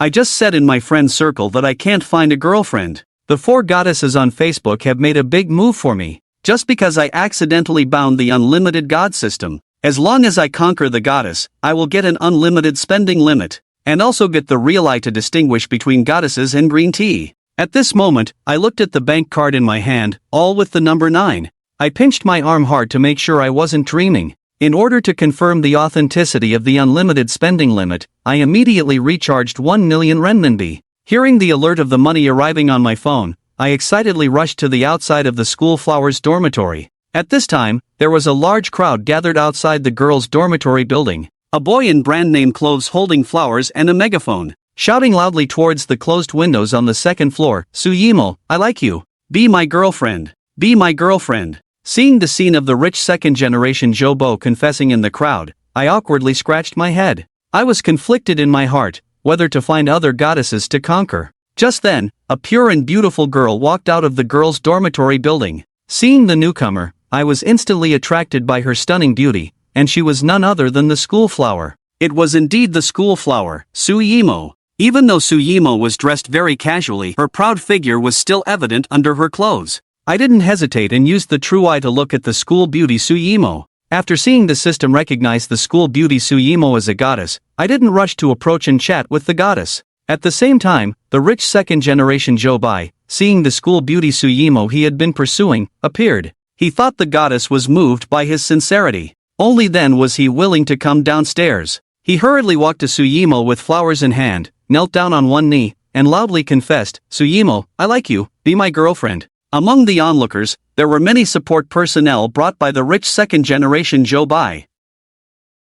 I just said in my friend circle that I can't find a girlfriend. The 4 goddesses on Facebook have made a big move for me. Just because I accidentally bound the unlimited god system. As long as I conquer the goddess, I will get an unlimited spending limit. And also get the real eye to distinguish between goddesses and green tea. At this moment, I looked at the bank card in my hand, all with the number 9. I pinched my arm hard to make sure I wasn't dreaming. In order to confirm the authenticity of the unlimited spending limit, I immediately recharged 1 million renminbi. Hearing the alert of the money arriving on my phone, I excitedly rushed to the outside of the school flowers dormitory. At this time, there was a large crowd gathered outside the girls' dormitory building. A boy in brand name clothes holding flowers and a megaphone, shouting loudly towards the closed windows on the second floor, "Suyimo, I like you. Be my girlfriend. Be my girlfriend." Seeing the scene of the rich second-generation Jobo confessing in the crowd, I awkwardly scratched my head. I was conflicted in my heart, whether to find other goddesses to conquer. Just then, a pure and beautiful girl walked out of the girls' dormitory building. Seeing the newcomer, I was instantly attracted by her stunning beauty, and she was none other than the school flower. It was indeed the school flower, Suyimo. Even though Suyimo was dressed very casually, her proud figure was still evident under her clothes. I didn't hesitate and used the true eye to look at the school beauty Suyimo. After seeing the system recognize the school beauty Suyimo as a goddess, I didn't rush to approach and chat with the goddess. At the same time, the rich second-generation Jobai, seeing the school beauty Suyimo he had been pursuing, appeared. He thought the goddess was moved by his sincerity. Only then was he willing to come downstairs. He hurriedly walked to Suyimo with flowers in hand, knelt down on one knee, and loudly confessed, "Suyimo, I like you, be my girlfriend." Among the onlookers, there were many support personnel brought by the rich second-generation Jobai.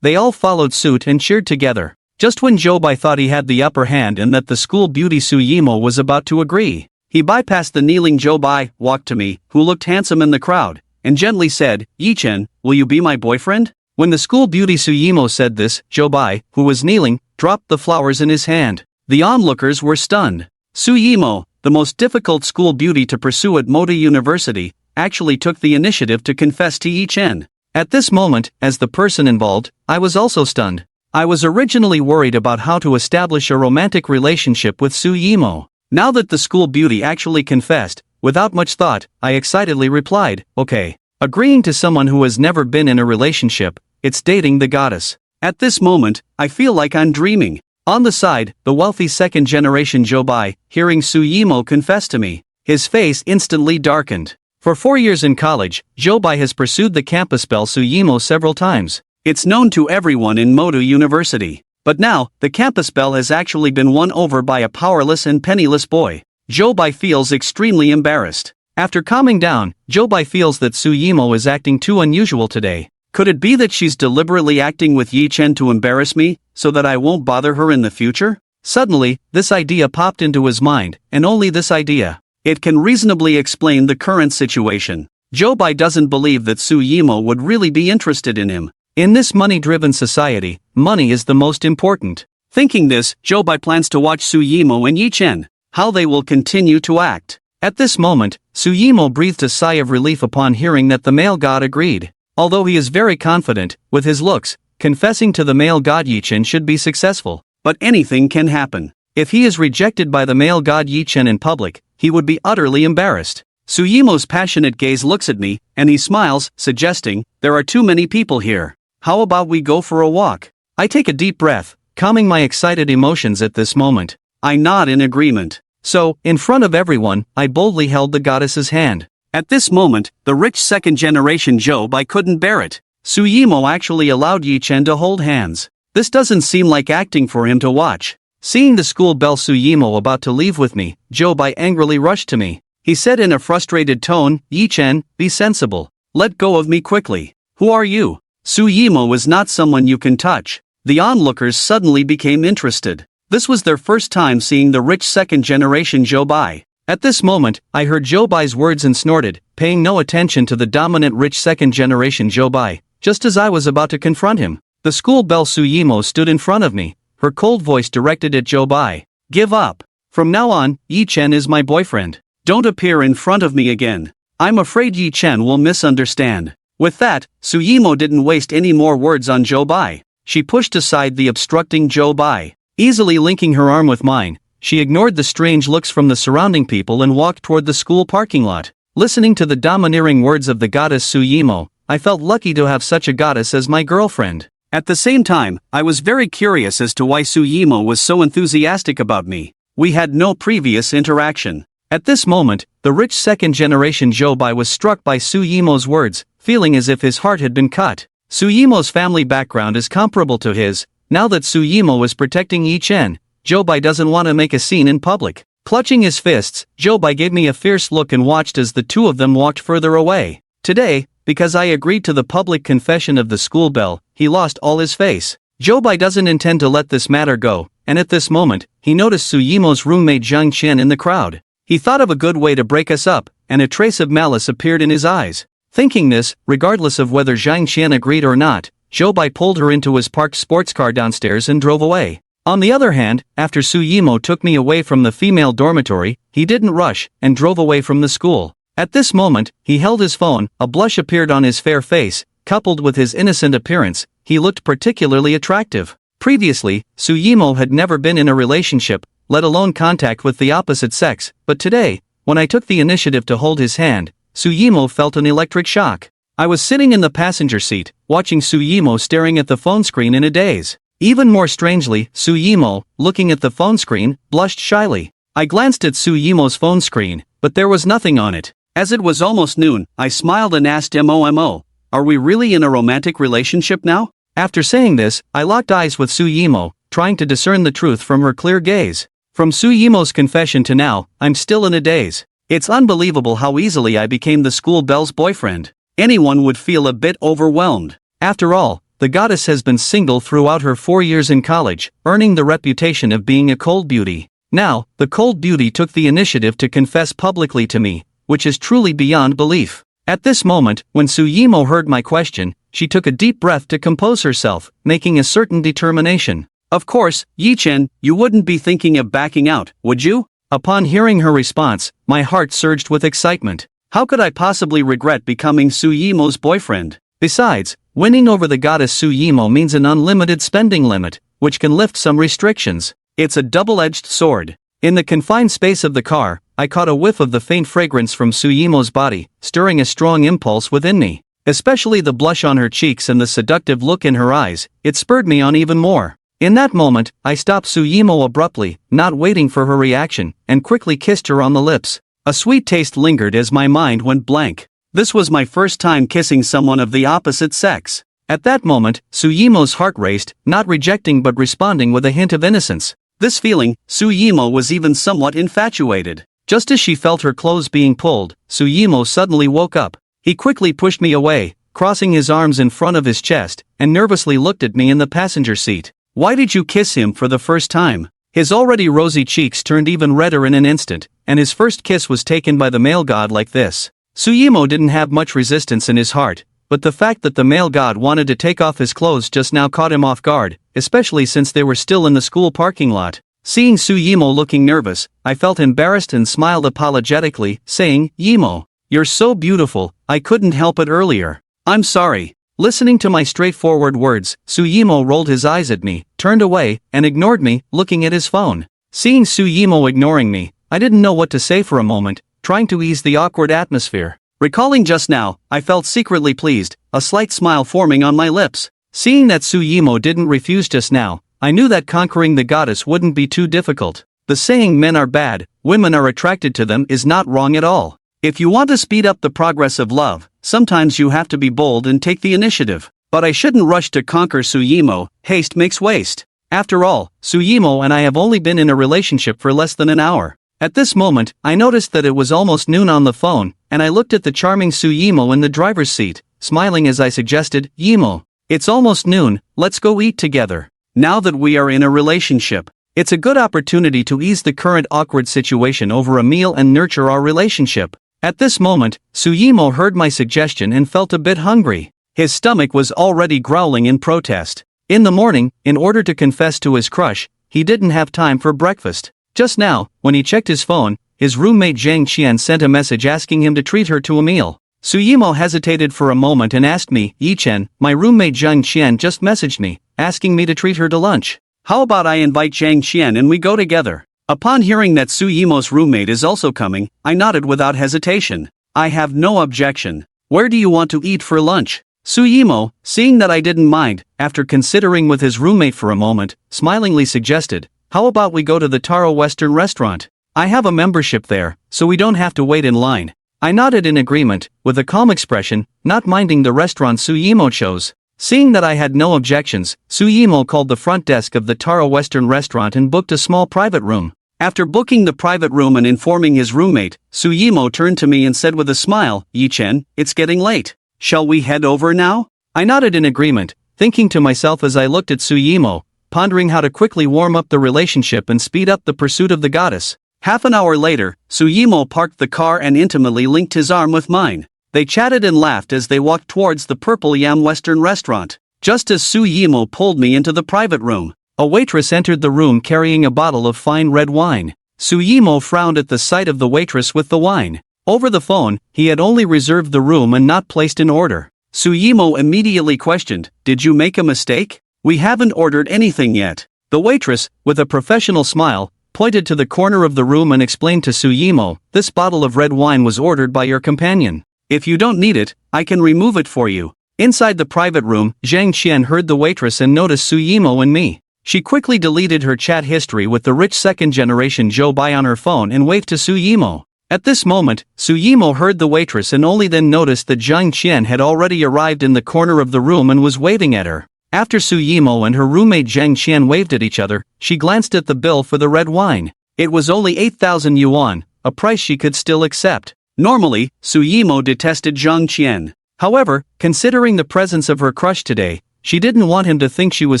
They all followed suit and cheered together. Just when Jobai thought he had the upper hand and that the school beauty Suyimo was about to agree, he bypassed the kneeling Jobai, walked to me, who looked handsome in the crowd, and gently said, "Yichen, will you be my boyfriend?" When the school beauty Suyimo said this, Jobai, who was kneeling, dropped the flowers in his hand. The onlookers were stunned. Suyimo, the most difficult school beauty to pursue at Mota University, actually took the initiative to confess to Yichen. At this moment, as the person involved, I was also stunned. I was originally worried about how to establish a romantic relationship with Suyimo. Now that the school beauty actually confessed, without much thought, I excitedly replied, "Okay." Agreeing to someone who has never been in a relationship, it's dating the goddess. At this moment, I feel like I'm dreaming. On the side, the wealthy second-generation Jobai, hearing Suyimo confess to me, his face instantly darkened. For 4 years in college, Jobai has pursued the campus spell Suyimo several times. It's known to everyone in Mota University. But now, the campus spell has actually been won over by a powerless and penniless boy. Jobai feels extremely embarrassed. After calming down, Jobai feels that Suyimo is acting too unusual today. Could it be that she's deliberately acting with Yichen to embarrass me, so that I won't bother her in the future? Suddenly, this idea popped into his mind, and only this idea. It can reasonably explain the current situation. Jobai doesn't believe that Suyimo would really be interested in him. In this money-driven society, money is the most important. Thinking this, Jobai plans to watch Suyimo and Yichen, how they will continue to act. At this moment, Suyimo breathed a sigh of relief upon hearing that the male god agreed. Although he is very confident, with his looks, confessing to the male god Yichen should be successful. But anything can happen. If he is rejected by the male god Yichen in public, he would be utterly embarrassed. Suyimo's passionate gaze looks at me, and he smiles, suggesting, "There are too many people here. How about we go for a walk?" I take a deep breath, calming my excited emotions at this moment. I nod in agreement. So, in front of everyone, I boldly held the goddess's hand. At this moment, the rich second-generation Jobai couldn't bear it. Suyimo actually allowed Yichen to hold hands. This doesn't seem like acting for him to watch. Seeing the school belle Suyimo about to leave with me, Jobai angrily rushed to me. He said in a frustrated tone, "Yichen, be sensible. Let go of me quickly. Who are you? Suyimo is not someone you can touch." The onlookers suddenly became interested. This was their first time seeing the rich second-generation Jobai. At this moment, I heard Jobai's words and snorted, paying no attention to the dominant rich second-generation Jobai. Just as I was about to confront him, the school belle Suyimo stood in front of me, her cold voice directed at Jobai. "Give up. From now on, Yichen is my boyfriend. Don't appear in front of me again. I'm afraid Yichen will misunderstand." With that, Suyimo didn't waste any more words on Jobai. She pushed aside the obstructing Jobai. Easily linking her arm with mine, she ignored the strange looks from the surrounding people and walked toward the school parking lot. Listening to the domineering words of the goddess Suyimo, I felt lucky to have such a goddess as my girlfriend. At the same time, I was very curious as to why Suyimo was so enthusiastic about me. We had no previous interaction. At this moment, the rich second-generation Jobai was struck by Suyimo's words, feeling as if his heart had been cut. Suyimo's family background is comparable to his. Now that Suyimo is protecting Ichen, Jobai doesn't want to make a scene in public. Clutching his fists, Jobai gave me a fierce look and watched as the two of them walked further away. Today, because I agreed to the public confession of the school bell, he lost all his face. Jobai doesn't intend to let this matter go, and at this moment, he noticed Suyimo's roommate Zhang Qian in the crowd. He thought of a good way to break us up, and a trace of malice appeared in his eyes. Thinking this, regardless of whether Zhang Qian agreed or not, Jobai pulled her into his parked sports car downstairs and drove away. On the other hand, after Suyimo took me away from the female dormitory, he didn't rush, and drove away from the school. At this moment, he held his phone, a blush appeared on his fair face, coupled with his innocent appearance, he looked particularly attractive. Previously, Suyimo had never been in a relationship, let alone contact with the opposite sex, but today, when I took the initiative to hold his hand, Suyimo felt an electric shock. I was sitting in the passenger seat, watching Suyimo staring at the phone screen in a daze. Even more strangely, Suyimo, looking at the phone screen, blushed shyly. I glanced at Suyimo's phone screen, but there was nothing on it. As it was almost noon, I smiled and asked MOMO, "Are we really in a romantic relationship now?" After saying this, I locked eyes with Suyimo, trying to discern the truth from her clear gaze. From Suyimo's confession to now, I'm still in a daze. It's unbelievable how easily I became the school bell's boyfriend. Anyone would feel a bit overwhelmed. After all, the goddess has been single throughout her 4 years in college, earning the reputation of being a cold beauty. Now, the cold beauty took the initiative to confess publicly to me, which is truly beyond belief. At this moment, when Suyimo heard my question, she took a deep breath to compose herself, making a certain determination. "Of course, Yichen, you wouldn't be thinking of backing out, would you?" Upon hearing her response, my heart surged with excitement. How could I possibly regret becoming Suyimo's boyfriend? Besides, winning over the goddess Suyimo means an unlimited spending limit, which can lift some restrictions. It's a double-edged sword. In the confined space of the car, I caught a whiff of the faint fragrance from Suyimo's body, stirring a strong impulse within me. Especially the blush on her cheeks and the seductive look in her eyes, it spurred me on even more. In that moment, I stopped Suyimo abruptly, not waiting for her reaction, and quickly kissed her on the lips. A sweet taste lingered as my mind went blank. This was my first time kissing someone of the opposite sex. At that moment, Suyimo's heart raced, not rejecting but responding with a hint of innocence. This feeling, Suyimo was even somewhat infatuated. Just as she felt her clothes being pulled, Suyimo suddenly woke up. He quickly pushed me away, crossing his arms in front of his chest, and nervously looked at me in the passenger seat. "Why did you kiss him for the first time?" His already rosy cheeks turned even redder in an instant, and his first kiss was taken by the male god like this. Suyimo didn't have much resistance in his heart, but the fact that the male god wanted to take off his clothes just now caught him off guard, especially since they were still in the school parking lot. Seeing Suyimo looking nervous, I felt embarrassed and smiled apologetically, saying, "Yimo, you're so beautiful, I couldn't help it earlier. I'm sorry." Listening to my straightforward words, Suyimo rolled his eyes at me, turned away, and ignored me, looking at his phone. Seeing Suyimo ignoring me, I didn't know what to say for a moment, trying to ease the awkward atmosphere. Recalling just now, I felt secretly pleased, a slight smile forming on my lips. Seeing that Suyimo didn't refuse just now, I knew that conquering the goddess wouldn't be too difficult. The saying "men are bad, women are attracted to them" is not wrong at all. If you want to speed up the progress of love, sometimes you have to be bold and take the initiative. But I shouldn't rush to conquer Suyimo, haste makes waste. After all, Suyimo and I have only been in a relationship for less than an hour. At this moment, I noticed that it was almost noon on the phone, and I looked at the charming Suyimo in the driver's seat, smiling as I suggested, "Yimo, it's almost noon, let's go eat together." Now that we are in a relationship, it's a good opportunity to ease the current awkward situation over a meal and nurture our relationship. At this moment, Suyimo heard my suggestion and felt a bit hungry. His stomach was already growling in protest. In the morning, in order to confess to his crush, he didn't have time for breakfast. Just now, when he checked his phone, his roommate Zhang Qian sent a message asking him to treat her to a meal. Suyimo hesitated for a moment and asked me, "Yichen, my roommate Zhang Qian just messaged me, asking me to treat her to lunch." How about I invite Zhang Qian and we go together? Upon hearing that Su Yimo's roommate is also coming, I nodded without hesitation. I have no objection. Where do you want to eat for lunch? Su Yimo, seeing that I didn't mind, after considering with his roommate for a moment, smilingly suggested, how about we go to the Taro Western restaurant? I have a membership there, so we don't have to wait in line. I nodded in agreement, with a calm expression, not minding the restaurant Su Yimo chose. Seeing that I had no objections, Su Yimo called the front desk of the Taro Western restaurant and booked a small private room. After booking the private room and informing his roommate, Su Yimo turned to me and said with a smile, Yi-chen, it's getting late. Shall we head over now? I nodded in agreement, thinking to myself as I looked at Su Yimo, pondering how to quickly warm up the relationship and speed up the pursuit of the goddess. Half an hour later, Su Yimo parked the car and intimately linked his arm with mine. They chatted and laughed as they walked towards the Purple Yam Western restaurant. Just as Su Yimo pulled me into the private room, a waitress entered the room carrying a bottle of fine red wine. Su Yimo frowned at the sight of the waitress with the wine. Over the phone, he had only reserved the room and not placed an order. Su Yimo immediately questioned, did you make a mistake? We haven't ordered anything yet. The waitress, with a professional smile, pointed to the corner of the room and explained to Su Yimo, this bottle of red wine was ordered by your companion. If you don't need it, I can remove it for you. Inside the private room, Zhang Qian heard the waitress and noticed Su Yimo and me. She quickly deleted her chat history with the rich second-generation Zhou Bai on her phone and waved to Su Yimo. At this moment, Su Yimo heard the waitress and only then noticed that Zhang Qian had already arrived in the corner of the room and was waving at her. After Su Yimo and her roommate Zhang Qian waved at each other, she glanced at the bill for the red wine. It was only 8,000 yuan, a price she could still accept. Normally, Su Yimo detested Zhang Qian. However, considering the presence of her crush today, she didn't want him to think she was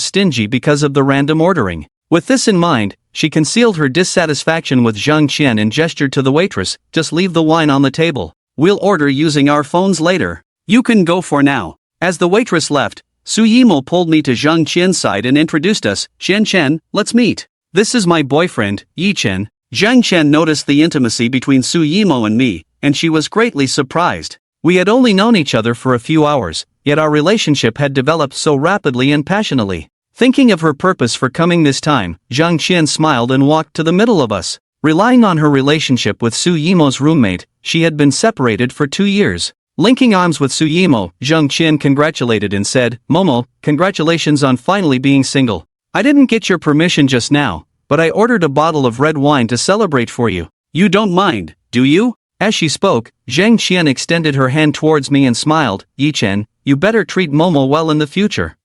stingy because of the random ordering. With this in mind, she concealed her dissatisfaction with Zhang Qian and gestured to the waitress, just leave the wine on the table. We'll order using our phones later. You can go for now. As the waitress left, Su Yimo pulled me to Zhang Qian's side and introduced us, Qian Chen, let's meet. This is my boyfriend, Yi Chen. Zhang Qian noticed the intimacy between Su Yimo and me, and she was greatly surprised. We had only known each other for a few hours, yet our relationship had developed so rapidly and passionately. Thinking of her purpose for coming this time, Zhang Qian smiled and walked to the middle of us. Relying on her relationship with Su Yimo's roommate, she had been separated for 2 years. Linking arms with Su Yimo, Zhang Qian congratulated and said, Momo, congratulations on finally being single. I didn't get your permission just now, but I ordered a bottle of red wine to celebrate for you. You don't mind, do you? As she spoke, Zhang Qian extended her hand towards me and smiled, Yi Chen, you better treat Momo well in the future.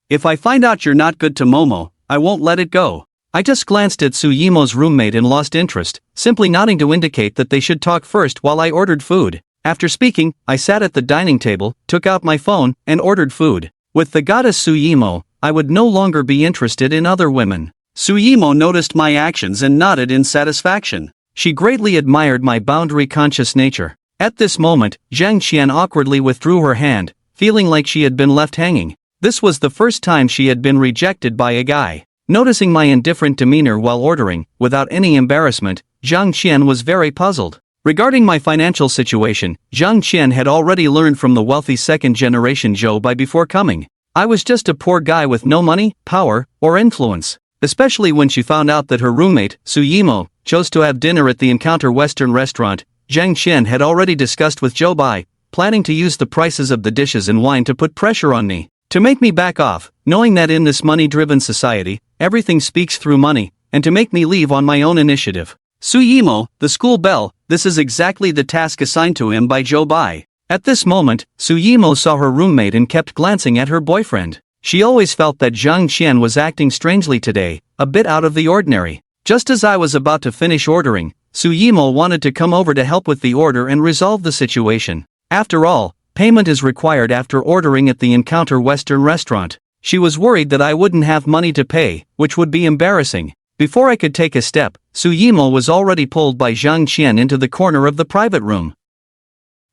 If I find out you're not good to Momo, I won't let it go. I just glanced at Su Yimo's roommate and lost interest, simply nodding to indicate that they should talk first while I ordered food. After speaking, I sat at the dining table, took out my phone, and ordered food. With the goddess Su Yimo, I would no longer be interested in other women. Su Yimo noticed my actions and nodded in satisfaction. She greatly admired my boundary-conscious nature. At this moment, Zhang Qian awkwardly withdrew her hand, feeling like she had been left hanging. This was the first time she had been rejected by a guy. Noticing my indifferent demeanor while ordering, without any embarrassment, Zhang Qian was very puzzled. Regarding my financial situation, Zhang Qian had already learned from the wealthy second-generation Zhou Bai before coming. I was just a poor guy with no money, power, or influence. Especially when she found out that her roommate, Su Yimo, chose to have dinner at the Encounter Western restaurant, Zhang Qian had already discussed with Zhou Bai, planning to use the prices of the dishes and wine to put pressure on me, to make me back off, knowing that in this money-driven society, everything speaks through money, and to make me leave on my own initiative. Su Yimo, the school belle, this is exactly the task assigned to him by Zhou Bai. At this moment, Su Yimo saw her roommate and kept glancing at her boyfriend. She always felt that Zhang Qian was acting strangely today, a bit out of the ordinary. Just as I was about to finish ordering, Su Yimo wanted to come over to help with the order and resolve the situation. After all, payment is required after ordering at the Encounter Western restaurant. She was worried that I wouldn't have money to pay, which would be embarrassing. Before I could take a step, Su Yimo was already pulled by Zhang Qian into the corner of the private room.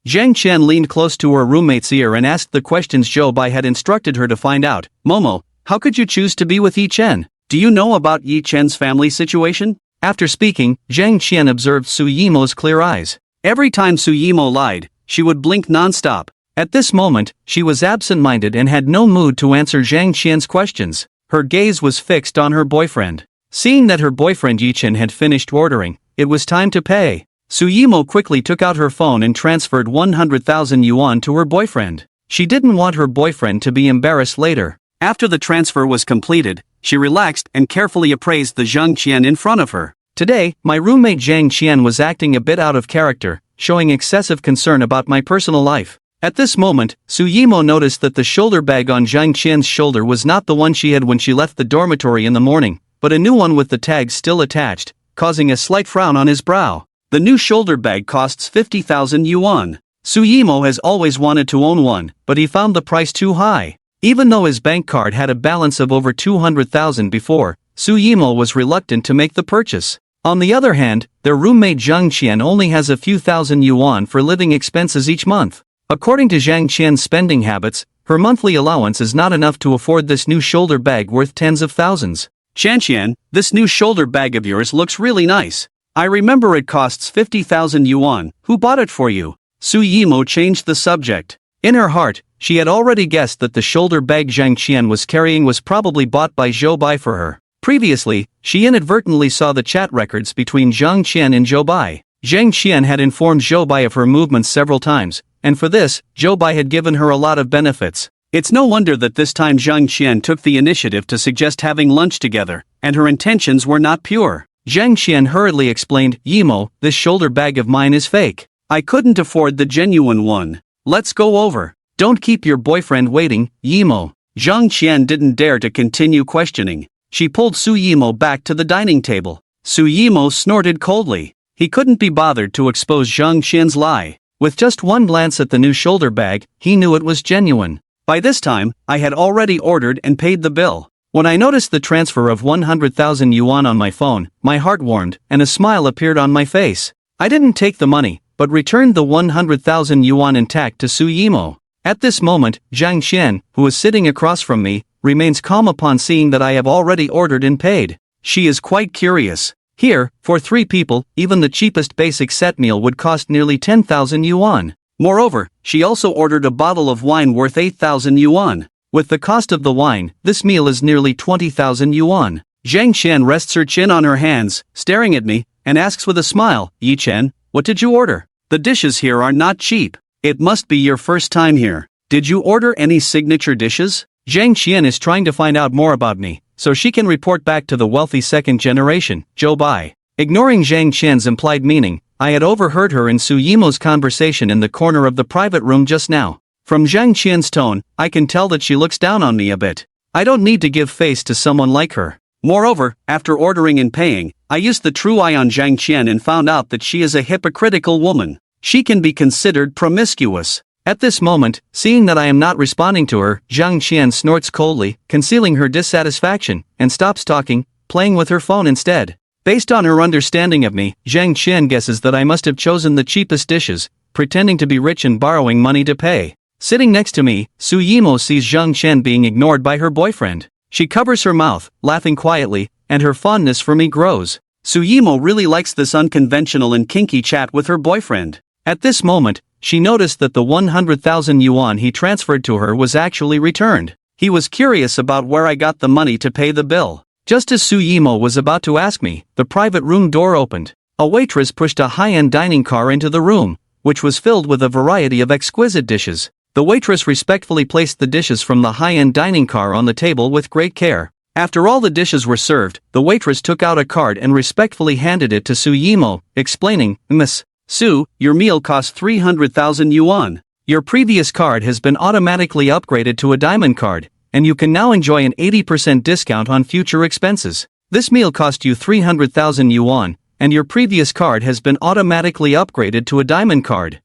Zhang Qian leaned close to her roommate's ear and asked the questions Zhou Bai had instructed her to find out. Momo, how could you choose to be with Yi Chen? Do you know about Yi Chen's family situation? After speaking, Zhang Qian observed Su Yimo's clear eyes. Every time Su Yimo lied, she would blink non-stop. At this moment, she was absent-minded and had no mood to answer Zhang Qian's questions. Her gaze was fixed on her boyfriend. Seeing that her boyfriend Yi-chen had finished ordering, it was time to pay. Suyimo quickly took out her phone and transferred 100,000 yuan to her boyfriend. She didn't want her boyfriend to be embarrassed later. After the transfer was completed, she relaxed and carefully appraised the Zhang Qian in front of her. Today, my roommate Zhang Qian was acting a bit out of character, showing excessive concern about my personal life. At this moment, Suyimo noticed that the shoulder bag on Zhang Qian's shoulder was not the one she had when she left the dormitory in the morning, but a new one with the tag still attached, causing a slight frown on his brow. The new shoulder bag costs 50,000 yuan. Suyimo has always wanted to own one, but he found the price too high. Even though his bank card had a balance of over 200,000 before, Suyimo was reluctant to make the purchase. On the other hand, their roommate Zhang Qian only has a few thousand yuan for living expenses each month. According to Zhang Qian's spending habits, her monthly allowance is not enough to afford this new shoulder bag worth tens of thousands. Qian, this new shoulder bag of yours looks really nice. I remember it costs 50,000 yuan. Who bought it for you? Suyimo changed the subject. In her heart, she had already guessed that the shoulder bag Zhang Qian was carrying was probably bought by Zhou Bai for her. Previously, she inadvertently saw the chat records between Zhang Qian and Zhou Bai. Zhang Qian had informed Zhou Bai of her movements several times, and for this, Zhou Bai had given her a lot of benefits. It's no wonder that this time Zhang Qian took the initiative to suggest having lunch together, and her intentions were not pure. Zhang Qian hurriedly explained, Yimo, this shoulder bag of mine is fake. I couldn't afford the genuine one. Let's go over. Don't keep your boyfriend waiting, Yimo. Zhang Qian didn't dare to continue questioning. She pulled Suyimo back to the dining table. Suyimo snorted coldly. He couldn't be bothered to expose Zhang Qian's lie. With just one glance at the new shoulder bag, he knew it was genuine. By this time, I had already ordered and paid the bill. When I noticed the transfer of 100,000 yuan on my phone, my heart warmed, and a smile appeared on my face. I didn't take the money, but returned the 100,000 yuan intact to Suyimo. At this moment, Zhang Qian, who was sitting across from me, remains calm upon seeing that I have already ordered and paid. She is quite curious. Here, for 3 people, even the cheapest basic set meal would cost nearly 10,000 yuan. Moreover, she also ordered a bottle of wine worth 8,000 yuan. With the cost of the wine, this meal is nearly 20,000 yuan. Zhang Qian rests her chin on her hands, staring at me, and asks with a smile, Yi-chen, what did you order? The dishes here are not cheap. It must be your first time here. Did you order any signature dishes? Zhang Qian is trying to find out more about me, so she can report back to the wealthy second generation, Zhou Bai. Ignoring Zhang Qian's implied meaning, I had overheard her and Suyimo's conversation in the corner of the private room just now. From Zhang Qian's tone, I can tell that she looks down on me a bit. I don't need to give face to someone like her. Moreover, after ordering and paying, I used the true eye on Zhang Qian and found out that she is a hypocritical woman. She can be considered promiscuous. At this moment, seeing that I am not responding to her, Zhang Qian snorts coldly, concealing her dissatisfaction, and stops talking, playing with her phone instead. Based on her understanding of me, Zhang Qian guesses that I must have chosen the cheapest dishes, pretending to be rich and borrowing money to pay. Sitting next to me, Suyimo sees Zhang Qian being ignored by her boyfriend. She covers her mouth, laughing quietly, and her fondness for me grows. Suyimo really likes this unconventional and kinky chat with her boyfriend. At this moment, she noticed that the 100,000 yuan he transferred to her was actually returned. He was curious about where I got the money to pay the bill. Just as Suyimo was about to ask me, the private room door opened. A waitress pushed a high-end dining car into the room, which was filled with a variety of exquisite dishes. The waitress respectfully placed the dishes from the high-end dining car on the table with great care. After all the dishes were served, the waitress took out a card and respectfully handed it to Suyimo, explaining, Miss Su, your meal cost 300,000 yuan. Your previous card has been automatically upgraded to a diamond card, and you can now enjoy an 80% discount on future expenses. This meal cost you 300,000 yuan, and your previous card has been automatically upgraded to a diamond card.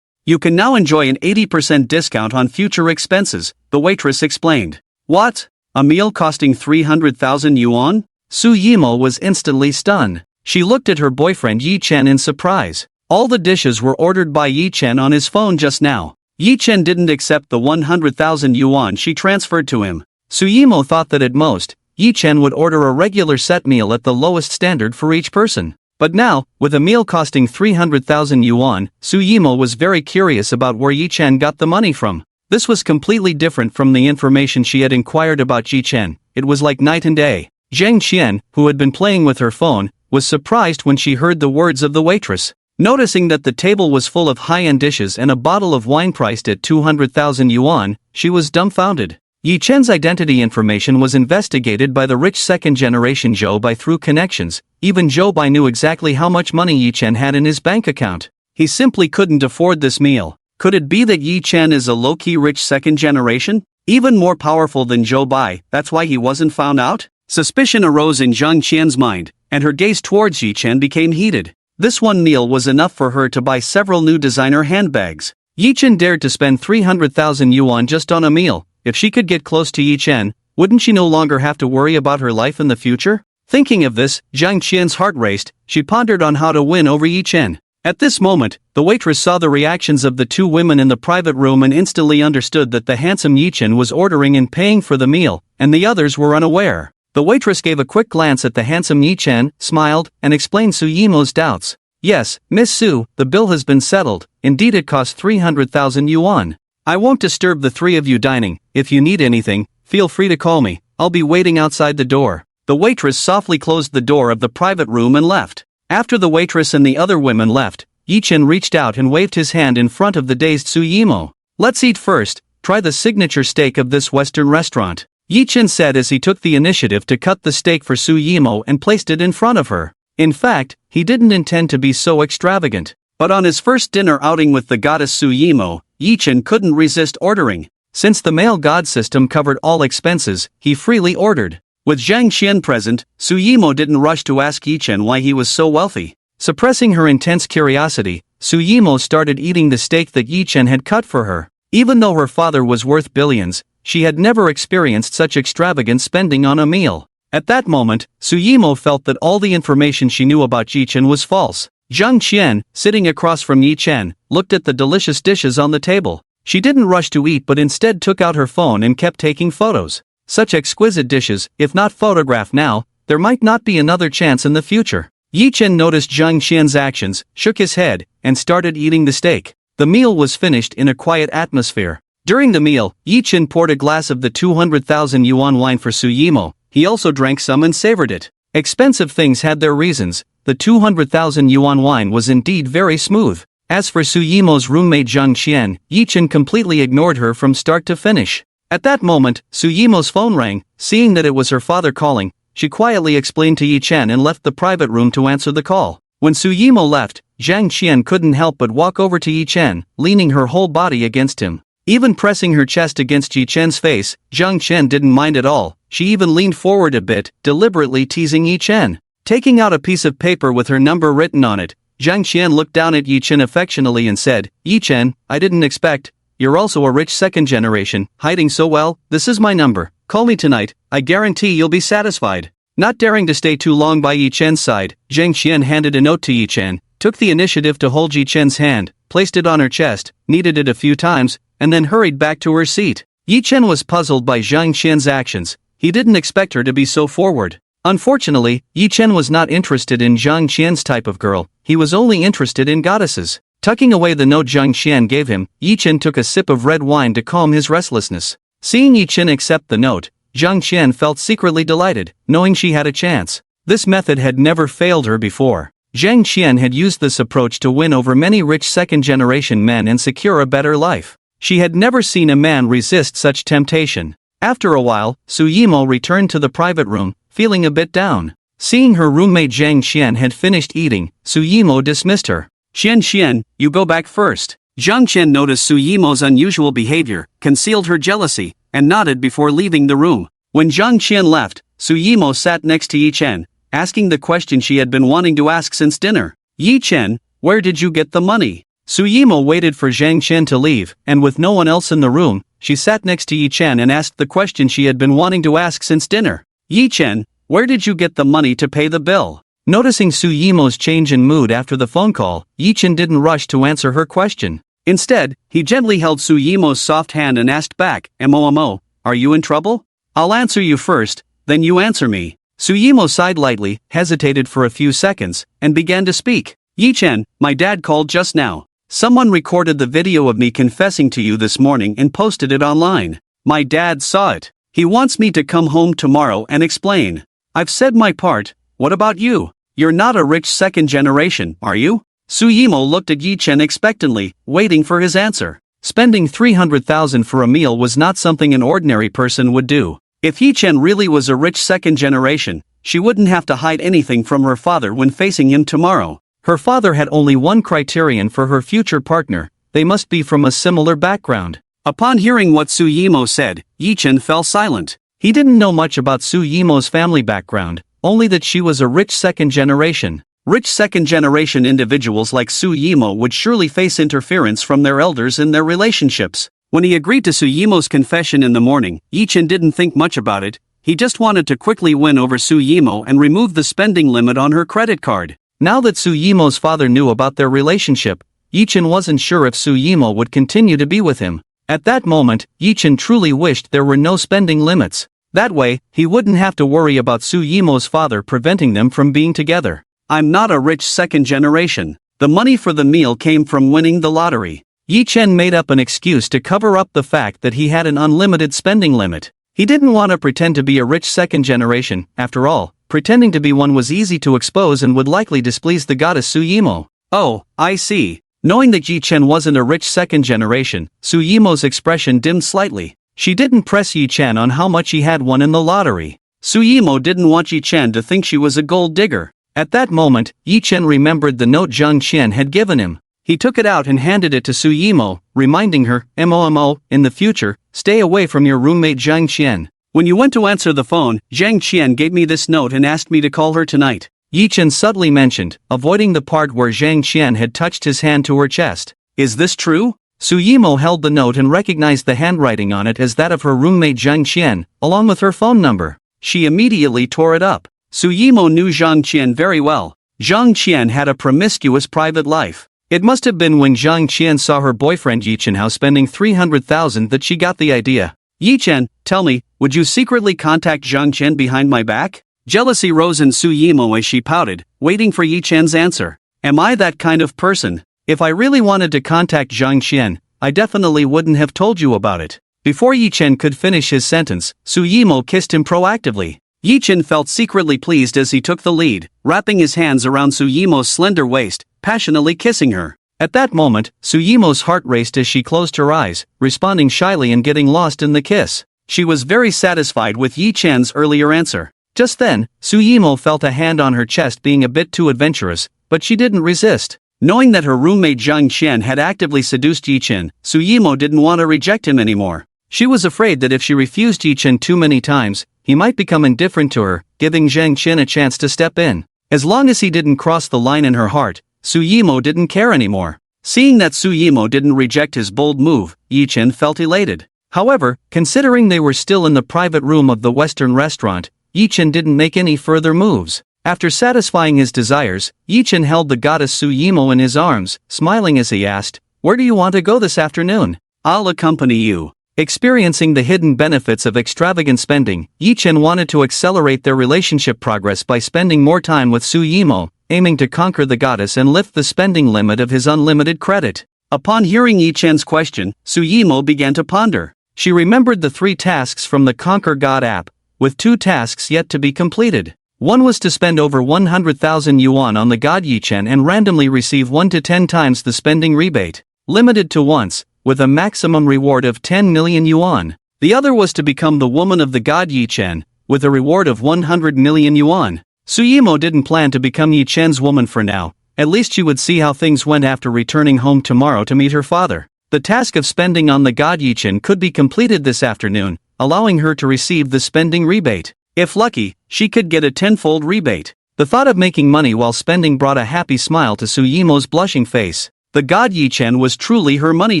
You can now enjoy an 80% discount on future expenses, the waitress explained. What? A meal costing 300,000 yuan? Suyimo was instantly stunned. She looked at her boyfriend Yi-chen in surprise. All the dishes were ordered by Yi-chen on his phone just now. Yi-chen didn't accept the 100,000 yuan she transferred to him. Suyimo thought that at most, Yi-chen would order a regular set meal at the lowest standard for each person. But now, with a meal costing 300,000 yuan, Suyimo was very curious about where Yi-chen got the money from. This was completely different from the information she had inquired about Yi-chen. it was like night and day. Zhang Qian, who had been playing with her phone, was surprised when she heard the words of the waitress. Noticing that the table was full of high-end dishes and a bottle of wine priced at 200,000 yuan, she was dumbfounded. Yi Chen's identity information was investigated by the rich second-generation Zhou Bai through connections. Even Zhou Bai knew exactly how much money Yi Chen had in his bank account. He simply couldn't afford this meal. Could it be that Yi Chen is a low-key rich second generation? Even more powerful than Zhou Bai, that's why he wasn't found out? Suspicion arose in Zhang Qian's mind, and her gaze towards Yi Chen became heated. This one meal was enough for her to buy several new designer handbags. Yi Chen dared to spend 300,000 yuan just on a meal. If she could get close to Yi Chen, wouldn't she no longer have to worry about her life in the future? Thinking of this, Zhang Qian's heart raced. She pondered on how to win over Yi Chen. At this moment, the waitress saw the reactions of the two women in the private room and instantly understood that the handsome Yi Chen was ordering and paying for the meal, and the others were unaware. The waitress gave a quick glance at the handsome Yi Chen, smiled, and explained Su Yimo's doubts. Yes, Miss Su, the bill has been settled. Indeed, it cost 300,000 yuan. I won't disturb the three of you dining. If you need anything, feel free to call me. I'll be waiting outside the door. The waitress softly closed the door of the private room and left. After the waitress and the other women left, Yi Chen reached out and waved his hand in front of the dazed Su Yimo. Let's eat first. Try the signature steak of this Western restaurant, Yi Chen said as he took the initiative to cut the steak for Su Yimo and placed it in front of her. In fact, he didn't intend to be so extravagant. But on his first dinner outing with the goddess Su Yimo, Yi Chen couldn't resist ordering. Since the male god system covered all expenses, he freely ordered. With Zhang Qian present, Su Yimo didn't rush to ask Yi Chen why he was so wealthy. Suppressing her intense curiosity, Su Yimo started eating the steak that Yi Chen had cut for her. Even though her father was worth billions, she had never experienced such extravagant spending on a meal. At that moment, Su Yimo felt that all the information she knew about Yi Chen was false. Zhang Qian, sitting across from Yi Chen, looked at the delicious dishes on the table. She didn't rush to eat but instead took out her phone and kept taking photos. Such exquisite dishes, if not photographed now, there might not be another chance in the future. Yi Chen noticed Zhang Qian's actions, shook his head, and started eating the steak. The meal was finished in a quiet atmosphere. During the meal, Yi Chen poured a glass of the 200,000 yuan wine for Su Yimo. He also drank some and savored it. Expensive things had their reasons. The 200,000 yuan wine was indeed very smooth. As for Su Yimo's roommate Zhang Qian, Yi Chen completely ignored her from start to finish. At that moment, Su Yimo's phone rang. Seeing that it was her father calling, she quietly explained to Yi Chen and left the private room to answer the call. When Su Yimo left, Zhang Qian couldn't help but walk over to Yi Chen, leaning her whole body against him. Even pressing her chest against Yi Chen's face, Zhang Qian didn't mind at all. She even leaned forward a bit, deliberately teasing Yi Chen. Taking out a piece of paper with her number written on it, Zhang Qian looked down at Yi Chen affectionately and said, Yi Chen, I didn't expect. You're also a rich second generation, hiding so well. This is my number. Call me tonight. I guarantee you'll be satisfied. Not daring to stay too long by Yi Chen's side, Zhang Qian handed a note to Yi Chen, took the initiative to hold Yi Chen's hand, placed it on her chest, kneaded it a few times, and then hurried back to her seat. Yi Chen was puzzled by Zhang Qian's actions. He didn't expect her to be so forward. Unfortunately, Yi Chen was not interested in Zhang Qian's type of girl. He was only interested in goddesses. Tucking away the note Zhang Qian gave him, Yi Chen took a sip of red wine to calm his restlessness. Seeing Yi Chen accept the note, Zhang Qian felt secretly delighted, knowing she had a chance. This method had never failed her before. Zhang Qian had used this approach to win over many rich second-generation men and secure a better life. She had never seen a man resist such temptation. After a while, Su Yimo returned to the private room, feeling a bit down. Seeing her roommate Zhang Qian had finished eating, Su Yimo dismissed her. Qian, you go back first. Zhang Qian noticed Su Yimo's unusual behavior, concealed her jealousy, and nodded before leaving the room. When Zhang Qian left, Su Yimo sat next to Yi Chen, asking the question she had been wanting to ask since dinner. Yi Chen, where did you get the money? Su Yimo waited for Zhang Qian to leave, and with no one else in the room, she sat next to Yi Chen and asked the question she had been wanting to ask since dinner. Yi Chen, where did you get the money to pay the bill? Noticing Su Yimo's change in mood after the phone call, Yi Chen didn't rush to answer her question. Instead, he gently held Su Yimo's soft hand and asked back, Mo, are you in trouble? I'll answer you first, then you answer me. Su Yimo sighed lightly, hesitated for a few seconds, and began to speak. Yi Chen, my dad called just now. Someone recorded the video of me confessing to you this morning and posted it online. My dad saw it. He wants me to come home tomorrow and explain. I've said my part. What about you? You're not a rich second generation, are you? Suyimo looked at Yi-chen expectantly, waiting for his answer. Spending 300,000 for a meal was not something an ordinary person would do. If Yi-chen really was a rich second generation, she wouldn't have to hide anything from her father when facing him tomorrow. Her father had only one criterion for her future partner: they must be from a similar background. Upon hearing what Suyimo said, Yi-chen fell silent. He didn't know much about Suyimo's family background, only that she was a rich second generation. Rich second-generation individuals like Suyimo would surely face interference from their elders in their relationships. When he agreed to Suyimo's confession in the morning, Yi-chen didn't think much about it. He just wanted to quickly win over Suyimo and remove the spending limit on her credit card. Now that Suyimo's father knew about their relationship, Yi-chen wasn't sure if Suyimo would continue to be with him. At that moment, Yi-chen truly wished there were no spending limits. That way, he wouldn't have to worry about Suyimo's father preventing them from being together. I'm not a rich second generation. The money for the meal came from winning the lottery. Yi-chen made up an excuse to cover up the fact that he had an unlimited spending limit. He didn't want to pretend to be a rich second generation. After all, pretending to be one was easy to expose and would likely displease the goddess Suyimo. Oh, I see. Knowing that Yi-chen wasn't a rich second generation, Suyimo's expression dimmed slightly. She didn't press Yi-chen on how much he had won in the lottery. Suyimo didn't want Yi-chen to think she was a gold digger. At that moment, Yi-chen remembered the note Zhang Qian had given him. He took it out and handed it to Suyimo, reminding her, "Momo, in the future, stay away from your roommate Zhang Qian. When you went to answer the phone, Zhang Qian gave me this note and asked me to call her tonight." Yi-chen subtly mentioned, avoiding the part where Zhang Qian had touched his hand to her chest. Is this true? Suyimo held the note and recognized the handwriting on it as that of her roommate Zhang Qian, along with her phone number. She immediately tore it up. Suyimo knew Zhang Qian very well. Zhang Qian had a promiscuous private life. It must have been when Zhang Qian saw her boyfriend Yi-chen Hao spending 300,000 that she got the idea. Yi-chen, tell me, would you secretly contact Zhang Qian behind my back? Jealousy rose in Suyimo as she pouted, waiting for Yi-chen's answer. Am I that kind of person? If I really wanted to contact Zhang Qian, I definitely wouldn't have told you about it. Before Yi-chen could finish his sentence, Suyimo kissed him proactively. Yi-chen felt secretly pleased as he took the lead, wrapping his hands around Suyimo's slender waist, passionately kissing her. At that moment, Suyimo's heart raced as she closed her eyes, responding shyly and getting lost in the kiss. She was very satisfied with Yi-chan's earlier answer. Just then, Suyimo felt a hand on her chest being a bit too adventurous, but she didn't resist. Knowing that her roommate Zhang Qian had actively seduced Yi-chen, Suyimo didn't want to reject him anymore. She was afraid that if she refused Yi-chen too many times, he might become indifferent to her, giving Zhang Qian a chance to step in. As long as he didn't cross the line in her heart, Suyimo didn't care anymore. Seeing that Suyimo didn't reject his bold move, Yi-chen felt elated. However, considering they were still in the private room of the Western restaurant, Yi-chen didn't make any further moves. After satisfying his desires, Yi-chen held the goddess Suyimo in his arms, smiling as he asked, "Where do you want to go this afternoon? I'll accompany you." Experiencing the hidden benefits of extravagant spending, Yi-chen wanted to accelerate their relationship progress by spending more time with Suyimo, aiming to conquer the goddess and lift the spending limit of his unlimited credit. Upon hearing Yi-chen's question, Suyimo began to ponder. She remembered the 3 tasks from the Conquer God app, with 2 tasks yet to be completed. One was to spend over 100,000 yuan on the god Yi-chen and randomly receive 1 to 10 times the spending rebate, limited to once, with a maximum reward of 10 million yuan. The other was to become the woman of the god Yi-chen, with a reward of 100 million yuan. Suyimo didn't plan to become Yi-chen's woman for now. At least she would see how things went after returning home tomorrow to meet her father. The task of spending on the god Yi-chen could be completed this afternoon, allowing her to receive the spending rebate. If lucky, she could get a 10-fold rebate. The thought of making money while spending brought a happy smile to Suyimo's blushing face. The god Yi-chen was truly her money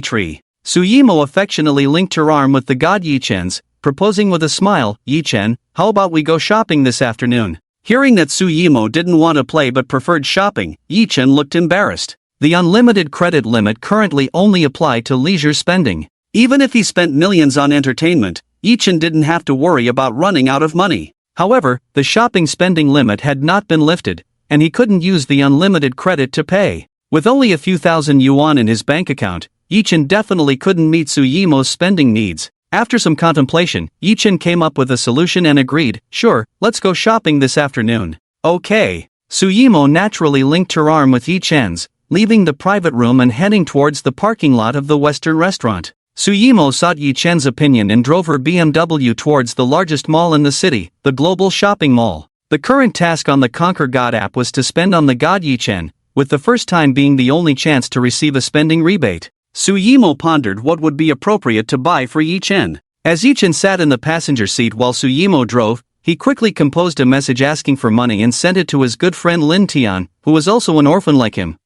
tree. Suyimo affectionately linked her arm with the god Yi-chen's, proposing with a smile, "Yi-chen, how about we go shopping this afternoon?" Hearing that Suyimo didn't want to play but preferred shopping, Yi-chen looked embarrassed. The unlimited credit limit currently only applied to leisure spending. Even if he spent millions on entertainment, Yi-chen didn't have to worry about running out of money. However, the shopping spending limit had not been lifted, and he couldn't use the unlimited credit to pay. With only a few thousand yuan in his bank account, Yi-chen definitely couldn't meet Suyimo's spending needs. After some contemplation, Yi-Chen came up with a solution and agreed, "Sure, let's go shopping this afternoon." Okay. Suyimo naturally linked her arm with Yi-Chen's, leaving the private room and heading towards the parking lot of the Western restaurant. Suyimo sought Yi-Chen's opinion and drove her BMW towards the largest mall in the city, the Global Shopping Mall. The current task on the Conquer God app was to spend on the god Yi-Chen, with the first time being the only chance to receive a spending rebate. Suyimo pondered what would be appropriate to buy for Yi-Chen. As Yi-Chen sat in the passenger seat while Suyimo drove, he quickly composed a message asking for money and sent it to his good friend Lin Tian, who was also an orphan like him.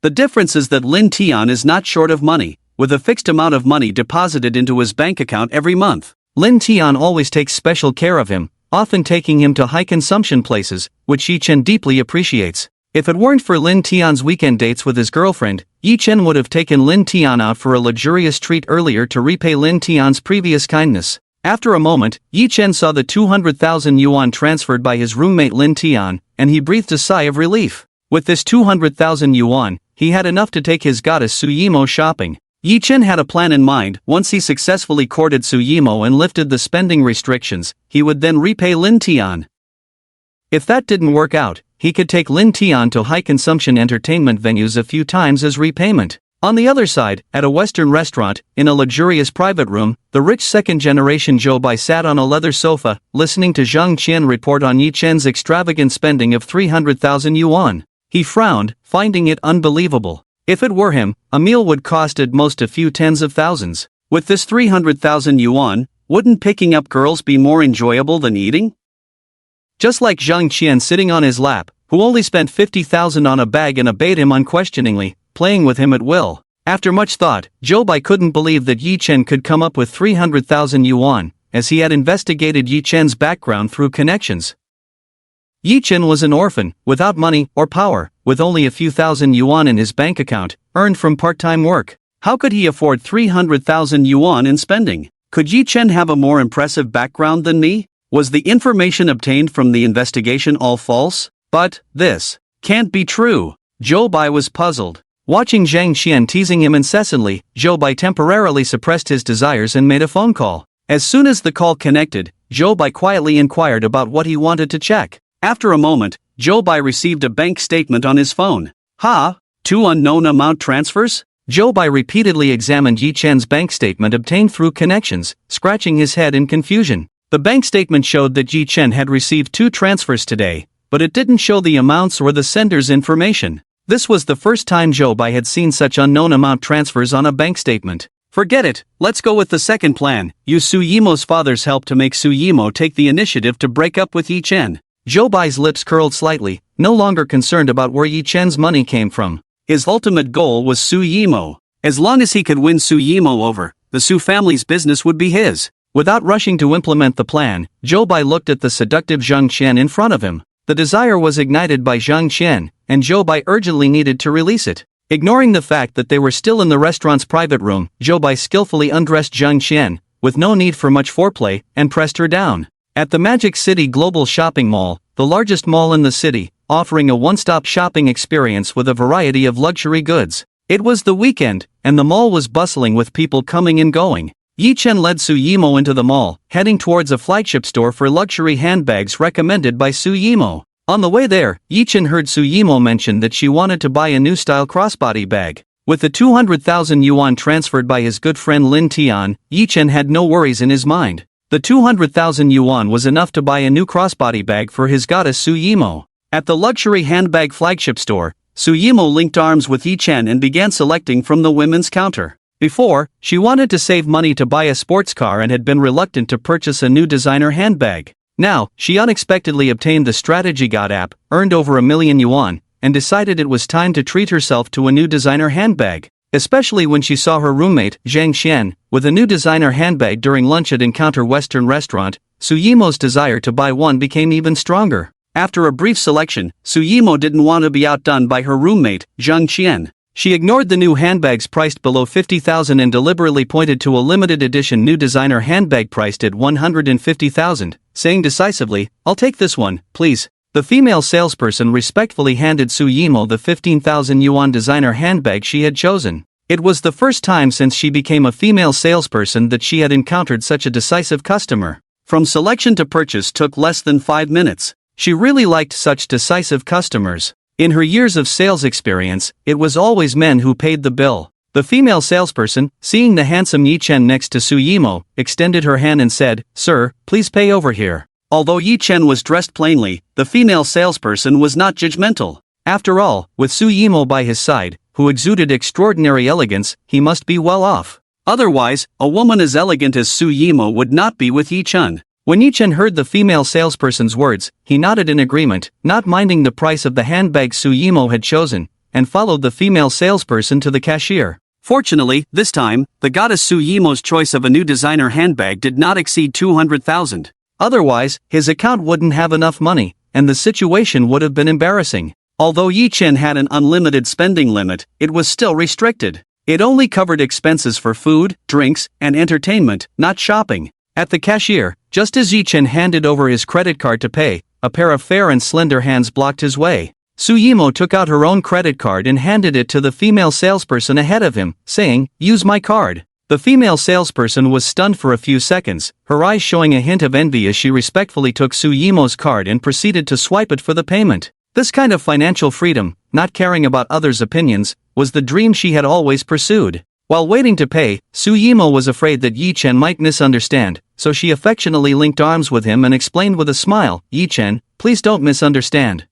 The difference is that Lin Tian is not short of money, with a fixed amount of money deposited into his bank account every month. Lin Tian always takes special care of him, often taking him to high-consumption places, which Yi-Chen deeply appreciates. If it weren't for Lin Tian's weekend dates with his girlfriend, Yi-Chen would have taken Lin Tian out for a luxurious treat earlier to repay Lin Tian's previous kindness. After a moment, Yi-Chen saw the 200,000 yuan transferred by his roommate Lin Tian, and he breathed a sigh of relief. With this 200,000 yuan, he had enough to take his goddess Suyimo shopping. Yi-Chen had a plan in mind. Once he successfully courted Suyimo and lifted the spending restrictions, he would then repay Lin Tian. If that didn't work out, he could take Lin Tian to high-consumption entertainment venues a few times as repayment. On the other side, at a Western restaurant, in a luxurious private room, the rich second-generation Zhou Bai sat on a leather sofa, listening to Zhang Qian report on Yi-Chen's extravagant spending of 300,000 yuan. He frowned, finding it unbelievable. If it were him, a meal would cost at most a few tens of thousands. With this 300,000 yuan, wouldn't picking up girls be more enjoyable than eating? Just like Zhang Qian sitting on his lap, who only spent 50,000 on a bag and obeyed him unquestioningly, playing with him at will. After much thought, Zhou Bai couldn't believe that Yi-Chen could come up with 300,000 yuan, as he had investigated Yi-Chen's background through connections. Yi-Chen was an orphan, without money or power, with only a few thousand yuan in his bank account, earned from part-time work. How could he afford 300,000 yuan in spending? Could Yi-Chen have a more impressive background than me? Was the information obtained from the investigation all false? But this can't be true. Zhou Bai was puzzled. Watching Zhang Qian teasing him incessantly, Zhou Bai temporarily suppressed his desires and made a phone call. As soon as the call connected, Zhou Bai quietly inquired about what he wanted to check. After a moment, Zhou Bai received a bank statement on his phone. Two unknown amount transfers? Zhou Bai repeatedly examined Yi-Chen's bank statement obtained through connections, scratching his head in confusion. The bank statement showed that Yi-Chen had received 2 transfers today, but it didn't show the amounts or the sender's information. This was the first time Zhou Bai had seen such unknown amount transfers on a bank statement. Forget it, let's go with the second plan. Use Suyimo's father's help to make Suyimo take the initiative to break up with Yi-Chen. Zhou Bai's lips curled slightly, no longer concerned about where Yi-Chen's money came from. His ultimate goal was Suyimo. As long as he could win Suyimo over, the Su family's business would be his. Without rushing to implement the plan, Zhou Bai looked at the seductive Zhang Qian in front of him. The desire was ignited by Zhang Qian, and Zhou Bai urgently needed to release it. Ignoring the fact that they were still in the restaurant's private room, Zhou Bai skillfully undressed Zhang Qian, with no need for much foreplay, and pressed her down. At the Magic City Global Shopping Mall, the largest mall in the city, offering a one-stop shopping experience with a variety of luxury goods. It was the weekend, and the mall was bustling with people coming and going. Yi-Chen led Suyimo into the mall, heading towards a flagship store for luxury handbags recommended by Suyimo. On the way there, Yi-Chen heard Suyimo mention that she wanted to buy a new style crossbody bag. With the 200,000 yuan transferred by his good friend Lin Tian, Yi-Chen had no worries in his mind. The 200,000 yuan was enough to buy a new crossbody bag for his goddess Suyimo. At the luxury handbag flagship store, Suyimo linked arms with Yi-Chen and began selecting from the women's counter. Before, she wanted to save money to buy a sports car and had been reluctant to purchase a new designer handbag. Now, she unexpectedly obtained the Strategy God app, earned over 1 million yuan, and decided it was time to treat herself to a new designer handbag. Especially when she saw her roommate, Zhang Qian, with a new designer handbag during lunch at Encounter Western Restaurant, Suyimo's desire to buy one became even stronger. After a brief selection, Suyimo didn't want to be outdone by her roommate, Zhang Qian. She ignored the new handbags priced below 50,000 and deliberately pointed to a limited edition new designer handbag priced at 150,000, saying decisively, "I'll take this one, please." The female salesperson respectfully handed Suyimo the 15,000 yuan designer handbag she had chosen. It was the first time since she became a female salesperson that she had encountered such a decisive customer. From selection to purchase took less than 5 minutes. She really liked such decisive customers. In her years of sales experience, it was always men who paid the bill. The female salesperson, seeing the handsome Yi-chen next to Suyimo, extended her hand and said, "Sir, please pay over here." Although Yi-chen was dressed plainly, the female salesperson was not judgmental. After all, with Suyimo by his side, who exuded extraordinary elegance, he must be well off. Otherwise, a woman as elegant as Suyimo would not be with Yi-chen. When Yi-chen heard the female salesperson's words, he nodded in agreement, not minding the price of the handbag Suyimo had chosen, and followed the female salesperson to the cashier. Fortunately, this time, the goddess Suyimo's choice of a new designer handbag did not exceed 200,000. Otherwise, his account wouldn't have enough money, and the situation would have been embarrassing. Although Yi-chen had an unlimited spending limit, it was still restricted. It only covered expenses for food, drinks, and entertainment, not shopping. At the cashier, just as Yi-chen handed over his credit card to pay, a pair of fair and slender hands blocked his way. Suyimo took out her own credit card and handed it to the female salesperson ahead of him, saying, "Use my card." The female salesperson was stunned for a few seconds, her eyes showing a hint of envy as she respectfully took Suyimo's card and proceeded to swipe it for the payment. This kind of financial freedom, not caring about others' opinions, was the dream she had always pursued. While waiting to pay, Suyimo was afraid that Yi-chen might misunderstand, so she affectionately linked arms with him and explained with a smile, "Yi-chen, please don't misunderstand.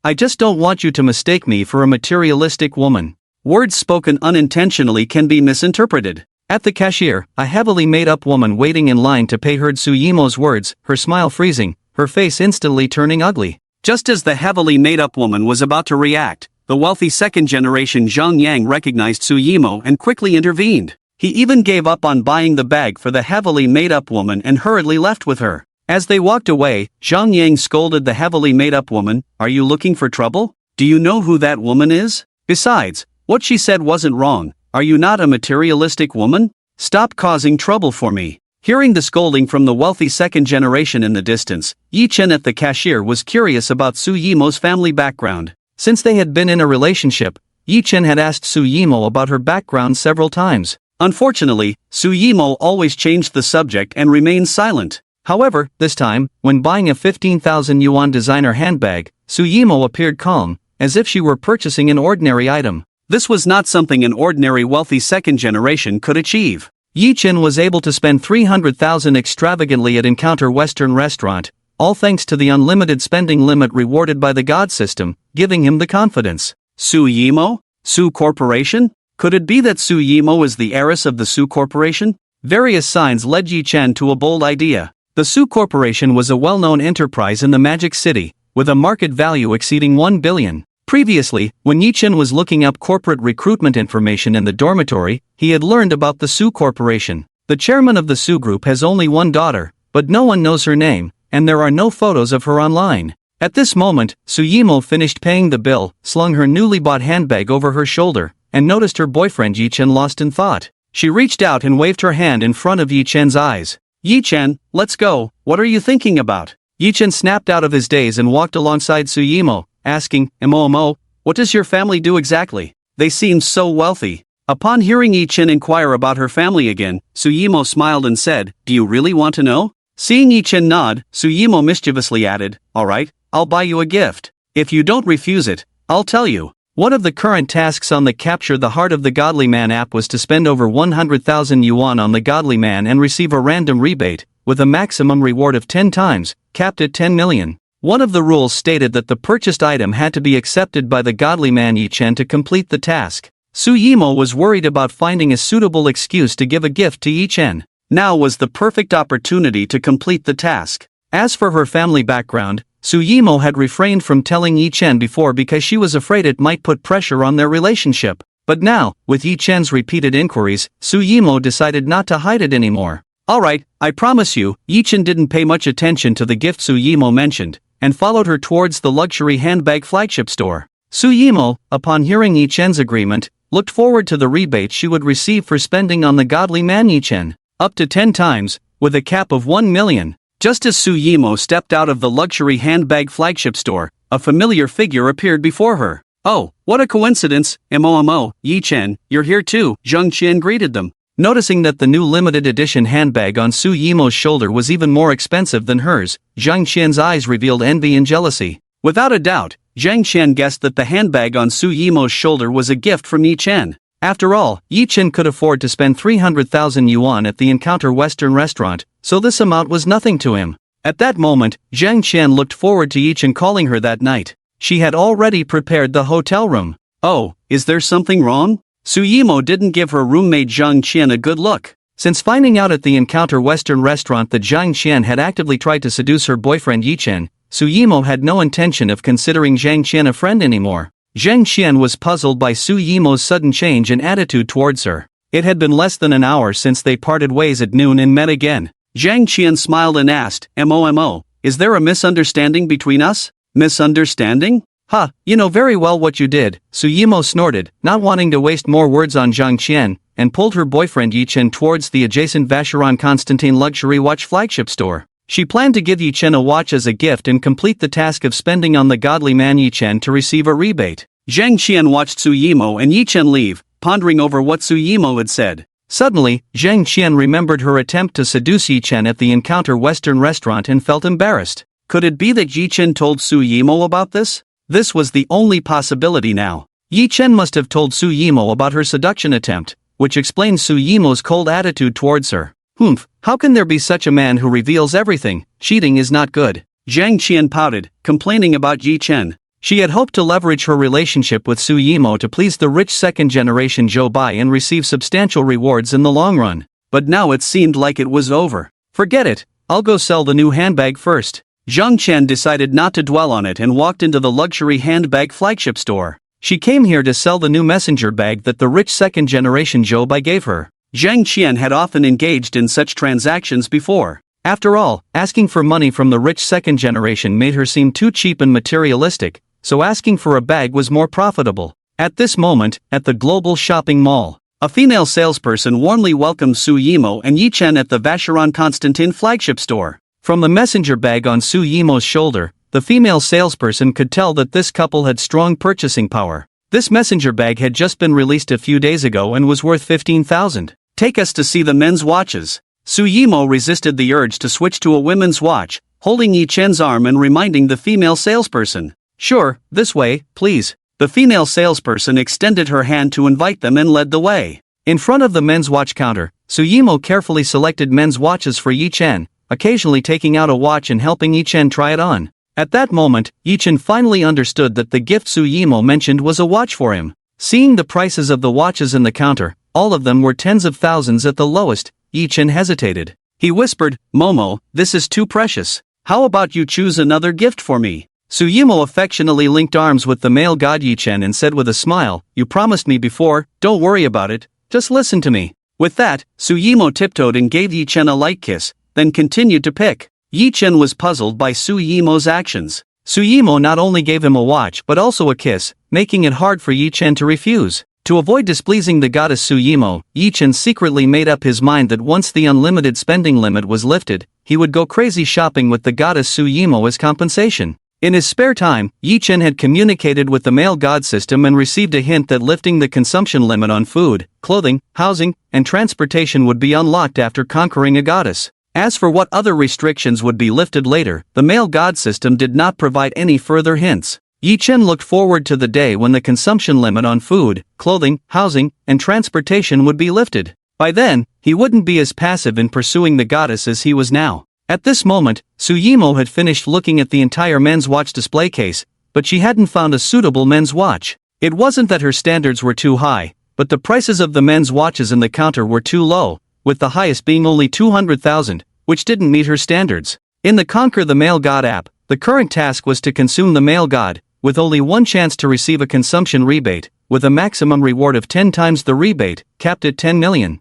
I just don't want you to mistake me for a materialistic woman." Words spoken unintentionally can be misinterpreted. At the cashier, a heavily made-up woman waiting in line to pay heard Suyimo's words, her smile freezing, her face instantly turning ugly. Just as the heavily made-up woman was about to react, the wealthy second-generation Zhang Yang recognized Suyimo and quickly intervened. He even gave up on buying the bag for the heavily made-up woman and hurriedly left with her. As they walked away, Zhang Yang scolded the heavily made-up woman, "Are you looking for trouble? Do you know who that woman is? Besides, what she said wasn't wrong. Are you not a materialistic woman? Stop causing trouble for me." Hearing the scolding from the wealthy second generation in the distance, Yi-chen at the cashier was curious about Suyimo's family background. Since they had been in a relationship, Yi-chen had asked Suyimo about her background several times. Unfortunately, Suyimo always changed the subject and remained silent. However, this time, when buying a 15,000 yuan designer handbag, Suyimo appeared calm, as if she were purchasing an ordinary item. This was not something an ordinary wealthy second generation could achieve. Yi-chen was able to spend 300,000 extravagantly at Encounter Western Restaurant, all thanks to the unlimited spending limit rewarded by the God system, giving him the confidence. Suyimo? Su Corporation? Could it be that Suyimo is the heiress of the Su Corporation? Various signs led Yi-chen to a bold idea. The Su Corporation was a well-known enterprise in the Magic City, with a market value exceeding 1 billion. Previously, when Yi-chen was looking up corporate recruitment information in the dormitory, he had learned about the Su Corporation. The chairman of the Su Group has only one daughter, but no one knows her name, and there are no photos of her online. At this moment, Suyimo finished paying the bill, slung her newly bought handbag over her shoulder, and noticed her boyfriend Yi-chen lost in thought. She reached out and waved her hand in front of Yi-chen's eyes. "Yi-chen, let's go, what are you thinking about?" Yi-chen snapped out of his daze and walked alongside Suyimo, asking, "Emo, what does your family do exactly? They seem so wealthy." Upon hearing Yi-chen inquire about her family again, Suyimo smiled and said, "Do you really want to know?" Seeing Yi-chen nod, Suyimo mischievously added, "Alright, I'll buy you a gift. If you don't refuse it, I'll tell you." One of the current tasks on the Capture the Heart of the Godly Man app was to spend over 100,000 yuan on the Godly Man and receive a random rebate, with a maximum reward of 10 times, capped at 10 million. One of the rules stated that the purchased item had to be accepted by the Godly Man Yi-chen to complete the task. Suyimo was worried about finding a suitable excuse to give a gift to Yi-chen. Now was the perfect opportunity to complete the task. As for her family background, Suyimo had refrained from telling Yi-chen before because she was afraid it might put pressure on their relationship. But now, with Yi-chen's repeated inquiries, Suyimo decided not to hide it anymore. "Alright, I promise you." Yi-chen didn't pay much attention to the gift Suyimo mentioned, and followed her towards the luxury handbag flagship store. Suyimo, upon hearing Yi-chen's agreement, looked forward to the rebate she would receive for spending on the Godly Man Yi-chen, up to 10 times, with a cap of 1 million. Just as Suyimo stepped out of the luxury handbag flagship store, a familiar figure appeared before her. "Oh, what a coincidence, MOMO, Yi-chen, you're here too," Zhang Qian greeted them. Noticing that the new limited edition handbag on Su Yimo's shoulder was even more expensive than hers, Zhang Qian's eyes revealed envy and jealousy. Without a doubt, Zhang Qian guessed that the handbag on Su Yimo's shoulder was a gift from Yi-chen. After all, Yi-chen could afford to spend 300,000 yuan at the Encounter Western restaurant, so this amount was nothing to him. At that moment, Zhang Qian looked forward to Yi-chen calling her that night. She had already prepared the hotel room. "Oh, is there something wrong?" Su Yimo didn't give her roommate Zhang Qian a good look. Since finding out at the Encounter Western restaurant that Zhang Qian had actively tried to seduce her boyfriend Yi-chen, Su Yimo had no intention of considering Zhang Qian a friend anymore. Zhang Qian was puzzled by Su Yimo's sudden change in attitude towards her. It had been less than an hour since they parted ways at noon and met again. Zhang Qian smiled and asked, "MOMO, is there a misunderstanding between us?" "Misunderstanding? Ha, you know very well what you did," Su Yimo snorted, not wanting to waste more words on Zhang Qian, and pulled her boyfriend Yi-chen towards the adjacent Vacheron Constantin luxury watch flagship store. She planned to give Yi-chen a watch as a gift and complete the task of spending on the godly man Yi-chen to receive a rebate. Zhang Qian watched Su Yimo and Yi-chen leave, pondering over what Su Yimo had said. Suddenly, Zhang Qian remembered her attempt to seduce Yi-chen at the Encounter Western restaurant and felt embarrassed. Could it be that Yi-chen told Su Yimo about this? This was the only possibility now. Yi-chen must have told Su Yimo about her seduction attempt, which explains Su Yimo's cold attitude towards her. Humph, how can there be such a man who reveals everything? Cheating is not good. Zhang Qian pouted, complaining about Yi-chen. She had hoped to leverage her relationship with Su Yimo to please the rich second-generation Zhou Bai and receive substantial rewards in the long run. But now it seemed like it was over. Forget it, I'll go sell the new handbag first. Zhang Qian decided not to dwell on it and walked into the luxury handbag flagship store. She came here to sell the new messenger bag that the rich second-generation Zhou Bai gave her. Zhang Qian had often engaged in such transactions before. After all, asking for money from the rich second generation made her seem too cheap and materialistic, so asking for a bag was more profitable. At this moment, at the global shopping mall, a female salesperson warmly welcomed Su Yimo and Yi-chen at the Vacheron Constantin flagship store. From the messenger bag on Su Yimo's shoulder, the female salesperson could tell that this couple had strong purchasing power. This messenger bag had just been released a few days ago and was worth 15,000. "Take us to see the men's watches." Su Yimo resisted the urge to switch to a women's watch, holding Yi-chen's arm and reminding the female salesperson. "Sure, this way, please." The female salesperson extended her hand to invite them and led the way. In front of the men's watch counter, Su Yimo carefully selected men's watches for Yi-chen, occasionally taking out a watch and helping Yi-chen try it on. At that moment, Yi-chen finally understood that the gift Su Yimo mentioned was a watch for him. Seeing the prices of the watches in the counter, all of them were tens of thousands at the lowest, Yi-chen hesitated. He whispered, "Momo, this is too precious. How about you choose another gift for me?" Su Yimo affectionately linked arms with the male god Yi-chen and said with a smile, "You promised me before, don't worry about it, just listen to me." With that, Su Yimo tiptoed and gave Yi-chen a light kiss, then continued to pick. Yi-chen was puzzled by Su Yimo's actions. Su Yimo not only gave him a watch but also a kiss, making it hard for Yi-chen to refuse. To avoid displeasing the goddess Su Yimo, Yi-chen secretly made up his mind that once the unlimited spending limit was lifted, he would go crazy shopping with the goddess Su Yimo as compensation. In his spare time, Yi-chen had communicated with the male god system and received a hint that lifting the consumption limit on food, clothing, housing, and transportation would be unlocked after conquering a goddess. As for what other restrictions would be lifted later, the male god system did not provide any further hints. Yi-chen looked forward to the day when the consumption limit on food, clothing, housing, and transportation would be lifted. By then, he wouldn't be as passive in pursuing the goddess as he was now. At this moment, Su Yimo had finished looking at the entire men's watch display case, but she hadn't found a suitable men's watch. It wasn't that her standards were too high, but the prices of the men's watches in the counter were too low, with the highest being only 200,000, which didn't meet her standards. In the Conquer the Male God app, the current task was to consume the male god, with only one chance to receive a consumption rebate, with a maximum reward of 10 times the rebate, capped at 10 million.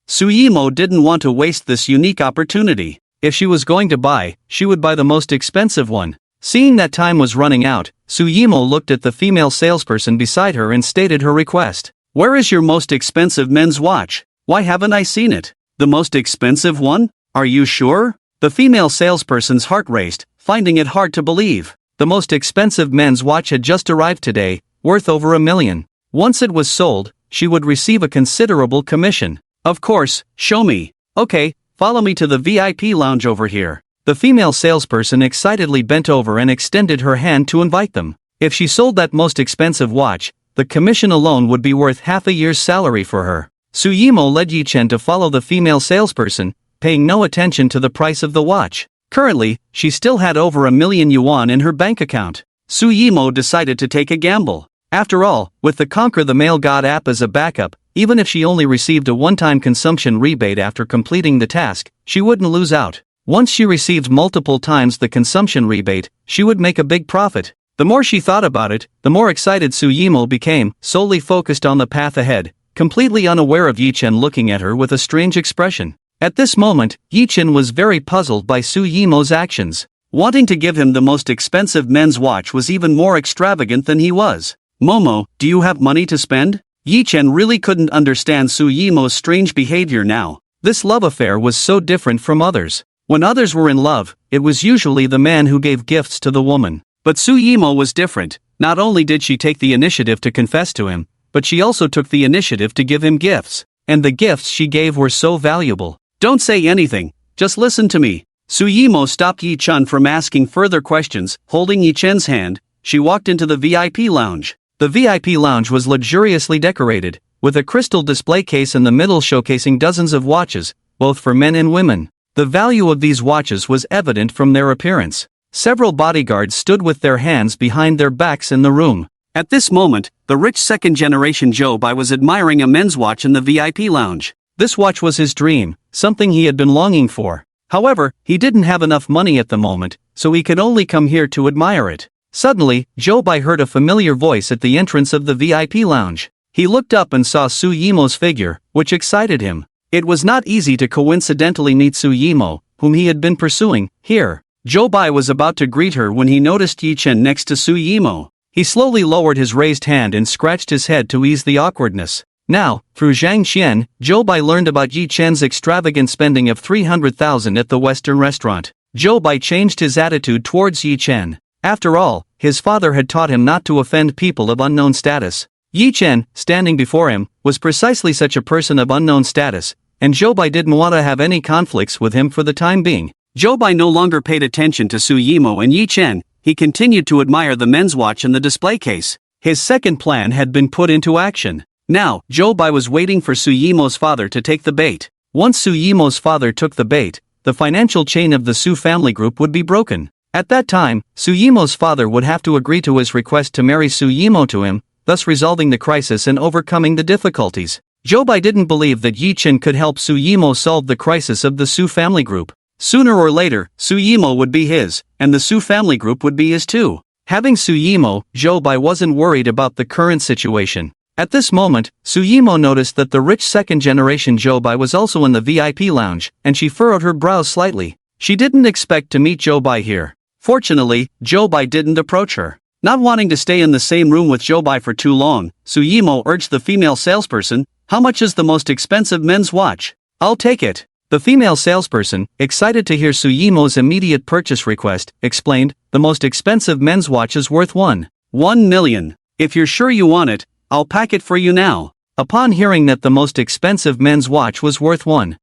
Su Yimo didn't want to waste this unique opportunity. If she was going to buy, she would buy the most expensive one. Seeing that time was running out, Su Yimo looked at the female salesperson beside her and stated her request. "Where is your most expensive men's watch? Why haven't I seen it?" "The most expensive one? Are you sure?" The female salesperson's heart raced, finding it hard to believe. The most expensive men's watch had just arrived today, worth over $1 million. Once it was sold, she would receive a considerable commission. Of course, show me. Okay, follow me to the VIP lounge over here. The female salesperson excitedly bent over and extended her hand to invite them. If she sold that most expensive watch, the commission alone would be worth half a year's salary for her. Suyimo led Yi-chen to follow the female salesperson, paying no attention to the price of the watch. Currently, she still had over $1 million yuan in her bank account. Suyimo decided to take a gamble. After all, with the Conquer the Male God app as a backup, even if she only received a one-time consumption rebate after completing the task, she wouldn't lose out. Once she received multiple times the consumption rebate, she would make a big profit. The more she thought about it, the more excited Suyimo became, solely focused on the path ahead, completely unaware of Yi-chen looking at her with a strange expression. At this moment, Yi-chen was very puzzled by Suyimo's actions. Wanting to give him the most expensive men's watch was even more extravagant than he was. Momo, do you have money to spend? Yi-chen really couldn't understand Suyimo's strange behavior now. This love affair was so different from others. When others were in love, it was usually the man who gave gifts to the woman. But Suyimo was different. Not only did she take the initiative to confess to him, but she also took the initiative to give him gifts. And the gifts she gave were so valuable. Don't say anything, just listen to me. Suyimo stopped Yi-chen from asking further questions. Holding Yi-chen's hand, she walked into the VIP lounge. The VIP lounge was luxuriously decorated, with a crystal display case in the middle showcasing dozens of watches, both for men and women. The value of these watches was evident from their appearance. Several bodyguards stood with their hands behind their backs in the room. At this moment, the rich second-generation Joe Bai was admiring a men's watch in the VIP lounge. This watch was his dream, something he had been longing for. However, he didn't have enough money at the moment, so he could only come here to admire it. Suddenly, Joe Bai heard a familiar voice at the entrance of the VIP lounge. He looked up and saw Suyimo's figure, which excited him. It was not easy to coincidentally meet Suyimo, whom he had been pursuing, here. Joe Bai was about to greet her when he noticed Yi-chen next to Suyimo. He slowly lowered his raised hand and scratched his head to ease the awkwardness. Now, through Zhang Xian, Joe Bai learned about Yi-chen's extravagant spending of 300,000 at the Western restaurant. Joe Bai changed his attitude towards Yi-chen. After all, his father had taught him not to offend people of unknown status. Yi-chen, standing before him, was precisely such a person of unknown status, and Joe Bai didn't want to have any conflicts with him for the time being. Joe Bai no longer paid attention to Suyimo and Yi-chen. He continued to admire the men's watch in the display case. His second plan had been put into action. Now, Joe Bai was waiting for Suyimo's father to take the bait. Once Suyimo's father took the bait, the financial chain of the Su family group would be broken. At that time, Suyimo's father would have to agree to his request to marry Suyimo to him, thus resolving the crisis and overcoming the difficulties. Joe Bai didn't believe that Yi-chen could help Suyimo solve the crisis of the Su family group. Sooner or later, Suyimo would be his, and the Su family group would be his too. Having Suyimo, Joe Bai wasn't worried about the current situation. At this moment, Suyimo noticed that the rich second-generation Joe Bai was also in the VIP lounge, and she furrowed her brows slightly. She didn't expect to meet Joe Bai here. Fortunately, Joe Bai didn't approach her. Not wanting to stay in the same room with Joe Bai for too long, Suyimo urged the female salesperson, "How much is the most expensive men's watch?" "I'll take it." The female salesperson, excited to hear Suyimo's immediate purchase request, explained, "The most expensive men's watch is worth $1 million. If you're sure you want it, I'll pack it for you now." Upon hearing that the most expensive men's watch was worth $1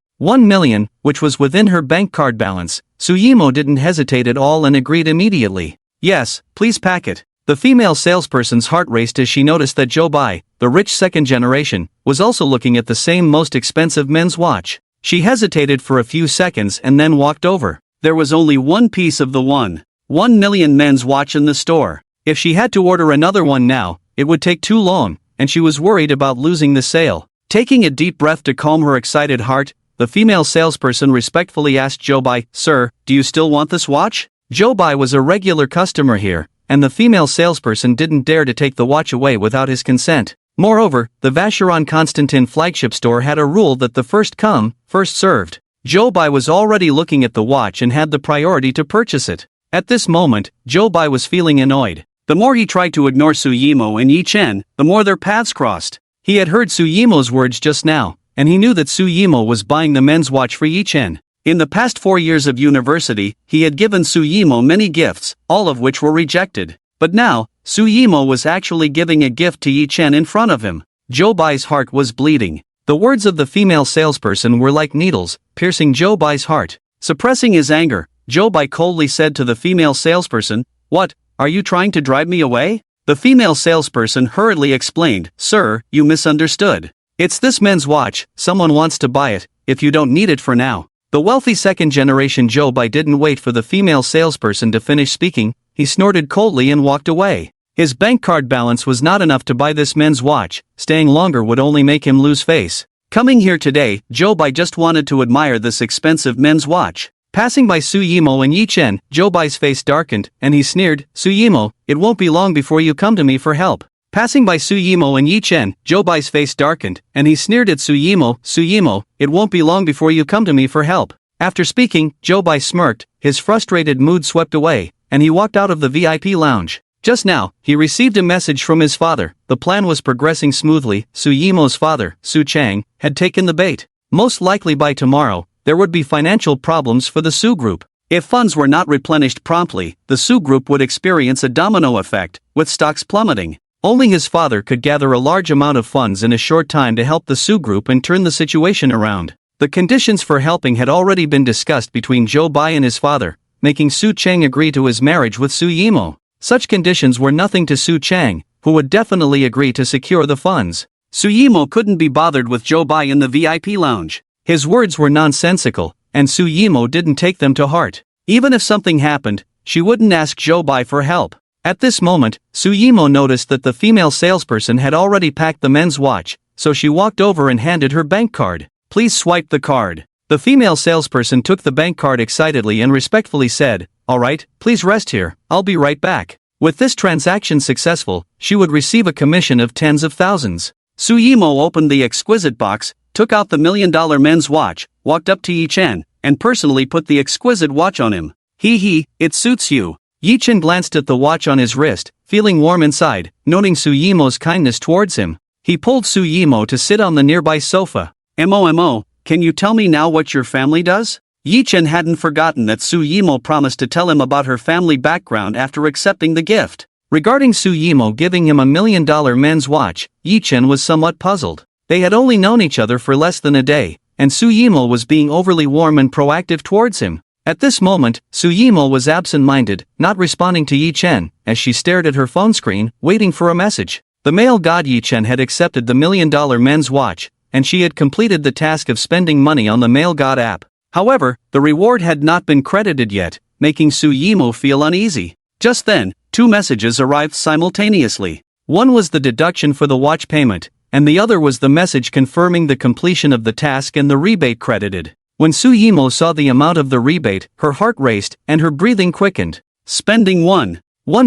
million, which was within her bank card balance, Suyimo didn't hesitate at all and agreed immediately. "Yes, please pack it." The female salesperson's heart raced as she noticed that Joe Bai, the rich second generation, was also looking at the same most expensive men's watch. She hesitated for a few seconds and then walked over. There was only one piece of the $1 million men's watch in the store. If she had to order another one now, it would take too long, and she was worried about losing the sale. Taking a deep breath to calm her excited heart, the female salesperson respectfully asked Joe Bai, "Sir, do you still want this watch?" Joe Bai was a regular customer here, and the female salesperson didn't dare to take the watch away without his consent. Moreover, the Vacheron Constantin flagship store had a rule that the first come, first served. Joe Bai was already looking at the watch and had the priority to purchase it. At this moment, Joe Bai was feeling annoyed. The more he tried to ignore Suyimo and Yi-chen, the more their paths crossed. He had heard Suyimo's words just now, and he knew that Suyimo was buying the men's watch for Yi-chen. In the past 4 years of university, he had given Su Yimo many gifts, all of which were rejected. But now, Su Yimo was actually giving a gift to Yi Chen in front of him. Zhou Bai's heart was bleeding. The words of the female salesperson were like needles, piercing Zhou Bai's heart. Suppressing his anger, Zhou Bai coldly said to the female salesperson, "What, are you trying to drive me away?" The female salesperson hurriedly explained, "Sir, you misunderstood. It's this men's watch, someone wants to buy it, if you don't need it for now." The wealthy second-generation Zhou Bai didn't wait for the female salesperson to finish speaking, he snorted coldly and walked away. His bank card balance was not enough to buy this men's watch, staying longer would only make him lose face. Coming here today, Zhou Bai just wanted to admire this expensive men's watch. Passing by Su Yimo and Yi Chen, Zhou Bai's face darkened, and he sneered, "Su Yimo, it won't be long before you come to me for help." Passing by Su Yimo and Yi Chen, Zhou Bai's face darkened, and he sneered at Su Yimo, "It won't be long before you come to me for help." After speaking, Zhou Bai smirked, his frustrated mood swept away, and he walked out of the VIP lounge. Just now, he received a message from his father. The plan was progressing smoothly. Su Yimo's father, Su Chang, had taken the bait. Most likely by tomorrow, there would be financial problems for the Su Group. If funds were not replenished promptly, the Su Group would experience a domino effect, with stocks plummeting. Only his father could gather a large amount of funds in a short time to help the Su Group and turn the situation around. The conditions for helping had already been discussed between Zhou Bai and his father, making Su Chang agree to his marriage with Su Yimo. Such conditions were nothing to Su Chang, who would definitely agree to secure the funds. Su Yimo couldn't be bothered with Zhou Bai in the VIP lounge. His words were nonsensical, and Su Yimo didn't take them to heart. Even if something happened, she wouldn't ask Zhou Bai for help. At this moment, Su Yimo noticed that the female salesperson had already packed the men's watch, so she walked over and handed her bank card. "Please swipe the card." The female salesperson took the bank card excitedly and respectfully said, "Alright, please rest here, I'll be right back." With this transaction successful, she would receive a commission of tens of thousands. Su Yimo opened the exquisite box, took out the $1 million men's watch, walked up to Yi Chen, and personally put the exquisite watch on him. "Hee, it suits you." Yi Chen glanced at the watch on his wrist, feeling warm inside, noting Su Yimo's kindness towards him. He pulled Su Yimo to sit on the nearby sofa. "Mo, can you tell me now what your family does?" Yi Chen hadn't forgotten that Su Yimo promised to tell him about her family background after accepting the gift. Regarding Su Yimo giving him $1 million men's watch, Yi Chen was somewhat puzzled. They had only known each other for less than a day, and Su Yimo was being overly warm and proactive towards him. At this moment, Su Yimo was absent-minded, not responding to Yi Chen, as she stared at her phone screen, waiting for a message. The male god Yi Chen had accepted the $1 million men's watch, and she had completed the task of spending money on the male god app. However, the reward had not been credited yet, making Su Yimo feel uneasy. Just then, 2 messages arrived simultaneously. One was the deduction for the watch payment, and the other was the message confirming the completion of the task and the rebate credited. When Su Yimo saw the amount of the rebate, her heart raced, and her breathing quickened. Spending 1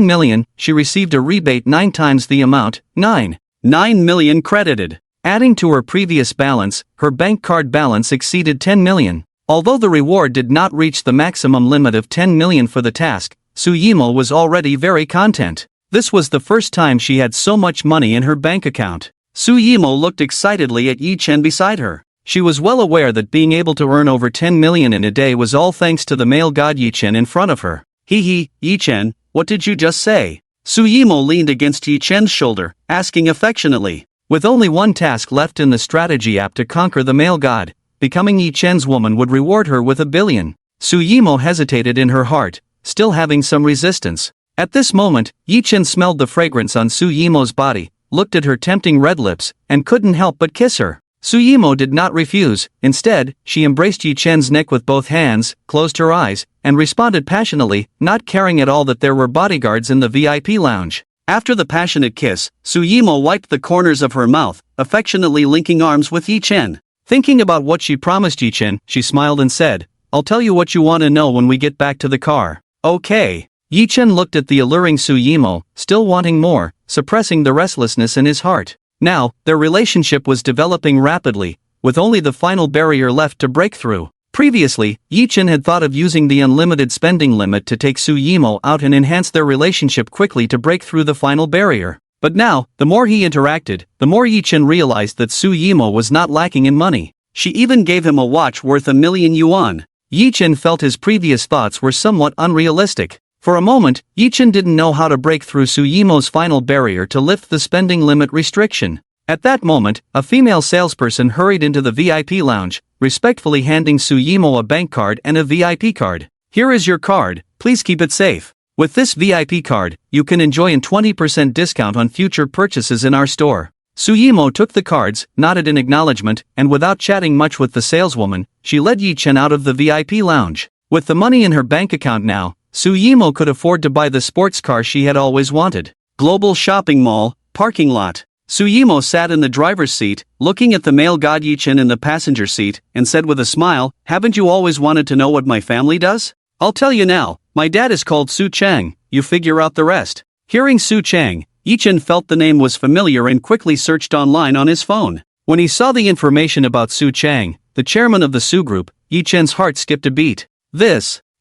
million, she received a rebate 9 times the amount, 9 million credited. Adding to her previous balance, her bank card balance exceeded 10 million. Although the reward did not reach the maximum limit of 10 million for the task, Su Yimo was already very content. This was the first time she had so much money in her bank account. Su Yimo looked excitedly at Yi Chen beside her. She was well aware that being able to earn over 10 million in a day was all thanks to the male god Yi Chen in front of her. Yi Chen, what did you just say?" Su Yimo leaned against Yi Chen's shoulder, asking affectionately. With only one task left in the strategy app to conquer the male god, becoming Yi Chen's woman would reward her with $1 billion. Su Yimo hesitated in her heart, still having some resistance. At this moment, Yi Chen smelled the fragrance on Su Yimo's body, looked at her tempting red lips, and couldn't help but kiss her. Su Yimo did not refuse. Instead, she embraced Yi Chen's neck with both hands, closed her eyes, and responded passionately, not caring at all that there were bodyguards in the VIP lounge. After the passionate kiss, Su Yimo wiped the corners of her mouth, affectionately linking arms with Yi Chen. Thinking about what she promised Yi Chen, she smiled and said, "I'll tell you what you want to know when we get back to the car." "Okay." Yi Chen looked at the alluring Su Yimo, still wanting more, suppressing the restlessness in his heart. Now, their relationship was developing rapidly, with only the final barrier left to break through. Previously, Yi Chen had thought of using the unlimited spending limit to take Su Yimo out and enhance their relationship quickly to break through the final barrier. But now, the more he interacted, the more Yi Chen realized that Su Yimo was not lacking in money. She even gave him a watch worth 1 million yuan. Yi-Chen felt his previous thoughts were somewhat unrealistic. For a moment, Yi-Chen didn't know how to break through Suyimo's final barrier to lift the spending limit restriction. At that moment, a female salesperson hurried into the VIP lounge, respectfully handing Suyimo a bank card and a VIP card. "Here is your card, please keep it safe. With this VIP card, you can enjoy a 20% discount on future purchases in our store." Suyimo took the cards, nodded in acknowledgement, and without chatting much with the saleswoman, she led Yi-Chen out of the VIP lounge. With the money in her bank account now, Suyimo could afford to buy the sports car she had always wanted. Global shopping mall, parking lot. Suyimo sat in the driver's seat, looking at the male god Yi-Chen in the passenger seat, and said with a smile, "Haven't you always wanted to know what my family does? I'll tell you now, my dad is called Su Chang, you figure out the rest." Hearing Su Chang, Yi-Chen felt the name was familiar and quickly searched online on his phone. When he saw the information about Su Chang, the chairman of the Su Group, Yi-Chen's heart skipped a beat.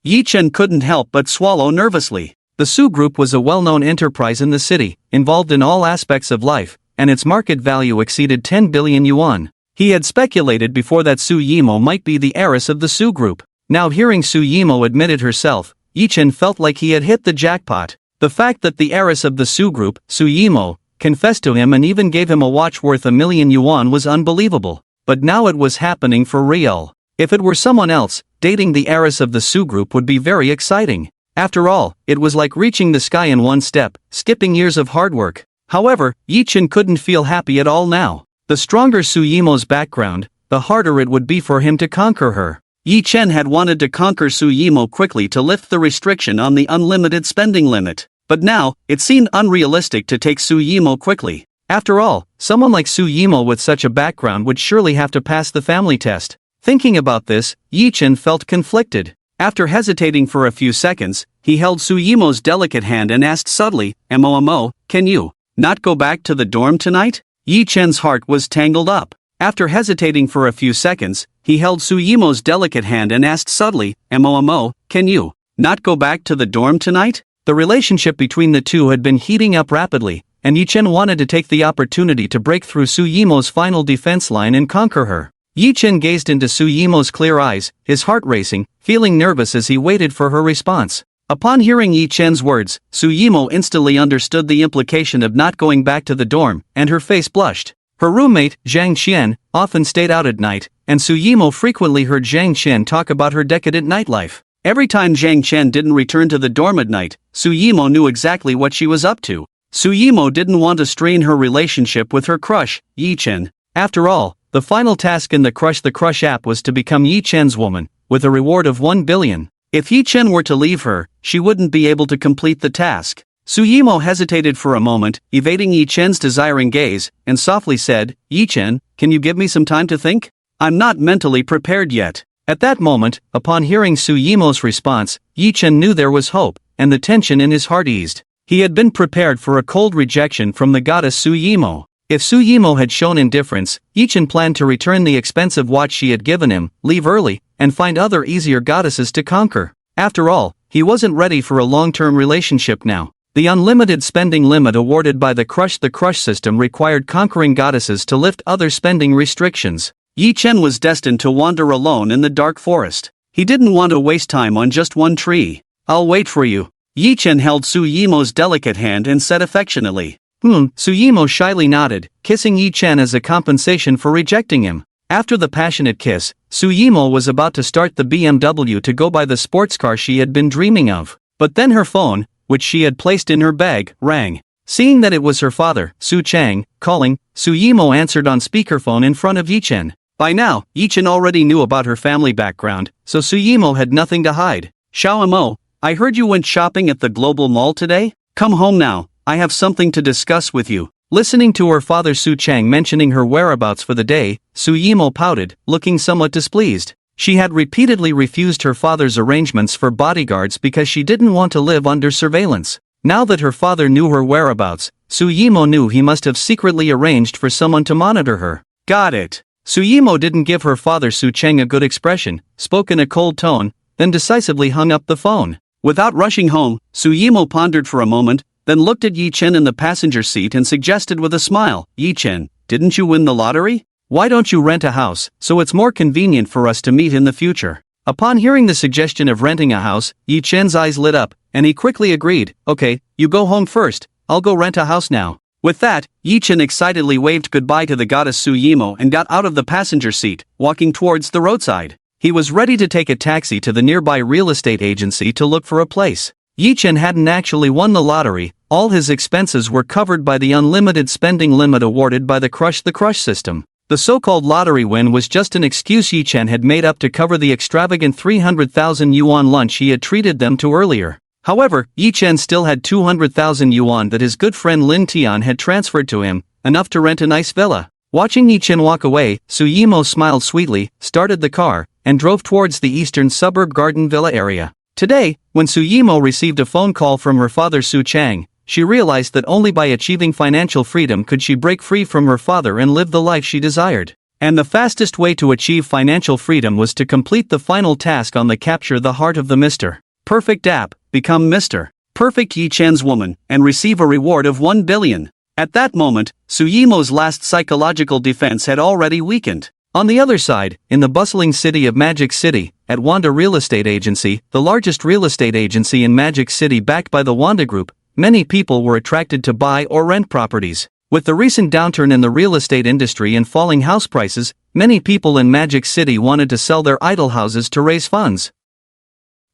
Yi-Chen couldn't help but swallow nervously. The Su Group was a well-known enterprise in the city, involved in all aspects of life, and its market value exceeded 10 billion yuan. He had speculated before that Suyimo might be the heiress of the Su Group. Now hearing Suyimo admit it herself, Yi-Chen felt like he had hit the jackpot. The fact that the heiress of the Su Group, Suyimo, confessed to him and even gave him a watch worth 1 million yuan was unbelievable. But now it was happening for real. If it were someone else, dating the heiress of the Su Group would be very exciting. After all, it was like reaching the sky in one step, skipping years of hard work. However, Yi-Chen couldn't feel happy at all now. The stronger Suyimo's background, the harder it would be for him to conquer her. Yi-Chen had wanted to conquer Suyimo quickly to lift the restriction on the unlimited spending limit. But now, it seemed unrealistic to take Suyimo quickly. After all, someone like Suyimo with such a background would surely have to pass the family test. Thinking about this, Yi-Chen felt conflicted. After hesitating for a few seconds, he held Suyimo's delicate hand and asked subtly, "Mo, can you not go back to the dorm tonight?" Yi-Chen's heart was tangled up. After hesitating for a few seconds, he held Suyimo's delicate hand and asked subtly, "Mo, can you not go back to the dorm tonight?" The relationship between the two had been heating up rapidly, and Yi-Chen wanted to take the opportunity to break through Suyimo's final defense line and conquer her. Yi-Chen gazed into Suyimo's clear eyes, his heart racing, feeling nervous as he waited for her response. Upon hearing Yi-Chen's words, Suyimo instantly understood the implication of not going back to the dorm, and her face blushed. Her roommate, Zhang Qian, often stayed out at night, and Suyimo frequently heard Zhang Qian talk about her decadent nightlife. Every time Zhang Qian didn't return to the dorm at night, Suyimo knew exactly what she was up to. Suyimo didn't want to strain her relationship with her crush, Yi-Chen. After all, the final task in the Crush app was to become Yi-Chen's woman, with a reward of 1 billion. If Yi-Chen were to leave her, she wouldn't be able to complete the task. Suyimo hesitated for a moment, evading Yi-Chen's desiring gaze, and softly said, "Yi-Chen, can you give me some time to think? I'm not mentally prepared yet." At that moment, upon hearing Suyimo's response, Yi-Chen knew there was hope, and the tension in his heart eased. He had been prepared for a cold rejection from the goddess Suyimo. If Suyimo had shown indifference, Yi-Chen planned to return the expensive watch she had given him, leave early, and find other easier goddesses to conquer. After all, he wasn't ready for a long-term relationship now. The unlimited spending limit awarded by the Crush system required conquering goddesses to lift other spending restrictions. Yi-Chen was destined to wander alone in the dark forest. He didn't want to waste time on just one tree. "I'll wait for you." Yi-Chen held Suyimo's delicate hand and said affectionately. Suyimo shyly nodded, kissing Yi-Chen as a compensation for rejecting him. After the passionate kiss, Suyimo was about to start the BMW to go buy the sports car she had been dreaming of. But then her phone, which she had placed in her bag, rang. Seeing that it was her father, Su Chang, calling, Suyimo answered on speakerphone in front of Yi-Chen. By now, Yi-Chen already knew about her family background, so Suyimo had nothing to hide. "Xiaomo, I heard you went shopping at the Global Mall today? Come home now, I have something to discuss with you." Listening to her father Su Chang mentioning her whereabouts for the day, Suyimo pouted, looking somewhat displeased. She had repeatedly refused her father's arrangements for bodyguards because she didn't want to live under surveillance. Now that her father knew her whereabouts, Suyimo knew he must have secretly arranged for someone to monitor her. "Got it." Suyimo didn't give her father Su Chang a good expression, spoke in a cold tone, then decisively hung up the phone. Without rushing home, Suyimo pondered for a moment, then looked at Yi-Chen in the passenger seat and suggested with a smile, "Yi-Chen, didn't you win the lottery? Why don't you rent a house, so it's more convenient for us to meet in the future?" Upon hearing the suggestion of renting a house, Yi Chen's eyes lit up, and he quickly agreed. Okay, you go home first, I'll go rent a house now. With that, Yi Chen excitedly waved goodbye to the goddess Su Yimo and got out of the passenger seat, walking towards the roadside. He was ready to take a taxi to the nearby real estate agency to look for a place. Yi Chen hadn't actually won the lottery, all his expenses were covered by the unlimited spending limit awarded by the Crush the Crush system. The so-called lottery win was just an excuse Yi Chen had made up to cover the extravagant 300,000 yuan lunch he had treated them to earlier. However, Yi Chen still had 200,000 yuan that his good friend Lin Tian had transferred to him, enough to rent a nice villa. Watching Yi Chen walk away, Su Yimo smiled sweetly, started the car, and drove towards the eastern suburb garden villa area. Today, when Su Yimo received a phone call from her father Su Chang, she realized that only by achieving financial freedom could she break free from her father and live the life she desired. And the fastest way to achieve financial freedom was to complete the final task on the Capture the Heart of the Mr. Perfect app, become Mr. Perfect Yi Chen's woman, and receive a reward of 1 billion. At that moment, Su Yimo's last psychological defense had already weakened. On the other side, in the bustling city of Magic City, at Wanda Real Estate Agency, the largest real estate agency in Magic City backed by the Wanda Group, many people were attracted to buy or rent properties. With the recent downturn in the real estate industry and falling house prices, many people in Magic City wanted to sell their idle houses to raise funds.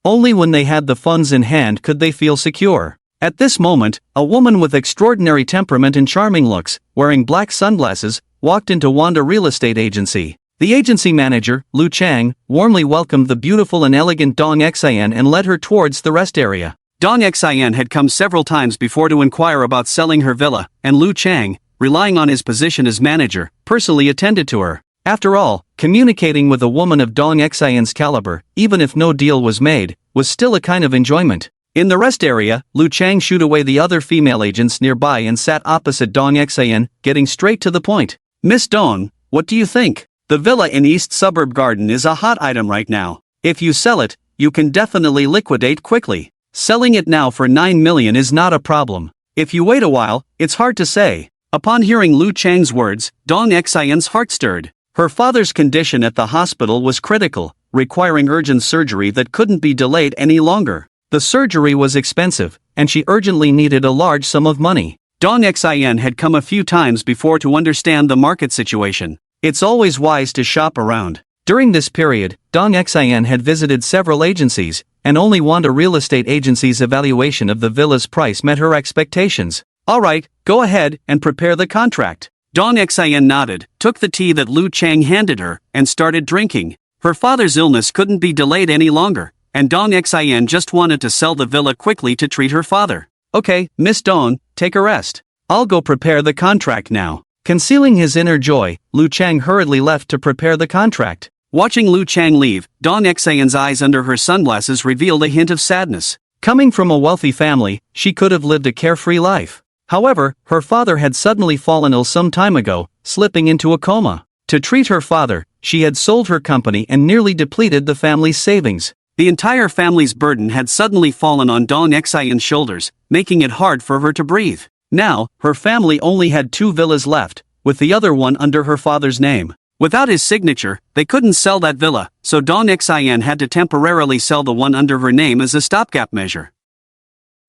Only when they had the funds in hand could they feel secure. At this moment, a woman with extraordinary temperament and charming looks, wearing black sunglasses, walked into Wanda Real Estate Agency. The agency manager, Lu Chang, warmly welcomed the beautiful and elegant Dong Xian and led her towards the rest area. Dong Xian had come several times before to inquire about selling her villa, and Lu Chang, relying on his position as manager, personally attended to her. After all, communicating with a woman of Dong Xian's caliber, even if no deal was made, was still a kind of enjoyment. In the rest area, Lu Chang shooed away the other female agents nearby and sat opposite Dong Xian, getting straight to the point. Miss Dong, what do you think? The villa in East Suburb Garden is a hot item right now. If you sell it, you can definitely liquidate quickly. Selling it now for 9 million is not a problem. If you wait a while, it's hard to say. Upon hearing Lu Chang's words, Dong Xian's heart stirred. Her father's condition at the hospital was critical, requiring urgent surgery that couldn't be delayed any longer. The surgery was expensive, and she urgently needed a large sum of money. Dong Xian had come a few times before to understand the market situation. It's always wise to shop around. During this period, Dong Xian had visited several agencies, and only Wanda Real Estate Agency's evaluation of the villa's price met her expectations. Alright, go ahead and prepare the contract. Dong Xian nodded, took the tea that Lu Chang handed her, and started drinking. Her father's illness couldn't be delayed any longer, and Dong Xian just wanted to sell the villa quickly to treat her father. Okay, Miss Dong, take a rest. I'll go prepare the contract now. Concealing his inner joy, Lu Chang hurriedly left to prepare the contract. Watching Lu Chang leave, Dong Xian's eyes under her sunglasses revealed a hint of sadness. Coming from a wealthy family, she could have lived a carefree life. However, her father had suddenly fallen ill some time ago, slipping into a coma. To treat her father, she had sold her company and nearly depleted the family's savings. The entire family's burden had suddenly fallen on Dong Xian's shoulders, making it hard for her to breathe. Now, her family only had 2 villas left, with the other one under her father's name. Without his signature, they couldn't sell that villa, so Dong Xian had to temporarily sell the one under her name as a stopgap measure.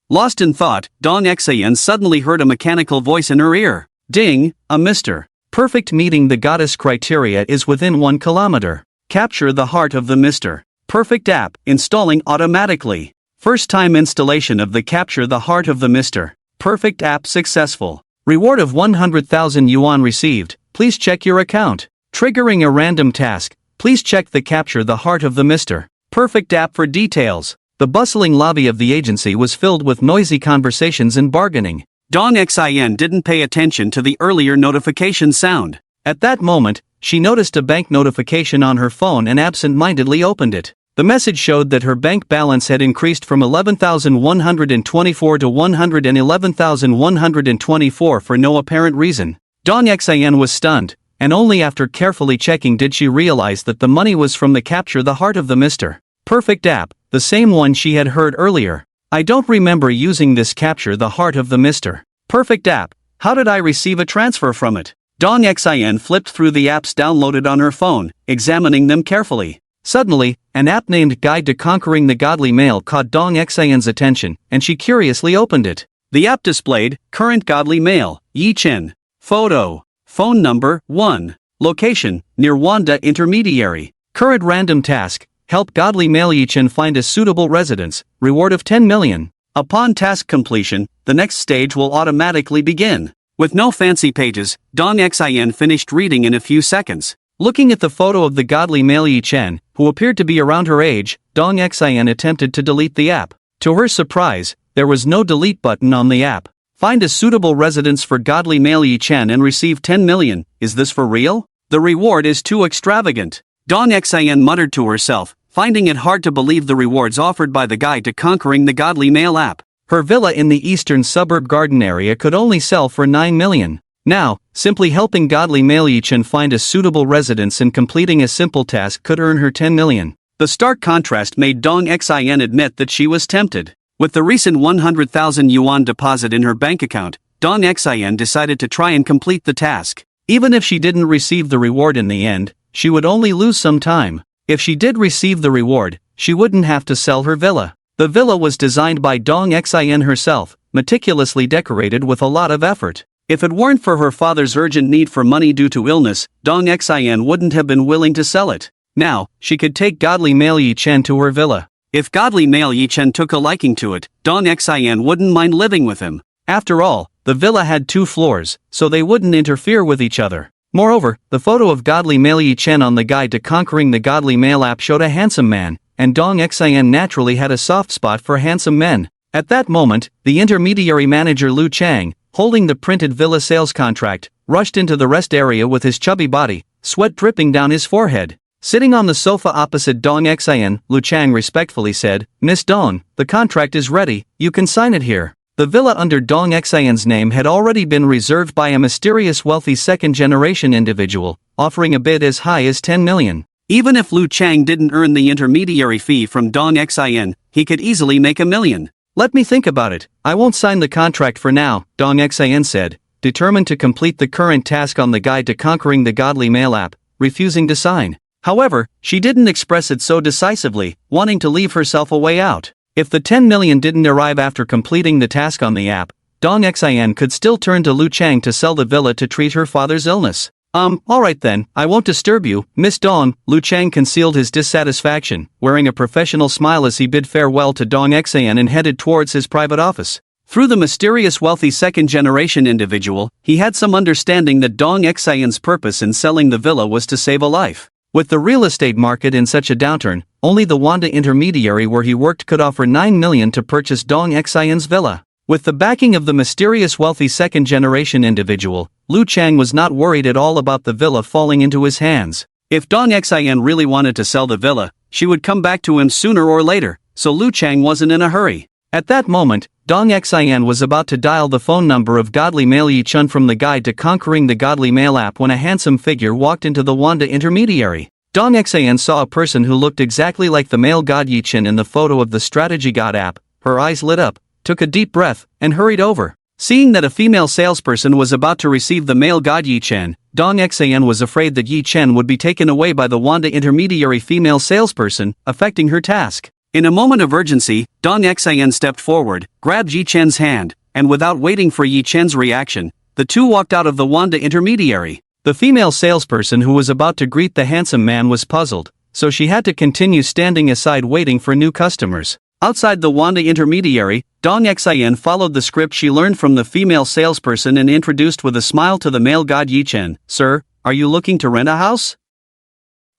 Lost in thought, Dong Xian suddenly heard a mechanical voice in her ear. Ding, a Mr. Perfect meeting the goddess criteria is within 1 kilometer. Capture the heart of the Mr. Perfect app, installing automatically. First time installation of the Capture the Heart of the Mr. Perfect app successful. Reward of 100,000 yuan received, please check your account. Triggering a random task, please check the Capture the Heart of the Mr. Perfect app for details. The bustling lobby of the agency was filled with noisy conversations and bargaining. Dong Xian didn't pay attention to the earlier notification sound. At that moment, she noticed a bank notification on her phone and absent-mindedly opened it. The message showed that her bank balance had increased from 11,124 to 111,124 for no apparent reason. Dong Xian was stunned, and only after carefully checking did she realize that the money was from the Capture the Heart of the Mr. Perfect app, the same one she had heard earlier. I don't remember using this Capture the Heart of the Mr. Perfect app. How did I receive a transfer from it? Dong Xian flipped through the apps downloaded on her phone, examining them carefully. Suddenly, an app named Guide to Conquering the Godly Male caught Dong Xian's attention, and she curiously opened it. The app displayed, Current Godly Male, Yi Chen. Photo. Phone number, 1. Location, near Wanda Intermediary. Current random task, help Godly Male Yi Chen find a suitable residence, reward of 10 million. Upon task completion, the next stage will automatically begin. With no fancy pages, Dong Xian finished reading in a few seconds. Looking at the photo of the Godly Male Yi Chen, who appeared to be around her age, Dong Xian attempted to delete the app. To her surprise, there was no delete button on the app. Find a suitable residence for Godly Male Yi Chen and receive 10 million. Is this for real? The reward is too extravagant. Dong Xian muttered to herself, finding it hard to believe the rewards offered by the Guide to Conquering the Godly Male app. Her villa in the eastern suburb garden area could only sell for 9 million. Now, simply helping Godly Male Yi Chen find a suitable residence and completing a simple task could earn her 10 million. The stark contrast made Dong Xian admit that she was tempted. With the recent 100,000 yuan deposit in her bank account, Dong Xian decided to try and complete the task. Even if she didn't receive the reward in the end, she would only lose some time. If she did receive the reward, she wouldn't have to sell her villa. The villa was designed by Dong Xian herself, meticulously decorated with a lot of effort. If it weren't for her father's urgent need for money due to illness, Dong Xian wouldn't have been willing to sell it. Now, she could take Godly Male Yi Chen to her villa. If Godly Male Yi Chen took a liking to it, Dong Xian wouldn't mind living with him. After all, the villa had 2 floors, so they wouldn't interfere with each other. Moreover, the photo of Godly Male Yi Chen on the Guide to Conquering the Godly Male app showed a handsome man, and Dong Xian naturally had a soft spot for handsome men. At that moment, the intermediary manager Lu Chang, holding the printed villa sales contract, rushed into the rest area with his chubby body, sweat dripping down his forehead. Sitting on the sofa opposite Dong Xian, Lu Chang respectfully said, "Miss Dong, the contract is ready, you can sign it here." The villa under Dong Xian's name had already been reserved by a mysterious wealthy second-generation individual, offering a bid as high as 10 million. Even if Lu Chang didn't earn the intermediary fee from Dong Xian, he could easily make $1 million. "Let me think about it, I won't sign the contract for now," Dong Xian said, determined to complete the current task on the Guide to Conquering the Godly Male app, refusing to sign. However, she didn't express it so decisively, wanting to leave herself a way out. If the 10 million didn't arrive after completing the task on the app, Dong Xian could still turn to Lu Chang to sell the villa to treat her father's illness. Alright then, I won't disturb you, Miss Dong." Lu Chang concealed his dissatisfaction, wearing a professional smile as he bid farewell to Dong Xian and headed towards his private office. Through the mysterious wealthy second-generation individual, he had some understanding that Dong Xian's purpose in selling the villa was to save a life. With the real estate market in such a downturn, only the Wanda intermediary where he worked could offer 9 million to purchase Dong Xian's villa. With the backing of the mysterious wealthy second-generation individual, Lu Chang was not worried at all about the villa falling into his hands. If Dong Xian really wanted to sell the villa, she would come back to him sooner or later, so Lu Chang wasn't in a hurry. At that moment, Dong Xian was about to dial the phone number of Godly Male Yi Chen from the Guide to Conquering the Godly Male app when a handsome figure walked into the Wanda intermediary. Dong Xian saw a person who looked exactly like the male god Yi Chen in the photo of the Strategy God app. Her eyes lit up, took a deep breath, and hurried over. Seeing that a female salesperson was about to receive the male god Yi Chen, Dong Xian was afraid that Yi Chen would be taken away by the Wanda intermediary female salesperson, affecting her task. In a moment of urgency, Dong Xian stepped forward, grabbed Yi Chen's hand, and without waiting for Yi Chen's reaction, the two walked out of the Wanda intermediary. The female salesperson who was about to greet the handsome man was puzzled, so she had to continue standing aside waiting for new customers. Outside the Wanda intermediary, Dong Xian followed the script she learned from the female salesperson and introduced with a smile to the male god Yi Chen, "Sir, are you looking to rent a house?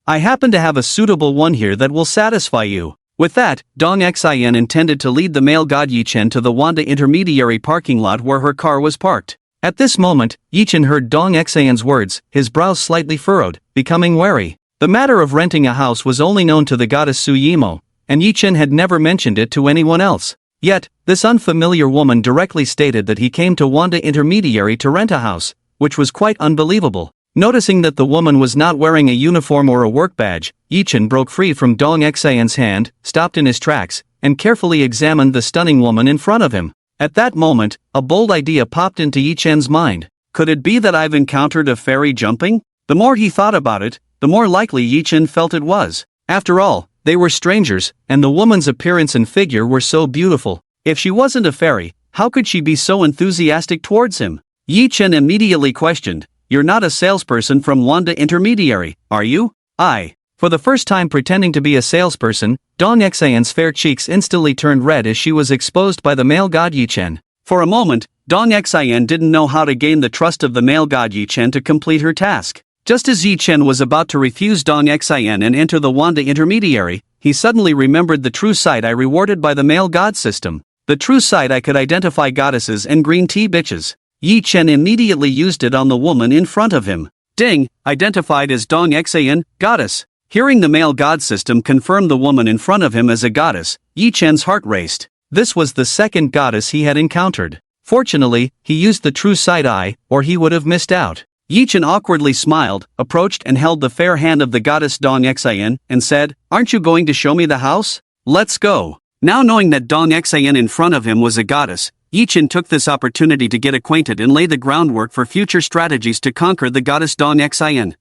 I happen to have a suitable one here that will satisfy you." With that, Dong Xian intended to lead the male god Yi Chen to the Wanda intermediary parking lot where her car was parked. At this moment, Yi Chen heard Dong Xian's words, his brows slightly furrowed, becoming wary. The matter of renting a house was only known to the goddess Su Yimo, and Yi Chen had never mentioned it to anyone else. Yet, this unfamiliar woman directly stated that he came to Wanda intermediary to rent a house, which was quite unbelievable. Noticing that the woman was not wearing a uniform or a work badge, Yi Chen broke free from Dong Xian's hand, stopped in his tracks, and carefully examined the stunning woman in front of him. At that moment, a bold idea popped into Yi Chen's mind. Could it be that I've encountered a fairy jumping? The more he thought about it, the more likely Yi Chen felt it was. After all, they were strangers, and the woman's appearance and figure were so beautiful. If she wasn't a fairy, how could she be so enthusiastic towards him? Yi Chen immediately questioned, "You're not a salesperson from Wanda Intermediary, are you?" For the first time pretending to be a salesperson, Dong Xian's fair cheeks instantly turned red as she was exposed by the male god Yi Chen. For a moment, Dong Xian didn't know how to gain the trust of the male god Yi Chen to complete her task. Just as Yi Chen was about to refuse Dong Xian and enter the Wanda Intermediary, he suddenly remembered the true sight I rewarded by the male god system. The true sight I could identify goddesses and green tea bitches. Yi Chen immediately used it on the woman in front of him. Ding, identified as Dong Xian, goddess. Hearing the male god system confirm the woman in front of him as a goddess, Yi Chen's heart raced. This was the second goddess he had encountered. Fortunately, he used the true sight eye, or he would have missed out. Yi Chen awkwardly smiled, approached and held the fair hand of the goddess Dong Xian, and said, "Aren't you going to show me the house? Let's go." Now knowing that Dong Xian in front of him was a goddess, Yi Chen took this opportunity to get acquainted and lay the groundwork for future strategies to conquer the goddess Dong Xian.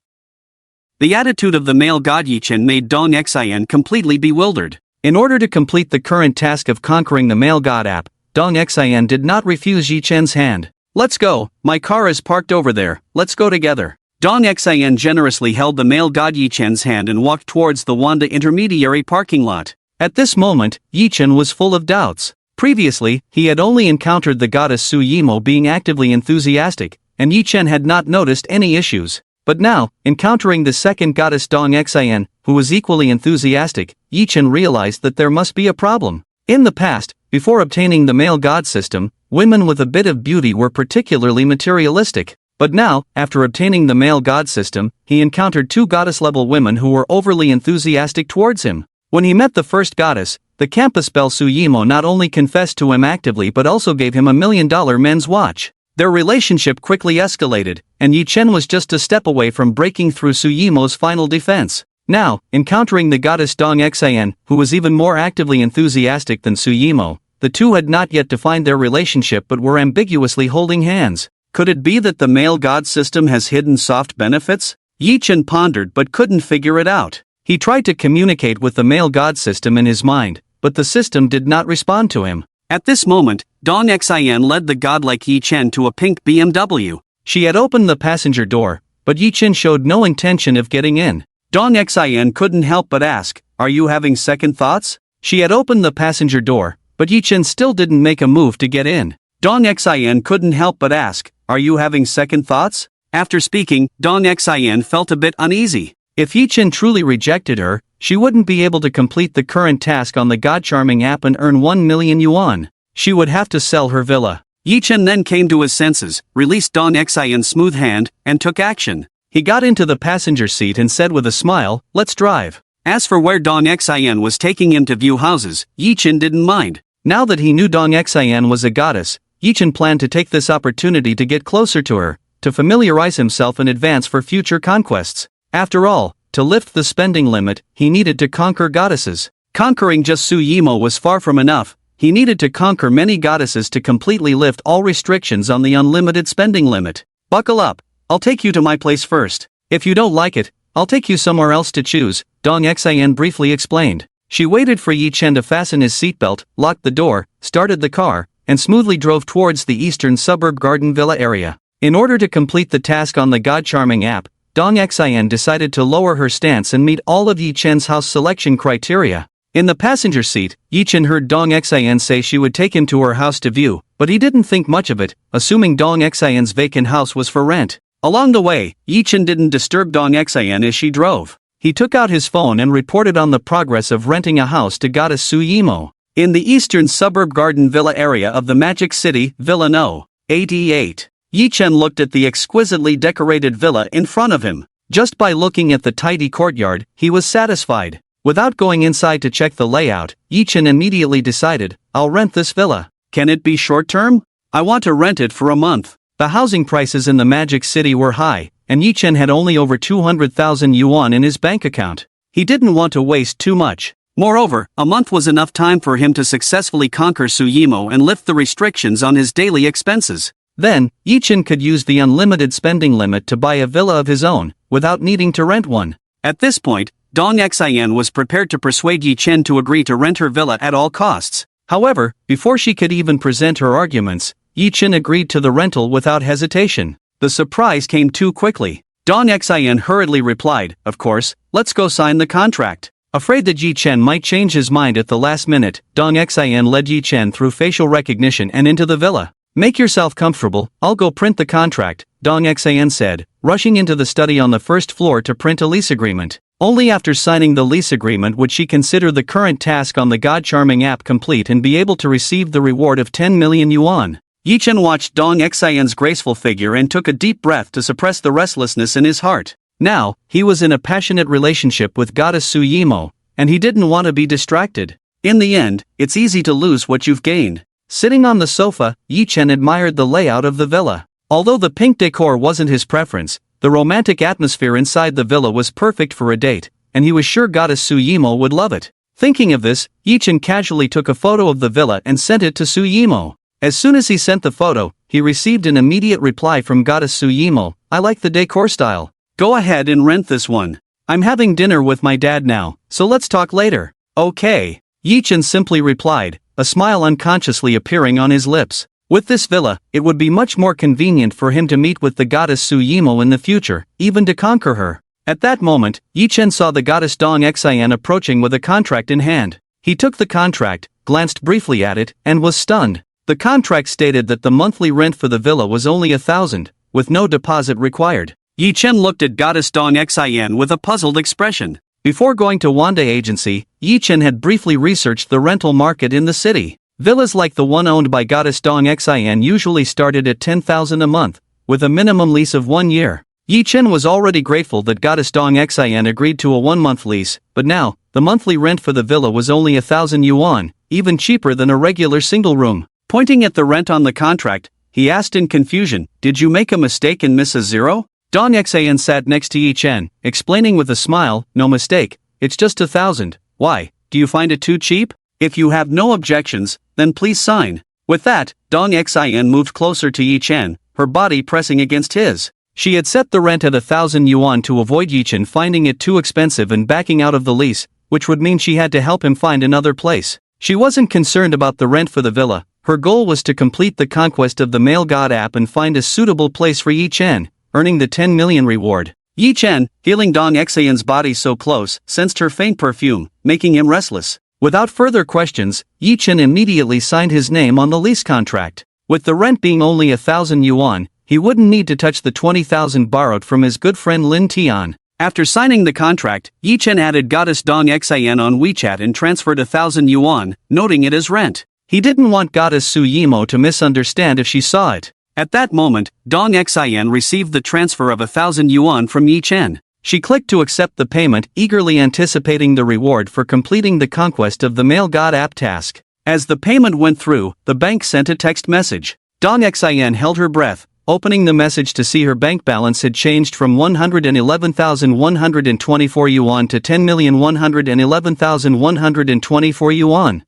The attitude of the male god Yi Chen made Dong Xian completely bewildered. In order to complete the current task of conquering the male god app, Dong Xian did not refuse Yi Chen's hand. "Let's go, my car is parked over there, let's go together." Dong Xian generously held the male god Yi Chen's hand and walked towards the Wanda Intermediary parking lot. At this moment, Yi Chen was full of doubts. Previously, he had only encountered the goddess Su Yimo being actively enthusiastic, and Yi Chen had not noticed any issues. But now, encountering the second goddess Dong Xian, who was equally enthusiastic, Yi Chen realized that there must be a problem. In the past, before obtaining the male god system, women with a bit of beauty were particularly materialistic. But now, after obtaining the male god system, he encountered two goddess-level women who were overly enthusiastic towards him. When he met the first goddess, the campus belle Su Yimo not only confessed to him actively but also gave him $1 million men's watch. Their relationship quickly escalated, and Yi Chen was just a step away from breaking through Su Yimo's final defense. Now, encountering the goddess Dong Xian, who was even more actively enthusiastic than Su Yimo, the two had not yet defined their relationship but were ambiguously holding hands. Could it be that the male god system has hidden soft benefits? Yi Chen pondered but couldn't figure it out. He tried to communicate with the male god system in his mind, but the system did not respond to him. At this moment, Dong Xian led the godlike Yi Chen to a pink BMW. She had opened the passenger door, but Yi Chen showed no intention of getting in. Dong Xian couldn't help but ask, "Are you having second thoughts?" She had opened the passenger door, but Yi Chen still didn't make a move to get in. Dong Xian couldn't help but ask, "Are you having second thoughts?" After speaking, Dong Xian felt a bit uneasy. If Yi Chen truly rejected her, she wouldn't be able to complete the current task on the God Charming app and earn 1 million yuan. She would have to sell her villa. Yi Chen then came to his senses, released Dong Xian's smooth hand, and took action. He got into the passenger seat and said with a smile, "Let's drive." As for where Dong Xian was taking him to view houses, Yi Chen didn't mind. Now that he knew Dong Xian was a goddess, Yi Chen planned to take this opportunity to get closer to her, to familiarize himself in advance for future conquests. After all, to lift the spending limit, he needed to conquer goddesses. Conquering just Su Yimo was far from enough. He needed to conquer many goddesses to completely lift all restrictions on the unlimited spending limit. "Buckle up, I'll take you to my place first. If you don't like it, I'll take you somewhere else to choose," Dong Xian briefly explained. She waited for Yi Chen to fasten his seatbelt, locked the door, started the car, and smoothly drove towards the eastern suburb garden villa area. In order to complete the task on the God Charming app, Dong Xian decided to lower her stance and meet all of Yi Chen's house selection criteria. In the passenger seat, Yi Chen heard Dong Xian say she would take him to her house to view, but he didn't think much of it, assuming Dong Xian's vacant house was for rent. Along the way, Yi Chen didn't disturb Dong Xian as she drove. He took out his phone and reported on the progress of renting a house to goddess Su Yimo. In the eastern suburb garden villa area of the Magic City, Villa No. 88. Yi Chen looked at the exquisitely decorated villa in front of him. Just by looking at the tidy courtyard, he was satisfied. Without going inside to check the layout, Yi Chen immediately decided, "I'll rent this villa. Can it be short-term? I want to rent it for a month." The housing prices in the Magic City were high, and Yi Chen had only over 200,000 yuan in his bank account. He didn't want to waste too much. Moreover, a month was enough time for him to successfully conquer Su Yimo and lift the restrictions on his daily expenses. Then, Yi Chen could use the unlimited spending limit to buy a villa of his own, without needing to rent one. At this point, Dong Xian was prepared to persuade Yi Chen to agree to rent her villa at all costs. However, before she could even present her arguments, Yi Chen agreed to the rental without hesitation. The surprise came too quickly. Dong Xian hurriedly replied, "Of course, let's go sign the contract." Afraid that Yi Chen might change his mind at the last minute, Dong Xian led Yi Chen through facial recognition and into the villa. "Make yourself comfortable, I'll go print the contract," Dong Xian said, rushing into the study on the first floor to print a lease agreement. Only after signing the lease agreement would she consider the current task on the God-Charming app complete and be able to receive the reward of 10 million yuan. Yi Chen watched Dong Xian's graceful figure and took a deep breath to suppress the restlessness in his heart. Now, he was in a passionate relationship with Goddess Su Yimo, and he didn't want to be distracted. In the end, it's easy to lose what you've gained. Sitting on the sofa, Yi Chen admired the layout of the villa. Although the pink decor wasn't his preference, the romantic atmosphere inside the villa was perfect for a date, and he was sure Goddess Su Yimo would love it. Thinking of this, Yi Chen casually took a photo of the villa and sent it to Su Yimo. As soon as he sent the photo, he received an immediate reply from Goddess Su Yimo, "I like the decor style. Go ahead and rent this one. I'm having dinner with my dad now, so let's talk later." "Okay," Yi Chen simply replied, a smile unconsciously appearing on his lips. With this villa, it would be much more convenient for him to meet with the Goddess Su Yimo in the future, even to conquer her. At that moment, Yi Chen saw the Goddess Dong Xian approaching with a contract in hand. He took the contract, glanced briefly at it, and was stunned. The contract stated that the monthly rent for the villa was only 1,000, with no deposit required. Yi Chen looked at Goddess Dong Xian with a puzzled expression. Before going to Wanda Agency, Yi Chen had briefly researched the rental market in the city. Villas like the one owned by Goddess Dong Xian usually started at 10,000 a month, with a minimum lease of 1 year. Yi Chen was already grateful that Goddess Dong Xian agreed to a 1-month lease, but now, the monthly rent for the villa was only 1,000 yuan, even cheaper than a regular single room. Pointing at the rent on the contract, he asked in confusion, "Did you make a mistake and miss a zero?" Dong Xian sat next to Yi Chen, explaining with a smile, "No mistake, it's just 1,000. Why, do you find it too cheap? If you have no objections, then please sign." With that, Dong Xian moved closer to Yi Chen, her body pressing against his. She had set the rent at 1,000 yuan to avoid Yi Chen finding it too expensive and backing out of the lease, which would mean she had to help him find another place. She wasn't concerned about the rent for the villa. Her goal was to complete the conquest of the male god app and find a suitable place for Yi Chen, earning the 10 million reward. Yi Chen, feeling Dong Xian's body so close, sensed her faint perfume, making him restless. Without further questions, Yi Chen immediately signed his name on the lease contract. With the rent being only 1,000 yuan, he wouldn't need to touch the 20,000 borrowed from his good friend Lin Tian. After signing the contract, Yi Chen added Goddess Dong Xian on WeChat and transferred 1,000 yuan, noting it as rent. He didn't want Goddess Su Yimo to misunderstand if she saw it. At that moment, Dong Xian received the transfer of 1,000 yuan from Yi Chen. She clicked to accept the payment, eagerly anticipating the reward for completing the conquest of the male god app task. As the payment went through, the bank sent a text message. Dong Xian held her breath, opening the message to see her bank balance had changed from 111,124 yuan to 10,111,124 yuan.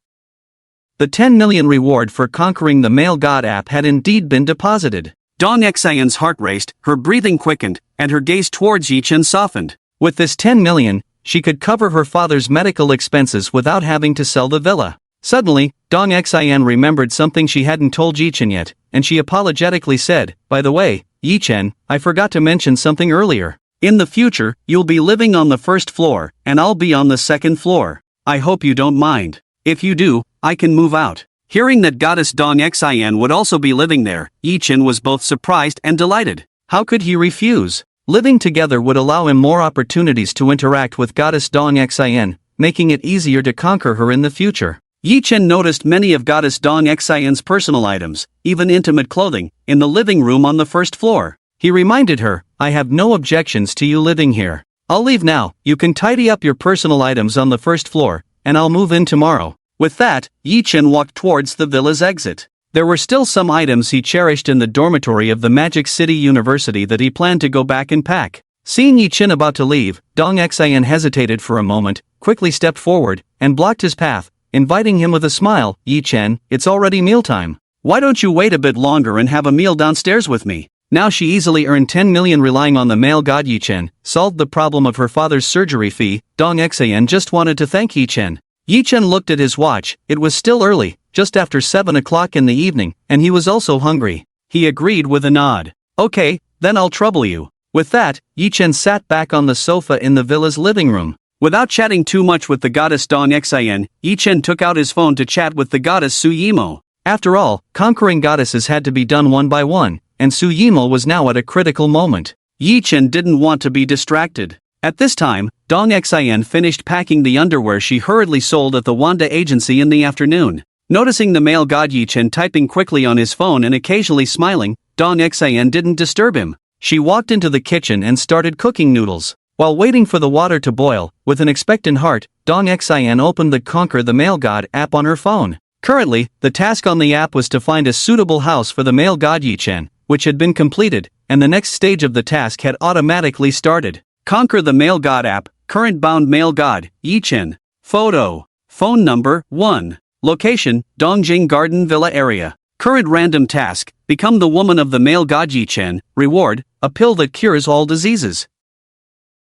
The 10 million reward for conquering the male god app had indeed been deposited. Dong Xian's heart raced, her breathing quickened, and her gaze towards Yi Chen softened. With this 10 million, she could cover her father's medical expenses without having to sell the villa. Suddenly, Dong Xian remembered something she hadn't told Yi Chen yet, and she apologetically said, "By the way, Yi Chen, I forgot to mention something earlier. In the future, you'll be living on the first floor, and I'll be on the second floor. I hope you don't mind. If you do, I can move out." Hearing that Goddess Dong Xian would also be living there, Yi Chen was both surprised and delighted. How could he refuse? Living together would allow him more opportunities to interact with Goddess Dong Xian, making it easier to conquer her in the future. Yi Chen noticed many of Goddess Dong Xian's personal items, even intimate clothing, in the living room on the first floor. He reminded her, "I have no objections to you living here. I'll leave now, you can tidy up your personal items on the first floor, and I'll move in tomorrow." With that, Yi Chen walked towards the villa's exit. There were still some items he cherished in the dormitory of the Magic City University that he planned to go back and pack. Seeing Yi Chen about to leave, Dong Xian hesitated for a moment, quickly stepped forward, and blocked his path, inviting him with a smile, "Yi Chen, it's already mealtime. Why don't you wait a bit longer and have a meal downstairs with me? Now she easily earned 10 million relying on the male god Yi-chen, solved the problem of her father's surgery fee. Dong Xan just wanted to thank Yi-chen. Yi-chen looked at his watch, it was still early, just after 7 o'clock in the evening, and he was also hungry. He agreed with a nod. Okay, then I'll trouble you. With that, Yi-chen sat back on the sofa in the villa's living room. Without chatting too much with the goddess Dong Xan, Yi-chen took out his phone to chat with the goddess Su Yimo. After all, conquering goddesses had to be done one by one, and Su Yimo was now at a critical moment. Yi-chen didn't want to be distracted. At this time, Dong Xan finished packing the underwear she hurriedly sold at the Wanda agency in the afternoon. Noticing the male god Yi-chen typing quickly on his phone and occasionally smiling, Dong Xan didn't disturb him. She walked into the kitchen and started cooking noodles. While waiting for the water to boil, with an expectant heart, Dong Xan opened the Conquer the Male God app on her phone. Currently, the task on the app was to find a suitable house for the male god Yi-chen, which had been completed, and the next stage of the task had automatically started. Conquer the Male God app, current bound male god, Yi-chen. Photo. Phone number, 1. Location, Dongjing Garden Villa area. Current random task, become the woman of the male god Yi-chen. Reward, a pill that cures all diseases.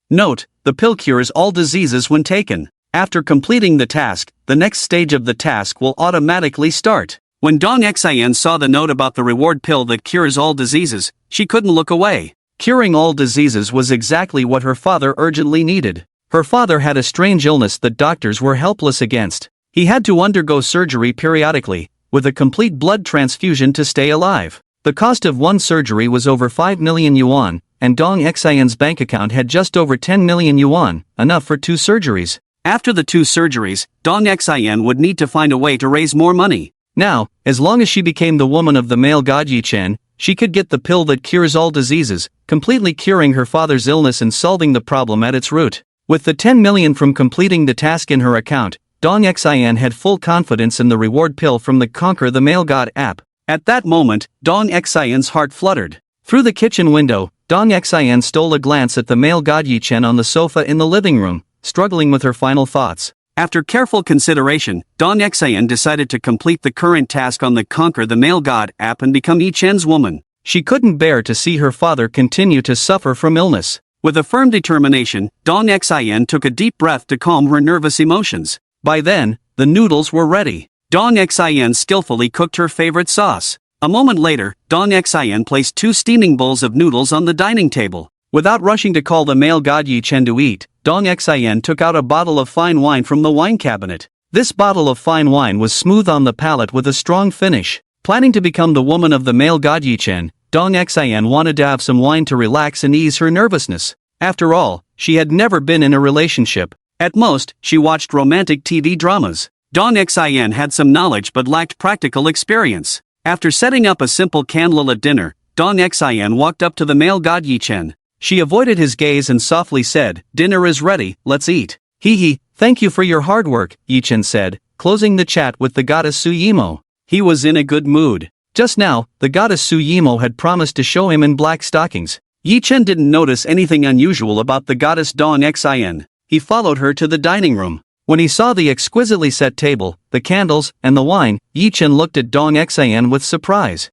Note, the pill cures all diseases when taken. After completing the task, the next stage of the task will automatically start. When Dong Xan saw the note about the reward pill that cures all diseases, she couldn't look away. Curing all diseases was exactly what her father urgently needed. Her father had a strange illness that doctors were helpless against. He had to undergo surgery periodically, with a complete blood transfusion to stay alive. The cost of one surgery was over 5 million yuan, and Dong Xan's bank account had just over 10 million yuan, enough for 2 surgeries. After the 2 surgeries, Dong Xan would need to find a way to raise more money. Now, as long as she became the woman of the male god Yi-chen, she could get the pill that cures all diseases, completely curing her father's illness and solving the problem at its root. With the 10 million from completing the task in her account, Dong Xan had full confidence in the reward pill from the Conquer the Male God app. At that moment, Dong Xan's heart fluttered. Through the kitchen window, Dong Xan stole a glance at the male god Yi-chen on the sofa in the living room, struggling with her final thoughts. After careful consideration, Dong Xan decided to complete the current task on the Conquer the Male God app and become Yi-chen's woman. She couldn't bear to see her father continue to suffer from illness. With a firm determination, Dong Xan took a deep breath to calm her nervous emotions. By then, the noodles were ready. Dong Xan skillfully cooked her favorite sauce. A moment later, Dong Xan placed 2 steaming bowls of noodles on the dining table. Without rushing to call the male god Yi-chen to eat, Dong Xan took out a bottle of fine wine from the wine cabinet. This bottle of fine wine was smooth on the palate with a strong finish. Planning to become the woman of the male god Yi-chen, Dong Xan wanted to have some wine to relax and ease her nervousness. After all, she had never been in a relationship. At most, she watched romantic TV dramas. Dong Xan had some knowledge but lacked practical experience. After setting up a simple candlelit dinner, Dong Xan walked up to the male god Yi-chen. She avoided his gaze and softly said, "Dinner is ready, let's eat." "Hee, thank you for your hard work," Yi-chen said, closing the chat with the goddess Su Yimo. He was in a good mood. Just now, the goddess Su Yimo had promised to show him in black stockings. Yi-chen didn't notice anything unusual about the goddess Dong Xan. He followed her to the dining room. When he saw the exquisitely set table, the candles, and the wine, Yi-chen looked at Dong Xan with surprise.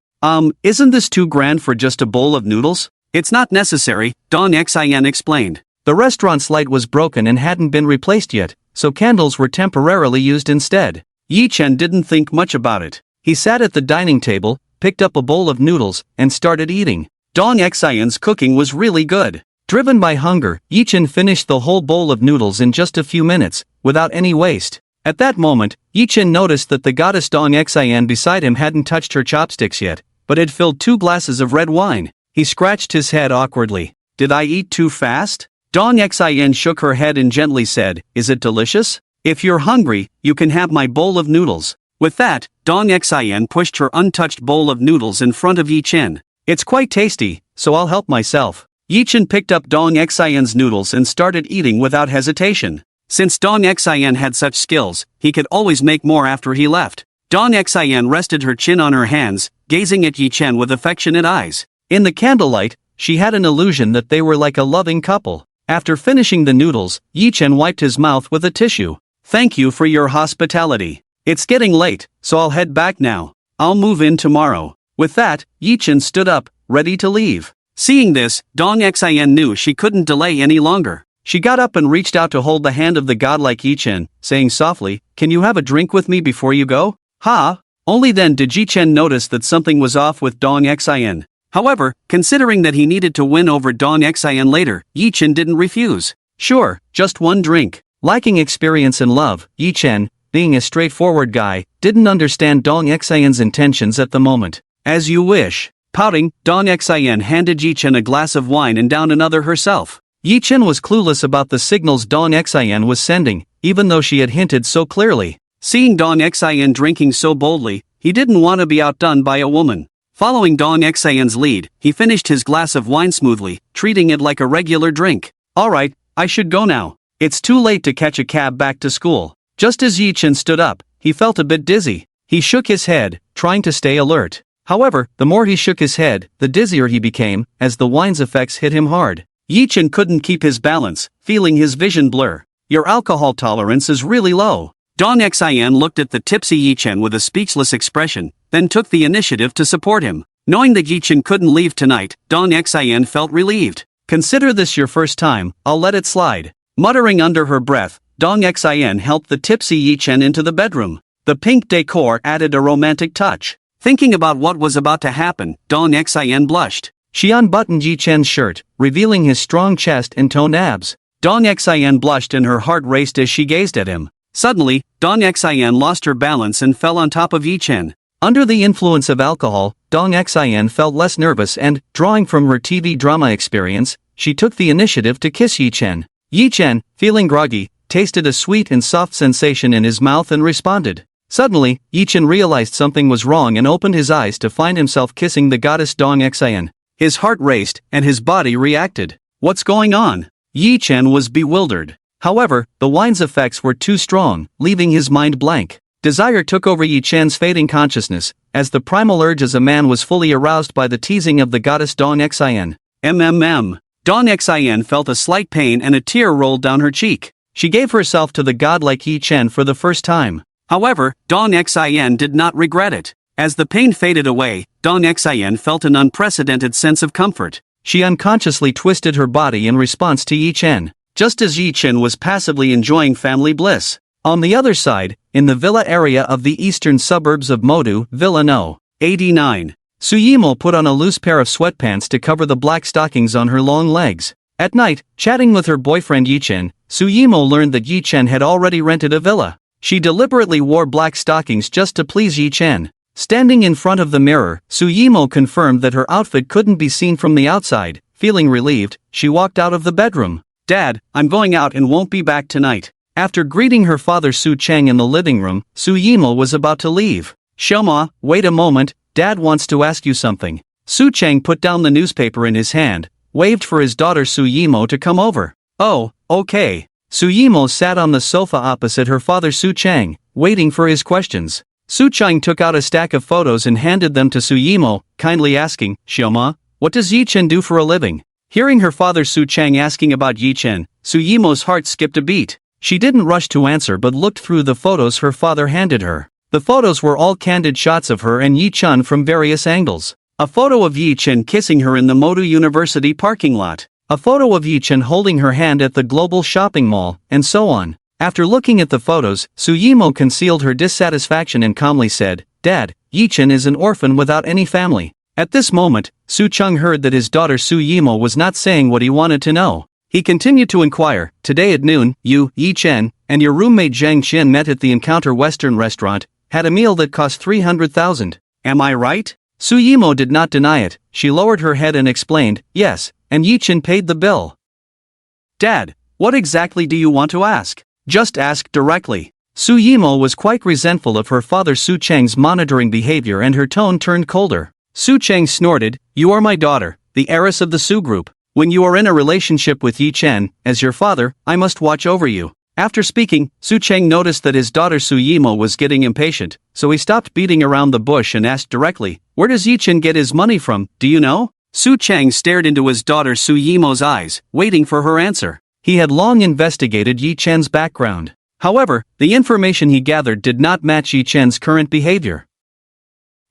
Isn't this too grand for just a bowl of noodles?" "It's not necessary," Dong Xan explained. The restaurant's light was broken and hadn't been replaced yet, so candles were temporarily used instead. Yi-chen didn't think much about it. He sat at the dining table, picked up a bowl of noodles, and started eating. Dong Xan's cooking was really good. Driven by hunger, Yi-chen finished the whole bowl of noodles in just a few minutes, without any waste. At that moment, Yi-chen noticed that the goddess Dong Xan beside him hadn't touched her chopsticks yet, but had filled 2 glasses of red wine. He scratched his head awkwardly. "Did I eat too fast?" Dong Xan shook her head and gently said, "Is it delicious? If you're hungry, you can have my bowl of noodles." With that, Dong Xan pushed her untouched bowl of noodles in front of Yi-chen. "It's quite tasty, so I'll help myself." Yi-chen picked up Dong Xan's noodles and started eating without hesitation. Since Dong Xan had such skills, he could always make more after he left. Dong Xan rested her chin on her hands, gazing at Yi-chen with affectionate eyes. In the candlelight, she had an illusion that they were like a loving couple. After finishing the noodles, Yi-chen wiped his mouth with a tissue. "Thank you for your hospitality. It's getting late, so I'll head back now. I'll move in tomorrow." With that, Yi-chen stood up, ready to leave. Seeing this, Dong Xin knew she couldn't delay any longer. She got up and reached out to hold the hand of the godlike Yichen, saying softly, "Can you have a drink with me before you go?" Ha! Only then did Yichen notice that something was off with Dong Xin. However, considering that he needed to win over Dong Xin later, Yichen didn't refuse. Sure, just one drink. Lacking experience in love, Yichen, being a straightforward guy, didn't understand Dong Xin's intentions at the moment. As you wish. Pouting, Dong Xin handed Yichen a glass of wine and downed another herself. Yichen was clueless about the signals Dong Xin was sending, even though she had hinted so clearly. Seeing Dong Xin drinking so boldly, he didn't want to be outdone by a woman. Following Dong Xin's lead, he finished his glass of wine smoothly, treating it like a regular drink. Alright, I should go now. It's too late to catch a cab back to school. Just as Yichen stood up, he felt a bit dizzy. He shook his head, trying to stay alert. However, the more he shook his head, the dizzier he became, as the wine's effects hit him hard. Yichen couldn't keep his balance, feeling his vision blur. Your alcohol tolerance is really low. Dong Xin looked at the tipsy Yichen with a speechless expression, then took the initiative to support him. Knowing that Yichen couldn't leave tonight, Dong Xin felt relieved. Consider this your first time, I'll let it slide. Muttering under her breath, Dong Xin helped the tipsy Yichen into the bedroom. The pink decor added a romantic touch. Thinking about what was about to happen, Dong Xin blushed. She unbuttoned Yichen's shirt, revealing his strong chest and toned abs. Dong Xin blushed and her heart raced as she gazed at him. Suddenly, Dong Xin lost her balance and fell on top of Yichen. Under the influence of alcohol, Dong Xin felt less nervous and, drawing from her TV drama experience, she took the initiative to kiss Yichen. Yichen, feeling groggy, tasted a sweet and soft sensation in his mouth and responded. Suddenly, Yichen realized something was wrong and opened his eyes to find himself kissing the goddess Dong Xin. His heart raced, and his body reacted. What's going on? Yichen was bewildered. However, the wine's effects were too strong, leaving his mind blank. Desire took over Yichen's fading consciousness, as the primal urge as a man was fully aroused by the teasing of the goddess Dong Xin. Dong Xin felt a slight pain and a tear rolled down her cheek. She gave herself to the godlike Yichen for the first time. However, Dong Xin did not regret it. As the pain faded away, Dong Xin felt an unprecedented sense of comfort. She unconsciously twisted her body in response to Yichen, just as Yichen was passively enjoying family bliss. On the other side, in the villa area of the eastern suburbs of Modu, Villa No. 89. Suyimo put on a loose pair of sweatpants to cover the black stockings on her long legs. At night, chatting with her boyfriend Yichen, Suyimo learned that Yichen had already rented a villa. She deliberately wore black stockings just to please Yichen. Standing in front of the mirror, Suyimo confirmed that her outfit couldn't be seen from the outside. Feeling relieved, she walked out of the bedroom. "Dad, I'm going out and won't be back tonight." After greeting her father Su Cheng in the living room, Suyimo was about to leave. "Shoma, wait a moment, Dad wants to ask you something." Su Cheng put down the newspaper in his hand, waved for his daughter Suyimo to come over. "Oh, okay." Suyimo sat on the sofa opposite her father Su Cheng, waiting for his questions. Su Cheng took out a stack of photos and handed them to Suyimo, kindly asking, "Shoma, what does Yichen do for a living?" Hearing her father Su Cheng asking about Yichen, Suyimo's heart skipped a beat. She didn't rush to answer but looked through the photos her father handed her. The photos were all candid shots of her and Yichen from various angles. A photo of Yichen kissing her in the Modu University parking lot. A photo of Yichen holding her hand at the global shopping mall, and so on. After looking at the photos, Suyimo concealed her dissatisfaction and calmly said, "Dad, Yichen is an orphan without any family." At this moment, Su Cheng heard that his daughter Suyimo was not saying what he wanted to know. He continued to inquire, "Today at noon, you, Yichen, and your roommate Zhang Xin met at the Encounter Western restaurant, had a meal that cost 300,000. Am I right?" Suyimo did not deny it. She lowered her head and explained, "Yes, and Yichen paid the bill." "Dad, what exactly do you want to ask? Just ask directly." Suyimo was quite resentful of her father Su Cheng's monitoring behavior and her tone turned colder. Su Cheng snorted, "You are my daughter, the heiress of the Su group. When you are in a relationship with Yichen, as your father, I must watch over you." After speaking, Su Cheng noticed that his daughter Suyimo was getting impatient, so he stopped beating around the bush and asked directly, "Where does Yichen get his money from, do you know?" Su Cheng stared into his daughter Suyimo's eyes, waiting for her answer. He had long investigated Yichen's background. However, the information he gathered did not match Yichen's current behavior.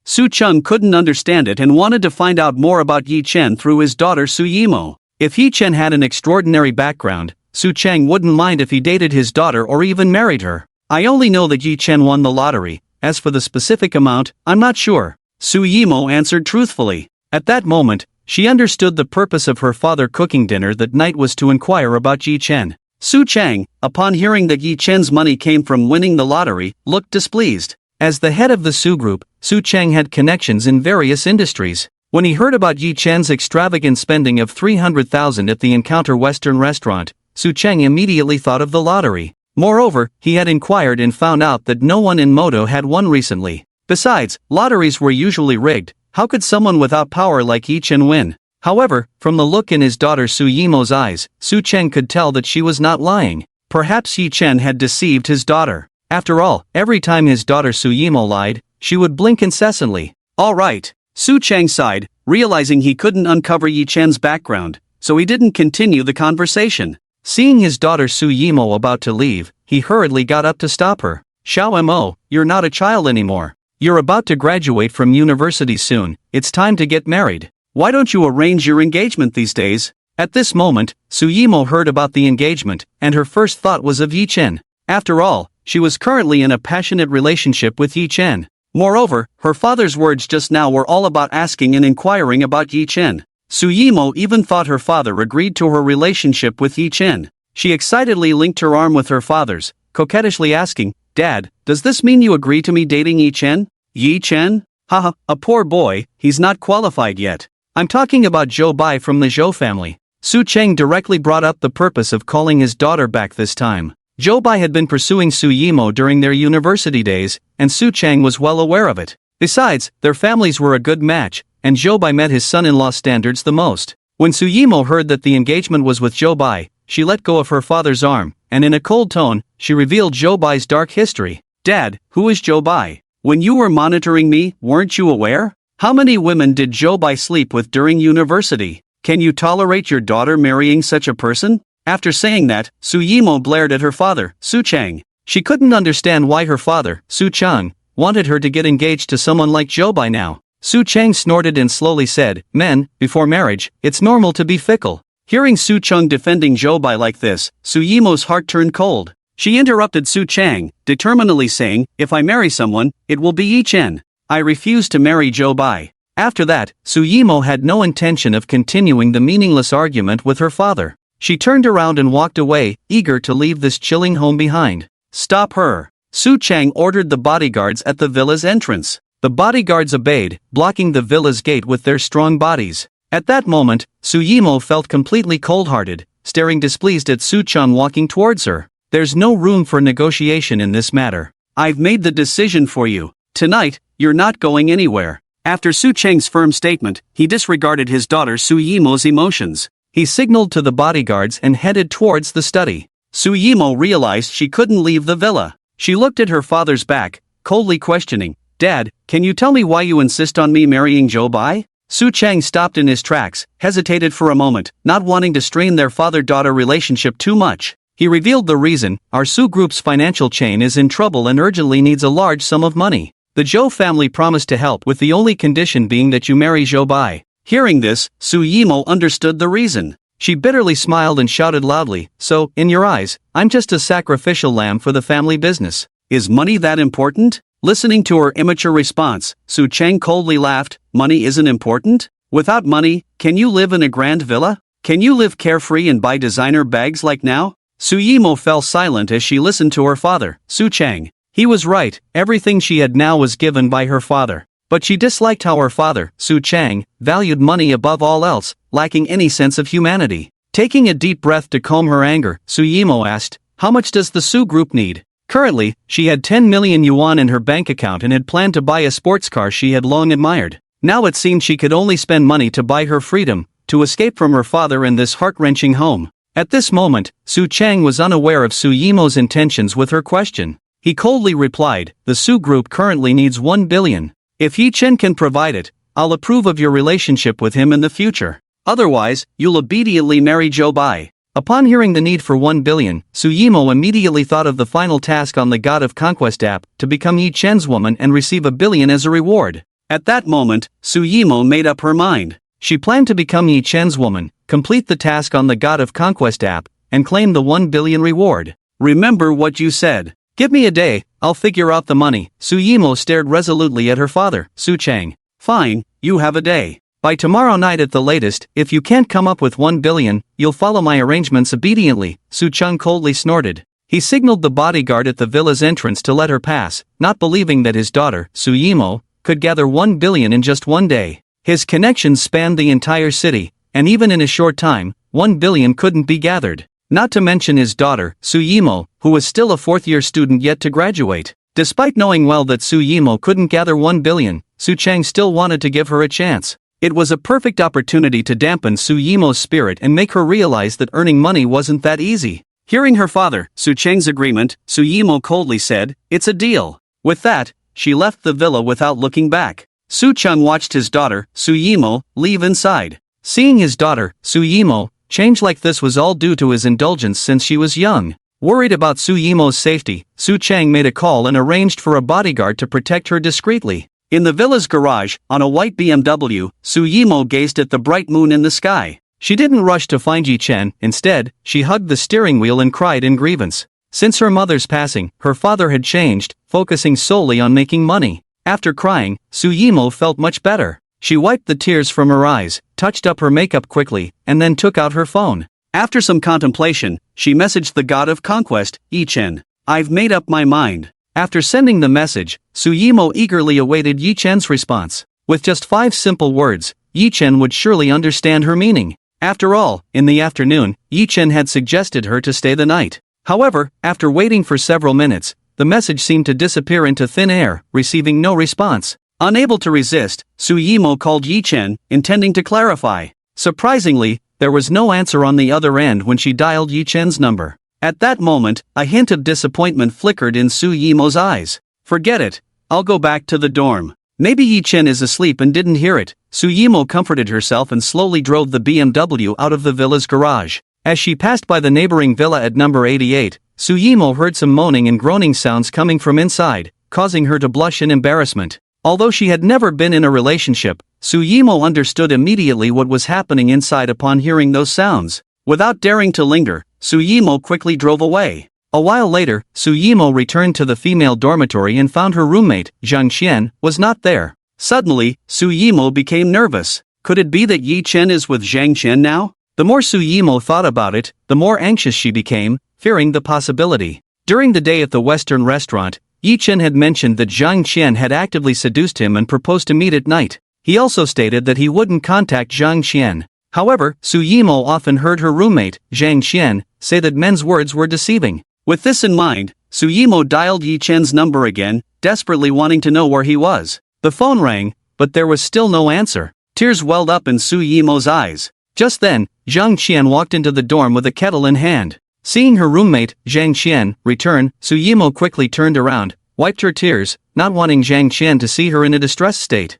Su Chung couldn't understand it and wanted to find out more about Yi Chen through his daughter Su Yimo. If Yi Chen had an extraordinary background, Su Chang wouldn't mind if he dated his daughter or even married her. I only know that Yi Chen won the lottery. As for the specific amount, I'm not sure. Su Yimo answered truthfully. At that moment, she understood the purpose of her father cooking dinner that night was to inquire about Yi Chen. Su Chang, upon hearing that Yi Chen's money came from winning the lottery, looked displeased. As the head of the Su Group, Su Chang had connections in various industries. When he heard about Yi Chen's extravagant spending of 300,000 at the Encounter Western restaurant, Su Chang immediately thought of the lottery. Moreover, he had inquired and found out that no one in Moto had won recently. Besides, lotteries were usually rigged. How could someone without power like Yi Chen win? However, from the look in his daughter Su Yimo's eyes, Su Chang could tell that she was not lying. Perhaps Yi Chen had deceived his daughter. After all, every time his daughter Su Yimo lied, she would blink incessantly. All right. Su Chang sighed, realizing he couldn't uncover Yi Chen's background, so he didn't continue the conversation. Seeing his daughter Su Yimo about to leave, he hurriedly got up to stop her. Xiao Mo, you're not a child anymore. You're about to graduate from university soon, it's time to get married. Why don't you arrange your engagement these days? At this moment, Su Yimo heard about the engagement, and her first thought was of Yi Chen. After all, she was currently in a passionate relationship with Yi Chen. Moreover, her father's words just now were all about asking and inquiring about Yi Chen. Su Yimo even thought her father agreed to her relationship with Yi Chen. She excitedly linked her arm with her father's, coquettishly asking, "Dad, does this mean you agree to me dating Yi Chen?" Yi Chen? Haha, a poor boy, he's not qualified yet. I'm talking about Zhou Bai from the Zhou family. Su Chang directly brought up the purpose of calling his daughter back this time. Zhou Bai had been pursuing Su Yimo during their university days, and Su Chang was well aware of it. Besides, their families were a good match, and Zhou Bai met his son-in-law standards the most. When Su Yimo heard that the engagement was with Zhou Bai, she let go of her father's arm, and in a cold tone, she revealed Zhou Bai's dark history. "Dad, who is Zhou Bai? When you were monitoring me, weren't you aware? How many women did Zhou Bai sleep with during university? Can you tolerate your daughter marrying such a person?" After saying that, Su Yimo blared at her father, Su Chang. She couldn't understand why her father, Su Chang, wanted her to get engaged to someone like Zhou Bai now. Su Chang snorted and slowly said, "Men, before marriage, it's normal to be fickle." Hearing Su Chang defending Zhou Bai like this, Su Yimo's heart turned cold. She interrupted Su Chang, determinedly saying, "If I marry someone, it will be Yi Chen. I refuse to marry Zhou Bai." After that, Su Yimo had no intention of continuing the meaningless argument with her father. She turned around and walked away, eager to leave this chilling home behind. "Stop her!" Su Chang ordered the bodyguards at the villa's entrance. The bodyguards obeyed, blocking the villa's gate with their strong bodies. At that moment, Su Yimo felt completely cold-hearted, staring displeased at Su Chang walking towards her. There's no room for negotiation in this matter. I've made the decision for you. Tonight, you're not going anywhere. After Su Chang's firm statement, he disregarded his daughter Su Yimo's emotions. He signaled to the bodyguards and headed towards the study. Su Yimo realized she couldn't leave the villa. She looked at her father's back, coldly questioning, "Dad, can you tell me why you insist on me marrying Zhou Bai?" Su Chang stopped in his tracks, hesitated for a moment, not wanting to strain their father-daughter relationship too much. He revealed the reason: our Su Group's financial chain is in trouble and urgently needs a large sum of money. The Zhou family promised to help, with the only condition being that you marry Zhou Bai. Hearing this, Su Yimo understood the reason. She bitterly smiled and shouted loudly, "So, in your eyes, I'm just a sacrificial lamb for the family business. Is money that important?" Listening to her immature response, Su Chang coldly laughed. "Money isn't important? Without money, can you live in a grand villa? Can you live carefree and buy designer bags like now?" Su Yimo fell silent as she listened to her father, Su Chang. He was right, everything she had now was given by her father. But she disliked how her father, Su Chang, valued money above all else, lacking any sense of humanity. Taking a deep breath to calm her anger, Su Yimo asked, "How much does the Su Group need?" Currently, she had 10 million yuan in her bank account and had planned to buy a sports car she had long admired. Now it seemed she could only spend money to buy her freedom, to escape from her father in this heart-wrenching home. At this moment, Su Chang was unaware of Su Yimo's intentions with her question. He coldly replied, "The Su Group currently needs 1 billion. If Yi Chen can provide it, I'll approve of your relationship with him in the future. Otherwise, you'll obediently marry Zhou Bai." Upon hearing the need for 1 billion, Su Yimo immediately thought of the final task on the God of Conquest app, to become Yi Chen's woman and receive 1 billion as a reward. At that moment, Suyimo made up her mind. She planned to become Yi Chen's woman, complete the task on the God of Conquest app, and claim the 1 billion reward. Remember what you said. Give me a day, I'll figure out the money. Suyimo stared resolutely at her father, Su Chang. Fine, you have a day. By tomorrow night at the latest, if you can't come up with 1 billion, you'll follow my arrangements obediently, Su Chang coldly snorted. He signaled the bodyguard at the villa's entrance to let her pass, not believing that his daughter, Suyimo, could gather 1 billion in just one day. His connections spanned the entire city, and even in a short time, 1 billion couldn't be gathered. Not to mention his daughter, Suyimo, who was still a fourth-year student yet to graduate. Despite knowing well that Suyimo couldn't gather 1 billion, Su Chang still wanted to give her a chance. It was a perfect opportunity to dampen Suyimo's spirit and make her realize that earning money wasn't that easy. Hearing her father, Su Chang's agreement, Suyimo coldly said, "It's a deal." With that, she left the villa without looking back. Su Chang watched his daughter, Suyimo, leave inside. Seeing his daughter, Suyimo, change like this was all due to his indulgence since she was young. Worried about Suyimo's safety, Su Chang made a call and arranged for a bodyguard to protect her discreetly. In the villa's garage, on a white BMW, Suyimo gazed at the bright moon in the sky. She didn't rush to find Yi Chen, instead, she hugged the steering wheel and cried in grievance. Since her mother's passing, her father had changed, focusing solely on making money. After crying, Suyimo felt much better. She wiped the tears from her eyes, touched up her makeup quickly, and then took out her phone. After some contemplation, she messaged the God of Conquest, Yi Chen. "I've made up my mind." After sending the message, Suyimo eagerly awaited Yi Chen's response. With just 5 simple words, Yi Chen would surely understand her meaning. After all, in the afternoon, Yi Chen had suggested her to stay the night. However, after waiting for several minutes, the message seemed to disappear into thin air, receiving no response. Unable to resist, Suyimo called Yi Chen, intending to clarify. Surprisingly, there was no answer on the other end when she dialed Yi Chen's number. At that moment, a hint of disappointment flickered in Suyimo's eyes. "Forget it, I'll go back to the dorm. Maybe Yi Chen is asleep and didn't hear it." Suyimo comforted herself and slowly drove the BMW out of the villa's garage. As she passed by the neighboring villa at number 88, Suyimo heard some moaning and groaning sounds coming from inside, causing her to blush in embarrassment. Although she had never been in a relationship, Suyimo understood immediately what was happening inside upon hearing those sounds. Without daring to linger, Suyimo quickly drove away. A while later, Suyimo returned to the female dormitory and found her roommate, Zhang Qian, was not there. Suddenly, Suyimo became nervous. Could it be that Yi Chen is with Zhang Qian now? The more Suyimo thought about it, the more anxious she became, fearing the possibility. During the day at the Western restaurant, Yi Chen had mentioned that Zhang Qian had actively seduced him and proposed to meet at night. He also stated that he wouldn't contact Zhang Qian. However, Suyimo often heard her roommate, Zhang Qian, say that men's words were deceiving. With this in mind, Suyimo dialed Yi Chen's number again, desperately wanting to know where he was. The phone rang, but there was still no answer. Tears welled up in Suyimo's eyes. Just then, Zhang Qian walked into the dorm with a kettle in hand. Seeing her roommate, Zhang Qian, return, Suyimo quickly turned around, wiped her tears, not wanting Zhang Qian to see her in a distressed state.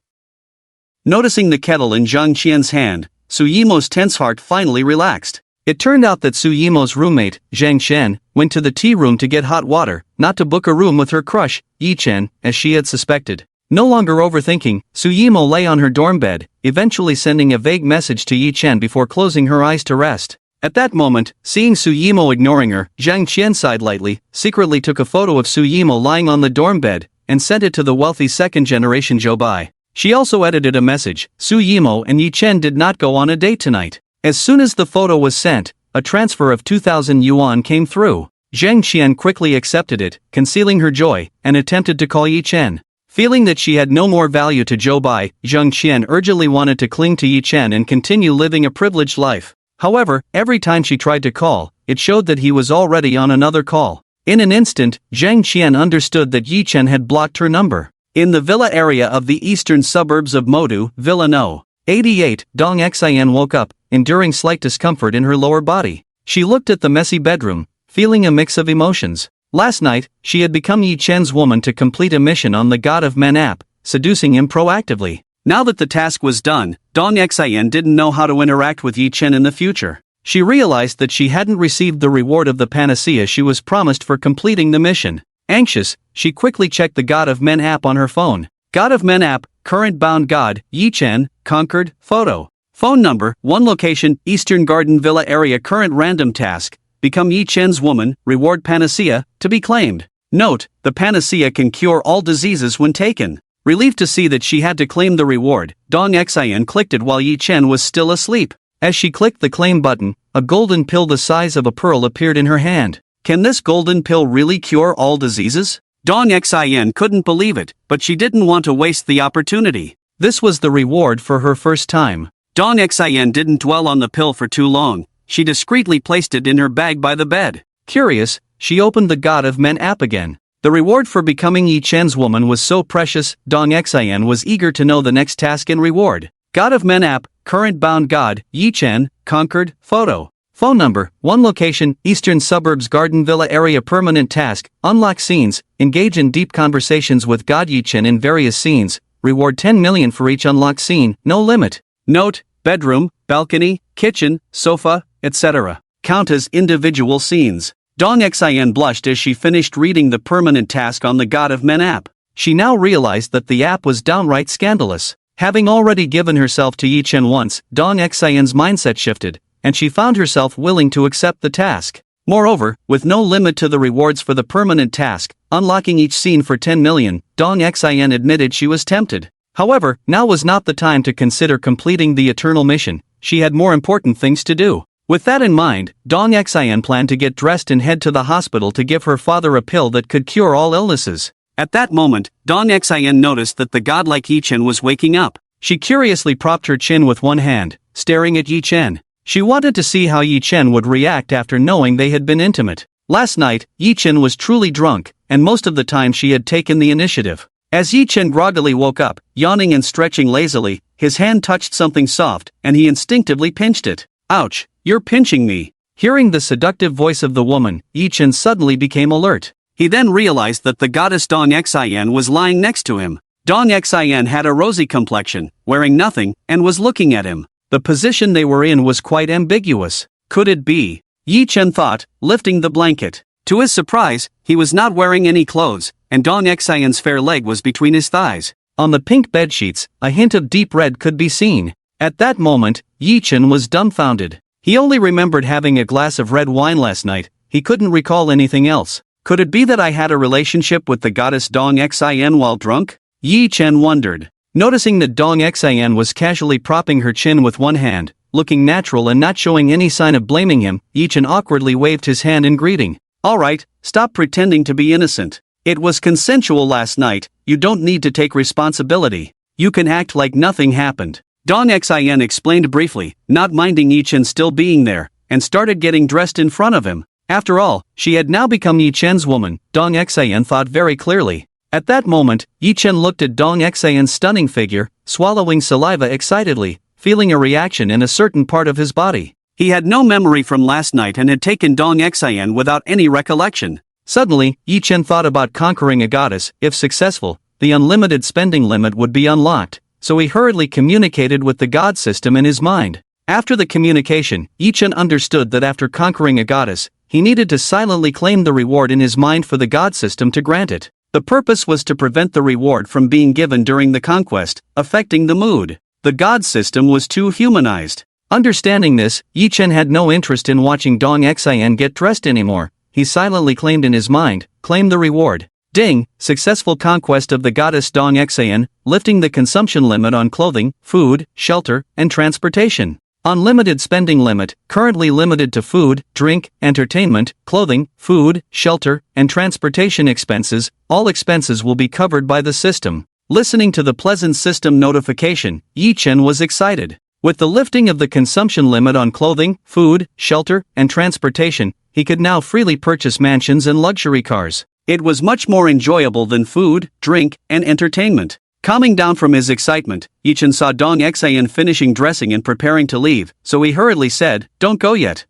Noticing the kettle in Zhang Qian's hand, Suyimo's tense heart finally relaxed. It turned out that Suyimo's roommate, Zhang Qian, went to the tea room to get hot water, not to book a room with her crush, Yi Chen, as she had suspected. No longer overthinking, Suyimo lay on her dorm bed, eventually sending a vague message to Yi Chen before closing her eyes to rest. At that moment, seeing Suyimo ignoring her, Zhang Qian sighed lightly, secretly took a photo of Suyimo lying on the dorm bed, and sent it to the wealthy second-generation Zhou. She also edited a message: "Suyimo and Yi Chen did not go on a date tonight." As soon as the photo was sent, a transfer of 2,000 yuan came through. Zhang Qian quickly accepted it, concealing her joy, and attempted to call Yi Chen. Feeling that she had no more value to Zhou, Zhang Qian urgently wanted to cling to Yi Chen and continue living a privileged life. However, every time she tried to call, it showed that he was already on another call. In an instant, Zhang Qian understood that Yi Chen had blocked her number. In the villa area of the eastern suburbs of Modu, Villa No. 88, Dong Xian woke up, enduring slight discomfort in her lower body. She looked at the messy bedroom, feeling a mix of emotions. Last night, she had become Yi Chen's woman to complete a mission on the God of Men app, seducing him proactively. Now that the task was done, Dong Xian didn't know how to interact with Yi Chen in the future. She realized that she hadn't received the reward of the panacea she was promised for completing the mission. Anxious, she quickly checked the God of Men app on her phone. God of Men app, current bound god, Yi Chen, conquered, photo. Phone number, 1 location, Eastern Garden Villa area current random task, become Yi Chen's woman, reward panacea, to be claimed. Note, the panacea can cure all diseases when taken. Relieved to see that she had to claim the reward, Dong Xian clicked it while Yi Chen was still asleep. As she clicked the claim button, a golden pill the size of a pearl appeared in her hand. Can this golden pill really cure all diseases? Dong Xian couldn't believe it, but she didn't want to waste the opportunity. This was the reward for her first time. Dong Xian didn't dwell on the pill for too long. She discreetly placed it in her bag by the bed. Curious, she opened the God of Men app again. The reward for becoming Yi Chen's woman was so precious, Dong Xian was eager to know the next task and reward. God of Men app, current bound god, Yi Chen, conquered, photo. Phone number, 1 location, Eastern Suburbs Garden Villa area permanent task, unlock scenes, engage in deep conversations with God Yi Chen in various scenes, reward 10 million for each unlocked scene, no limit. Note, bedroom, balcony, kitchen, sofa, etc. count as individual scenes. Dong Xian blushed as she finished reading the permanent task on the God of Men app. She now realized that the app was downright scandalous. Having already given herself to Yi Chen once, Dong Xian's mindset shifted, and she found herself willing to accept the task. Moreover, with no limit to the rewards for the permanent task, unlocking each scene for 10 million, Dong Xian admitted she was tempted. However, now was not the time to consider completing the eternal mission. She had more important things to do. With that in mind, Dong Xian planned to get dressed and head to the hospital to give her father a pill that could cure all illnesses. At that moment, Dong Xian noticed that the godlike Yi Chen was waking up. She curiously propped her chin with one hand, staring at Yi Chen. She wanted to see how Yi Chen would react after knowing they had been intimate. Last night, Yi Chen was truly drunk, and most of the time she had taken the initiative. As Yi Chen groggily woke up, yawning and stretching lazily, his hand touched something soft, and he instinctively pinched it. Ouch, you're pinching me. Hearing the seductive voice of the woman, Yi Chen suddenly became alert. He then realized that the goddess Dong Xian was lying next to him. Dong Xian had a rosy complexion, wearing nothing, and was looking at him. The position they were in was quite ambiguous. Could it be? Yi Chen thought, lifting the blanket. To his surprise, he was not wearing any clothes, and Dong Xian's fair leg was between his thighs. On the pink bedsheets, a hint of deep red could be seen. At that moment, Yi Chen was dumbfounded. He only remembered having a glass of red wine last night. He couldn't recall anything else. Could it be that I had a relationship with the goddess Dong Xian while drunk? Yi Chen wondered. Noticing that Dong Xian was casually propping her chin with one hand, looking natural and not showing any sign of blaming him, Yi Chen awkwardly waved his hand in greeting. Alright, stop pretending to be innocent. It was consensual last night, you don't need to take responsibility. You can act like nothing happened. Dong Xian explained briefly, not minding Yi Chen still being there, and started getting dressed in front of him. After all, she had now become Yi Chen's woman, Dong Xian thought very clearly. At that moment, Yi Chen looked at Dong Xian's stunning figure, swallowing saliva excitedly, feeling a reaction in a certain part of his body. He had no memory from last night and had taken Dong Xian without any recollection. Suddenly, Yi Chen thought about conquering a goddess. If successful, the unlimited spending limit would be unlocked, so he hurriedly communicated with the god system in his mind. After the communication, Yi Chen understood that after conquering a goddess, he needed to silently claim the reward in his mind for the god system to grant it. The purpose was to prevent the reward from being given during the conquest, affecting the mood. The god system was too humanized. Understanding this, Yi Chen had no interest in watching Dong Xian get dressed anymore. He silently claimed in his mind, claim the reward. Ding, successful conquest of the goddess Dong Xian, lifting the consumption limit on clothing, food, shelter, and transportation. Unlimited spending limit, currently limited to food, drink, entertainment, clothing, food, shelter, and transportation expenses. All expenses will be covered by the system. Listening to the pleasant system notification, Yi Chen was excited. With the lifting of the consumption limit on clothing, food, shelter, and transportation, he could now freely purchase mansions and luxury cars. It was much more enjoyable than food, drink, and entertainment. Calming down from his excitement, Yi Chen saw Dong Xian finishing dressing and preparing to leave, so he hurriedly said, "Don't go yet,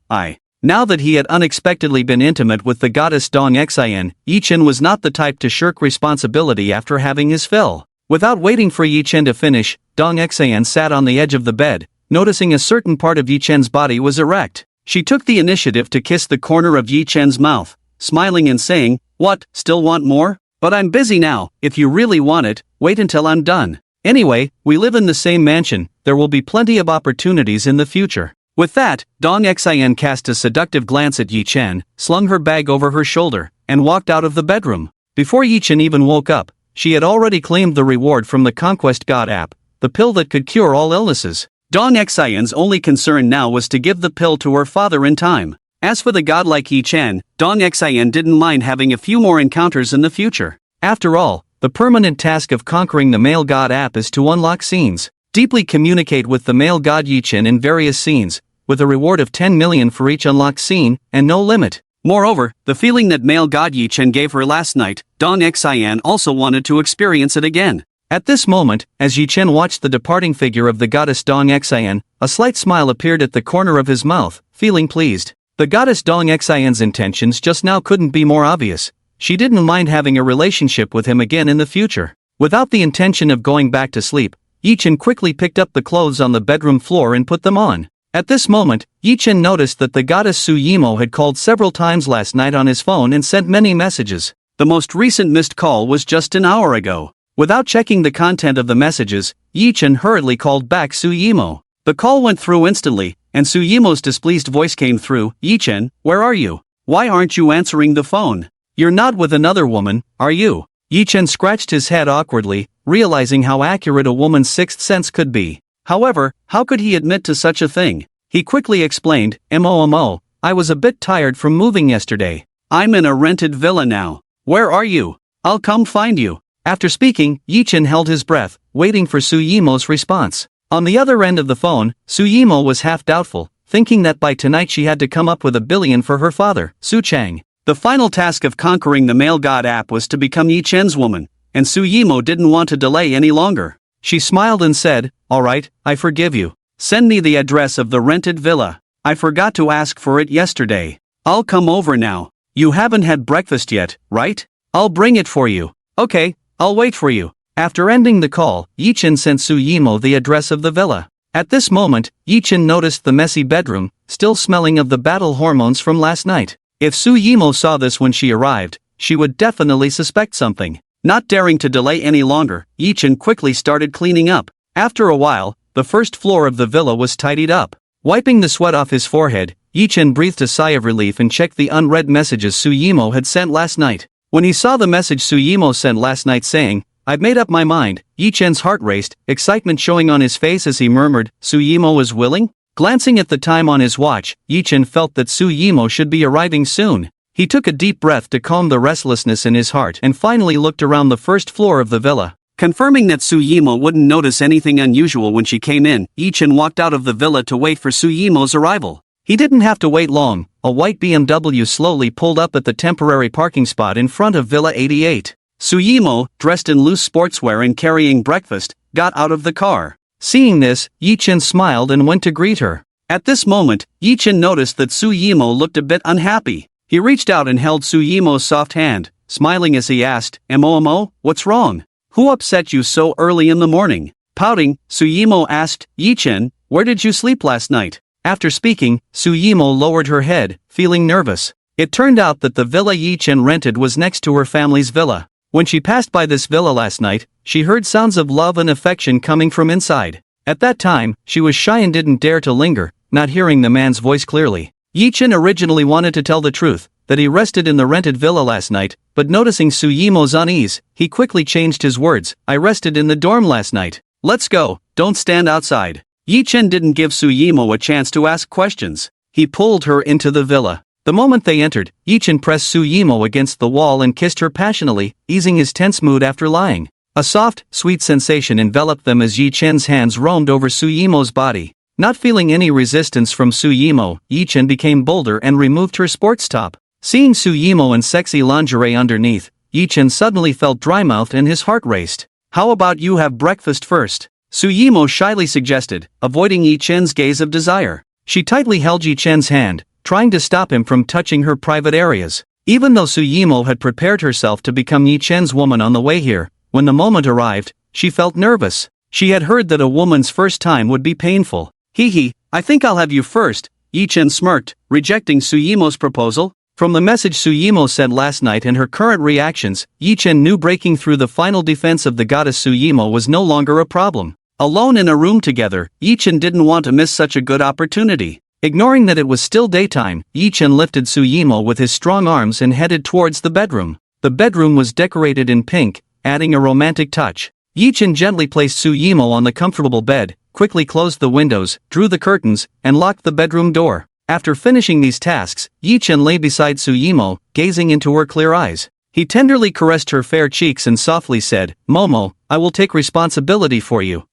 Now that he had unexpectedly been intimate with the goddess Dong Xian, Yi Chen was not the type to shirk responsibility after having his fill. Without waiting for Yi Chen to finish, Dong Xian sat on the edge of the bed, noticing a certain part of Yi Chen's body was erect. She took the initiative to kiss the corner of Yi Chen's mouth, smiling and saying, "What, still want more? But I'm busy now. If you really want it, wait until I'm done." Anyway, we live in the same mansion, there will be plenty of opportunities in the future. With that, Dong Xin cast a seductive glance at Yi Chen, slung her bag over her shoulder, and walked out of the bedroom. Before Yi Chen even woke up, she had already claimed the reward from the Conquest God app, the pill that could cure all illnesses. Dong Xin's only concern now was to give the pill to her father in time. As for the godlike Yi Chen, Dong Xin didn't mind having a few more encounters in the future. After all, the permanent task of conquering the male god app is to unlock scenes, deeply communicate with the male god Yi Chen in various scenes, with a reward of 10 million for each unlocked scene, and no limit. Moreover, the feeling that male god Yi Chen gave her last night, Dong Xin also wanted to experience it again. At this moment, as Yi Chen watched the departing figure of the goddess Dong Xin, a slight smile appeared at the corner of his mouth, feeling pleased. The goddess Dong Xin's intentions just now couldn't be more obvious. She didn't mind having a relationship with him again in the future. Without the intention of going back to sleep, Yi Chen quickly picked up the clothes on the bedroom floor and put them on. At this moment, Yi Chen noticed that the goddess Su Yimo had called several times last night on his phone and sent many messages. The most recent missed call was just an hour ago. Without checking the content of the messages, Yi Chen hurriedly called back Su Yimo. The call went through instantly, and Su Yimo's displeased voice came through. Yi Chen, where are you? Why aren't you answering the phone? You're not with another woman, are you? Yi Chen scratched his head awkwardly, realizing how accurate a woman's sixth sense could be. However, how could he admit to such a thing? He quickly explained, "Mo, I was a bit tired from moving yesterday. I'm in a rented villa now. Where are you? I'll come find you." After speaking, Yi Chen held his breath, waiting for Su Yimo's response. On the other end of the phone, Su Yimo was half doubtful, thinking that by tonight she had to come up with 1 billion for her father, Su Chang. The final task of conquering the male god app was to become Yi Chen's woman, and Su Yimo didn't want to delay any longer. She smiled and said, "Alright, I forgive you. Send me the address of the rented villa. I forgot to ask for it yesterday. I'll come over now. You haven't had breakfast yet, right? I'll bring it for you." "Okay, I'll wait for you." After ending the call, Yi Chen sent Su Yimo the address of the villa. At this moment, Yi Chen noticed the messy bedroom, still smelling of the battle hormones from last night. If Su Yimo saw this when she arrived, she would definitely suspect something. Not daring to delay any longer, Yi Chen quickly started cleaning up. After a while, the first floor of the villa was tidied up. Wiping the sweat off his forehead, Yi Chen breathed a sigh of relief and checked the unread messages Su Yimo had sent last night. When he saw the message Su Yimo sent last night saying, "I've made up my mind," Yi Chen's heart raced, excitement showing on his face as he murmured, "Su Yimo is willing?" Glancing at the time on his watch, Yi Chen felt that Su Yimo should be arriving soon. He took a deep breath to calm the restlessness in his heart and finally looked around the first floor of the villa. Confirming that Su Yimo wouldn't notice anything unusual when she came in, Yi Chen walked out of the villa to wait for Su Yimo's arrival. He didn't have to wait long. A white BMW slowly pulled up at the temporary parking spot in front of Villa 88. Su Yimo, dressed in loose sportswear and carrying breakfast, got out of the car. Seeing this, Yi Chen smiled and went to greet her. At this moment, Yi Chen noticed that Su Yimo looked a bit unhappy. He reached out and held Su Yimo's soft hand, smiling as he asked, "Mo, what's wrong? Who upset you so early in the morning?" Pouting, Su Yimo asked, "Yi Chen, where did you sleep last night?" After speaking, Su Yimo lowered her head, feeling nervous. It turned out that the villa Yi Chen rented was next to her family's villa. When she passed by this villa last night, she heard sounds of love and affection coming from inside. At that time, she was shy and didn't dare to linger, not hearing the man's voice clearly. Yi Chen originally wanted to tell the truth, that he rested in the rented villa last night, but noticing Su Yimo's unease, he quickly changed his words, "I rested in the dorm last night. Let's go, don't stand outside." Yi Chen didn't give Su Yimo a chance to ask questions. He pulled her into the villa. The moment they entered, Yi Chen pressed Su Yimo against the wall and kissed her passionately, easing his tense mood after lying. A soft, sweet sensation enveloped them as Yi Chen's hands roamed over Su Yimo's body. Not feeling any resistance from Su Yimo, Yi Chen became bolder and removed her sports top. Seeing Su Yimo in sexy lingerie underneath, Yi Chen suddenly felt dry-mouthed and his heart raced. "How about you have breakfast first?" Su Yimo shyly suggested, avoiding Yi Chen's gaze of desire. She tightly held Yi Chen's hand, trying to stop him from touching her private areas. Even though Su Yimo had prepared herself to become Yi Chen's woman on the way here, when the moment arrived, she felt nervous. She had heard that a woman's first time would be painful. "I think I'll have you first," Yi Chen smirked, rejecting Su Yimo's proposal. From the message Suyimo sent last night and her current reactions, Yi-chen knew breaking through the final defense of the goddess Suyimo was no longer a problem. Alone in a room together, Yi-chen didn't want to miss such a good opportunity. Ignoring that it was still daytime, Yi-chen lifted Suyimo with his strong arms and headed towards the bedroom. The bedroom was decorated in pink, adding a romantic touch. Yi-chen gently placed Suyimo on the comfortable bed, quickly closed the windows, drew the curtains, and locked the bedroom door. After finishing these tasks, Yi-chen lay beside Suyimo, gazing into her clear eyes. He tenderly caressed her fair cheeks and softly said, "Momo, I will take responsibility for you."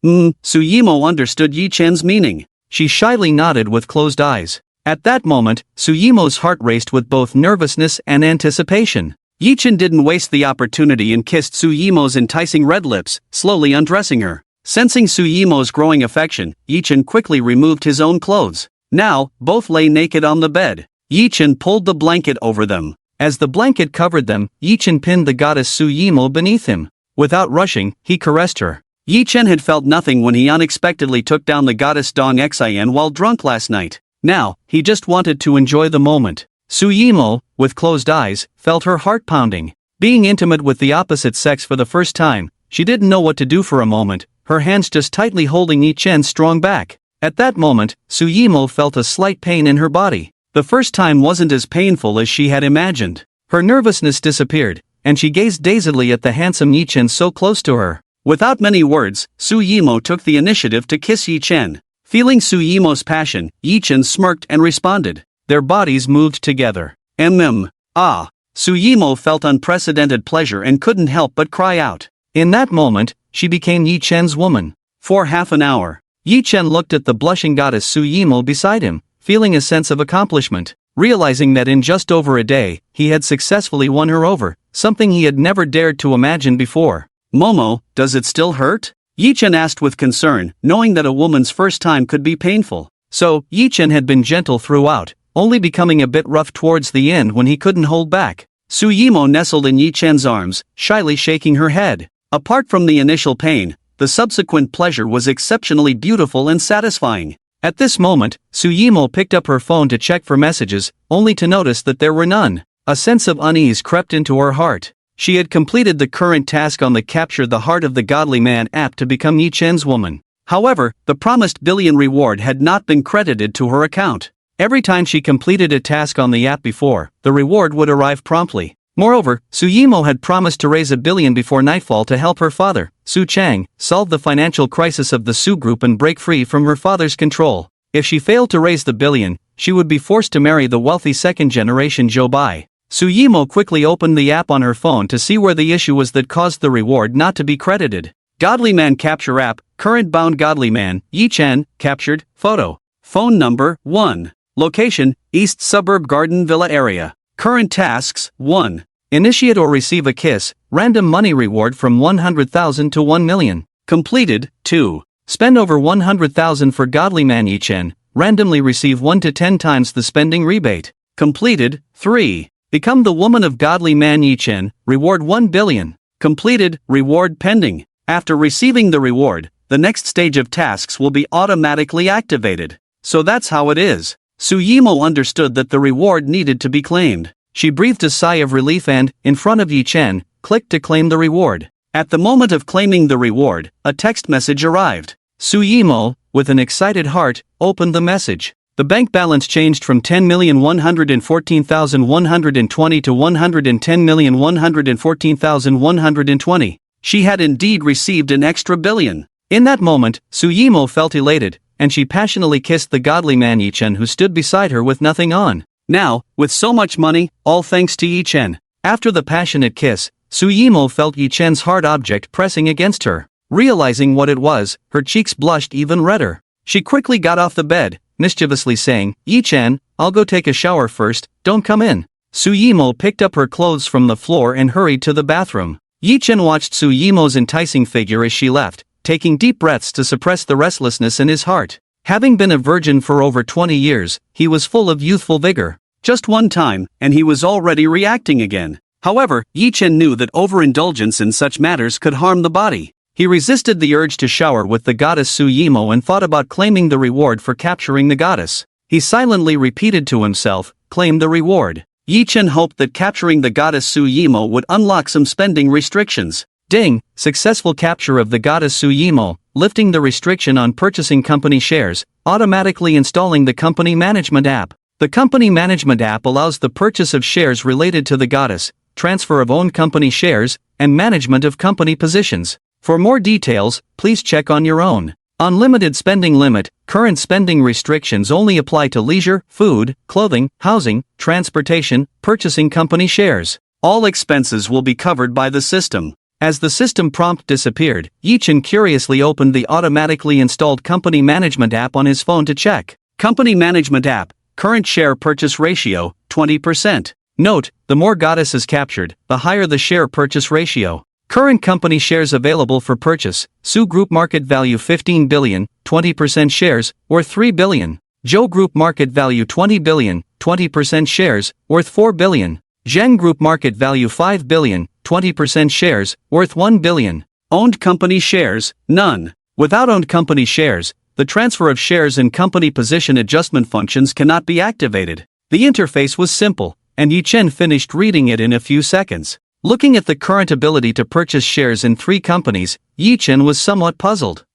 Suyimo understood Yi-chen's meaning. She shyly nodded with closed eyes. At that moment, Suyimo's heart raced with both nervousness and anticipation. Yi-chen didn't waste the opportunity and kissed Suyimo's enticing red lips, slowly undressing her. Sensing Suyimo's growing affection, Yi-chen quickly removed his own clothes. Now, both lay naked on the bed. Yi-chen pulled the blanket over them. As the blanket covered them, Yi-chen pinned the goddess Suyimo beneath him. Without rushing, he caressed her. Yi-chen had felt nothing when he unexpectedly took down the goddess Dong Xian while drunk last night. Now, he just wanted to enjoy the moment. Suyimo, with closed eyes, felt her heart pounding. Being intimate with the opposite sex for the first time, she didn't know what to do for a moment, her hands just tightly holding Yi-chen's strong back. At that moment, Suyimo felt a slight pain in her body. The first time wasn't as painful as she had imagined. Her nervousness disappeared, and she gazed dazedly at the handsome Yi-chen so close to her. Without many words, Suyimo took the initiative to kiss Yi-chen. Feeling Suyimo's passion, Yi-chen smirked and responded. Their bodies moved together. Suyimo felt unprecedented pleasure and couldn't help but cry out. In that moment, she became Yi-chen's woman. For half an hour, Yi-chen looked at the blushing goddess Suyimo beside him, feeling a sense of accomplishment. Realizing that in just over a day, he had successfully won her over, something he had never dared to imagine before. "Momo, does it still hurt?" Yi-chen asked with concern, knowing that a woman's first time could be painful. So, Yi-chen had been gentle throughout, only becoming a bit rough towards the end when he couldn't hold back. Suyimo nestled in Yi-chen's arms, shyly shaking her head. Apart from the initial pain, the subsequent pleasure was exceptionally beautiful and satisfying. At this moment, Suyimo picked up her phone to check for messages, only to notice that there were none. A sense of unease crept into her heart. She had completed the current task on the Capture the Heart of the Godly Man app to become Yi-chen's woman. However, the promised billion reward had not been credited to her account. Every time she completed a task on the app before, the reward would arrive promptly. Moreover, Suyimo had promised to raise 1 billion before nightfall to help her father, Su Chang, solve the financial crisis of the Su group and break free from her father's control. If she failed to raise the billion, she would be forced to marry the wealthy second-generation Zhou Bai. Suyimo quickly opened the app on her phone to see where the issue was that caused the reward not to be credited. Godly Man Capture App, Current Bound Godly Man, Yi-chen, Captured, Photo. Phone number, 1. Location, East Suburb Garden Villa Area. Current tasks, 1. Initiate or receive a kiss, random money reward from 100,000 to 1 million. Completed, 2. Spend over 100,000 for Godly Man Yi-chen, randomly receive 1 to 10 times the spending rebate. Completed, 3. Become the woman of Godly Man Yi-chen, reward 1 billion. Completed, reward pending. After receiving the reward, the next stage of tasks will be automatically activated. So that's how it is. Suyimo understood that the reward needed to be claimed. She breathed a sigh of relief and, in front of Yi-chen, clicked to claim the reward. At the moment of claiming the reward, a text message arrived. Suyimo, with an excited heart, opened the message. The bank balance changed from 10,114,120 to 110,114,120. She had indeed received an extra billion. In that moment, Suyimo felt elated, and she passionately kissed the Godly Man Yi-chen who stood beside her with nothing on. Now, with so much money, all thanks to Yi-chen. After the passionate kiss, Suyimo felt Yi-chen's hard object pressing against her. Realizing what it was, her cheeks blushed even redder. She quickly got off the bed, mischievously saying, "Yi-chen, I'll go take a shower first, don't come in." Suyimo picked up her clothes from the floor and hurried to the bathroom. Yi-chen watched Suyimo's enticing figure as she left, taking deep breaths to suppress the restlessness in his heart. Having been a virgin for over 20 years, he was full of youthful vigor. Just one time, and he was already reacting again. However, Yi-chen knew that overindulgence in such matters could harm the body. He resisted the urge to shower with the goddess Suyimo and thought about claiming the reward for capturing the goddess. He silently repeated to himself, claim the reward. Yi Chen hoped that capturing the goddess Su Yimo would unlock some spending restrictions. Ding! Successful capture of the goddess Su Yimo, lifting the restriction on purchasing company shares, automatically installing the company management app. The company management app allows the purchase of shares related to the goddess, transfer of owned company shares, and management of company positions. For more details, please check on your own. Unlimited spending limit. Current spending restrictions only apply to leisure, food, clothing, housing, transportation, purchasing company shares. All expenses will be covered by the system. As the system prompt disappeared, Yi Chen curiously opened the automatically installed company management app on his phone to check. Company management app. Current share purchase ratio, 20%. Note, the more goddesses captured, the higher the share purchase ratio. Current company shares available for purchase. Su Group market value 15 billion, 20% shares, worth 3 billion. Zhou Group market value 20 billion, 20% shares, worth 4 billion. Zheng Group market value 5 billion, 20% shares, worth 1 billion. Owned company shares, none. Without owned company shares, the transfer of shares and company position adjustment functions cannot be activated. The interface was simple, and Yi Chen finished reading it in a few seconds. Looking at the current ability to purchase shares in 3 companies, Yi Chen was somewhat puzzled.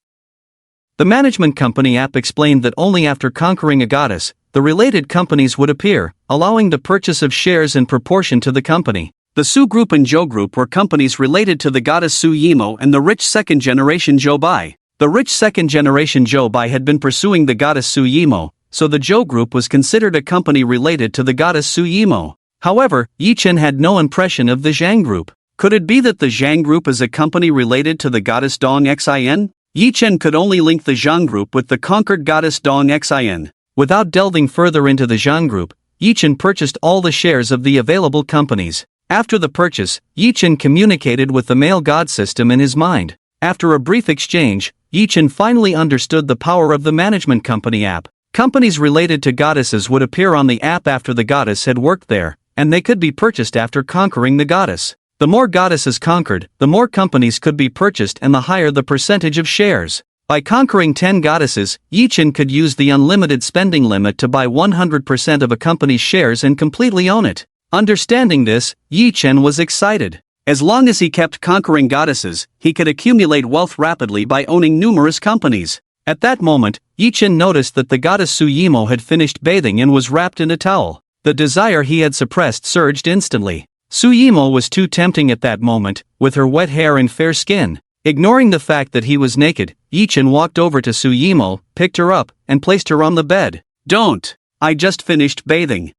The management company app explained that only after conquering a goddess, the related companies would appear, allowing the purchase of shares in proportion to the company. The Su Group and Zhou Group were companies related to the goddess Su Yimo and the rich second-generation Zhou Bai. The rich second-generation Zhou Bai had been pursuing the goddess Su Yimo, so the Zhou Group was considered a company related to the goddess Su Yimo. However, Yi Chen had no impression of the Zhang Group. Could it be that the Zhang Group is a company related to the goddess Dong Xin? Yi Chen could only link the Zhang Group with the conquered goddess Dong Xin. Without delving further into the Zhang Group, Yi Chen purchased all the shares of the available companies. After the purchase, Yi Chen communicated with the male god system in his mind. After a brief exchange, Yi Chen finally understood the power of the management company app. Companies related to goddesses would appear on the app after the goddess had worked there, and they could be purchased after conquering the goddess. The more goddesses conquered, the more companies could be purchased and the higher the percentage of shares. By conquering 10 goddesses, Yi Chen could use the unlimited spending limit to buy 100% of a company's shares and completely own it. Understanding this, Yi Chen was excited. As long as he kept conquering goddesses, he could accumulate wealth rapidly by owning numerous companies. At that moment, Yi Chen noticed that the goddess Su Yimo had finished bathing and was wrapped in a towel. The desire he had suppressed surged instantly. Su Yimo was too tempting at that moment, with her wet hair and fair skin. Ignoring the fact that he was naked, Yi Chen walked over to Su Yimo, picked her up, and placed her on the bed. "Don't! I just finished bathing.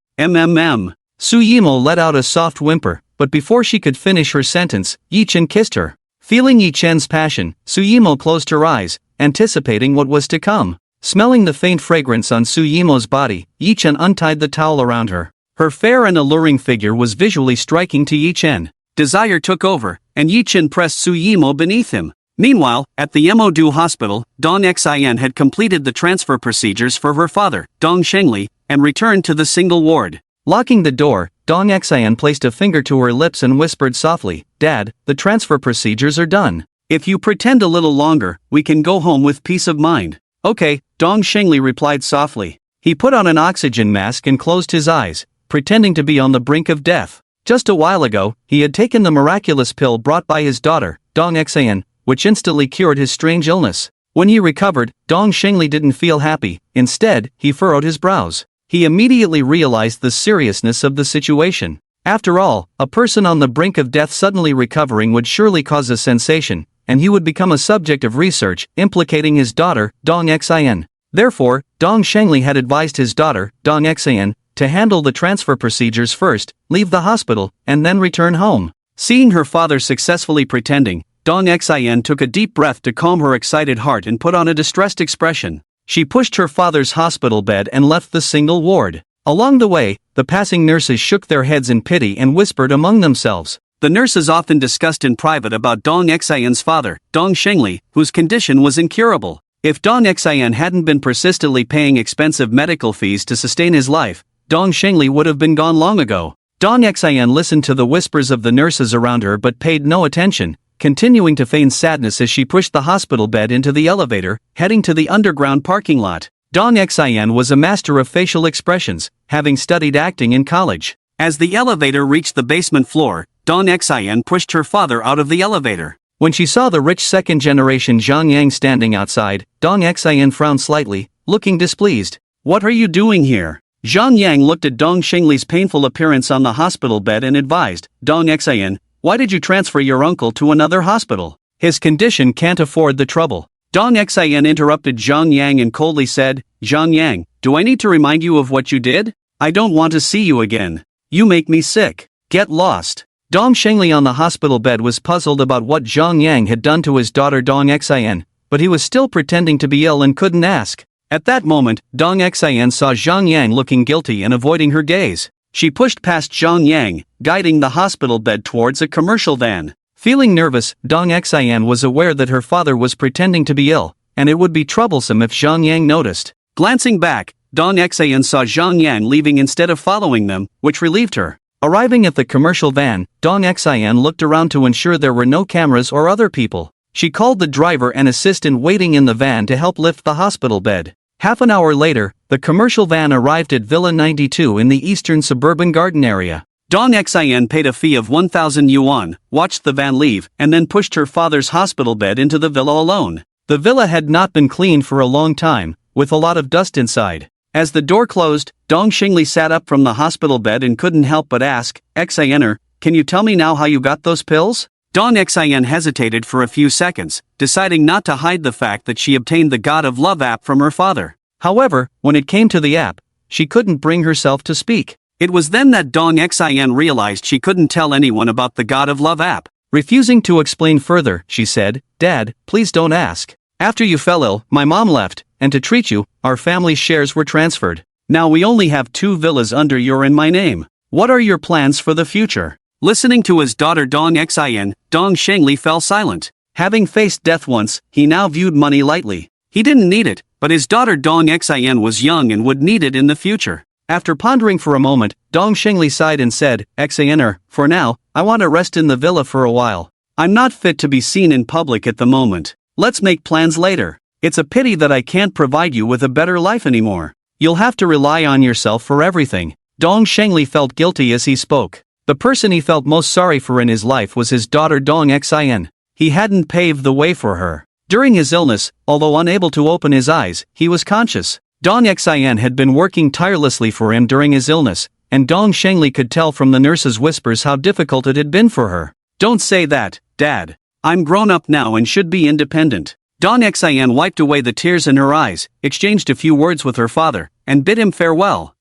Su Yimo let out a soft whimper, but before she could finish her sentence, Yi Chen kissed her. Feeling Yi Chen's passion, Su Yimo closed her eyes, anticipating what was to come. Smelling the faint fragrance on Su Yimo's body, Yi Chen untied the towel around her. Her fair and alluring figure was visually striking to Yi Chen. Desire took over, and Yi Chen pressed Su Yimo beneath him. Meanwhile, at the Modu hospital, Dong Xin had completed the transfer procedures for her father, Dong Shengli, and returned to the single ward. Locking the door, Dong Xin placed a finger to her lips and whispered softly, "Dad, the transfer procedures are done. If you pretend a little longer, we can go home with peace of mind." "Okay," Dong Shengli replied softly. He put on an oxygen mask and closed his eyes, pretending to be on the brink of death. Just a while ago, he had taken the miraculous pill brought by his daughter, Dong Xin, which instantly cured his strange illness. When he recovered, Dong Shengli didn't feel happy. Instead, he furrowed his brows. He immediately realized the seriousness of the situation. After all, a person on the brink of death suddenly recovering would surely cause a sensation, and he would become a subject of research implicating his daughter, Dong Xin. Therefore, Dong Shengli had advised his daughter, Dong Xin, to handle the transfer procedures first, leave the hospital, and then return home. Seeing her father successfully pretending, Dong Xin took a deep breath to calm her excited heart and put on a distressed expression. She pushed her father's hospital bed and left the single ward. Along the way, the passing nurses shook their heads in pity and whispered among themselves. The nurses often discussed in private about Dong Xin's father, Dong Shengli, whose condition was incurable. If Dong Xin hadn't been persistently paying expensive medical fees to sustain his life, Dong Shengli would have been gone long ago. Dong Xin listened to the whispers of the nurses around her but paid no attention, continuing to feign sadness as she pushed the hospital bed into the elevator, heading to the underground parking lot. Dong Xin was a master of facial expressions, having studied acting in college. As the elevator reached the basement floor, Dong Xin pushed her father out of the elevator. When she saw the rich second-generation Zhang Yang standing outside, Dong Xin frowned slightly, looking displeased. "What are you doing here?" Zhang Yang looked at Dong Xingli's painful appearance on the hospital bed and advised, "Dong Xin, why did you transfer your uncle to another hospital? His condition can't afford the trouble." Dong Xin interrupted Zhang Yang and coldly said, "Zhang Yang, do I need to remind you of what you did? I don't want to see you again. You make me sick. Get lost." Dong Xingli on the hospital bed was puzzled about what Zhang Yang had done to his daughter Dong Xin, but he was still pretending to be ill and couldn't ask. At that moment, Dong Xin saw Zhang Yang looking guilty and avoiding her gaze. She pushed past Zhang Yang, guiding the hospital bed towards a commercial van. Feeling nervous, Dong Xin was aware that her father was pretending to be ill, and it would be troublesome if Zhang Yang noticed. Glancing back, Dong Xin saw Zhang Yang leaving instead of following them, which relieved her. Arriving at the commercial van, Dong Xin looked around to ensure there were no cameras or other people. She called the driver and assistant waiting in the van to help lift the hospital bed. Half an hour later, the commercial van arrived at Villa 92 in the eastern suburban garden area. Dong Xin paid a fee of 1,000 yuan, watched the van leave, and then pushed her father's hospital bed into the villa alone. The villa had not been cleaned for a long time, with a lot of dust inside. As the door closed, Dong Xingli sat up from the hospital bed and couldn't help but ask, "Xiner, can you tell me now how you got those pills?" Dong Xin hesitated for a few seconds, deciding not to hide the fact that she obtained the God of Love app from her father. However, when it came to the app, she couldn't bring herself to speak. It was then that Dong Xin realized she couldn't tell anyone about the God of Love app. Refusing to explain further, she said, "Dad, please don't ask. After you fell ill, my mom left, and to treat you, our family's shares were transferred. Now we only have 2 villas under your and my name. What are your plans for the future?" Listening to his daughter Dong Xin, Dong Xingli fell silent. Having faced death once, he now viewed money lightly. He didn't need it, but his daughter Dong Xin was young and would need it in the future. After pondering for a moment, Dong Xingli sighed and said, "Xiner, for now, I want to rest in the villa for a while. I'm not fit to be seen in public at the moment. Let's make plans later. It's a pity that I can't provide you with a better life anymore. You'll have to rely on yourself for everything." Dong Xingli felt guilty as he spoke. The person he felt most sorry for in his life was his daughter Dong Xin. He hadn't paved the way for her. During his illness, although unable to open his eyes, he was conscious. Dong Xin had been working tirelessly for him during his illness, and Dong Xingli could tell from the nurse's whispers how difficult it had been for her. "Don't say that, Dad. I'm grown up now and should be independent." Dong Xin wiped away the tears in her eyes, exchanged a few words with her father, and bid him farewell.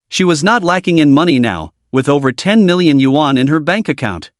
She was not lacking in money now, with over 10 million yuan in her bank account.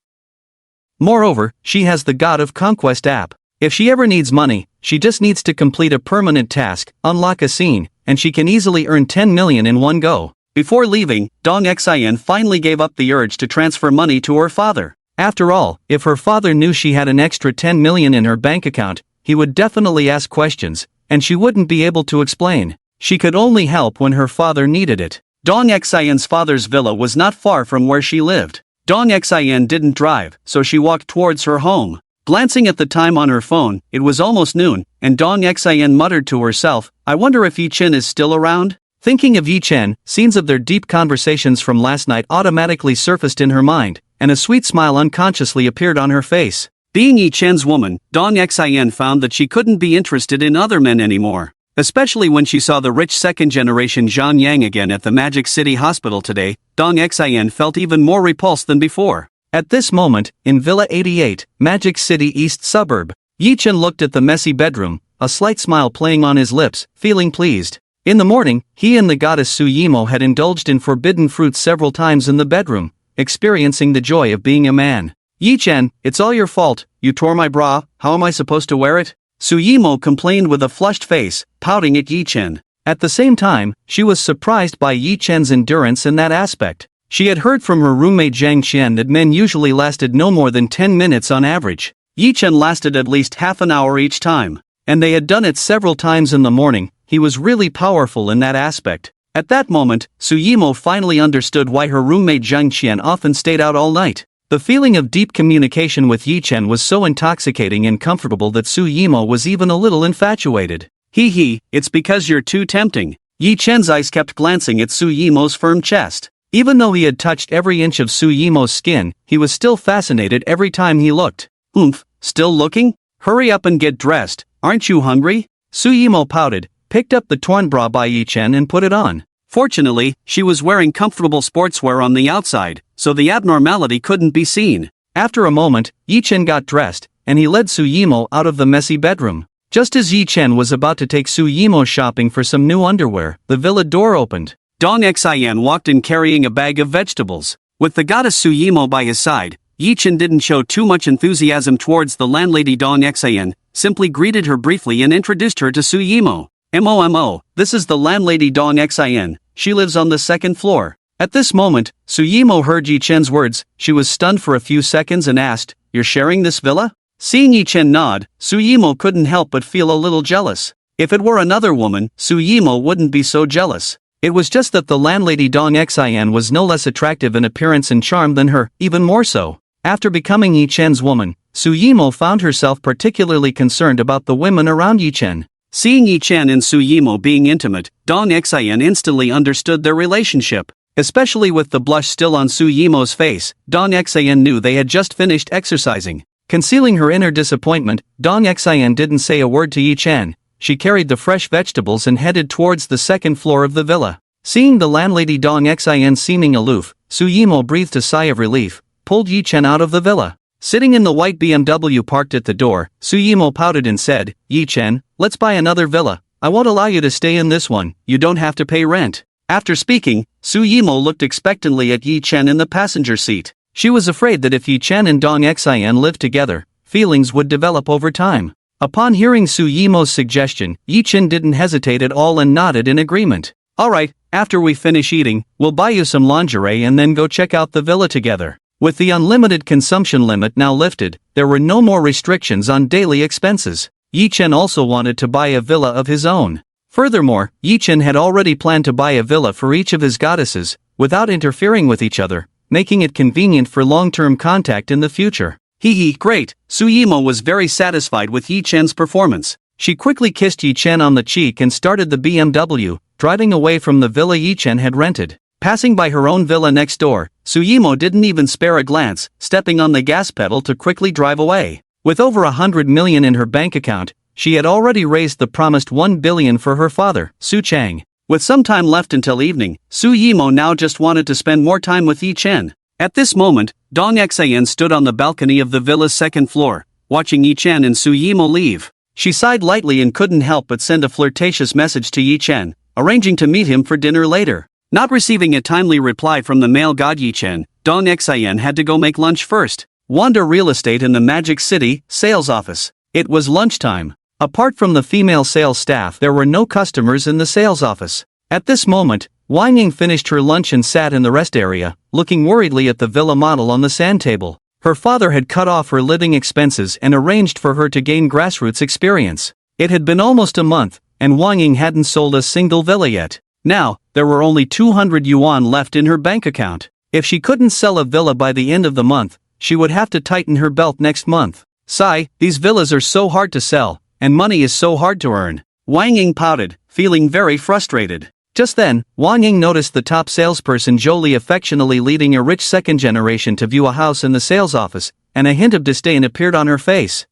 Moreover, she has the God of Conquest app. If she ever needs money, she just needs to complete a permanent task, unlock a scene, and she can easily earn 10 million in one go. Before leaving, Dong Xin finally gave up the urge to transfer money to her father. After all, if her father knew she had an extra 10 million in her bank account, he would definitely ask questions, and she wouldn't be able to explain. She could only help when her father needed it. Dong Xin's father's villa was not far from where she lived. Dong Xin didn't drive, so she walked towards her home. Glancing at the time on her phone, it was almost noon, and Dong Xin muttered to herself, "I wonder if Yi Chen is still around?" Thinking of Yi Chen, scenes of their deep conversations from last night automatically surfaced in her mind, and a sweet smile unconsciously appeared on her face. Being Yi Chen's woman, Dong Xin found that she couldn't be interested in other men anymore. Especially when she saw the rich second-generation Zhang Yang again at the Magic City Hospital today, Dong Xin felt even more repulsed than before. At this moment, in Villa 88, Magic City East Suburb, Yi Chen looked at the messy bedroom, a slight smile playing on his lips, feeling pleased. In the morning, he and the goddess Su Yimo had indulged in forbidden fruit several times in the bedroom, experiencing the joy of being a man. "Yi Chen, it's all your fault, you tore my bra, how am I supposed to wear it?" Su Yimo complained with a flushed face, pouting at Yi Chen. At the same time, she was surprised by Yi Chen's endurance in that aspect. She had heard from her roommate Zhang Qian that men usually lasted no more than 10 minutes on average. Yi Chen lasted at least half an hour each time. And they had done it several times in the morning. He was really powerful in that aspect. At that moment, Su Yimo finally understood why her roommate Zhang Qian often stayed out all night. The feeling of deep communication with Yi Chen was so intoxicating and comfortable that Su Yimo was even a little infatuated. Hee hee, it's because you're too tempting. Yi Chen's eyes kept glancing at Su Yimo's firm chest. Even though he had touched every inch of Su Yimo's skin, he was still fascinated every time he looked. Still looking? Hurry up and get dressed, aren't you hungry? Su Yimo pouted, picked up the torn bra by Yi Chen and put it on. Fortunately, she was wearing comfortable sportswear on the outside, so the abnormality couldn't be seen. After a moment, Yi Chen got dressed, and he led Su Yimo out of the messy bedroom. Just as Yi Chen was about to take Su Yimo shopping for some new underwear, the villa door opened. Dong Xian walked in carrying a bag of vegetables. With the goddess Su Yimo by his side, Yi Chen didn't show too much enthusiasm towards the landlady Dong Xian, simply greeted her briefly and introduced her to Su Yimo. Mo, this is the landlady Dong Xian, she lives on the second floor. At this moment, Su Yimo heard Yi Chen's words. She was stunned for a few seconds and asked, "You're sharing this villa?" Seeing Yi Chen nod, Su Yimo couldn't help but feel a little jealous. If it were another woman, Su Yimo wouldn't be so jealous. It was just that the landlady Dong Xian was no less attractive in appearance and charm than her, even more so. After becoming Yi Chen's woman, Su Yimo found herself particularly concerned about the women around Yi Chen. Seeing Yi Chen and Su Yimo being intimate, Dong Xian instantly understood their relationship. Especially with the blush still on Su Yimo's face, Dong Xian knew they had just finished exercising. Concealing her inner disappointment, Dong Xian didn't say a word to Yi Chen. She carried the fresh vegetables and headed towards the second floor of the villa. Seeing the landlady Dong Xian seeming aloof, Su Yimo breathed a sigh of relief, pulled Yi Chen out of the villa. Sitting in the white BMW parked at the door, Su Yimo pouted and said, "Yi Chen, let's buy another villa. I won't allow you to stay in this one, you don't have to pay rent." After speaking, Su Yimo looked expectantly at Yi Chen in the passenger seat. She was afraid that if Yi Chen and Dong Xian lived together, feelings would develop over time. Upon hearing Su Yimo's suggestion, Yi Chen didn't hesitate at all and nodded in agreement. "Alright, after we finish eating, we'll buy you some lingerie and then go check out the villa together." With the unlimited consumption limit now lifted, there were no more restrictions on daily expenses. Yi Chen also wanted to buy a villa of his own. Furthermore, Yi Chen had already planned to buy a villa for each of his goddesses, without interfering with each other, making it convenient for long-term contact in the future. Great. Su Yimo was very satisfied with Yi Chen's performance. She quickly kissed Yi Chen on the cheek and started the BMW, driving away from the villa Yi Chen had rented. Passing by her own villa next door, Su Yimo didn't even spare a glance, stepping on the gas pedal to quickly drive away. With over 100 million in her bank account, she had already raised the promised 1 billion for her father, Su Chang. With some time left until evening, Su Yimo now just wanted to spend more time with Yi Chen. At this moment, Dong Xian stood on the balcony of the villa's second floor, watching Yi Chen and Su Yimo leave. She sighed lightly and couldn't help but send a flirtatious message to Yi Chen, arranging to meet him for dinner later. Not receiving a timely reply from the male god Yi Chen, Dong Xian had to go make lunch first. Wanda Real Estate in the Magic City sales office. It was lunchtime. Apart from the female sales staff, there were no customers in the sales office. At this moment, Wang Ying finished her lunch and sat in the rest area, looking worriedly at the villa model on the sand table. Her father had cut off her living expenses and arranged for her to gain grassroots experience. It had been almost a month, and Wang Ying hadn't sold a single villa yet. Now, there were only 200 yuan left in her bank account. If she couldn't sell a villa by the end of the month, she would have to tighten her belt next month. Sigh, these villas are so hard to sell, and money is so hard to earn. Wang Ying pouted, feeling very frustrated. Just then, Wang Ying noticed the top salesperson Jolie affectionately leading a rich second generation to view a house in the sales office, and a hint of disdain appeared on her face.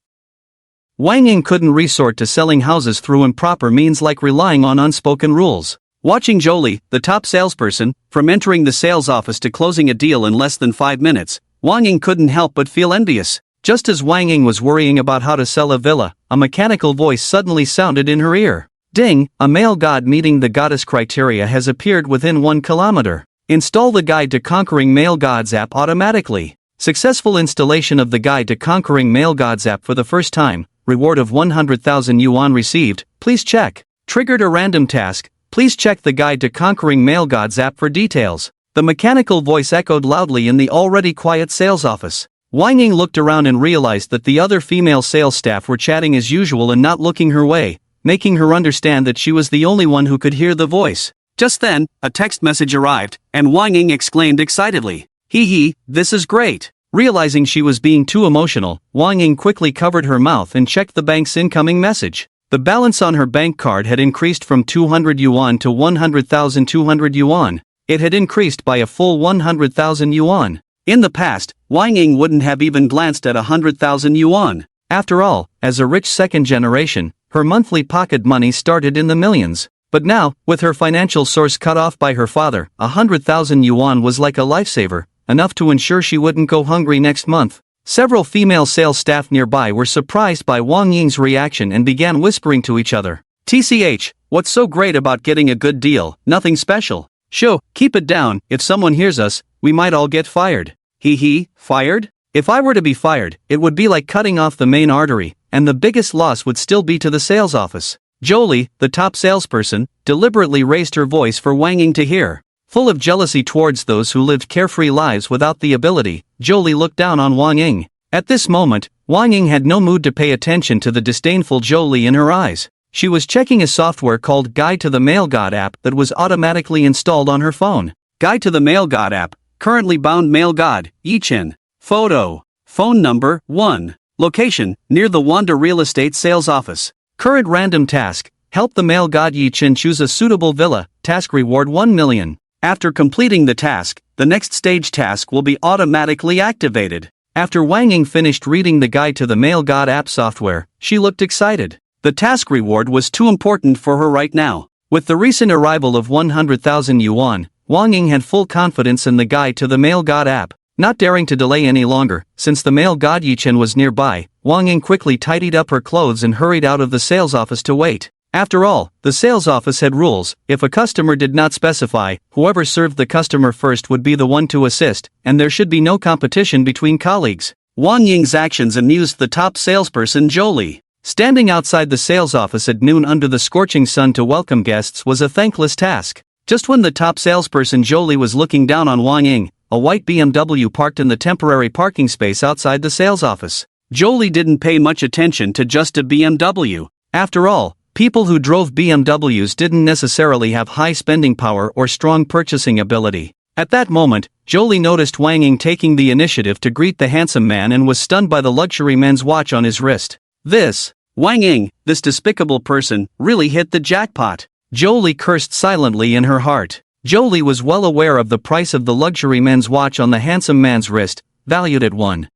Wang Ying couldn't resort to selling houses through improper means like relying on unspoken rules. Watching Jolie, the top salesperson, from entering the sales office to closing a deal in less than 5 minutes, Wang Ying couldn't help but feel envious. Just as Wang Ying was worrying about how to sell a villa, a mechanical voice suddenly sounded in her ear. Ding, a male god meeting the goddess criteria has appeared within 1 kilometer. Install the Guide to Conquering Male Gods app automatically. Successful installation of the Guide to Conquering Male Gods app for the first time. Reward of 100,000 yuan received. Please check. Triggered a random task. Please check the Guide to Conquering Male Gods app for details. The mechanical voice echoed loudly in the already quiet sales office. Wang Ying looked around and realized that the other female sales staff were chatting as usual and not looking her way, making her understand that she was the only one who could hear the voice. Just then, a text message arrived, and Wang Ying exclaimed excitedly, This is great. Realizing she was being too emotional, Wang Ying quickly covered her mouth and checked the bank's incoming message. The balance on her bank card had increased from 200 yuan to 100,200 yuan. It had increased by a full 100,000 yuan. In the past, Wang Ying wouldn't have even glanced at 100,000 yuan. After all, as a rich second generation, her monthly pocket money started in the millions. But now, with her financial source cut off by her father, 100,000 yuan was like a lifesaver, enough to ensure she wouldn't go hungry next month. Several female sales staff nearby were surprised by Wang Ying's reaction and began whispering to each other. "TCH, what's so great about getting a good deal? Nothing special. Sho, keep it down, if someone hears us, we might all get fired." Hee, fired? If I were to be fired, it would be like cutting off the main artery, and the biggest loss would still be to the sales office. Jolie, the top salesperson, deliberately raised her voice for Wang Ying to hear. Full of jealousy towards those who lived carefree lives without the ability, Jolie looked down on Wang Ying. At this moment, Wang Ying had no mood to pay attention to the disdainful Jolie in her eyes. She was checking a software called Guide to the Mail God app that was automatically installed on her phone. Guide to the Mail God app, currently bound Mail God, Yichen. Photo. Phone number, 1. Location, near the Wanda Real Estate Sales Office. Current random task, help the Mail God Yichen choose a suitable villa, task reward 1 million. After completing the task, the next stage task will be automatically activated. After Wang Ying finished reading the Guide to the Mail God app software, she looked excited. The task reward was too important for her right now. With the recent arrival of 100,000 yuan, Wang Ying had full confidence in the Guide to the Mail God app. Not daring to delay any longer, since the Mail God Yichen was nearby, Wang Ying quickly tidied up her clothes and hurried out of the sales office to wait. After all, the sales office had rules. If a customer did not specify, whoever served the customer first would be the one to assist, and there should be no competition between colleagues. Wang Ying's actions amused the top salesperson Jolie. Standing outside the sales office at noon under the scorching sun to welcome guests was a thankless task. Just when the top salesperson Jolie was looking down on Wang Ying, a white BMW parked in the temporary parking space outside the sales office. Jolie didn't pay much attention to just a BMW. After all, people who drove BMWs didn't necessarily have high spending power or strong purchasing ability. At that moment, Jolie noticed Wang Ying taking the initiative to greet the handsome man and was stunned by the luxury man's watch on his wrist. Wang Ying, this despicable person, really hit the jackpot. Jolie cursed silently in her heart. Jolie was well aware of the price of the luxury man's watch on the handsome man's wrist, valued at 1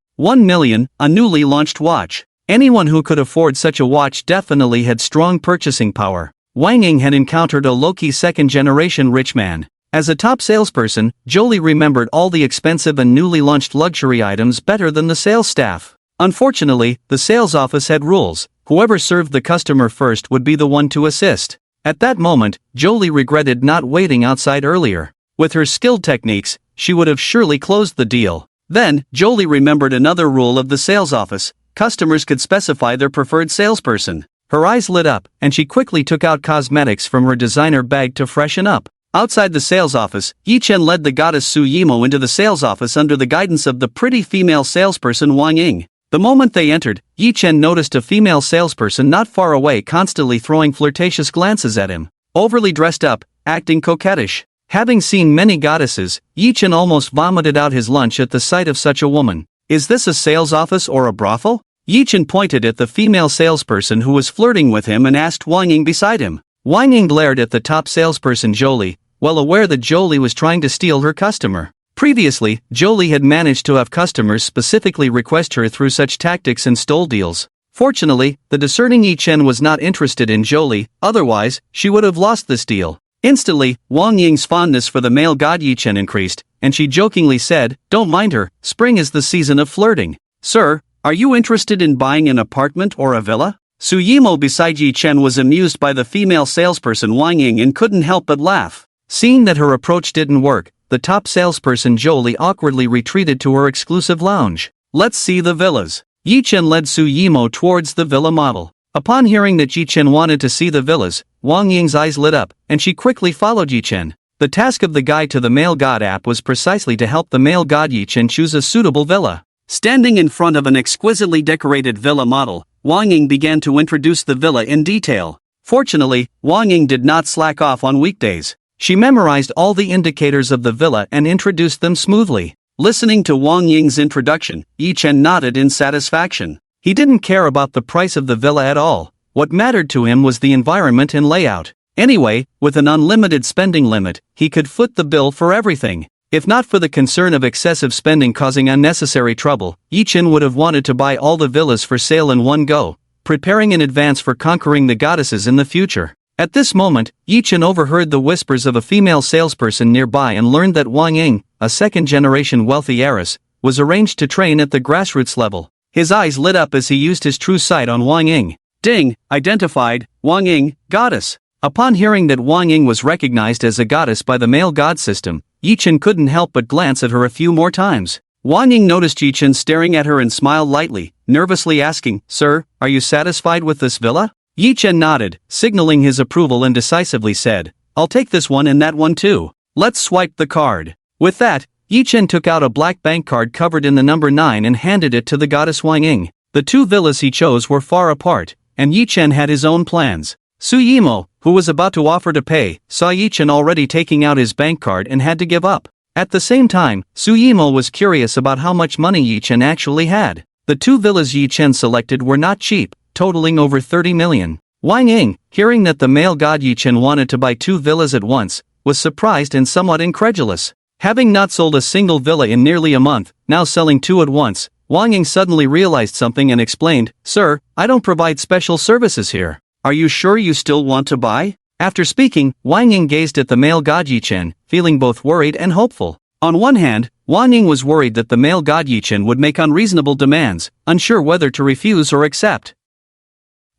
million, a newly launched watch. Anyone who could afford such a watch definitely had strong purchasing power. Wang Ying had encountered a low-key second-generation rich man. As a top salesperson, Jolie remembered all the expensive and newly launched luxury items better than the sales staff. Unfortunately, the sales office had rules. Whoever served the customer first would be the one to assist. At that moment, Jolie regretted not waiting outside earlier. With her skilled techniques, she would have surely closed the deal. Then, Jolie remembered another rule of the sales office. Customers could specify their preferred salesperson. Her eyes lit up, and she quickly took out cosmetics from her designer bag to freshen up. Outside the sales office, Yichen led the goddess Su Yimo into the sales office under the guidance of the pretty female salesperson Wang Ying. The moment they entered, Yichen noticed a female salesperson not far away constantly throwing flirtatious glances at him. Overly dressed up, acting coquettish. Having seen many goddesses, Yichen almost vomited out his lunch at the sight of such a woman. Is this a sales office or a brothel? Yichen pointed at the female salesperson who was flirting with him and asked Wang Ying beside him. Wang Ying glared at the top salesperson Jolie, well aware that Jolie was trying to steal her customer. Previously, Jolie had managed to have customers specifically request her through such tactics and stole deals. Fortunately, the discerning Yichen was not interested in Jolie, otherwise, she would have lost this deal. Instantly, Wang Ying's fondness for the male god Yichen increased, and she jokingly said, "Don't mind her, spring is the season of flirting. Sir, are you interested in buying an apartment or a villa?" Su Yimo beside Yichen was amused by the female salesperson Wang Ying and couldn't help but laugh. Seeing that her approach didn't work, the top salesperson Jolie awkwardly retreated to her exclusive lounge. Let's see the villas. Yichen led Su Yimo towards the villa model. Upon hearing that Yichen wanted to see the villas, Wang Ying's eyes lit up, and she quickly followed Yichen. The task of the Guide to the Male God app was precisely to help the male god Yichen choose a suitable villa. Standing in front of an exquisitely decorated villa model, Wang Ying began to introduce the villa in detail. Fortunately, Wang Ying did not slack off on weekdays. She memorized all the indicators of the villa and introduced them smoothly. Listening to Wang Ying's introduction, Yichen nodded in satisfaction. He didn't care about the price of the villa at all. What mattered to him was the environment and layout. Anyway, with an unlimited spending limit, he could foot the bill for everything. If not for the concern of excessive spending causing unnecessary trouble, Yi-chin would have wanted to buy all the villas for sale in one go, preparing in advance for conquering the goddesses in the future. At this moment, Yi-chin overheard the whispers of a female salesperson nearby and learned that Wang Ying, a second-generation wealthy heiress, was arranged to train at the grassroots level. His eyes lit up as he used his true sight on Wang Ying. Ding! Identified, Wang Ying, goddess. Upon hearing that Wang Ying was recognized as a goddess by the male god system, Yi-chin couldn't help but glance at her a few more times. Wang Ying noticed Yi-chin staring at her and smiled lightly, nervously asking, "Sir, are you satisfied with this villa?" Yi-chin nodded, signaling his approval and decisively said, "I'll take this one and that one too. Let's swipe the card." With that, Yi-chin took out a black bank card covered in the number 9 and handed it to the goddess Wang Ying. The two villas he chose were far apart, and Yi-chin had his own plans. Su Yimo, who was about to offer to pay, saw Yi-chin already taking out his bank card and had to give up. At the same time, Su Yimo was curious about how much money Yi-chin actually had. The two villas Yi-chin selected were not cheap, totaling over 30 million. Wang Ying, hearing that the male god Yi-chin wanted to buy two villas at once, was surprised and somewhat incredulous. Having not sold a single villa in nearly a month, now selling two at once, Wang Ying suddenly realized something and explained, "Sir, I don't provide special services here. Are you sure you still want to buy?" After speaking, Wang Ying gazed at the male god Yi-chin, feeling both worried and hopeful. On one hand, Wang Ying was worried that the male god Yi-chin would make unreasonable demands, unsure whether to refuse or accept.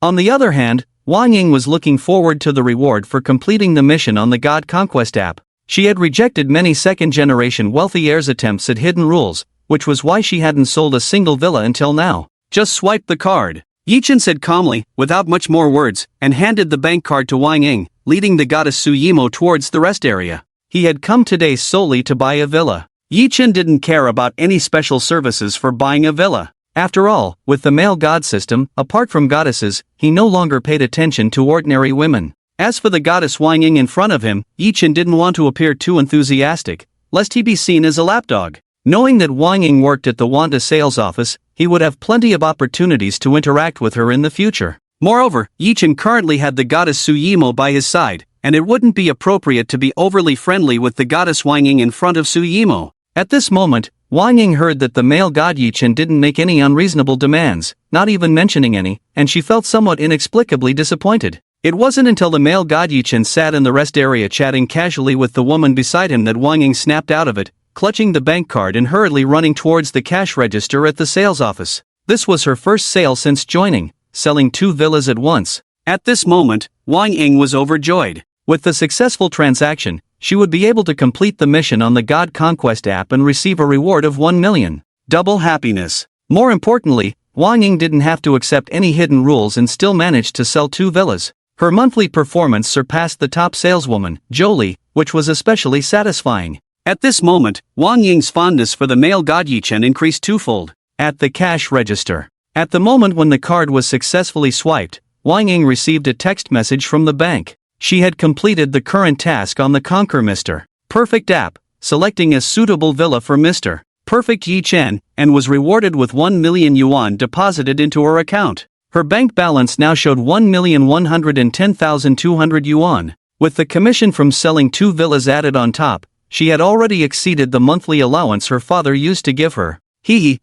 On the other hand, Wang Ying was looking forward to the reward for completing the mission on the God Conquest app. She had rejected many second-generation wealthy heirs' attempts at hidden rules, which was why she hadn't sold a single villa until now. "Just swipe the card," Yi-chin said calmly, without much more words, and handed the bank card to Wang Ying, leading the goddess Su Yimo towards the rest area. He had come today solely to buy a villa. Yi-chin didn't care about any special services for buying a villa. After all, with the male god system, apart from goddesses, he no longer paid attention to ordinary women. As for the goddess Wang Ying in front of him, Yi-chin didn't want to appear too enthusiastic, lest he be seen as a lapdog. Knowing that Wang Ying worked at the Wanda sales office, he would have plenty of opportunities to interact with her in the future. Moreover, Yi-chin currently had the goddess Su Yimo by his side, and it wouldn't be appropriate to be overly friendly with the goddess Wang Ying in front of Su Yimo. At this moment, Wang Ying heard that the male god Yi-chin didn't make any unreasonable demands, not even mentioning any, and she felt somewhat inexplicably disappointed. It wasn't until the male god Yi-chin sat in the rest area chatting casually with the woman beside him that Wang Ying snapped out of it, clutching the bank card and hurriedly running towards the cash register at the sales office. This was her first sale since joining, selling two villas at once. At this moment, Wang Ying was overjoyed. With the successful transaction, she would be able to complete the mission on the God Conquest app and receive a reward of 1 million. Double happiness. More importantly, Wang Ying didn't have to accept any hidden rules and still managed to sell two villas. Her monthly performance surpassed the top saleswoman, Jolie, which was especially satisfying. At this moment, Wang Ying's fondness for the male god Yi-chin increased twofold. At the cash register. At the moment when the card was successfully swiped, Wang Ying received a text message from the bank. She had completed the current task on the Conquer Mr. Perfect app, selecting a suitable villa for Mr. Perfect Yi-chin, and was rewarded with 1 million yuan deposited into her account. Her bank balance now showed 1,110,200 yuan. With the commission from selling two villas added on top, she had already exceeded the monthly allowance her father used to give her.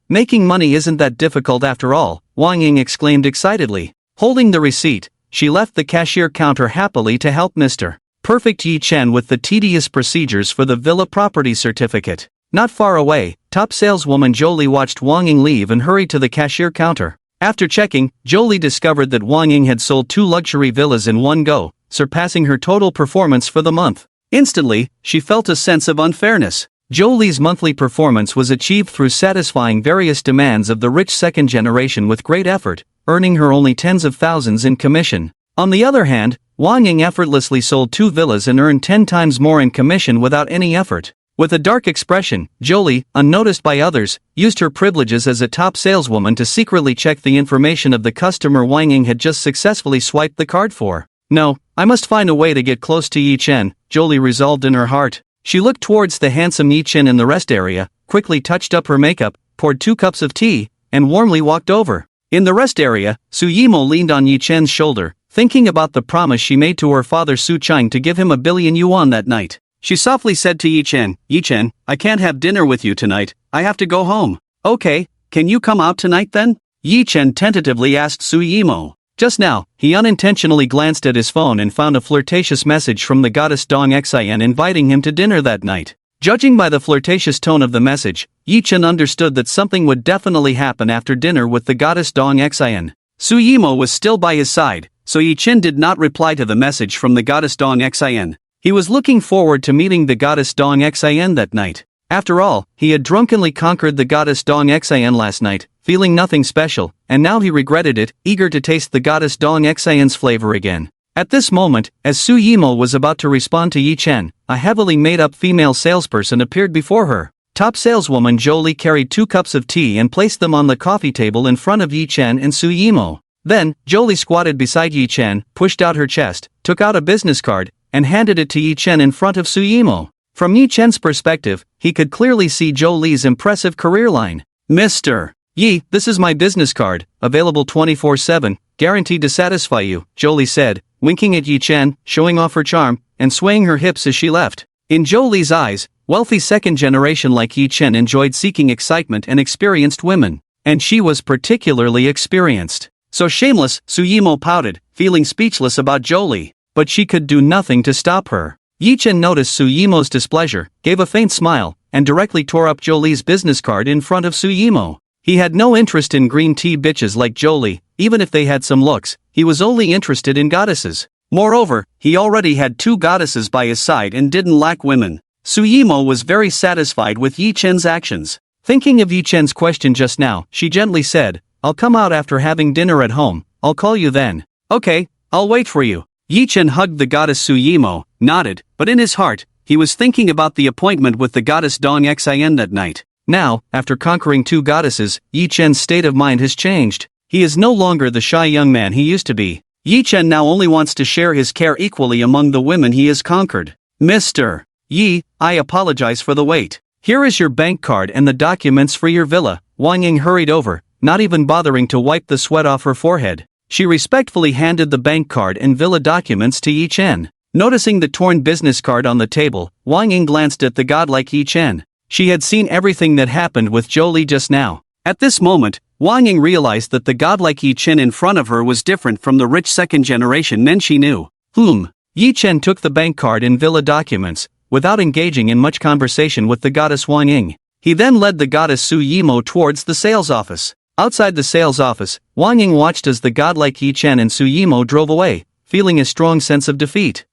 Making money isn't that difficult after all, Wang Ying exclaimed excitedly. Holding the receipt, she left the cashier counter happily to help Mr. Perfect Yi-chin with the tedious procedures for the villa property certificate. Not far away, top saleswoman Jolie watched Wang Ying leave and hurried to the cashier counter. After checking, Jolie discovered that Wang Ying had sold two luxury villas in one go, surpassing her total performance for the month. Instantly, she felt a sense of unfairness. Jolie's monthly performance was achieved through satisfying various demands of the rich second generation with great effort, earning her only tens of thousands in commission. On the other hand, Wang Ying effortlessly sold two villas and earned 10 times more in commission without any effort. With a dark expression, Jolie, unnoticed by others, used her privileges as a top saleswoman to secretly check the information of the customer Wang Ying had just successfully swiped the card for. No, I must find a way to get close to Yi-chin, Jolie resolved in her heart. She looked towards the handsome Yi-chin in the rest area, quickly touched up her makeup, poured 2 cups of tea, and warmly walked over. In the rest area, Su Yimo leaned on Yi Chen's shoulder, thinking about the promise she made to her father Su Chang to give him 1,000,000,000 yuan that night. She softly said to Yi Chen, I can't have dinner with you tonight, I have to go home. Okay, can you come out tonight then? Yi Chen tentatively asked Su Yimo. Just now, he unintentionally glanced at his phone and found a flirtatious message from the goddess Dong Xian inviting him to dinner that night. Judging by the flirtatious tone of the message, Yi Chen understood that something would definitely happen after dinner with the goddess Dong Xian. Su Yimo was still by his side, so Yi Chen did not reply to the message from the goddess Dong Xian. He was looking forward to meeting the goddess Dong Xian that night. After all, he had drunkenly conquered the goddess Dong Xian last night, feeling nothing special, and now he regretted it, eager to taste the goddess Dong Xian's flavor again. At this moment, as Su Yimo was about to respond to Yi Chen, a heavily made-up female salesperson appeared before her. Top saleswoman Jolie carried 2 cups of tea and placed them on the coffee table in front of Yi Chen and Su Yimo. Then, Jolie squatted beside Yi Chen, pushed out her chest, took out a business card, and handed it to Yi Chen in front of Su Yimo. From Yi Chen's perspective, he could clearly see Jolie's impressive career line. Mr. Yi, this is my business card, available 24/7, guaranteed to satisfy you, Jolie said, winking at Yi Chen, showing off her charm, and swaying her hips as she left. In Jolie's eyes, wealthy second generation like Yi Chen enjoyed seeking excitement and experienced women. And she was particularly experienced. So shameless, Su Yimo pouted, feeling speechless about Jolie. But she could do nothing to stop her. Yi Chen noticed Su Yimo's displeasure, gave a faint smile, and directly tore up Jolie's business card in front of Su Yimo. He had no interest in green tea bitches like Jolie, even if they had some looks, he was only interested in goddesses. Moreover, he already had 2 goddesses by his side and didn't lack women. Su Yimo was very satisfied with Yi Chen's actions. Thinking of Yi Chen's question just now, she gently said, I'll come out after having dinner at home, I'll call you then. Okay, I'll wait for you. Yi Chen hugged the goddess Su Yimo, nodded, but in his heart, he was thinking about the appointment with the goddess Dong Xian that night. Now, after conquering 2 goddesses, Yi Chen's state of mind has changed. He is no longer the shy young man he used to be. Yi Chen now only wants to share his care equally among the women he has conquered. Mr. Yi, I apologize for the wait. Here is your bank card and the documents for your villa. Wang Ying hurried over, not even bothering to wipe the sweat off her forehead. She respectfully handed the bank card and villa documents to Yi Chen. Noticing the torn business card on the table, Wang Ying glanced at the godlike Yi Chen. She had seen everything that happened with Jolie just now. At this moment, Wang Ying realized that the godlike Yi Chen in front of her was different from the rich second-generation men she knew. Yi Chen took the bank card and villa documents, without engaging in much conversation with the goddess Wang Ying. He then led the goddess Su Yimo towards the sales office. Outside the sales office, Wang Ying watched as the godlike Yi Chen and Su Yimo drove away, feeling a strong sense of defeat.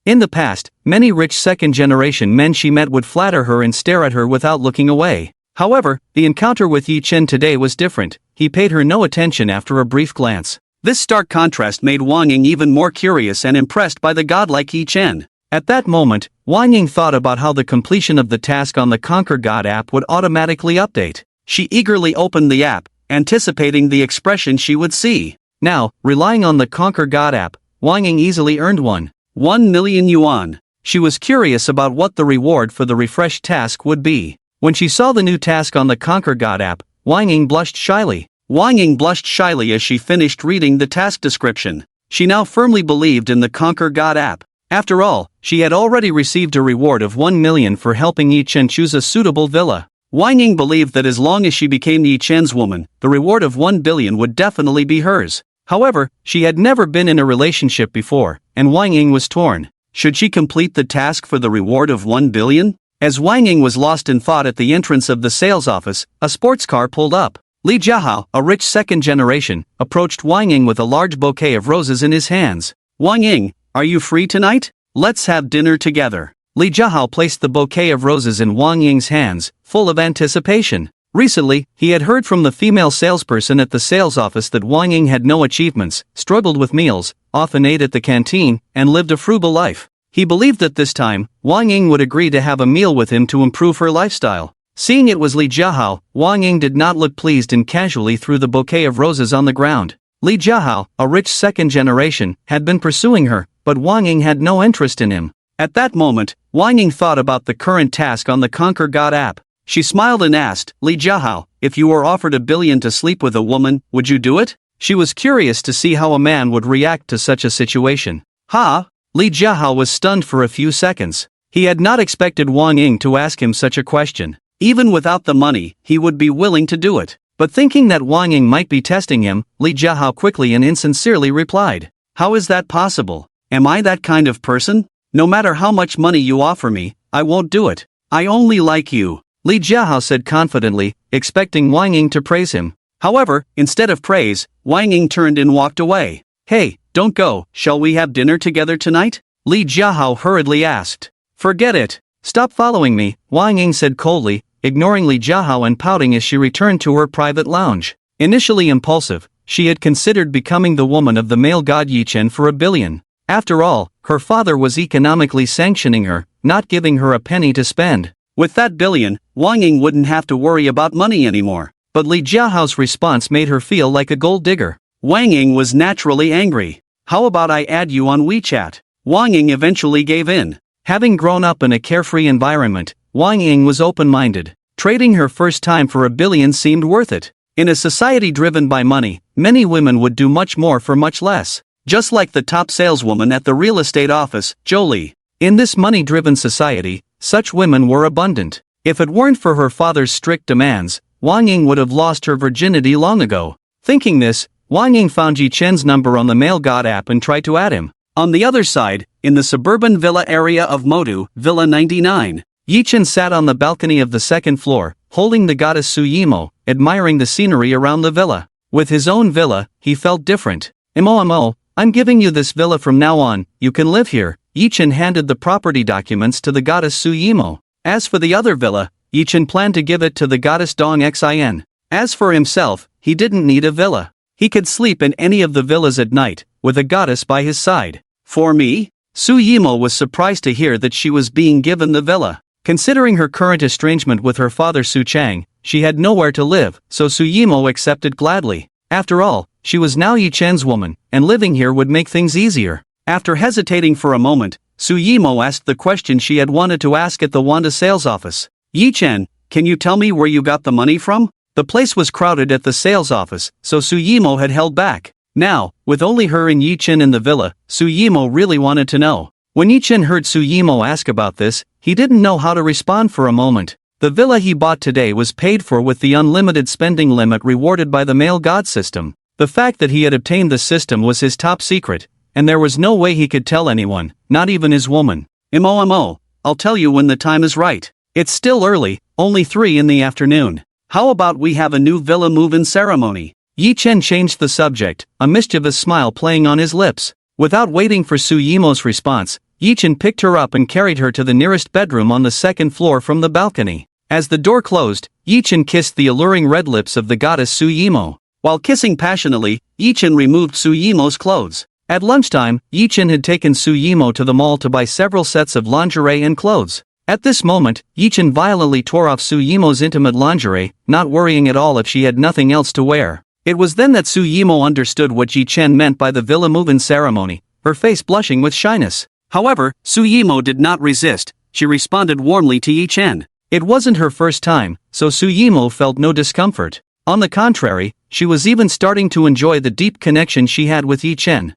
In the past, many rich second-generation men she met would flatter her and stare at her without looking away. However, the encounter with Yi Chen today was different. He paid her no attention after a brief glance. This stark contrast made Wang Ying even more curious and impressed by the godlike Yi Chen. At that moment, Wang Ying thought about how the completion of the task on the Conquer God app would automatically update. She eagerly opened the app, anticipating the expression she would see. Now, relying on the Conquer God app, Wang Ying easily earned 1,000,000 yuan. She was curious about what the reward for the refreshed task would be. When she saw the new task on the Conquer God app, Wang Ying blushed shyly. As she finished reading the task description. She now firmly believed in the Conquer God app. After all, she had already received a reward of 1,000,000 for helping Yi Chen choose a suitable villa. Wang Ying believed that as long as she became Yi Chen's woman, the reward of 1,000,000,000 would definitely be hers. However, she had never been in a relationship before, and Wang Ying was torn. Should she complete the task for the reward of 1,000,000,000? As Wang Ying was lost in thought at the entrance of the sales office, a sports car pulled up. Li Jiahao, a rich second generation, approached Wang Ying with a large bouquet of roses in his hands. Wang Ying, are you free tonight? Let's have dinner together. Li Jiahao placed the bouquet of roses in Wang Ying's hands, full of anticipation. Recently, he had heard from the female salesperson at the sales office that Wang Ying had no achievements, struggled with meals, often ate at the canteen, and lived a frugal life. He believed that this time, Wang Ying would agree to have a meal with him to improve her lifestyle. Seeing it was Li Jiahao, Wang Ying did not look pleased and casually threw the bouquet of roses on the ground. Li Jiahao, a rich second generation, had been pursuing her, but Wang Ying had no interest in him. At that moment, Wang Ying thought about the current task on the Conquer God app. She smiled and asked, Li Jiahao, if you were offered $1 billion to sleep with a woman, would you do it? She was curious to see how a man would react to such a situation. Ha! Li Jiahao was stunned for a few seconds. He had not expected Wang Ying to ask him such a question. Even without the money, he would be willing to do it. But thinking that Wang Ying might be testing him, Li Jiahao quickly and insincerely replied, How is that possible? Am I that kind of person? No matter how much money you offer me, I won't do it. I only like you. Li Jiahao said confidently, expecting Wang Ying to praise him. However, instead of praise, Wang Ying turned and walked away. Hey, don't go, shall we have dinner together tonight? Li Jiahao hurriedly asked. Forget it. Stop following me, Wang Ying said coldly, ignoring Li Jiahao and pouting as she returned to her private lounge. Initially impulsive, she had considered becoming the woman of the male god Yi Chen for $1 billion. After all, her father was economically sanctioning her, not giving her a penny to spend. With that $1 billion, Wang Ying wouldn't have to worry about money anymore. But Li Jiahao's response made her feel like a gold digger. Wang Ying was naturally angry. How about I add you on WeChat? Wang Ying eventually gave in. Having grown up in a carefree environment, Wang Ying was open-minded. Trading her first time for $1 billion seemed worth it. In a society driven by money, many women would do much more for much less. Just like the top saleswoman at the real estate office, Jolie. In this money-driven society, such women were abundant. If it weren't for her father's strict demands, Wang Ying would have lost her virginity long ago. Thinking this, Wang Ying found Yi Chen's number on the Male God app and tried to add him. On the other side, in the suburban villa area of Modu, Villa 99, Yi Chen sat on the balcony of the second floor, holding the goddess Su Yimo, admiring the scenery around the villa. With his own villa, he felt different. Mo, I'm giving you this villa from now on, you can live here. Yi Chen handed the property documents to the goddess Su Yimo. As for the other villa, Yi Chen planned to give it to the goddess Dong Xin. As for himself, he didn't need a villa. He could sleep in any of the villas at night, with a goddess by his side. For me? Su Yimo was surprised to hear that she was being given the villa. Considering her current estrangement with her father Su Chang, she had nowhere to live, so Su Yimo accepted gladly. After all, she was now Yi Chen's woman, and living here would make things easier. After hesitating for a moment, Su Yimo asked the question she had wanted to ask at the Wanda sales office. Yi Chen, can you tell me where you got the money from? The place was crowded at the sales office, so Su Yimo had held back. Now, with only her and Yi Chen in the villa, Su Yimo really wanted to know. When Yi Chen heard Su Yimo ask about this, he didn't know how to respond for a moment. The villa he bought today was paid for with the unlimited spending limit rewarded by the male god system. The fact that he had obtained the system was his top secret, and there was no way he could tell anyone, not even his woman. Mo, I'll tell you when the time is right. It's still early, only 3 in the afternoon. How about we have a new villa move-in ceremony? Yi Chen changed the subject, a mischievous smile playing on his lips. Without waiting for Su Yimo's response, Yi Chen picked her up and carried her to the nearest bedroom on the second floor from the balcony. As the door closed, Yi Chen kissed the alluring red lips of the goddess Su Yimo. While kissing passionately, Yi Chen removed Su Yimo's clothes. At lunchtime, Yi Chen had taken Su Yimo to the mall to buy several sets of lingerie and clothes. At this moment, Yi Chen violently tore off Su Yimo's intimate lingerie, not worrying at all if she had nothing else to wear. It was then that Su Yimo understood what Yi Chen meant by the villa move-in ceremony, her face blushing with shyness. However, Su Yimo did not resist, she responded warmly to Yi Chen. It wasn't her first time, so Su Yimo felt no discomfort. On the contrary, she was even starting to enjoy the deep connection she had with Yi Chen.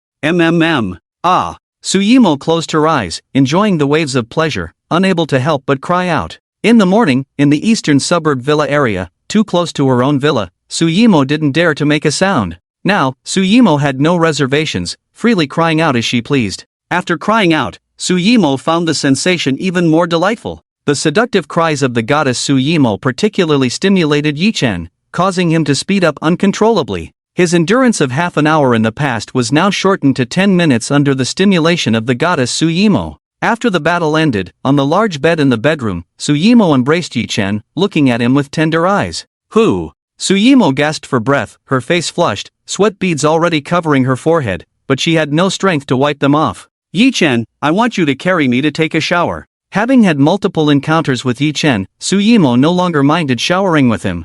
Ah! Su Yimo closed her eyes, enjoying the waves of pleasure, unable to help but cry out. In the morning, in the eastern suburb villa area, too close to her own villa, Su Yimo didn't dare to make a sound. Now, Su Yimo had no reservations, freely crying out as she pleased. After crying out, Su Yimo found the sensation even more delightful. The seductive cries of the goddess Su Yimo particularly stimulated Yi Chen, causing him to speed up uncontrollably. His endurance of half an hour in the past was now shortened to 10 minutes under the stimulation of the goddess Su Yimo. After the battle ended, on the large bed in the bedroom, Su Yimo embraced Yi Chen, looking at him with tender eyes. Who? Su Yimo gasped for breath, her face flushed, sweat beads already covering her forehead, but she had no strength to wipe them off. Yi Chen, I want you to carry me to take a shower. Having had multiple encounters with Yi Chen, Su Yimo no longer minded showering with him.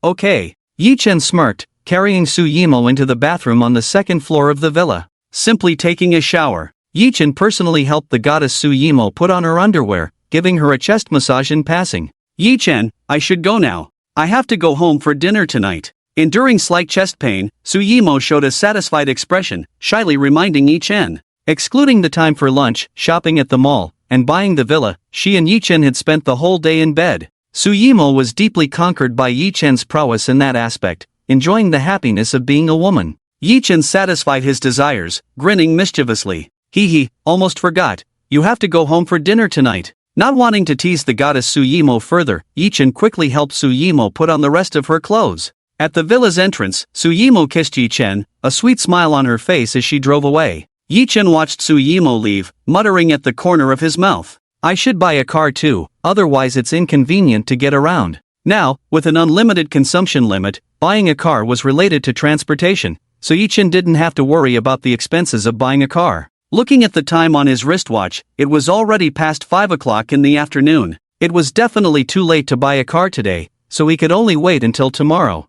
Okay. Yi Chen smirked, carrying Su Yimo into the bathroom on the second floor of the villa. Simply taking a shower. Yi Chen personally helped the goddess Su Yimo put on her underwear, giving her a chest massage in passing. Yi Chen, I should go now. I have to go home for dinner tonight. Enduring slight chest pain, Suyimo showed a satisfied expression, shyly reminding Yi-chen. Excluding the time for lunch, shopping at the mall, and buying the villa, she and Yi-chen had spent the whole day in bed. Suyimo was deeply conquered by Yi-chen's prowess in that aspect, enjoying the happiness of being a woman. Yi-chen satisfied his desires, grinning mischievously. Hee, almost forgot. You have to go home for dinner tonight. Not wanting to tease the goddess Suyimo further, Yi-chen quickly helped Suyimo put on the rest of her clothes. At the villa's entrance, Suyimo kissed Yi-chen, a sweet smile on her face as she drove away. Yi-chen watched Suyimo leave, muttering at the corner of his mouth. I should buy a car too, otherwise it's inconvenient to get around. Now, with an unlimited consumption limit, buying a car was related to transportation, so Yi-chen didn't have to worry about the expenses of buying a car. Looking at the time on his wristwatch, it was already past 5 o'clock in the afternoon. It was definitely too late to buy a car today, so he could only wait until tomorrow.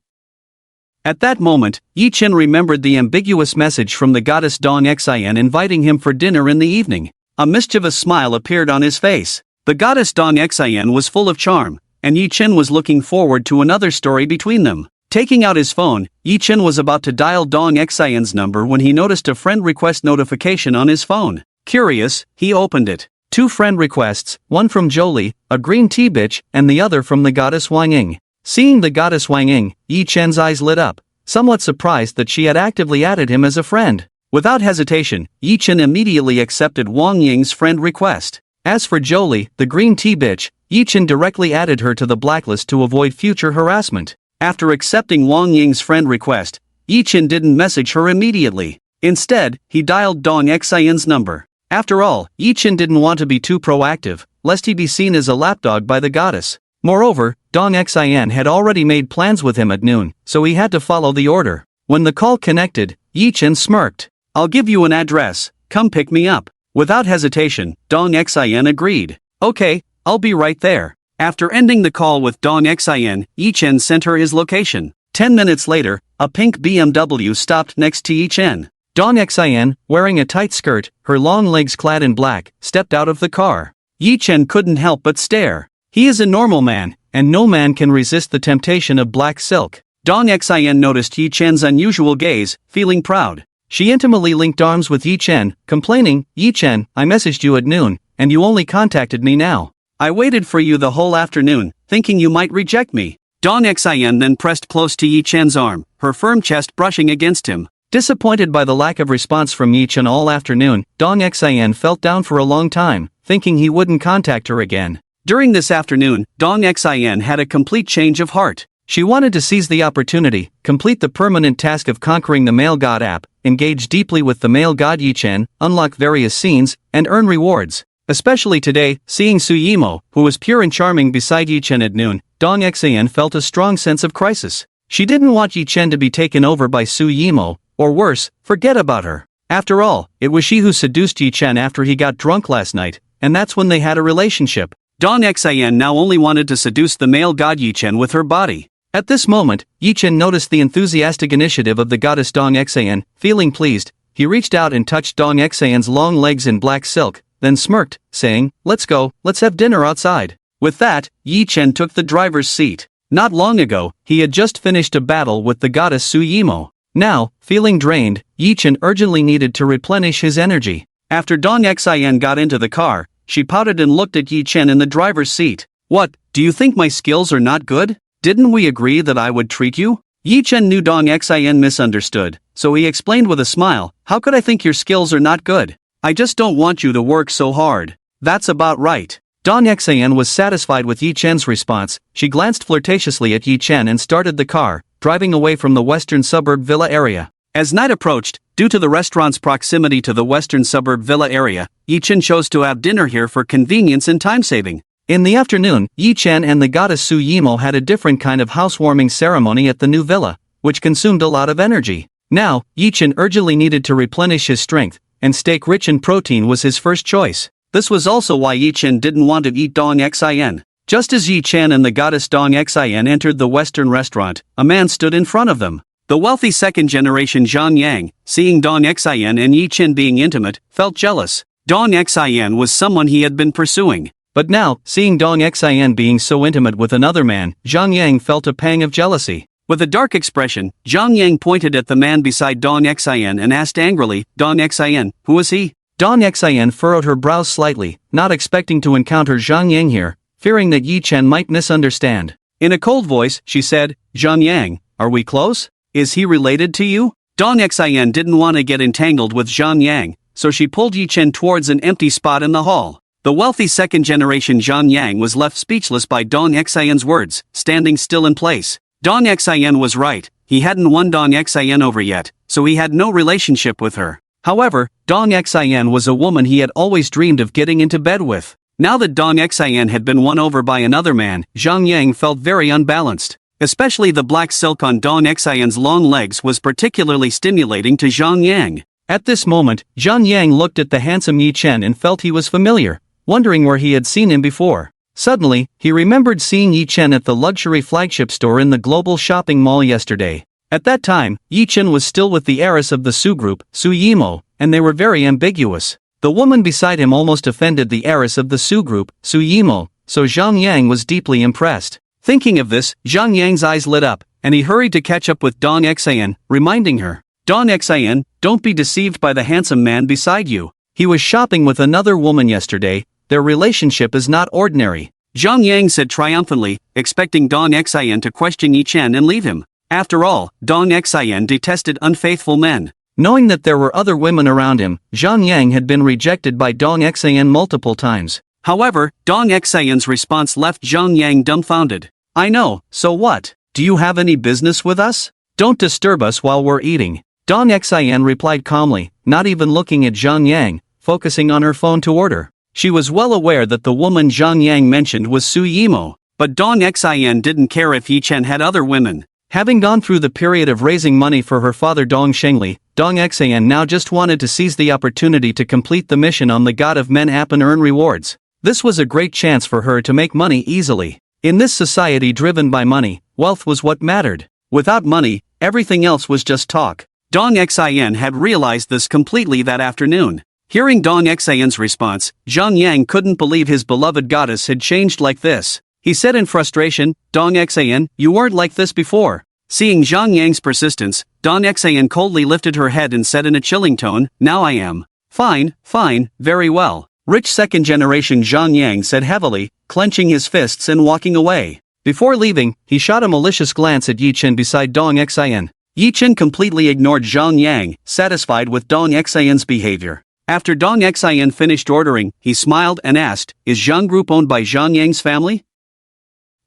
At that moment, Yi-chen remembered the ambiguous message from the goddess Dong Xian inviting him for dinner in the evening. A mischievous smile appeared on his face. The goddess Dong Xian was full of charm, and Yi-chen was looking forward to another story between them. Taking out his phone, Yi-chen was about to dial Dong Xian's number when he noticed a friend request notification on his phone. Curious, he opened it. 2 friend requests, one from Jolie, a green tea bitch, and the other from the goddess Wang Ying. Seeing the goddess Wang Ying, Yi-chen's eyes lit up, somewhat surprised that she had actively added him as a friend. Without hesitation, Yi-chen immediately accepted Wang Ying's friend request. As for Jolie, the green tea bitch, Yi-chen directly added her to the blacklist to avoid future harassment. After accepting Wang Ying's friend request, Yi-chen didn't message her immediately. Instead, he dialed Dong Xian's number. After all, Yi-chen didn't want to be too proactive, lest he be seen as a lapdog by the goddess. Moreover, Dong Xian had already made plans with him at noon, so he had to follow the order. When the call connected, Yi-chen smirked. I'll give you an address, come pick me up. Without hesitation, Dong Xian agreed. Okay, I'll be right there. After ending the call with Dong Xian, Yi-chen sent her his location. 10 minutes later, a pink BMW stopped next to Yi-chen. Dong Xian, wearing a tight skirt, her long legs clad in black, stepped out of the car. Yi-chen couldn't help but stare. He is a normal man, and no man can resist the temptation of black silk. Dong Xian noticed Yi-chen's unusual gaze, feeling proud. She intimately linked arms with Yi-chen, complaining, Yi-chen, I messaged you at noon, and you only contacted me now. I waited for you the whole afternoon, thinking you might reject me. Dong Xian then pressed close to Yi-chen's arm, her firm chest brushing against him. Disappointed by the lack of response from Yi-chen all afternoon, Dong Xian felt down for a long time, thinking he wouldn't contact her again. During this afternoon, Dong Xian had a complete change of heart. She wanted to seize the opportunity, complete the permanent task of conquering the male god app, engage deeply with the male god Yi-chen, unlock various scenes, and earn rewards. Especially today, seeing Suyimo, who was pure and charming beside Yi-chen at noon, Dong Xian felt a strong sense of crisis. She didn't want Yi-chen to be taken over by Suyimo, or worse, forget about her. After all, it was she who seduced Yi-chen after he got drunk last night, and that's when they had a relationship. Dong Xian now only wanted to seduce the male god Yi-chen with her body. At this moment, Yi-chen noticed the enthusiastic initiative of the goddess Dong Xian. Feeling pleased, he reached out and touched Dong Xian's long legs in black silk, then smirked, saying, let's go, let's have dinner outside. With that, Yi-chen took the driver's seat. Not long ago, he had just finished a battle with the goddess Suyimo. Now, feeling drained, Yi-chen urgently needed to replenish his energy. After Dong Xian got into the car, she pouted and looked at Yi-chen in the driver's seat. What, do you think my skills are not good? Didn't we agree that I would treat you? Yi-chen knew Dong Xian misunderstood, so he explained with a smile, how could I think your skills are not good? I just don't want you to work so hard. That's about right. Dong Xian was satisfied with Yi-chen's response. She glanced flirtatiously at Yi-chen and started the car, driving away from the western suburb villa area. As night approached, due to the restaurant's proximity to the western suburb villa area, Yi-chen chose to have dinner here for convenience and time-saving. In the afternoon, Yi-chen and the goddess Suyimo had a different kind of housewarming ceremony at the new villa, which consumed a lot of energy. Now, Yi-chen urgently needed to replenish his strength, and steak rich in protein was his first choice. This was also why Yi-chen didn't want to eat Dong Xian. Just as Yi-chen and the goddess Dong Xian entered the western restaurant, a man stood in front of them. The wealthy second-generation Zhang Yang, seeing Dong Xian and Yi-chen being intimate, felt jealous. Dong Xian was someone he had been pursuing. But now, seeing Dong Xin being so intimate with another man, Zhang Yang felt a pang of jealousy. With a dark expression, Zhang Yang pointed at the man beside Dong Xin and asked angrily, "Dong Xin, who is he?" Dong Xin furrowed her brows slightly, not expecting to encounter Zhang Yang here, fearing that Yi Chen might misunderstand. In a cold voice, she said, "Zhang Yang, are we close? Is he related to you?" Dong Xin didn't want to get entangled with Zhang Yang, so she pulled Yi Chen towards an empty spot in the hall. The wealthy second-generation Zhang Yang was left speechless by Dong Xin's words, standing still in place. Dong Xin was right, he hadn't won Dong Xin over yet, so he had no relationship with her. However, Dong Xin was a woman he had always dreamed of getting into bed with. Now that Dong Xin had been won over by another man, Zhang Yang felt very unbalanced. Especially the black silk on Dong Xin's long legs was particularly stimulating to Zhang Yang. At this moment, Zhang Yang looked at the handsome Yi Chen and felt he was familiar, wondering where he had seen him before. Suddenly, he remembered seeing Yi Chen at the luxury flagship store in the global shopping mall yesterday. At that time, Yi Chen was still with the heiress of the Su group, Su Yimo, and they were very ambiguous. The woman beside him almost offended the heiress of the Su group, Su Yimo, so Zhang Yang was deeply impressed. Thinking of this, Zhang Yang's eyes lit up, and he hurried to catch up with Dong Xin, reminding her, "Dong Xin, don't be deceived by the handsome man beside you. He was shopping with another woman yesterday, their relationship is not ordinary." Zhang Yang said triumphantly, expecting Dong Xin to question Yi Chen and leave him. After all, Dong Xin detested unfaithful men. Knowing that there were other women around him, Zhang Yang had been rejected by Dong Xin multiple times. However, Dong Xin's response left Zhang Yang dumbfounded. "I know, so what? Do you have any business with us? Don't disturb us while we're eating." Dong Xin replied calmly, not even looking at Zhang Yang, focusing on her phone to order. She was well aware that the woman Zhang Yang mentioned was Su Yimo, but Dong Xin didn't care if Yi Chen had other women. Having gone through the period of raising money for her father Dong Shengli, Dong Xin now just wanted to seize the opportunity to complete the mission on the God of Men app and earn rewards. This was a great chance for her to make money easily. In this society driven by money, wealth was what mattered. Without money, everything else was just talk. Dong Xin had realized this completely that afternoon. Hearing Dong Xin's response, Zhang Yang couldn't believe his beloved goddess had changed like this. He said in frustration, "Dong Xin, you weren't like this before." Seeing Zhang Yang's persistence, Dong Xin coldly lifted her head and said in a chilling tone, "Now I am." Fine, very well." Rich second-generation Zhang Yang said heavily, clenching his fists and walking away. Before leaving, he shot a malicious glance at Yi Chen beside Dong Xin. Yi Chen completely ignored Zhang Yang, satisfied with Dong Xin's behavior. After Dong Xin finished ordering, he smiled and asked, "Is Zhang Group owned by Zhang Yang's family?"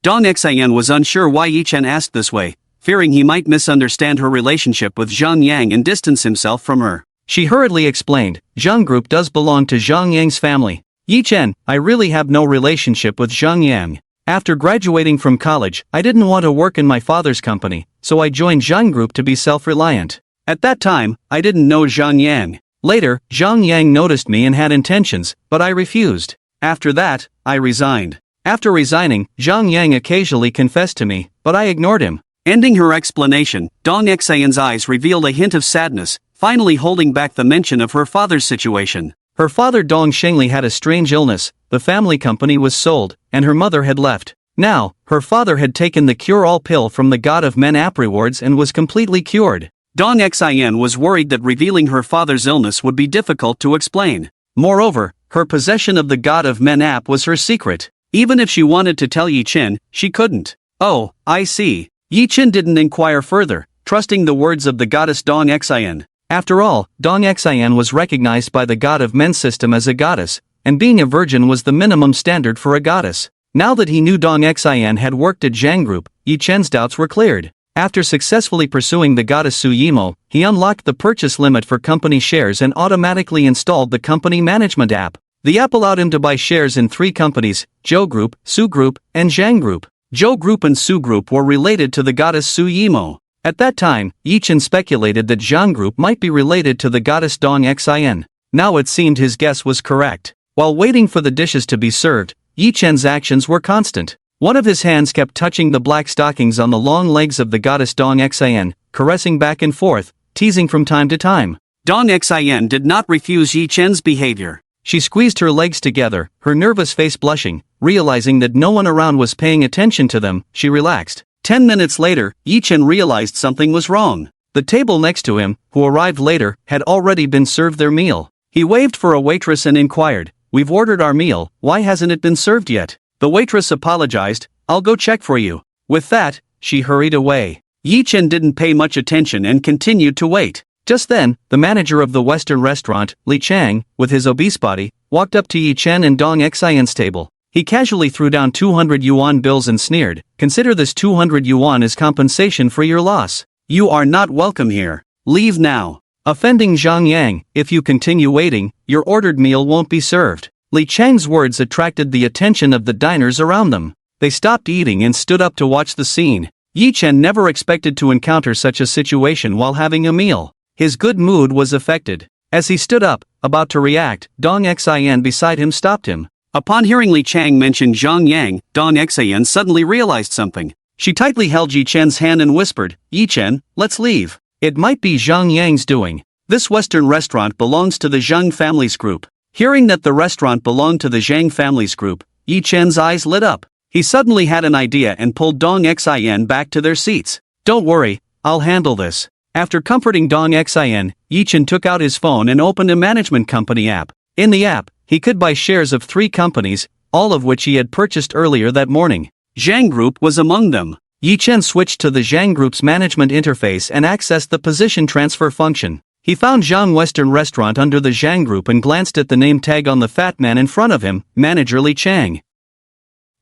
Dong Xin was unsure why Yi Chen asked this way, fearing he might misunderstand her relationship with Zhang Yang and distance himself from her. She hurriedly explained, "Zhang Group does belong to Zhang Yang's family. Yi Chen, I really have no relationship with Zhang Yang. After graduating from college, I didn't want to work in my father's company, so I joined Zhang Group to be self-reliant. At that time, I didn't know Zhang Yang. Later, Zhang Yang noticed me and had intentions, but I refused. After that, I resigned. After resigning, Zhang Yang occasionally confessed to me, but I ignored him." Ending her explanation, Dong Xin's eyes revealed a hint of sadness, finally holding back the mention of her father's situation. Her father Dong Shengli had a strange illness, the family company was sold, and her mother had left. Now, her father had taken the cure-all pill from the God of Men app rewards and was completely cured. Dong Xin was worried that revealing her father's illness would be difficult to explain. Moreover, her possession of the God of Men app was her secret. Even if she wanted to tell Yi Chen, she couldn't. "Oh, I see." Yi Chen didn't inquire further, trusting the words of the goddess Dong Xin. After all, Dong Xin was recognized by the God of Men system as a goddess, and being a virgin was the minimum standard for a goddess. Now that he knew Dong Xin had worked at Zhang Group, Yi Chen's doubts were cleared. After successfully pursuing the goddess Su Yimo, he unlocked the purchase limit for company shares and automatically installed the company management app. The app allowed him to buy shares in 3 companies, Zhou Group, Su Group, and Zhang Group. Zhou Group and Su Group were related to the goddess Su Yimo. At that time, Yi Chen speculated that Zhang Group might be related to the goddess Dong Xin. Now it seemed his guess was correct. While waiting for the dishes to be served, Yi Chen's actions were constant. One of his hands kept touching the black stockings on the long legs of the goddess Dong Xin, caressing back and forth, teasing from time to time. Dong Xin did not refuse Yi Chen's behavior. She squeezed her legs together, her nervous face blushing. Realizing that no one around was paying attention to them, she relaxed. 10 minutes later, Yi-chen realized something was wrong. The table next to him, who arrived later, had already been served their meal. He waved for a waitress and inquired, "We've ordered our meal, why hasn't it been served yet?" The waitress apologized, "I'll go check for you." With that, she hurried away. Yi-chen didn't pay much attention and continued to wait. Just then, the manager of the Western restaurant, Li Chang, with his obese body, walked up to Yi-chen and Dong Xian's table. He casually threw down 200 yuan bills and sneered, "Consider this 200 yuan as compensation for your loss. You are not welcome here. Leave now." Offending Zhang Yang, "If you continue waiting, your ordered meal won't be served." Li Chang's words attracted the attention of the diners around them. They stopped eating and stood up to watch the scene. Yi-chen never expected to encounter such a situation while having a meal. His good mood was affected. As he stood up, about to react, Dong Xian beside him stopped him. Upon hearing Li Chang mention Zhang Yang, Dong Xian suddenly realized something. She tightly held Yi-chen's hand and whispered, "Yi-chen, let's leave. It might be Zhang Yang's doing. This Western restaurant belongs to the Zhang family's group." Hearing that the restaurant belonged to the Zhang family's group, Yi-chen's eyes lit up. He suddenly had an idea and pulled Dong Xian back to their seats. "Don't worry, I'll handle this." After comforting Dong Xian, Yi-chen took out his phone and opened a management company app. In the app, he could buy shares of 3 companies, all of which he had purchased earlier that morning. Zhang Group was among them. Yi-chen switched to the Zhang Group's management interface and accessed the position transfer function. He found Zhang Western Restaurant under the Zhang Group and glanced at the name tag on the fat man in front of him, Manager Li Chang.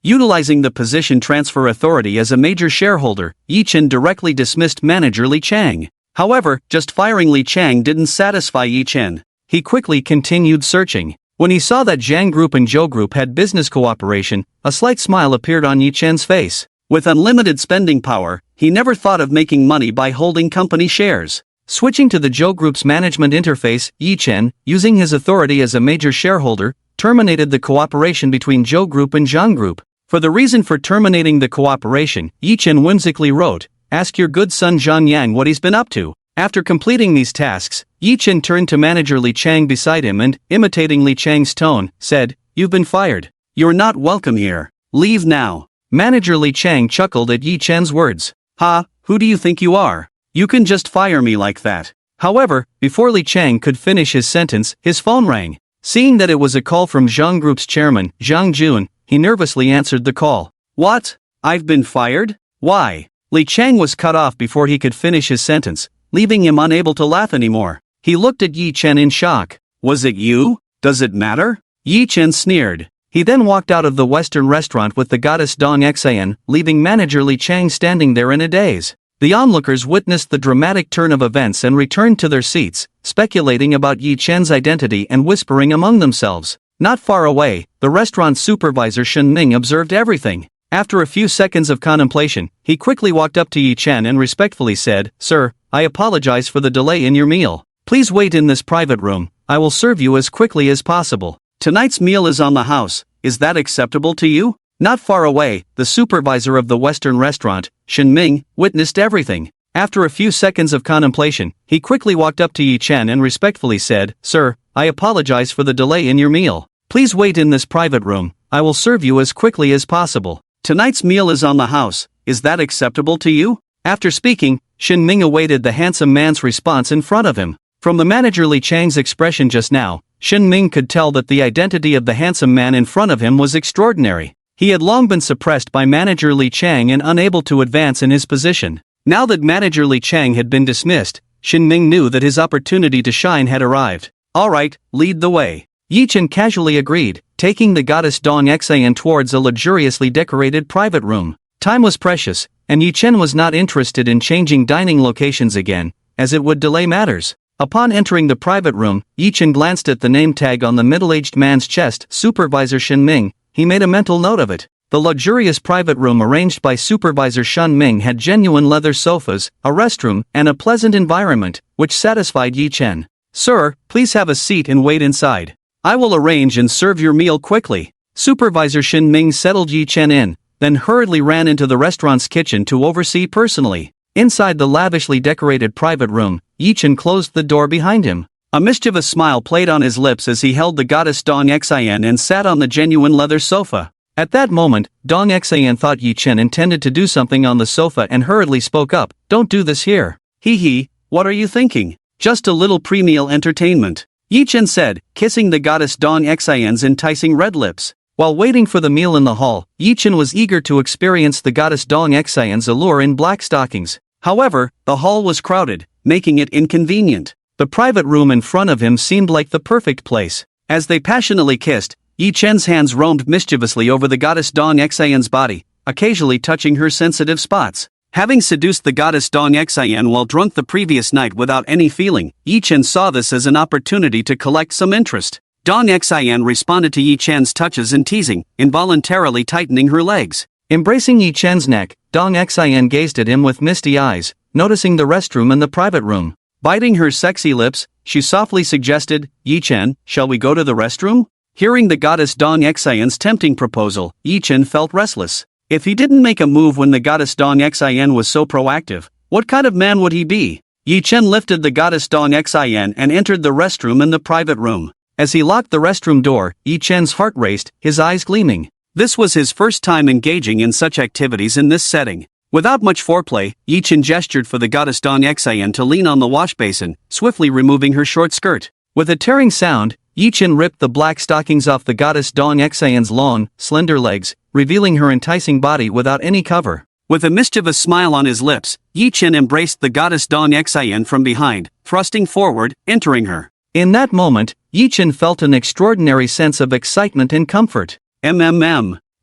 Utilizing the position transfer authority as a major shareholder, Yi-chen directly dismissed Manager Li Chang. However, just firing Li Chang didn't satisfy Yi-chen. He quickly continued searching. When he saw that Zhang Group and Zhou Group had business cooperation, a slight smile appeared on Yi-chen's face. With unlimited spending power, he never thought of making money by holding company shares. Switching to the Zhou Group's management interface, Yi-chen, using his authority as a major shareholder, terminated the cooperation between Zhou Group and Zhang Group. For the reason for terminating the cooperation, Yi-chen whimsically wrote, "Ask your good son Zhang Yang what he's been up to." After completing these tasks, Yi-chen turned to manager Li Chang beside him and, imitating Li Chang's tone, said, "You've been fired. You're not welcome here. Leave now." Manager Li Chang chuckled at Yi-chen's words. "Ha, who do you think you are? You can just fire me like that." However, before Li Chang could finish his sentence, his phone rang. Seeing that it was a call from Zhang Group's chairman, Zhang Jun, he nervously answered the call. "What? I've been fired? Why?" Li Chang was cut off before he could finish his sentence, leaving him unable to laugh anymore. He looked at Yi-chen in shock. "Was it you? Does it matter?" Yi-chen sneered. He then walked out of the Western restaurant with the goddess Dong Xian, leaving manager Li Chang standing there in a daze. The onlookers witnessed the dramatic turn of events and returned to their seats, speculating about Yi-chen's identity and whispering among themselves. Not far away, the restaurant supervisor Shen Ming observed everything. After a few seconds of contemplation, he quickly walked up to Yi-chen and respectfully said, "Sir, I apologize for the delay in your meal. Please wait in this private room, I will serve you as quickly as possible. Tonight's meal is on the house, is that acceptable to you?" Not far away, the supervisor of the Western restaurant, Shen Ming, witnessed everything. After a few seconds of contemplation, he quickly walked up to Yi-chen and respectfully said, "Sir, I apologize for the delay in your meal. Please wait in this private room, I will serve you as quickly as possible. Tonight's meal is on the house, is that acceptable to you?" After speaking, Shen Ming awaited the handsome man's response in front of him. From the manager Li Chang's expression just now, Shen Ming could tell that the identity of the handsome man in front of him was extraordinary. He had long been suppressed by manager Li Chang and unable to advance in his position. Now that manager Li Chang had been dismissed, Shen Ming knew that his opportunity to shine had arrived. "Alright, lead the way." Yi-chen casually agreed, taking the goddess Dong Xian towards a luxuriously decorated private room. Time was precious, and Yi-chen was not interested in changing dining locations again, as it would delay matters. Upon entering the private room, Yi-chen glanced at the name tag on the middle-aged man's chest, Supervisor Shen Ming. He made a mental note of it. The luxurious private room arranged by Supervisor Shen Ming had genuine leather sofas, a restroom, and a pleasant environment, which satisfied Yi-chen. "Sir, please have a seat and wait inside. I will arrange and serve your meal quickly." Supervisor Shen Ming settled Yi-chen in, then hurriedly ran into the restaurant's kitchen to oversee personally. Inside the lavishly decorated private room, Yi-chen closed the door behind him. A mischievous smile played on his lips as he held the goddess Dong Xin and sat on the genuine leather sofa. At that moment, Dong Xin thought Yi Chen intended to do something on the sofa and hurriedly spoke up, "Don't do this here." "Hee hee, what are you thinking? Just a little pre-meal entertainment," Yi Chen said, kissing the goddess Dong Xin's enticing red lips. While waiting for the meal in the hall, Yi Chen was eager to experience the goddess Dong Xin's allure in black stockings. However, the hall was crowded, making it inconvenient. The private room in front of him seemed like the perfect place. As they passionately kissed, Yi Chen's hands roamed mischievously over the goddess Dong Xin's body, occasionally touching her sensitive spots. Having seduced the goddess Dong Xin while drunk the previous night without any feeling, Yi Chen saw this as an opportunity to collect some interest. Dong Xin responded to Yi Chen's touches and teasing, involuntarily tightening her legs. Embracing Yi Chen's neck, Dong Xin gazed at him with misty eyes, noticing the restroom and the private room. Biting her sexy lips, she softly suggested, "Yi Chen, shall we go to the restroom?" Hearing the goddess Dong Xin's tempting proposal, Yi Chen felt restless. If he didn't make a move when the goddess Dong Xin was so proactive, what kind of man would he be? Yi Chen lifted the goddess Dong Xin and entered the restroom and the private room. As he locked the restroom door, Yi Chen's heart raced, his eyes gleaming. This was his first time engaging in such activities in this setting. Without much foreplay, Yi Chen gestured for the goddess Dong Xin to lean on the wash basin, swiftly removing her short skirt. With a tearing sound, Yi Chen ripped the black stockings off the goddess Dong Xin's long, slender legs, revealing her enticing body without any cover. With a mischievous smile on his lips, Yi Chen embraced the goddess Dong Xin from behind, thrusting forward, entering her. In that moment, Yi Chen felt an extraordinary sense of excitement and comfort.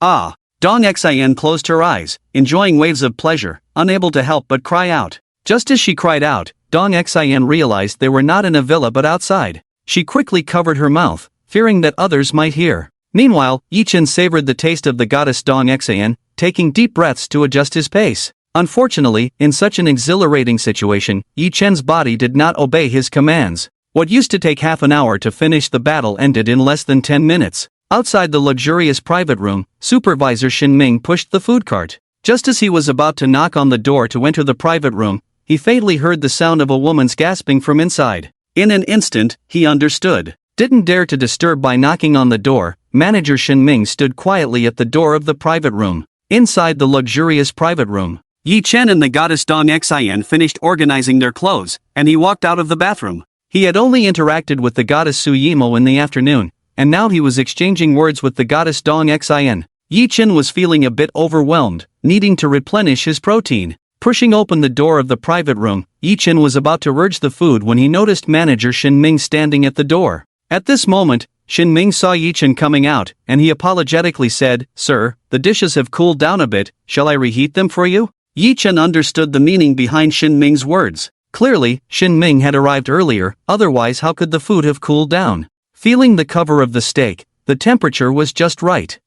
Ah! Dong Xin closed her eyes, enjoying waves of pleasure, unable to help but cry out. Just as she cried out, Dong Xin realized they were not in a villa but outside. She quickly covered her mouth, fearing that others might hear. Meanwhile, Yi Chen savored the taste of the goddess Dong Xin, taking deep breaths to adjust his pace. Unfortunately, in such an exhilarating situation, Yi Chen's body did not obey his commands. What used to take half an hour to finish the battle ended in less than 10 minutes. Outside the luxurious private room, Supervisor Shin Ming pushed the food cart. Just as he was about to knock on the door to enter the private room, he faintly heard the sound of a woman's gasping from inside. In an instant, he understood. Didn't dare to disturb by knocking on the door, Manager Shin Ming stood quietly at the door of the private room. Inside the luxurious private room, Yi Chen and the goddess Dong Xin finished organizing their clothes, and he walked out of the bathroom. He had only interacted with the goddess Su Yimo in the afternoon, and now he was exchanging words with the goddess Dong Xin. Yi Chen was feeling a bit overwhelmed, needing to replenish his protein. Pushing open the door of the private room, Yi Chen was about to urge the food when he noticed Manager Shin Ming standing at the door. At this moment, Shin Ming saw Yi Chen coming out, and he apologetically said, "Sir, the dishes have cooled down a bit, shall I reheat them for you?" Yi Chen understood the meaning behind Shin Ming's words. Clearly, Shin Ming had arrived earlier, otherwise how could the food have cooled down? Feeling the cover of the steak, the temperature was just right.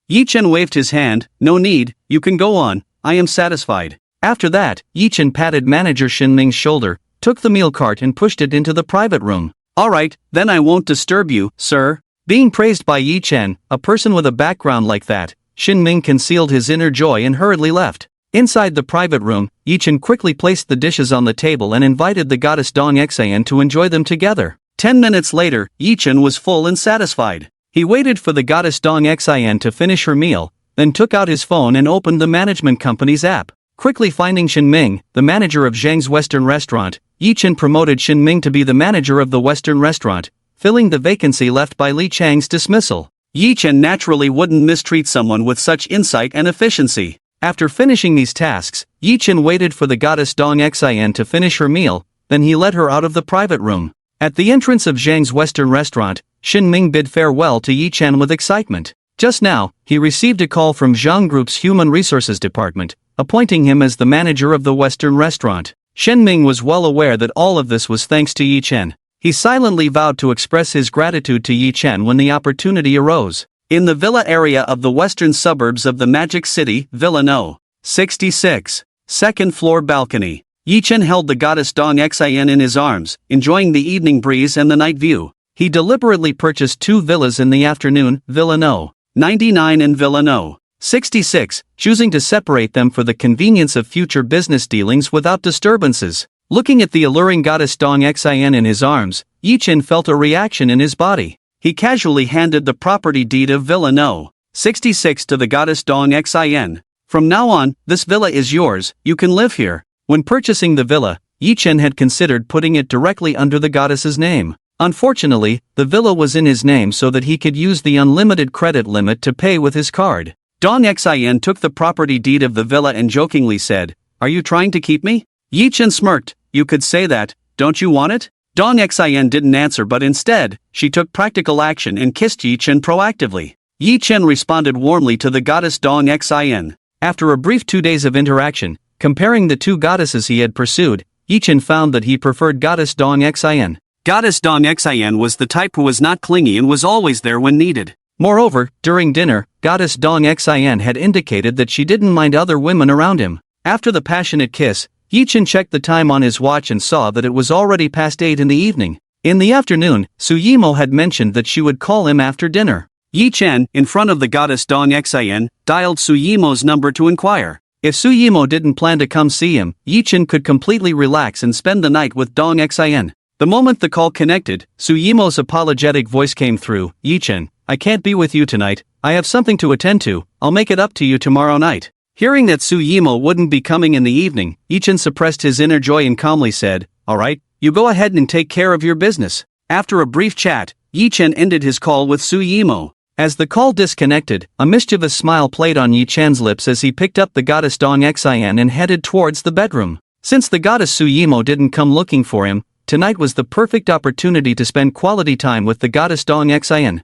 Yi Chen waved his hand, "No need, you can go on, I am satisfied." After that, Yi Chen patted Manager Shin Ming's shoulder, took the meal cart and pushed it into the private room. "Alright, then I won't disturb you, sir." Being praised by Yi Chen, a person with a background like that, Shin Ming concealed his inner joy and hurriedly left. Inside the private room, Yi Chen quickly placed the dishes on the table and invited the goddess Dong Xin to enjoy them together. 10 minutes later, Yi Chen was full and satisfied. He waited for the goddess Dong Xin to finish her meal, then took out his phone and opened the management company's app. Quickly finding Shin Ming, the manager of Zhang's Western restaurant, Yi Chen promoted Shin Ming to be the manager of the Western restaurant, filling the vacancy left by Li Chang's dismissal. Yi Chen naturally wouldn't mistreat someone with such insight and efficiency. After finishing these tasks, Yi Chen waited for the goddess Dong Xin to finish her meal, then he led her out of the private room. At the entrance of Zhang's Western restaurant, Shin Ming bid farewell to Yi Chen with excitement. Just now, he received a call from Zhang Group's Human Resources Department, appointing him as the manager of the Western restaurant. Shin Ming was well aware that all of this was thanks to Yi Chen. He silently vowed to express his gratitude to Yi Chen when the opportunity arose. In the villa area of the western suburbs of the Magic City, Villa No. 66. Second floor balcony. Yi Chen held the goddess Dong Xin in his arms, enjoying the evening breeze and the night view. He deliberately purchased 2 villas in the afternoon, Villa No. 99 and Villa No. 66, choosing to separate them for the convenience of future business dealings without disturbances. Looking at the alluring goddess Dong Xin in his arms, Yi Chen felt a reaction in his body. He casually handed the property deed of Villa No. 66 to the goddess Dong Xin. From now on, this villa is yours, you can live here. When purchasing the villa, Yi Chen had considered putting it directly under the goddess's name. Unfortunately, the villa was in his name so that he could use the unlimited credit limit to pay with his card. Dong Xin took the property deed of the villa and jokingly said, "Are you trying to keep me?" Yi Chen smirked, "You could say that, don't you want it?" Dong Xin didn't answer, but instead, she took practical action and kissed Yi Chen proactively. Yi Chen responded warmly to the goddess Dong Xin. After a brief 2 days of interaction, comparing the two goddesses he had pursued, Yi Chen found that he preferred goddess Dong Xin. Goddess Dong Xin was the type who was not clingy and was always there when needed. Moreover, during dinner, goddess Dong Xin had indicated that she didn't mind other women around him. After the passionate kiss, Yi Chen checked the time on his watch and saw that it was already past 8 in the evening. In the afternoon, Su Yimo had mentioned that she would call him after dinner. Yi Chen, in front of the goddess Dong Xin, dialed Su Yimo's number to inquire. If Su Yimo didn't plan to come see him, Yi Chen could completely relax and spend the night with Dong Xin. The moment the call connected, Su Yimo's apologetic voice came through. "Yi Chen, I can't be with you tonight, I have something to attend to, I'll make it up to you tomorrow night." Hearing that Su Yimo wouldn't be coming in the evening, Yi Chen suppressed his inner joy and calmly said, "Alright, you go ahead and take care of your business." After a brief chat, Yi Chen ended his call with Su Yimo. As the call disconnected, a mischievous smile played on Yi Chen's lips as he picked up the goddess Dong Xin and headed towards the bedroom. Since the goddess Su Yimo didn't come looking for him, tonight was the perfect opportunity to spend quality time with the goddess Dong Xin.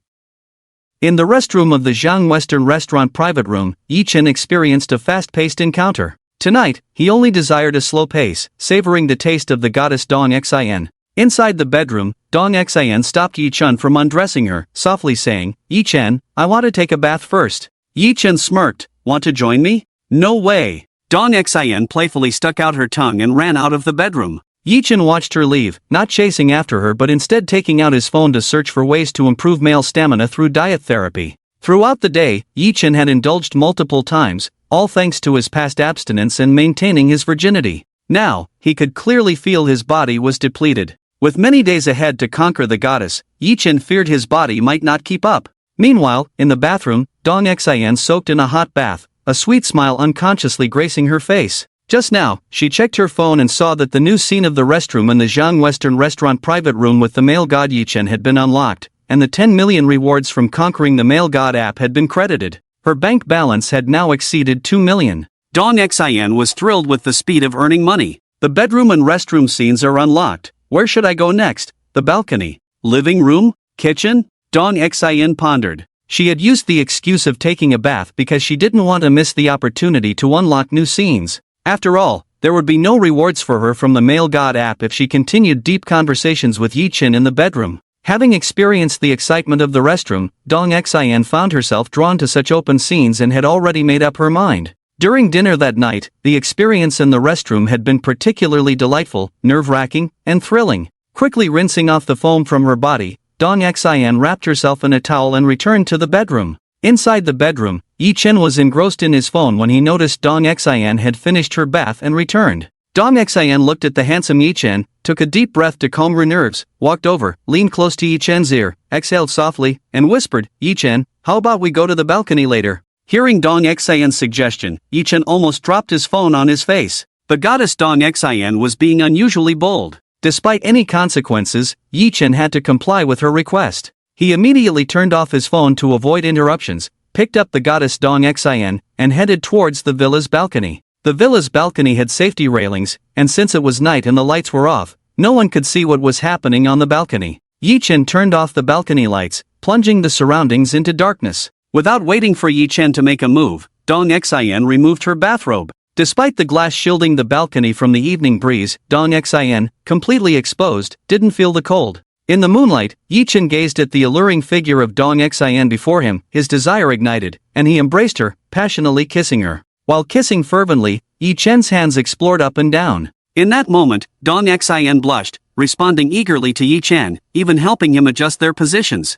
In the restroom of the Zhang Western Restaurant private room, Yi Chen experienced a fast-paced encounter. Tonight, he only desired a slow pace, savoring the taste of the goddess Dong Xin. Inside the bedroom, Dong Xin stopped Yi Chen from undressing her, softly saying, "Yi Chen, I want to take a bath first." Yi Chen smirked, "Want to join me?" "No way." Dong Xin playfully stuck out her tongue and ran out of the bedroom. Yi Chen watched her leave, not chasing after her but instead taking out his phone to search for ways to improve male stamina through diet therapy. Throughout the day, Yi Chen had indulged multiple times, all thanks to his past abstinence and maintaining his virginity. Now, he could clearly feel his body was depleted. With many days ahead to conquer the goddess, Yi Chen feared his body might not keep up. Meanwhile, in the bathroom, Dong Xin soaked in a hot bath, a sweet smile unconsciously gracing her face. Just now, she checked her phone and saw that the new scene of the restroom in the Zhang Western Restaurant private room with the male god Yi Chen had been unlocked, and the 10 million rewards from conquering the male god app had been credited. Her bank balance had now exceeded 2 million. Dong Xin was thrilled with the speed of earning money. The bedroom and restroom scenes are unlocked. Where should I go next? The balcony? Living room? Kitchen? Dong Xin pondered. She had used the excuse of taking a bath because she didn't want to miss the opportunity to unlock new scenes. After all, there would be no rewards for her from the male god app if she continued deep conversations with Yi Chen in the bedroom. Having experienced the excitement of the restroom, Dong Xin found herself drawn to such open scenes and had already made up her mind. During dinner that night, the experience in the restroom had been particularly delightful, nerve-wracking, and thrilling. Quickly rinsing off the foam from her body, Dong Xin wrapped herself in a towel and returned to the bedroom. Inside the bedroom, Yi Chen was engrossed in his phone when he noticed Dong Xin had finished her bath and returned. Dong Xin looked at the handsome Yi Chen, took a deep breath to calm her nerves, walked over, leaned close to Yi Chen's ear, exhaled softly, and whispered, "Yi Chen, how about we go to the balcony later?" Hearing Dong Xion's suggestion, Yi Chen almost dropped his phone on his face. The goddess Dong Xion was being unusually bold. Despite any consequences, Yi Chen had to comply with her request. He immediately turned off his phone to avoid interruptions, picked up the goddess Dong Xion, and headed towards the villa's balcony. The villa's balcony had safety railings, and since it was night and the lights were off, no one could see what was happening on the balcony. Yi Chen turned off the balcony lights, plunging the surroundings into darkness. Without waiting for Yi Chen to make a move, Dong Xion removed her bathrobe. Despite the glass shielding the balcony from the evening breeze, Dong Xion, completely exposed, didn't feel the cold. In the moonlight, Yi Chen gazed at the alluring figure of Dong Xion before him, his desire ignited, and he embraced her, passionately kissing her. While kissing fervently, Yi Chen's hands explored up and down. In that moment, Dong Xion blushed, responding eagerly to Yi Chen, even helping him adjust their positions.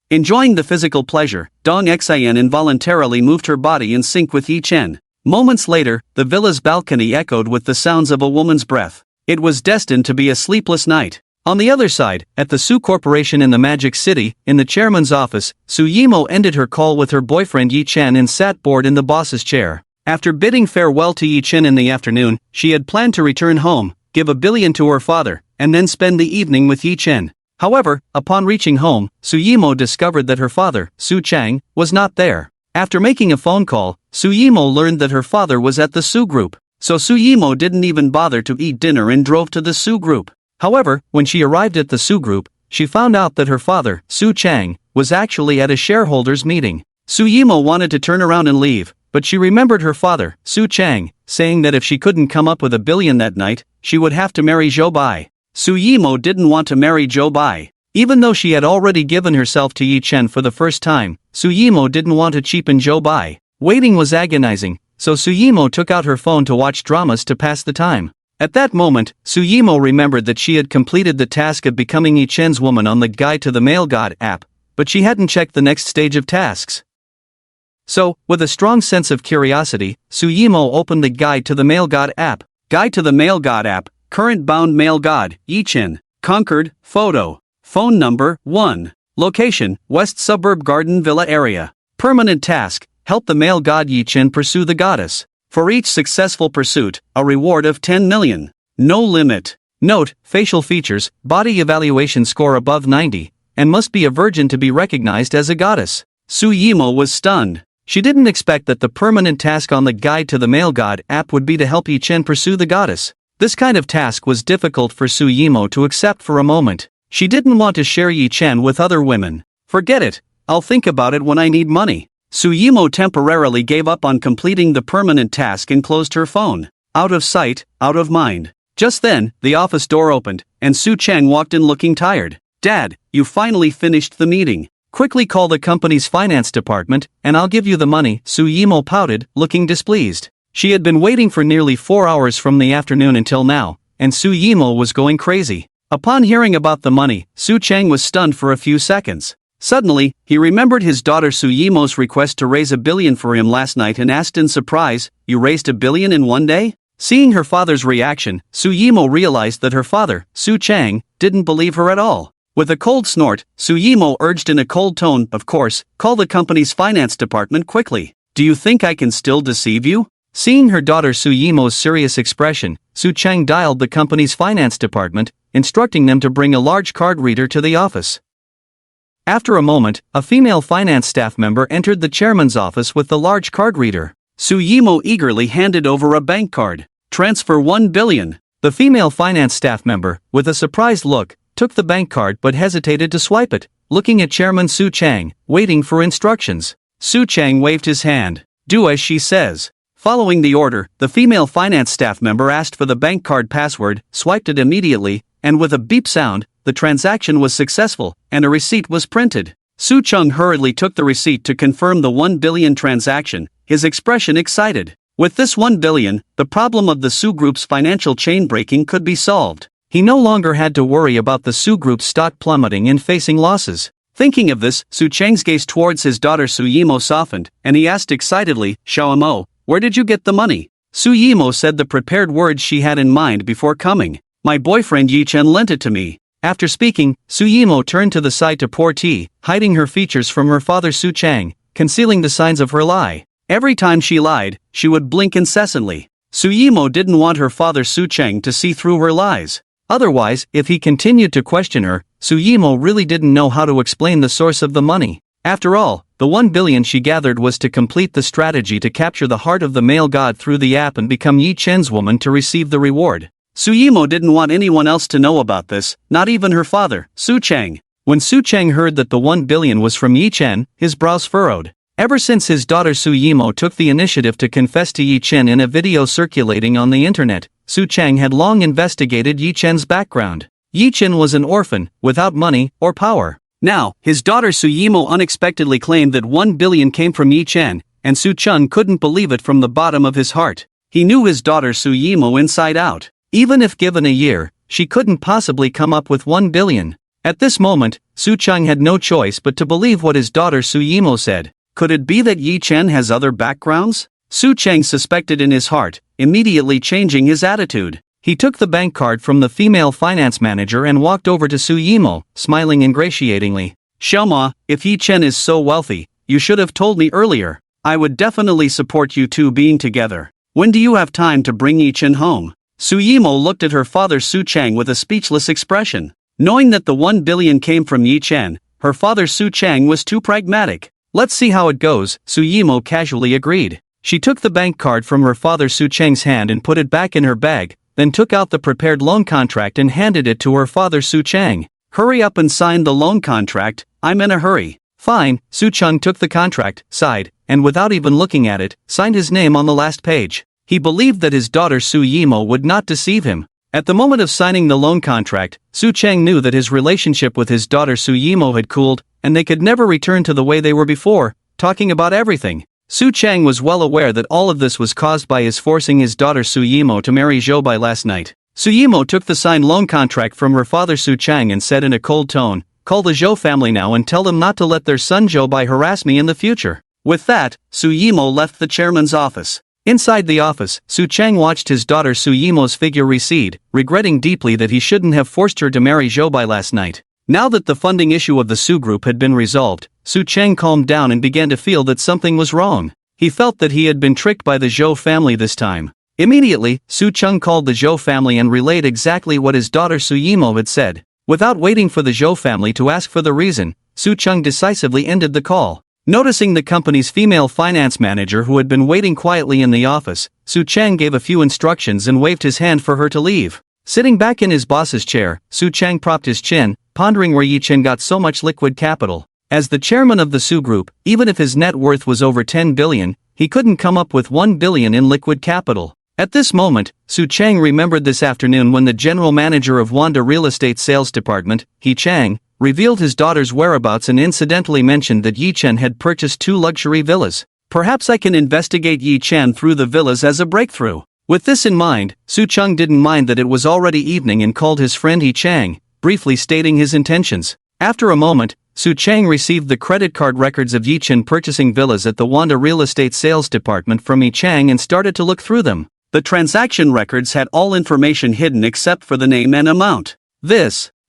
Enjoying the physical pleasure, Dong Xion involuntarily moved her body in sync with Yi Chen. Moments later, the villa's balcony echoed with the sounds of a woman's breath. It was destined to be a sleepless night. On the other side, at the Su Corporation in the Magic City, in the chairman's office, Su Yimo ended her call with her boyfriend Yi Chen and sat bored in the boss's chair. After bidding farewell to Yi Chen in the afternoon, she had planned to return home, give $1 billion to her father, and then spend the evening with Yi Chen. However, upon reaching home, Su Yimo discovered that her father, Su Chang, was not there. After making a phone call, Su Yimo learned that her father was at the Su Group. So Su Yimo didn't even bother to eat dinner and drove to the Su Group. However, when she arrived at the Su Group, she found out that her father, Su Chang, was actually at a shareholders meeting. Su Yimo wanted to turn around and leave, but she remembered her father, Su Chang, saying that if she couldn't come up with $1 billion that night, she would have to marry Zhou Bai. Su Yimo didn't want to marry Zhou Bai. Even though she had already given herself to Yi Chen for the first time, Su Yimo didn't want to cheapen Zhou Bai. Waiting was agonizing, so Su Yimo took out her phone to watch dramas to pass the time. At that moment, Su Yimo remembered that she had completed the task of becoming Yi Chen's woman on the Guide to the Male God app, but she hadn't checked the next stage of tasks. So, with a strong sense of curiosity, Su Yimo opened the Guide to the Male God app. Guide to the Male God app, current bound male god, Yi Chen, conquered, photo. Phone number, 1. Location, West Suburb Garden Villa area. Permanent task, help the male god Yi Chen pursue the goddess. For each successful pursuit, a reward of 10 million. No limit. Note, facial features, body evaluation score above 90, and must be a virgin to be recognized as a goddess. Su Yimo was stunned. She didn't expect that the permanent task on the Guide to the Male God app would be to help Yi Chen pursue the goddess. This kind of task was difficult for Su Yimo to accept for a moment. She didn't want to share Yi Chen with other women. Forget it, I'll think about it when I need money. Su Yimo temporarily gave up on completing the permanent task and closed her phone. Out of sight, out of mind. Just then, the office door opened, and Su Chang walked in looking tired. Dad, you finally finished the meeting. Quickly call the company's finance department, and I'll give you the money, Su Yimo pouted, looking displeased. She had been waiting for nearly 4 hours from the afternoon until now, and Su Yimo was going crazy. Upon hearing about the money, Su Chang was stunned for a few seconds. Suddenly, he remembered his daughter Su Yimo's request to raise $1 billion for him last night and asked in surprise, "You raised $1 billion in one day?" Seeing her father's reaction, Su Yimo realized that her father, Su Chang, didn't believe her at all. With a cold snort, Su Yimo urged in a cold tone, "Of course, call the company's finance department quickly. Do you think I can still deceive you?" Seeing her daughter Su Yimo's serious expression, Su Chang dialed the company's finance department, instructing them to bring a large card reader to the office. After a moment, a female finance staff member entered the chairman's office with the large card reader. Su Yimo eagerly handed over a bank card. "Transfer $1 billion. The female finance staff member, with a surprised look, took the bank card but hesitated to swipe it, looking at Chairman Su Chang, waiting for instructions. Su Chang waved his hand. "Do as she says." Following the order, the female finance staff member asked for the bank card password, swiped it immediately, and with a beep sound, the transaction was successful, and a receipt was printed. Su Chang hurriedly took the receipt to confirm the $1 billion transaction, his expression excited. With this $1 billion, the problem of the Su Group's financial chain breaking could be solved. He no longer had to worry about the Su Group's stock plummeting and facing losses. Thinking of this, Su Chang's gaze towards his daughter Su Yimo softened, and he asked excitedly, "Xiaomo, where did you get the money?" Su Yimo said the prepared words she had in mind before coming. "My boyfriend Yi Chen lent it to me." After speaking, Su Yimo turned to the side to pour tea, hiding her features from her father Su Chang, concealing the signs of her lie. Every time she lied, she would blink incessantly. Su Yimo didn't want her father Su Chang to see through her lies. Otherwise, if he continued to question her, Su Yimo really didn't know how to explain the source of the money. After all, the $1 billion she gathered was to complete the strategy to capture the heart of the male god through the app and become Yi Chen's woman to receive the reward. Su Yimo didn't want anyone else to know about this, not even her father, Su Chang. When Su Chang heard that the $1 billion was from Yi Chen, his brows furrowed. Ever since his daughter Su Yimo took the initiative to confess to Yi Chen in a video circulating on the internet, Su Chang had long investigated Yi Chen's background. Yi Chen was an orphan, without money or power. Now, his daughter Su Yimo unexpectedly claimed that $1 billion came from Yi Chen, and Su Chang couldn't believe it from the bottom of his heart. He knew his daughter Su Yimo inside out. Even if given a year, she couldn't possibly come up with $1 billion. At this moment, Su Chang had no choice but to believe what his daughter Su Yimo said. Could it be that Yi Chen has other backgrounds? Su Chang suspected in his heart, immediately changing his attitude. He took the bank card from the female finance manager and walked over to Su Yimo, smiling ingratiatingly. Xiaoma, if Yi Chen is so wealthy, you should have told me earlier. I would definitely support you two being together. When do you have time to bring Yi Chen home? Su Yimo looked at her father Su Chang with a speechless expression. Knowing that the 1 billion came from Yi Chen, her father Su Chang was too pragmatic. Let's see how it goes, Su Yimo casually agreed. She took the bank card from her father Su Chang's hand and put it back in her bag, then took out the prepared loan contract and handed it to her father Su Chang. Hurry up and sign the loan contract, I'm in a hurry. Fine, Su Chang took the contract, sighed, and without even looking at it, signed his name on the last page. He believed that his daughter Su Yimo would not deceive him. At the moment of signing the loan contract, Su Chang knew that his relationship with his daughter Su Yimo had cooled, and they could never return to the way they were before, talking about everything. Su Chang was well aware that all of this was caused by his forcing his daughter Su Yimo to marry Zhou Bai last night. Su Yimo took the signed loan contract from her father Su Chang and said in a cold tone, "Call the Zhou family now and tell them not to let their son Zhou Bai harass me in the future." With that, Su Yimo left the chairman's office. Inside the office, Su Chang watched his daughter Su Yimo's figure recede, regretting deeply that he shouldn't have forced her to marry Zhou Bai last night. Now that the funding issue of the Su group had been resolved, Su Chang calmed down and began to feel that something was wrong. He felt that he had been tricked by the Zhou family this time. Immediately, Su Chang called the Zhou family and relayed exactly what his daughter Su Yimo had said. Without waiting for the Zhou family to ask for the reason, Su Chang decisively ended the call. Noticing the company's female finance manager who had been waiting quietly in the office, Su Chang gave a few instructions and waved his hand for her to leave. Sitting back in his boss's chair, Su Chang propped his chin, pondering where Yi Chen got so much liquid capital. As the chairman of the Su Group, even if his net worth was over 10 billion, he couldn't come up with 1 billion in liquid capital. At this moment, Su Chang remembered this afternoon when the general manager of Wanda Real Estate Sales Department, He Chang, revealed his daughter's whereabouts and incidentally mentioned that Yi Chen had purchased 2 luxury villas. Perhaps I can investigate Yi Chen through the villas as a breakthrough. With this in mind, Su Chang didn't mind that it was already evening and called his friend He Chang, briefly stating his intentions. After a moment, Su Chang received the credit card records of Yi Chen purchasing villas at the Wanda Real Estate Sales Department from He Chang and started to look through them. The transaction records had all information hidden except for the name and amount.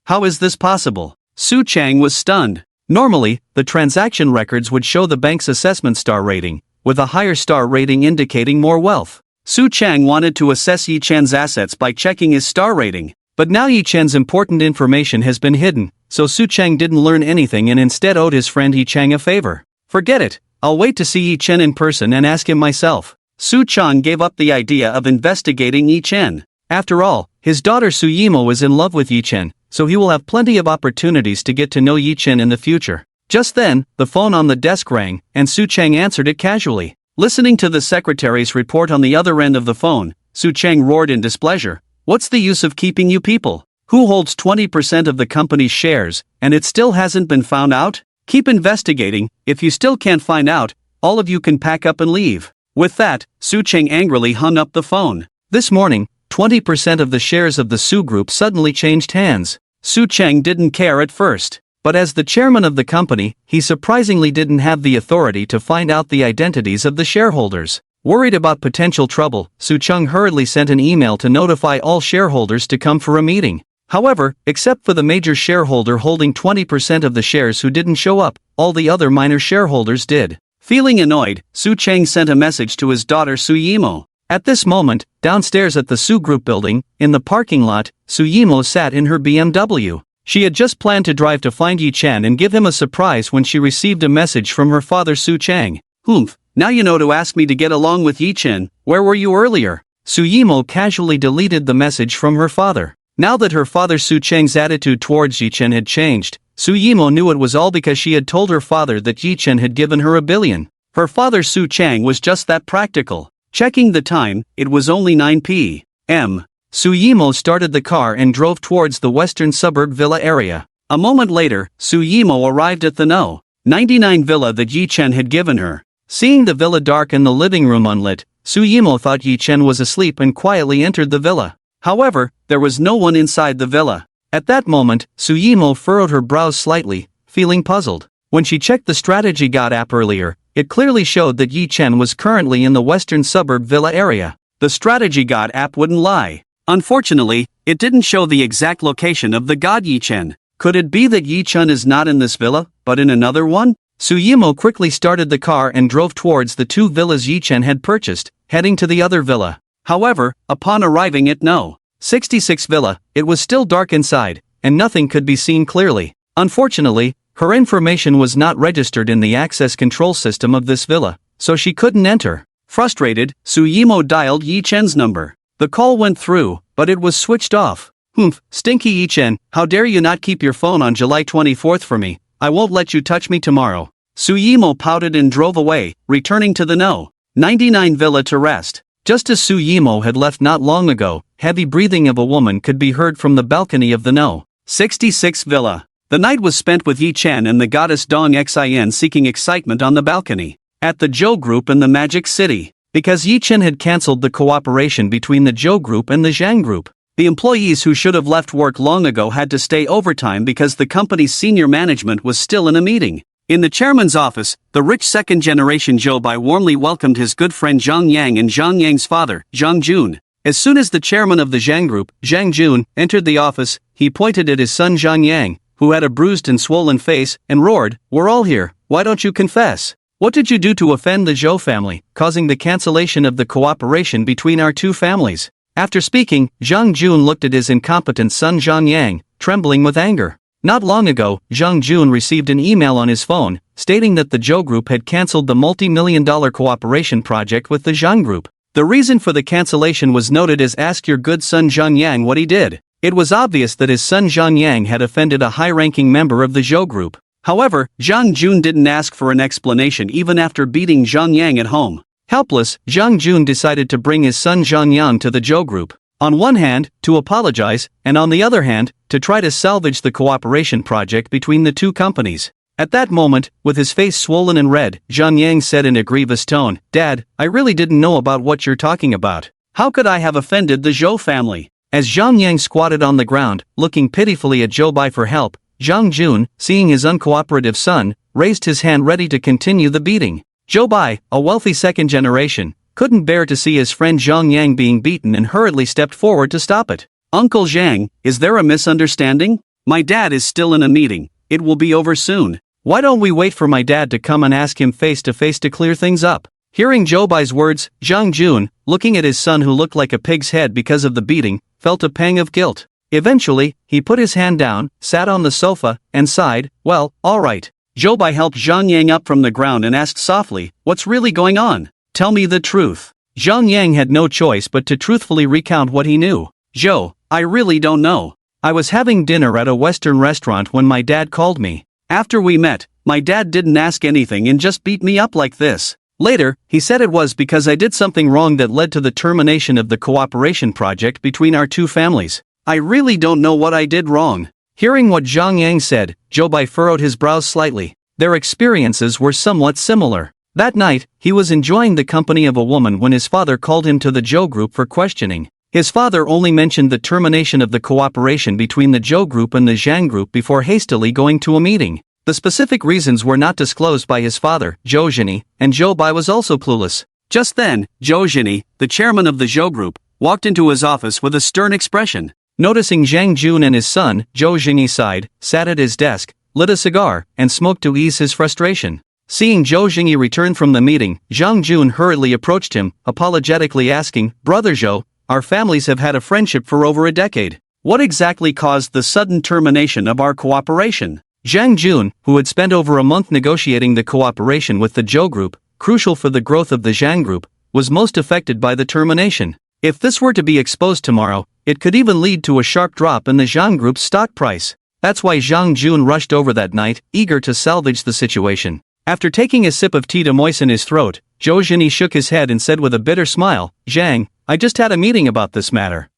How is this possible? Su Chang was stunned. Normally, the transaction records would show the bank's assessment star rating, with a higher star rating indicating more wealth. Su Chang wanted to assess Yi Chen's assets by checking his star rating, but now Yi Chen's important information has been hidden, so Su Chang didn't learn anything and instead owed his friend He Chang a favor. Forget it, I'll wait to see Yi Chen in person and ask him myself. Su Chang gave up the idea of investigating Yi Chen. After all, his daughter Su Yimo is in love with Yi Chen, so he will have plenty of opportunities to get to know Yi Chen in the future. Just then, the phone on the desk rang, and Su Chang answered it casually. Listening to the secretary's report on the other end of the phone, Su Chang roared in displeasure. What's the use of keeping you people? Who holds 20% of the company's shares, and it still hasn't been found out? Keep investigating. If you still can't find out, all of you can pack up and leave. With that, Su Chang angrily hung up the phone. This morning, 20% of the shares of the Su Group suddenly changed hands. Su Chang didn't care at first, but as the chairman of the company, he surprisingly didn't have the authority to find out the identities of the shareholders. Worried about potential trouble, Su Chang hurriedly sent an email to notify all shareholders to come for a meeting. However, except for the major shareholder holding 20% of the shares who didn't show up, all the other minor shareholders did. Feeling annoyed, Su Chang sent a message to his daughter Su Yimo. At this moment, downstairs at the Su Group building, in the parking lot, Su Yimo sat in her BMW. She had just planned to drive to find Yi Chen and give him a surprise when she received a message from her father Su Chang. "Humph, now you know to ask me to get along with Yi Chen, where were you earlier?" Su Yimo casually deleted the message from her father. Now that her father Su Chang's attitude towards Yi Chen had changed, Su Yimo knew it was all because she had told her father that Yi Chen had given her $1 billion. Her father Su Chang was just that practical. Checking the time, it was only 9 p.m. Su Yimo started the car and drove towards the western suburb villa area. A moment later, Su Yimo arrived at the No. 99 villa that Yi Chen had given her. Seeing the villa dark and the living room unlit, Su Yimo thought Yi Chen was asleep and quietly entered the villa. However, there was no one inside the villa. At that moment, Su Yimo furrowed her brows slightly, feeling puzzled. When she checked the Strategy God app earlier, it clearly showed that Yi Chen was currently in the western suburb villa area. The Strategy God app wouldn't lie. Unfortunately, it didn't show the exact location of the god Yi-chen. Could it be that Yi-chen is not in this villa, but in another one? Suyimo quickly started the car and drove towards the two villas Yi-chen had purchased, heading to the other villa. However, upon arriving at No. 66 villa, it was still dark inside, and nothing could be seen clearly. Unfortunately, her information was not registered in the access control system of this villa, so she couldn't enter. Frustrated, Suyimo dialed Yi-chen's number. The call went through, but it was switched off. "Humph, stinky Yi-chen, how dare you not keep your phone on July 24th for me? I won't let you touch me tomorrow." Suyimo pouted and drove away, returning to the No. 99 villa to rest. Just as Suyimo had left not long ago, heavy breathing of a woman could be heard from the balcony of the No. 66 villa. The night was spent with Yi-chen and the goddess Dong Xin seeking excitement on the balcony. At the Zhou Group in the Magic City. Because Yi-chen had cancelled the cooperation between the Zhou Group and the Zhang Group, the employees who should have left work long ago had to stay overtime because the company's senior management was still in a meeting. In the chairman's office, the rich second-generation Zhou Bai warmly welcomed his good friend Zhang Yang and Zhang Yang's father, Zhang Jun. As soon as the chairman of the Zhang Group, Zhang Jun, entered the office, he pointed at his son Zhang Yang, who had a bruised and swollen face, and roared, "We're all here, why don't you confess? What did you do to offend the Zhou family, causing the cancellation of the cooperation between our two families?" After speaking, Zhang Jun looked at his incompetent son Zhang Yang, trembling with anger. Not long ago, Zhang Jun received an email on his phone, stating that the Zhou Group had cancelled the multi-million-dollar cooperation project with the Zhang Group. The reason for the cancellation was noted as "Ask your good son Zhang Yang what he did." It was obvious that his son Zhang Yang had offended a high-ranking member of the Zhou Group. However, Zhang Jun didn't ask for an explanation even after beating Zhang Yang at home. Helpless, Zhang Jun decided to bring his son Zhang Yang to the Zhou Group. On one hand, to apologize, and on the other hand, to try to salvage the cooperation project between the two companies. At that moment, with his face swollen and red, Zhang Yang said in a grievous tone, "Dad, I really didn't know about what you're talking about. How could I have offended the Zhou family?" As Zhang Yang squatted on the ground, looking pitifully at Zhou Bai for help, Zhang Jun, seeing his uncooperative son, raised his hand ready to continue the beating. Zhou Bai, a wealthy second generation, couldn't bear to see his friend Zhang Yang being beaten and hurriedly stepped forward to stop it. "Uncle Zhang, is there a misunderstanding? My dad is still in a meeting. It will be over soon. Why don't we wait for my dad to come and ask him face to face to clear things up?" Hearing Zhou Bai's words, Zhang Jun, looking at his son who looked like a pig's head because of the beating, felt a pang of guilt. Eventually, he put his hand down, sat on the sofa, and sighed, "Well, all right." Zhou Bai helped Zhang Yang up from the ground and asked softly, "What's really going on? Tell me the truth." Zhang Yang had no choice but to truthfully recount what he knew. "Zhou, I really don't know. I was having dinner at a Western restaurant when my dad called me. After we met, my dad didn't ask anything and just beat me up like this. Later, he said it was because I did something wrong that led to the termination of the cooperation project between our two families. I really don't know what I did wrong." Hearing what Zhang Yang said, Zhou Bai furrowed his brows slightly. Their experiences were somewhat similar. That night, he was enjoying the company of a woman when his father called him to the Zhou Group for questioning. His father only mentioned the termination of the cooperation between the Zhou Group and the Zhang Group before hastily going to a meeting. The specific reasons were not disclosed by his father, Zhou Zhini, and Zhou Bai was also clueless. Just then, Zhou Zhini, the chairman of the Zhou Group, walked into his office with a stern expression. Noticing Zhang Jun and his son, Zhou Zhini sighed, sat at his desk, lit a cigar, and smoked to ease his frustration. Seeing Zhou Zhini return from the meeting, Zhang Jun hurriedly approached him, apologetically asking, "Brother Zhou, our families have had a friendship for over a decade. What exactly caused the sudden termination of our cooperation?" Zhang Jun, who had spent over a month negotiating the cooperation with the Zhou Group, crucial for the growth of the Zhang Group, was most affected by the termination. If this were to be exposed tomorrow, it could even lead to a sharp drop in the Zhang Group's stock price. That's why Zhang Jun rushed over that night, eager to salvage the situation. After taking a sip of tea to moisten his throat, Zhou Zhini shook his head and said with a bitter smile, "Zhang, I just had a meeting about this matter.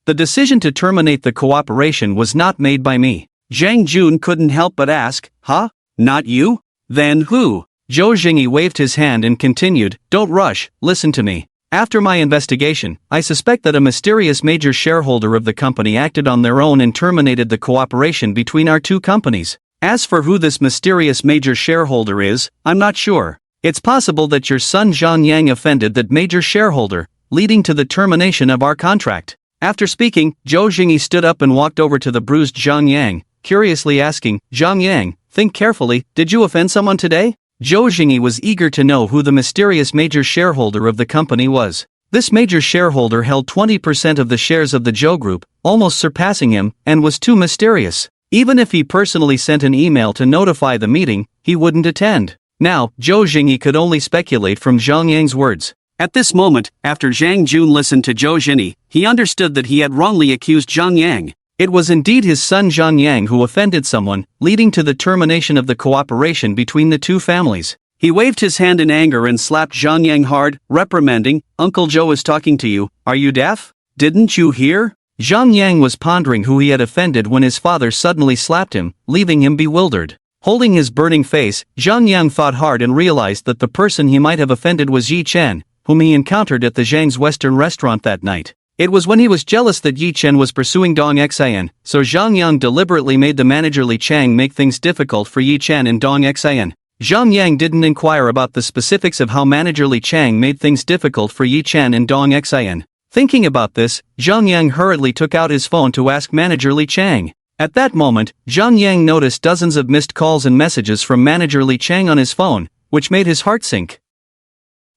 The decision to terminate the cooperation was not made by me." Zhang Jun couldn't help but ask, "Huh? Not you? Then who?" Zhou Zhini waved his hand and continued, "Don't rush, listen to me. After my investigation, I suspect that a mysterious major shareholder of the company acted on their own and terminated the cooperation between our two companies. As for who this mysterious major shareholder is, I'm not sure. It's possible that your son Zhang Yang offended that major shareholder, leading to the termination of our contract." After speaking, Zhou Jingyi stood up and walked over to the bruised Zhang Yang, curiously asking, Zhang Yang, think carefully, did you offend someone today? Zhou Jingyi was eager to know who the mysterious major shareholder of the company was. This major shareholder held 20% of the shares of the Zhou Group, almost surpassing him, and was too mysterious. Even if he personally sent an email to notify the meeting, he wouldn't attend. Now, Zhou Jingyi could only speculate from Zhang Yang's words. At this moment, after Zhang Jun listened to Zhou Jingyi, he understood that he had wrongly accused Zhang Yang. It was indeed his son Zhang Yang who offended someone, leading to the termination of the cooperation between the two families. He waved his hand in anger and slapped Zhang Yang hard, reprimanding, Uncle Zhou is talking to you, are you deaf? Didn't you hear? Zhang Yang was pondering who he had offended when his father suddenly slapped him, leaving him bewildered. Holding his burning face, Zhang Yang thought hard and realized that the person he might have offended was Yi Chen, whom he encountered at the Zhang's Western restaurant that night. It was when he was jealous that Yi Chen was pursuing Dong Xian, so Zhang Yang deliberately made the manager Li Chang make things difficult for Yi Chen and Dong Xian. Zhang Yang didn't inquire about the specifics of how manager Li Chang made things difficult for Yi Chen and Dong Xian. Thinking about this, Zhang Yang hurriedly took out his phone to ask manager Li Chang. At that moment, Zhang Yang noticed dozens of missed calls and messages from manager Li Chang on his phone, which made his heart sink.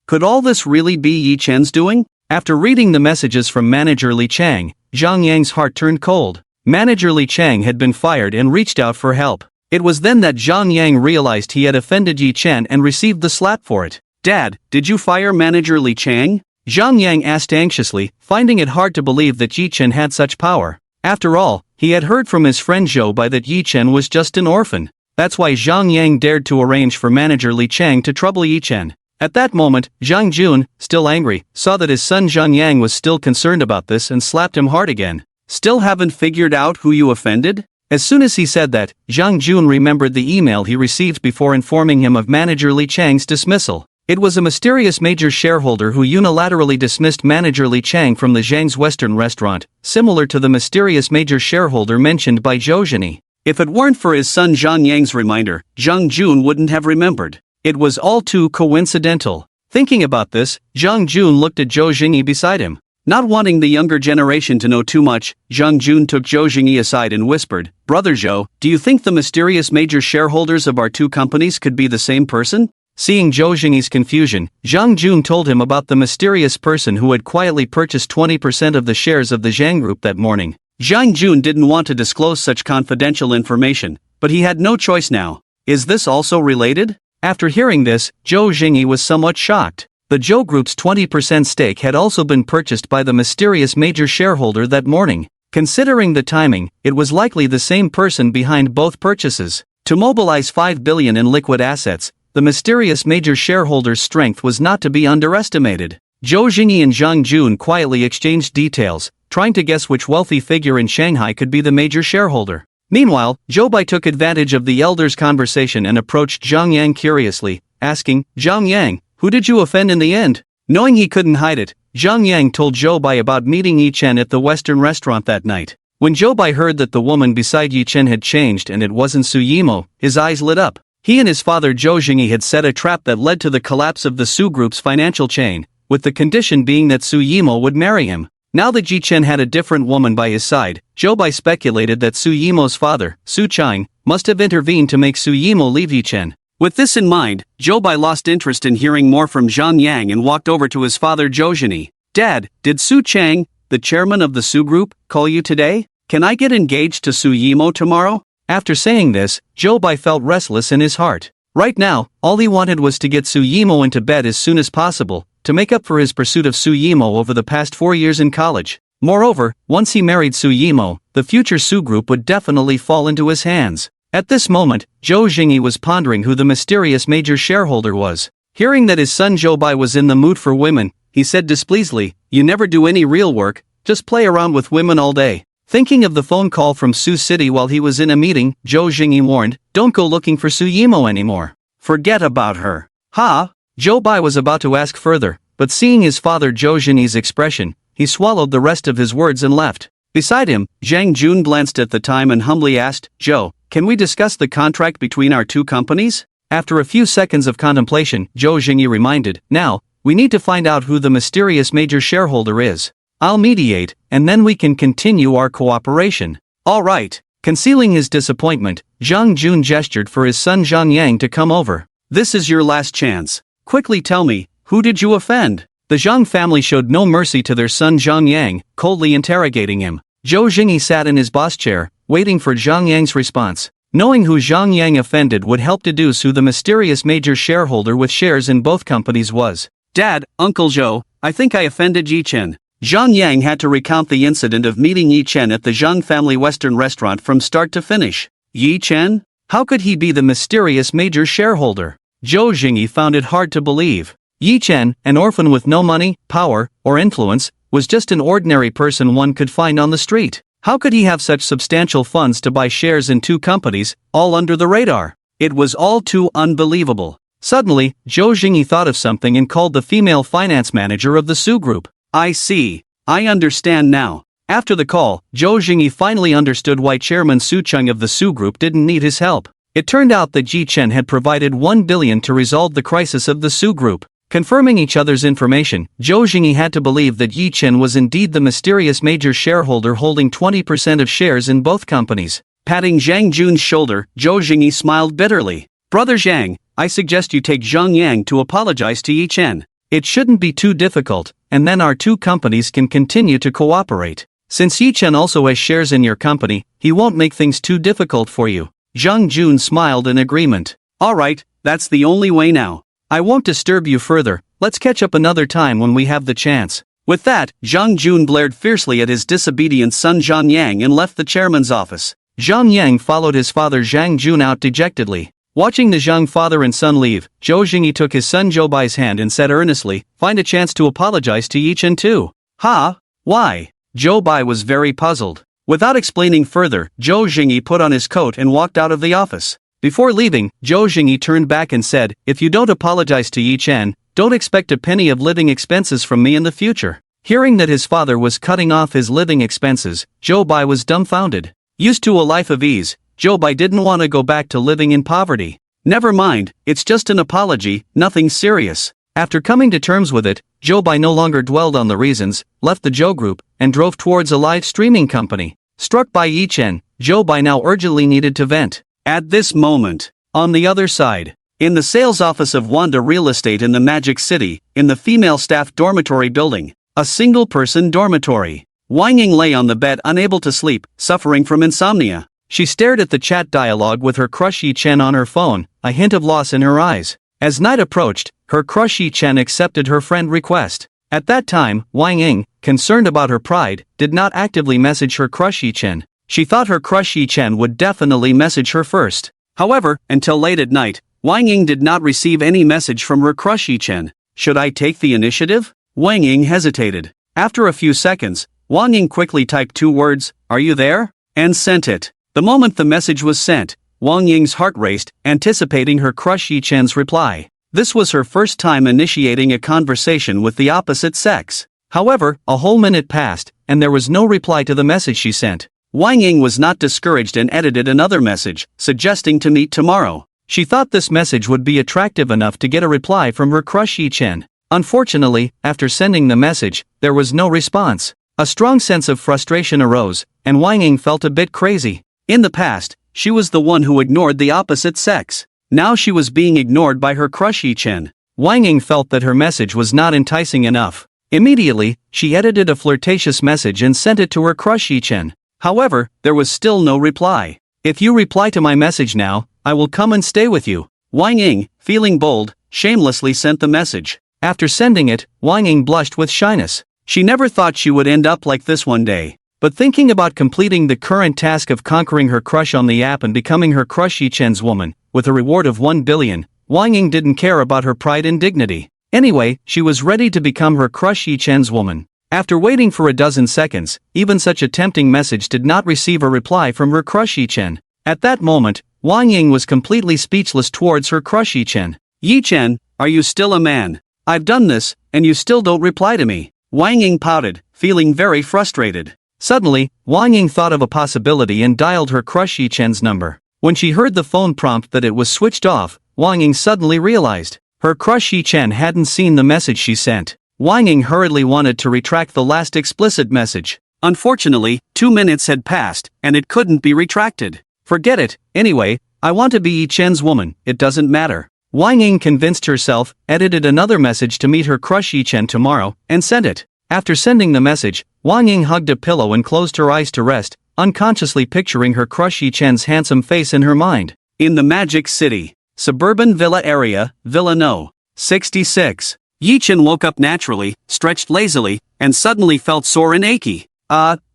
Could all this really be Yi Chen's doing? After reading the messages from manager Li Chang, Zhang Yang's heart turned cold. Manager Li Chang had been fired and reached out for help. It was then that Zhang Yang realized he had offended Yi Chen and received the slap for it. Dad, did you fire manager Li Chang? Zhang Yang asked anxiously, finding it hard to believe that Yi Chen had such power. After all, he had heard from his friend Zhou Bai that Yi Chen was just an orphan. That's why Zhang Yang dared to arrange for manager Li Chang to trouble Yi Chen. At that moment, Zhang Jun, still angry, saw that his son Zhang Yang was still concerned about this and slapped him hard again. Still haven't figured out who you offended? As soon as he said that, Zhang Jun remembered the email he received before informing him of manager Li Chang's dismissal. It was a mysterious major shareholder who unilaterally dismissed manager Li Chang from the Zhang's Western restaurant, similar to the mysterious major shareholder mentioned by Zhou Jingyi. If it weren't for his son Zhang Yang's reminder, Zhang Jun wouldn't have remembered. It was all too coincidental. Thinking about this, Zhang Jun looked at Zhou Jingyi beside him. Not wanting the younger generation to know too much, Zhang Jun took Zhou Jingyi aside and whispered, Brother Zhou, do you think the mysterious major shareholders of our two companies could be the same person? Seeing Zhou Jingyi's confusion, Zhang Jun told him about the mysterious person who had quietly purchased 20% of the shares of the Zhang Group that morning. Zhang Jun didn't want to disclose such confidential information, but he had no choice now. Is this also related? After hearing this, Zhou Jingyi was somewhat shocked. The Zhou Group's 20% stake had also been purchased by the mysterious major shareholder that morning. Considering the timing, it was likely the same person behind both purchases. To mobilize 5 billion in liquid assets, the mysterious major shareholder's strength was not to be underestimated. Zhou Jingyi and Zhang Jun quietly exchanged details, trying to guess which wealthy figure in Shanghai could be the major shareholder. Meanwhile, Zhou Bai took advantage of the elders' conversation and approached Zhang Yang curiously, asking, Zhang Yang, who did you offend in the end? Knowing he couldn't hide it, Zhang Yang told Zhou Bai about meeting Yi Chen at the Western restaurant that night. When Zhou Bai heard that the woman beside Yi Chen had changed and it wasn't Su Yimo, his eyes lit up. He and his father Zhou Jingyi had set a trap that led to the collapse of the Su Group's financial chain, with the condition being that Su Yimo would marry him. Now that Yi Chen had a different woman by his side, Zhou Bai speculated that Su Yimo's father, Su Chang, must have intervened to make Su Yimo leave Yi Chen. With this in mind, Zhou Bai lost interest in hearing more from Zhang Yang and walked over to his father Zhou Jingyi. Dad, did Su Chang, the chairman of the Su Group, call you today? Can I get engaged to Su Yimo tomorrow? After saying this, Zhou Bai felt restless in his heart. Right now, all he wanted was to get Su Yimo into bed as soon as possible, to make up for his pursuit of Su Yimo over the past 4 years in college. Moreover, once he married Su Yimo, the future Su Group would definitely fall into his hands. At this moment, Zhou Jingyi was pondering who the mysterious major shareholder was. Hearing that his son Zhou Bai was in the mood for women, he said displeasedly, You never do any real work, just play around with women all day. Thinking of the phone call from Su City while he was in a meeting, Zhou Jingyi warned, Don't go looking for Su Yimo anymore. Forget about her. Ha? Zhou Bai was about to ask further, but seeing his father Zhou Jingyi's expression, he swallowed the rest of his words and left. Beside him, Zhang Jun glanced at the time and humbly asked, Zhou, can we discuss the contract between our two companies? After a few seconds of contemplation, Zhou Jingyi reminded, Now, we need to find out who the mysterious major shareholder is. I'll mediate, and then we can continue our cooperation. Alright. Concealing his disappointment, Zhang Jun gestured for his son Zhang Yang to come over. This is your last chance. Quickly tell me, who did you offend? The Zhang family showed no mercy to their son Zhang Yang, coldly interrogating him. Zhou Jingyi sat in his boss chair, waiting for Zhang Yang's response. Knowing who Zhang Yang offended would help deduce who the mysterious major shareholder with shares in both companies was. Dad, Uncle Zhou, I think I offended Yi Chen. Zhang Yang had to recount the incident of meeting Yi Chen at the Zhang family Western restaurant from start to finish. Yi Chen? How could he be the mysterious major shareholder? Zhou Jingyi found it hard to believe. Yi Chen, an orphan with no money, power, or influence, was just an ordinary person one could find on the street. How could he have such substantial funds to buy shares in two companies, all under the radar? It was all too unbelievable. Suddenly, Zhou Jingyi thought of something and called the female finance manager of the Su Group. I see. I understand now. After the call, Zhou Jingyi finally understood why Chairman Su Cheng of the Su Group didn't need his help. It turned out that Yi Chen had provided 1 billion to resolve the crisis of the Su Group. Confirming each other's information, Zhou Jingyi had to believe that Yi Chen was indeed the mysterious major shareholder holding 20% of shares in both companies. Patting Zhang Jun's shoulder, Zhou Jingyi smiled bitterly. Brother Zhang, I suggest you take Zhang Yang to apologize to Yi Chen. It shouldn't be too difficult, and then our two companies can continue to cooperate. Since Yi Chen also has shares in your company, he won't make things too difficult for you. Zhang Jun smiled in agreement. Alright, that's the only way now. I won't disturb you further, let's catch up another time when we have the chance. With that, Zhang Jun blared fiercely at his disobedient son Zhang Yang and left the chairman's office. Zhang Yang followed his father Zhang Jun out dejectedly. Watching the Zhang father and son leave, Zhou Jingyi took his son Zhou Bai's hand and said earnestly, find a chance to apologize to Yi Chen too. Ha? Why? Zhou Bai was very puzzled. Without explaining further, Zhou Jingyi put on his coat and walked out of the office. Before leaving, Zhou Jingyi turned back and said, if you don't apologize to Yi Chen, don't expect a penny of living expenses from me in the future. Hearing that his father was cutting off his living expenses, Zhou Bai was dumbfounded. Used to a life of ease, Zhou Bai didn't want to go back to living in poverty. Never mind, it's just an apology, nothing serious. After coming to terms with it, Zhou Bai no longer dwelled on the reasons, left the Zhou Group, and drove towards a live streaming company. Struck by Yi Chen, Zhou Bai now urgently needed to vent. At this moment, on the other side, in the sales office of Wanda Real Estate in the Magic City, in the female staff dormitory building, a single-person dormitory, Wang Ying lay on the bed unable to sleep, suffering from insomnia. She stared at the chat dialogue with her crush Yi Chen on her phone, a hint of loss in her eyes. As night approached, her crush Yi Chen accepted her friend request. At that time, Wang Ying, concerned about her pride, did not actively message her crush Yi Chen. She thought her crush Yi Chen would definitely message her first. However, until late at night, Wang Ying did not receive any message from her crush Yi Chen. Should I take the initiative? Wang Ying hesitated. After a few seconds, Wang Ying quickly typed 2 words, "Are you there?" and sent it. The moment the message was sent, Wang Ying's heart raced, anticipating her crush Yi Chen's reply. This was her first time initiating a conversation with the opposite sex. However, a whole minute passed, and there was no reply to the message she sent. Wang Ying was not discouraged and edited another message, suggesting to meet tomorrow. She thought this message would be attractive enough to get a reply from her crush Yi Chen. Unfortunately, after sending the message, there was no response. A strong sense of frustration arose, and Wang Ying felt a bit crazy. In the past, she was the one who ignored the opposite sex. Now she was being ignored by her crush Yi Chen. Wang Ying felt that her message was not enticing enough. Immediately, she edited a flirtatious message and sent it to her crush Yi Chen. However, there was still no reply. If you reply to my message now, I will come and stay with you. Wang Ying, feeling bold, shamelessly sent the message. After sending it, Wang Ying blushed with shyness. She never thought she would end up like this one day. But thinking about completing the current task of conquering her crush on the app and becoming her crush Yi Chen's woman, with a reward of 1 billion, Wang Ying didn't care about her pride and dignity. Anyway, she was ready to become her crush Yi Chen's woman. After waiting for a dozen seconds, even such a tempting message did not receive a reply from her crush Yi Chen. At that moment, Wang Ying was completely speechless towards her crush Yi Chen. Yi Chen, are you still a man? I've done this, and you still don't reply to me. Wang Ying pouted, feeling very frustrated. Suddenly, Wang Ying thought of a possibility and dialed her crush Yi Chen's number. When she heard the phone prompt that it was switched off, Wang Ying suddenly realized her crush Yi Chen hadn't seen the message she sent. Wang Ying hurriedly wanted to retract the last explicit message. Unfortunately, 2 minutes had passed, and it couldn't be retracted. Forget it, anyway, I want to be Yi Chen's woman, it doesn't matter. Wang Ying convinced herself, edited another message to meet her crush Yi Chen tomorrow, and sent it. After sending the message, Wang Ying hugged a pillow and closed her eyes to rest, unconsciously picturing her crush Yi Chen's handsome face in her mind. In the Magic City, suburban villa area, Villa No. 66. Yi Chen woke up naturally, stretched lazily, and suddenly felt sore and achy.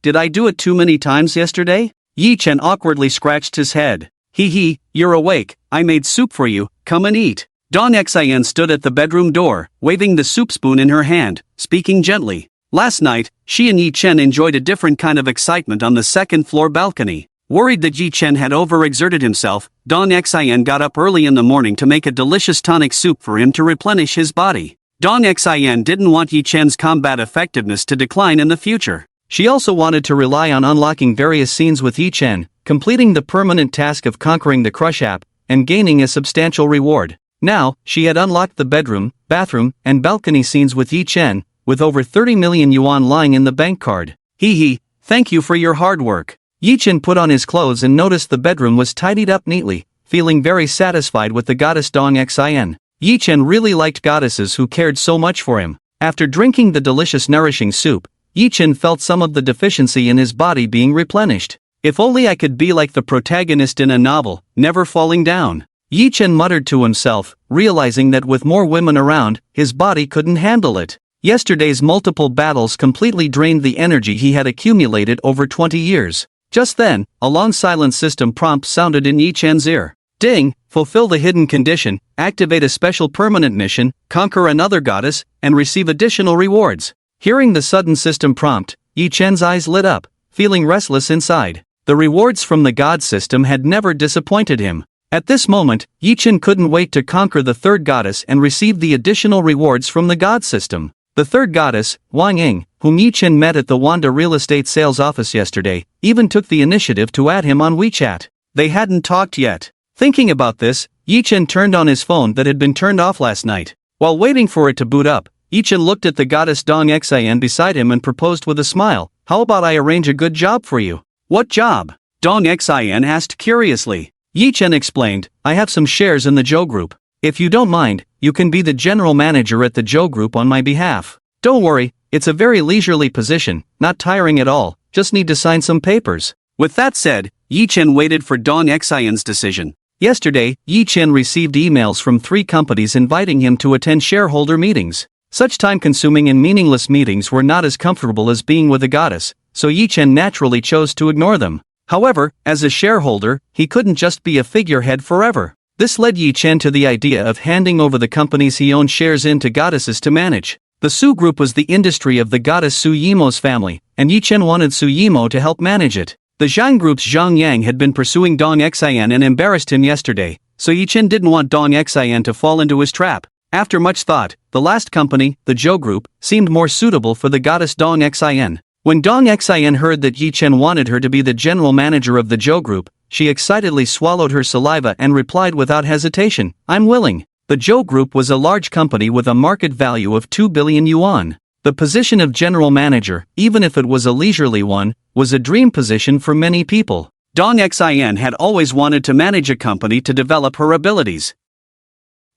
Did I do it too many times yesterday? Yi Chen awkwardly scratched his head. Hee, you're awake, I made soup for you, come and eat. Dawn Xin stood at the bedroom door, waving the soup spoon in her hand, speaking gently. Last night, she and Yi Chen enjoyed a different kind of excitement on the second-floor balcony. Worried that Yi Chen had overexerted himself, Dawn Xin got up early in the morning to make a delicious tonic soup for him to replenish his body. Dawn Xin didn't want Yi Chen's combat effectiveness to decline in the future. She also wanted to rely on unlocking various scenes with Yi Chen, completing the permanent task of conquering the Crush app, and gaining a substantial reward. Now, she had unlocked the bedroom, bathroom, and balcony scenes with Yi Chen, with over 30 million yuan lying in the bank card. Thank you for your hard work. Yi Chen put on his clothes and noticed the bedroom was tidied up neatly, feeling very satisfied with the goddess Dong Xin. Yi Chen really liked goddesses who cared so much for him. After drinking the delicious nourishing soup, Yi Chen felt some of the deficiency in his body being replenished. If only I could be like the protagonist in a novel, never falling down. Yi Chen muttered to himself, realizing that with more women around, his body couldn't handle it. Yesterday's multiple battles completely drained the energy he had accumulated over 20 years. Just then, a long silent system prompt sounded in Yi Chen's ear. Ding, fulfill the hidden condition, activate a special permanent mission, conquer another goddess, and receive additional rewards. Hearing the sudden system prompt, Yi Chen's eyes lit up, feeling restless inside. The rewards from the god system had never disappointed him. At this moment, Yi Chen couldn't wait to conquer the third goddess and receive the additional rewards from the god system. The third goddess, Wang Ying, whom Yi Chen met at the Wanda real estate sales office yesterday, even took the initiative to add him on WeChat. They hadn't talked yet. Thinking about this, Yi Chen turned on his phone that had been turned off last night. While waiting for it to boot up, Yi Chen looked at the goddess Dong Xin beside him and proposed with a smile, "How about I arrange a good job for you?" "What job?" Dong Xin asked curiously. Yi Chen explained, "I have some shares in the Zhou Group. If you don't mind, you can be the general manager at the Zhou Group on my behalf. Don't worry, it's a very leisurely position, not tiring at all, just need to sign some papers." With that said, Yi Chen waited for Dong Xion's decision. Yesterday, Yi Chen received emails from 3 companies inviting him to attend shareholder meetings. Such time-consuming and meaningless meetings were not as comfortable as being with a goddess, so Yi Chen naturally chose to ignore them. However, as a shareholder, he couldn't just be a figurehead forever. This led Yi Chen to the idea of handing over the companies he owned shares in to goddesses to manage. The Su Group was the industry of the goddess Su Yimo's family, and Yi Chen wanted Su Yimo to help manage it. The Zhang Group's Zhang Yang had been pursuing Dong Xian and embarrassed him yesterday, so Yi Chen didn't want Dong Xian to fall into his trap. After much thought, the last company, the Zhou Group, seemed more suitable for the goddess Dong Xian. When Dong Xian heard that Yi Chen wanted her to be the general manager of the Zhou Group, she excitedly swallowed her saliva and replied without hesitation, "I'm willing." The Zhou Group was a large company with a market value of 2 billion yuan. The position of general manager, even if it was a leisurely one, was a dream position for many people. Dong Xian had always wanted to manage a company to develop her abilities.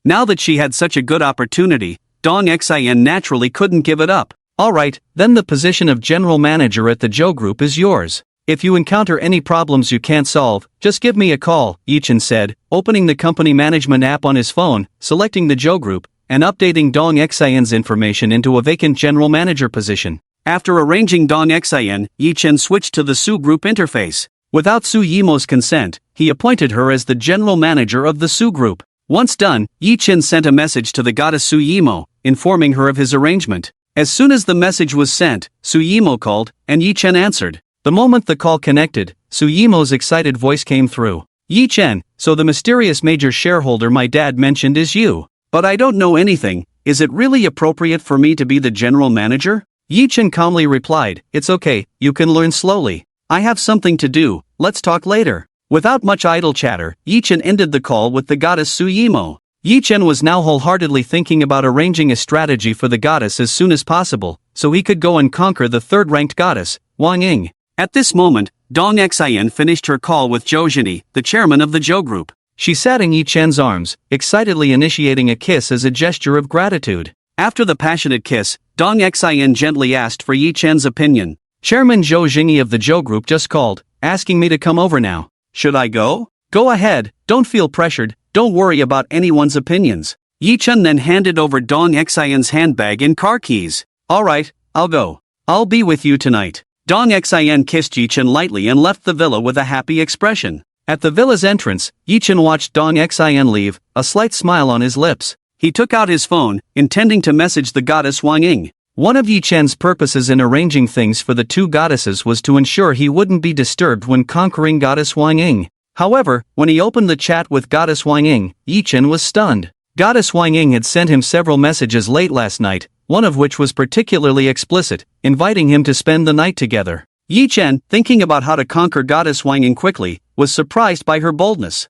Now that she had such a good opportunity, Dong Xian naturally couldn't give it up. "Alright, then the position of general manager at the Zhou Group is yours. If you encounter any problems you can't solve, just give me a call," Yi Chen said, opening the company management app on his phone, selecting the Zhou Group, and updating Dong Xian's information into a vacant general manager position. After arranging Dong Xian, Yi Chen switched to the Su Group interface. Without Su Yimo's consent, he appointed her as the general manager of the Su Group. Once done, Yi Chen sent a message to the goddess Su Yimo, informing her of his arrangement. As soon as the message was sent, Su Yimo called, and Yi Chen answered. The moment the call connected, Su Yimo's excited voice came through. "Yi Chen, so the mysterious major shareholder my dad mentioned is you. But I don't know anything, is it really appropriate for me to be the general manager?" Yi Chen calmly replied, "It's okay, you can learn slowly. I have something to do, let's talk later." Without much idle chatter, Yi Chen ended the call with the goddess Su Yimo. Yi Chen was now wholeheartedly thinking about arranging a strategy for the goddess as soon as possible, so he could go and conquer the third-ranked goddess, Wang Ying. At this moment, Dong Xian finished her call with Zhou Zhini, the chairman of the Zhou group. She sat in Yi Chen's arms, excitedly initiating a kiss as a gesture of gratitude. After the passionate kiss, Dong Xian gently asked for Yi Chen's opinion. Chairman Zhou Zhini of the Zhou group just called, asking me to come over now. Should I go? Go ahead, don't feel pressured, don't worry about anyone's opinions. Yi Chen then handed over Dong Xian's handbag and car keys. Alright, I'll go. I'll be with you tonight. Dong Xian kissed Yi Chen lightly and left the villa with a happy expression. At the villa's entrance, Yi Chen watched Dong Xian leave, a slight smile on his lips. He took out his phone, intending to message the goddess Wang Ying. One of Yi Chen's purposes in arranging things for the two goddesses was to ensure he wouldn't be disturbed when conquering goddess Wang Ying. However, when he opened the chat with goddess Wang Ying, Yi Chen was stunned. Goddess Wang Ying had sent him several messages late last night, one of which was particularly explicit, inviting him to spend the night together. Yi Chen, thinking about how to conquer goddess Wang Ying quickly, was surprised by her boldness.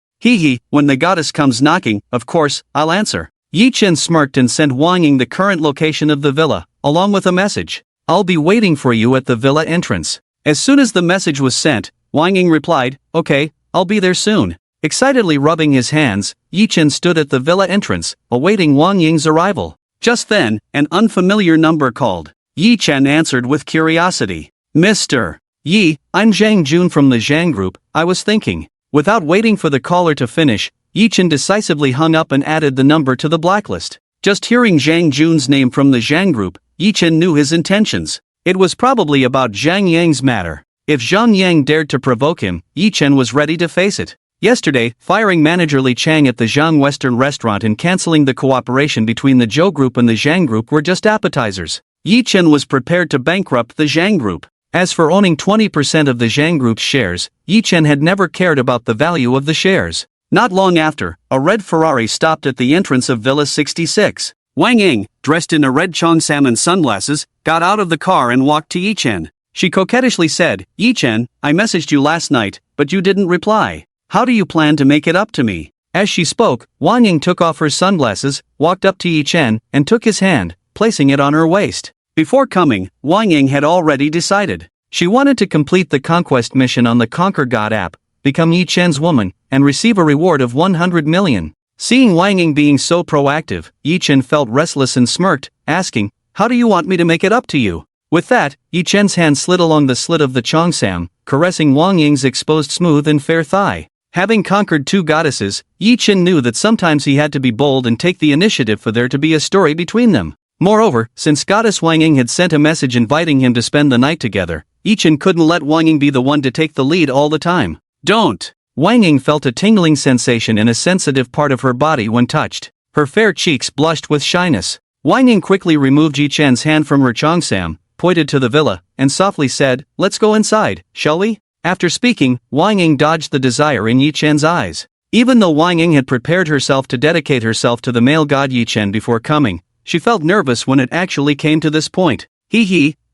When the goddess comes knocking, of course, I'll answer. Yi Chen smirked and sent Wang Ying the current location of the villa, along with a message. I'll be waiting for you at the villa entrance. As soon as the message was sent, Wang Ying replied, okay, I'll be there soon. Excitedly rubbing his hands, Yi Chen stood at the villa entrance, awaiting Wang Ying's arrival. Just then, an unfamiliar number called. Yi Chen answered with curiosity. Mr. Yi, I'm Zhang Jun from the Zhang Group, I was thinking. Without waiting for the caller to finish, Yi Chen decisively hung up and added the number to the blacklist. Just hearing Zhang Jun's name from the Zhang Group, Yi Chen knew his intentions. It was probably about Zhang Yang's matter. If Zhang Yang dared to provoke him, Yi Chen was ready to face it. Yesterday, firing manager Li Chang at the Zhang Western restaurant and cancelling the cooperation between the Zhou Group and the Zhang Group were just appetizers. Yi Chen was prepared to bankrupt the Zhang Group. As for owning 20% of the Zhang Group's shares, Yi Chen had never cared about the value of the shares. Not long after, a red Ferrari stopped at the entrance of Villa 66. Wang Ying, dressed in a red cheongsam and sunglasses, got out of the car and walked to Yi Chen. She coquettishly said, Yi Chen, I messaged you last night, but you didn't reply. How do you plan to make it up to me? As she spoke, Wang Ying took off her sunglasses, walked up to Yi Chen, and took his hand, placing it on her waist. Before coming, Wang Ying had already decided. She wanted to complete the conquest mission on the Conquer God app, become Yi Chen's woman, and receive a reward of 100 million. Seeing Wang Ying being so proactive, Yi Chen felt restless and smirked, asking, how do you want me to make it up to you? With that, Yi Chen's hand slid along the slit of the cheongsam, caressing Wang Ying's exposed smooth and fair thigh. Having conquered two goddesses, Yi Chen knew that sometimes he had to be bold and take the initiative for there to be a story between them. Moreover, since goddess Wang Ying had sent a message inviting him to spend the night together, Yi Chen couldn't let Wang Ying be the one to take the lead all the time. Don't! Wang Ying felt a tingling sensation in a sensitive part of her body when touched. Her fair cheeks blushed with shyness. Wang Ying quickly removed Yi Chen's hand from her cheongsam, pointed to the villa, and softly said, let's go inside, shall we? After speaking, Wang Ying dodged the desire in Yi Chen's eyes. Even though Wang Ying had prepared herself to dedicate herself to the male god Yi Chen before coming, she felt nervous when it actually came to this point.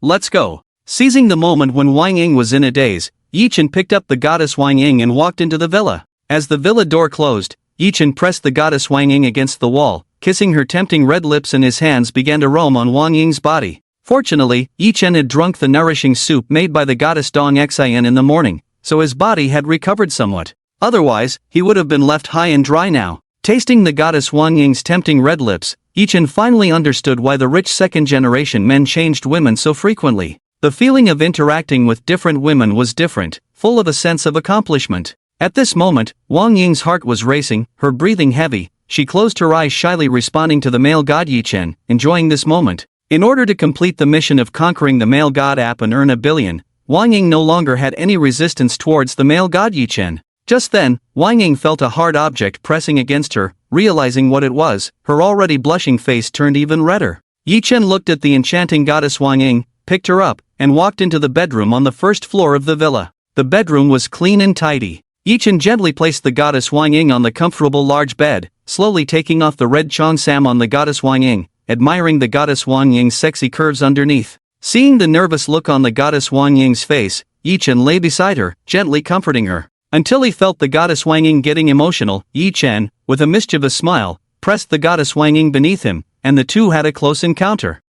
Let's go. Seizing the moment when Wang Ying was in a daze, Yi Chen picked up the goddess Wang Ying and walked into the villa. As the villa door closed, Yi Chen pressed the goddess Wang Ying against the wall, kissing her tempting red lips, and his hands began to roam on Wang Ying's body. Fortunately, Yi Chen had drunk the nourishing soup made by the goddess Dong Xian in the morning, so his body had recovered somewhat. Otherwise, he would have been left high and dry now. Tasting the goddess Wang Ying's tempting red lips, Yi Chen finally understood why the rich second-generation men changed women so frequently. The feeling of interacting with different women was different, full of a sense of accomplishment. At this moment, Wang Ying's heart was racing, her breathing heavy. She closed her eyes shyly, responding to the male god Yi Chen, enjoying this moment. In order to complete the mission of conquering the male god app and earn 1 billion, Wang Ying no longer had any resistance towards the male god Yi Chen. Just then, Wang Ying felt a hard object pressing against her. Realizing what it was, her already blushing face turned even redder. Yi Chen looked at the enchanting goddess Wang Ying, picked her up, and walked into the bedroom on the first floor of the villa. The bedroom was clean and tidy. Yi Chen gently placed the goddess Wang Ying on the comfortable large bed, slowly taking off the red cheongsam on the goddess Wang Ying, admiring the goddess Wang Ying's sexy curves underneath. Seeing the nervous look on the goddess Wang Ying's face, Yi Chen lay beside her, gently comforting her. Until he felt the goddess Wang Ying getting emotional, Yi Chen, with a mischievous smile, pressed the goddess Wang Ying beneath him, and the two had a close encounter.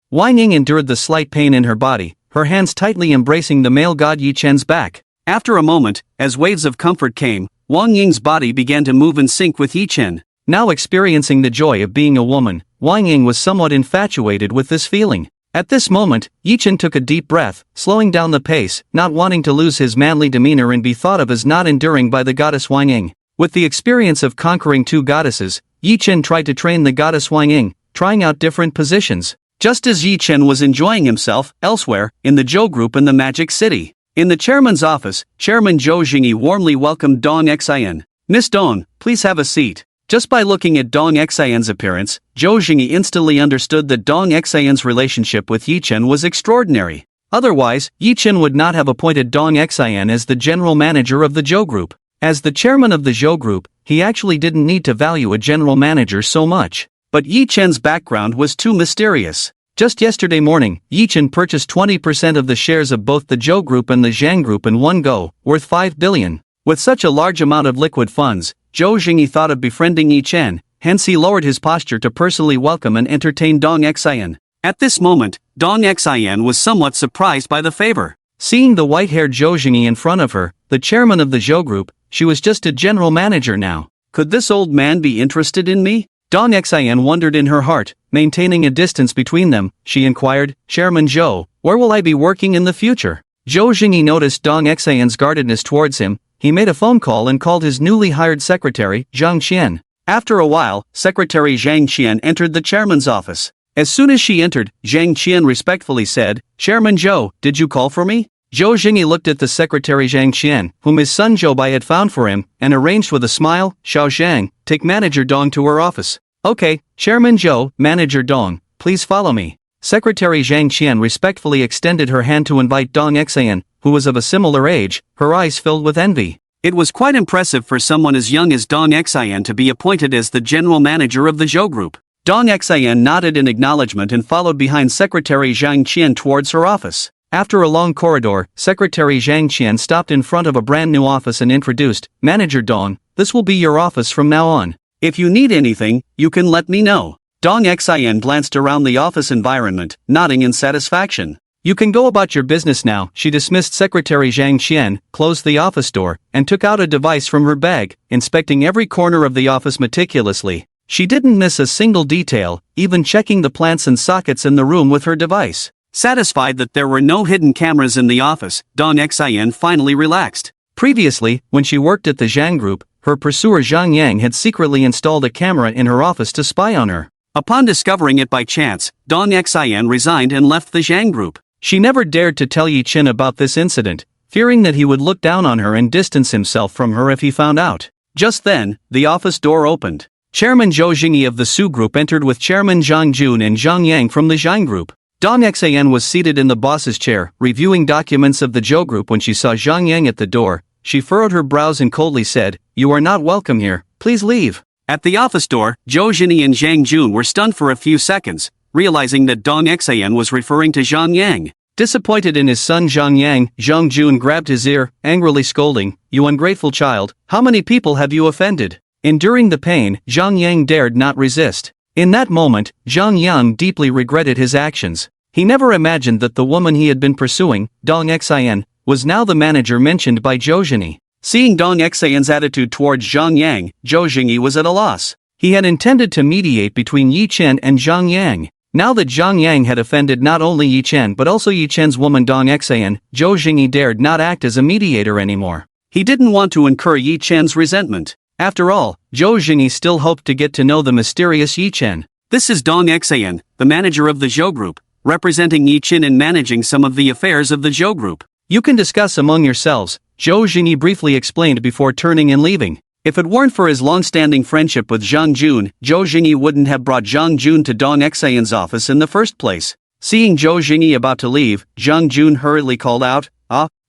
Wang Ying endured the slight pain in her body, her hands tightly embracing the male god Yi Chen's back. After a moment, as waves of comfort came, Wang Ying's body began to move in sync with Yi Chen. Now experiencing the joy of being a woman, Wang Ying was somewhat infatuated with this feeling. At this moment, Yi Chen took a deep breath, slowing down the pace, not wanting to lose his manly demeanor and be thought of as not enduring by the goddess Wang Ying. With the experience of conquering two goddesses, Yi Chen tried to train the goddess Wang Ying, trying out different positions. Just as Yi Chen was enjoying himself, elsewhere, in the Zhou group in the Magic City. In the chairman's office, Chairman Zhou Jingyi warmly welcomed Dong Xian. "Miss Dong, please have a seat." Just by looking at Dong Xian's appearance, Zhou Jingyi instantly understood that Dong Xian's relationship with Yi Chen was extraordinary. Otherwise, Yi Chen would not have appointed Dong Xian as the general manager of the Zhou group. As the chairman of the Zhou group, he actually didn't need to value a general manager so much. But Yi Chen's background was too mysterious. Just yesterday morning, Yi Chen purchased 20% of the shares of both the Zhou group and the Zhang group in one go, worth 5 billion. With such a large amount of liquid funds, Zhou Jingyi thought of befriending Yi Chen, hence he lowered his posture to personally welcome and entertain Dong Xian. At this moment, Dong Xian was somewhat surprised by the favor. Seeing the white-haired Zhou Jingyi in front of her, the chairman of the Zhou group, she was just a general manager now. Could this old man be interested in me? Dong Xian wondered in her heart. Maintaining a distance between them, she inquired, "Chairman Zhou, where will I be working in the future?" Zhou Jingyi noticed Dong Xian's guardedness towards him. He made a phone call and called his newly hired secretary, Zhang Qian. After a while, Secretary Zhang Qian entered the chairman's office. As soon as she entered, Zhang Qian respectfully said, "Chairman Zhou, did you call for me?" Zhou Jingyi looked at the secretary Zhang Qian, whom his son Zhou Bai had found for him, and arranged with a smile, "Xiao Zhang, take manager Dong to her office." "Okay, Chairman Zhou, Manager Dong, please follow me." Secretary Zhang Qian respectfully extended her hand to invite Dong Xian, who was of a similar age, her eyes filled with envy. It was quite impressive for someone as young as Dong Xian to be appointed as the general manager of the Zhou group. Dong Xian nodded in acknowledgement and followed behind Secretary Zhang Qian towards her office. After a long corridor, Secretary Zhang Qian stopped in front of a brand new office and introduced, "Manager Dong, this will be your office from now on. If you need anything, you can let me know." Dong Xian glanced around the office environment, nodding in satisfaction. "You can go about your business now." She dismissed Secretary Zhang Qian, closed the office door, and took out a device from her bag, inspecting every corner of the office meticulously. She didn't miss a single detail, even checking the plants and sockets in the room with her device. Satisfied that there were no hidden cameras in the office, Dong Xian finally relaxed. Previously, when she worked at the Zhang group, her pursuer Zhang Yang had secretly installed a camera in her office to spy on her. Upon discovering it by chance, Dong Xian resigned and left the Zhang group. She never dared to tell Yi Chen about this incident, fearing that he would look down on her and distance himself from her if he found out. Just then, the office door opened. Chairman Zhou Jingyi of the Su group entered with Chairman Zhang Jun and Zhang Yang from the Zhang group. Dong Xian was seated in the boss's chair, reviewing documents of the Zhou group when she saw Zhang Yang at the door. She furrowed her brows and coldly said, "You are not welcome here, please leave." At the office door, Zhou Jingyi and Zhang Jun were stunned for a few seconds, realizing that Dong Xian was referring to Zhang Yang. Disappointed in his son Zhang Yang, Zhang Jun grabbed his ear, angrily scolding, "You ungrateful child, how many people have you offended?" Enduring the pain, Zhang Yang dared not resist. In that moment, Zhang Yang deeply regretted his actions. He never imagined that the woman he had been pursuing, Dong Xian, was now the manager mentioned by Zhou Jingyi. Seeing Dong Xian's attitude towards Zhang Yang, Zhou Jingyi was at a loss. He had intended to mediate between Yi Chen and Zhang Yang. Now that Zhang Yang had offended not only Yi Chen but also Yi Chen's woman Dong Xian, Zhou Jingyi dared not act as a mediator anymore. He didn't want to incur Yi Chen's resentment. After all, Zhou Jingyi still hoped to get to know the mysterious Yi Chen. "This is Dong Xian, the manager of the Zhou group, representing Yi Chen in managing some of the affairs of the Zhou group. You can discuss among yourselves," Zhou Jingyi briefly explained before turning and leaving. If it weren't for his long-standing friendship with Zhang Jun, Zhou Jingyi wouldn't have brought Zhang Jun to Dong Xian's office in the first place. Seeing Zhou Jingyi about to leave, Zhang Jun hurriedly called out,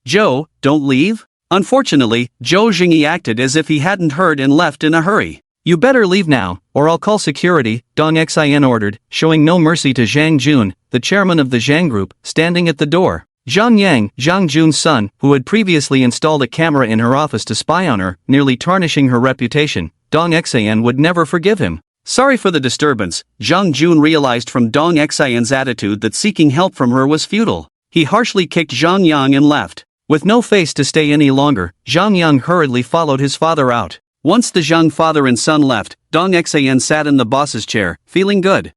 Zhou, don't leave?" Unfortunately, Zhou Jingyi acted as if he hadn't heard and left in a hurry. "You better leave now, or I'll call security," Dong Xian ordered, showing no mercy to Zhang Jun, the chairman of the Zhang group, standing at the door. Zhang Yang, Zhang Jun's son, who had previously installed a camera in her office to spy on her, nearly tarnishing her reputation, Dong Xian would never forgive him. Sorry for the disturbance, Zhang Jun realized from Dong Xian's attitude that seeking help from her was futile. He harshly kicked Zhang Yang and left. With no face to stay any longer, Zhang Yang hurriedly followed his father out. Once the Zhang father and son left, Dong Xian sat in the boss's chair, feeling good.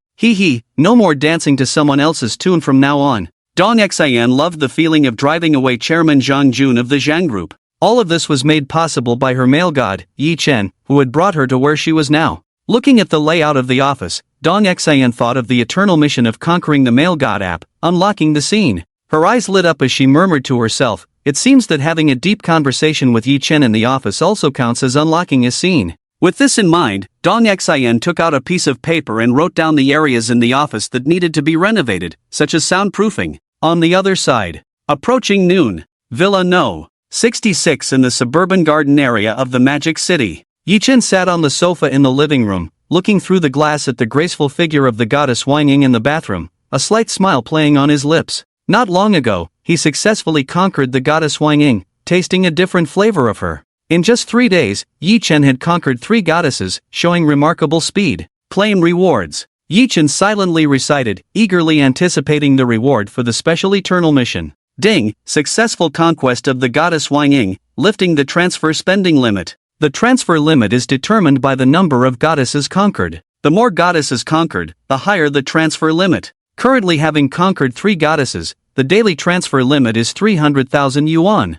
No more dancing to someone else's tune from now on. Dong Xian loved the feeling of driving away Chairman Zhang Jun of the Zhang Group. All of this was made possible by her male god, Yi Chen, who had brought her to where she was now. Looking at the layout of the office, Dong Xian thought of the eternal mission of conquering the male god app, unlocking the scene. Her eyes lit up as she murmured to herself, it seems that having a deep conversation with Yi Chen in the office also counts as unlocking a scene. With this in mind, Dong Xian took out a piece of paper and wrote down the areas in the office that needed to be renovated, such as soundproofing. On the other side, approaching noon, Villa No. 66 in the suburban garden area of the Magic City. Yi Chen sat on the sofa in the living room, looking through the glass at the graceful figure of the goddess Wang Ying in the bathroom, a slight smile playing on his lips. Not long ago, he successfully conquered the goddess Wang Ying, tasting a different flavor of her. In just 3 days, Yi Chen had conquered 3 goddesses, showing remarkable speed. Claim rewards. Yi Chen silently recited, eagerly anticipating the reward for the special eternal mission. Ding, successful conquest of the goddess Wang Ying, lifting the transfer spending limit. The transfer limit is determined by the number of goddesses conquered. The more goddesses conquered, the higher the transfer limit. Currently having conquered 3 goddesses, the daily transfer limit is 300,000 yuan.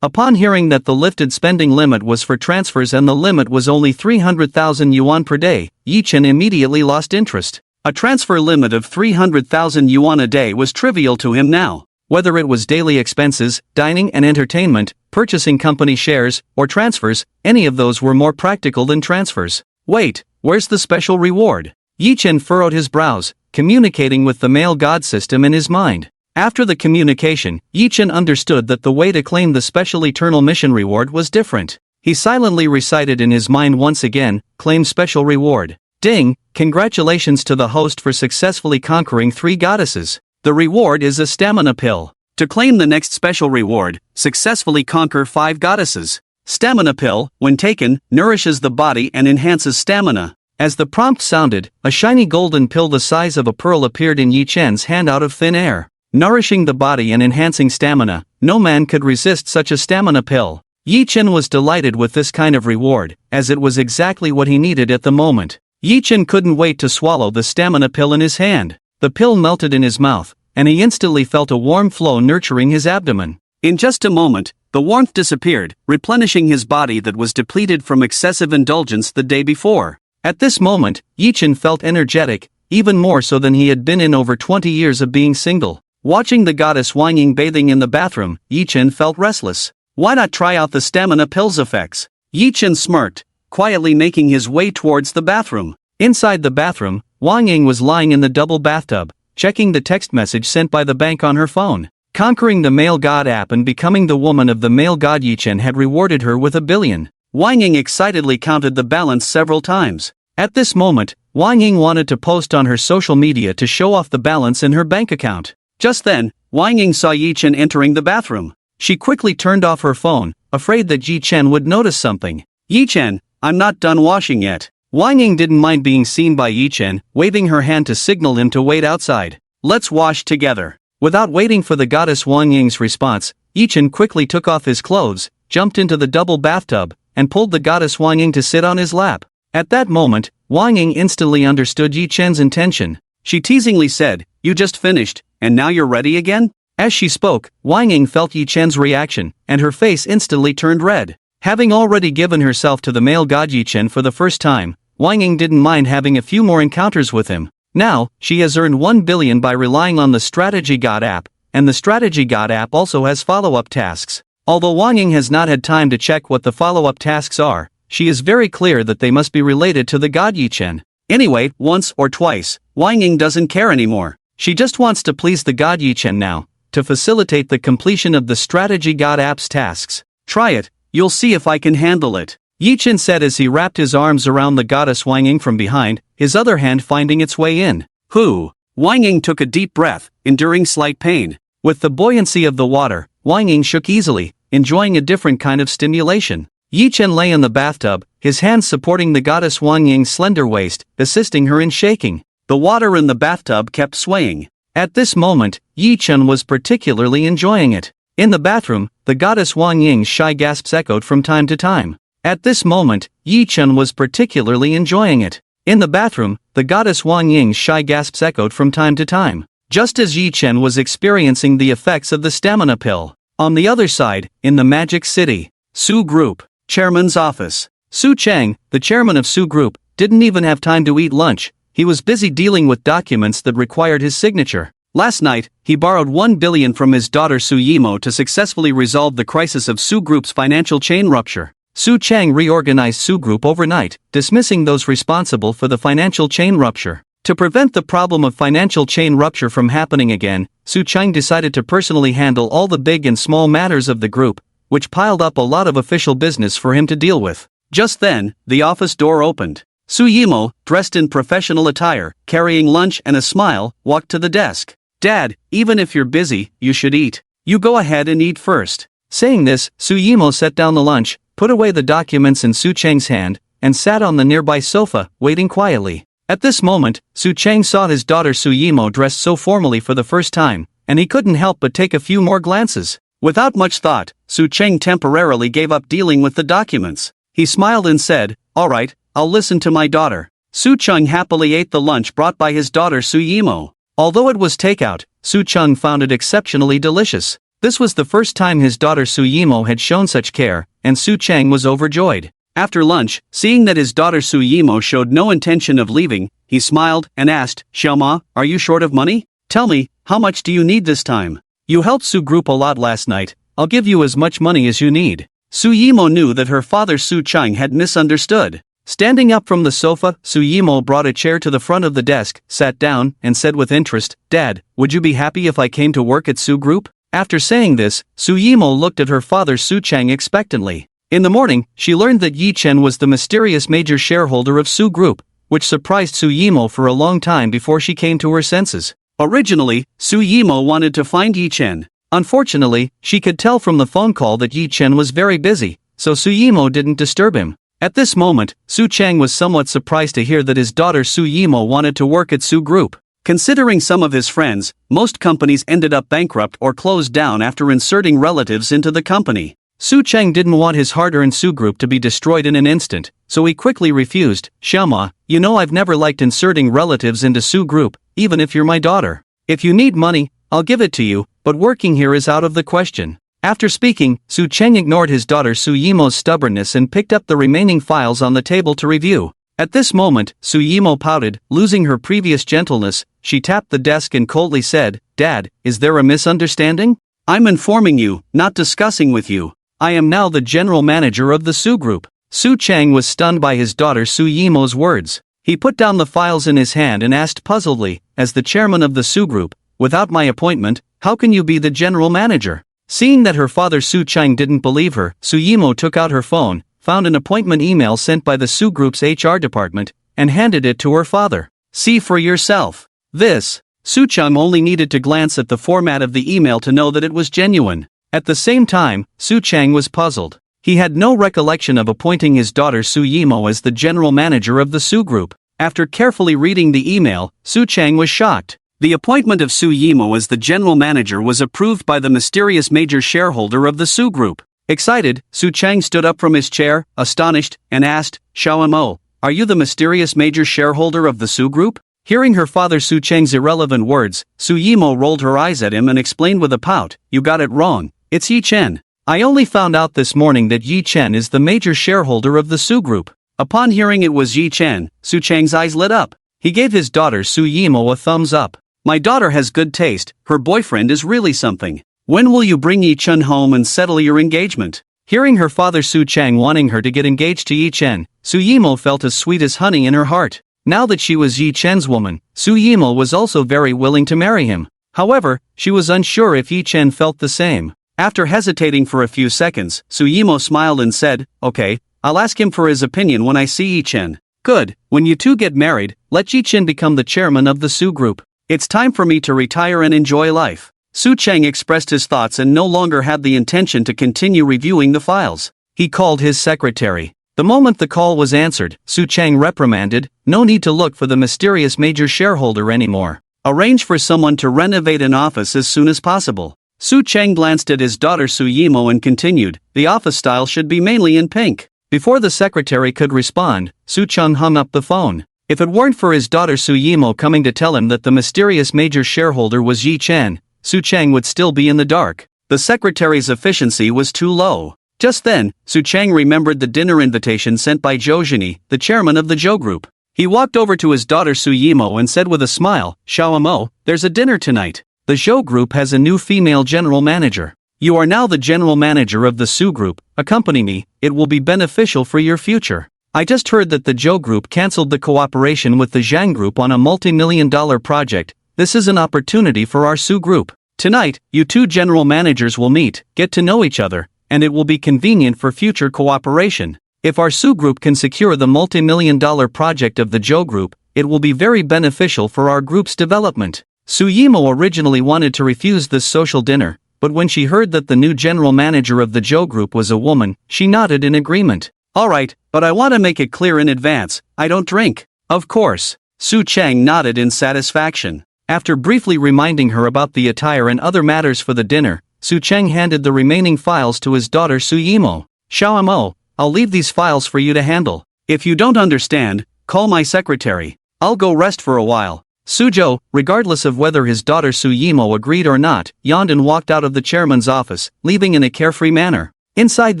Upon hearing that the lifted spending limit was for transfers and the limit was only 300,000 yuan per day, Yi Chen immediately lost interest. A transfer limit of 300,000 yuan a day was trivial to him now. Whether it was daily expenses, dining and entertainment, purchasing company shares, or transfers, any of those were more practical than transfers. Wait, where's the special reward? Yi Chen furrowed his brows, communicating with the male god system in his mind. After the communication, Yi Chen understood that the way to claim the special eternal mission reward was different. He silently recited in his mind once again, claim special reward. Ding, congratulations to the host for successfully conquering 3 goddesses. The reward is a stamina pill. To claim the next special reward, successfully conquer 5 goddesses. Stamina pill, when taken, nourishes the body and enhances stamina. As the prompt sounded, a shiny golden pill the size of a pearl appeared in Yi Chen's hand out of thin air. Nourishing the body and enhancing stamina, no man could resist such a stamina pill. Yi Chen was delighted with this kind of reward, as it was exactly what he needed at the moment. Yi Chen couldn't wait to swallow the stamina pill in his hand. The pill melted in his mouth, and he instantly felt a warm flow nurturing his abdomen. In just a moment, the warmth disappeared, replenishing his body that was depleted from excessive indulgence the day before. At this moment, Yi Chen felt energetic, even more so than he had been in over 20 years of being single. Watching the goddess Wang Ying bathing in the bathroom, Yi Chen felt restless. Why not try out the stamina pill's effects? Yi Chen smirked, quietly making his way towards the bathroom. Inside the bathroom, Wang Ying was lying in the double bathtub, checking the text message sent by the bank on her phone. Conquering the male god app and becoming the woman of the male god Yi Chen had rewarded her with 1 billion. Wang Ying excitedly counted the balance several times. At this moment, Wang Ying wanted to post on her social media to show off the balance in her bank account. Just then, Wang Ying saw Yi Chen entering the bathroom. She quickly turned off her phone, afraid that Yi Chen would notice something. Yi Chen, I'm not done washing yet. Wang Ying didn't mind being seen by Yi Chen, waving her hand to signal him to wait outside. Let's wash together. Without waiting for the goddess Wang Ying's response, Yi Chen quickly took off his clothes, jumped into the double bathtub, and pulled the goddess Wang Ying to sit on his lap. At that moment, Wang Ying instantly understood Yi Chen's intention. She teasingly said, "You just finished, and now you're ready again?" As she spoke, Wang Ying felt Yi Chen's reaction, and her face instantly turned red. Having already given herself to the male god Yi Chen for the first time, Wang Ying didn't mind having a few more encounters with him. Now, she has earned 1 billion by relying on the Strategy God app, and the Strategy God app also has follow-up tasks. Although Wang Ying has not had time to check what the follow-up tasks are, she is very clear that they must be related to the god Yi Chen. Anyway, once or twice, Wang Ying doesn't care anymore. She just wants to please the god Yi Chen now, to facilitate the completion of the Strategy God app's tasks. Try it, you'll see if I can handle it. Yi Chen said as he wrapped his arms around the goddess Wang Ying from behind, his other hand finding its way in. Whew! Wang Ying took a deep breath, enduring slight pain. With the buoyancy of the water, Wang Ying shook easily, enjoying a different kind of stimulation. Yi Chen lay in the bathtub, his hands supporting the goddess Wang Ying's slender waist, assisting her in shaking. The water in the bathtub kept swaying. At this moment, Yi Chen was particularly enjoying it. In the bathroom, the goddess Wang Ying's shy gasps echoed from time to time. At this moment, Yi Chen was particularly enjoying it. In the bathroom, the goddess Wang Ying's shy gasps echoed from time to time, just as Yi Chen was experiencing the effects of the stamina pill. On the other side, in the Magic City, Su Group, Chairman's office. Su Chang, the chairman of Su Group, didn't even have time to eat lunch. He was busy dealing with documents that required his signature. Last night, he borrowed 1 billion from his daughter Su Yimo to successfully resolve the crisis of Su Group's financial chain rupture. Su Chang reorganized Su Group overnight, dismissing those responsible for the financial chain rupture. To prevent the problem of financial chain rupture from happening again, Su Chang decided to personally handle all the big and small matters of the group, which piled up a lot of official business for him to deal with. Just then, the office door opened. Su Yimo, dressed in professional attire, carrying lunch and a smile, walked to the desk. "Dad, even if you're busy, you should eat. You go ahead and eat first." Saying this, Su Yimo set down the lunch, put away the documents in Su Chang's hand, and sat on the nearby sofa, waiting quietly. At this moment, Su Chang saw his daughter Su Yimo dressed so formally for the first time, and he couldn't help but take a few more glances. Without much thought, Su Chang temporarily gave up dealing with the documents. He smiled and said, "All right, I'll listen to my daughter." Su Chang happily ate the lunch brought by his daughter Su Yimo. Although it was takeout, Su Chang found it exceptionally delicious. This was the first time his daughter Su Yimo had shown such care, and Su Chang was overjoyed. After lunch, seeing that his daughter Su Yimo showed no intention of leaving, he smiled and asked, "Xiaoma, are you short of money? Tell me, how much do you need this time? You helped Su Group a lot last night, I'll give you as much money as you need." Su Yimo knew that her father Su Chang had misunderstood. Standing up from the sofa, Su Yimo brought a chair to the front of the desk, sat down, and said with interest, "Dad, would you be happy if I came to work at Su Group?" After saying this, Su Yimo looked at her father Su Chang expectantly. In the morning, she learned that Yi Chen was the mysterious major shareholder of Su Group, which surprised Su Yimo for a long time before she came to her senses. Originally, Su Yimo wanted to find Yi Chen. Unfortunately, she could tell from the phone call that Yi Chen was very busy, so Su Yimo didn't disturb him. At this moment, Su Chang was somewhat surprised to hear that his daughter Su Yimo wanted to work at Su Group. Considering some of his friends, most companies ended up bankrupt or closed down after inserting relatives into the company. Su Chang didn't want his hard-earned Su Group to be destroyed in an instant, so he quickly refused. "Xiaoma, you know I've never liked inserting relatives into Su Group, even if you're my daughter. If you need money, I'll give it to you, but working here is out of the question." After speaking, Su Chang ignored his daughter Su Yimo's stubbornness and picked up the remaining files on the table to review. At this moment, Su Yimo pouted, losing her previous gentleness. She tapped the desk and coldly said, "Dad, is there a misunderstanding? I'm informing you, not discussing with you. I am now the general manager of the Su Group." Su Chang was stunned by his daughter Su Yimo's words. He put down the files in his hand and asked puzzledly, "As the chairman of the Su Group, without my appointment, how can you be the general manager?" Seeing that her father Su Chang didn't believe her, Su Yimo took out her phone, found an appointment email sent by the Su Group's HR department, and handed it to her father. "See for yourself." This. Su Chang only needed to glance at the format of the email to know that it was genuine. At the same time, Su Chang was puzzled. He had no recollection of appointing his daughter Su Yimo as the general manager of the Su Group. After carefully reading the email, Su Chang was shocked. The appointment of Su Yimo as the general manager was approved by the mysterious major shareholder of the Su Group. Excited, Su Chang stood up from his chair, astonished, and asked, "Xiaomo, are you the mysterious major shareholder of the Su Group?" Hearing her father Su Chang's irrelevant words, Su Yimo rolled her eyes at him and explained with a pout, "You got it wrong. It's Yi Chen. I only found out this morning that Yi Chen is the major shareholder of the Su Group." Upon hearing it was Yi Chen, Su Chang's eyes lit up. He gave his daughter Su Yimo a thumbs up. "My daughter has good taste, her boyfriend is really something. When will you bring Yi Chen home and settle your engagement?" Hearing her father Su Chang wanting her to get engaged to Yi Chen, Su Yimo felt as sweet as honey in her heart. Now that she was Yi Chen's woman, Su Yimo was also very willing to marry him. However, she was unsure if Yi Chen felt the same. After hesitating for a few seconds, Su Yimo smiled and said, "Okay, I'll ask him for his opinion when I see Yi Chen." "Good, when you two get married, let Yi Chen become the chairman of the Su Group. It's time for me to retire and enjoy life." Su Cheng expressed his thoughts and no longer had the intention to continue reviewing the files. He called his secretary. The moment the call was answered, Su Cheng reprimanded, "No need to look for the mysterious major shareholder anymore. Arrange for someone to renovate an office as soon as possible." Su Cheng glanced at his daughter Su Yimo and continued, "The office style should be mainly in pink." Before the secretary could respond, Su Cheng hung up the phone. If it weren't for his daughter Su Yimo coming to tell him that the mysterious major shareholder was Yi Chen, Su Cheng would still be in the dark. The secretary's efficiency was too low. Just then, Su Cheng remembered the dinner invitation sent by Zhou Zhini, the chairman of the Zhou Group. He walked over to his daughter Su Yimo and said with a smile, "Xiaomo, there's a dinner tonight. The Zhou Group has a new female general manager. You are now the general manager of the Su Group. Accompany me, it will be beneficial for your future. I just heard that the Zhou Group cancelled the cooperation with the Zhang Group on a multi-million-dollar project. This is an opportunity for our Su Group. Tonight, you two general managers will meet, get to know each other, and it will be convenient for future cooperation. If our Su Group can secure the multi-million-dollar project of the Zhou Group, it will be very beneficial for our group's development." Su Yimo originally wanted to refuse this social dinner, but when she heard that the new general manager of the Zhou Group was a woman, she nodded in agreement. "Alright, but I want to make it clear in advance, I don't drink." "Of course." Su Cheng nodded in satisfaction. After briefly reminding her about the attire and other matters for the dinner, Su Cheng handed the remaining files to his daughter Su Yimo. "Xiaomo, I'll leave these files for you to handle. If you don't understand, call my secretary. I'll go rest for a while." Suzhou, regardless of whether his daughter Su Yimo agreed or not, yawned and walked out of the chairman's office, leaving in a carefree manner. Inside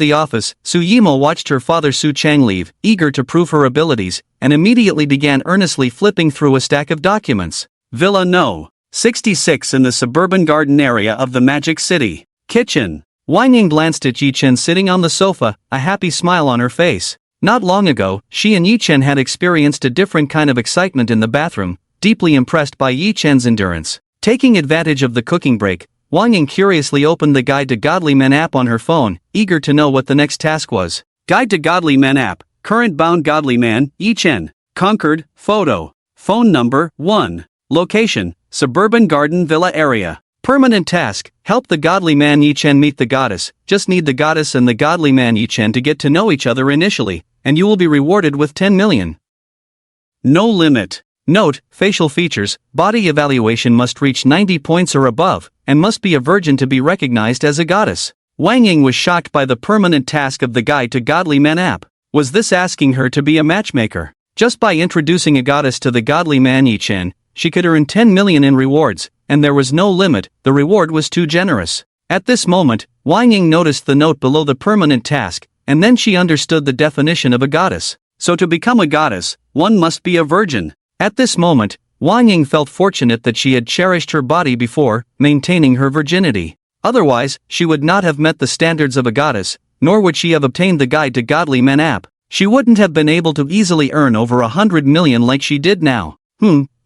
the office, Su Yimo watched her father Su Cheng leave, eager to prove her abilities, and immediately began earnestly flipping through a stack of documents. Villa No. 66 in the suburban garden area of the Magic City. Kitchen. Wang Ying glanced at Yi Chen sitting on the sofa, a happy smile on her face. Not long ago, she and Yi Chen had experienced a different kind of excitement in the bathroom, deeply impressed by Yi Chen's endurance. Taking advantage of the cooking break, Wang Ying curiously opened the Guide to Godly Men app on her phone, eager to know what the next task was. Guide to Godly Men app. Current bound godly man, Yi Chen. Conquered, photo. Phone number, 1. Location, suburban garden villa area. Permanent task, help the godly man Yi Chen meet the goddess. Just need the goddess and the godly man Yi Chen to get to know each other initially, and you will be rewarded with 10 million. No limit. Note, facial features, body evaluation must reach 90 points or above, and must be a virgin to be recognized as a goddess. Wang Ying was shocked by the permanent task of the Guide to Godly Men app. Was this asking her to be a matchmaker? Just by introducing a goddess to the godly man Yi Chen, she could earn 10 million in rewards, and there was no limit, the reward was too generous. At this moment, Wang Ying noticed the note below the permanent task, and then she understood the definition of a goddess. So to become a goddess, one must be a virgin. At this moment, Wang Ying felt fortunate that she had cherished her body before, maintaining her virginity. Otherwise, she would not have met the standards of a goddess, nor would she have obtained the Guide to Godly Men app. She wouldn't have been able to easily earn over 100 million like she did now.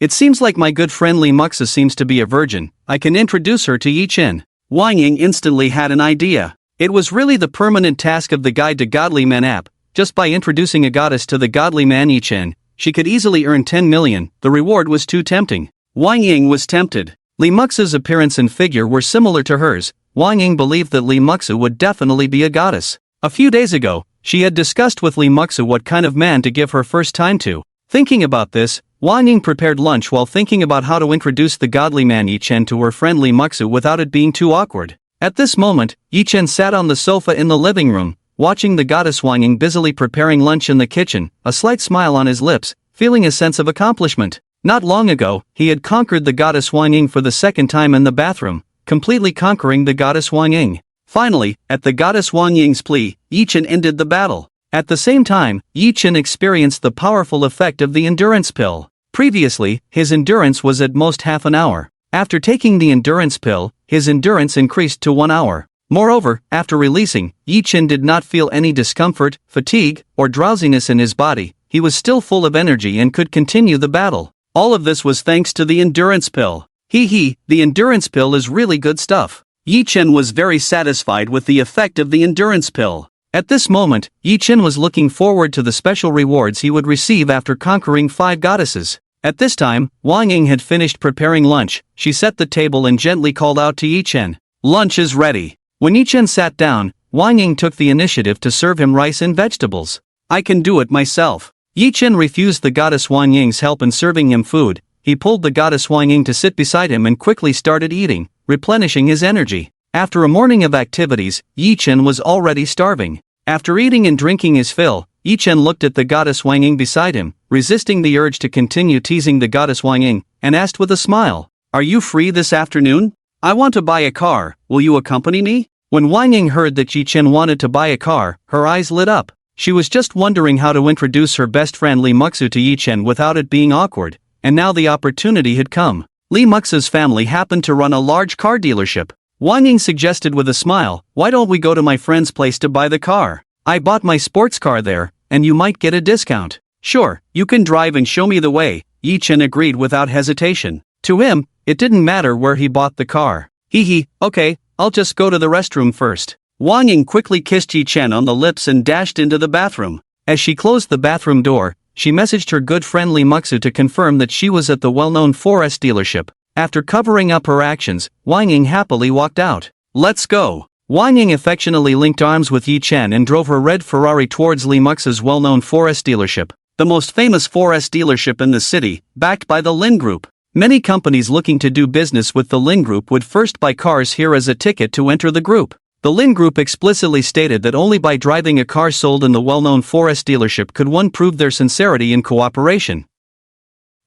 It seems like my good friend Li Muxa seems to be a virgin. I can introduce her to Yi Chen. Wang Ying instantly had an idea. It was really the permanent task of the Guide to Godly Men app. Just by introducing a goddess to the godly man Yi Chen, she could easily earn 10 million, the reward was too tempting. Wang Ying was tempted. Li Muxa's appearance and figure were similar to hers. Wang Ying believed that Li Muxa would definitely be a goddess. A few days ago, she had discussed with Li Muxa what kind of man to give her first time to. Thinking about this, Wang Ying prepared lunch while thinking about how to introduce the godly man Yi Chen to her friend Li Muxa without it being too awkward. At this moment, Yi Chen sat on the sofa in the living room, watching the goddess Wang Ying busily preparing lunch in the kitchen, a slight smile on his lips, feeling a sense of accomplishment. Not long ago, he had conquered the goddess Wang Ying for the second time in the bathroom, completely conquering the goddess Wang Ying. Finally, at the goddess Wang Ying's plea, Yi Chen ended the battle. At the same time, Yi Chen experienced the powerful effect of the endurance pill. Previously, his endurance was at most half an hour. After taking the endurance pill, his endurance increased to 1 hour. Moreover, after releasing, Yi Chen did not feel any discomfort, fatigue, or drowsiness in his body. He was still full of energy and could continue the battle. All of this was thanks to the endurance pill. The endurance pill is really good stuff. Yi Chen was very satisfied with the effect of the endurance pill. At this moment, Yi Chen was looking forward to the special rewards he would receive after conquering 5 goddesses. At this time, Wang Ying had finished preparing lunch. She set the table and gently called out to Yi Chen, "Lunch is ready." When Yi Chen sat down, Wang Ying took the initiative to serve him rice and vegetables. "I can do it myself." Yi Chen refused the goddess Wang Ying's help in serving him food. He pulled the goddess Wang Ying to sit beside him and quickly started eating, replenishing his energy. After a morning of activities, Yi Chen was already starving. After eating and drinking his fill, Yi Chen looked at the goddess Wang Ying beside him, resisting the urge to continue teasing the goddess Wang Ying, and asked with a smile, "Are you free this afternoon? I want to buy a car, will you accompany me?" When Wang Ying heard that Yi Chen wanted to buy a car, her eyes lit up. She was just wondering how to introduce her best friend Li Muxu to Yi Chen without it being awkward, and now the opportunity had come. Li Muxu's family happened to run a large car dealership. Wang Ying suggested with a smile, "Why don't we go to my friend's place to buy the car? I bought my sports car there, and you might get a discount." "Sure, you can drive and show me the way," Yi Chen agreed without hesitation. To him, it didn't matter where he bought the car. "Hee, okay, I'll just go to the restroom first." Wang Ying quickly kissed Yi Chen on the lips and dashed into the bathroom. As she closed the bathroom door, she messaged her good friend Li Muxu to confirm that she was at the well-known 4S dealership. After covering up her actions, Wang Ying happily walked out. "Let's go." Wang Ying affectionately linked arms with Yi Chen and drove her red Ferrari towards Li Muxu's well-known 4S dealership, the most famous 4S dealership in the city, backed by the Lin Group. Many companies looking to do business with the Lin Group would first buy cars here as a ticket to enter the group. The Lin Group explicitly stated that only by driving a car sold in the well-known 4S dealership could one prove their sincerity in cooperation.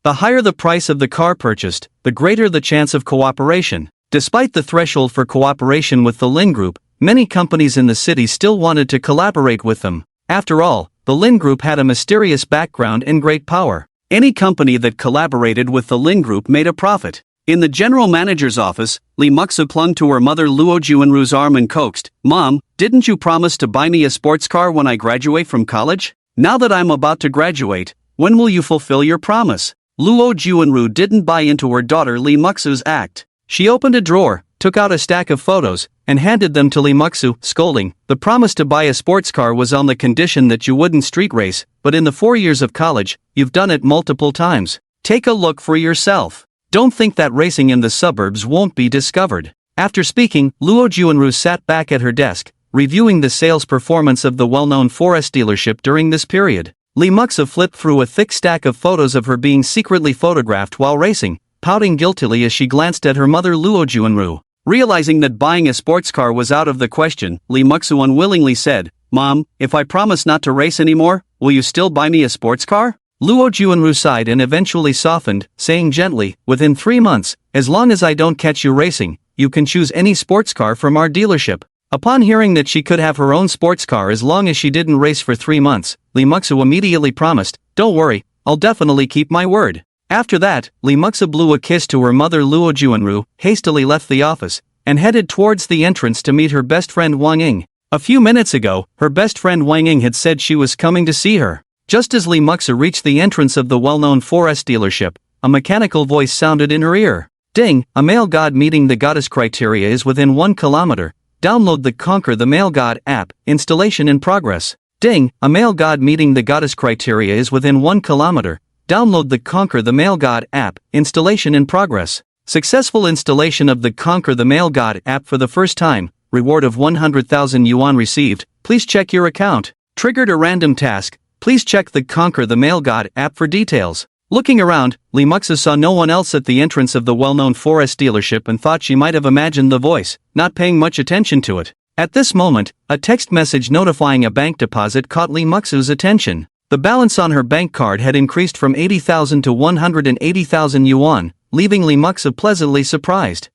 The higher the price of the car purchased, the greater the chance of cooperation. Despite the threshold for cooperation with the Lin Group, many companies in the city still wanted to collaborate with them. After all, the Lin Group had a mysterious background and great power. Any company that collaborated with the Lin Group made a profit. In the general manager's office, Li Muxu clung to her mother Luo Juanru's arm and coaxed, "Mom, didn't you promise to buy me a sports car when I graduate from college? Now that I'm about to graduate, when will you fulfill your promise?" Luo Juanru didn't buy into her daughter Li Muxu's act. She opened a drawer, took out a stack of photos, and handed them to Li Muxu, scolding, "The promise to buy a sports car was on the condition that you wouldn't street race, but in the 4 years of college, you've done it multiple times. Take a look for yourself. Don't think that racing in the suburbs won't be discovered." After speaking, Luo Juanru sat back at her desk, reviewing the sales performance of the well-known 4S dealership during this period. Li Muxu flipped through a thick stack of photos of her being secretly photographed while racing, pouting guiltily as she glanced at her mother Luo Juanru. Realizing that buying a sports car was out of the question, Li Muxu unwillingly said, "Mom, if I promise not to race anymore, will you still buy me a sports car?" Luo Juanru sighed and eventually softened, saying gently, "Within 3 months, as long as I don't catch you racing, you can choose any sports car from our dealership." Upon hearing that she could have her own sports car as long as she didn't race for 3 months, Li Muxu immediately promised, "Don't worry, I'll definitely keep my word." After that, Li Muxu blew a kiss to her mother Luo Juanru, hastily left the office, and headed towards the entrance to meet her best friend Wang Ying. A few minutes ago, her best friend Wang Ying had said she was coming to see her. Just as Li Muxu reached the entrance of the well-known 4S dealership, a mechanical voice sounded in her ear. "Ding, a male god meeting the goddess criteria is within 1 kilometer. Download the Conquer the Male God app, installation in progress." "Ding, a male god meeting the goddess criteria is within 1 kilometer. Download the Conquer the Male God app, installation in progress." Successful installation of the Conquer the Male God app for the first time, reward of 100,000 yuan received, please check your account. Triggered a random task, please check the Conquer the Male God app for details. Looking around, Li Muxu saw no one else at the entrance of the well-known 4S dealership and thought she might have imagined the voice, not paying much attention to it. At this moment, a text message notifying a bank deposit caught Li Muxu's attention. The balance on her bank card had increased from 80,000 to 180,000 yuan, leaving Li Muxu pleasantly surprised.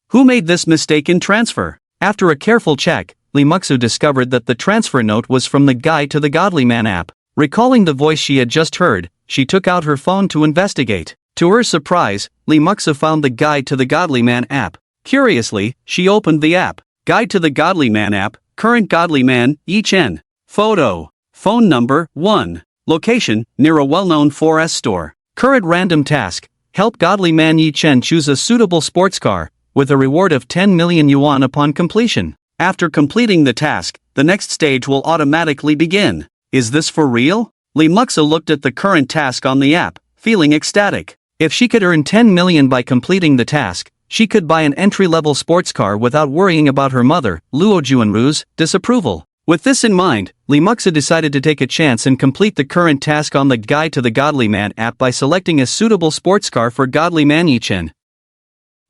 Who made this mistaken transfer? After a careful check, Li Muxu discovered that the transfer note was from the Guide to the Godly Man app. Recalling the voice she had just heard, she took out her phone to investigate. To her surprise, Li Muxu found the Guide to the Godly Man app. Curiously, she opened the app. Guide to the Godly Man app, current Godly Man, Yi Chen. Photo. Phone number, 1. Location, near a well-known 4S store. Current random task, help Godly Man Yi Chen choose a suitable sports car, with a reward of 10 million yuan upon completion. After completing the task, the next stage will automatically begin. Is this for real? Li Muxu looked at the current task on the app, feeling ecstatic. If she could earn 10 million by completing the task, she could buy an entry-level sports car without worrying about her mother, Luo Juanru's, disapproval. With this in mind, Lee Muksu decided to take a chance and complete the current task on the Guide to the Godly Man app by selecting a suitable sports car for Godly Man Yichen.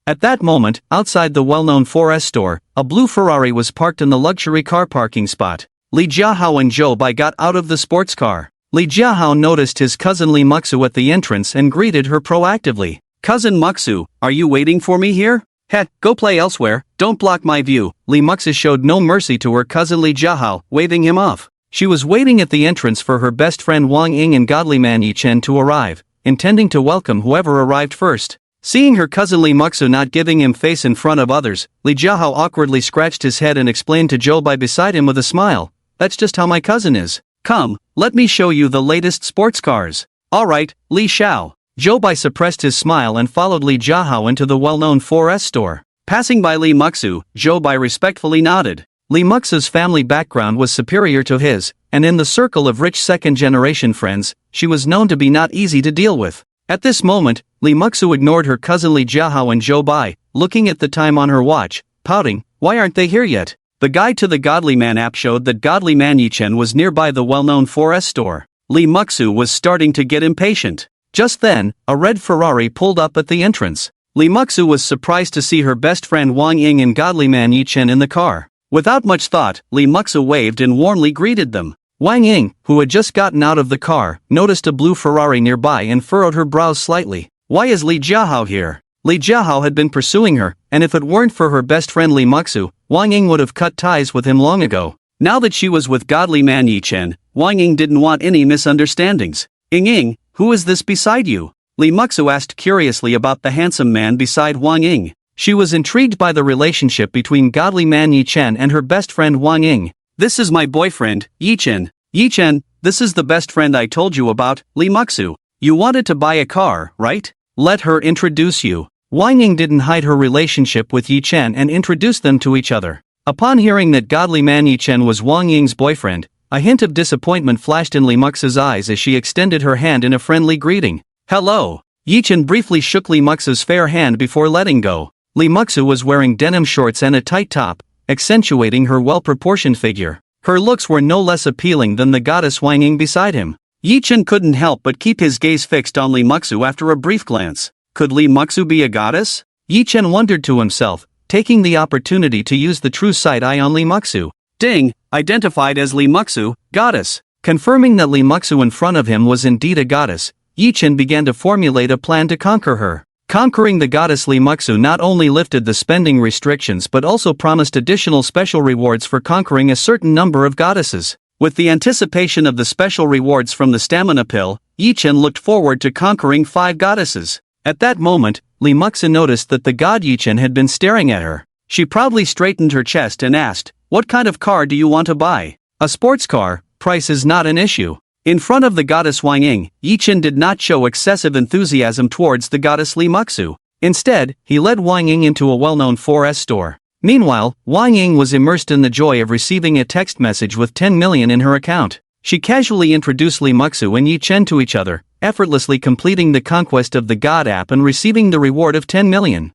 At that moment, outside the well-known 4S store, a blue Ferrari was parked in the luxury car parking spot. Li Jiahao and Zhou Bai got out of the sports car. Li Jiahao noticed his cousin Lee Muksu at the entrance and greeted her proactively. "Cousin Muksu, are you waiting for me here? Heh, go play elsewhere, don't block my view." Lee Muksu showed no mercy to her cousin Li Jiahao, waving him off. She was waiting at the entrance for her best friend Wang Ying and Godly Man Yichen to arrive, intending to welcome whoever arrived first. Seeing her cousin Lee Muksu not giving him face in front of others, Li Jiahao awkwardly scratched his head and explained to Zhou Bai beside him with a smile, "That's just how my cousin is. Come, let me show you the latest sports cars." "Alright, Li Xiao." Zhou Bai suppressed his smile and followed Li Jiahao into the well-known 4S store. Passing by Lee Muksu, Zhou Bai respectfully nodded. Lee Muksu's family background was superior to his, and in the circle of rich second-generation friends, she was known to be not easy to deal with. At this moment, Lee Muksu ignored her cousin Li Jiahao and Zhou Bai, looking at the time on her watch, pouting, "Why aren't they here yet?" The Guide to the Godly Man app showed that Godly Man Yichen was nearby the well-known 4S store. Lee Muksu was starting to get impatient. Just then, a red Ferrari pulled up at the entrance. Lee Muksu was surprised to see her best friend Wang Ying and Godly Man Yichen in the car. Without much thought, Lee Muksu waved and warmly greeted them. Wang Ying, who had just gotten out of the car, noticed a blue Ferrari nearby and furrowed her brows slightly. "Why is Li Jiahao here?" Li Jiahao had been pursuing her, and if it weren't for her best friend Lee Muksu, Wang Ying would have cut ties with him long ago. Now that she was with Godly Man Yichen, Wang Ying didn't want any misunderstandings. "Ying, who is this beside you?" Lee Muksu asked curiously about the handsome man beside Wang Ying. She was intrigued by the relationship between Godly Man Yichen and her best friend Wang Ying. "This is my boyfriend, Yichen." "Yichen, this is the best friend I told you about, Lee Muksu. You wanted to buy a car, right? Let her introduce you." Wang Ying didn't hide her relationship with Yichen and introduced them to each other. Upon hearing that Godly Man Yichen was Wang Ying's boyfriend, a hint of disappointment flashed in Lee Muksu's eyes as she extended her hand in a friendly greeting. "Hello." Yichen briefly shook Lee Muksu's fair hand before letting go. Lee Muksu was wearing denim shorts and a tight top, accentuating her well-proportioned figure. Her looks were no less appealing than the goddess Wang Ying beside him. Yichen couldn't help but keep his gaze fixed on Lee Muksu after a brief glance. Could Lee Muksu be a goddess? Yichen wondered to himself, taking the opportunity to use the true side eye on Lee Muksu. Ding, identified as Lee Muksu, goddess. Confirming that Lee Muksu in front of him was indeed a goddess, Yichen began to formulate a plan to conquer her. Conquering the goddess Lee Muksu not only lifted the spending restrictions but also promised additional special rewards for conquering a certain number of goddesses. With the anticipation of the special rewards from the stamina pill, Yichen looked forward to conquering 5 goddesses. At that moment, Lee Muksu noticed that the god Yichen had been staring at her. She proudly straightened her chest and asked, "What kind of car do you want to buy?" "A sports car, price is not an issue." In front of the goddess Wang Ying, Yichen did not show excessive enthusiasm towards the goddess Lee Muksu. Instead, he led Wang Ying into a well-known 4S store. Meanwhile, Wang Ying was immersed in the joy of receiving a text message with 10 million in her account. She casually introduced Lee Muksu and Yichen to each other, effortlessly completing the conquest of the God app and receiving the reward of 10 million.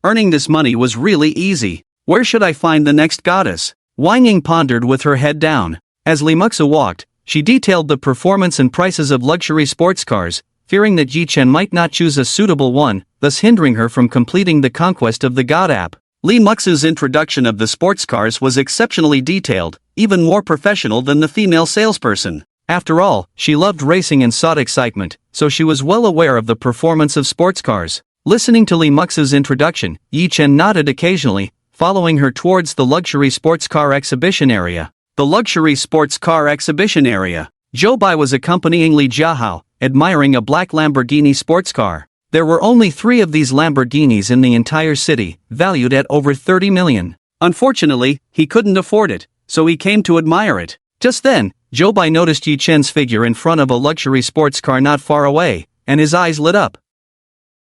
Earning this money was really easy. Where should I find the next goddess? Wang Ying pondered with her head down. As Lee Muksu walked, she detailed the performance and prices of luxury sports cars, fearing that Yichen might not choose a suitable one, thus hindering her from completing the conquest of the God app. Lee Muksu's introduction of the sports cars was exceptionally detailed, even more professional than the female salesperson. After all, she loved racing and sought excitement, so she was well aware of the performance of sports cars. Listening to Lee Muksu's introduction, Yichen nodded occasionally, following her towards the luxury sports car exhibition area. The luxury sports car exhibition area. Zhou Bai was accompanying Li Jiahao, admiring a black Lamborghini sports car. There were only 3 of these Lamborghinis in the entire city, valued at over 30 million. Unfortunately, he couldn't afford it, so he came to admire it. Just then, Zhou Bai noticed Yichen's figure in front of a luxury sports car not far away, and his eyes lit up.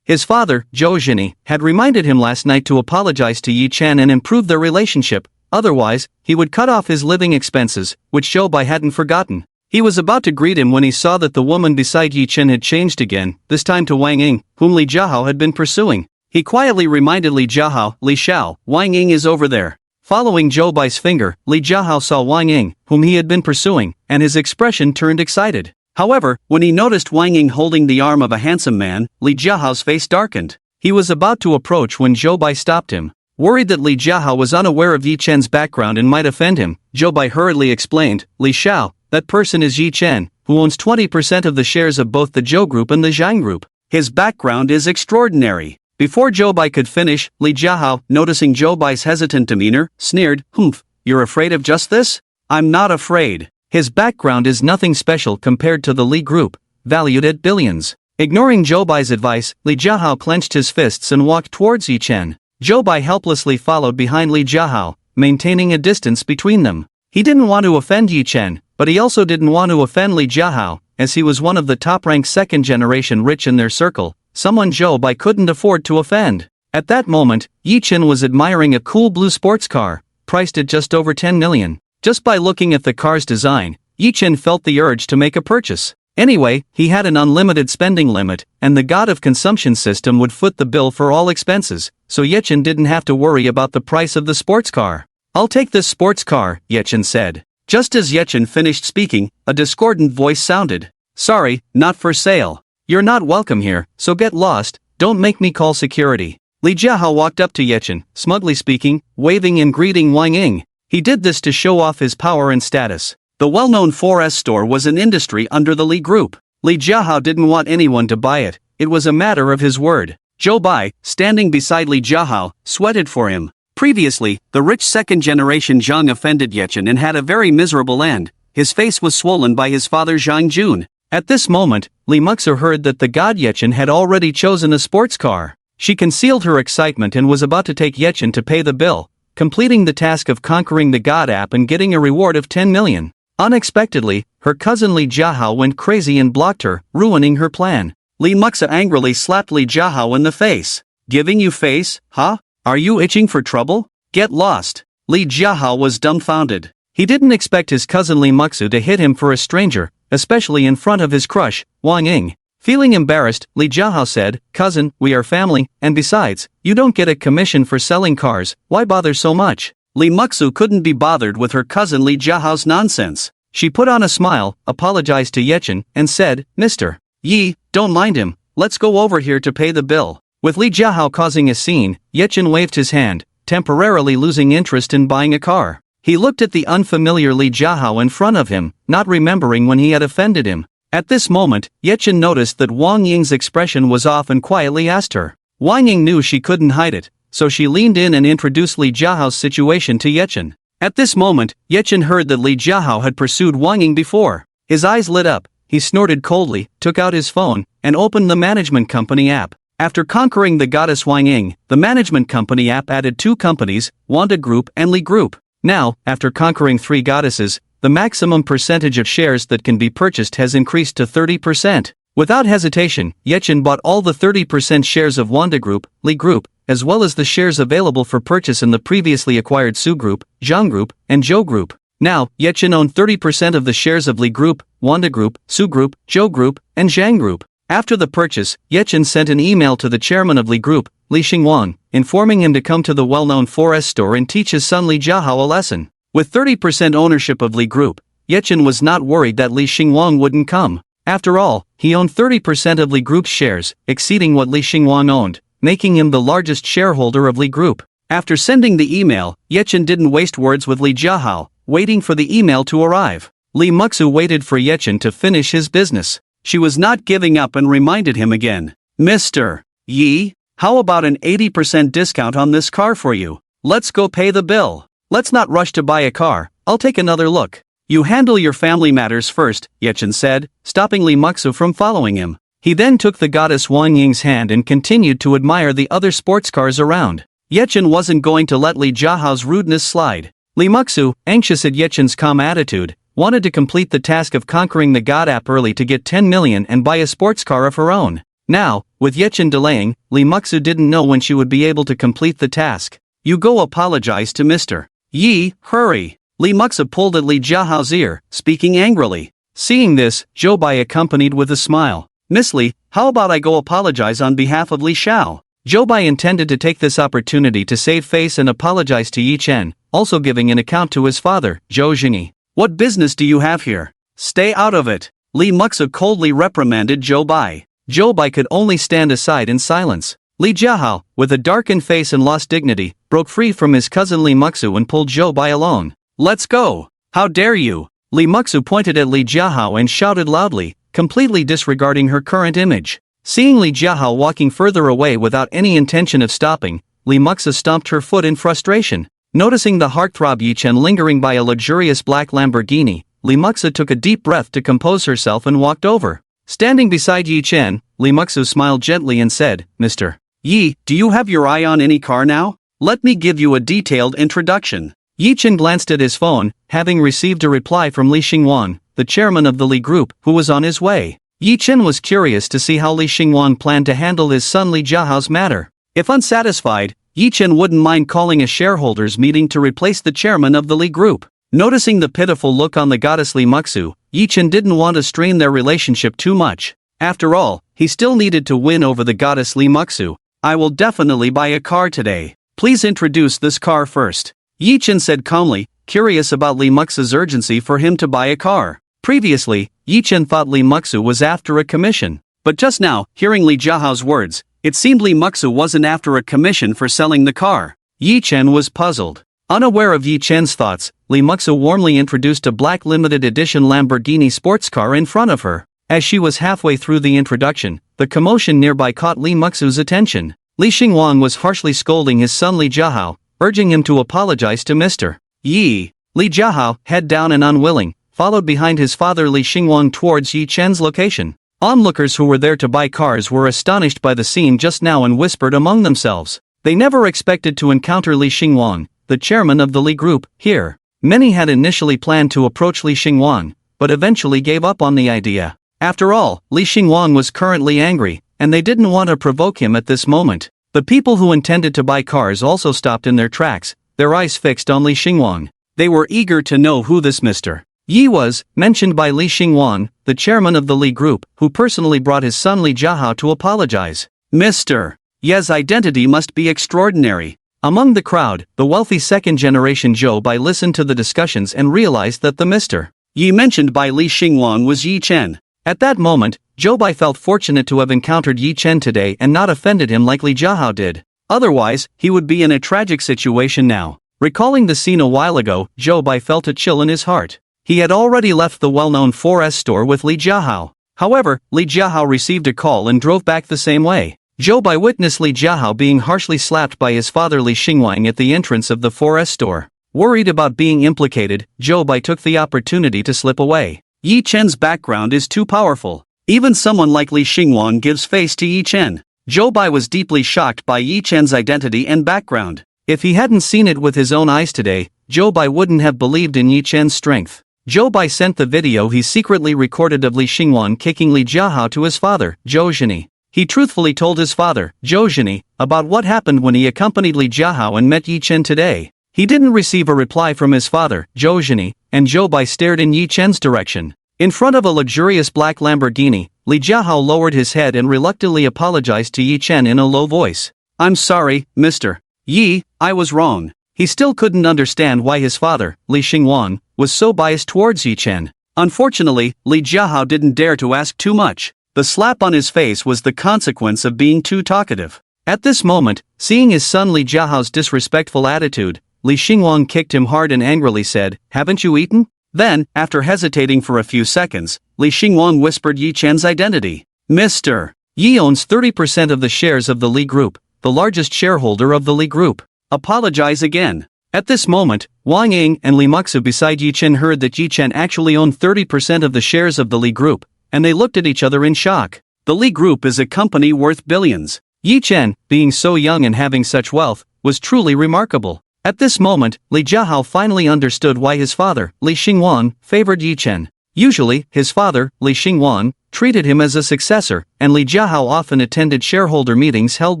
His father, Zhou Zhini, had reminded him last night to apologize to Yichen and improve their relationship. Otherwise, he would cut off his living expenses, which Zhou Bai hadn't forgotten. He was about to greet him when he saw that the woman beside Yi Chen had changed again, this time to Wang Ying, whom Li Jiahao had been pursuing. He quietly reminded Li Jiahao, "Li Xiao, Wang Ying is over there." Following Zhou Bai's finger, Li Jiahao saw Wang Ying, whom he had been pursuing, and his expression turned excited. However, when he noticed Wang Ying holding the arm of a handsome man, Li Jiahao's face darkened. He was about to approach when Zhou Bai stopped him. Worried that Li Jiahao was unaware of Yi Chen's background and might offend him, Zhou Bai hurriedly explained, "Li Xiao, that person is Yi Chen, who owns 20% of the shares of both the Zhou Group and the Zhang Group. His background is extraordinary." Before Zhou Bai could finish, Li Jiahao, noticing Zhou Bai's hesitant demeanor, sneered, "Humph, you're afraid of just this? I'm not afraid. His background is nothing special compared to the Li Group, valued at billions." Ignoring Zhou Bai's advice, Li Jiahao clenched his fists and walked towards Yi Chen. Zhou Bai helplessly followed behind Li Jiahao, maintaining a distance between them. He didn't want to offend Yi Chen, but he also didn't want to offend Li Jiahao, as he was one of the top-ranked second-generation rich in their circle, someone Zhou Bai couldn't afford to offend. At that moment, Yi Chen was admiring a cool blue sports car, priced at just over 10 million. Just by looking at the car's design, Yi Chen felt the urge to make a purchase. Anyway, he had an unlimited spending limit, and the god of consumption system would foot the bill for all expenses, so Yi Chen didn't have to worry about the price of the sports car. "I'll take this sports car," Yi Chen said. Just as Yi Chen finished speaking, a discordant voice sounded. "Sorry, not for sale. You're not welcome here, so get lost, don't make me call security." Li Jiahao walked up to Yi Chen, smugly speaking, waving and greeting Wang Ying. He did this to show off his power and status. The well-known 4S store was an industry under the Li Group. Li Jiahao didn't want anyone to buy it, it was a matter of his word. Zhou Bai, standing beside Li Jiahao, sweated for him. Previously, the rich second-generation Zhang offended Yi Chen and had a very miserable end. His face was swollen by his father Zhang Jun. At this moment, Li Muxu heard that the god Yi Chen had already chosen a sports car. She concealed her excitement and was about to take Yi Chen to pay the bill, completing the task of conquering the god app and getting a reward of 10 million. Unexpectedly, her cousin Li Jiahao went crazy and blocked her, ruining her plan. Li Muxu angrily slapped Li Jiahao in the face. "Giving you face, huh? Are you itching for trouble? Get lost." Li Jiahao was dumbfounded. He didn't expect his cousin Li Muxu to hit him for a stranger, especially in front of his crush, Wang Ying. Feeling embarrassed, Li Jiahao said, "Cousin, we are family, and besides, you don't get a commission for selling cars, why bother so much?" Li Muxu couldn't be bothered with her cousin Li Jiahao's nonsense. She put on a smile, apologized to Yi Chen, and said, "Mr. Yi, don't mind him, let's go over here to pay the bill." With Li Jiahao causing a scene, Yi Chen waved his hand, temporarily losing interest in buying a car. He looked at the unfamiliar Li Jiahao in front of him, not remembering when he had offended him. At this moment, Yi Chen noticed that Wang Ying's expression was off and quietly asked her. Wang Ying knew she couldn't hide it, so she leaned in and introduced Li Jiahao's situation to Yi Chen. At this moment, Yi Chen heard that Li Jiahao had pursued Wang Ying before. His eyes lit up, he snorted coldly, took out his phone, and opened the management company app. After conquering the goddess Wang Ying, the management company app added 2 companies, Wanda Group and Li Group. Now, after conquering 3 goddesses, the maximum percentage of shares that can be purchased has increased to 30%. Without hesitation, Yi Chen bought all the 30% shares of Wanda Group, Li Group, as well as the shares available for purchase in the previously acquired Su Group, Zhang Group, and Zhou Group. Now, Yi Chen owned 30% of the shares of Li Group, Wanda Group, Su Group, Zhou Group, and Zhang Group. After the purchase, Yi Chen sent an email to the chairman of Li Group, Li Xingwang, informing him to come to the well-known 4S store and teach his son Li Jiahao a lesson. With 30% ownership of Li Group, Yi Chen was not worried that Li Xingwang wouldn't come. After all, he owned 30% of Li Group's shares, exceeding what Li Xingwang owned, making him the largest shareholder of Li Group. After sending the email, Yi Chen didn't waste words with Li Jiahao, waiting for the email to arrive. Li Muxu waited for Yi Chen to finish his business. She was not giving up and reminded him again. "Mr. Yi, how about an 80% discount on this car for you? Let's go pay the bill. Let's not rush to buy a car, I'll take another look." "You handle your family matters first," Yi Chen said, stopping Li Muxu from following him. He then took the goddess Wang Ying's hand and continued to admire the other sports cars around. Yi Chen wasn't going to let Li Jiahao's rudeness slide. Li Muxu, anxious at Yi Chen's calm attitude, wanted to complete the task of conquering the god app early to get 10 million and buy a sports car of her own. Now, with Yi Chen delaying, Li Muxu didn't know when she would be able to complete the task. "You go apologize to Mr. Yi, hurry." Li Muxu pulled at Li Jiahao's ear, speaking angrily. Seeing this, Zhou Bai accompanied with a smile. Miss Li, how about I go apologize on behalf of Li Xiao? Zhou Bai intended to take this opportunity to save face and apologize to Yi Chen, also giving an account to his father, Zhou Jingyi. What business do you have here? Stay out of it. Li Muxu coldly reprimanded Zhou Bai. Zhou Bai could only stand aside in silence. Li Jiahao, with a darkened face and lost dignity, broke free from his cousin Li Muxu and pulled Zhou Bai alone. Let's go! How dare you! Li Muxu pointed at Li Jiahao and shouted loudly, completely disregarding her current image. Seeing Li Jiahao walking further away without any intention of stopping, Li Muxu stomped her foot in frustration. Noticing the heartthrob Yi Chen lingering by a luxurious black Lamborghini, Li Muxu took a deep breath to compose herself and walked over. Standing beside Yi Chen, Li Muxu smiled gently and said, Mr. Yi, do you have your eye on any car now? Let me give you a detailed introduction. Yi Chen glanced at his phone, having received a reply from Li Xingwan, the chairman of the Li Group, who was on his way. Yi Chen was curious to see how Li Xingwan planned to handle his son Li Jiahao's matter. If unsatisfied, Yi Chen wouldn't mind calling a shareholders meeting to replace the chairman of the Li Group. Noticing the pitiful look on the goddess Li Muxu, Yi Chen didn't want to strain their relationship too much. After all, he still needed to win over the goddess Li Muxu. I will definitely buy a car today. Please introduce this car first. Yi Chen said calmly, curious about Li Muxu's urgency for him to buy a car. Previously, Yi Chen thought Li Muxu was after a commission. But just now, hearing Li Jiahao's words, it seemed Li Muxu wasn't after a commission for selling the car. Yi Chen was puzzled. Unaware of Yi Chen's thoughts, Li Muxu warmly introduced a black limited edition Lamborghini sports car in front of her. As she was halfway through the introduction, the commotion nearby caught Li Muxu's attention. Li Xingwan was harshly scolding his son Li Jiahao, urging him to apologize to Mr. Yi. Li Jiahao, head down and unwilling, followed behind his father Li Xingwan towards Yi Chen's location. Onlookers who were there to buy cars were astonished by the scene just now and whispered among themselves. They never expected to encounter Li Xingwan, the chairman of the Li Group, here. Many had initially planned to approach Li Xingwan, but eventually gave up on the idea. After all, Li Xingwan was currently angry, and they didn't want to provoke him at this moment. The people who intended to buy cars also stopped in their tracks, their eyes fixed on Li Xingwan. They were eager to know who this Mr. Yi was, mentioned by Li Xingwan, the chairman of the Li Group, who personally brought his son Li Jiahao to apologize. Mr. Yi's identity must be extraordinary. Among the crowd, the wealthy second-generation Zhou Bai listened to the discussions and realized that the Mr. Yi mentioned by Li Xingwan was Yi Chen. At that moment, Zhou Bai felt fortunate to have encountered Yi Chen today and not offended him like Li Jiahao did. Otherwise, he would be in a tragic situation now. Recalling the scene a while ago, Zhou Bai felt a chill in his heart. He had already left the well-known 4S store with Li Jiahao. However, Li Jiahao received a call and drove back the same way. Zhou Bai witnessed Li Jiahao being harshly slapped by his father Li Xingwan at the entrance of the 4S store. Worried about being implicated, Zhou Bai took the opportunity to slip away. Yi Chen's background is too powerful. Even someone like Li Xingwan gives face to Yi Chen. Zhou Bai was deeply shocked by Yi Chen's identity and background. If he hadn't seen it with his own eyes today, Zhou Bai wouldn't have believed in Yi Chen's strength. Zhou Bai sent the video he secretly recorded of Li Xingwan kicking Li Jiahao to his father, Zhou Jingyi. He truthfully told his father, Zhou Jingyi, about what happened when he accompanied Li Jiahao and met Yi Chen today. He didn't receive a reply from his father, Zhou Jingyi, and Zhou Bai stared in Yi Chen's direction. In front of a luxurious black Lamborghini, Li Jiahao lowered his head and reluctantly apologized to Yi Chen in a low voice. I'm sorry, Mr. Yi, I was wrong. He still couldn't understand why his father, Li Xingwan, was so biased towards Yi Chen. Unfortunately, Li Jiahao didn't dare to ask too much. The slap on his face was the consequence of being too talkative. At this moment, seeing his son Li Jiahao's disrespectful attitude, Li Xingwan kicked him hard and angrily said, "Haven't you eaten?" Then, after hesitating for a few seconds, Li Xingwan whispered Yi Chen's identity. Mr. Yi owns 30% of the shares of the Li Group, the largest shareholder of the Li Group. Apologize again. At this moment, Wang Ying and Li Muxu beside Yi Chen heard that Yi Chen actually owned 30% of the shares of the Li Group, and they looked at each other in shock. The Li Group is a company worth billions. Yi Chen, being so young and having such wealth, was truly remarkable. At this moment, Li Jiahao finally understood why his father, Li Xingwan, favored Yi Chen. Usually, his father, Li Xingwan, treated him as a successor, and Li Jiahao often attended shareholder meetings held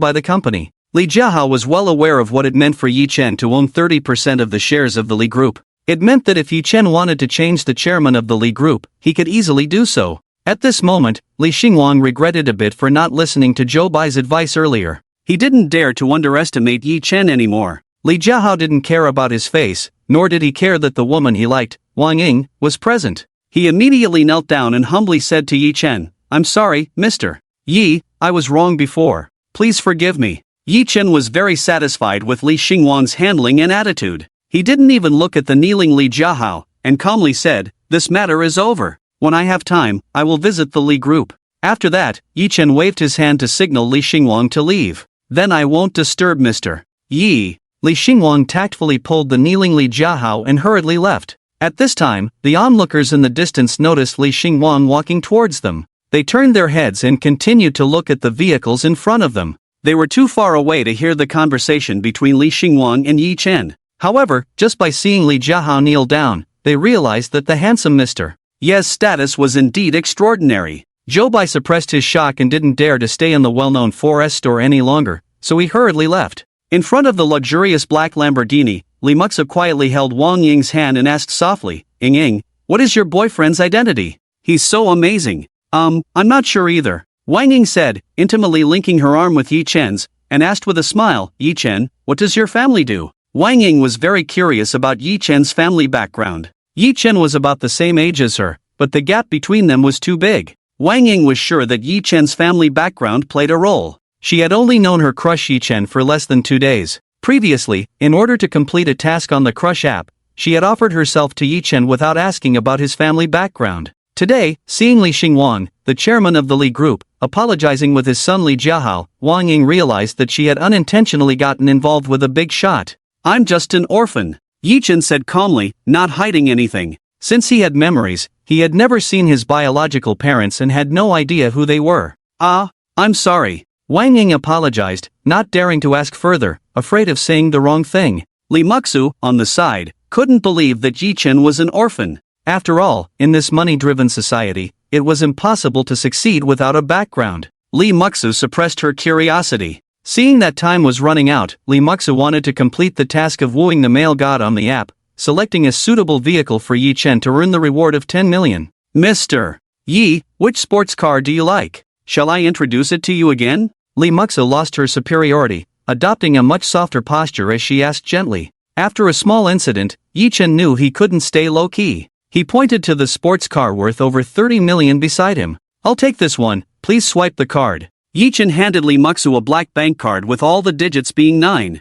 by the company. Li Jiahao was well aware of what it meant for Yi Chen to own 30% of the shares of the Li Group. It meant that if Yi Chen wanted to change the chairman of the Li group, he could easily do so. At this moment, Li Xingwang regretted a bit for not listening to Zhou Bai's advice earlier. He didn't dare to underestimate Yi Chen anymore. Li Jiahao didn't care about his face, nor did he care that the woman he liked, Wang Ying, was present. He immediately knelt down and humbly said to Yi Chen, "I'm sorry, Mr. Yi, I was wrong before. Please forgive me." Yi Chen was very satisfied with Li Xingwang's handling and attitude. He didn't even look at the kneeling Li Jiahao, and calmly said, "This matter is over. When I have time, I will visit the Li group." After that, Yi Chen waved his hand to signal Li Xingwang to leave. "Then I won't disturb Mr. Yi." Li Xingwang tactfully pulled the kneeling Li Jiahao and hurriedly left. At this time, the onlookers in the distance noticed Li Xingwang walking towards them. They turned their heads and continued to look at the vehicles in front of them. They were too far away to hear the conversation between Li Xingwang and Yi Chen. However, just by seeing Li Jiahao kneel down, they realized that the handsome Mr. Ye's status was indeed extraordinary. Zhou Bai suppressed his shock and didn't dare to stay in the well-known 4S store any longer, so he hurriedly left. In front of the luxurious black Lamborghini, Li Muxu quietly held Wang Ying's hand and asked softly, "Ying, what is your boyfriend's identity? He's so amazing." I'm not sure either," Wang Ying said, intimately linking her arm with Yi Chen's, and asked with a smile, "Yi Chen, what does your family do?" Wang Ying was very curious about Yi Chen's family background. Yi Chen was about the same age as her, but the gap between them was too big. Wang Ying was sure that Yi Chen's family background played a role. She had only known her crush Yi Chen for less than 2 days. Previously, in order to complete a task on the Crush app, she had offered herself to Yi Chen without asking about his family background. Today, seeing Li Xingwang, the chairman of the Li group, apologizing with his son Li Jiahao, Wang Ying realized that she had unintentionally gotten involved with a big shot. "I'm just an orphan," Yi Chen said calmly, not hiding anything. Since he had memories, he had never seen his biological parents and had no idea who they were. I'm sorry." Wang Ying apologized, not daring to ask further, afraid of saying the wrong thing. Li Muxu, on the side, couldn't believe that Yi Chen was an orphan. After all, in this money-driven society, it was impossible to succeed without a background. Li Muxu suppressed her curiosity. Seeing that time was running out, Li Muxu wanted to complete the task of wooing the male god on the app, selecting a suitable vehicle for Yi Chen to earn the reward of 10 million. "Mr. Yi, which sports car do you like? Shall I introduce it to you again?" Li Muxu lost her superiority, adopting a much softer posture as she asked gently. After a small incident, Yi Chen knew he couldn't stay low-key. He pointed to the sports car worth over 30 million beside him. "I'll take this one, please swipe the card." Yi Chen handed Li Muxu a black bank card with all the digits being 9.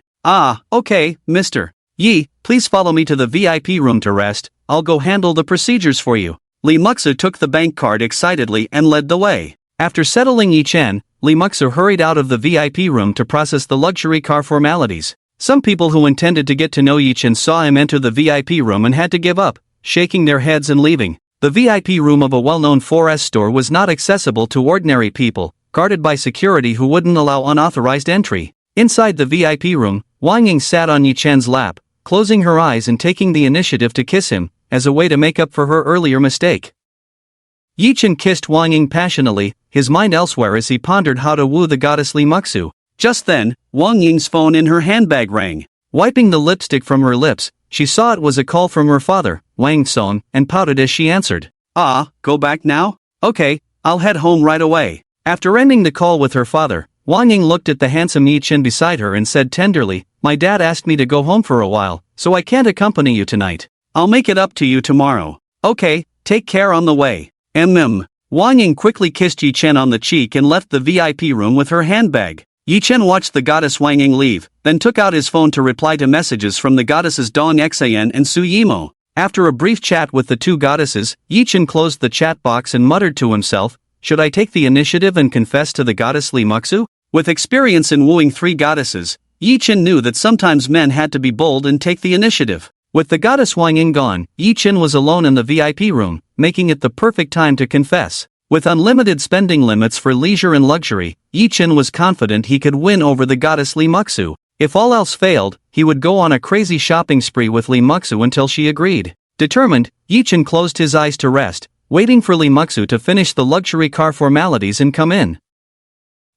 Okay, Mr. Yi, please follow me to the VIP room to rest, I'll go handle the procedures for you. Li Muxu took the bank card excitedly and led the way. After settling Yi Chen, Li Muxu hurried out of the VIP room to process the luxury car formalities. Some people who intended to get to know Yi Chen saw him enter the VIP room and had to give up, shaking their heads and leaving. The VIP room of a well-known 4S store was not accessible to ordinary people, guarded by security who wouldn't allow unauthorized entry. Inside the VIP room, Wang Ying sat on Yi Chen's lap, closing her eyes and taking the initiative to kiss him, as a way to make up for her earlier mistake. Yi Chen kissed Wang Ying passionately, his mind elsewhere as he pondered how to woo the goddess Li Muxu. Just then, Wang Ying's phone in her handbag rang. Wiping the lipstick from her lips, she saw it was a call from her father, Wang Song, and pouted as she answered. Go back now? Okay, I'll head home right away. After ending the call with her father, Wang Ying looked at the handsome Yi Chen beside her and said tenderly, "My dad asked me to go home for a while, so I can't accompany you tonight. I'll make it up to you tomorrow." "Okay, take care on the way." Wang Ying quickly kissed Yi Chen on the cheek and left the VIP room with her handbag. Yi Chen watched the goddess Wang Ying leave, then took out his phone to reply to messages from the goddesses Dong Xan and Su Yimo. After a brief chat with the two goddesses, Yi Chen closed the chat box and muttered to himself, "Should I take the initiative and confess to the goddess Li Muxu?" With experience in wooing 3 goddesses, Yi Chen knew that sometimes men had to be bold and take the initiative. With the goddess Wang Ying gone, Yi Chen was alone in the VIP room, making it the perfect time to confess. With unlimited spending limits for leisure and luxury, Yi Chen was confident he could win over the goddess Li Muxu. If all else failed, he would go on a crazy shopping spree with Li Muxu until she agreed. Determined, Yi Chen closed his eyes to rest, waiting for Li Muxu to finish the luxury car formalities and come in.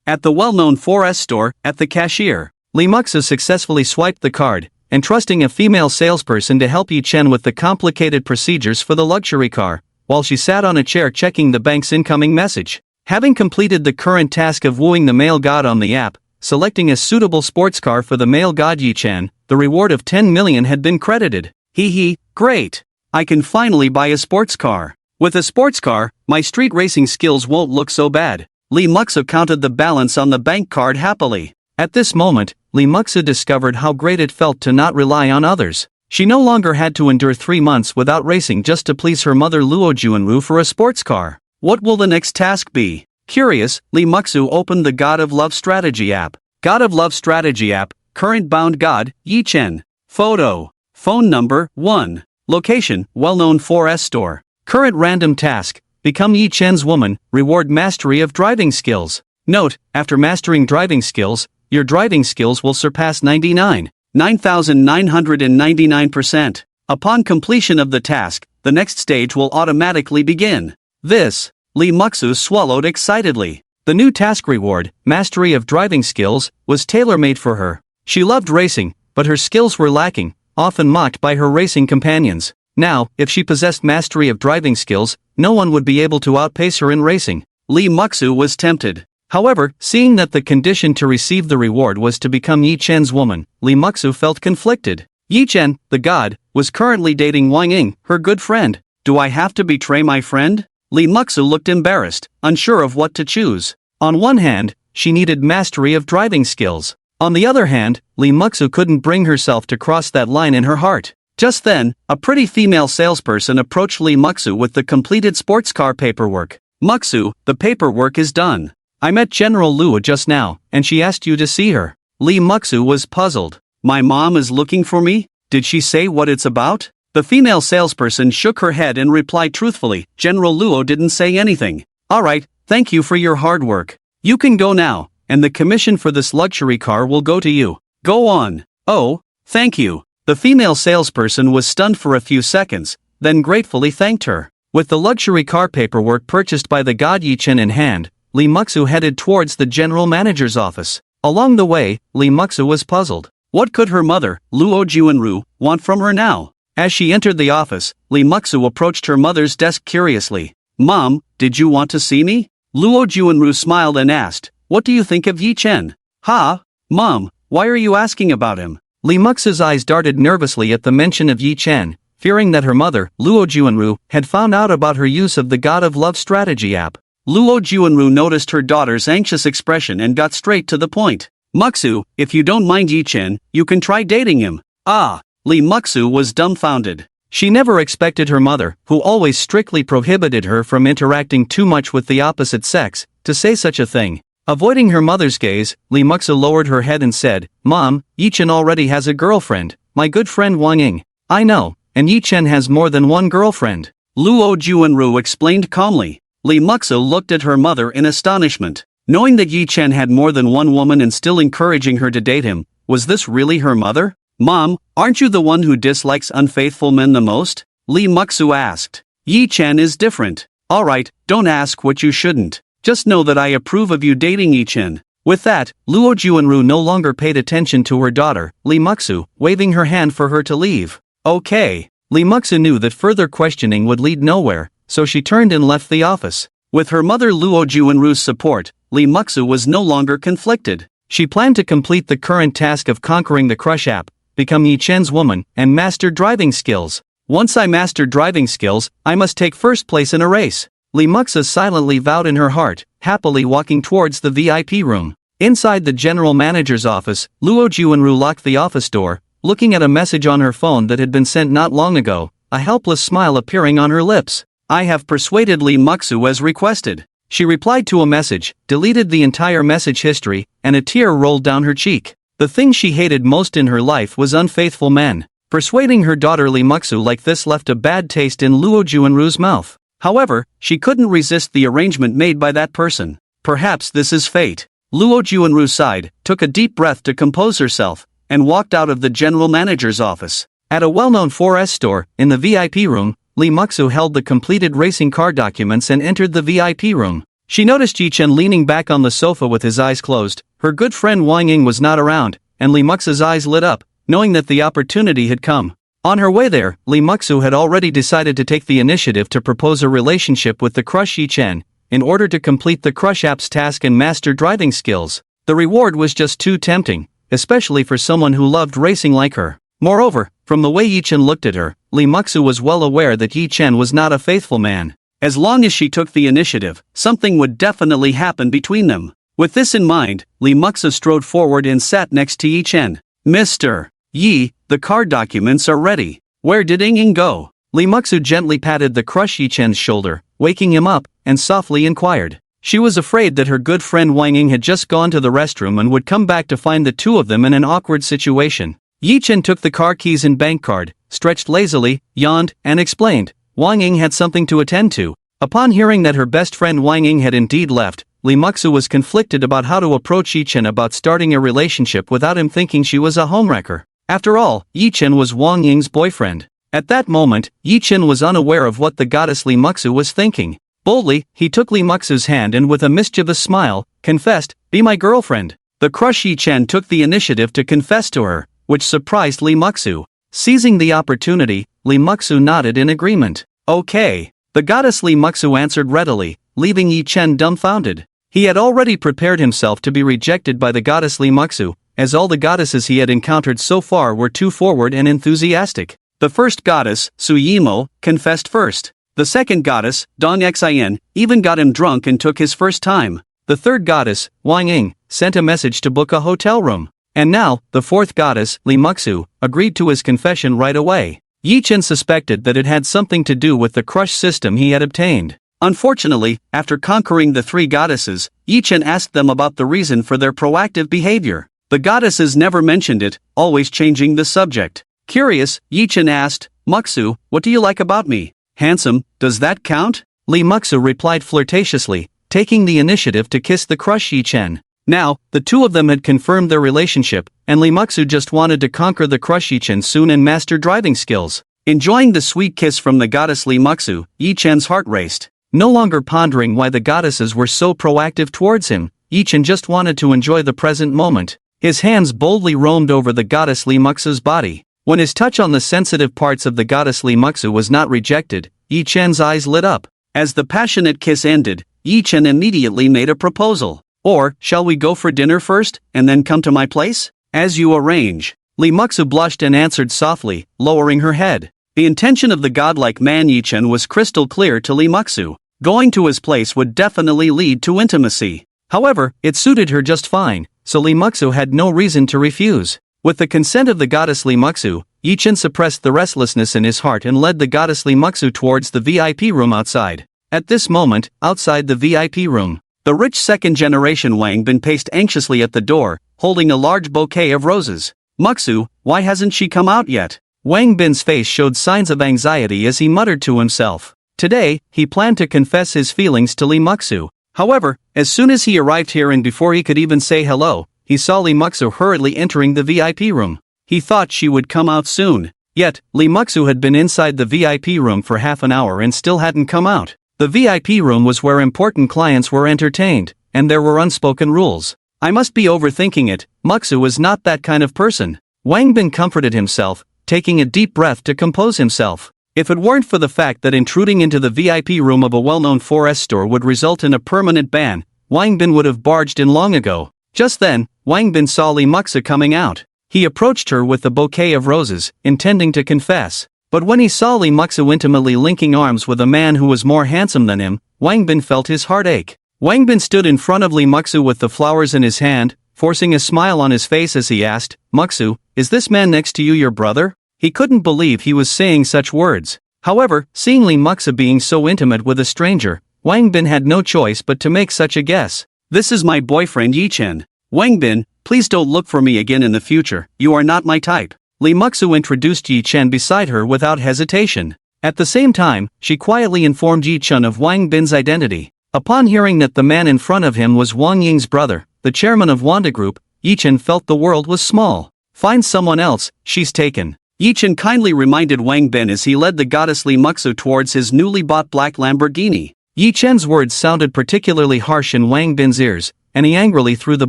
At the well-known 4S store, at the cashier, Li Muxu successfully swiped the card, entrusting a female salesperson to help Yi Chen with the complicated procedures for the luxury car, while she sat on a chair checking the bank's incoming message. Having completed the current task of wooing the male god on the app, selecting a suitable sports car for the male god Yi Chen, the reward of 10 million had been credited. Hee hee, great! I can finally buy a sports car. With a sports car, my street racing skills won't look so bad. Lee Muxu counted the balance on the bank card happily. At this moment, Lee Muxu discovered how great it felt to not rely on others. She no longer had to endure 3 months without racing just to please her mother Luo Juanru for a sports car. What will the next task be? Curious, Lee Muxu opened the God of Love Strategy app. God of Love Strategy app, current bound god, Yi Chen. Photo. Phone number, 1. Location, well-known 4S store. Current random task, become Yi Chen's woman, reward mastery of driving skills. Note, after mastering driving skills, your driving skills will surpass 9,999%. Upon completion of the task, the next stage will automatically begin. This, Lee Muxu swallowed excitedly. The new task reward, mastery of driving skills, was tailor-made for her. She loved racing, but her skills were lacking, often mocked by her racing companions. Now, if she possessed mastery of driving skills, no one would be able to outpace her in racing. Lee Muxu was tempted. However, seeing that the condition to receive the reward was to become Yi Chen's woman, Lee Muxu felt conflicted. Yi Chen, the god, was currently dating Wang Ying, her good friend. Do I have to betray my friend? Lee Muxu looked embarrassed, unsure of what to choose. On one hand, she needed mastery of driving skills. On the other hand, Lee Muxu couldn't bring herself to cross that line in her heart. Just then, a pretty female salesperson approached Lee Muxu with the completed sports car paperwork. Muxu, the paperwork is done. I met General Luo just now, and she asked you to see her. Lee Muxu was puzzled. My mom is looking for me? Did she say what it's about? The female salesperson shook her head and replied truthfully, General Luo didn't say anything. Alright, thank you for your hard work. You can go now, and the commission for this luxury car will go to you. Go on. Oh, thank you. The female salesperson was stunned for a few seconds, then gratefully thanked her. With the luxury car paperwork purchased by the god Yi Chen in hand, Lee Muxu headed towards the general manager's office. Along the way, Lee Muxu was puzzled. What could her mother, Luo Juanru, want from her now? As she entered the office, Lee Muxu approached her mother's desk curiously. Mom, did you want to see me? Luo Juanru smiled and asked, what do you think of Yi Chen? Ha? Mom, why are you asking about him? Lee Muxu's eyes darted nervously at the mention of Yi Chen, fearing that her mother, Luo Juanru, had found out about her use of the God of Love strategy app. Luo Juanru noticed her daughter's anxious expression and got straight to the point. Muxu, if you don't mind Yi Chen, you can try dating him. Ah, Lee Muxu was dumbfounded. She never expected her mother, who always strictly prohibited her from interacting too much with the opposite sex, to say such a thing. Avoiding her mother's gaze, Lee Muxu lowered her head and said, Mom, Yi Chen already has a girlfriend, my good friend Wang Ying. I know, and Yi Chen has more than one girlfriend. Luo Juanru explained calmly. Lee Muxu looked at her mother in astonishment. Knowing that Yi Chen had more than one woman and still encouraging her to date him, was this really her mother? Mom, aren't you the one who dislikes unfaithful men the most? Lee Muxu asked. Yi Chen is different. Alright, don't ask what you shouldn't. Just know that I approve of you dating Yi Chen. With that, Luo Juanru no longer paid attention to her daughter, Lee Muxu, waving her hand for her to leave. Okay. Lee Muxu knew that further questioning would lead nowhere, so she turned and left the office. With her mother Luo Juanru's support, Lee Muxu was no longer conflicted. She planned to complete the current task of conquering the Crush app, become Yi Chen's woman, and master driving skills. Once I master driving skills, I must take first place in a race. Lee Muxu silently vowed in her heart, happily walking towards the VIP room. Inside the general manager's office, Luo Juanru locked the office door, looking at a message on her phone that had been sent not long ago, a helpless smile appearing on her lips. I have persuaded Lee Muxu as requested. She replied to a message, deleted the entire message history, and a tear rolled down her cheek. The thing she hated most in her life was unfaithful men. Persuading her daughter Lee Muxu like this left a bad taste in Luo Juanru's mouth. However, she couldn't resist the arrangement made by that person. Perhaps this is fate. Luo Juanru sighed, took a deep breath to compose herself, and walked out of the general manager's office. At a well-known 4S store, in the VIP room, Lee Muxu held the completed racing car documents and entered the VIP room. She noticed Yi Chen leaning back on the sofa with his eyes closed. Her good friend Wang Ying was not around, and Lee Muxu's eyes lit up, knowing that the opportunity had come. On her way there, Lee Muksu had already decided to take the initiative to propose a relationship with the crush Yi-chen, in order to complete the crush app's task and master driving skills. The reward was just too tempting, especially for someone who loved racing like her. Moreover, from the way Yi-chen looked at her, Lee Muksu was well aware that Yi-chen was not a faithful man. As long as she took the initiative, something would definitely happen between them. With this in mind, Lee Muksu strode forward and sat next to Yi-chen. Mr. Yi, the car documents are ready. Where did Ying go? Lee Muksu gently patted the crush Yi-chen's shoulder, waking him up, and softly inquired. She was afraid that her good friend Wang Ying had just gone to the restroom and would come back to find the two of them in an awkward situation. Yi-chen took the car keys and bank card, stretched lazily, yawned, and explained. Wang Ying had something to attend to. Upon hearing that her best friend Wang Ying had indeed left, Lee Muksu was conflicted about how to approach Yi-chen about starting a relationship without him thinking she was a homewrecker. After all, Yi-chen was Wang Ying's boyfriend. At that moment, Yi-chen was unaware of what the goddess Lee Muksu was thinking. Boldly, he took Lee Muksu's hand and with a mischievous smile, confessed, "Be my girlfriend." The crush Yi-chen took the initiative to confess to her, which surprised Lee Muksu. Seizing the opportunity, Lee Muksu nodded in agreement. "Okay." The goddess Lee Muksu answered readily, leaving Yi-chen dumbfounded. He had already prepared himself to be rejected by the goddess Lee Muksu, as all the goddesses he had encountered so far were too forward and enthusiastic. The first goddess, Suyimo, confessed first. The second goddess, Dong Xin, even got him drunk and took his first time. The third goddess, Wang Ying, sent a message to book a hotel room. And now, the fourth goddess, Lee Muksu, agreed to his confession right away. Yi-chen suspected that it had something to do with the crush system he had obtained. Unfortunately, after conquering the three goddesses, Yi-chen asked them about the reason for their proactive behavior. The goddesses never mentioned it, always changing the subject. Curious, Yi-chen asked, "Muksu, what do you like about me? Handsome, does that count?" Lee Muksu replied flirtatiously, taking the initiative to kiss the crush Yi-chen. Now, the two of them had confirmed their relationship, and Lee Muksu just wanted to conquer the crush Yi-chen soon and master driving skills. Enjoying the sweet kiss from the goddess Lee Muksu, Yi-chen's heart raced. No longer pondering why the goddesses were so proactive towards him, Yi-chen just wanted to enjoy the present moment. His hands boldly roamed over the goddess Lee Muksu's body. When his touch on the sensitive parts of the goddess Lee Muksu was not rejected, Yi-chen's eyes lit up. As the passionate kiss ended, Yi-chen immediately made a proposal. "Or, shall we go for dinner first, and then come to my place?" "As you arrange." Lee Muksu blushed and answered softly, lowering her head. The intention of the godlike man Yi-chen was crystal clear to Lee Muksu. Going to his place would definitely lead to intimacy. However, it suited her just fine, so Lee Muksu had no reason to refuse. With the consent of the goddess Lee Muksu, Yi-chen suppressed the restlessness in his heart and led the goddess Lee Muksu towards the VIP room outside. At this moment, outside the VIP room, the rich second-generation Wang Bin paced anxiously at the door, holding a large bouquet of roses. "Muksu, why hasn't she come out yet?" Wang Bin's face showed signs of anxiety as he muttered to himself. Today, he planned to confess his feelings to Lee Muksu. However, as soon as he arrived here and before he could even say hello, he saw Lee Muksu hurriedly entering the VIP room. He thought she would come out soon. Yet, Lee Muksu had been inside the VIP room for half an hour and still hadn't come out. The VIP room was where important clients were entertained, and there were unspoken rules. "I must be overthinking it, Muksu is not that kind of person." Wang Bin comforted himself, taking a deep breath to compose himself. If it weren't for the fact that intruding into the VIP room of a well-known 4S store would result in a permanent ban, Wang Bin would have barged in long ago. Just then, Wang Bin saw Lee Muksu coming out. He approached her with the bouquet of roses, intending to confess. But when he saw Lee Muksu intimately linking arms with a man who was more handsome than him, Wang Bin felt his heart ache. Wang Bin stood in front of Lee Muksu with the flowers in his hand, forcing a smile on his face as he asked, "Muksu, is this man next to you your brother?" He couldn't believe he was saying such words. However, seeing Lee Muksu being so intimate with a stranger, Wang Bin had no choice but to make such a guess. "This is my boyfriend Yi-chen. Wang Bin, please don't look for me again in the future, you are not my type." Lee Muksu introduced Yi-chen beside her without hesitation. At the same time, she quietly informed Yi-chen of Wang Bin's identity. Upon hearing that the man in front of him was Wang Ying's brother, the chairman of Wanda Group, Yi-chen felt the world was small. "Find someone else, she's taken." Yi-chen kindly reminded Wang Bin as he led the goddess Lee Muksu towards his newly bought black Lamborghini. Yi-chen's words sounded particularly harsh in Wang Bin's ears, and he angrily threw the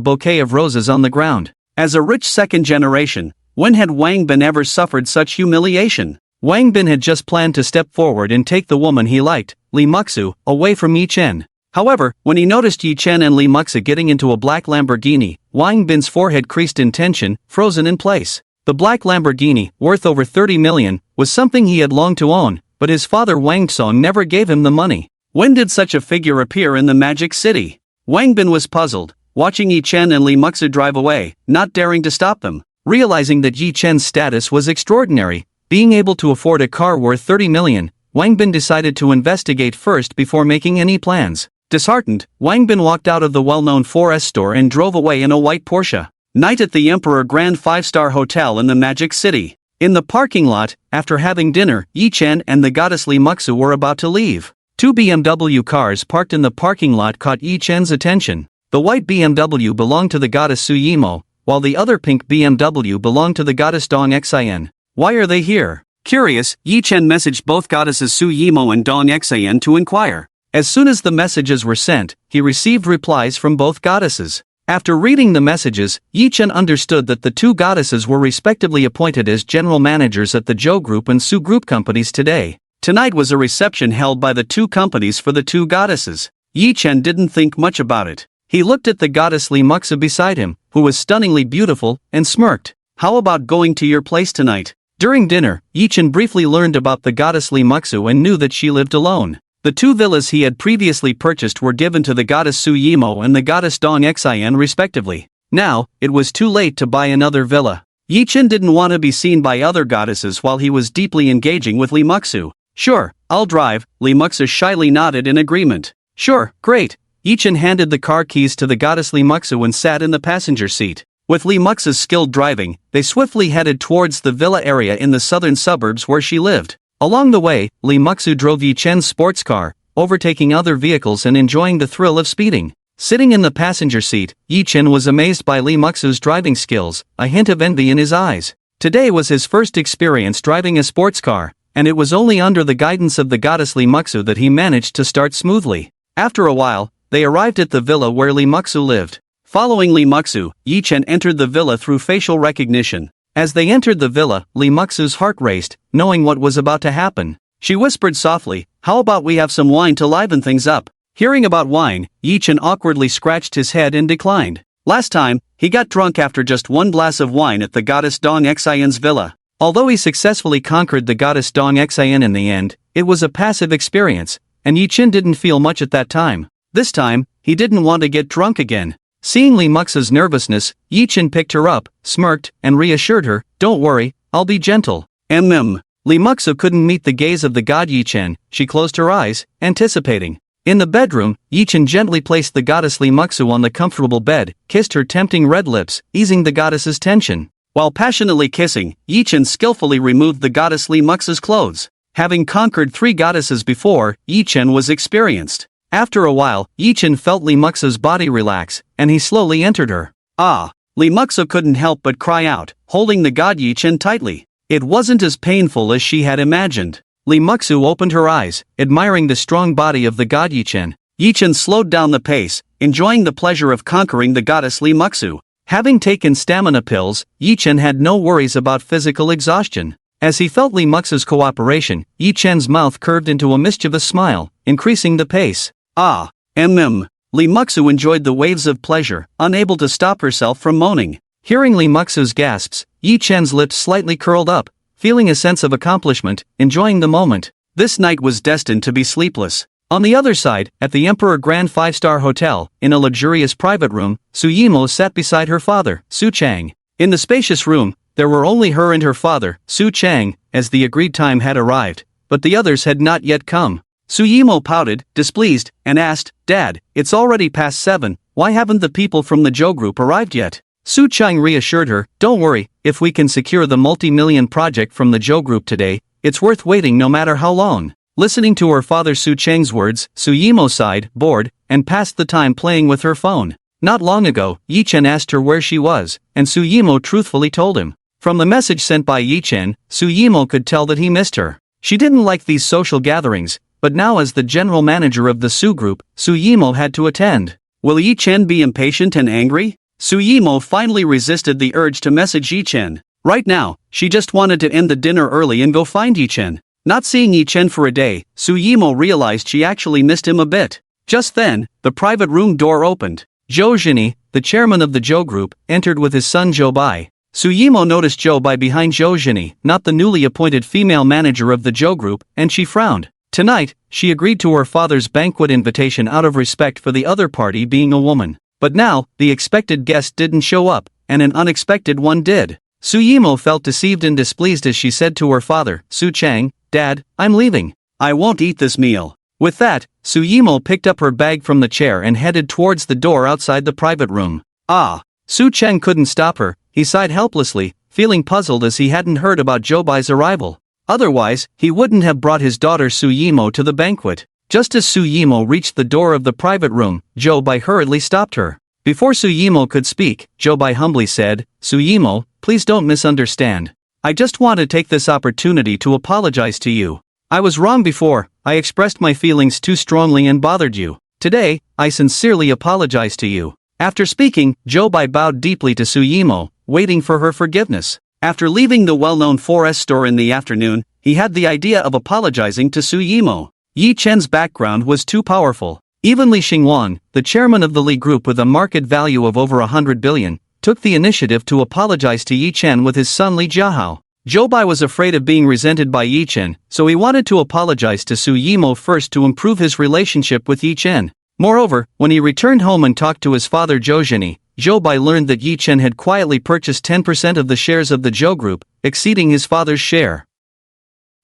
bouquet of roses on the ground. As a rich second generation, When had Wang Bin ever suffered such humiliation? Wang Bin had just planned to step forward and take the woman he liked, Lee Muxu, away from Yi Chen. However, when he noticed Yi Chen and Lee Muxu getting into a black Lamborghini, Wang Bin's forehead creased in tension, frozen in place. The black Lamborghini, worth over 30 million, was something he had longed to own, but his father Wang Tsong never gave him the money. When did such a figure appear in the Magic City? Wang Bin was puzzled, watching Yi Chen and Lee Muxu drive away, not daring to stop them. Realizing that Yi Chen's status was extraordinary, being able to afford a car worth 30 million, Wang Bin decided to investigate first before making any plans. Disheartened, Wang Bin walked out of the well-known 4S store and drove away in a white Porsche. Night at the Emperor Grand 5-star Hotel in the Magic City. In the parking lot, after having dinner, Yi Chen and the goddess Lee Muxu were about to leave. Two BMW cars parked in the parking lot caught Yi Chen's attention. The white BMW belonged to the goddess Su Yimo, while the other pink BMW belonged to the goddess Dong Xin. Why are they here? Curious, Yi Chen messaged both goddesses Su Yimo and Dong Xin to inquire. As soon as the messages were sent, he received replies from both goddesses. After reading the messages, Yi Chen understood that the two goddesses were respectively appointed as general managers at the Zhou Group and Su Group companies today. Tonight was a reception held by the two companies for the two goddesses. Yi Chen didn't think much about it. He looked at the goddess Lee Muxu beside him, who was stunningly beautiful, and smirked. How about going to your place tonight? During dinner, Yi Chen briefly learned about the goddess Lee Muxu and knew that she lived alone. The two villas he had previously purchased were given to the goddess Su Yimo and the goddess Dong Xin respectively. Now, it was too late to buy another villa. Yi Chen didn't want to be seen by other goddesses while he was deeply engaging with Lee Muxu. Sure, I'll drive, Lee Muxu shyly nodded in agreement. Sure, great. Yi Chen handed the car keys to the goddess Lee Muxu and sat in the passenger seat. With Lee Muxu's skilled driving, they swiftly headed towards the villa area in the southern suburbs where she lived. Along the way, Lee Muxu drove Yi Chen's sports car, overtaking other vehicles and enjoying the thrill of speeding. Sitting in the passenger seat, Yi Chen was amazed by Lee Muxu's driving skills, a hint of envy in his eyes. Today was his first experience driving a sports car, and it was only under the guidance of the goddess Lee Muxu that he managed to start smoothly. After a while, they arrived at the villa where Lee Muxu lived. Following Lee Muxu, Yi Chen entered the villa through facial recognition. As they entered the villa, Lee Muxu's heart raced, knowing what was about to happen. She whispered softly, "How about we have some wine to liven things up?" Hearing about wine, Yi Chen awkwardly scratched his head and declined. Last time, he got drunk after just one glass of wine at the goddess Dong Xin's villa. Although he successfully conquered the goddess Dong Xin in the end, it was a passive experience, and Yi Chen didn't feel much at that time. This time, he didn't want to get drunk again. Seeing Lee Muxu's nervousness, Yi Chen picked her up, smirked, and reassured her, "Don't worry, I'll be gentle." Lee Muxu couldn't meet the gaze of the god Yi Chen. She closed her eyes, anticipating. In the bedroom, Yi Chen gently placed the goddess Lee Muxu on the comfortable bed, kissed her tempting red lips, easing the goddess's tension. While passionately kissing, Yi Chen skillfully removed the goddess Lee Muxu's clothes. Having conquered 3 goddesses before, Yi Chen was experienced. After a while, Yi Chen felt Lee Muxu's body relax, and he slowly entered her. Ah! Lee Muxu couldn't help but cry out, holding the god Yi Chen tightly. It wasn't as painful as she had imagined. Lee Muxu opened her eyes, admiring the strong body of the god Yi Chen. Yi Chen slowed down the pace, enjoying the pleasure of conquering the goddess Lee Muxu. Having taken stamina pills, Yi Chen had no worries about physical exhaustion. As he felt Lee Muxu's cooperation, Yi Chen's mouth curved into a mischievous smile, increasing the pace. Ah! Lee Muxu enjoyed the waves of pleasure, unable to stop herself from moaning. Hearing Lee Muxu's gasps, Yi Chen's lips slightly curled up, feeling a sense of accomplishment, enjoying the moment. This night was destined to be sleepless. On the other side, at the Emperor Grand 5-star Hotel, in a luxurious private room, Su Yimo sat beside her father, Su Chang. In the spacious room, there were only her and her father, Su Chang, as the agreed time had arrived, but the others had not yet come. Su Yimo pouted, displeased, and asked, "Dad, it's already past 7, why haven't the people from the Zhou Group arrived yet?" Su Chang reassured her, "Don't worry, if we can secure the multi-million project from the Zhou Group today, it's worth waiting no matter how long." Listening to her father Su Chang's words, Su Yimo sighed, bored, and passed the time playing with her phone. Not long ago, Yi Chen asked her where she was, and Su Yimo truthfully told him. From the message sent by Yi Chen, Su Yimo could tell that he missed her. She didn't like these social gatherings, but now as the general manager of the Su Group, Su Yimo had to attend. Will Yi Chen be impatient and angry? Su Yimo finally resisted the urge to message Yi Chen. Right now, she just wanted to end the dinner early and go find Yi-chen. Not seeing Yi-chen for a day, Su Yimo realized she actually missed him a bit. Just then, the private room door opened. Zhou Zhini, the chairman of the Zhou group, entered with his son Zhou Bai. Su Yimo noticed Zhou Bai behind Zhou Zhini, not the newly appointed female manager of the Zhou group, and she frowned. Tonight, she agreed to her father's banquet invitation out of respect for the other party being a woman. But now, the expected guest didn't show up, and an unexpected one did. Su Yimo felt deceived and displeased as she said to her father, Su Chang, "Dad, I'm leaving. I won't eat this meal." With that, Su Yimo picked up her bag from the chair and headed towards the door outside the private room. Ah! Su Chang couldn't stop her. He sighed helplessly, feeling puzzled as he hadn't heard about Zhou Bai's arrival. Otherwise, he wouldn't have brought his daughter Su Yimo to the banquet. Just as Su Yimo reached the door of the private room, Zhou Bai hurriedly stopped her. Before Su Yimo could speak, Zhou Bai humbly said, "Su Yimo, please don't misunderstand. I just want to take this opportunity to apologize to you. I was wrong before, I expressed my feelings too strongly and bothered you. Today, I sincerely apologize to you." After speaking, Zhou Bai bowed deeply to Su Yimo, waiting for her forgiveness. After leaving the well-known 4S store in the afternoon, he had the idea of apologizing to Su Yimo. Yi Chen's background was too powerful. Even Li Xingwang, the chairman of the Li Group with a market value of over 100 billion, took the initiative to apologize to Yi Chen with his son Li Jiahao. Zhou Bai was afraid of being resented by Yi Chen, so he wanted to apologize to Su Yimo first to improve his relationship with Yi Chen. Moreover, when he returned home and talked to his father Zhou Zhini, Zhou Bai learned that Yi Chen had quietly purchased 10% of the shares of the Zhou Group, exceeding his father's share.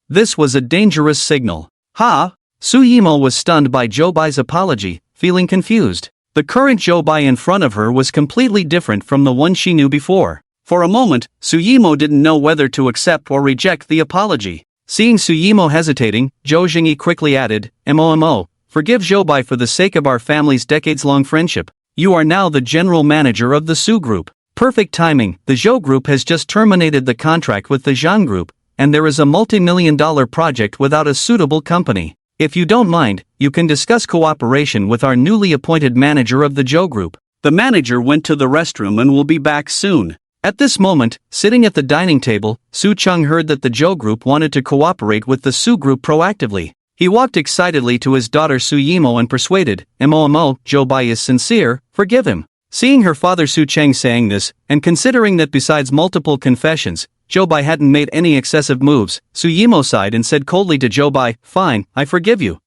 This was a dangerous signal. Ha! Su Yimo was stunned by Zhou Bai's apology, feeling confused. The current Zhou Bai in front of her was completely different from the one she knew before. For a moment, Su Yimo didn't know whether to accept or reject the apology. Seeing Su Yimo hesitating, Zhou Jingyi quickly added, "Mo, forgive Zhou Bai for the sake of our family's decades-long friendship. You are now the general manager of the Su Group." Perfect timing, the Zhou Group has just terminated the contract with the Zhang Group, and there is a multi-million-dollar project without a suitable company. If you don't mind, you can discuss cooperation with our newly appointed manager of the Zhou Group. The manager went to the restroom and will be back soon. At this moment, sitting at the dining table, Su Cheng heard that the Zhou Group wanted to cooperate with the Su Group proactively. He walked excitedly to his daughter Su Yimo and persuaded, "Mo, Zhou Bai is sincere, forgive him." Seeing her father Su Cheng saying this, and considering that besides multiple confessions, Zhou Bai hadn't made any excessive moves, Su Yimo sighed and said coldly to Zhou Bai, "Fine, I forgive you.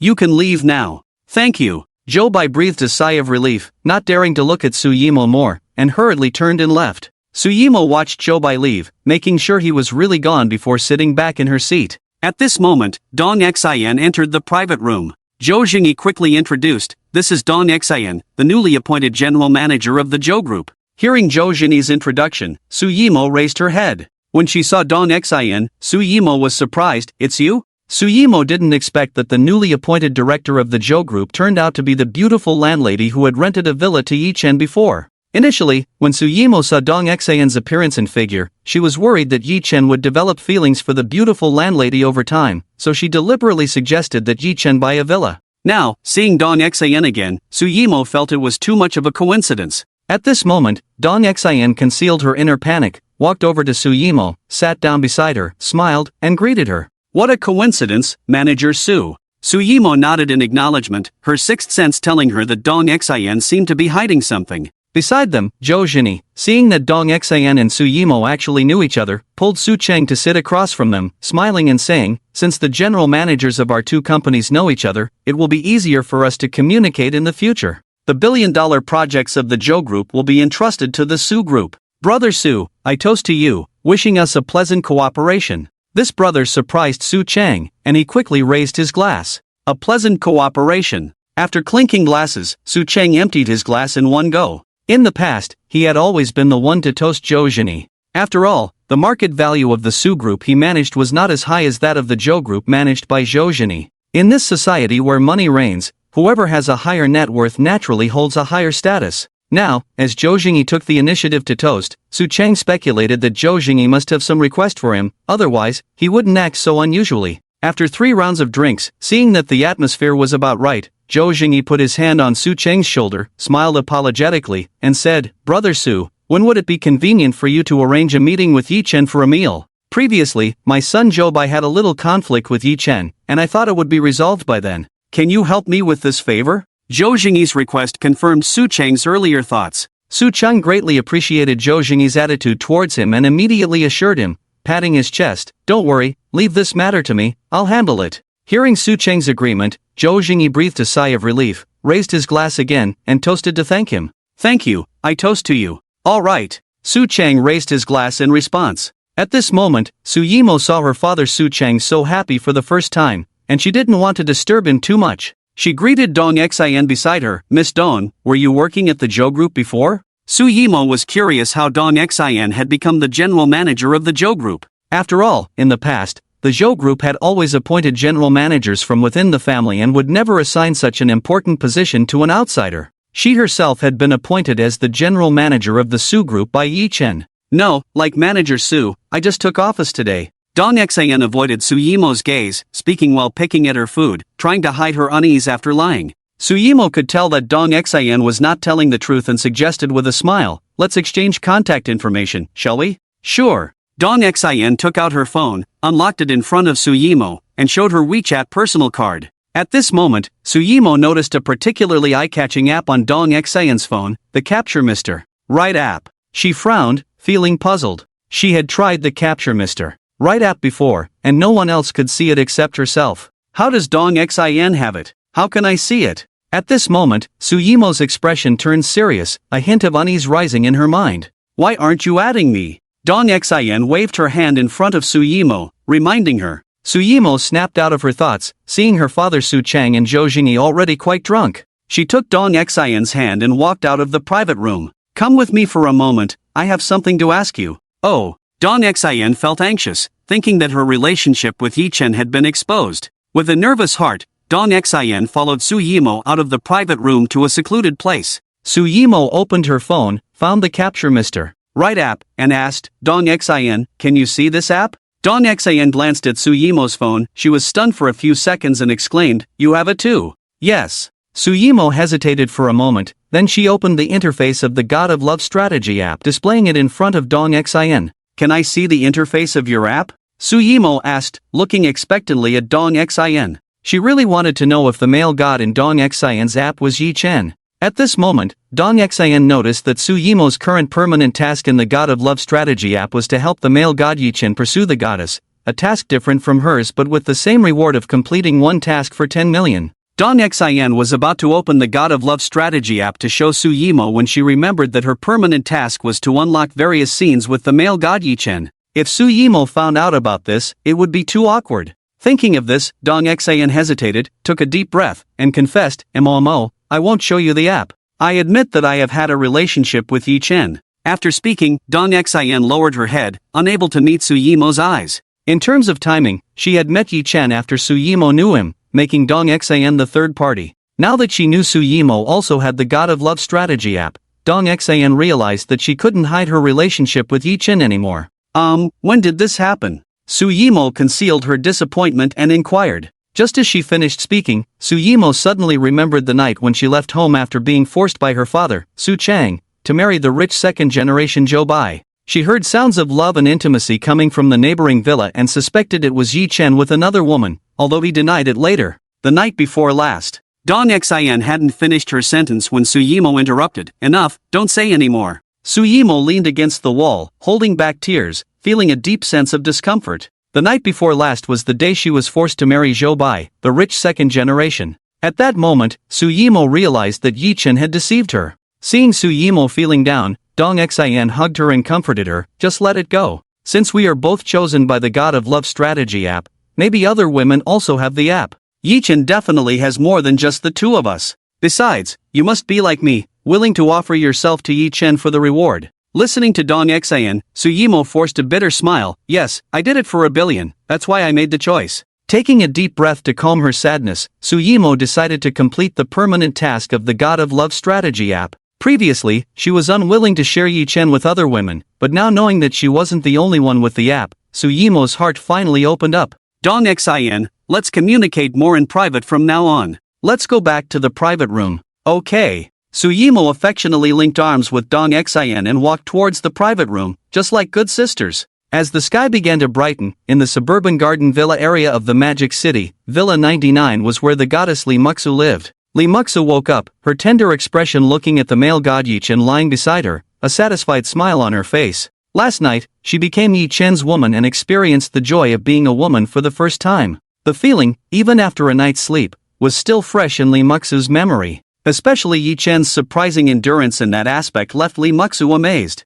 You can leave now." "Thank you." Zhou Bai breathed a sigh of relief, not daring to look at Su Yimo more, and hurriedly turned and left. Su Yimo watched Zhou Bai leave, making sure he was really gone before sitting back in her seat. At this moment, Dong Xian entered the private room. Zhou Jingyi quickly introduced, "This is Dong Xian, the newly appointed general manager of the Zhou Group." Hearing Zhou Jingyi's introduction, Su Yimo raised her head. When she saw Dong Xian, Su Yimo was surprised. "It's you?" Su Yimo didn't expect that the newly appointed director of the Zhou Group turned out to be the beautiful landlady who had rented a villa to Yi Chen before. Initially, when Su Yimo saw Dong Xian's appearance and figure, she was worried that Yi Chen would develop feelings for the beautiful landlady over time, so she deliberately suggested that Yi Chen buy a villa. Now, seeing Dong Xian again, Su Yimo felt it was too much of a coincidence. At this moment, Dong Xian concealed her inner panic, walked over to Su Yimo, sat down beside her, smiled, and greeted her. "What a coincidence, Manager Su." Su Yimo nodded in acknowledgement, her sixth sense telling her that Dong Xian seemed to be hiding something. Beside them, Zhou Zhini, seeing that Dong Xian and Su Yimo actually knew each other, pulled Su Cheng to sit across from them, smiling and saying, "Since the general managers of our two companies know each other, it will be easier for us to communicate in the future. The billion-dollar projects of the Zhou Group will be entrusted to the Su Group. Brother Su, I toast to you, wishing us a pleasant cooperation." This brother surprised Su Cheng, and he quickly raised his glass. A pleasant cooperation. After clinking glasses, Su Cheng emptied his glass in one go. In the past, he had always been the one to toast Zhou Zhini. After all, the market value of the Su Group he managed was not as high as that of the Zhou Group managed by Zhou Zhini. In this society where money reigns, whoever has a higher net worth naturally holds a higher status. Now, as Zhou Jingyi took the initiative to toast, Su Cheng speculated that Zhou Jingyi must have some request for him, otherwise, he wouldn't act so unusually. After 3 rounds of drinks, seeing that the atmosphere was about right, Zhou Jingyi put his hand on Su Cheng's shoulder, smiled apologetically, and said, "Brother Su, When would it be convenient for you to arrange a meeting with Yi-chen for a meal? Previously, my son Jobai had a little conflict with Yi-chen, and I thought it would be resolved by then. Can you help me with this favor? Zhou Jingyi's request confirmed Su Cheng's earlier thoughts. Su Cheng greatly appreciated Zhou Jingyi's attitude towards him and immediately assured him, patting his chest, "Don't worry, leave this matter to me, I'll handle it." Hearing Su Cheng's agreement, Zhou Jingyi breathed a sigh of relief, raised his glass again, and toasted to thank him. "Thank you, I toast to you." "All right." Su Cheng raised his glass in response. At this moment, Su Yimo saw her father Su Cheng so happy for the first time, and she didn't want to disturb him too much. She greeted Dong Xian beside her. "Miss Dong, were you working at the Zhou Group before?" Su Yimo was curious how Dong Xian had become the general manager of the Zhou Group. After all, in the past, the Zhou Group had always appointed general managers from within the family and would never assign such an important position to an outsider. She herself had been appointed as the general manager of the Su Group by Yi-chen. "No, like Manager Su, I just took office today." Dong Xian avoided Su Yimo's gaze, speaking while picking at her food, trying to hide her unease after lying. Su Yimo could tell that Dong Xian was not telling the truth and suggested with a smile, "Let's exchange contact information, shall we?" "Sure." Dong Xian took out her phone, unlocked it in front of Su Yimo, and showed her WeChat personal card. At this moment, Su Yimo noticed a particularly eye-catching app on Dong Xian's phone, the Capture Mr. Right app. She frowned, feeling puzzled. She had tried the Capture Mr. Right app before, and no one else could see it except herself. "How does Dong Xian have it? How can I see it?" At this moment, Su Yimo's expression turned serious, a hint of unease rising in her mind. "Why aren't you adding me?" Dong Xian waved her hand in front of Su Yimo, reminding her. Su Yimo snapped out of her thoughts, seeing her father Su Cheng and Zhou Jingyi already quite drunk. She took Dong Xian's hand and walked out of the private room. "Come with me for a moment, I have something to ask you." "Oh." Dong Xian felt anxious, thinking that her relationship with Yi-chen had been exposed. With a nervous heart, Dong Xian followed Su Yimo out of the private room to a secluded place. Su Yimo opened her phone, found the Capture Mr. Right app, and asked, "Dong Xian, can you see this app?" Dong Xian glanced at Su Yimo's phone. She was stunned for a few seconds and exclaimed, "You have it too?" "Yes." Su Yimo hesitated for a moment, then she opened the interface of the God of Love strategy app, displaying it in front of Dong Xian. "Can I see the interface of your app?" Su Yimo asked, looking expectantly at Dong Xian. She really wanted to know if the male god in Dong Xian's app was Yi-chen. At this moment, Dong Xian noticed that Su Yimo's current permanent task in the God of Love strategy app was to help the male god Yi-chen pursue the goddess, a task different from hers but with the same reward of completing one task for 10 million. Dong Xian was about to open the God of Love strategy app to show Su Yimo when she remembered that her permanent task was to unlock various scenes with the male god Yi-chen. If Su Yimo found out about this, it would be too awkward. Thinking of this, Dong Xian hesitated, took a deep breath, and confessed, "Mo, I won't show you the app. I admit that I have had a relationship with Yi-chen." After speaking, Dong Xian lowered her head, unable to meet Su Yimo's eyes. In terms of timing, she had met Yi-chen after Su Yimo knew him, making Dong Xian the third party. Now that she knew Su Yimo also had the God of Love strategy app, Dong Xian realized that she couldn't hide her relationship with Yi-chen anymore. When did this happen?" Su Yimo concealed her disappointment and inquired. Just as she finished speaking, Su Yimo suddenly remembered the night when she left home after being forced by her father, Su Cheng, to marry the rich second-generation Zhou Bai. She heard sounds of love and intimacy coming from the neighboring villa and suspected it was Yi-chen with another woman, although he denied it later. "The night before last." Dong Xian hadn't finished her sentence when Su Yimo interrupted. "Enough, don't say anymore." Su Yimo leaned against the wall, holding back tears, feeling a deep sense of discomfort. The night before last was the day she was forced to marry Zhou Bai, the rich second generation. At that moment, Su Yimo realized that Yi-chen had deceived her. Seeing Su Yimo feeling down, Dong Xian hugged her and comforted her. "Just let it go. Since we are both chosen by the God of Love strategy app, maybe other women also have the app. Yi-chen definitely has more than just the two of us. Besides, you must be like me, willing to offer yourself to Yi-chen for the reward." Listening to Dong Xian, Su Yimo forced a bitter smile. "Yes, I did it for 1 billion, that's why I made the choice." Taking a deep breath to calm her sadness, Su Yimo decided to complete the permanent task of the God of Love strategy app. Previously, she was unwilling to share Yi-chen with other women, but now knowing that she wasn't the only one with the app, Su Yimo's heart finally opened up. "Dong Xian, let's communicate more in private from now on. Let's go back to the private room." "Okay." Suyimo affectionately linked arms with Dong Xin and walked towards the private room, just like good sisters. As the sky began to brighten, in the suburban garden villa area of the Magic City, Villa 99 was where the goddess Lee Muxu lived. Lee Muxu woke up, her tender expression looking at the male god Yi Chen lying beside her, a satisfied smile on her face. Last night, she became Yi Chen's woman and experienced the joy of being a woman for the first time. The feeling, even after a night's sleep, was still fresh in Lee Muxu's memory. Especially Yi Chen's surprising endurance in that aspect left Lee Muxu amazed.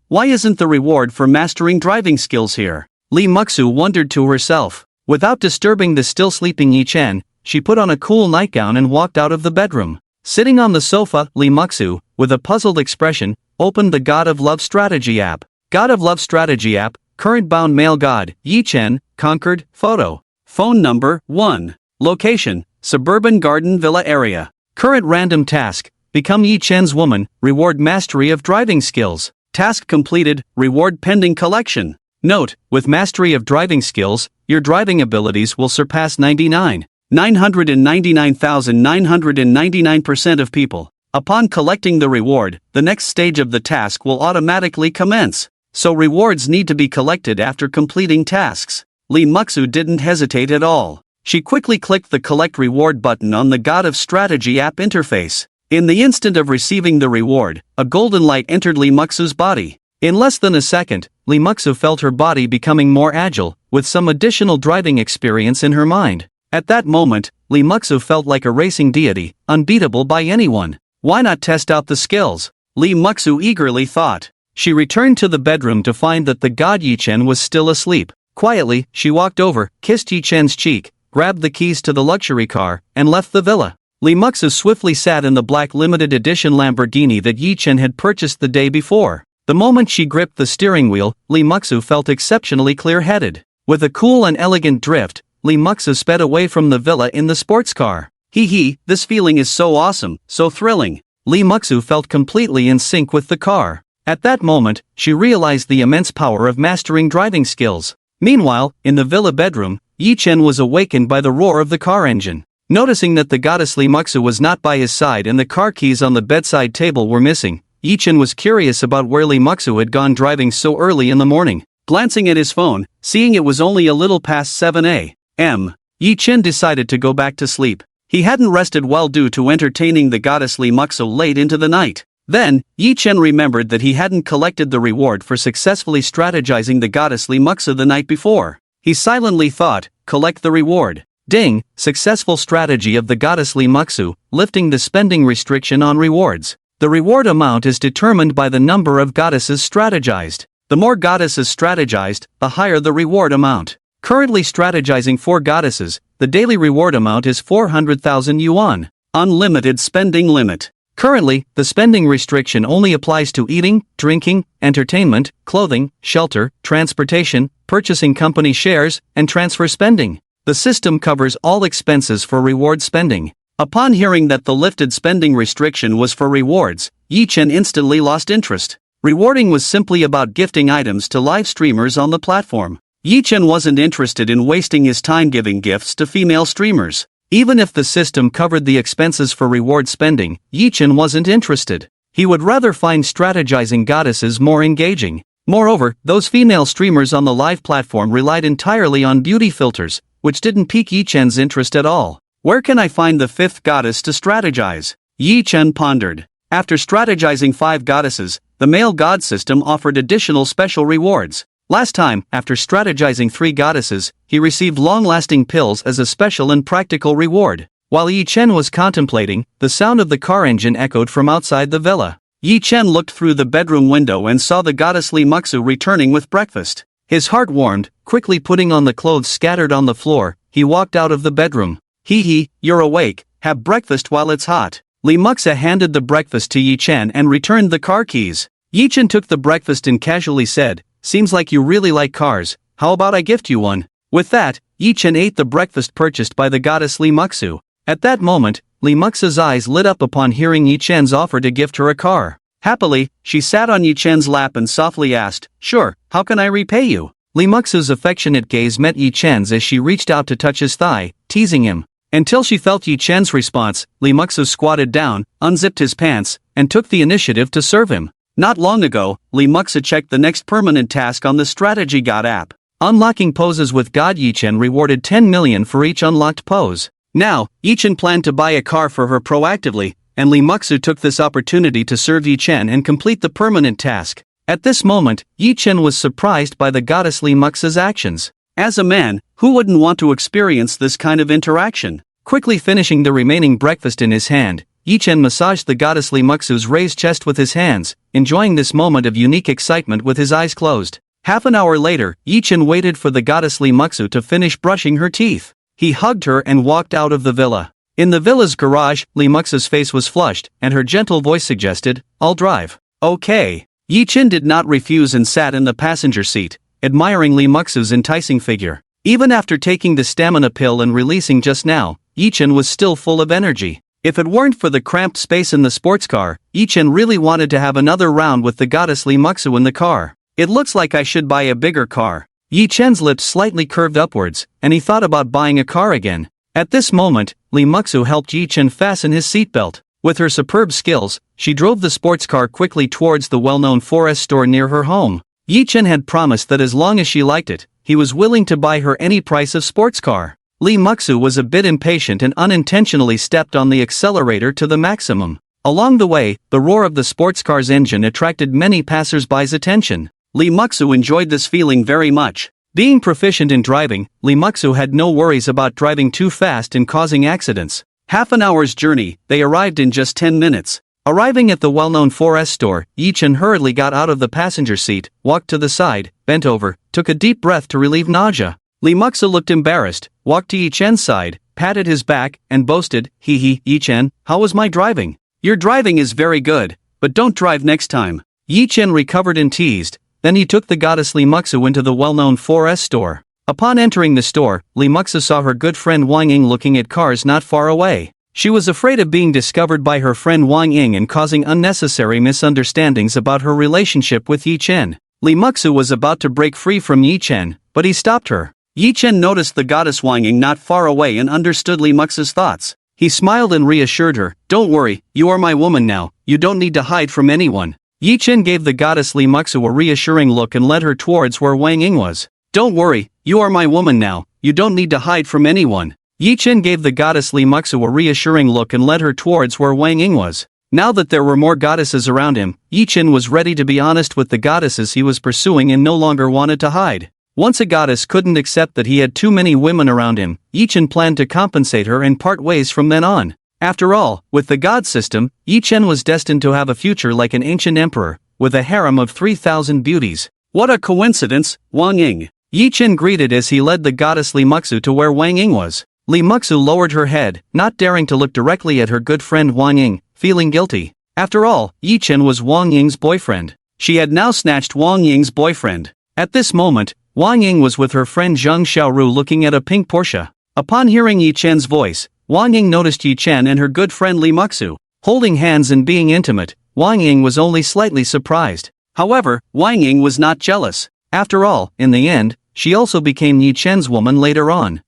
Why isn't the reward for mastering driving skills here? Lee Muxu wondered to herself. Without disturbing the still sleeping Yi Chen, she put on a cool nightgown and walked out of the bedroom. Sitting on the sofa, Lee Muxu, with a puzzled expression, opened the God of Love strategy app. God of Love strategy app, current bound male god, Yi Chen, conquered, photo. Phone number, 1. Location, suburban garden villa area. Current random task, become Yi Chen's woman, reward mastery of driving skills. Task completed, reward pending collection. Note, with mastery of driving skills, your driving abilities will surpass 999,999% of people. Upon collecting the reward, the next stage of the task will automatically commence. So rewards need to be collected after completing tasks. Lee Muxu didn't hesitate at all. She quickly clicked the Collect Reward button on the God of Strategy app interface. In the instant of receiving the reward, a golden light entered Lee Muxu's body. In less than a second, Lee Muxu felt her body becoming more agile, with some additional driving experience in her mind. At that moment, Lee Muxu felt like a racing deity, unbeatable by anyone. Why not test out the skills? Lee Muxu eagerly thought. She returned to the bedroom to find that the god Yi Chen was still asleep. Quietly, she walked over, kissed Yi Chen's cheek, grabbed the keys to the luxury car, and left the villa. Lee Muxu swiftly sat in the black limited edition Lamborghini that Yi Chen had purchased the day before. The moment she gripped the steering wheel, Lee Muxu felt exceptionally clear-headed. With a cool and elegant drift, Lee Muxu sped away from the villa in the sports car. This feeling is so awesome, so thrilling. Lee Muxu felt completely in sync with the car. At that moment, she realized the immense power of mastering driving skills. Meanwhile, in the villa bedroom, Yi Chen was awakened by the roar of the car engine. Noticing that the goddess Lee Muxu was not by his side and the car keys on the bedside table were missing, Yi Chen was curious about where Lee Muxu had gone driving so early in the morning. Glancing at his phone, seeing it was only a little past 7 a.m., Yi Chen decided to go back to sleep. He hadn't rested well due to entertaining the goddess Lee Muxu late into the night. Then, Yi Chen remembered that he hadn't collected the reward for successfully strategizing the goddess Lee Muxu the night before. He silently thought, collect the reward. Ding, successful strategy of the goddess Lee Muxu, lifting the spending restriction on rewards. The reward amount is determined by the number of goddesses strategized. The more goddesses strategized, the higher the reward amount. Currently strategizing 4 goddesses, the daily reward amount is 400,000 yuan. Unlimited spending limit. Currently, the spending restriction only applies to eating, drinking, entertainment, clothing, shelter, transportation, purchasing company shares, and transfer spending. The system covers all expenses for reward spending. Upon hearing that the lifted spending restriction was for rewards, Yi Chen instantly lost interest. Rewarding was simply about gifting items to live streamers on the platform. Yi Chen wasn't interested in wasting his time giving gifts to female streamers. Even if the system covered the expenses for reward spending, Yi Chen wasn't interested. He would rather find strategizing goddesses more engaging. Moreover, those female streamers on the live platform relied entirely on beauty filters, which didn't pique Yi Chen's interest at all. Where can I find the 5th goddess to strategize? Yi Chen pondered. After strategizing 5 goddesses, the male god system offered additional special rewards. Last time, after strategizing 3 goddesses, he received long-lasting pills as a special and practical reward. While Yi Chen was contemplating, the sound of the car engine echoed from outside the villa. Yi Chen looked through the bedroom window and saw the goddess Lee Muxu returning with breakfast. His heart warmed. Quickly putting on the clothes scattered on the floor, he walked out of the bedroom. You're awake, have breakfast while it's hot. Lee Muxu handed the breakfast to Yi Chen and returned the car keys. Yi Chen took the breakfast and casually said, seems like you really like cars, how about I gift you one? With that, Yi Chen ate the breakfast purchased by the goddess Lee Muxu. At that moment, Lee Muxu's eyes lit up upon hearing Yi Chen's offer to gift her a car. Happily, she sat on Yi Chen's lap and softly asked, sure, how can I repay you? Lee Muxu's affectionate gaze met Yi Chen's as she reached out to touch his thigh, teasing him. Until she felt Yi Chen's response, Lee Muxu squatted down, unzipped his pants, and took the initiative to serve him. Not long ago, Lee Muxu checked the next permanent task on the Strategy God app. Unlocking poses with God. Yi Chen rewarded 10 million for each unlocked pose. Now, Yi Chen planned to buy a car for her proactively, and Lee Muxu took this opportunity to serve Yi Chen and complete the permanent task. At this moment, Yi Chen was surprised by the goddess Lee Muxu's actions. As a man, who wouldn't want to experience this kind of interaction? Quickly finishing the remaining breakfast in his hand, Yi Chen massaged the goddess Lee Muxu's raised chest with his hands, enjoying this moment of unique excitement with his eyes closed. Half an hour later, Yi Chen waited for the goddess Lee Muxu to finish brushing her teeth. He hugged her and walked out of the villa. In the villa's garage, Lee Muxu's face was flushed, and her gentle voice suggested, "I'll drive." Okay. Yi Chen did not refuse and sat in the passenger seat, admiring Lee Muxu's enticing figure. Even after taking the stamina pill and releasing just now, Yi Chen was still full of energy. If it weren't for the cramped space in the sports car, Yi Chen really wanted to have another round with the goddess Lee Muxu in the car. It looks like I should buy a bigger car. Yi Chen's lips slightly curved upwards, and he thought about buying a car again. At this moment, Lee Muxu helped Yi Chen fasten his seatbelt. With her superb skills, she drove the sports car quickly towards the well-known forest store near her home. Yi Chen had promised that as long as she liked it, he was willing to buy her any price of sports car. Lee Muxu was a bit impatient and unintentionally stepped on the accelerator to the maximum. Along the way, the roar of the sports car's engine attracted many passers-by's attention. Lee Muxu enjoyed this feeling very much. Being proficient in driving, Lee Muxu had no worries about driving too fast and causing accidents. Half an hour's journey, they arrived in just 10 minutes. Arriving at the well-known forest store, Yi Chen hurriedly got out of the passenger seat, walked to the side, bent over, took a deep breath to relieve nausea. Lee Muxu looked embarrassed, walked to Yi Chen's side, patted his back, and boasted, "Hee, Yi Chen, how was my driving? Your driving is very good, but don't drive next time." Yi Chen recovered and teased. Then he took the goddess Lee Muxu into the well-known forest store. Upon entering the store, Lee Muxu saw her good friend Wang Ying looking at cars not far away. She was afraid of being discovered by her friend Wang Ying and causing unnecessary misunderstandings about her relationship with Yi Chen. Lee Muxu was about to break free from Yi Chen, but he stopped her. Yi Chen noticed the goddess Wang Ying not far away and understood Lee Muxu's thoughts. He smiled and reassured her, "Don't worry, you are my woman now, you don't need to hide from anyone." Yi Chen gave the goddess Lee Muxu a reassuring look and led her towards where Wang Ying was. "Don't worry, you are my woman now, you don't need to hide from anyone." Yi Chen gave the goddess Lee Muxu a reassuring look and led her towards where Wang Ying was. Now that there were more goddesses around him, Yi Chen was ready to be honest with the goddesses he was pursuing and no longer wanted to hide. Once a goddess couldn't accept that he had too many women around him, Yi Chen planned to compensate her and part ways from then on. After all, with the god system, Yi Chen was destined to have a future like an ancient emperor, with a harem of 3,000 beauties. What a coincidence, Wang Ying! Yi Chen greeted as he led the goddess Lee Muxu to where Wang Ying was. Lee Muxu lowered her head, not daring to look directly at her good friend Wang Ying, feeling guilty. After all, Yi Chen was Wang Ying's boyfriend. She had now snatched Wang Ying's boyfriend. At this moment, Wang Ying was with her friend Zhang Xiaoru looking at a pink Porsche. Upon hearing Yi Chen's voice, Wang Ying noticed Yi Chen and her good friend Lee Muxu holding hands and being intimate. Wang Ying was only slightly surprised. However, Wang Ying was not jealous. After all, in the end, she also became Yi Chen's woman later on.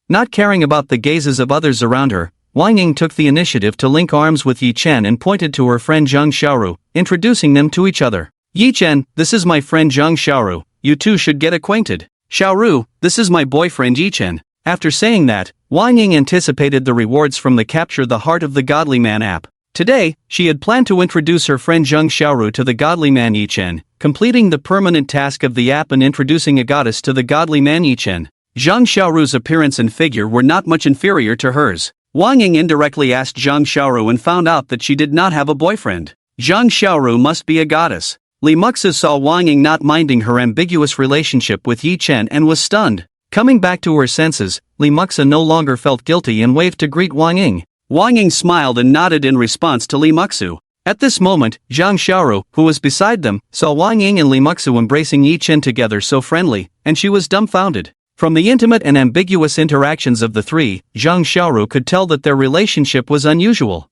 Not caring about the gazes of others around her, Wang Ying took the initiative to link arms with Yi Chen and pointed to her friend Zhang Xiaoru, introducing them to each other. "Yi Chen, this is my friend Zhang Xiaoru, you two should get acquainted. Xiaoru, this is my boyfriend Yi Chen." After saying that, Wang Ying anticipated the rewards from the Capture the Heart of the Godly Man app. Today, she had planned to introduce her friend Zhang Xiaoru to the godly man Yi Chen, completing the permanent task of the app and introducing a goddess to the godly man Yi Chen. Zhang Xiaoru's appearance and figure were not much inferior to hers. Wang Ying indirectly asked Zhang Xiaoru and found out that she did not have a boyfriend. Zhang Xiaoru must be a goddess. Lee Muxu saw Wang Ying not minding her ambiguous relationship with Yi Chen and was stunned. Coming back to her senses, Lee Muxu no longer felt guilty and waved to greet Wang Ying. Wang Ying smiled and nodded in response to Lee Muxu. At this moment, Zhang Xiaoru, who was beside them, saw Wang Ying and Lee Muxu embracing Yi Chen together so friendly, and she was dumbfounded. From the intimate and ambiguous interactions of the three, Zhang Xiaoru could tell that their relationship was unusual.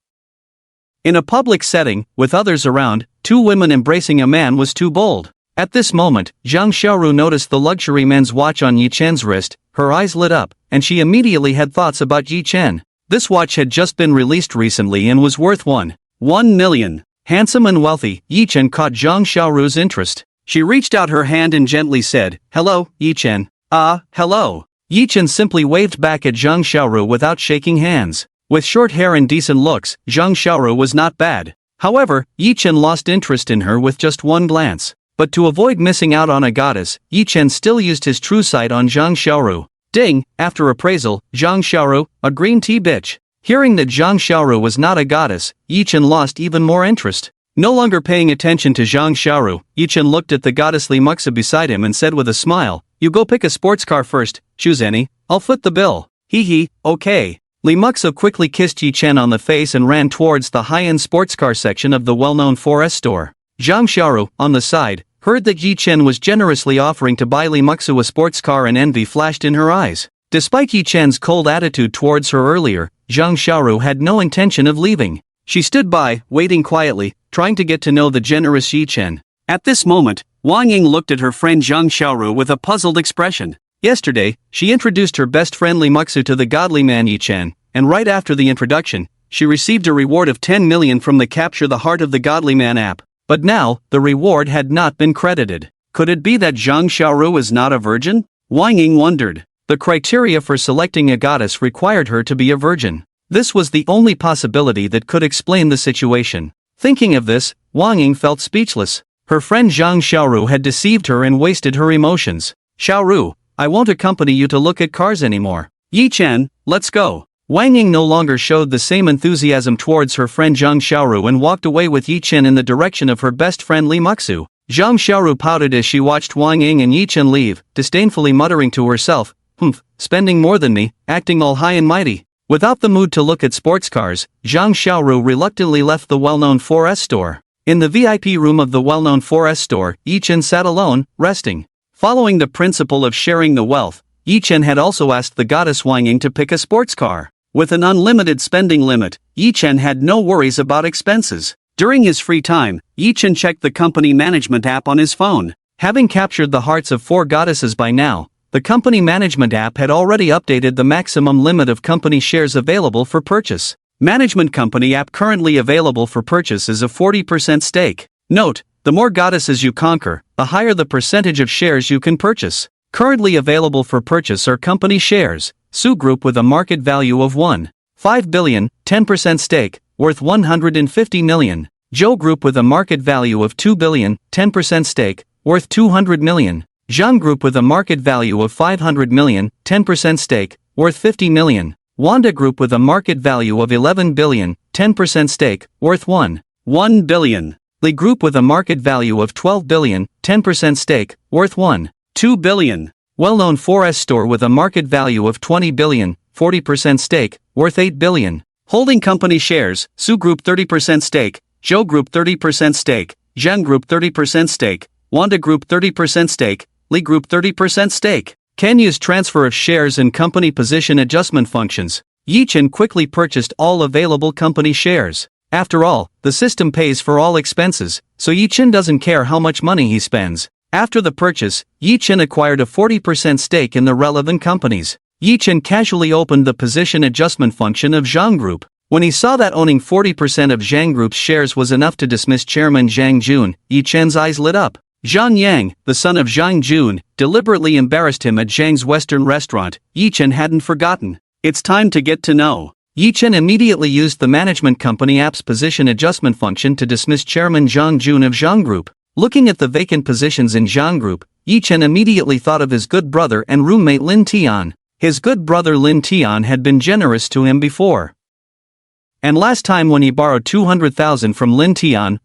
In a public setting, with others around, two women embracing a man was too bold. At this moment, Zhang Xiaoru noticed the luxury men's watch on Yi Chen's wrist, her eyes lit up, and she immediately had thoughts about Yi Chen. This watch had just been released recently and was worth 1 million. Handsome and wealthy, Yi Chen caught Zhang Xiaoru's interest. She reached out her hand and gently said, "Hello, Yi Chen." Hello. Yi Chen simply waved back at Zhang Xiaoru without shaking hands. With short hair and decent looks, Zhang Xiaoru was not bad. However, Yi Chen lost interest in her with just one glance. But to avoid missing out on a goddess, Yi Chen still used his true sight on Zhang Xiaoru. Ding, after appraisal, Zhang Xiaoru, a green tea bitch. Hearing that Zhang Xiaoru was not a goddess, Yi Chen lost even more interest. No longer paying attention to Zhang Xiaoru, Yi Chen looked at the goddess Li Muxu beside him and said with a smile, "You go pick a sports car first, choose any, I'll foot the bill." Hee, okay. Li Muxu quickly kissed Yi Chen on the face and ran towards the high-end sports car section of the well-known 4S store. Zhang Xiaoru, on the side, heard that Yi Chen was generously offering to buy Li Muxu a sports car and envy flashed in her eyes. Despite Yi Chen's cold attitude towards her earlier, Zhang Xiaoru had no intention of leaving. She stood by, waiting quietly, trying to get to know the generous Yi Chen. At this moment, Wang Ying looked at her friend Zhang Xiaoru with a puzzled expression. Yesterday, she introduced her best friend Li Muxu to the godly man Yi Chen, and right after the introduction, she received a reward of 10 million from the Capture the Heart of the Godly Man app. But now, the reward had not been credited. Could it be that Zhang Xiaoru was not a virgin? Wang Ying wondered. The criteria for selecting a goddess required her to be a virgin. This was the only possibility that could explain the situation. Thinking of this, Wang Ying felt speechless. Her friend Zhang Xiaoru had deceived her and wasted her emotions. "Xiaoru, I won't accompany you to look at cars anymore. Yi Chen, let's go." Wang Ying no longer showed the same enthusiasm towards her friend Zhang Xiaoru and walked away with Yi Chen in the direction of her best friend Li Muxu. Zhang Xiaoru pouted as she watched Wang Ying and Yi Chen leave, disdainfully muttering to herself, spending more than me, acting all high and mighty. Without the mood to look at sports cars, Zhang Xiaoru reluctantly left the well-known 4S store. In the VIP room of the well-known 4S store, Yi Chen sat alone, resting. Following the principle of sharing the wealth, Yi Chen had also asked the goddess Wang Ying to pick a sports car. With an unlimited spending limit, Yi Chen had no worries about expenses. During his free time, Yi Chen checked the company management app on his phone. Having captured the hearts of 4 goddesses by now, the company management app had already updated the maximum limit of company shares available for purchase. Management company app currently available for purchase is a 40% stake. Note, the more goddesses you conquer, the higher the percentage of shares you can purchase. Currently available for purchase are company shares, Su Group with a market value of 1.5 billion, 10% stake, worth 150 million. Zhou Group with a market value of 2 billion, 10% stake, worth 200 million. Zhang Group with a market value of 500 million, 10% stake, worth 50 million. Wanda Group with a market value of 11 billion, 10% stake, worth 1 billion. Li Group with a market value of 12 billion, 10% stake, worth 2 billion. Well-known 4S store with a market value of 20 billion, 40% stake, worth 8 billion. Holding company shares, Su Group 30% stake, Zhou Group 30% stake, Zhang Group 30% stake, Wanda Group 30% stake, Li Group 30% stake. Can use transfer of shares and company position adjustment functions. Yi Chen quickly purchased all available company shares. After all, the system pays for all expenses, so Yi Chen doesn't care how much money he spends. After the purchase, Yi Chen acquired a 40% stake in the relevant companies. Yi Chen casually opened the position adjustment function of Zhang Group. When he saw that owning 40% of Zhang Group's shares was enough to dismiss Chairman Zhang Jun, Yi Chen's eyes lit up. Zhang Yang, the son of Zhang Jun, deliberately embarrassed him at Zhang's Western restaurant. Yi Chen hadn't forgotten. It's time to get to know. Yi Chen immediately used the management company app's position adjustment function to dismiss Chairman Zhang Jun of Zhang Group. Looking at the vacant positions in Zhang Group, Yi Chen immediately thought of his good brother and roommate Lin Tian. His good brother Lin Tian had been generous to him before. And last time when he borrowed 200,000 from Lin Tian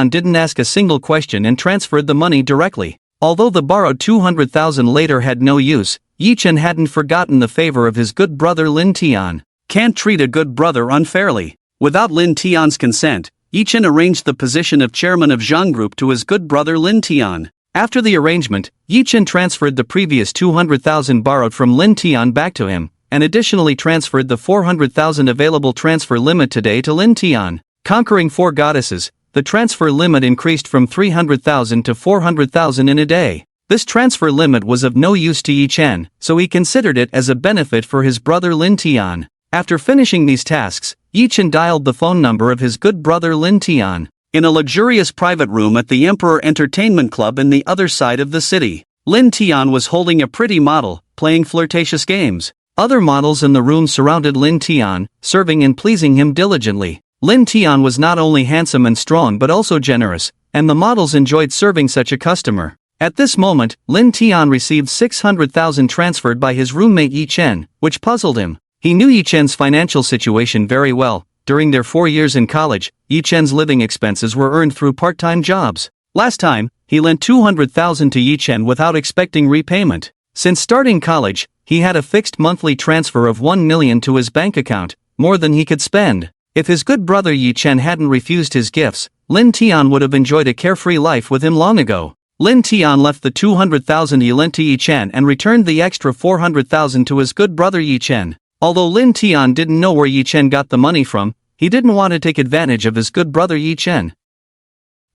didn't ask a single question and transferred the money directly. Although the borrowed 200,000 later had no use, Yi Chen hadn't forgotten the favor of his good brother Lin Tian. Can't treat a good brother unfairly. Without Lin Tian's consent, Yi Chen arranged the position of chairman of Zhang Group to his good brother Lin Tian. After the arrangement, Yi Chen transferred the previous 200,000 borrowed from Lin Tian back to him, and additionally transferred the 400,000 available transfer limit today to Lin Tian. Conquering 4 goddesses, the transfer limit increased from 300,000 to 400,000 in a day. This transfer limit was of no use to Yi Chen, so he considered it as a benefit for his brother Lin Tian. After finishing these tasks, Yi Chen dialed the phone number of his good brother Lin Tian. In a luxurious private room at the Emperor Entertainment Club in the other side of the city, Lin Tian was holding a pretty model, playing flirtatious games. Other models in the room surrounded Lin Tian, serving and pleasing him diligently. Lin Tian was not only handsome and strong but also generous, and the models enjoyed serving such a customer. At this moment, Lin Tian received 600,000 transferred by his roommate Yi Chen, which puzzled him. He knew Yi Chen's financial situation very well. During their 4 years in college, Yi Chen's living expenses were earned through part-time jobs. Last time, he lent 200,000 to Yi Chen without expecting repayment. Since starting college, he had a fixed monthly transfer of 1 million to his bank account, more than he could spend. If his good brother Yi Chen hadn't refused his gifts, Lin Tian would have enjoyed a carefree life with him long ago. Lin Tian left the 200,000 he lent to Yi Chen and returned the extra 400,000 to his good brother Yi Chen. Although Lin Tian didn't know where Yi Chen got the money from, he didn't want to take advantage of his good brother Yi Chen.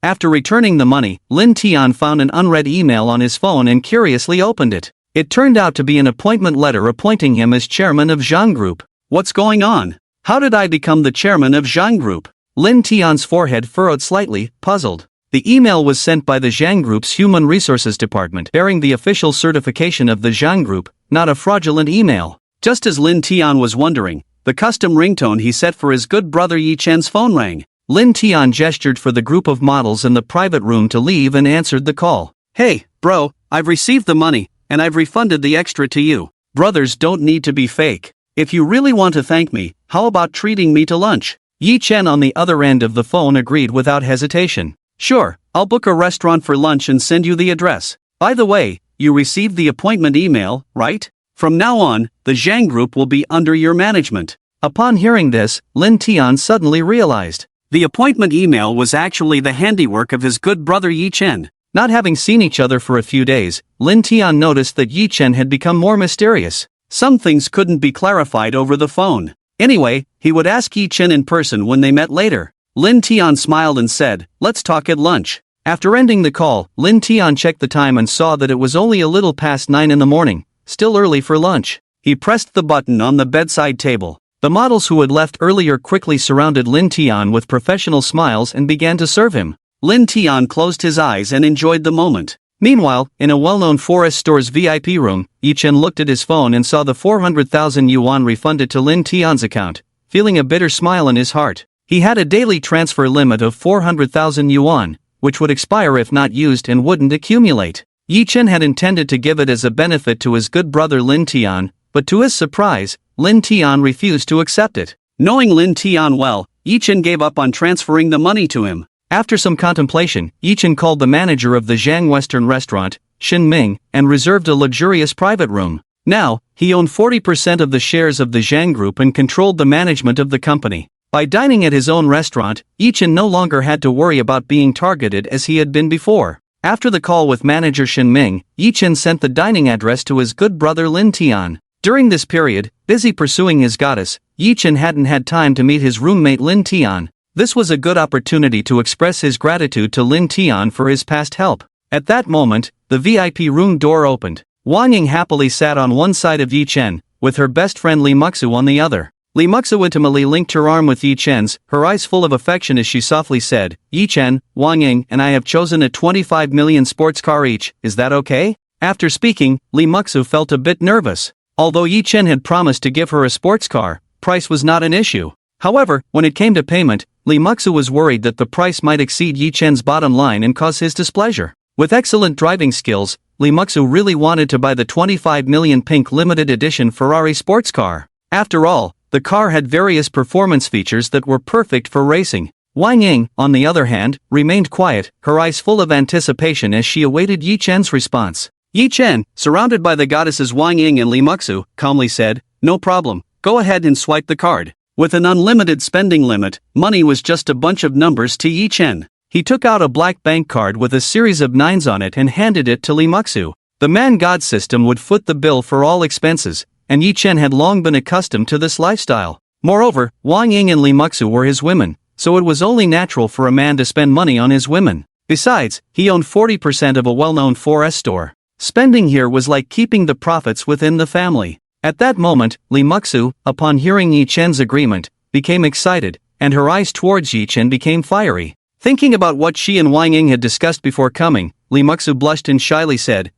After returning the money, Lin Tian found an unread email on his phone and curiously opened it. It turned out to be an appointment letter appointing him as chairman of Zhang Group. What's going on? How did I become the chairman of Zhang Group? Lin Tian's forehead furrowed slightly, puzzled. The email was sent by the Zhang Group's Human Resources Department, bearing the official certification of the Zhang Group, not a fraudulent email. Just as Lin Tian was wondering, the custom ringtone he set for his good brother Yi Chen's phone rang. Lin Tian gestured for the group of models in the private room to leave and answered the call. Hey, bro, I've received the money, and I've refunded the extra to you. Brothers don't need to be fake. If you really want to thank me, how about treating me to lunch? Yi Chen on the other end of the phone agreed without hesitation. Sure, I'll book a restaurant for lunch and send you the address. By the way, you received the appointment email, right? From now on, the Zhang Group will be under your management. Upon hearing this, Lin Tian suddenly realized. The appointment email was actually the handiwork of his good brother Yi Chen. Not having seen each other for a few days, Lin Tian noticed that Yi Chen had become more mysterious. Some things couldn't be clarified over the phone. Anyway, he would ask Yi Chen in person when they met later. Lin Tian smiled and said, "Let's talk at lunch." After ending the call, Lin Tian checked the time and saw that it was only a little past 9 in the morning, still early for lunch. He pressed the button on the bedside table. The models who had left earlier quickly surrounded Lin Tian with professional smiles and began to serve him. Lin Tian closed his eyes and enjoyed the moment. Meanwhile, in a well-known forest store's VIP room, Yi Chen looked at his phone and saw the 400,000 yuan refunded to Lin Tian's account, feeling a bitter smile in his heart. He had a daily transfer limit of 400,000 yuan, which would expire if not used and wouldn't accumulate. Yi Chen had intended to give it as a benefit to his good brother Lin Tian, but to his surprise, Lin Tian refused to accept it. Knowing Lin Tian well, Yi Chen gave up on transferring the money to him. After some contemplation, Yi Chen called the manager of the Zhang Western restaurant, Shin Ming, and reserved a luxurious private room. Now, he owned 40% of the shares of the Zhang Group and controlled the management of the company. By dining at his own restaurant, Yi Chen no longer had to worry about being targeted as he had been before. After the call with manager Shin Ming, Yi Chen sent the dining address to his good brother Lin Tian. During this period, busy pursuing his goddess, Yi Chen hadn't had time to meet his roommate Lin Tian. This was a good opportunity to express his gratitude to Lin Tian for his past help. At that moment, the VIP room door opened. Wang Ying happily sat on one side of Yi Chen, with her best friend Li Muxu on the other. Li Muxu intimately linked her arm with Yi Chen's, her eyes full of affection as she softly said, "Yi Chen, Wang Ying and I have chosen a 25 million sports car each, is that okay?" After speaking, Li Muxu felt a bit nervous. Although Yi Chen had promised to give her a sports car, price was not an issue. However, when it came to payment, Li Muxu was worried that the price might exceed Yi Chen's bottom line and cause his displeasure. With excellent driving skills, Li Muxu really wanted to buy the 25 million pink limited edition Ferrari sports car. After all, the car had various performance features that were perfect for racing. Wang Ying, on the other hand, remained quiet, her eyes full of anticipation as she awaited Yi Chen's response. Yi Chen, surrounded by the goddesses Wang Ying and Li Muxu, calmly said, "No problem, go ahead and swipe the card." With an unlimited spending limit, money was just a bunch of numbers to Yi Chen. He took out a black bank card with a series of 9s on it and handed it to Li Muxu. The man-god system would foot the bill for all expenses, and Yi Chen had long been accustomed to this lifestyle. Moreover, Wang Ying and Li Muxu were his women, so it was only natural for a man to spend money on his women. Besides, he owned 40% of a well-known 4S store. Spending here was like keeping the profits within the family. At that moment, Lee Muksu, upon hearing Yi Chen's agreement, became excited, and her eyes towards Yi Chen became fiery. Thinking about what she and Wang Ying had discussed before coming, Lee Muksu blushed and shyly said,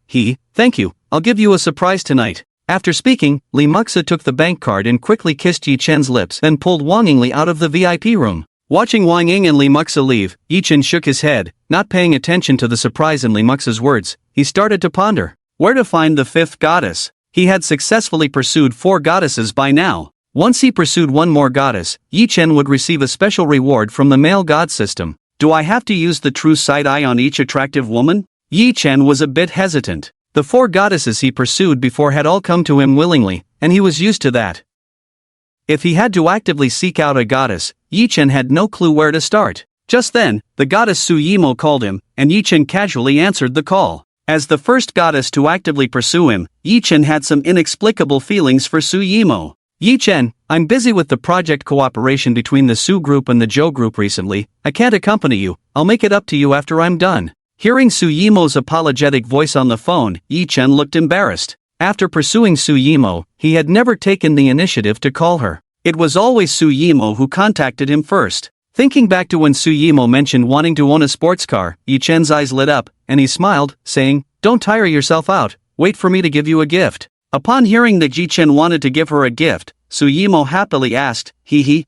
"Thank you, I'll give you a surprise tonight." After speaking, Lee Muksu took the bank card and quickly kissed Yi Chen's lips, then pulled Wang Ying out of the VIP room. Watching Wang Ying and Lee Muksu leave, Yi Chen shook his head, not paying attention to the surprise in Lee Muksu's words. He started to ponder where to find the fifth goddess. He had successfully pursued 4 goddesses by now. Once he pursued one more goddess, Yi Chen would receive a special reward from the male god system. Do I have to use the true side eye on each attractive woman? Yi Chen was a bit hesitant. The 4 goddesses he pursued before had all come to him willingly, and he was used to that. If he had to actively seek out a goddess, Yi Chen had no clue where to start. Just then, the goddess Su Yimo called him, and Yi Chen casually answered the call. As the first goddess to actively pursue him, Yi Chen had some inexplicable feelings for Su Yimo. "Yi Chen, I'm busy with the project cooperation between the Su group and the Zhou group recently. I can't accompany you. I'll make it up to you after I'm done." Hearing Su Yimo's apologetic voice on the phone, Yi Chen looked embarrassed. After pursuing Su Yimo, he had never taken the initiative to call her. It was always Su Yimo who contacted him first. Thinking back to when Su Yimo mentioned wanting to own a sports car, Yi Chen's eyes lit up, and he smiled, saying, "Don't tire yourself out, wait for me to give you a gift." Upon hearing that Yi Chen wanted to give her a gift, Su Yimo happily asked,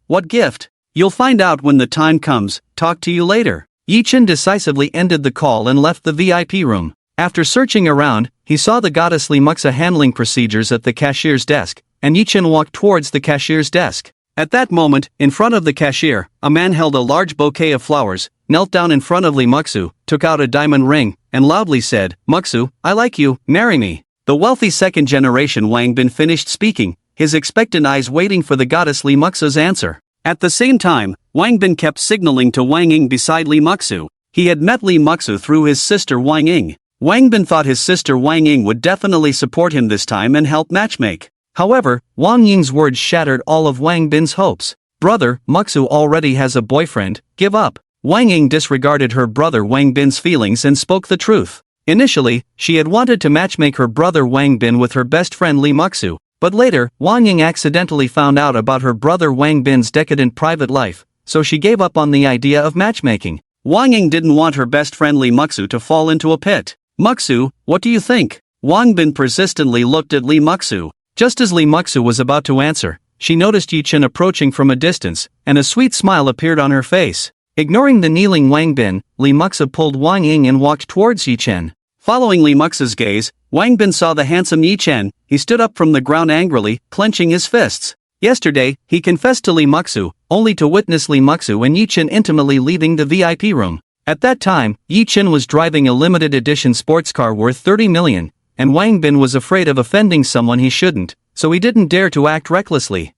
"What gift?" "You'll find out when the time comes, talk to you later." Yi Chen decisively ended the call and left the VIP room. After searching around, he saw the goddess Lee Muksa handling procedures at the cashier's desk, and Yi Chen walked towards the cashier's desk. At that moment, in front of the cashier, a man held a large bouquet of flowers, knelt down in front of Lee Muksu, took out a diamond ring, and loudly said, "Muksu, I like you, marry me." The wealthy second-generation Wang Bin finished speaking, his expectant eyes waiting for the goddess Lee Muksa's answer. At the same time, Wang Bin kept signaling to Wang Ying beside Lee Muksu. He had met Lee Muksu through his sister Wang Ying. Wang Bin thought his sister Wang Ying would definitely support him this time and help matchmake. However, Wang Ying's words shattered all of Wang Bin's hopes. "Brother, Muksu already has a boyfriend, give up." Wang Ying disregarded her brother Wang Bin's feelings and spoke the truth. Initially, she had wanted to matchmake her brother Wang Bin with her best friend Lee Muksu, but later, Wang Ying accidentally found out about her brother Wang Bin's decadent private life, so she gave up on the idea of matchmaking. Wang Ying didn't want her best friend Lee Muksu to fall into a pit. "Muksu, what do you think?" Wang Bin persistently looked at Lee Muksu. Just as Lee Muksu was about to answer, she noticed Yi Chen approaching from a distance, and a sweet smile appeared on her face. Ignoring the kneeling Wang Bin, Lee Muksu pulled Wang Ying and walked towards Yi Chen. Following Lee Muksu's gaze, Wang Bin saw the handsome Yi Chen. He stood up from the ground angrily, clenching his fists. Yesterday, he confessed to Lee Muksu, only to witness Lee Muksu and Yi Chen intimately leaving the VIP room. At that time, Yi Chen was driving a limited edition sports car worth 30 million, and Wang Bin was afraid of offending someone he shouldn't, so he didn't dare to act recklessly.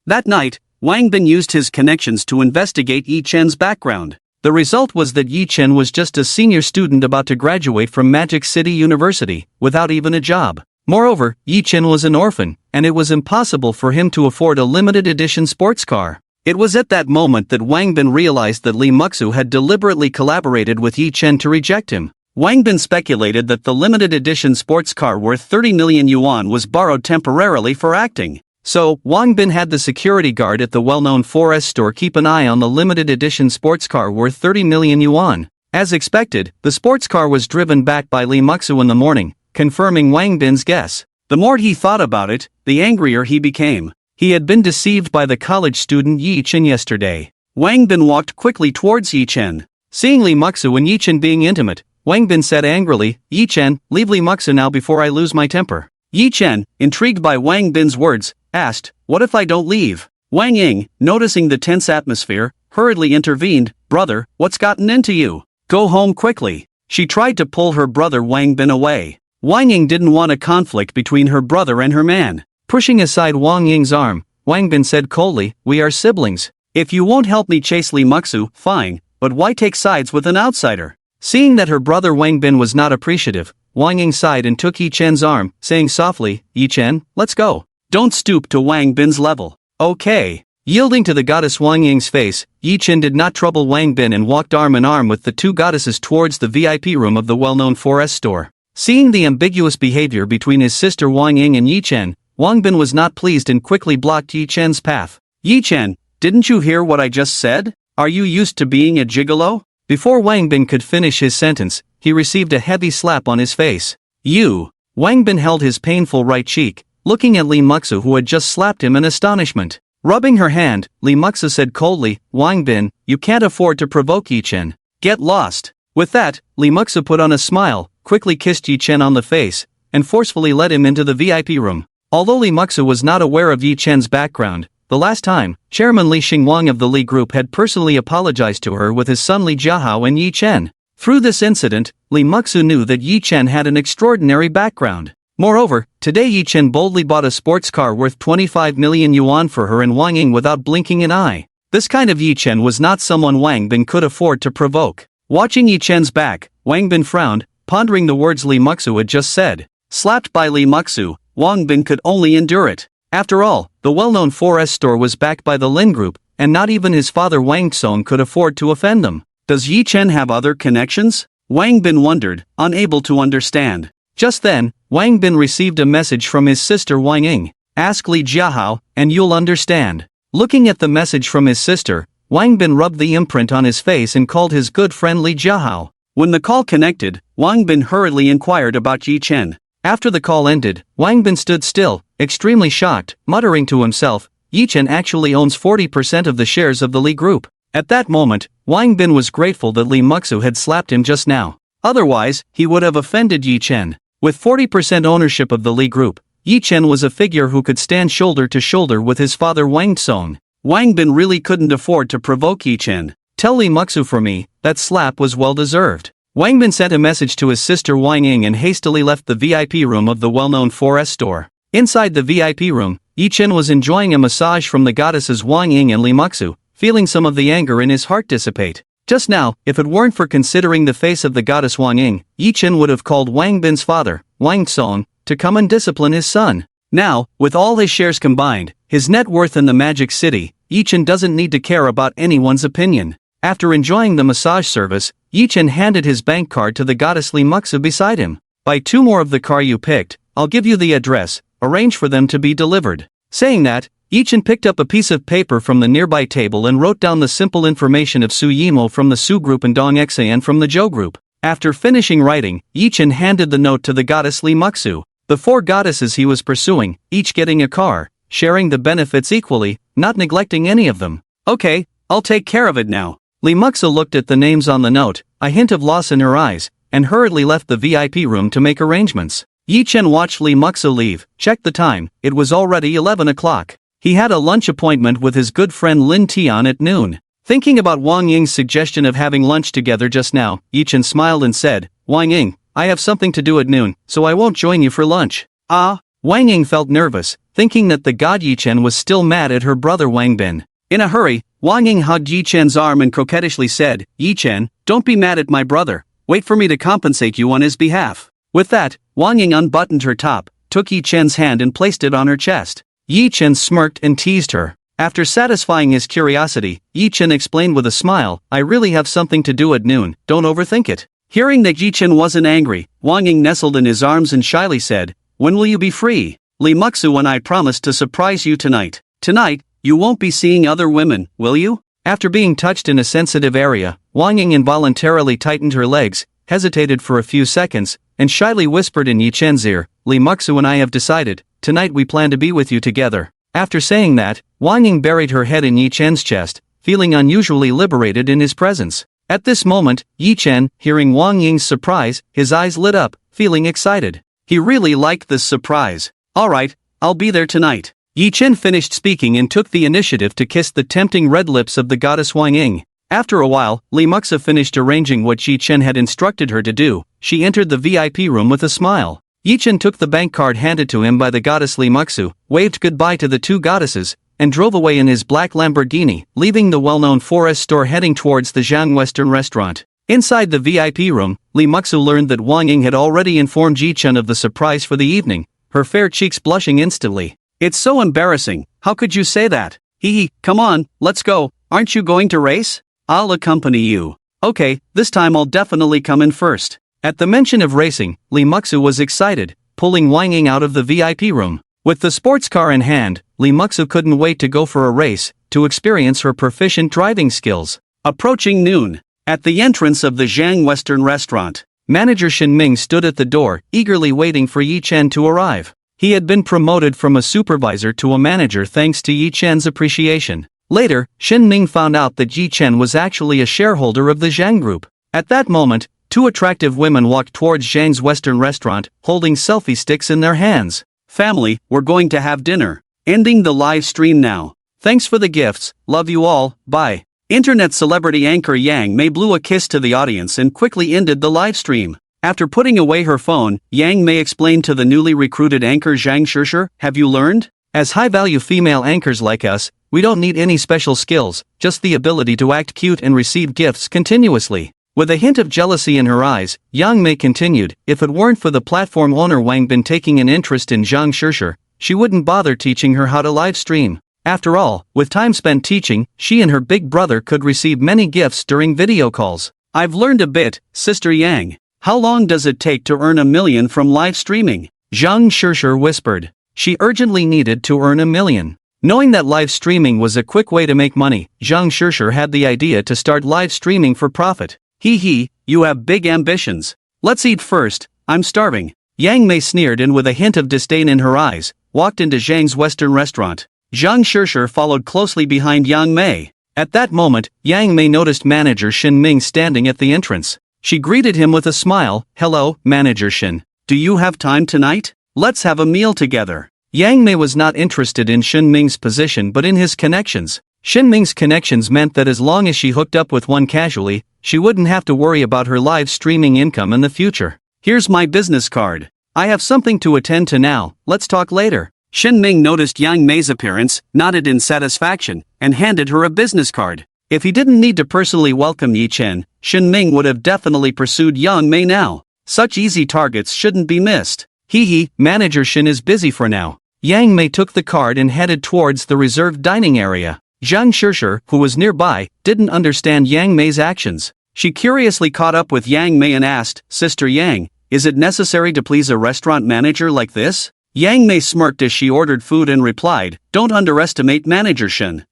That night, Wang Bin used his connections to investigate Yi Chen's background. The result was that Yi Chen was just a senior student about to graduate from Magic City University, without even a job. Moreover, Yi Chen was an orphan, and it was impossible for him to afford a limited edition sports car. It was at that moment that Wang Bin realized that Lee Muksu had deliberately collaborated with Yi Chen to reject him. Wang Bin speculated that the limited edition sports car worth 30 million yuan was borrowed temporarily for acting. So, Wang Bin had the security guard at the well-known 4S store keep an eye on the limited edition sports car worth 30 million yuan. As expected, the sports car was driven back by Lee Muksu in the morning, confirming Wang Bin's guess. The more he thought about it, the angrier he became. He had been deceived by the college student Yi Chen yesterday. Wang Bin walked quickly towards Yi Chen. Seeing Lee Muksu and Yi Chen being intimate, Wang Bin said angrily, "Yi Chen, leave Lee Muksu now before I lose my temper." Yi Chen, intrigued by Wang Bin's words, asked, "What if I don't leave?" Wang Ying, noticing the tense atmosphere, hurriedly intervened, "Brother, what's gotten into you? Go home quickly." She tried to pull her brother Wang Bin away. Wang Ying didn't want a conflict between her brother and her man. Pushing aside Wang Ying's arm, Wang Bin said coldly, "We are siblings. If you won't help me chase Lee Muksu, fine, but why take sides with an outsider?" Seeing that her brother Wang Bin was not appreciative, Wang Ying sighed and took Yi Chen's arm, saying softly, "Yi Chen, let's go. Don't stoop to Wang Bin's level." "Okay." Yielding to the goddess Wang Ying's face, Yi Chen did not trouble Wang Bin and walked arm in arm with the two goddesses towards the VIP room of the well-known 4S store. Seeing the ambiguous behavior between his sister Wang Ying and Yi Chen, Wang Bin was not pleased and quickly blocked Yi Chen's path. Yi Chen, didn't you hear what I just said? Are you used to being a gigolo? Before Wang Bin could finish his sentence, he received a heavy slap on his face. You! Wang Bin held his painful right cheek, looking at Li Muxu who had just slapped him in astonishment. Rubbing her hand, Li Muxu said coldly, Wang Bin, you can't afford to provoke Yi Chen. Get lost. With that, Li Muxu put on a smile, quickly kissed Yi Chen on the face, and forcefully led him into the VIP room. Although Li Muxu was not aware of Yi Chen's background, the last time, Chairman Li Xingwang of the Li Group had personally apologized to her with his son Li Jiahao and Yi Chen. Through this incident, Li Muxu knew that Yi Chen had an extraordinary background. Moreover, today Yi Chen boldly bought a sports car worth 25 million yuan for her and Wang Ying without blinking an eye. This kind of Yi Chen was not someone Wang Bin could afford to provoke. Watching Yi Chen's back, Wang Bin frowned, pondering the words Li Muxu had just said. Slapped by Li Muxu, Wang Bin could only endure it. After all, the well-known 4S store was backed by the Lin Group, and not even his father Wang Tsong could afford to offend them. Does Yi Chen have other connections? Wang Bin wondered, unable to understand. Just then, Wang Bin received a message from his sister Wang Ying. Ask Li Jiahao, and you'll understand. Looking at the message from his sister, Wang Bin rubbed the imprint on his face and called his good friend Li Jiahao. When the call connected, Wang Bin hurriedly inquired about Yi Chen. After the call ended, Wang Bin stood still, extremely shocked, muttering to himself, Yi Chen actually owns 40% of the shares of the Li Group. At that moment, Wang Bin was grateful that Li Muxu had slapped him just now. Otherwise, he would have offended Yi Chen. With 40% ownership of the Li Group, Yi Chen was a figure who could stand shoulder to shoulder with his father Wang Tsong. Wang Bin really couldn't afford to provoke Yi Chen. Tell Li Muxu for me, that slap was well deserved. Wang Bin sent a message to his sister Wang Ying and hastily left the VIP room of the well-known 4S store. Inside the VIP room, Yi Chen was enjoying a massage from the goddesses Wang Ying and Li Muxu, feeling some of the anger in his heart dissipate. Just now, if it weren't for considering the face of the goddess Wang Ying, Yi Chen would have called Wang Bin's father, Wang Tsong, to come and discipline his son. Now, with all his shares combined, his net worth in the Magic City, Yi Chen doesn't need to care about anyone's opinion. After enjoying the massage service, Yi Chen handed his bank card to the goddess Li Muxu beside him. Buy 2 more of the car you picked, I'll give you the address, arrange for them to be delivered. Saying that, Yi Chen picked up a piece of paper from the nearby table and wrote down the simple information of Su Yimo from the Su Group and Dong Xan from the Zhou Group. After finishing writing, Yi Chen handed the note to the goddess Li Muxu. The 4 goddesses he was pursuing, each getting a car, sharing the benefits equally, not neglecting any of them. Okay, I'll take care of it now. Li Muxu looked at the names on the note, a hint of loss in her eyes, and hurriedly left the VIP room to make arrangements. Yi Chen watched Li Muxu leave, checked the time, it was already 11 o'clock. He had a lunch appointment with his good friend Lin Tian at noon. Thinking about Wang Ying's suggestion of having lunch together just now, Yi Chen smiled and said, Wang Ying, I have something to do at noon, so I won't join you for lunch. Wang Ying felt nervous, thinking that the god Yi Chen was still mad at her brother Wang Bin. In a hurry, Wang Ying hugged Yi Chen's arm and coquettishly said, Yi Chen, don't be mad at my brother, wait for me to compensate you on his behalf. With that, Wang Ying unbuttoned her top, took Yi Chen's hand and placed it on her chest. Yi Chen smirked and teased her. After satisfying his curiosity, Yi Chen explained with a smile, I really have something to do at noon, don't overthink it. Hearing that Yi Chen wasn't angry, Wang Ying nestled in his arms and shyly said, when will you be free? Li Muxu and I promised to surprise you tonight. Tonight, you won't be seeing other women, will you? After being touched in a sensitive area, Wang Ying involuntarily tightened her legs, hesitated for a few seconds, and shyly whispered in Yi Chen's ear, Li Muxu and I have decided, tonight we plan to be with you together. After saying that, Wang Ying buried her head in Yi Chen's chest, feeling unusually liberated in his presence. At this moment, Yi Chen, hearing Wang Ying's surprise, his eyes lit up, feeling excited. He really liked this surprise. Alright, I'll be there tonight. Yi Chen finished speaking and took the initiative to kiss the tempting red lips of the goddess Wang Ying. After a while, Li Muxu finished arranging what Yi Chen had instructed her to do. She entered the VIP room with a smile. Yi Chen took the bank card handed to him by the goddess Li Muxu, waved goodbye to the 2 goddesses, and drove away in his black Lamborghini, leaving the well-known 4S store heading towards the Zhang Western restaurant. Inside the VIP room, Li Muxu learned that Wang Ying had already informed Yi Chen of the surprise for the evening, her fair cheeks blushing instantly. It's so embarrassing, how could you say that? Hee, come on, let's go. Aren't you going to race? I'll accompany you. Okay, this time I'll definitely come in first. At the mention of racing, Lee Muksu was excited, pulling Wang Ying out of the VIP room. With the sports car in hand, Lee Muksu couldn't wait to go for a race, to experience her proficient driving skills. Approaching noon. At the entrance of the Zhang Western restaurant, manager Shin Ming stood at the door, eagerly waiting for Yi Chen to arrive. He had been promoted from a supervisor to a manager thanks to Yi Chen's appreciation. Later, Shin Ming found out that Yi Chen was actually a shareholder of the Zhang Group. At that moment, two attractive women walked towards Zhang's Western restaurant, holding selfie sticks in their hands. Family, we're going to have dinner. Ending the live stream now. Thanks for the gifts, love you all, bye. Internet celebrity anchor Yang Mei blew a kiss to the audience and quickly ended the live stream. After putting away her phone, Yang Mei explained to the newly recruited anchor Zhang Shishir, have you learned? As high-value female anchors like us, we don't need any special skills, just the ability to act cute and receive gifts continuously. With a hint of jealousy in her eyes, Yang Mei continued, if it weren't for the platform owner Wang Bin taking an interest in Zhang Shishir, she wouldn't bother teaching her how to live stream. After all, with time spent teaching, she and her big brother could receive many gifts during video calls. I've learned a bit, Sister Yang. How long does it take to earn 1 million from live streaming? Zhang Shishir whispered. She urgently needed to earn 1 million. Knowing that live streaming was a quick way to make money, Zhang Shishir had the idea to start live streaming for profit. Hee, you have big ambitions. Let's eat first, I'm starving. Yang Mei sneered and with a hint of disdain in her eyes, walked into Zhang's Western restaurant. Zhang Shishir followed closely behind Yang Mei. At that moment, Yang Mei noticed manager Shin Ming standing at the entrance. She greeted him with a smile, hello, Manager Shin. Do you have time tonight? Let's have a meal together. Yang Mei was not interested in Shin Ming's position but in his connections. Shin Ming's connections meant that as long as she hooked up with one casually, she wouldn't have to worry about her live streaming income in the future. Here's my business card. I have something to attend to now, let's talk later. Shin Ming noticed Yang Mei's appearance, nodded in satisfaction, and handed her a business card. If he didn't need to personally welcome Yi Chen, Shin Ming would have definitely pursued Yang Mei now. Such easy targets shouldn't be missed. Hee, Manager Shin is busy for now. Yang Mei took the card and headed towards the reserved dining area. Zhang Shishir, who was nearby, didn't understand Yang Mei's actions. She curiously caught up with Yang Mei and asked, Sister Yang, is it necessary to please a restaurant manager like this? Yang Mei smirked as she ordered food and replied, don't underestimate Manager Shin.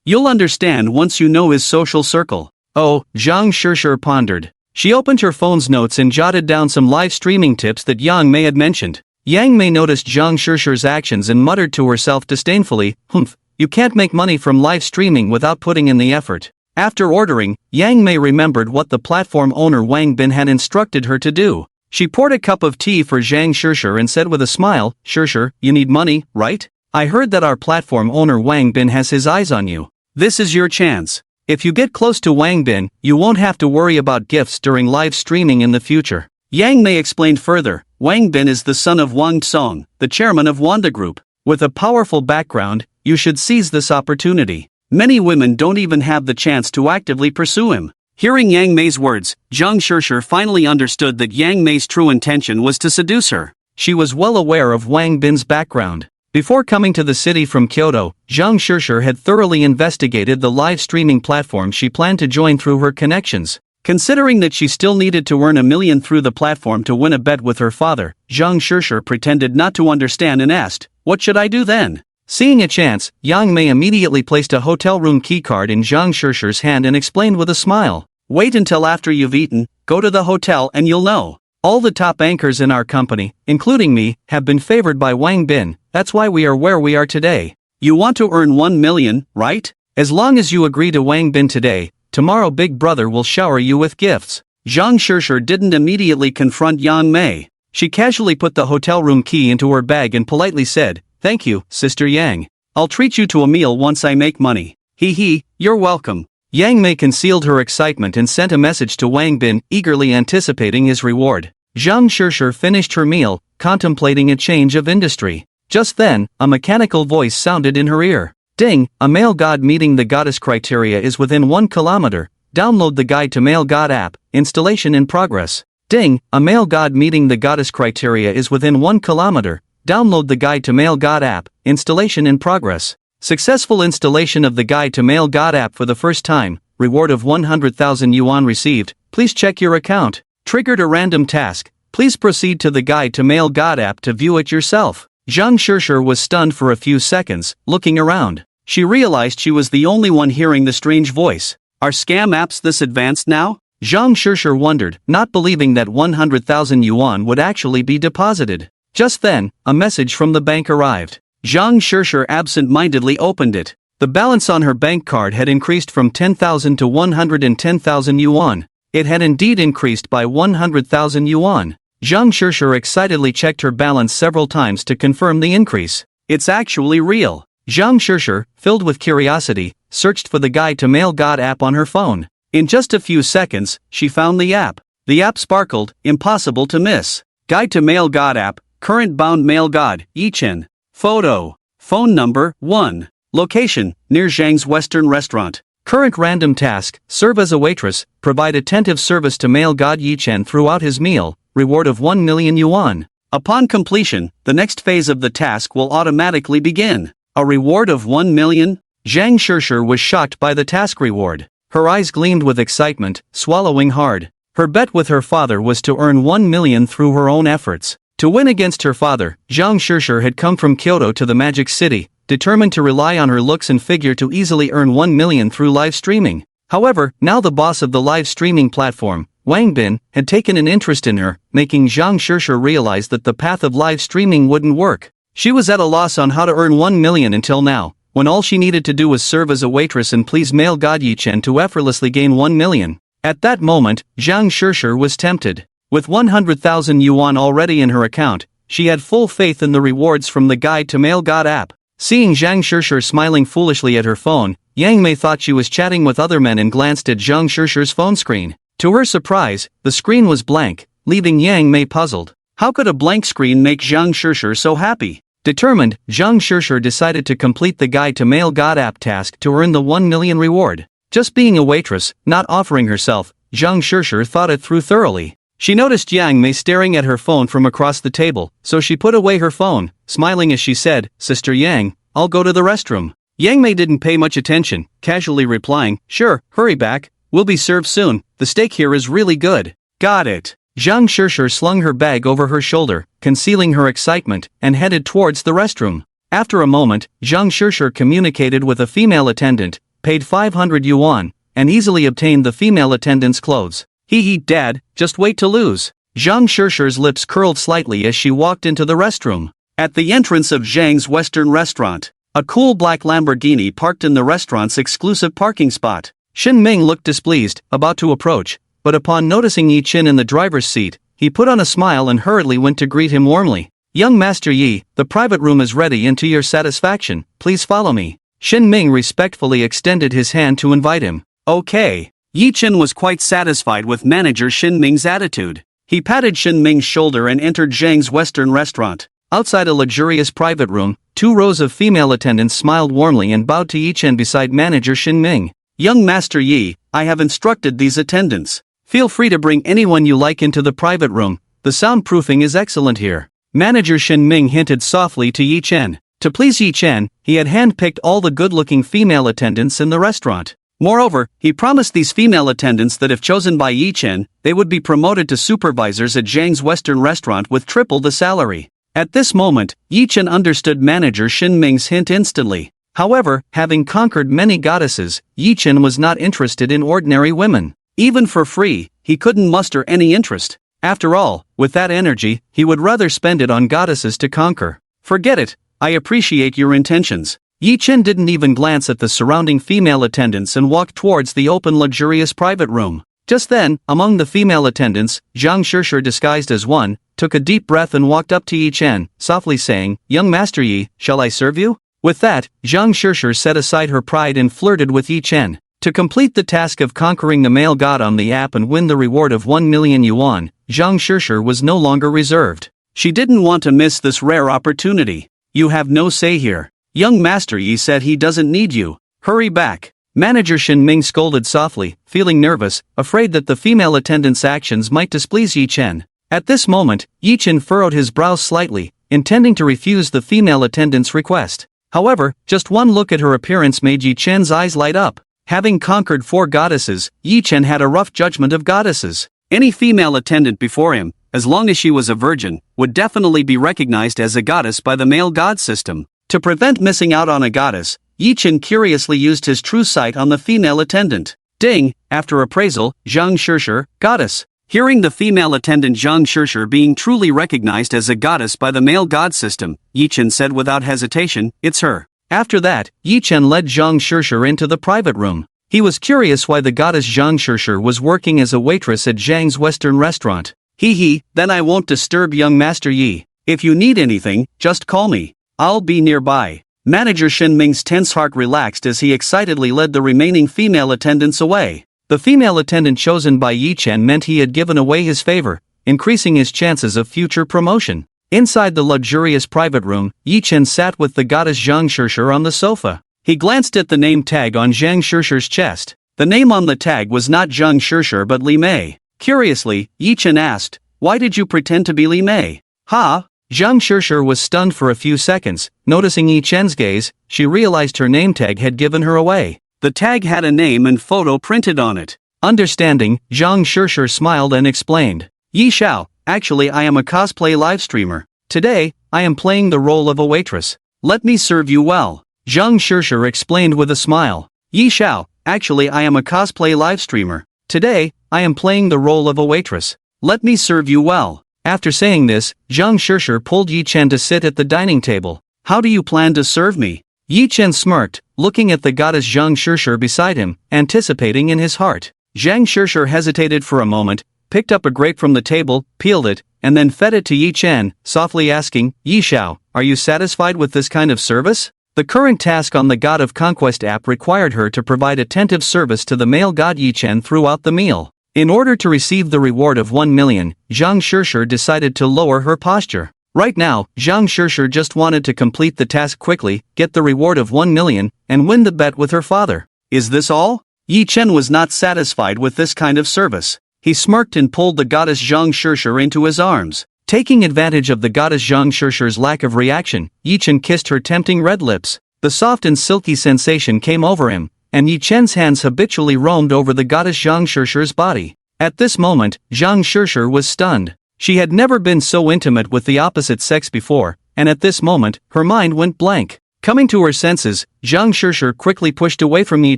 You'll understand once you know his social circle. Oh, Zhang Shishir pondered. She opened her phone's notes and jotted down some live streaming tips that Yang Mei had mentioned. Yang Mei noticed Zhang Shishir's actions and muttered to herself disdainfully, humph, you can't make money from live streaming without putting in the effort. After ordering, Yang Mei remembered what the platform owner Wang Bin had instructed her to do. She poured a cup of tea for Zhang Shishir and said with a smile, Shishir, you need money, right? I heard that our platform owner Wang Bin has his eyes on you. This is your chance. If you get close to Wang Bin, you won't have to worry about gifts during live streaming in the future. Yang Mei explained further, Wang Bin is the son of Wang Song, the chairman of Wanda Group. With a powerful background, you should seize this opportunity. Many women don't even have the chance to actively pursue him. Hearing Yang Mei's words, Zhang Shishir finally understood that Yang Mei's true intention was to seduce her. She was well aware of Wang Bin's background. Before coming to the city from Kyoto, Zhang Shishir had thoroughly investigated the live streaming platform she planned to join through her connections. Considering that she still needed to earn 1 million through the platform to win a bet with her father, Zhang Shishir pretended not to understand and asked, what should I do then? Seeing a chance, Yang Mei immediately placed a hotel room keycard in Zhang Shishir's hand and explained with a smile, wait until after you've eaten, go to the hotel and you'll know. All the top anchors in our company, including me, have been favored by Wang Bin, that's why we are where we are today. You want to earn 1 million, right? As long as you agree to Wang Bin today, tomorrow Big Brother will shower you with gifts. Zhang Shishir didn't immediately confront Yang Mei. She casually put the hotel room key into her bag and politely said, thank you, Sister Yang. I'll treat you to a meal once I make money. Hee, you're welcome. Yang Mei concealed her excitement and sent a message to Wang Bin, eagerly anticipating his reward. Zhang Shishir finished her meal, contemplating a change of industry. Just then, a mechanical voice sounded in her ear. Ding, a male god meeting the goddess criteria is within 1 kilometer. Download the Guide to Male God app, installation in progress. Ding, a male god meeting the goddess criteria is within 1 kilometer. Download the Guide to Male God app, installation in progress. Successful installation of the Guide to Male God app for the first time. Reward of 100,000 yuan received. Please check your account. Triggered a random task. Please proceed to the Guide to Male God app to view it yourself. Zhang Shishir was stunned for a few seconds, looking around. She realized she was the only one hearing the strange voice. Are scam apps this advanced now? Zhang Shishir wondered, not believing that 100,000 yuan would actually be deposited. Just then, a message from the bank arrived. Zhang Shishir absent-mindedly opened it. The balance on her bank card had increased from 10,000 to 110,000 yuan. It had indeed increased by 100,000 yuan. Zhang Shishir excitedly checked her balance several times to confirm the increase. It's actually real. Zhang Shishir, filled with curiosity, searched for the Guide to Male God app on her phone. In just a few seconds, she found the app. The app sparkled, impossible to miss. Guide to Male God app, current bound male god, Yichen. Photo. Phone number, 1. Location, near Zhang's Western restaurant. Current random task, serve as a waitress, provide attentive service to male god Yichen throughout his meal, reward of 1 million yuan. Upon completion, the next phase of the task will automatically begin. A reward of 1 million? Zhang Shishir was shocked by the task reward. Her eyes gleamed with excitement, swallowing hard. Her bet with her father was to earn 1 million through her own efforts. To win against her father, Zhang Shishir had come from Kyoto to the Magic City, determined to rely on her looks and figure to easily earn 1 million through live streaming. However, now the boss of the live streaming platform, Wang Bin, had taken an interest in her, making Zhang Shishir realize that the path of live streaming wouldn't work. She was at a loss on how to earn 1 million until now, when all she needed to do was serve as a waitress and please male god Yichen to effortlessly gain 1 million. At that moment, Zhang Shishir was tempted. With 100,000 yuan already in her account, she had full faith in the rewards from the Guide to Male God app. Seeing Zhang Shishir smiling foolishly at her phone, Yang Mei thought she was chatting with other men and glanced at Zhang Shishir's phone screen. To her surprise, the screen was blank, leaving Yang Mei puzzled. How could a blank screen make Zhang Shishir so happy? Determined, Zhang Shishir decided to complete the Guide to Male God app task to earn the 1 million reward. Just being a waitress, not offering herself, Zhang Shishir thought it through thoroughly. She noticed Yang Mei staring at her phone from across the table, so she put away her phone, smiling as she said, "Sister Yang, I'll go to the restroom." Yang Mei didn't pay much attention, casually replying, "Sure, hurry back, we'll be served soon, the steak here is really good." Got it. Zhang Shishir slung her bag over her shoulder, concealing her excitement, and headed towards the restroom. After a moment, Zhang Shishir communicated with a female attendant, paid 500 yuan, and easily obtained the female attendant's clothes. Hee, Dad, just wait to lose. Zhang Shishir's lips curled slightly as she walked into the restroom. At the entrance of Zhang's Western restaurant, a cool black Lamborghini parked in the restaurant's exclusive parking spot. Shin Ming looked displeased, about to approach, but upon noticing Yi Chin in the driver's seat, he put on a smile and hurriedly went to greet him warmly. "Young Master Yi, the private room is ready and to your satisfaction, please follow me." Shin Ming respectfully extended his hand to invite him. Okay. Yi Chin was quite satisfied with manager Shin Ming's attitude. He patted Shin Ming's shoulder and entered Zhang's Western restaurant. Outside a luxurious private room, 2 rows of female attendants smiled warmly and bowed to Yi Chin beside manager Shin Ming. "Young Master Yi, I have instructed these attendants. Feel free to bring anyone you like into the private room, the soundproofing is excellent here." Manager Shin Ming hinted softly to Yi Chen. To please Yi Chen, he had handpicked all the good-looking female attendants in the restaurant. Moreover, he promised these female attendants that if chosen by Yi Chen, they would be promoted to supervisors at Zhang's Western restaurant with triple the salary. At this moment, Yi Chen understood manager Shin Ming's hint instantly. However, having conquered many goddesses, Yi Chen was not interested in ordinary women. Even for free, he couldn't muster any interest. After all, with that energy, he would rather spend it on goddesses to conquer. Forget it, I appreciate your intentions. Yi Chen didn't even glance at the surrounding female attendants and walked towards the open luxurious private room. Just then, among the female attendants, Zhang Shishir disguised as one, took a deep breath and walked up to Yi Chen, softly saying, "Young Master Yi, shall I serve you?" With that, Zhang Shishir set aside her pride and flirted with Yi Chen. To complete the task of conquering the male god on the app and win the reward of 1 million yuan, Zhang Shishir was no longer reserved. She didn't want to miss this rare opportunity. "You have no say here. Young Master Yi said he doesn't need you. Hurry back." Manager Shin Ming scolded softly, feeling nervous, afraid that the female attendant's actions might displease Yi Chen. At this moment, Yi Chen furrowed his brows slightly, intending to refuse the female attendant's request. However, just one look at her appearance made Yi Chen's eyes light up. Having conquered 4 goddesses, Yi Chen had a rough judgment of goddesses. Any female attendant before him, as long as she was a virgin, would definitely be recognized as a goddess by the male god system. To prevent missing out on a goddess, Yi Chen curiously used his true sight on the female attendant. Ding! After appraisal, Zhang Shishir, goddess. Hearing the female attendant Zhang Shishir being truly recognized as a goddess by the male god system, Yi Chen said without hesitation, "It's her." After that, Yi Chen led Zhang Shishir into the private room. He was curious why the goddess Zhang Shishir was working as a waitress at Zhang's Western restaurant. Then I won't disturb young Master Yi. If you need anything, just call me. I'll be nearby. Manager Shin Ming's tense heart relaxed as he excitedly led the remaining female attendants away. The female attendant chosen by Yi Chen meant he had given away his favor, increasing his chances of future promotion. Inside the luxurious private room, Yi Chen sat with the goddess Zhang Shishir on the sofa. He glanced at the name tag on Zhang Shishir's chest. The name on the tag was not Zhang Shishir but Li Mei. Curiously, Yi Chen asked, "Why did you pretend to be Li Mei?" Zhang Shishir was stunned for a few seconds. Noticing Yi Chen's gaze, she realized her name tag had given her away. The tag had a name and photo printed on it. Understanding, Zhang Shishir smiled and explained, "Yi Xiao, actually I am a cosplay live streamer. Today, I am playing the role of a waitress. Let me serve you well." Zhang Shishir explained with a smile. "Yi Xiao, actually I am a cosplay live streamer. Today, I am playing the role of a waitress. Let me serve you well." After saying this, Zhang Shishir pulled Yi Chen to sit at the dining table. "How do you plan to serve me?" Yi Chen smirked, looking at the goddess Zhang Shishir beside him, anticipating in his heart. Zhang Shishir hesitated for a moment, picked up a grape from the table, peeled it, and then fed it to Yi Chen, softly asking, "Yi Xiao, are you satisfied with this kind of service?" The current task on the God of Conquest app required her to provide attentive service to the male god Yi Chen throughout the meal. In order to receive the reward of 1 million, Zhang Shishir decided to lower her posture. Right now, Zhang Shishir just wanted to complete the task quickly, get the reward of 1 million, and win the bet with her father. Is this all? Yi Chen was not satisfied with this kind of service. He smirked and pulled the goddess Zhang Shishir into his arms. Taking advantage of the goddess Zhang Shishir's lack of reaction, Yi Chen kissed her tempting red lips. The soft and silky sensation came over him, and Yi Chen's hands habitually roamed over the goddess Zhang Shishir's body. At this moment, Zhang Shishir was stunned. She had never been so intimate with the opposite sex before, and at this moment, her mind went blank. Coming to her senses, Zhang Shishir quickly pushed away from Yi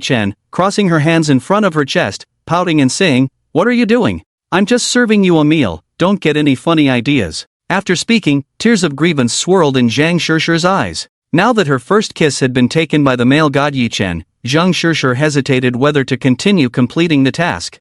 Chen, crossing her hands in front of her chest, pouting and saying, "What are you doing? I'm just serving you a meal, don't get any funny ideas." After speaking, tears of grievance swirled in Zhang Shishir's eyes. Now that her first kiss had been taken by the male god Yi Chen, Zhang Shishir hesitated whether to continue completing the task.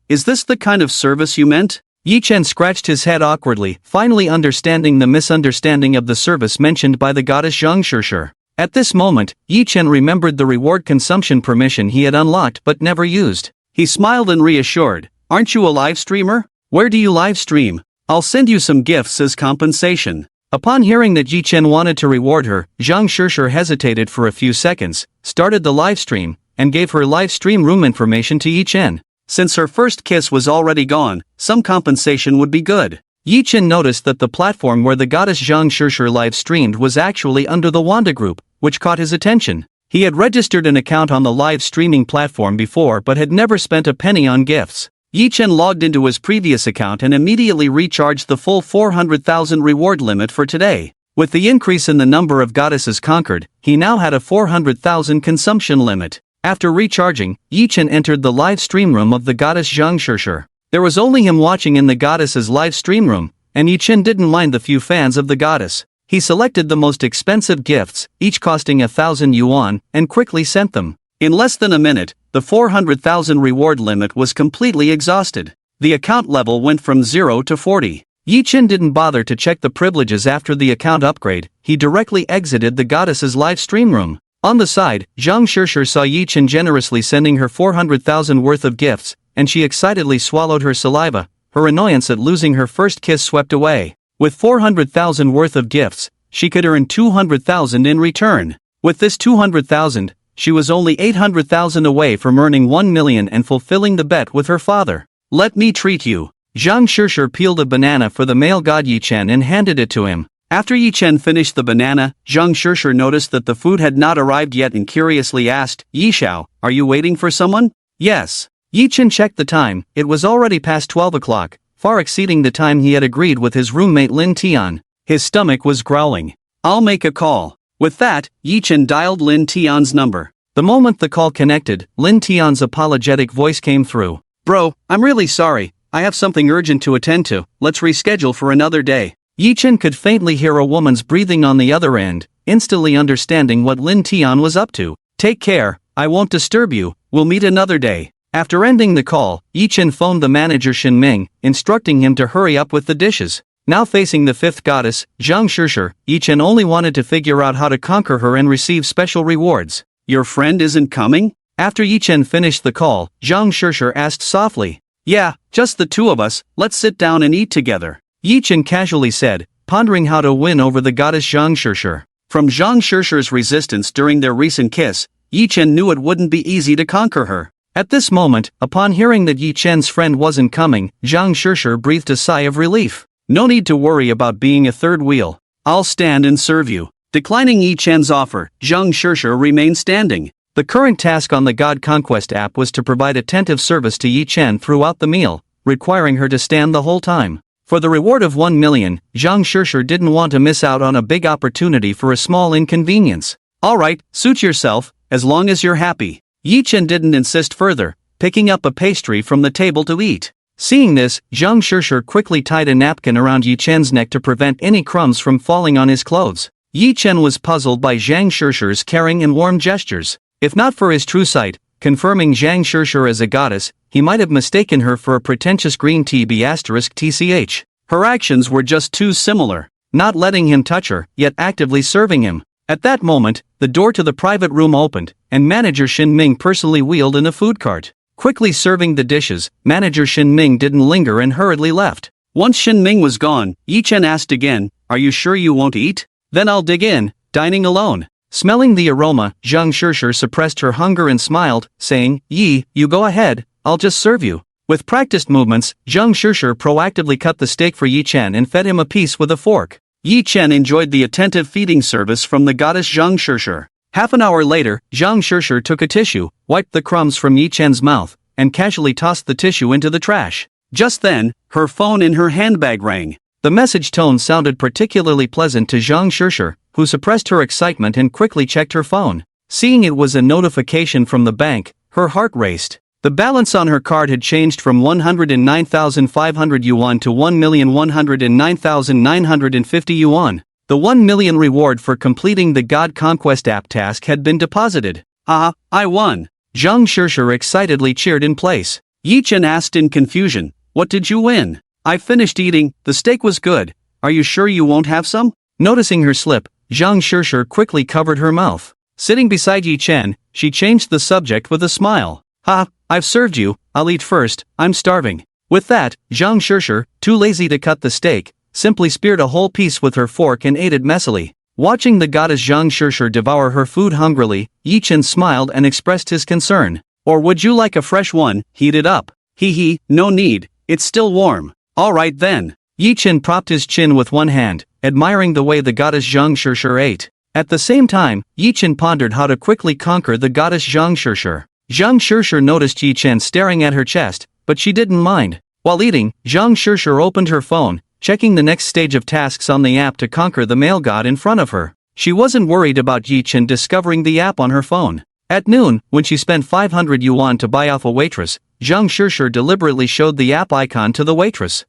Is this the kind of service you meant?" Yi Chen scratched his head awkwardly, finally understanding the misunderstanding of the service mentioned by the goddess Zhang Shishir. At this moment, Yi Chen remembered the reward consumption permission he had unlocked but never used. He smiled and reassured, "Aren't you a live streamer? Where do you live stream? I'll send you some gifts as compensation." Upon hearing that Yi Chen wanted to reward her, Zhang Shishir hesitated for a few seconds, started the live stream, and gave her live stream room information to Yi Chen. Since her first kiss was already gone, some compensation would be good. Yi Chen noticed that the platform where the goddess Zhang Shishir live streamed was actually under the Wanda Group, which caught his attention. He had registered an account on the live streaming platform before but had never spent a penny on gifts. Yi Chen logged into his previous account and immediately recharged the full 400,000 reward limit for today. With the increase in the number of goddesses conquered, he now had a 400,000 consumption limit. After recharging, Yi Chen entered the live stream room of the goddess Zhang Shishir. There was only him watching in the goddess's live stream room, and Yi Chen didn't mind the few fans of the goddess. He selected the most expensive gifts, each costing 1,000 yuan, and quickly sent them. In less than a minute, the 400,000 reward limit was completely exhausted. The account level went from 0 to 40. Yi Chen didn't bother to check the privileges after the account upgrade, he directly exited the goddess's live stream room. On the side, Zhang Shishir saw Yi Chen generously sending her 400,000 worth of gifts, and she excitedly swallowed her saliva, her annoyance at losing her first kiss swept away. With 400,000 worth of gifts, she could earn 200,000 in return. With this 200,000, she was only 800,000 away from earning 1 million and fulfilling the bet with her father. "Let me treat you." Zhang Shishir peeled a banana for the male god Yi Chen and handed it to him. After Yi Chen finished the banana, Zhang Shishir noticed that the food had not arrived yet and curiously asked, Yi Xiao, are you waiting for someone? Yes. Yi Chen checked the time, it was already past 12 o'clock, far exceeding the time he had agreed with his roommate Lin Tian. His stomach was growling. I'll make a call. With that, Yi Chen dialed Lin Tian's number. The moment the call connected, Lin Tian's apologetic voice came through. Bro, I'm really sorry, I have something urgent to attend to, let's reschedule for another day. Yi Chen could faintly hear a woman's breathing on the other end, instantly understanding what Lin Tian was up to. Take care, I won't disturb you, we'll meet another day. After ending the call, Yi Chen phoned the manager Shin Ming, instructing him to hurry up with the dishes. Now facing the fifth goddess, Zhang Shishir, Yi Chen only wanted to figure out how to conquer her and receive special rewards. Your friend isn't coming? After Yi Chen finished the call, Zhang Shishir asked softly. Yeah, just the two of us, let's sit down and eat together. Yi Chen casually said, pondering how to win over the goddess Zhang Shishir. From Zhang Shishir's resistance during their recent kiss, Yi Chen knew it wouldn't be easy to conquer her. At this moment, upon hearing that Yi Chen's friend wasn't coming, Zhang Shishir breathed a sigh of relief. No need to worry about being a third wheel. I'll stand and serve you. Declining Yi Chen's offer, Zhang Shishir remained standing. The current task on the God Conquest app was to provide attentive service to Yi Chen throughout the meal, requiring her to stand the whole time. For the reward of 1 million, Zhang Shishir didn't want to miss out on a big opportunity for a small inconvenience. Alright, suit yourself, as long as you're happy. Yi Chen didn't insist further, picking up a pastry from the table to eat. Seeing this, Zhang Shishir quickly tied a napkin around Yi Chen's neck to prevent any crumbs from falling on his clothes. Yi Chen was puzzled by Zhang Shishir's caring and warm gestures. If not for his true sight, confirming Zhang Shishir as a goddess, he might have mistaken her for a pretentious green tea *tch. Her actions were just too similar, not letting him touch her, yet actively serving him. At that moment, the door to the private room opened, and manager Shin Ming personally wheeled in a food cart. Quickly serving the dishes, manager Shin Ming didn't linger and hurriedly left. Once Shin Ming was gone, Yi Chen asked again, are you sure you won't eat? Then I'll dig in, dining alone. Smelling the aroma, Zhang Shishir suppressed her hunger and smiled, saying, Yi, you go ahead, I'll just serve you. With practiced movements, Zhang Shishir proactively cut the steak for Yi Chen and fed him a piece with a fork. Yi Chen enjoyed the attentive feeding service from the goddess Zhang Shishir. Half an hour later, Zhang Shishir took a tissue, wiped the crumbs from Yi Chen's mouth, and casually tossed the tissue into the trash. Just then, her phone in her handbag rang. The message tone sounded particularly pleasant to Zhang Shishir, who suppressed her excitement and quickly checked her phone. Seeing it was a notification from the bank, her heart raced. The balance on her card had changed from 109,500 yuan to 1,109,950 yuan. The 1 million reward for completing the God Conquest app task had been deposited. Ah, I won! Zhang Shishir excitedly cheered in place. Yi Chen asked in confusion, what did you win? I finished eating, the steak was good. Are you sure you won't have some? Noticing her slip, Zhang Shishir quickly covered her mouth. Sitting beside Yi Chen, she changed the subject with a smile. Ha, I've served you, I'll eat first, I'm starving. With that, Zhang Shishir, too lazy to cut the steak, simply speared a whole piece with her fork and ate it messily. Watching the goddess Zhang Shishir devour her food hungrily, Yi Chen smiled and expressed his concern. Or would you like a fresh one, heated up? Hee, no need, it's still warm. Alright then. Yi Chen propped his chin with one hand, admiring the way the goddess Zhang Shishir ate. At the same time, Yi Chen pondered how to quickly conquer the goddess Zhang Shishir. Zhang Shishir noticed Yi Chen staring at her chest, but she didn't mind. While eating, Zhang Shishir opened her phone, checking the next stage of tasks on the app to conquer the male god in front of her. She wasn't worried about Yi Chen discovering the app on her phone. At noon, when she spent 500 yuan to buy off a waitress, Zhang Shishir deliberately showed the app icon to the waitress.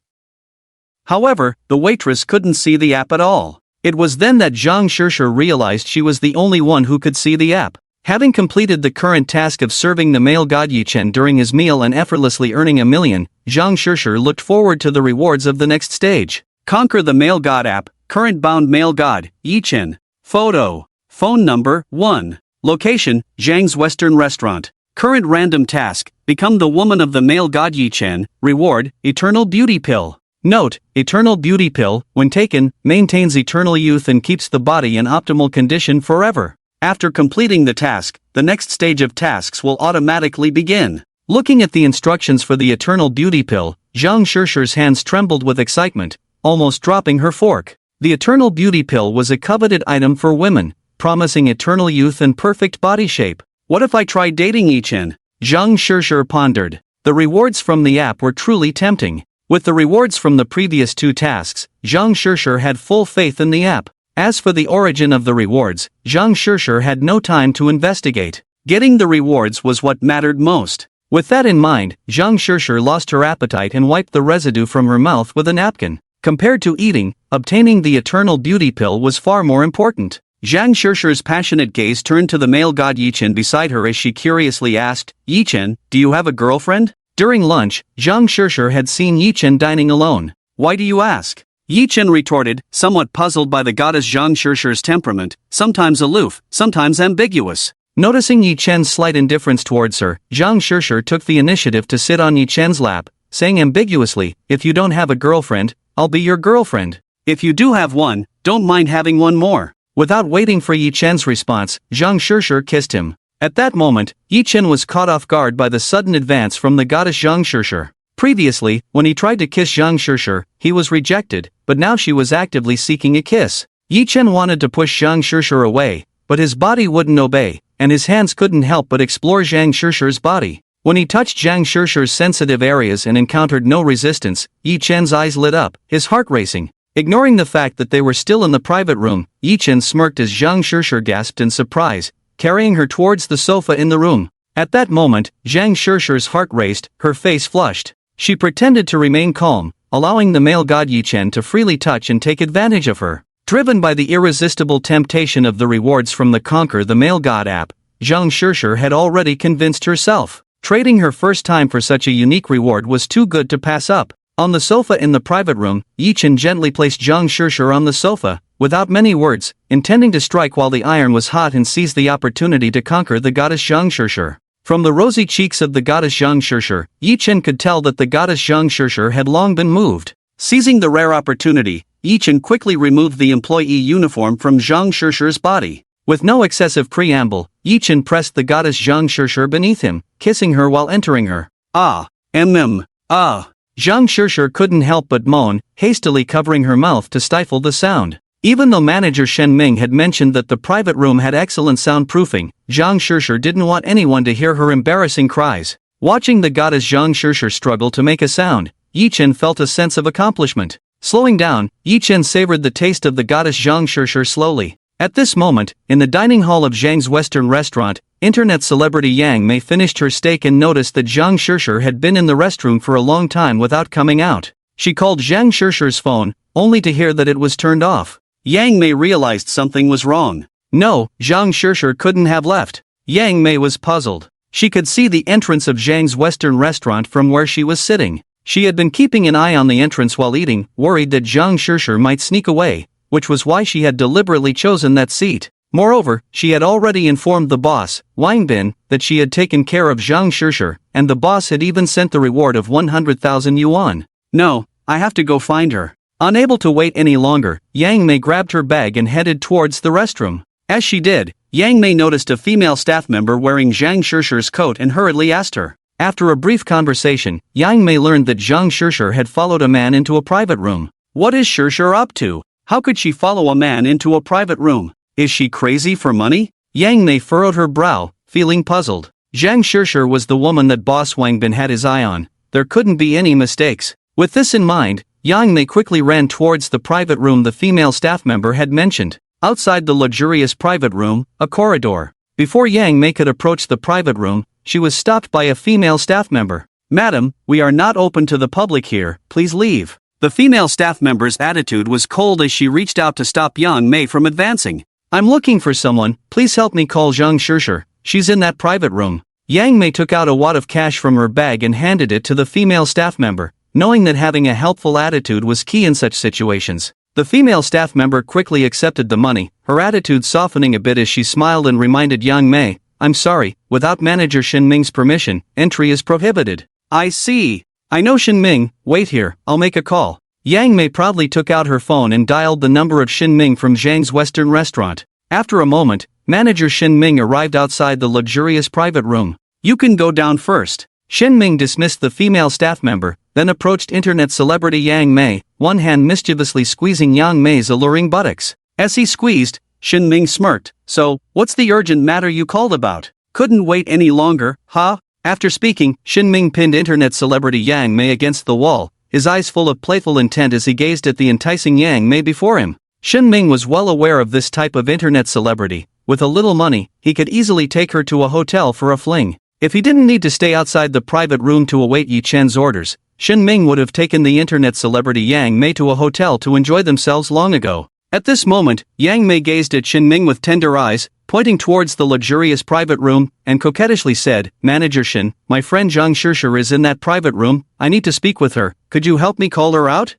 However, the waitress couldn't see the app at all. It was then that Zhang Shishir realized she was the only one who could see the app. Having completed the current task of serving the male god Yi Chen during his meal and effortlessly earning 1 million, Zhang Shishir looked forward to the rewards of the next stage. Conquer the male god app, current bound male god, Yi Chen. Photo. Phone number, 1. Location, Zhang's Western Restaurant. Current random task, become the woman of the male god Yi Chen. Reward, Eternal Beauty Pill. Note, Eternal Beauty Pill, when taken, maintains eternal youth and keeps the body in optimal condition forever. After completing the task, the next stage of tasks will automatically begin. Looking at the instructions for the Eternal Beauty Pill, Zhang Shishir's hands trembled with excitement, almost dropping her fork. The eternal beauty pill was a coveted item for women, promising eternal youth and perfect body shape. What if I tried dating Yichen? Zhang Shishir pondered. The rewards from the app were truly tempting. With the rewards from the previous 2 tasks, Zhang Shishir had full faith in the app. As for the origin of the rewards, Zhang Shishir had no time to investigate. Getting the rewards was what mattered most. With that in mind, Zhang Shishir lost her appetite and wiped the residue from her mouth with a napkin. Compared to eating, obtaining the eternal beauty pill was far more important. Zhang Shishir's passionate gaze turned to the male god Yichen beside her as she curiously asked, Yichen, do you have a girlfriend? During lunch, Zhang Shishir had seen Yichen dining alone. Why do you ask? Yichen retorted, somewhat puzzled by the goddess Zhang Shishir's temperament, sometimes aloof, sometimes ambiguous. Noticing Yichen's slight indifference towards her, Zhang Shishir took the initiative to sit on Yichen's lap, saying ambiguously, if you don't have a girlfriend, I'll be your girlfriend. If you do have one, don't mind having one more. Without waiting for Yichen's response, Zhang Shishir kissed him. At that moment, Yichen was caught off guard by the sudden advance from the goddess Zhang Shishir. Previously, when he tried to kiss Zhang Shishir, he was rejected, but now she was actively seeking a kiss. Yichen wanted to push Zhang Shishir away, but his body wouldn't obey, and his hands couldn't help but explore Zhang Shishir's body. When he touched Zhang Shishir's sensitive areas and encountered no resistance, Yichen's eyes lit up, his heart racing. Ignoring the fact that they were still in the private room, Yichen smirked as Zhang Shishir gasped in surprise, carrying her towards the sofa in the room. At that moment, Zhang Shishir's heart raced, her face flushed. She pretended to remain calm, allowing the male god Yichen to freely touch and take advantage of her. Driven by the irresistible temptation of the rewards from the Conquer the Male God app, Zhang Shishir had already convinced herself. Trading her first time for such a unique reward was too good to pass up. On the sofa in the private room, Yichen gently placed Zhang Shishir on the sofa, without many words, intending to strike while the iron was hot and seize the opportunity to conquer the goddess Zhang Shishir. From the rosy cheeks of the goddess Zhang Shishir, Yichen could tell that the goddess Zhang Shishir had long been moved. Seizing the rare opportunity, Yichen quickly removed the employee uniform from Zhang Shishir's body. With no excessive preamble, Yichen pressed the goddess Zhang Shishir beneath him, kissing her while entering her. Ah. Ah. Zhang Shishir couldn't help but moan, hastily covering her mouth to stifle the sound. Even though manager Shen Ming had mentioned that the private room had excellent soundproofing, Zhang Shishir didn't want anyone to hear her embarrassing cries. Watching the goddess Zhang Shishir struggle to make a sound, Yichen felt a sense of accomplishment. Slowing down, Yichen savored the taste of the goddess Zhang Shishir slowly. At this moment, in the dining hall of Zhang's Western restaurant, internet celebrity Yang Mei finished her steak and noticed that Zhang Shishir had been in the restroom for a long time without coming out. She called Zhang Shishir's phone, only to hear that it was turned off. Yang Mei realized something was wrong. No, Zhang Shishir couldn't have left. Yang Mei was puzzled. She could see the entrance of Zhang's Western restaurant from where she was sitting. She had been keeping an eye on the entrance while eating, worried that Zhang Shishir might sneak away, which was why she had deliberately chosen that seat. Moreover, she had already informed the boss, Wang Bin, that she had taken care of Zhang Shishir, and the boss had even sent the reward of 100,000 yuan. No, I have to go find her. Unable to wait any longer, Yang Mei grabbed her bag and headed towards the restroom. As she did, Yang Mei noticed a female staff member wearing Zhang Shishir's coat and hurriedly asked her. After a brief conversation, Yang Mei learned that Zhang Shishir had followed a man into a private room. What is Shishir up to? How could she follow a man into a private room? Is she crazy for money? Yang Mei furrowed her brow, feeling puzzled. Zhang Shishir was the woman that boss Wang Bin had his eye on. There couldn't be any mistakes. With this in mind, Yang Mei quickly ran towards the private room the female staff member had mentioned. Outside the luxurious private room, a corridor. Before Yang Mei could approach the private room, she was stopped by a female staff member. Madam, we are not open to the public here, please leave. The female staff member's attitude was cold as she reached out to stop Yang Mei from advancing. I'm looking for someone, please help me call Zhang Shishir, she's in that private room. Yang Mei took out a wad of cash from her bag and handed it to the female staff member, knowing that having a helpful attitude was key in such situations. The female staff member quickly accepted the money, her attitude softening a bit as she smiled and reminded Yang Mei, I'm sorry, without manager Shen Ming's permission, entry is prohibited. I see. I know Shen Ming, wait here, I'll make a call. Yang Mei proudly took out her phone and dialed the number of Shen Ming from Zhang's Western restaurant. After a moment, manager Shen Ming arrived outside the luxurious private room. You can go down first. Shen Ming dismissed the female staff member, then approached internet celebrity Yang Mei, one hand mischievously squeezing Yang Mei's alluring buttocks. As he squeezed, Shin Ming smirked. "So, what's the urgent matter you called about? Couldn't wait any longer, huh?" After speaking, Shin Ming pinned internet celebrity Yang Mei against the wall, his eyes full of playful intent as he gazed at the enticing Yang Mei before him. Shin Ming was well aware of this type of internet celebrity. With a little money, he could easily take her to a hotel for a fling. If he didn't need to stay outside the private room to await Yi Chen's orders, Shin Ming would have taken the internet celebrity Yang Mei to a hotel to enjoy themselves long ago. At this moment, Yang Mei gazed at Shin Ming with tender eyes, pointing towards the luxurious private room, and coquettishly said, "Manager Shin, my friend Zhang Shishir is in that private room. I need to speak with her. Could you help me call her out?"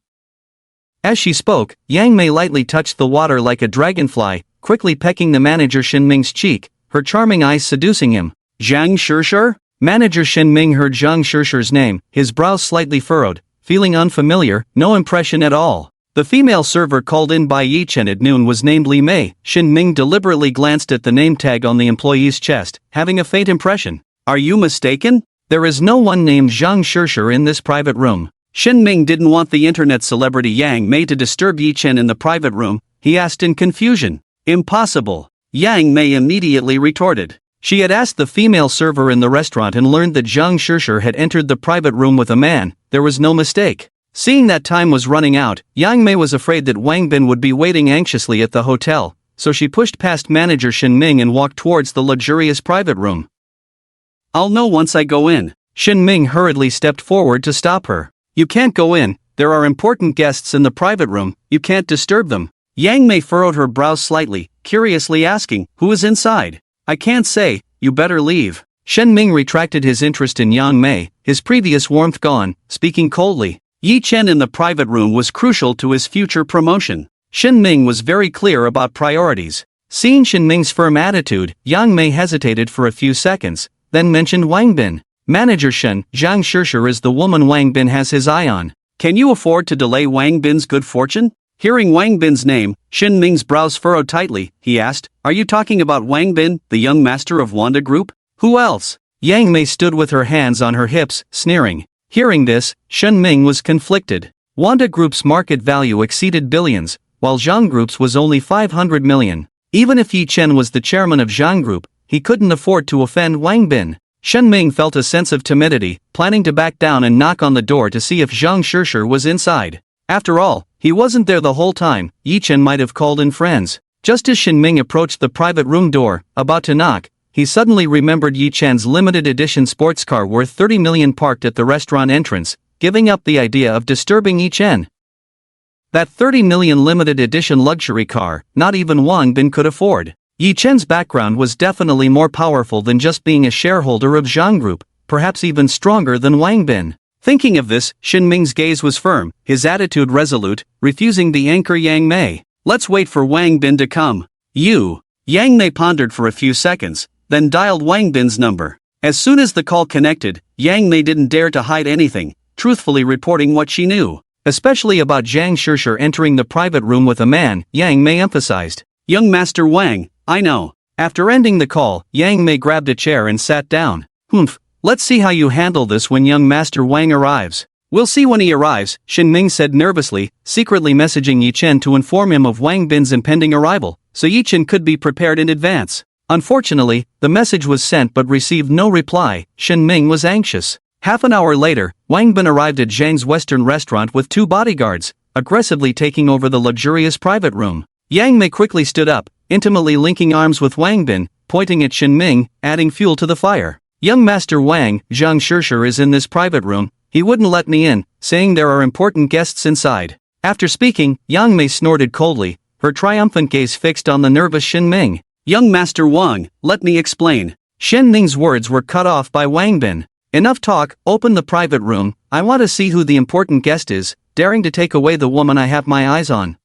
As she spoke, Yang Mei lightly touched the water like a dragonfly, quickly pecking the manager Shin Ming's cheek, her charming eyes seducing him. "Zhang Shishir?" Manager Shin Ming heard Zhang Shishir's name, his brows slightly furrowed, feeling unfamiliar, no impression at all. The female server called in by Yi Chen at noon was named Li Mei. Shin Ming deliberately glanced at the name tag on the employee's chest, having a faint impression. "Are you mistaken? There is no one named Zhang Shishir in this private room." Shin Ming didn't want the internet celebrity Yang Mei to disturb Yi Chen in the private room. He asked in confusion. "Impossible," Yang Mei immediately retorted. She had asked the female server in the restaurant and learned that Zhang Shishir had entered the private room with a man. There was no mistake. Seeing that time was running out, Yang Mei was afraid that Wang Bin would be waiting anxiously at the hotel, so she pushed past manager Shin Ming and walked towards the luxurious private room. "I'll know once I go in." Shin Ming hurriedly stepped forward to stop her. "You can't go in, there are important guests in the private room, you can't disturb them." Yang Mei furrowed her brows slightly, curiously asking, "Who is inside?" "I can't say, you better leave." Shin Ming retracted his interest in Yang Mei, his previous warmth gone, speaking coldly. Yi Chen in the private room was crucial to his future promotion. Shin Ming was very clear about priorities. Seeing Shin Ming's firm attitude, Yang Mei hesitated for a few seconds, then mentioned Wang Bin. "Manager Shin, Zhang Shishir is the woman Wang Bin has his eye on. Can you afford to delay Wang Bin's good fortune?" Hearing Wang Bin's name, Shin Ming's brows furrowed tightly. He asked, "Are you talking about Wang Bin, the young master of Wanda Group? Who else?" Yang Mei stood with her hands on her hips, sneering. Hearing this, Shin Ming was conflicted. Wanda Group's market value exceeded billions, while Zhang Group's was only 500 million. Even if Yi Chen was the chairman of Zhang Group, he couldn't afford to offend Wang Bin. Shin Ming felt a sense of timidity, planning to back down and knock on the door to see if Zhang Shishir was inside. After all, he wasn't there the whole time. Yi Chen might have called in friends. Just as Shin Ming approached the private room door, about to knock, he suddenly remembered Yi Chen's limited edition sports car worth 30 million parked at the restaurant entrance, giving up the idea of disturbing Yi Chen. That 30 million limited edition luxury car, not even Wang Bin could afford. Yi Chen's background was definitely more powerful than just being a shareholder of Zhang Group, perhaps even stronger than Wang Bin. Thinking of this, Shin Ming's gaze was firm, his attitude resolute, refusing the anchor Yang Mei. "Let's wait for Wang Bin to come." "You." Yang Mei pondered for a few seconds, then dialed Wang Bin's number. As soon as the call connected, Yang Mei didn't dare to hide anything, truthfully reporting what she knew. Especially about Zhang Shishir entering the private room with a man, Yang Mei emphasized. "Young Master Wang, I know." After ending the call, Yang Mei grabbed a chair and sat down. "Humph, let's see how you handle this when young Master Wang arrives." "We'll see when he arrives," Shin Ming said nervously, secretly messaging Yi Chen to inform him of Wang Bin's impending arrival, so Yi Chen could be prepared in advance. Unfortunately, the message was sent but received no reply. Shin Ming was anxious. Half an hour later, Wang Bin arrived at Zhang's Western restaurant with 2 bodyguards, aggressively taking over the luxurious private room. Yang Mei quickly stood up, intimately linking arms with Wang Bin, pointing at Shin Ming, adding fuel to the fire. "Young Master Wang, Zhang Shishir is in this private room. He wouldn't let me in, saying there are important guests inside." After speaking, Yang Mei snorted coldly, her triumphant gaze fixed on the nervous Shin Ming. "Young Master Wang, let me explain." Shin Ming's words were cut off by Wang Bin. "Enough talk, open the private room. I want to see who the important guest is, daring to take away the woman I have my eyes on."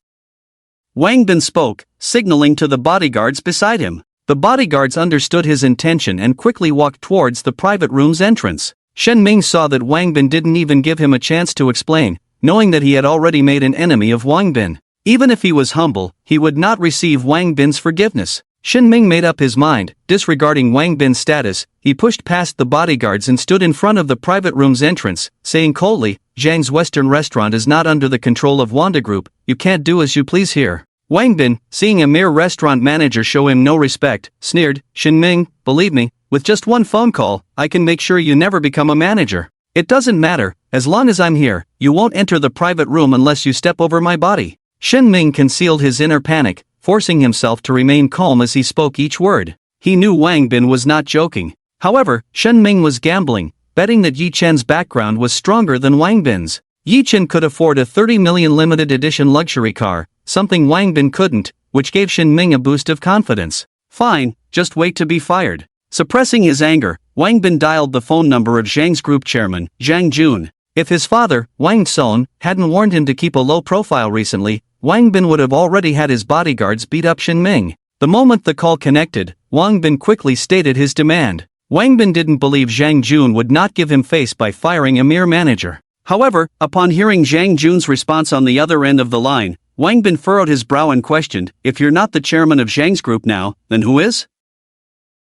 Wang Bin spoke, signaling to the bodyguards beside him. The bodyguards understood his intention and quickly walked towards the private room's entrance. Shin Ming saw that Wang Bin didn't even give him a chance to explain, knowing that he had already made an enemy of Wang Bin. Even if he was humble, he would not receive Wang Bin's forgiveness. Shin Ming made up his mind. Disregarding Wang Bin's status, he pushed past the bodyguards and stood in front of the private room's entrance, saying coldly, "Zhang's Western restaurant is not under the control of Wanda Group, you can't do as you please here." Wang Bin, seeing a mere restaurant manager show him no respect, sneered, "Shin Ming, believe me, with just one phone call, I can make sure you never become a manager. It doesn't matter, as long as I'm here, you won't enter the private room unless you step over my body." Shin Ming concealed his inner panic, forcing himself to remain calm as he spoke each word. He knew Wang Bin was not joking. However, Shin Ming was gambling, betting that Yi Chen's background was stronger than Wang Bin's. Yi Chen could afford a 30 million limited edition luxury car, something Wang Bin couldn't, which gave Shin Ming a boost of confidence. Fine, just wait to be fired. Suppressing his anger, Wang Bin dialed the phone number of Zhang's group chairman, Zhang Jun. If his father, Wang Son, hadn't warned him to keep a low profile recently, Wang Bin would have already had his bodyguards beat up Shin Ming. The moment the call connected, Wang Bin quickly stated his demand. Wang Bin didn't believe Zhang Jun would not give him face by firing a mere manager. However, upon hearing Zhang Jun's response on the other end of the line, Wang Bin furrowed his brow and questioned, "If you're not the chairman of Zhang's group now, then who is?"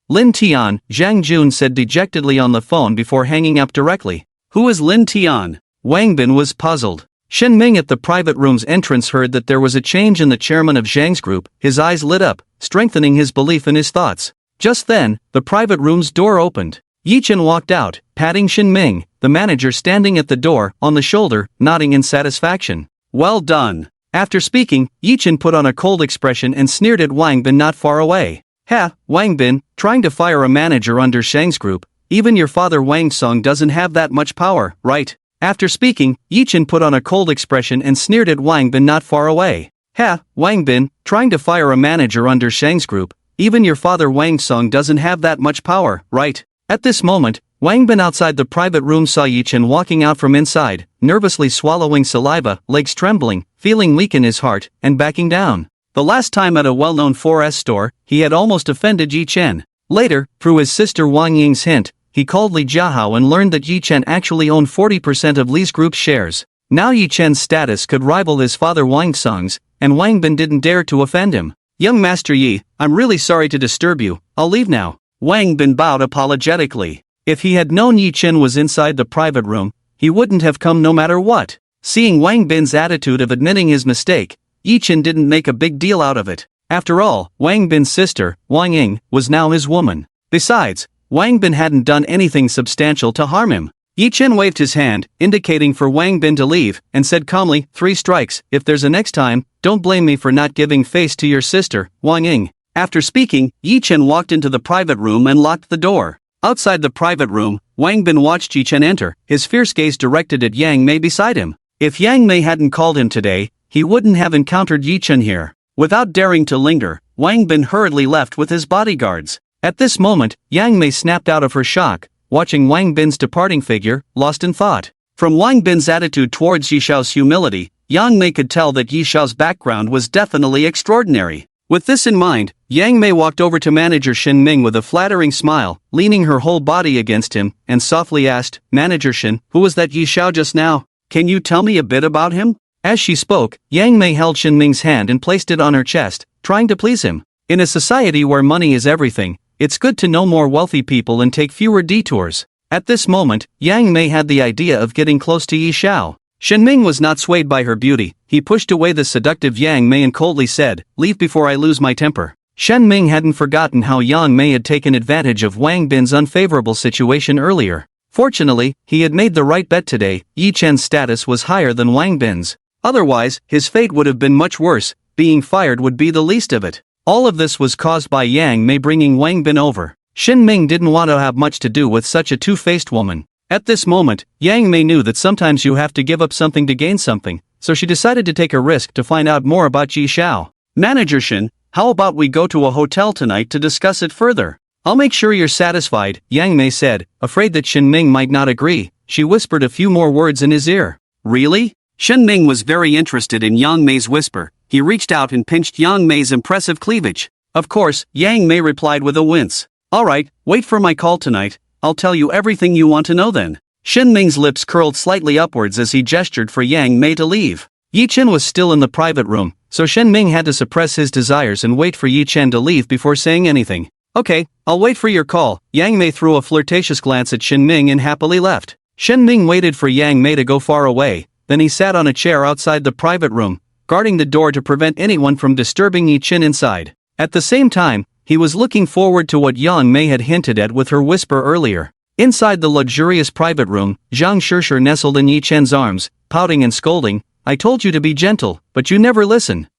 "Lin Tian," Zhang Jun said dejectedly on the phone before hanging up directly. "Who is Lin Tian?" Wang Bin was puzzled. Shin Ming at the private room's entrance heard that there was a change in the chairman of Zhang's group. His eyes lit up, strengthening his belief in his thoughts. Just then, the private room's door opened. Yi Chen walked out, patting Shin Ming, the manager standing at the door, on the shoulder, nodding in satisfaction. "Well done." After speaking, Yi Chen put on a cold expression and sneered at Wang Bin not far away. "Ha, Wang Bin, trying to fire a manager under Shang's group, even your father Wang Song doesn't have that much power, right?" After speaking, Yi Chen put on a cold expression and sneered at Wang Bin not far away. "Ha, Wang Bin, trying to fire a manager under Shang's group, even your father Wang Song doesn't have that much power, right?" At this moment, Wang Bin outside the private room saw Yi Chen walking out from inside, nervously swallowing saliva, legs trembling, feeling weak in his heart, and backing down. The last time at a well-known 4S store, he had almost offended Yi Chen. Later, through his sister Wang Ying's hint, he called Li Jiahao and learned that Yi Chen actually owned 40% of Li's group's shares. Now Yi Chen's status could rival his father Wang Song's, and Wang Bin didn't dare to offend him. "Young Master Yi, I'm really sorry to disturb you, I'll leave now." Wang Bin bowed apologetically. If he had known Yi Chen was inside the private room, he wouldn't have come no matter what. Seeing Wang Bin's attitude of admitting his mistake, Yi Chen didn't make a big deal out of it. After all, Wang Bin's sister, Wang Ying, was now his woman. Besides, Wang Bin hadn't done anything substantial to harm him. Yi Chen waved his hand, indicating for Wang Bin to leave, and said calmly, "3 strikes, if there's a next time, don't blame me for not giving face to your sister, Wang Ying." After speaking, Yi Chen walked into the private room and locked the door. Outside the private room, Wang Bin watched Yi Chen enter, his fierce gaze directed at Yang Mei beside him. If Yang Mei hadn't called him today, he wouldn't have encountered Yi Chen here. Without daring to linger, Wang Bin hurriedly left with his bodyguards. At this moment, Yang Mei snapped out of her shock, watching Wang Bin's departing figure, lost in thought. From Wang Bin's attitude towards Yi Xiao's humility, Yang Mei could tell that Yi Xiao's background was definitely extraordinary. With this in mind, Yang Mei walked over to manager Shin Ming with a flattering smile, leaning her whole body against him, and softly asked, "Manager Shin, who was that Yi Xiao just now? Can you tell me a bit about him?" As she spoke, Yang Mei held Shin Ming's hand and placed it on her chest, trying to please him. In a society where money is everything, it's good to know more wealthy people and take fewer detours. At this moment, Yang Mei had the idea of getting close to Yi Xiao. Shin Ming was not swayed by her beauty. He pushed away the seductive Yang Mei and coldly said, "Leave before I lose my temper." Shin Ming hadn't forgotten how Yang Mei had taken advantage of Wang Bin's unfavorable situation earlier. Fortunately, he had made the right bet today. Yi Chen's status was higher than Wang Bin's. Otherwise, his fate would have been much worse. Being fired would be the least of it. All of this was caused by Yang Mei bringing Wang Bin over. Shin Ming didn't want to have much to do with such a two-faced woman. At this moment, Yang Mei knew that sometimes you have to give up something to gain something, so she decided to take a risk to find out more about Yi Xiao. "Manager Shin, how about we go to a hotel tonight to discuss it further? I'll make sure you're satisfied," Yang Mei said. Afraid that Shin Ming might not agree, she whispered a few more words in his ear. "Really?" Shin Ming was very interested in Yang Mei's whisper. He reached out and pinched Yang Mei's impressive cleavage. Of course, Yang Mei replied with a wince. "Alright, wait for my call tonight. I'll tell you everything you want to know then." Shin Ming's lips curled slightly upwards as he gestured for Yang Mei to leave. Yi Chen was still in the private room, so Shen Ming had to suppress his desires and wait for Yi Chen to leave before saying anything. Okay, I'll wait for your call. Yang Mei threw a flirtatious glance at Shen Ming and happily left. Shen Ming waited for Yang Mei to go far away, then he sat on a chair outside the private room, guarding the door to prevent anyone from disturbing Yi Chen inside. At the same time, he was looking forward to what Yang Mei had hinted at with her whisper earlier. Inside the luxurious private room, Zhang Shishir nestled in Yi Chen's arms, pouting and scolding. I told you to be gentle, but you never listen.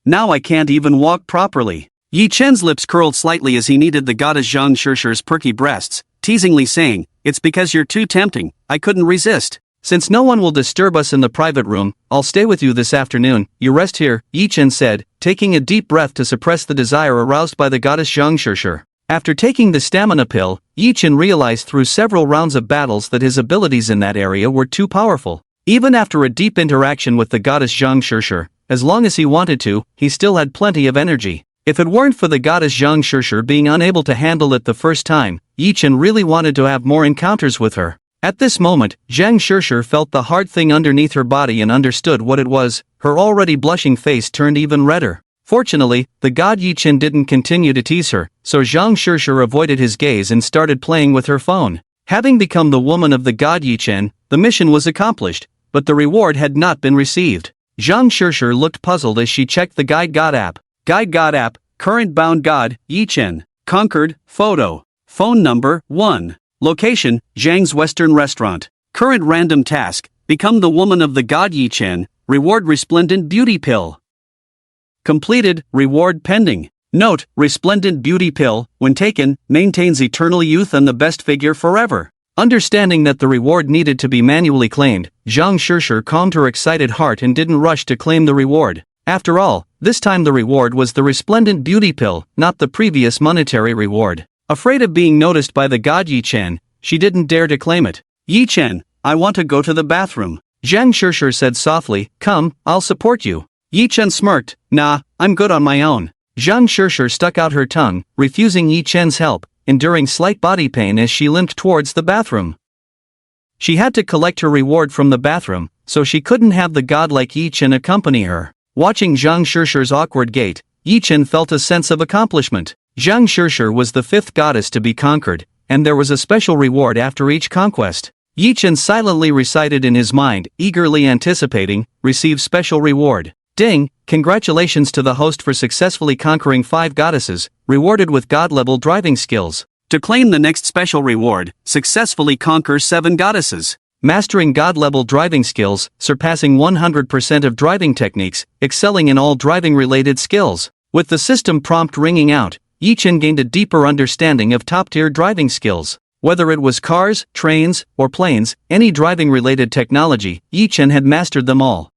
Now I can't even walk properly. Yi Chen's lips curled slightly as he kneaded the goddess Zhang Shishir's perky breasts, teasingly saying, it's because you're too tempting, I couldn't resist. Since no one will disturb us in the private room, I'll stay with you this afternoon. You rest here, Yi Chen said, taking a deep breath to suppress the desire aroused by the goddess Zhang Shishir. After taking the stamina pill, Yi Chen realized through several rounds of battles that his abilities in that area were too powerful. Even after a deep interaction with the goddess Zhang Shishir, as long as he wanted to, he still had plenty of energy. If it weren't for the goddess Zhang Shishir being unable to handle it the first time, Yi Chen really wanted to have more encounters with her. At this moment, Zhang Shishir felt the hard thing underneath her body and understood what it was. Her already blushing face turned even redder. Fortunately, the god Yi Chen didn't continue to tease her, so Zhang Shishir avoided his gaze and started playing with her phone. Having become the woman of the god Yi Chen, the mission was accomplished, but the reward had not been received. Zhang Shishir looked puzzled as she checked the Guide God app. Guide God app, current bound god, Yi Chen. Conquered, photo. Phone number, 1. Location, Zhang's Western Restaurant. Current random task, become the woman of the god Yi Chen. Reward resplendent beauty pill. Completed, reward pending. Note, resplendent beauty pill, when taken, maintains eternal youth and the best figure forever. Understanding that the reward needed to be manually claimed, Zhang Shishir calmed her excited heart and didn't rush to claim the reward. After all, this time the reward was the resplendent beauty pill, not the previous monetary reward. Afraid of being noticed by the god Yi Chen, she didn't dare to claim it. Yi Chen, I want to go to the bathroom. Zhang Shishir said softly, come, I'll support you. Yi Chen smirked, nah, I'm good on my own. Zhang Shishir stuck out her tongue, refusing Yi Chen's help, enduring slight body pain as she limped towards the bathroom. She had to collect her reward from the bathroom, so she couldn't have the godlike Yi Chen accompany her. Watching Zhang Shishir's awkward gait, Yi Chen felt a sense of accomplishment. Zhang Shishir was the 5th goddess to be conquered, and there was a special reward after each conquest. Yi Chen silently recited in his mind, eagerly anticipating, receive special reward. Ding, congratulations to the host for successfully conquering 5 goddesses, rewarded with god-level driving skills. To claim the next special reward, successfully conquer 7 goddesses. Mastering god-level driving skills, surpassing 100% of driving techniques, excelling in all driving-related skills. With the system prompt ringing out, Yi Chen gained a deeper understanding of top-tier driving skills. Whether it was cars, trains, or planes, any driving-related technology, Yi Chen had mastered them all.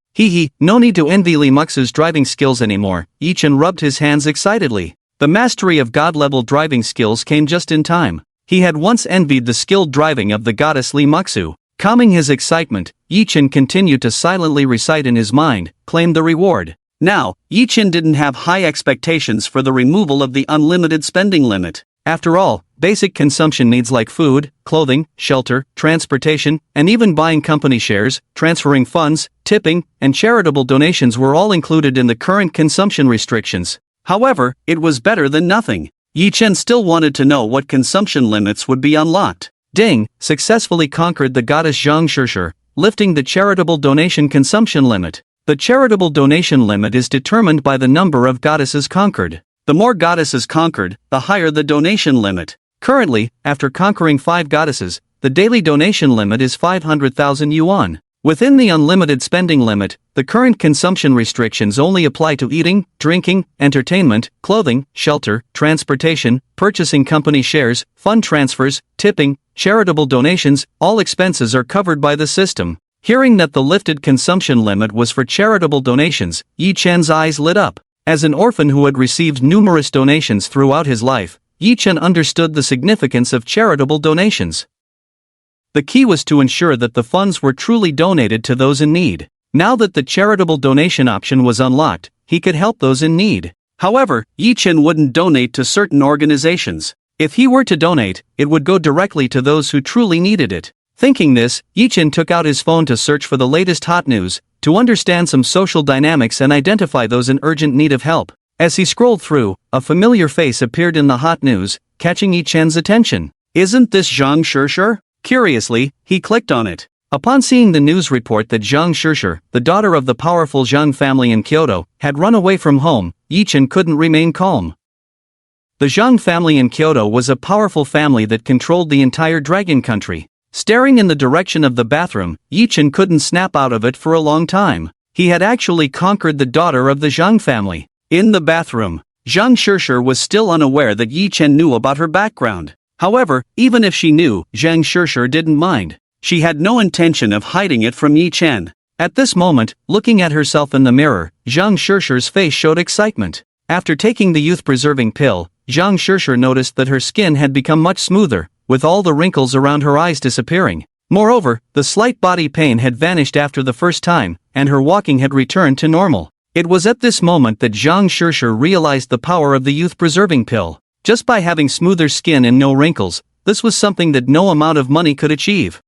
No need to envy Li Muxu's driving skills anymore, Yi Chen rubbed his hands excitedly. The mastery of god-level driving skills came just in time. He had once envied the skilled driving of the goddess Li Muxu. Calming his excitement, Yi Chen continued to silently recite in his mind, claim the reward. Now, Yi Chen didn't have high expectations for the removal of the unlimited spending limit. After all, basic consumption needs like food, clothing, shelter, transportation, and even buying company shares, transferring funds, tipping, and charitable donations were all included in the current consumption restrictions. However, it was better than nothing. Yi Chen still wanted to know what consumption limits would be unlocked. Ding, successfully conquered the goddess Zhang Shishir, lifting the charitable donation consumption limit. The charitable donation limit is determined by the number of goddesses conquered. The more goddesses conquered, the higher the donation limit. Currently, after conquering 5 goddesses, the daily donation limit is 500,000 yuan. Within the unlimited spending limit, the current consumption restrictions only apply to eating, drinking, entertainment, clothing, shelter, transportation, purchasing company shares, fund transfers, tipping, charitable donations. All expenses are covered by the system. Hearing that the lifted consumption limit was for charitable donations, Yi Chen's eyes lit up. As an orphan who had received numerous donations throughout his life, Yi Chen understood the significance of charitable donations. The key was to ensure that the funds were truly donated to those in need. Now that the charitable donation option was unlocked, he could help those in need. However, Yi Chen wouldn't donate to certain organizations. If he were to donate, it would go directly to those who truly needed it. Thinking this, Yi Chen took out his phone to search for the latest hot news. to understand some social dynamics and identify those in urgent need of help. As he scrolled through, a familiar face appeared in the hot news, catching Yi Chen's attention. Isn't this Zhang Shishir? Curiously, he clicked on it. Upon seeing the news report that Zhang Shishir, the daughter of the powerful Zhang family in Kyoto, had run away from home, Yi Chen couldn't remain calm. The Zhang family in Kyoto was a powerful family that controlled the entire dragon country. Staring in the direction of the bathroom, Yi Chen couldn't snap out of it for a long time. He had actually conquered the daughter of the Zhang family. In the bathroom, Zhang Shishir was still unaware that Yi Chen knew about her background. However, even if she knew, Zhang Shishir didn't mind. She had no intention of hiding it from Yi Chen. At this moment, looking at herself in the mirror, Zhang Shishir's face showed excitement. After taking the youth-preserving pill, Zhang Shishir noticed that her skin had become much smoother, with all the wrinkles around her eyes disappearing. Moreover, the slight body pain had vanished after the first time, and her walking had returned to normal. It was at this moment that Zhang Shishir realized the power of the youth-preserving pill. Just by having smoother skin and no wrinkles, this was something that no amount of money could achieve.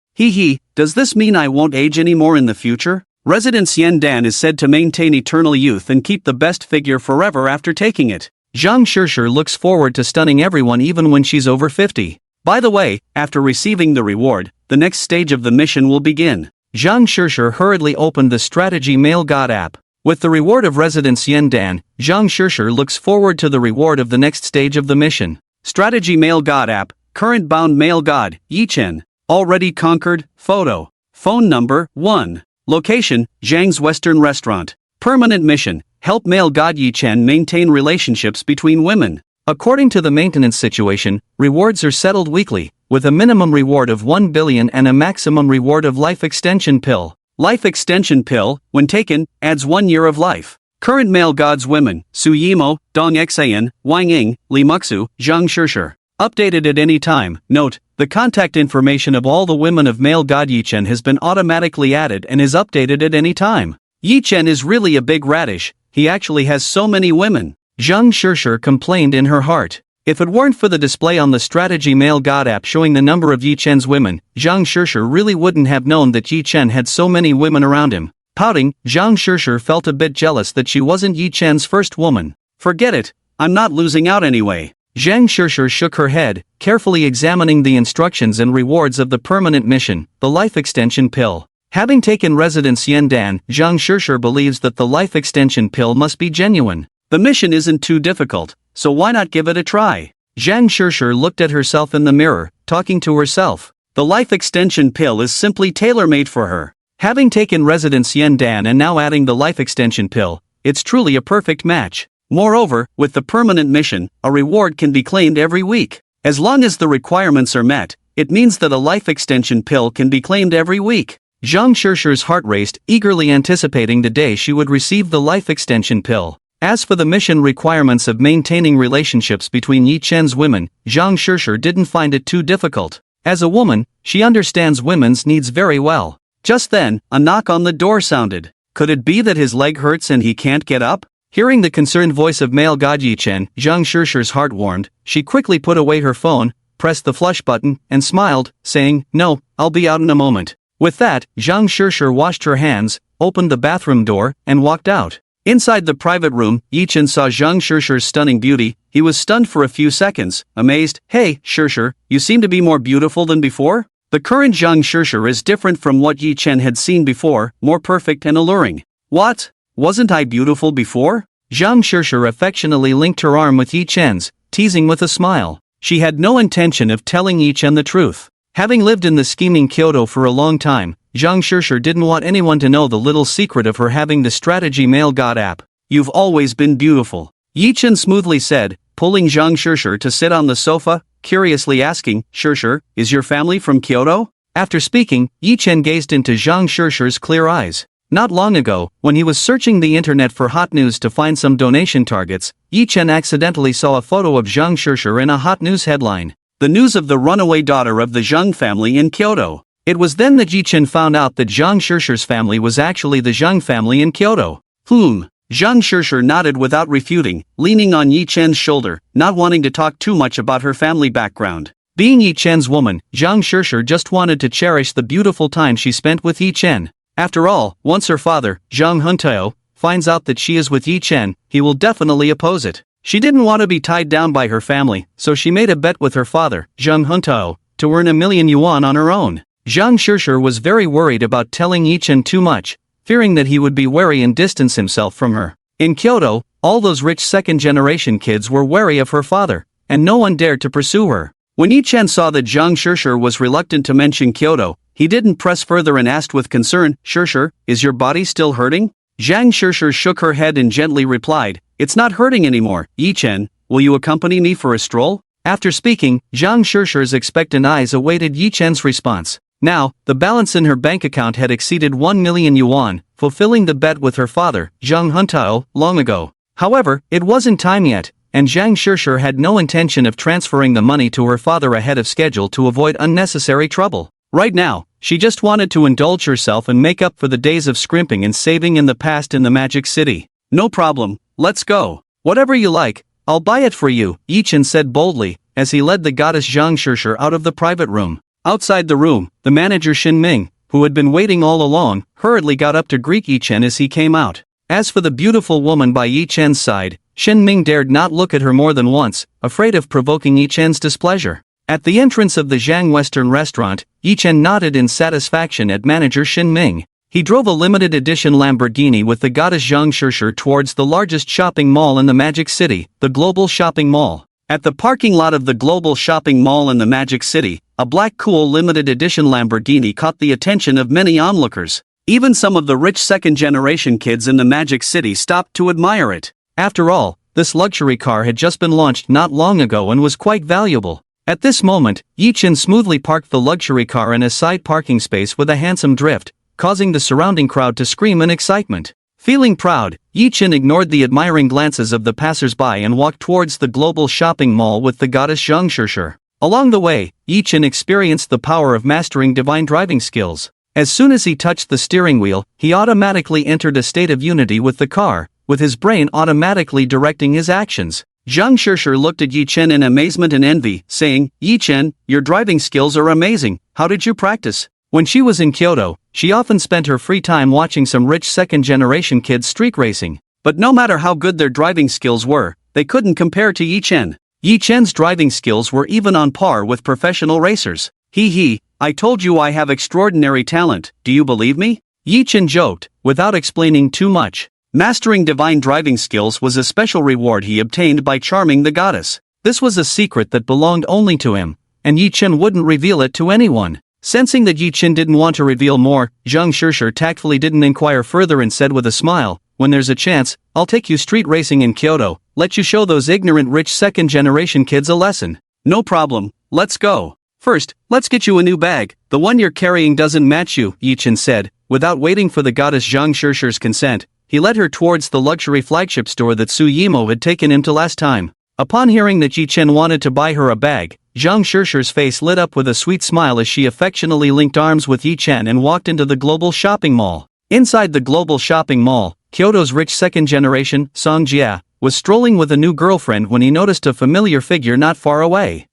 Does this mean I won't age anymore in the future? Resident Xian Dan is said to maintain eternal youth and keep the best figure forever after taking it. Zhang Shishir looks forward to stunning everyone even when she's over 50. By the way, after receiving the reward, the next stage of the mission will begin. Zhang Shishir hurriedly opened the Strategy Mail God app. With the reward of Resident Xian Dan, Zhang Shishir looks forward to the reward of the next stage of the mission. Strategy Mail God app, current bound Mail God, Yi Chen. Already conquered, photo. Phone number, 1. Location, Zhang's Western Restaurant. Permanent mission, help Male God Yi Chen maintain relationships between women. According to the maintenance situation, rewards are settled weekly, with a minimum reward of 1 billion and a maximum reward of life extension pill. Life extension pill, when taken, adds 1 year of life. Current Male Gods women, Su Yimo, Dong Xayan, Wang Ying, Li Muxu, Zhang Shishir. Updated at any time. Note, the contact information of all the women of Male God Yi Chen has been automatically added and is updated at any time. Yi Chen is really a big radish, he actually has so many women. Zhang Shishir complained in her heart. If it weren't for the display on the Strategy Mail God app showing the number of Yi Chen's women, Zhang Shishir really wouldn't have known that Yi Chen had so many women around him. Pouting, Zhang Shishir felt a bit jealous that she wasn't Yi Chen's first woman. Forget it, I'm not losing out anyway. Zhang Shishir shook her head, carefully examining the instructions and rewards of the permanent mission, the life extension pill. Having taken Residence Yandan, Zhang Shishir believes that the life extension pill must be genuine. The mission isn't too difficult, so why not give it a try? Zhang Shishir looked at herself in the mirror, talking to herself. The life extension pill is simply tailor-made for her. Having taken Residence Yandan and now adding the life extension pill, it's truly a perfect match. Moreover, with the permanent mission, a reward can be claimed every week. As long as the requirements are met, it means that a life extension pill can be claimed every week. Zhang Shishir's heart raced, eagerly anticipating the day she would receive the life extension pill. As for the mission requirements of maintaining relationships between Yi Chen's women, Zhang Shishir didn't find it too difficult. As a woman, she understands women's needs very well. Just then, a knock on the door sounded. Could it be that his leg hurts and he can't get up? Hearing the concerned voice of Male God Yi Chen, Zhang Shishir's heart warmed. She quickly put away her phone, pressed the flush button, and smiled, saying, "No, I'll be out in a moment." With that, Zhang Shishir washed her hands, opened the bathroom door, and walked out. Inside the private room, Yi Chen saw Zhang Shishir's stunning beauty. He was stunned for a few seconds, amazed. "Hey, Shishir, you seem to be more beautiful than before?" The current Zhang Shishir is different from what Yi Chen had seen before, more perfect and alluring. "What? Wasn't I beautiful before?" Zhang Shishir affectionately linked her arm with Yi Chen's, teasing with a smile. She had no intention of telling Yi Chen the truth. Having lived in the scheming Kyoto for a long time, Zhang Shishir didn't want anyone to know the little secret of her having the Strategy Mail God app. "You've always been beautiful," Yi Chen smoothly said, pulling Zhang Shishir to sit on the sofa, curiously asking, "Shishir, is your family from Kyoto?" After speaking, Yi Chen gazed into Zhang Shishir's clear eyes. Not long ago, when he was searching the internet for hot news to find some donation targets, Yi Chen accidentally saw a photo of Zhang Shishir in a hot news headline. The news of the runaway daughter of the Zhang family in Kyoto. It was then that Yi Chen found out that Zhang Shishir's family was actually the Zhang family in Kyoto. Zhang Shishir nodded without refuting, leaning on Yi Chen's shoulder, not wanting to talk too much about her family background. Being Yi Chen's woman, Zhang Shishir just wanted to cherish the beautiful time she spent with Yi Chen. After all, once her father, Zhang Huntao, finds out that she is with Yi Chen, he will definitely oppose it. She didn't want to be tied down by her family, so she made a bet with her father, Zhang Huntao, to earn 1,000,000 yuan on her own. Zhang Shishir was very worried about telling Yi Chen too much, fearing that he would be wary and distance himself from her. In Kyoto, all those rich second-generation kids were wary of her father, and no one dared to pursue her. When Yi Chen saw that Zhang Shishir was reluctant to mention Kyoto, he didn't press further and asked with concern, "Shishir, is your body still hurting?" Zhang Shishir shook her head and gently replied, "It's not hurting anymore. Yi Chen, will you accompany me for a stroll?" After speaking, Zhang Shishir's expectant eyes awaited Yi Chen's response. Now, the balance in her bank account had exceeded 1,000,000 yuan, fulfilling the bet with her father, Zhang Huntao, long ago. However, it wasn't time yet, and Zhang Shishir had no intention of transferring the money to her father ahead of schedule to avoid unnecessary trouble. Right now, she just wanted to indulge herself and make up for the days of scrimping and saving in the past in the Magic City. "No problem, let's go. Whatever you like, I'll buy it for you," Yi Chen said boldly, as he led the goddess Zhang Shishir out of the private room. Outside the room, the manager Shin Ming, who had been waiting all along, hurriedly got up to greet Yi Chen as he came out. As for the beautiful woman by Yi Chen's side, Shin Ming dared not look at her more than once, afraid of provoking Yi Chen's displeasure. At the entrance of the Zhang Western restaurant, Yi Chen nodded in satisfaction at manager Shin Ming. He drove a limited edition Lamborghini with the goddess Zhang Shishir towards the largest shopping mall in the Magic City, the Global Shopping Mall. At the parking lot of the Global Shopping Mall in the Magic City, a black cool limited edition Lamborghini caught the attention of many onlookers. Even some of the rich second-generation kids in the Magic City stopped to admire it. After all, this luxury car had just been launched not long ago and was quite valuable. At this moment, Yi Chen smoothly parked the luxury car in a side parking space with a handsome drift, causing the surrounding crowd to scream in excitement. Feeling proud, Yi Chen ignored the admiring glances of the passers-by and walked towards the Global Shopping Mall with the goddess Zhang Shishir. Along the way, Yi Chen experienced the power of mastering divine driving skills. As soon as he touched the steering wheel, he automatically entered a state of unity with the car, with his brain automatically directing his actions. Zhang Shishir looked at Yi Chen in amazement and envy, saying, "Yi Chen, your driving skills are amazing. How did you practice?" When she was in Kyoto, she often spent her free time watching some rich second-generation kids street racing. But no matter how good their driving skills were, they couldn't compare to Yi Chen. Yi Chen's driving skills were even on par with professional racers. "Hee, I told you I have extraordinary talent, do you believe me?" Yi Chen joked, without explaining too much. Mastering divine driving skills was a special reward he obtained by charming the goddess. This was a secret that belonged only to him, and Yi Chen wouldn't reveal it to anyone. Sensing that Yi Chen didn't want to reveal more, Zhang Shishir tactfully didn't inquire further and said with a smile, "When there's a chance, I'll take you street racing in Kyoto, let you show those ignorant rich second-generation kids a lesson." "No problem, let's go. First, let's get you a new bag, the one you're carrying doesn't match you," Yi Chen said. Without waiting for the goddess Zhang Shishir's consent, he led her towards the luxury flagship store that Su Yimo had taken him to last time. Upon hearing that Yi Chen wanted to buy her a bag, Zhang Shishir's face lit up with a sweet smile as she affectionately linked arms with Yi Chen and walked into the Global Shopping Mall. Inside the Global Shopping Mall, Kyoto's rich second-generation, Song Jia, was strolling with a new girlfriend when he noticed a familiar figure not far away.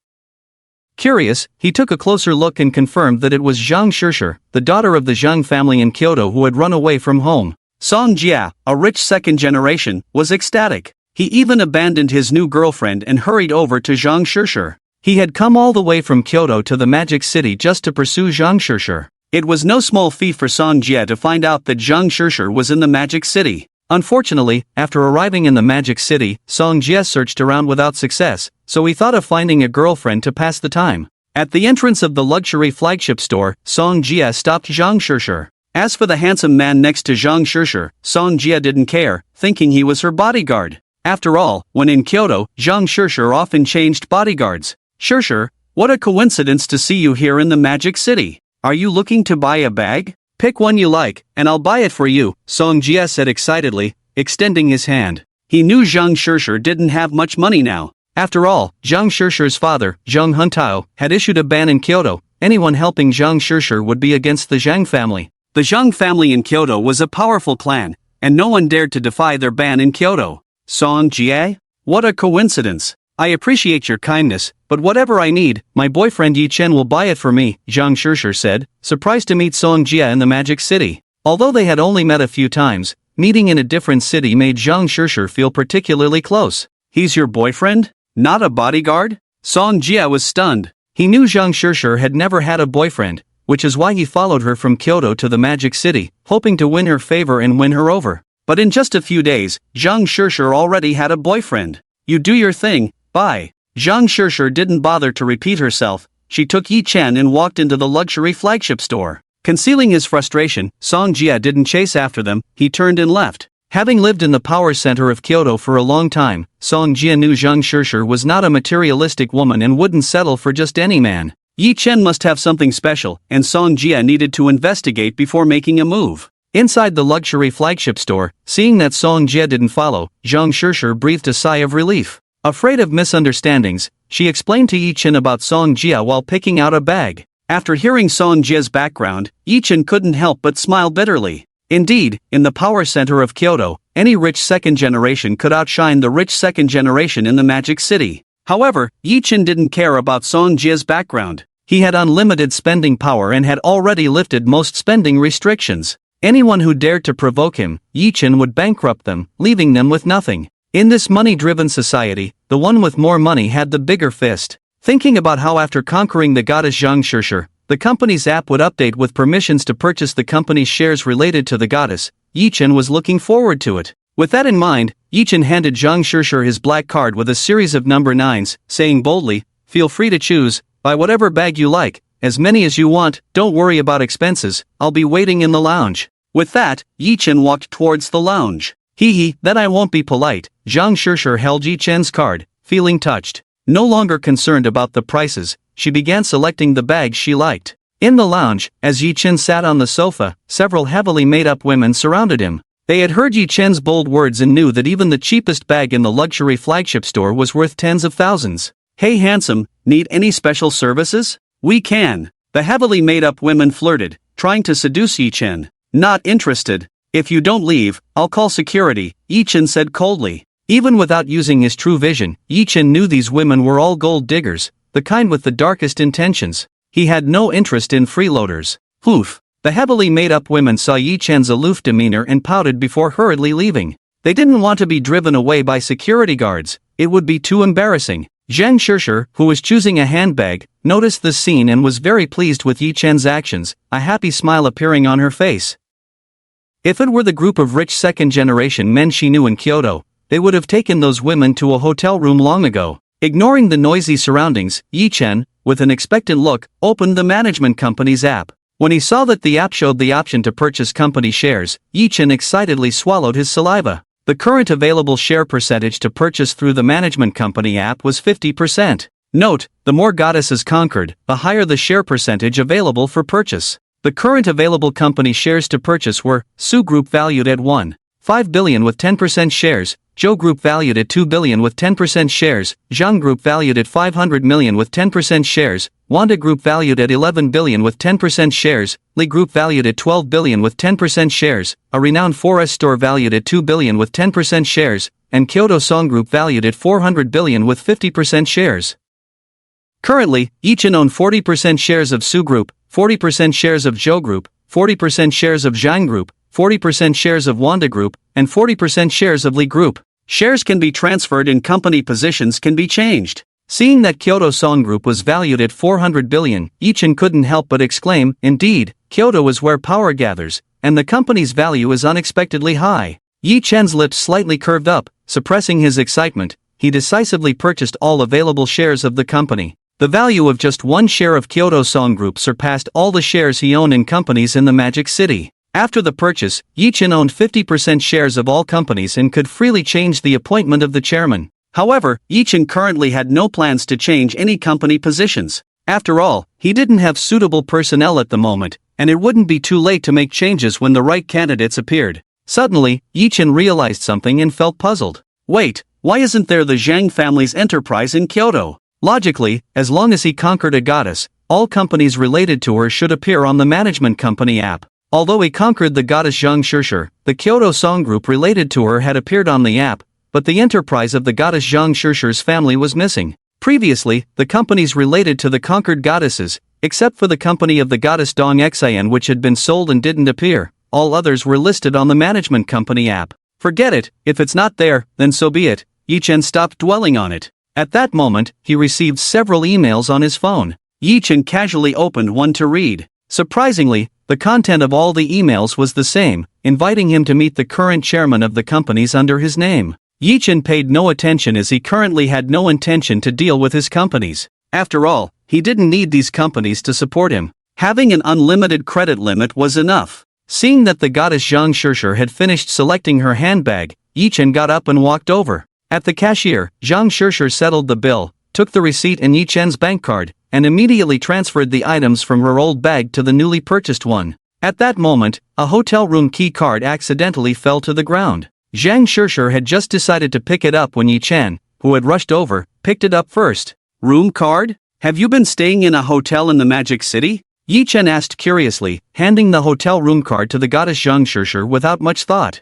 Curious, he took a closer look and confirmed that it was Zhang Shishir, the daughter of the Zhang family in Kyoto who had run away from home. Song Jia, a rich second generation, was ecstatic. He even abandoned his new girlfriend and hurried over to Zhang Shishir. He had come all the way from Kyoto to the Magic City just to pursue Zhang Shishir. It was no small feat for Song Jia to find out that Zhang Shishir was in the Magic City. Unfortunately, after arriving in the Magic City, Song Jia searched around without success, so he thought of finding a girlfriend to pass the time. At the entrance of the luxury flagship store, Song Jia stopped Zhang Shishir. As for the handsome man next to Zhang Shishir, Song Jia didn't care, thinking he was her bodyguard. After all, when in Kyoto, Zhang Shishir often changed bodyguards. "Shishir, what a coincidence to see you here in the Magic City. Are you looking to buy a bag? Pick one you like, and I'll buy it for you," Song Jia said excitedly, extending his hand. He knew Zhang Shishir didn't have much money now. After all, Zhang Shishir's father, Zhang Huntao, had issued a ban in Kyoto. Anyone helping Zhang Shishir would be against the Zhang family. The Zhang family in Kyoto was a powerful clan, and no one dared to defy their ban in Kyoto. "Song Jia? What a coincidence. I appreciate your kindness, but whatever I need, my boyfriend Yi Chen will buy it for me," Zhang Shishir said, surprised to meet Song Jia in the Magic City. Although they had only met a few times, meeting in a different city made Zhang Shishir feel particularly close. He's your boyfriend? Not a bodyguard? Song Jia was stunned. He knew Zhang Shishir had never had a boyfriend, which is why he followed her from Kyoto to the Magic City, hoping to win her favor and win her over. But in just a few days, Zhang Shishir already had a boyfriend. You do your thing, bye. Zhang Shishir didn't bother to repeat herself. She took Yi Chen and walked into the luxury flagship store. Concealing his frustration, Song Jia didn't chase after them, he turned and left. Having lived in the power center of Kyoto for a long time, Song Jia knew Zhang Shishir was not a materialistic woman and wouldn't settle for just any man. Yi Chen must have something special, and Song Jia needed to investigate before making a move. Inside the luxury flagship store, seeing that Song Jia didn't follow, Zhang Shishir breathed a sigh of relief. Afraid of misunderstandings, she explained to Yi Chen about Song Jia while picking out a bag. After hearing Song Jia's background, Yi Chen couldn't help but smile bitterly. Indeed, in the power center of Kyoto, any rich second generation could outshine the rich second generation in the Magic City. However, Yi Chen didn't care about Song Jia's background. He had unlimited spending power and had already lifted most spending restrictions. Anyone who dared to provoke him, Yi Chen would bankrupt them, leaving them with nothing. In this money-driven society, the one with more money had the bigger fist. Thinking about how after conquering the goddess Zhang Shishir, the company's app would update with permissions to purchase the company's shares related to the goddess, Yi Chen was looking forward to it. With that in mind, Yi Chen handed Zhang Shishir his black card with a series of number 9s, saying boldly, "Feel free to choose, buy whatever bag you like, as many as you want, don't worry about expenses, I'll be waiting in the lounge." With that, Yi Chen walked towards the lounge. That I won't be polite." Zhang Shishir held Yi Chen's card, feeling touched. No longer concerned about the prices, she began selecting the bags she liked. In the lounge, as Yi Chen sat on the sofa, several heavily made-up women surrounded him. They had heard Yi Chen's bold words and knew that even the cheapest bag in the luxury flagship store was worth tens of thousands. "Hey handsome, need any special services? We can." The heavily made-up women flirted, trying to seduce Yi Chen. "Not interested. If you don't leave, I'll call security," Yi Chen said coldly. Even without using his true vision, Yi Chen knew these women were all gold diggers, the kind with the darkest intentions. He had no interest in freeloaders. Poof. The heavily made-up women saw Yi Chen's aloof demeanor and pouted before hurriedly leaving. They didn't want to be driven away by security guards, it would be too embarrassing. Zhang Shishir, who was choosing a handbag, noticed the scene and was very pleased with Yi Chen's actions, a happy smile appearing on her face. If it were the group of rich second-generation men she knew in Kyoto, they would have taken those women to a hotel room long ago. Ignoring the noisy surroundings, Yi Chen, with an expectant look, opened the management company's app. When he saw that the app showed the option to purchase company shares, Yi Chen excitedly swallowed his saliva. The current available share percentage to purchase through the management company app was 50%. Note, the more goddesses conquered, the higher the share percentage available for purchase. The current available company shares to purchase were Su Group valued at 1.5 billion with 10% shares, Zhou Group valued at 2 billion with 10% shares, Zhang Group valued at 500 million with 10% shares, Wanda Group valued at 11 billion with 10% shares, Li Group valued at 12 billion with 10% shares, a renowned forest store valued at 2 billion with 10% shares, and Kyoto Song Group valued at 400 billion with 50% shares. Currently, Yi Chen owned 40% shares of Su Group, 40% shares of Zhou Group, 40% shares of Zhang Group, 40% shares of Wanda Group, and 40% shares of Li Group. Shares can be transferred and company positions can be changed. Seeing that Kyoto Song Group was valued at 400 billion, Yi Chen couldn't help but exclaim, "Indeed, Kyoto is where power gathers, and the company's value is unexpectedly high." Yi Chen's lips slightly curved up, suppressing his excitement. He decisively purchased all available shares of the company. The value of just one share of Kyoto Song Group surpassed all the shares he owned in companies in the Magic City. After the purchase, Yi Chen owned 50% shares of all companies and could freely change the appointment of the chairman. However, Yi Chen currently had no plans to change any company positions. After all, he didn't have suitable personnel at the moment, and it wouldn't be too late to make changes when the right candidates appeared. Suddenly, Yi Chen realized something and felt puzzled. Wait, why isn't there the Zhang family's enterprise in Kyoto? Logically, as long as he conquered a goddess, all companies related to her should appear on the management company app. Although he conquered the goddess Zhang Shishir, the Kyoto Song Group related to her had appeared on the app, but the enterprise of the goddess Zhang Shishir's family was missing. Previously, the companies related to the conquered goddesses, except for the company of the goddess Dong Xian which had been sold and didn't appear, all others were listed on the management company app. Forget it, if it's not there, then so be it. Yi Chen stopped dwelling on it. At that moment, he received several emails on his phone. Yi Chen casually opened one to read. Surprisingly, the content of all the emails was the same, inviting him to meet the current chairman of the companies under his name. Yi Chen paid no attention as he currently had no intention to deal with his companies. After all, he didn't need these companies to support him. Having an unlimited credit limit was enough. Seeing that the goddess Zhang Shishir had finished selecting her handbag, Yi Chen got up and walked over. At the cashier, Zhang Shishir settled the bill, took the receipt and Yi Chen's bank card, and immediately transferred the items from her old bag to the newly purchased one. At that moment, a hotel room key card accidentally fell to the ground. Zhang Shishir had just decided to pick it up when Yi Chen, who had rushed over, picked it up first. Room card? Have you been staying in a hotel in the Magic City? Yi Chen asked curiously, handing the hotel room card to the goddess Zhang Shishir without much thought.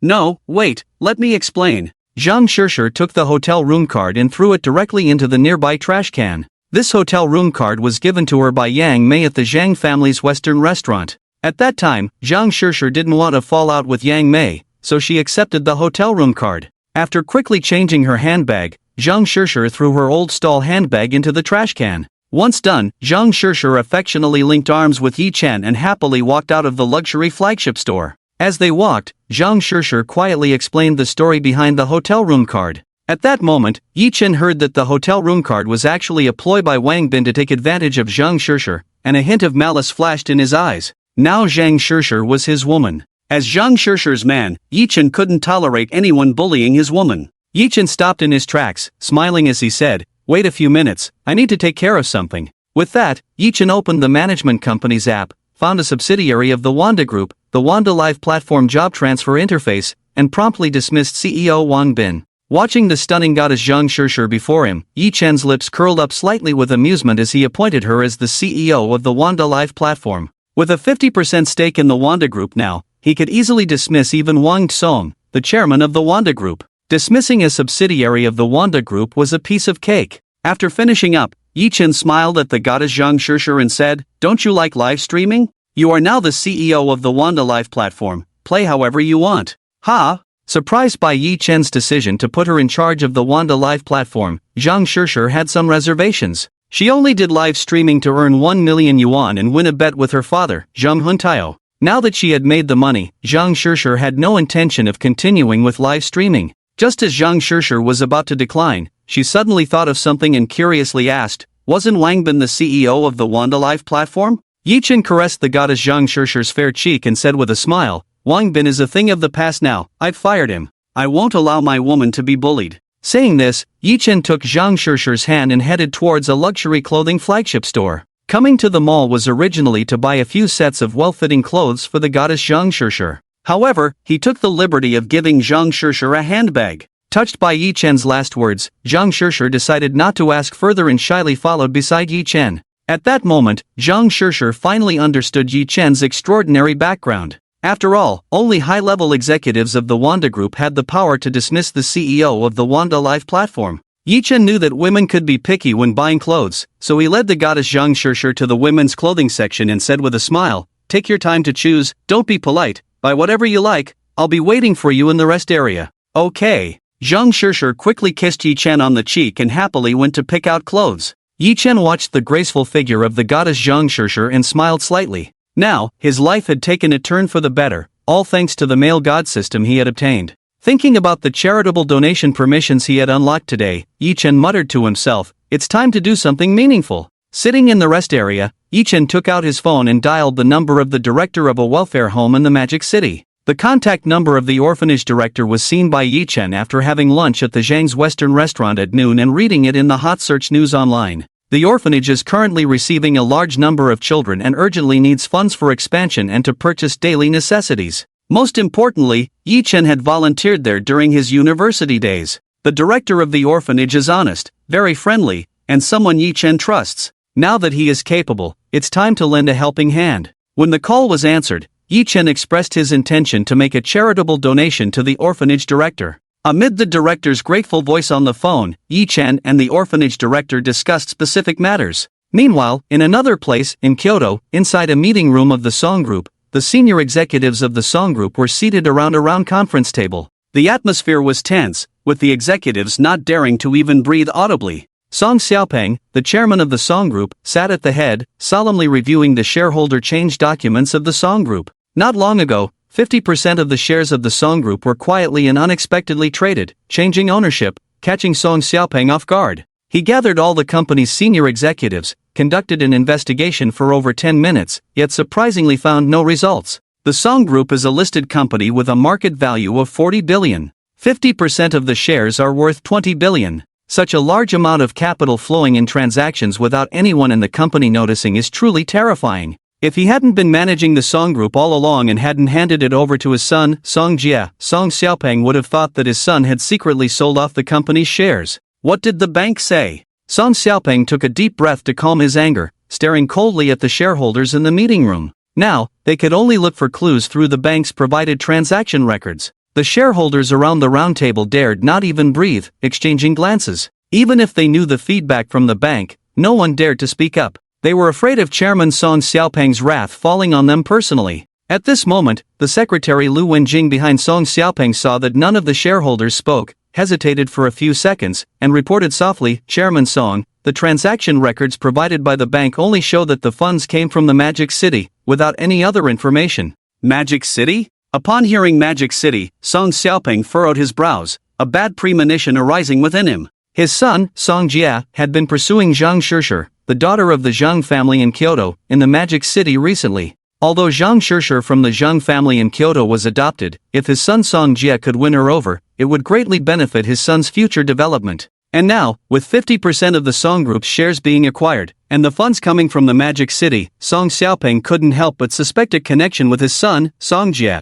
No, wait, let me explain. Zhang Shishir took the hotel room card and threw it directly into the nearby trash can. This hotel room card was given to her by Yang Mei at the Zhang family's Western restaurant. At that time, Zhang Shishir didn't want to fall out with Yang Mei, so she accepted the hotel room card. After quickly changing her handbag, Zhang Shishir threw her old stall handbag into the trash can. Once done, Zhang Shishir affectionately linked arms with Yi Chen and happily walked out of the luxury flagship store. As they walked, Zhang Shishir quietly explained the story behind the hotel room card. At that moment, Yi Chen heard that the hotel room card was actually a ploy by Wang Bin to take advantage of Zhang Shishir, and a hint of malice flashed in his eyes. Now Zhang Shishir was his woman. As Zhang Shishir's man, Yi Chen couldn't tolerate anyone bullying his woman. Yi Chen stopped in his tracks, smiling as he said, "Wait a few minutes, I need to take care of something." With that, Yi Chen opened the management company's app, found a subsidiary of the Wanda Group, the Wanda Live Platform Job Transfer Interface, and promptly dismissed CEO Wang Bin. Watching the stunning goddess Zhang Shishir before him, Yi Chen's lips curled up slightly with amusement as he appointed her as the CEO of the Wanda Live Platform. With a 50% stake in the Wanda Group now, he could easily dismiss even Wang Tsong, the chairman of the Wanda Group. Dismissing a subsidiary of the Wanda Group was a piece of cake. After finishing up, Yi Chen smiled at the goddess Zhang Shishir and said, "Don't you like live streaming? You are now the CEO of the Wanda Live Platform, play however you want." Ha! Surprised by Yi Chen's decision to put her in charge of the Wanda Live Platform, Zhang Shishir had some reservations. She only did live streaming to earn 1 million yuan and win a bet with her father, Zhang Huntao. Now that she had made the money, Zhang Shishir had no intention of continuing with live streaming. Just as Zhang Shishir was about to decline, she suddenly thought of something and curiously asked, "Wasn't Wang Bin the CEO of the Wanda Live Platform?" Yi Chen caressed the goddess Zhang Shishir's fair cheek and said with a smile, "Wang Bin is a thing of the past now, I've fired him. I won't allow my woman to be bullied." Saying this, Yi Chen took Zhang Shishir's hand and headed towards a luxury clothing flagship store. Coming to the mall was originally to buy a few sets of well-fitting clothes for the goddess Zhang Shishir. However, he took the liberty of giving Zhang Shishir a handbag. Touched by Yi Chen's last words, Zhang Shishir decided not to ask further and shyly followed beside Yi Chen. At that moment, Zhang Shishir finally understood Yi Chen's extraordinary background. After all, only high-level executives of the Wanda Group had the power to dismiss the CEO of the Wanda Live Platform. Yi Chen knew that women could be picky when buying clothes, so he led the goddess Zhang Shishir to the women's clothing section and said with a smile, "Take your time to choose, don't be polite. Buy whatever you like, I'll be waiting for you in the rest area." "Okay." Zhang Shishir quickly kissed Yi Chen on the cheek and happily went to pick out clothes. Yi Chen watched the graceful figure of the goddess Zhang Shishir and smiled slightly. Now, his life had taken a turn for the better, all thanks to the male god system he had obtained. Thinking about the charitable donation permissions he had unlocked today, Yi Chen muttered to himself, "It's time to do something meaningful." Sitting in the rest area, Yi Chen took out his phone and dialed the number of the director of a welfare home in the Magic City. The contact number of the orphanage director was seen by Yi Chen after having lunch at the Zhang's Western restaurant at noon and reading it in the hot search news online. The orphanage is currently receiving a large number of children and urgently needs funds for expansion and to purchase daily necessities. Most importantly, Yi Chen had volunteered there during his university days. The director of the orphanage is honest, very friendly, and someone Yi Chen trusts. Now that he is capable, it's time to lend a helping hand. When the call was answered, Yi Chen expressed his intention to make a charitable donation to the orphanage director. Amid the director's grateful voice on the phone, Yi Chen and the orphanage director discussed specific matters. Meanwhile, in another place, in Kyoto, inside a meeting room of the Song Group, the senior executives of the Song Group were seated around a round conference table. The atmosphere was tense, with the executives not daring to even breathe audibly. Song Xiaopeng, the chairman of the Song Group, sat at the head, solemnly reviewing the shareholder change documents of the Song Group. Not long ago, 50% of the shares of the Song Group were quietly and unexpectedly traded, changing ownership, catching Song Xiaopeng off guard. He gathered all the company's senior executives, conducted an investigation for over 10 minutes, yet surprisingly found no results. The Song Group is a listed company with a market value of 40 billion. 50% of the shares are worth 20 billion. Such a large amount of capital flowing in transactions without anyone in the company noticing is truly terrifying. If he hadn't been managing the Song Group all along and hadn't handed it over to his son, Song Jia, Song Xiaopeng would have thought that his son had secretly sold off the company's shares. What did the bank say? Song Xiaopeng took a deep breath to calm his anger, staring coldly at the shareholders in the meeting room. Now, they could only look for clues through the bank's provided transaction records. The shareholders around the round table dared not even breathe, exchanging glances. Even if they knew the feedback from the bank, no one dared to speak up. They were afraid of Chairman Song Xiaopeng's wrath falling on them personally. At this moment, the secretary Lu Wenjing behind Song Xiaopeng saw that none of the shareholders spoke, hesitated for a few seconds, and reported softly, "Chairman Song, the transaction records provided by the bank only show that the funds came from the Magic City, without any other information." Magic City? Upon hearing Magic City, Song Xiaopeng furrowed his brows, a bad premonition arising within him. His son, Song Jia, had been pursuing Zhang Shishir, the daughter of the Zhang family in Kyoto, in the Magic City recently. Although Zhang Shishir from the Zhang family in Kyoto was adopted, if his son Song Jia could win her over, it would greatly benefit his son's future development. And now, with 50% of the Song Group's shares being acquired, and the funds coming from the Magic City, Song Xiaopeng couldn't help but suspect a connection with his son, Song Jia.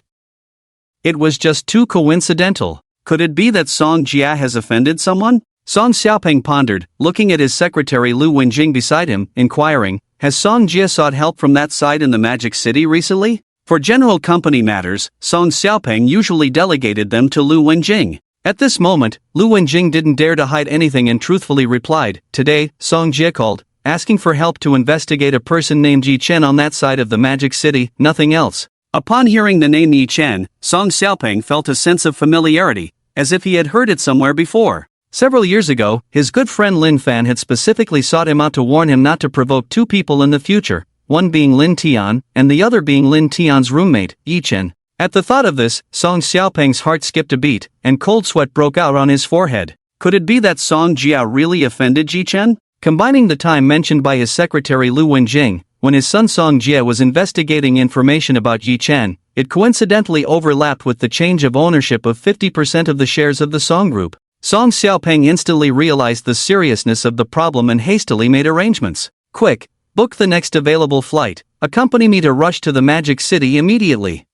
It was just too coincidental. Could it be that Song Jia has offended someone? Song Xiaopeng pondered, looking at his secretary Lu Wenjing beside him, inquiring, "Has Song Jia sought help from that side in the Magic City recently?" For general company matters, Song Xiaopeng usually delegated them to Lu Wenjing. At this moment, Lu Wenjing didn't dare to hide anything and truthfully replied, "Today, Song Jia called, asking for help to investigate a person named Yi Chen on that side of the Magic City, nothing else." Upon hearing the name Yi Chen, Song Xiaopeng felt a sense of familiarity, as if he had heard it somewhere before. Several years ago, his good friend Lin Fan had specifically sought him out to warn him not to provoke two people in the future, one being Lin Tian, and the other being Lin Tian's roommate, Yi Chen. At the thought of this, Song Xiaopeng's heart skipped a beat, and cold sweat broke out on his forehead. Could it be that Song Jia really offended Yi Chen? Combining the time mentioned by his secretary Lu Wenjing, when his son Song Jia was investigating information about Yi Chen, it coincidentally overlapped with the change of ownership of 50% of the shares of the Song Group. Song Xiaopeng instantly realized the seriousness of the problem and hastily made arrangements. "Quick, book the next available flight. Accompany me to rush to the Magic City immediately."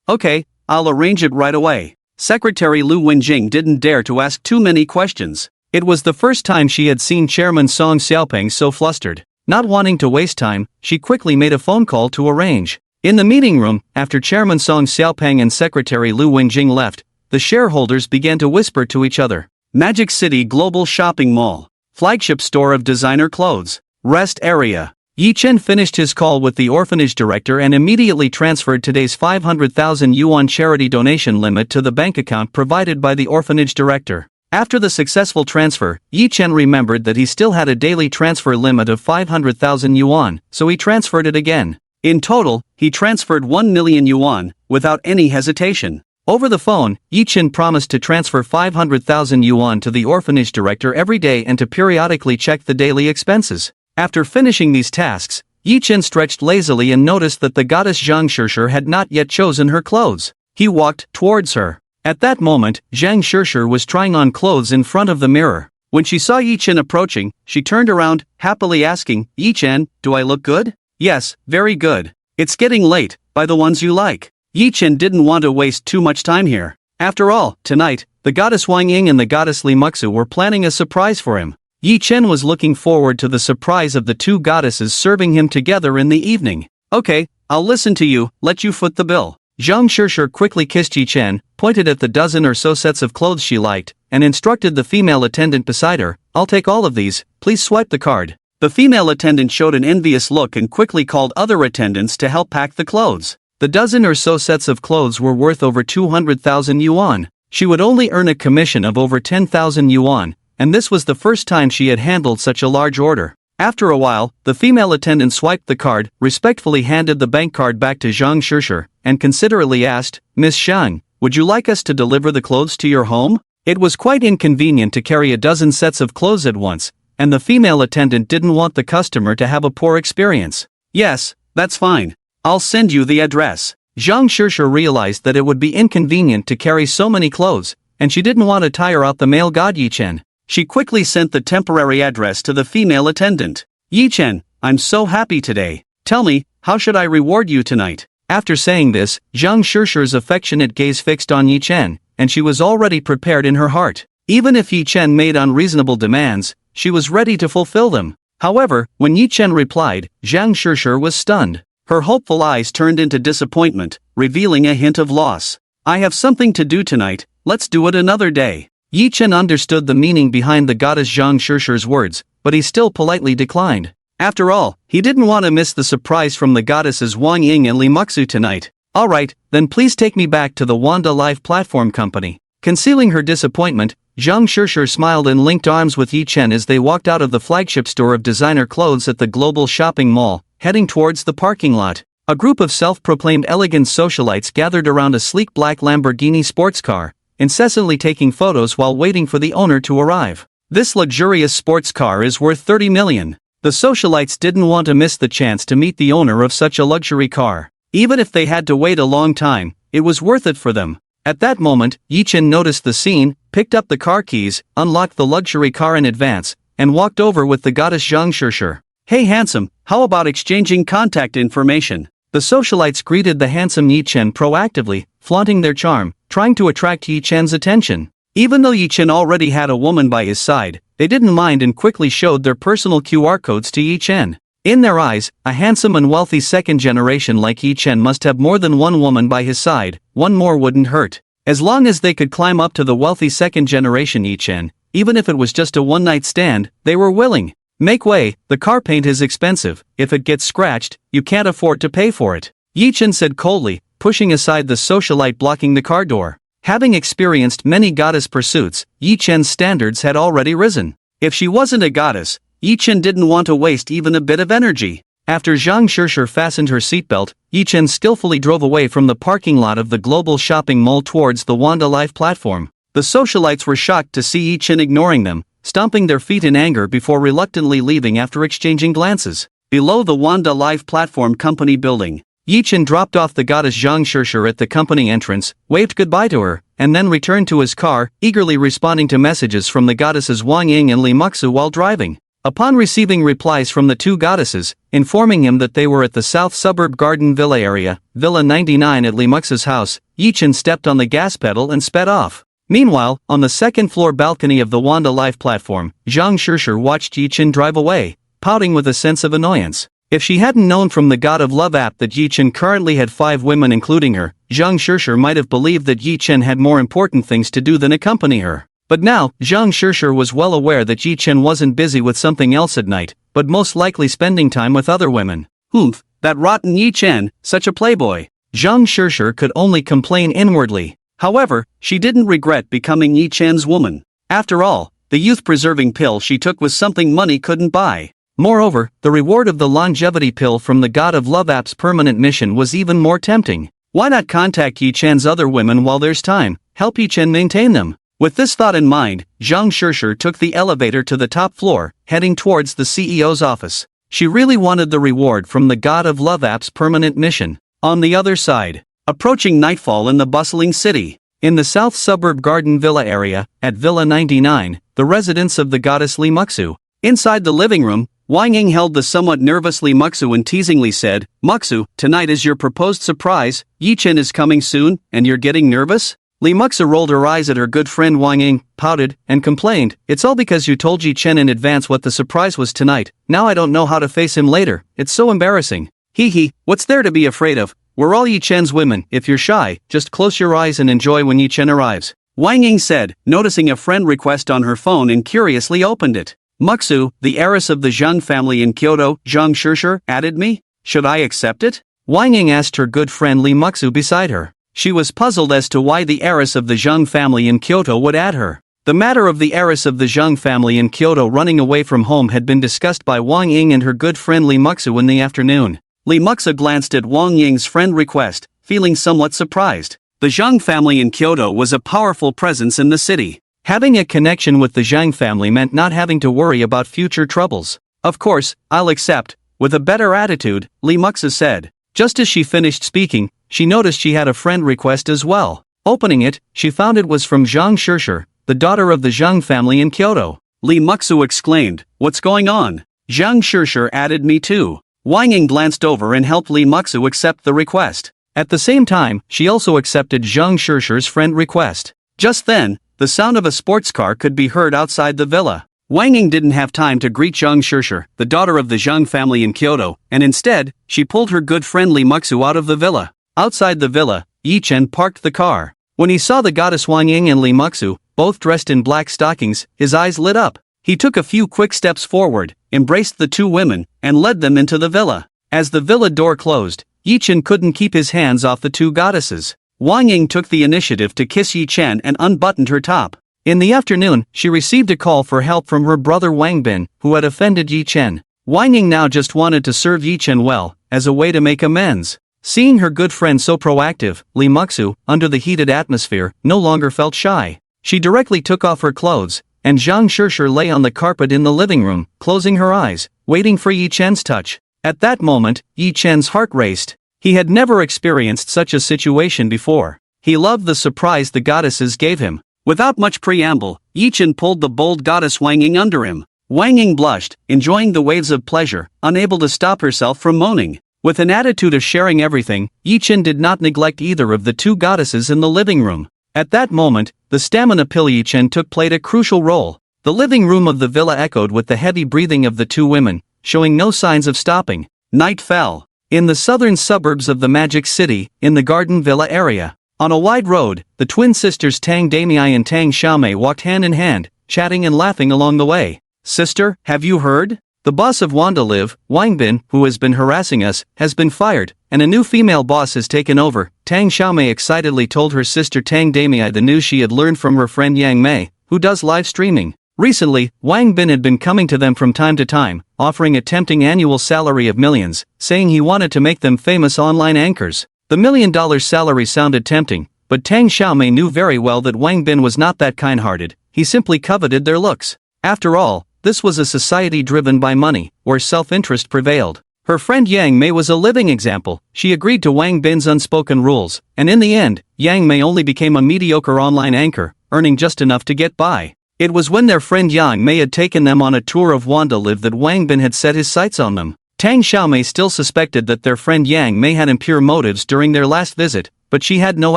"Okay, I'll arrange it right away." Secretary Lu Wenjing didn't dare to ask too many questions. It was the first time she had seen Chairman Song Xiaopeng so flustered. Not wanting to waste time, she quickly made a phone call to arrange. In the meeting room, after Chairman Song Xiaopeng and Secretary Lu Wenjing left, the shareholders began to whisper to each other. Magic City Global Shopping Mall. Flagship store of designer clothes. Rest area. Yi Chen finished his call with the orphanage director and immediately transferred today's 500,000 yuan charity donation limit to the bank account provided by the orphanage director. After the successful transfer, Yi Chen remembered that he still had a daily transfer limit of 500,000 yuan, so he transferred it again. In total, he transferred 1 million yuan, without any hesitation. Over the phone, Yi Chen promised to transfer 500,000 yuan to the orphanage director every day and to periodically check the daily expenses. After finishing these tasks, Yi Chen stretched lazily and noticed that the goddess Zhang Shishir had not yet chosen her clothes. He walked towards her. At that moment, Zhang Shishir was trying on clothes in front of the mirror. When she saw Yi Chen approaching, she turned around, happily asking, "Yi Chen, do I look good?" "Yes, very good. It's getting late, buy the ones you like." Yi Chen didn't want to waste too much time here. After all, tonight, the goddess Wang Ying and the goddess Li Muxu were planning a surprise for him. Yi Chen was looking forward to the surprise of the two goddesses serving him together in the evening. "Okay, I'll listen to you, let you foot the bill." Zhang Shishir quickly kissed Yi Chen, pointed at the dozen or so sets of clothes she liked, and instructed the female attendant beside her, "I'll take all of these, please swipe the card." The female attendant showed an envious look and quickly called other attendants to help pack the clothes. The dozen or so sets of clothes were worth over 200,000 yuan. She would only earn a commission of over 10,000 yuan, and this was the first time she had handled such a large order. After a while, the female attendant swiped the card, respectfully handed the bank card back to Zhang Shishir, and considerately asked, "Miss Shang, would you like us to deliver the clothes to your home?" It was quite inconvenient to carry a dozen sets of clothes at once, and the female attendant didn't want the customer to have a poor experience. "Yes, that's fine. I'll send you the address." Zhang Shishir realized that it would be inconvenient to carry so many clothes, and she didn't want to tire out the male god Yi Chen. She quickly sent the temporary address to the female attendant. "Yi Chen, I'm so happy today. Tell me, how should I reward you tonight?" After saying this, Zhang Shishir's affectionate gaze fixed on Yi Chen, and she was already prepared in her heart. Even if Yi Chen made unreasonable demands, she was ready to fulfill them. However, when Yi Chen replied, Zhang Shishir was stunned. Her hopeful eyes turned into disappointment, revealing a hint of loss. "I have something to do tonight, let's do it another day." Yi Chen understood the meaning behind the goddess Zhang Shishir's words, but he still politely declined. After all, he didn't want to miss the surprise from the goddesses Wang Ying and Li Muxu tonight. "Alright, then please take me back to the Wanda Live Platform Company." Concealing her disappointment, Zhang Shishir smiled and linked arms with Yi Chen as they walked out of the flagship store of designer clothes at the global shopping mall, heading towards the parking lot. A group of self-proclaimed elegant socialites gathered around a sleek black Lamborghini sports car, incessantly taking photos while waiting for the owner to arrive. This luxurious sports car is worth 30 million. The socialites didn't want to miss the chance to meet the owner of such a luxury car. Even if they had to wait a long time, it was worth it for them. At that moment, Yi Chen noticed the scene, picked up the car keys, unlocked the luxury car in advance, and walked over with the goddess Zhang Shishir. "Hey handsome, how about exchanging contact information?" The socialites greeted the handsome Yi Chen proactively, flaunting their charm, trying to attract Yi Chen's attention. Even though Yi Chen already had a woman by his side, they didn't mind and quickly showed their personal QR codes to Yi Chen. In their eyes, a handsome and wealthy second generation like Yi Chen must have more than one woman by his side, one more wouldn't hurt. As long as they could climb up to the wealthy second generation Yi Chen, even if it was just a one-night stand, they were willing. "Make way, the car paint is expensive, if it gets scratched, you can't afford to pay for it," Yi Chen said coldly, pushing aside the socialite blocking the car door. Having experienced many goddess pursuits, Yi Chen's standards had already risen. If she wasn't a goddess, Yi Chen didn't want to waste even a bit of energy. After Zhang Shishir fastened her seatbelt, Yi Chen skillfully drove away from the parking lot of the global shopping mall towards the Wanda Life platform. The socialites were shocked to see Yi Chen ignoring them, stomping their feet in anger before reluctantly leaving after exchanging glances. Below the Wanda Life Platform Company building, Yi Chen dropped off the goddess Zhang Shishir at the company entrance, waved goodbye to her, and then returned to his car, eagerly responding to messages from the goddesses Wang Ying and Li Muxu while driving. Upon receiving replies from the two goddesses, informing him that they were at the South Suburb Garden Villa area, Villa 99 at Li Muxu's house, Yi Chen stepped on the gas pedal and sped off. Meanwhile, on the second-floor balcony of the Wanda Life platform, Zhang Shishir watched Yi Chen drive away, pouting with a sense of annoyance. If she hadn't known from the God of Love app that Yi Chen currently had 5 women including her, Zhang Shishir might have believed that Yi Chen had more important things to do than accompany her. But now, Zhang Shishir was well aware that Yi Chen wasn't busy with something else at night, but most likely spending time with other women. "Humph, that rotten Yi Chen, such a playboy." Zhang Shishir could only complain inwardly. However, she didn't regret becoming Yi Chen's woman. After all, the youth-preserving pill she took was something money couldn't buy. Moreover, the reward of the longevity pill from the God of Love app's permanent mission was even more tempting. Why not contact Yi Chen's other women while there's time, help Yi Chen maintain them? With this thought in mind, Zhang Shishir took the elevator to the top floor, heading towards the CEO's office. She really wanted the reward from the God of Love app's permanent mission. On the other side, approaching nightfall in the bustling city, in the South Suburb Garden Villa area, at Villa 99, the residence of the goddess Li Muxu. Inside the living room, Wang Ying held the somewhat nervous Li Muxu and teasingly said, "Muxu, tonight is your proposed surprise, Yi Chen is coming soon, and you're getting nervous?" Li Muxu rolled her eyes at her good friend Wang Ying, pouted, and complained, "It's all because you told Yi Chen in advance what the surprise was tonight. Now I don't know how to face him later, it's so embarrassing." "Hee, what's there to be afraid of? We're all Yi Chen's women. If you're shy, just close your eyes and enjoy when Yi Chen arrives," Wang Ying said, noticing a friend request on her phone and curiously opened it. Muksu, the heiress of the Zhang family in Kyoto, Zhang Shishir, added me. Should I accept it? Wang Ying asked her good friend Li Muksu beside her. She was puzzled as to why the heiress of the Zhang family in Kyoto would add her. The matter of the heiress of the Zhang family in Kyoto running away from home had been discussed by Wang Ying and her good friend Li Muksu in the afternoon. Li Muksu glanced at Wang Ying's friend request, feeling somewhat surprised. The Zhang family in Kyoto was a powerful presence in the city. Having a connection with the Zhang family meant not having to worry about future troubles. Of course, I'll accept, with a better attitude, Li Muksu said. Just as she finished speaking, she noticed she had a friend request as well. Opening it, she found it was from Zhang Shishir, the daughter of the Zhang family in Kyoto. Li Muksu exclaimed, "What's going on?" Zhang Shishir added me too. Wang Ying glanced over and helped Li Muksu accept the request. At the same time, she also accepted Zhang Shishir's friend request. Just then, the sound of a sports car could be heard outside the villa. Wang Ying didn't have time to greet Zhang Shishir, the daughter of the Zhang family in Kyoto, and instead, she pulled her good friend Li Muksu out of the villa. Outside the villa, Yi Chen parked the car. When he saw the goddess Wang Ying and Li Muksu, both dressed in black stockings, his eyes lit up. He took a few quick steps forward, embraced the two women, and led them into the villa. As the villa door closed, Yi Chen couldn't keep his hands off the two goddesses. Wang Ying took the initiative to kiss Yi Chen and unbuttoned her top. In the afternoon, she received a call for help from her brother Wang Bin, who had offended Yi Chen. Wang Ying now just wanted to serve Yi Chen well, as a way to make amends. Seeing her good friend so proactive, Li Muksu, under the heated atmosphere, no longer felt shy. She directly took off her clothes, and Zhang Shishir lay on the carpet in the living room, closing her eyes, waiting for Yi Chen's touch. At that moment, Yi Chen's heart raced. He had never experienced such a situation before. He loved the surprise the goddesses gave him. Without much preamble, Yi Chen pulled the bold goddess Wang Ying under him. Wang Ying blushed, enjoying the waves of pleasure, unable to stop herself from moaning. With an attitude of sharing everything, Yi Chen did not neglect either of the two goddesses in the living room. At that moment, the stamina pill Yi Chen took played a crucial role. The living room of the villa echoed with the heavy breathing of the two women, showing no signs of stopping. Night fell. In the southern suburbs of the Magic City, in the Garden Villa area, on a wide road, the twin sisters Tang Damei and Tang Xiaomei walked hand in hand, chatting and laughing along the way. "Sister, have you heard? The boss of Wanda Live, Wang Bin, who has been harassing us, has been fired, and a new female boss has taken over." Tang Xiaomei excitedly told her sister Tang Damei the news she had learned from her friend Yang Mei, who does live streaming. Recently, Wang Bin had been coming to them from time to time, offering a tempting annual salary of millions, saying he wanted to make them famous online anchors. The $1 million salary sounded tempting, but Tang Xiaomei knew very well that Wang Bin was not that kind-hearted. He simply coveted their looks. After all, this was a society driven by money, where self-interest prevailed. Her friend Yang Mei was a living example. She agreed to Wang Bin's unspoken rules, and in the end, Yang Mei only became a mediocre online anchor, earning just enough to get by. It was when their friend Yang Mei had taken them on a tour of Wanda Live that Wang Bin had set his sights on them. Tang Xiaomei still suspected that their friend Yang Mei had impure motives during their last visit, but she had no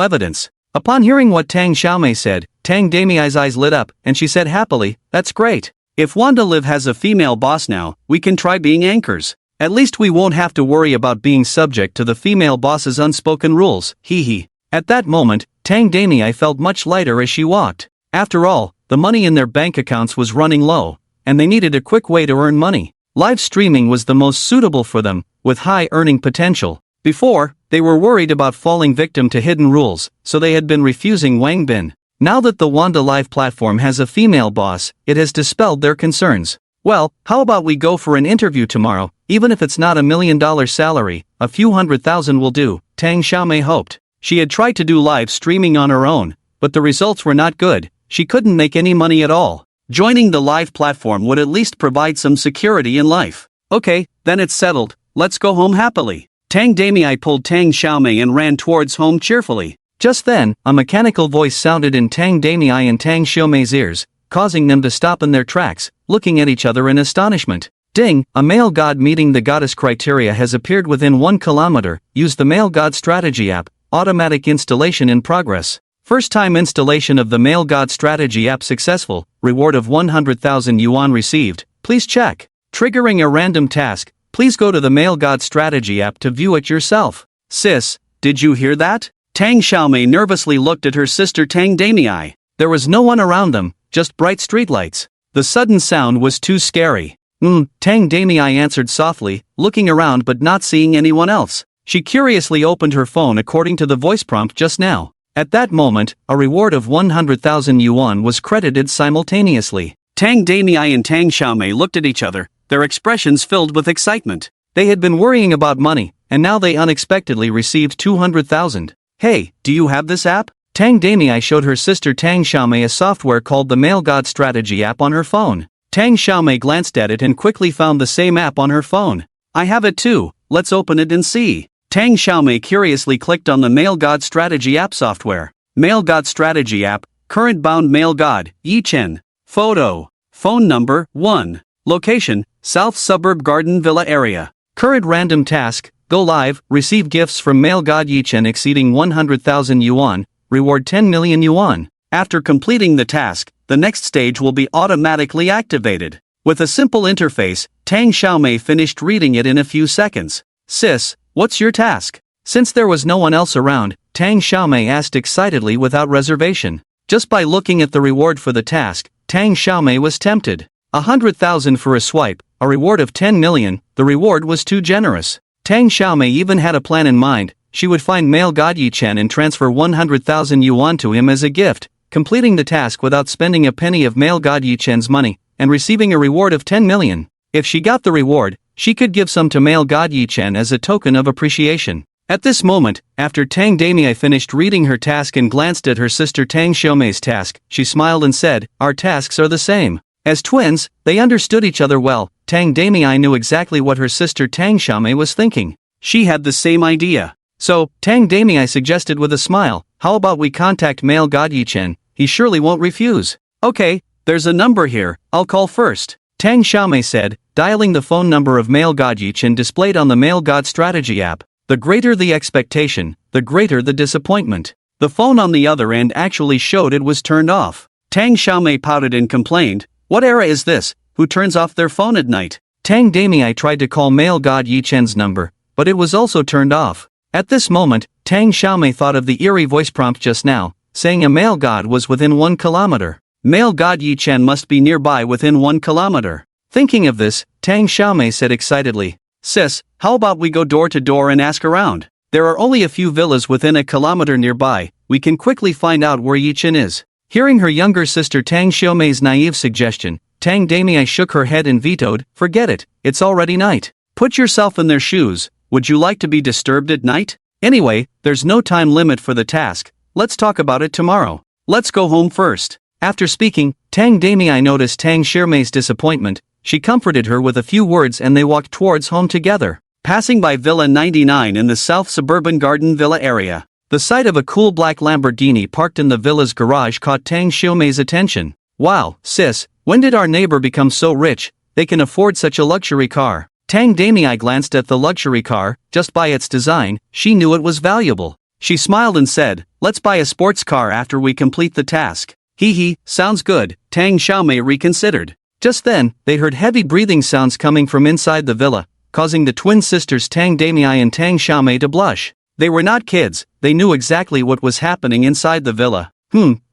evidence. Upon hearing what Tang Xiaomei said, Tang Damei's eyes lit up, and she said happily, "That's great. If Wanda Live has a female boss now, we can try being anchors. At least we won't have to worry about being subject to the female boss's unspoken rules, hee hee." At that moment, Tang Damei felt much lighter as she walked. After all, the money in their bank accounts was running low, and they needed a quick way to earn money. Live streaming was the most suitable for them, with high earning potential. Before, they were worried about falling victim to hidden rules, so they had been refusing Wang Bin. Now that the Wanda Live platform has a female boss, it has dispelled their concerns. "Well, how about we go for an interview tomorrow? Even if it's not $1 million salary, a few $100,000 will do," Tang Xiaomei hoped. She had tried to do live streaming on her own, but the results were not good. She couldn't make any money at all. Joining the live platform would at least provide some security in life. "Okay, then it's settled. Let's go home happily." Tang Damei pulled Tang Xiaomei and ran towards home cheerfully. Just then, a mechanical voice sounded in Tang Damei and Tang Xiaomei's ears, causing them to stop in their tracks, looking at each other in astonishment. "Ding, a male god meeting the goddess criteria has appeared within 1 kilometer. Use the male god strategy app. Automatic installation in progress. First-time installation of the Male God Strategy app successful, reward of 100,000 yuan received. Please check." Triggering a random task, please go to the Male God Strategy app to view it yourself. "Sis, did you hear that?" Tang Xiaomei nervously looked at her sister Tang Damei. There was no one around them, just bright streetlights. The sudden sound was too scary. Tang Damei answered softly, looking around but not seeing anyone else. She curiously opened her phone according to the voice prompt just now. At that moment, a reward of 100,000 yuan was credited simultaneously. Tang Damei and Tang Xiaomei looked at each other, their expressions filled with excitement. They had been worrying about money, and now they unexpectedly received 200,000. Hey, do you have this app? Tang Damei showed her sister Tang Xiaomei a software called the Male God Strategy app on her phone. Tang Xiaomei glanced at it and quickly found the same app on her phone. I have it too, let's open it and see. Tang Xiaomei curiously clicked on the Male God Strategy app software. Male God Strategy app, current bound male god, Yi Chen. Photo. Phone number, 1. Location, South Suburb Garden Villa area. Current random task, go live, receive gifts from male god Yi Chen exceeding 100,000 yuan, reward 10 million yuan. After completing the task, the next stage will be automatically activated. With a simple interface, Tang Xiaomei finished reading it in a few seconds. Sis, what's your task? Since there was no one else around, Tang Xiaomei asked excitedly without reservation. Just by looking at the reward for the task, Tang Xiaomei was tempted. 100,000 for a swipe, a reward of 10 million, the reward was too generous. Tang Xiaomei even had a plan in mind. She would find male god Yi Chen and transfer 100,000 yuan to him as a gift, completing the task without spending a penny of male god Yi Chen's money, and receiving a reward of 10 million. If she got the reward, she could give some to male god Yi Chen as a token of appreciation. At this moment, after Tang Damei finished reading her task and glanced at her sister Tang Xiaomei's task, she smiled and said, our tasks are the same. As twins, they understood each other well. Tang Damei knew exactly what her sister Tang Xiaomei was thinking. She had the same idea. So, Tang Damei suggested with a smile, how about we contact male god Yi Chen, he surely won't refuse. Okay, there's a number here, I'll call first. Tang Xiaomei said, dialing the phone number of male god Yi Chen displayed on the Male God Strategy app. The greater the expectation, the greater the disappointment. The phone on the other end actually showed it was turned off. Tang Xiaomei pouted and complained, what era is this, who turns off their phone at night? Tang Damei tried to call male god Yi Chen's number, but it was also turned off. At this moment, Tang Xiaomei thought of the eerie voice prompt just now, saying a male god was within 1 kilometer. Male god Yi Chen must be nearby within 1 kilometer. Thinking of this, Tang Xiaomei said excitedly, sis, how about we go door to door and ask around? There are only a few villas within a kilometer nearby, we can quickly find out where Yi Chen is. Hearing her younger sister Tang Xiaomei's naive suggestion, Tang Damei shook her head and vetoed, forget it, it's already night. Put yourself in their shoes, would you like to be disturbed at night? Anyway, there's no time limit for the task, let's talk about it tomorrow. Let's go home first. After speaking, Tang Damei noticed Tang Xiaomei's disappointment. She comforted her with a few words and they walked towards home together. Passing by Villa 99 in the South Suburban Garden Villa area, the sight of a cool black Lamborghini parked in the villa's garage caught Tang Xiaomei's attention. Wow, sis, when did our neighbor become so rich, they can afford such a luxury car? Tang Damei glanced at the luxury car. Just by its design, she knew it was valuable. She smiled and said, let's buy a sports car after we complete the task. Hee, sounds good, Tang Xiaomei reconsidered. Just then, they heard heavy breathing sounds coming from inside the villa, causing the twin sisters Tang Damei and Tang Xiaomei to blush. They were not kids, they knew exactly what was happening inside the villa.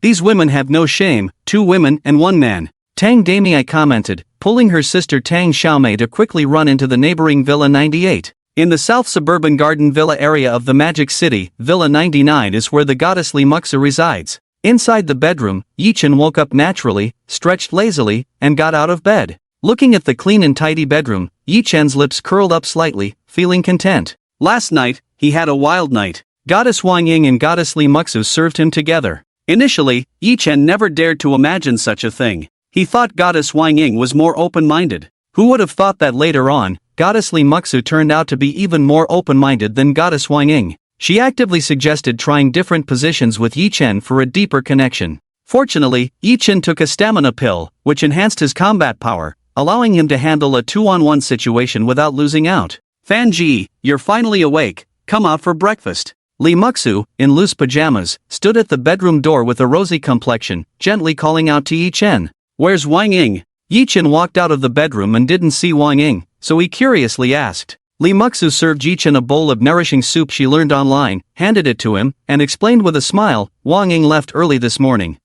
These women have no shame, 2 women and 1 man. Tang Damei commented, pulling her sister Tang Xiaomei to quickly run into the neighboring Villa 98. In the South Suburban Garden Villa area of the Magic City, Villa 99 is where the goddess Li Muxu resides. Inside the bedroom, Yi Chen woke up naturally, stretched lazily, and got out of bed. Looking at the clean and tidy bedroom, Yi Chen's lips curled up slightly, feeling content. Last night, he had a wild night. Goddess Wang Ying and Goddess Li Muxu served him together. Initially, Yi Chen never dared to imagine such a thing. He thought Goddess Wang Ying was more open-minded. Who would have thought that later on, Goddess Li Muxu turned out to be even more open-minded than Goddess Wang Ying. She actively suggested trying different positions with Yi Chen for a deeper connection. Fortunately, Yi Chen took a stamina pill, which enhanced his combat power, allowing him to handle a 2-on-1 situation without losing out. Fan Ji, you're finally awake, come out for breakfast. Li Muxu, in loose pajamas, stood at the bedroom door with a rosy complexion, gently calling out to Yi Chen. Where's Wang Ying? Yi Chen walked out of the bedroom and didn't see Wang Ying, so he curiously asked. Li Muxu served Yi Chen a bowl of nourishing soup she learned online, handed it to him, and explained with a smile, Wang Ying left early this morning.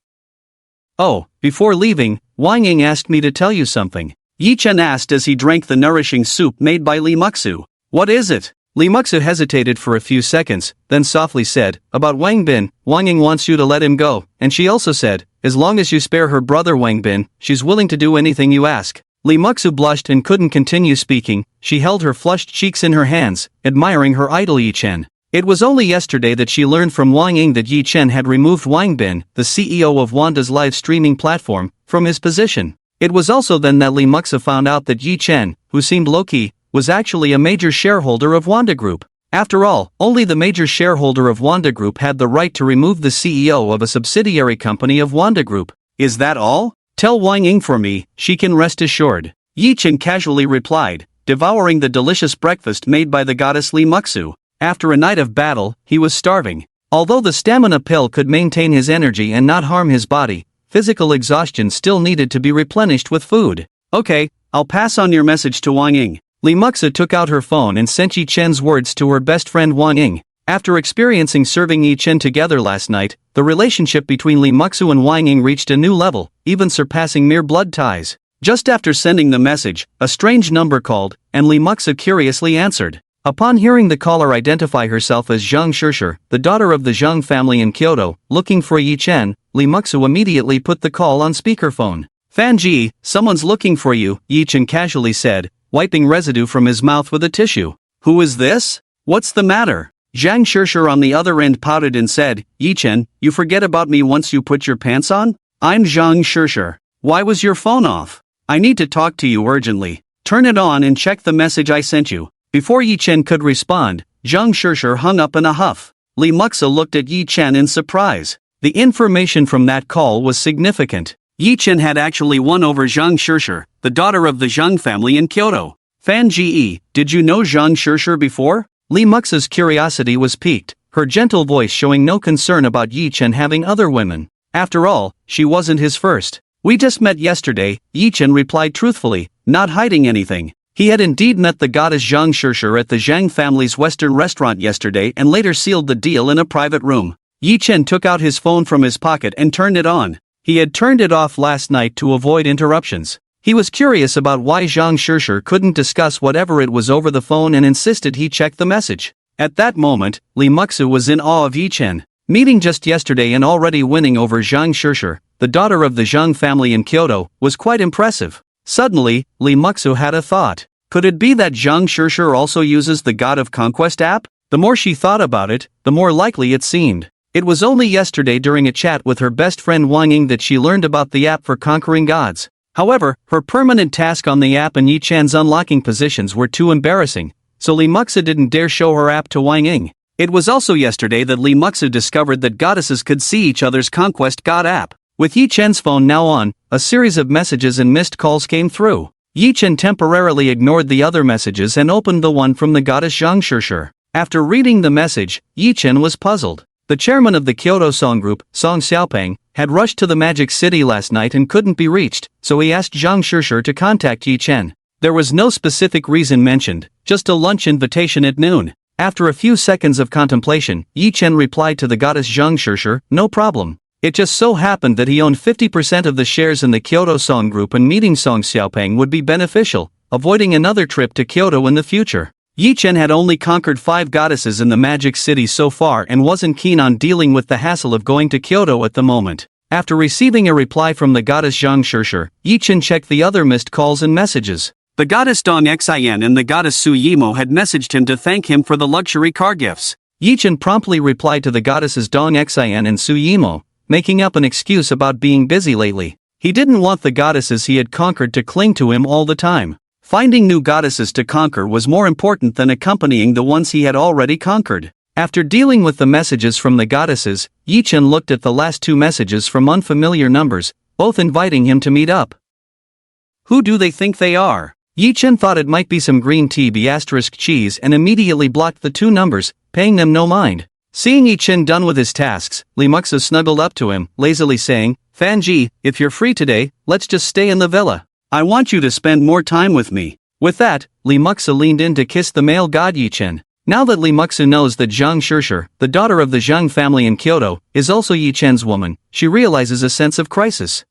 Oh, before leaving, Wang Ying asked me to tell you something, Yi Chen asked as he drank the nourishing soup made by Li Muxu. What is it? Li Muxu hesitated for a few seconds, then softly said, about Wang Bin. Wang Ying wants you to let him go, and she also said, as long as you spare her brother Wang Bin, she's willing to do anything you ask. Li Muxu blushed and couldn't continue speaking. She held her flushed cheeks in her hands, admiring her idol Yi Chen. It was only yesterday that she learned from Wang Ying that Yi Chen had removed Wang Bin, the CEO of Wanda's live streaming platform, from his position. It was also then that Li Muxu found out that Yi Chen, who seemed low-key, was actually a major shareholder of Wanda Group. After all, only the major shareholder of Wanda Group had the right to remove the CEO of a subsidiary company of Wanda Group. Is that all? Tell Wang Ying for me, she can rest assured. Yi Chen casually replied, devouring the delicious breakfast made by the goddess Li Muxu. After a night of battle, he was starving. Although the stamina pill could maintain his energy and not harm his body, physical exhaustion still needed to be replenished with food. Okay, I'll pass on your message to Wang Ying. Li Muxu took out her phone and sent Yi Chen's words to her best friend Wang Ying. After experiencing serving Yi Chen together last night, the relationship between Li Muxu and Wang Ying reached a new level, even surpassing mere blood ties. Just after sending the message, a strange number called, and Li Muxu curiously answered. Upon hearing the caller identify herself as Zhang Shishir, the daughter of the Zhang family in Kyoto, looking for Yi Chen, Li Muxu immediately put the call on speakerphone. Fan Ji, someone's looking for you, Yi Chen casually said, wiping residue from his mouth with a tissue. Who is this? What's the matter? Zhang Shishir on the other end pouted and said, Yi Chen, you forget about me once you put your pants on? I'm Zhang Shishir. Why was your phone off? I need to talk to you urgently. Turn it on and check the message I sent you. Before Yi Chen could respond, Zhang Shishir hung up in a huff. Li Muxu looked at Yi Chen in surprise. The information from that call was significant. Yi Chen had actually won over Zhang Shishir, the daughter of the Zhang family in Kyoto. Fan Ji, did you know Zhang Shishir before? Li Muxu's curiosity was piqued, her gentle voice showing no concern about Yi Chen having other women. After all, she wasn't his first. We just met yesterday, Yi Chen replied truthfully, not hiding anything. He had indeed met the goddess Zhang Shishir at the Zhang family's Western restaurant yesterday and later sealed the deal in a private room. Yi Chen took out his phone from his pocket and turned it on. He had turned it off last night to avoid interruptions. He was curious about why Zhang Shishir couldn't discuss whatever it was over the phone and insisted he check the message. At that moment, Li Muxu was in awe of Yi Chen. Meeting just yesterday and already winning over Zhang Shishir, the daughter of the Zhang family in Kyoto, was quite impressive. Suddenly, Li Muxu had a thought. Could it be that Zhang Shishir also uses the God of Conquest app? The more she thought about it, the more likely it seemed. It was only yesterday during a chat with her best friend Wang Ying that she learned about the app for conquering gods. However, her permanent task on the app and Yi Chen's unlocking positions were too embarrassing, so Li Muxu didn't dare show her app to Wang Ying. It was also yesterday that Li Muxu discovered that goddesses could see each other's Conquest God app. With Yi Chen's phone now on, a series of messages and missed calls came through. Yi Chen temporarily ignored the other messages and opened the one from the goddess Zhang Shishir. After reading the message, Yi Chen was puzzled. The chairman of the Kyoto Song Group, Song Xiaopeng, had rushed to the Magic City last night and couldn't be reached, so he asked Zhang Shishir to contact Yi Chen. There was no specific reason mentioned, just a lunch invitation at noon. After a few seconds of contemplation, Yi Chen replied to the goddess Zhang Shishir, no problem. It just so happened that he owned 50% of the shares in the Kyoto Song Group and meeting Song Xiaopeng would be beneficial, avoiding another trip to Kyoto in the future. Yi Chen had only conquered 5 goddesses in the Magic City so far and wasn't keen on dealing with the hassle of going to Kyoto at the moment. After receiving a reply from the goddess Zhang Shishir, Yi Chen checked the other missed calls and messages. The goddess Dong Xian and the goddess Su Yimo had messaged him to thank him for the luxury car gifts. Yi Chen promptly replied to the goddesses Dong Xian and Su Yimo, making up an excuse about being busy lately. He didn't want the goddesses he had conquered to cling to him all the time. Finding new goddesses to conquer was more important than accompanying the ones he had already conquered. After dealing with the messages from the goddesses, Yi Chen looked at the last 2 messages from unfamiliar numbers, both inviting him to meet up. Who do they think they are? Yi Chen thought it might be some green tea *cheese and immediately blocked the 2 numbers, paying them no mind. Seeing Yi Chen done with his tasks, Li Muxu snuggled up to him, lazily saying, Fan Ji, if you're free today, let's just stay in the villa. I want you to spend more time with me. With that, Li Muxu leaned in to kiss the male god Yi Chen. Now that Li Muxu knows that Zhang Shishir, the daughter of the Zhang family in Kyoto, is also Yi Chen's woman, she realizes a sense of crisis.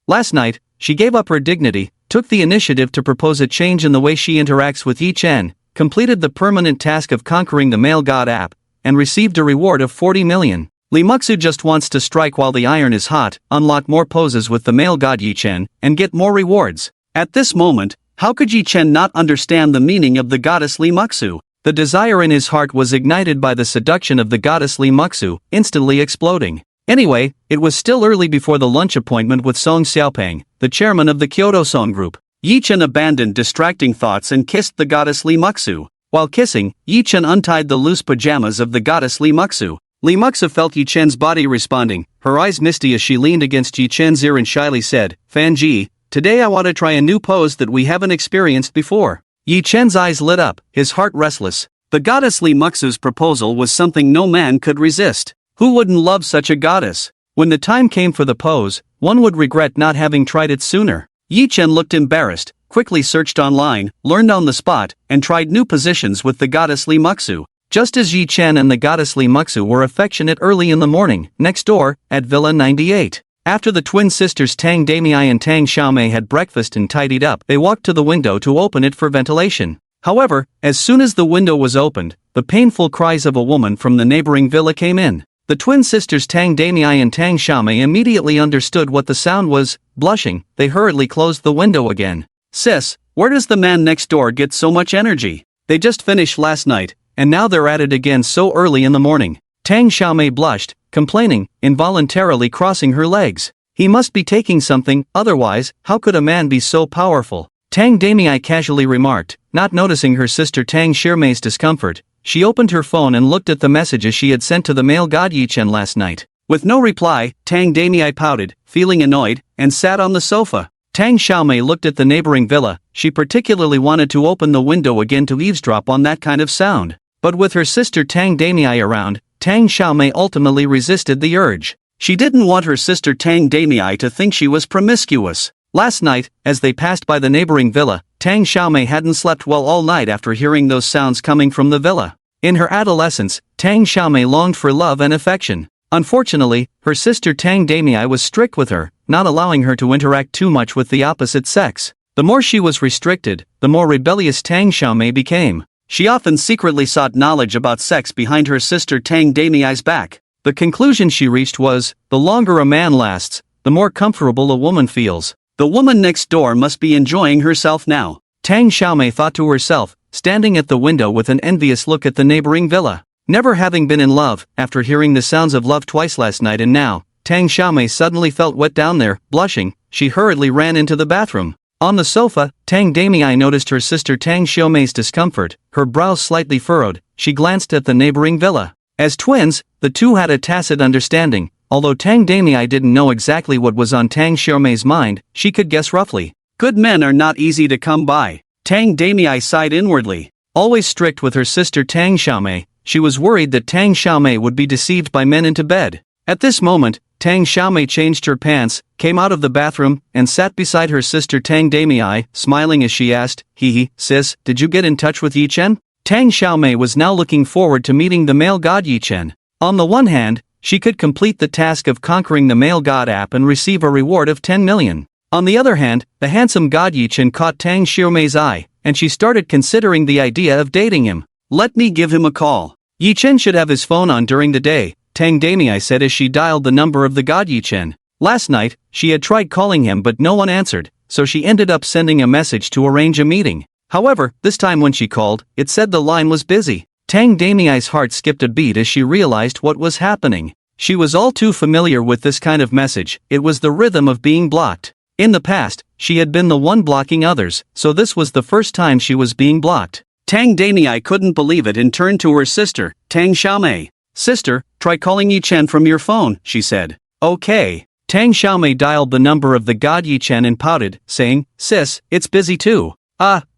Last night, she gave up her dignity, took the initiative to propose a change in the way she interacts with Yi Chen, completed the permanent task of conquering the male god app, and received a reward of 40 million. Lee Muksu just wants to strike while the iron is hot, unlock more poses with the male god Yi Chen, and get more rewards. At this moment, how could Yi Chen not understand the meaning of the goddess Lee Muksu? The desire in his heart was ignited by the seduction of the goddess Lee Muksu, instantly exploding. Anyway, it was still early before the lunch appointment with Song Xiaopeng, the chairman of the Kyoto Song Group. Yi Chen abandoned distracting thoughts and kissed the goddess Lee Muksu. While kissing, Yi Chen untied the loose pajamas of the goddess Lee Muksu. Lee Muksu felt Yi Chen's body responding, her eyes misty as she leaned against Yi Chen's ear and shyly said, "Fan Ji, today I want to try a new pose that we haven't experienced before." Yi Chen's eyes lit up, his heart restless. The goddess Lee Muksu's proposal was something no man could resist. Who wouldn't love such a goddess? When the time came for the pose, one would regret not having tried it sooner. Yi Chen looked embarrassed, quickly searched online, learned on the spot, and tried new positions with the goddess Lee Muksu. Just as Yi Chen and the goddess Lee Muksu were affectionate early in the morning, next door, at Villa 98. After the twin sisters Tang Damei and Tang Xiaomei had breakfast and tidied up, they walked to the window to open it for ventilation. However, as soon as the window was opened, the painful cries of a woman from the neighboring villa came in. The twin sisters Tang Damei and Tang Xiaomei immediately understood what the sound was. Blushing, they hurriedly closed the window again. "Sis, where does the man next door get so much energy? They just finished last night, and now they're at it again so early in the morning." Tang Xiaomei blushed, complaining, involuntarily crossing her legs. "He must be taking something, otherwise, how could a man be so powerful?" Tang Damei casually remarked, not noticing her sister Tang Shirmei's discomfort. She opened her phone and looked at the messages she had sent to the male god Yi Chen last night. With no reply, Tang Damei pouted, feeling annoyed, and sat on the sofa. Tang Xiaomei looked at the neighboring villa. She particularly wanted to open the window again to eavesdrop on that kind of sound. But with her sister Tang Damei around, Tang Xiaomei ultimately resisted the urge. She didn't want her sister Tang Damei to think she was promiscuous. Last night, as they passed by the neighboring villa, Tang Xiaomei hadn't slept well all night after hearing those sounds coming from the villa. In her adolescence, Tang Xiaomei longed for love and affection. Unfortunately, her sister Tang Damei was strict with her, not allowing her to interact too much with the opposite sex. The more she was restricted, the more rebellious Tang Xiaomei became. She often secretly sought knowledge about sex behind her sister Tang Damei's back. The conclusion she reached was, the longer a man lasts, the more comfortable a woman feels. The woman next door must be enjoying herself now. Tang Xiaomei thought to herself, standing at the window with an envious look at the neighboring villa. Never having been in love, after hearing the sounds of love twice last night and now, Tang Xiaomei suddenly felt wet down there. Blushing, she hurriedly ran into the bathroom. On the sofa, Tang Damei noticed her sister Tang Xiaomei's discomfort, her brows slightly furrowed. She glanced at the neighboring villa. As twins, the two had a tacit understanding. Although Tang Damei didn't know exactly what was on Tang Xiaomei's mind, she could guess roughly. Good men are not easy to come by. Tang Damei sighed inwardly. Always strict with her sister Tang Xiaomei, she was worried that Tang Xiaomei would be deceived by men into bed. At this moment, Tang Xiaomei changed her pants, came out of the bathroom, and sat beside her sister Tang Damei, smiling as she asked, "Hee, sis, did you get in touch with Yi Chen?" Tang Xiaomei was now looking forward to meeting the male god Yi Chen. On the one hand, she could complete the task of conquering the male god app and receive a reward of 10 million. On the other hand, the handsome god Yi Chen caught Tang Xiaomei's eye, and she started considering the idea of dating him. "Let me give him a call. Yi Chen should have his phone on during the day," Tang Damei said as she dialed the number of the god Yi Chen. Last night, she had tried calling him but no one answered, so she ended up sending a message to arrange a meeting. However, this time when she called, it said the line was busy. Tang Damei's heart skipped a beat as she realized what was happening. She was all too familiar with this kind of message. It was the rhythm of being blocked. In the past, she had been the one blocking others, so this was the first time she was being blocked. Tang Damei couldn't believe it and turned to her sister, Tang Xiaomei. "Sister, try calling Yi Chen from your phone," she said. "Okay." Tang Xiaomei dialed the number of the god Yi Chen and pouted, saying, "Sis, it's busy too."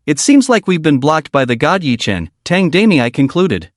It seems like we've been blocked by the god Yi Chen," Tang Damei concluded.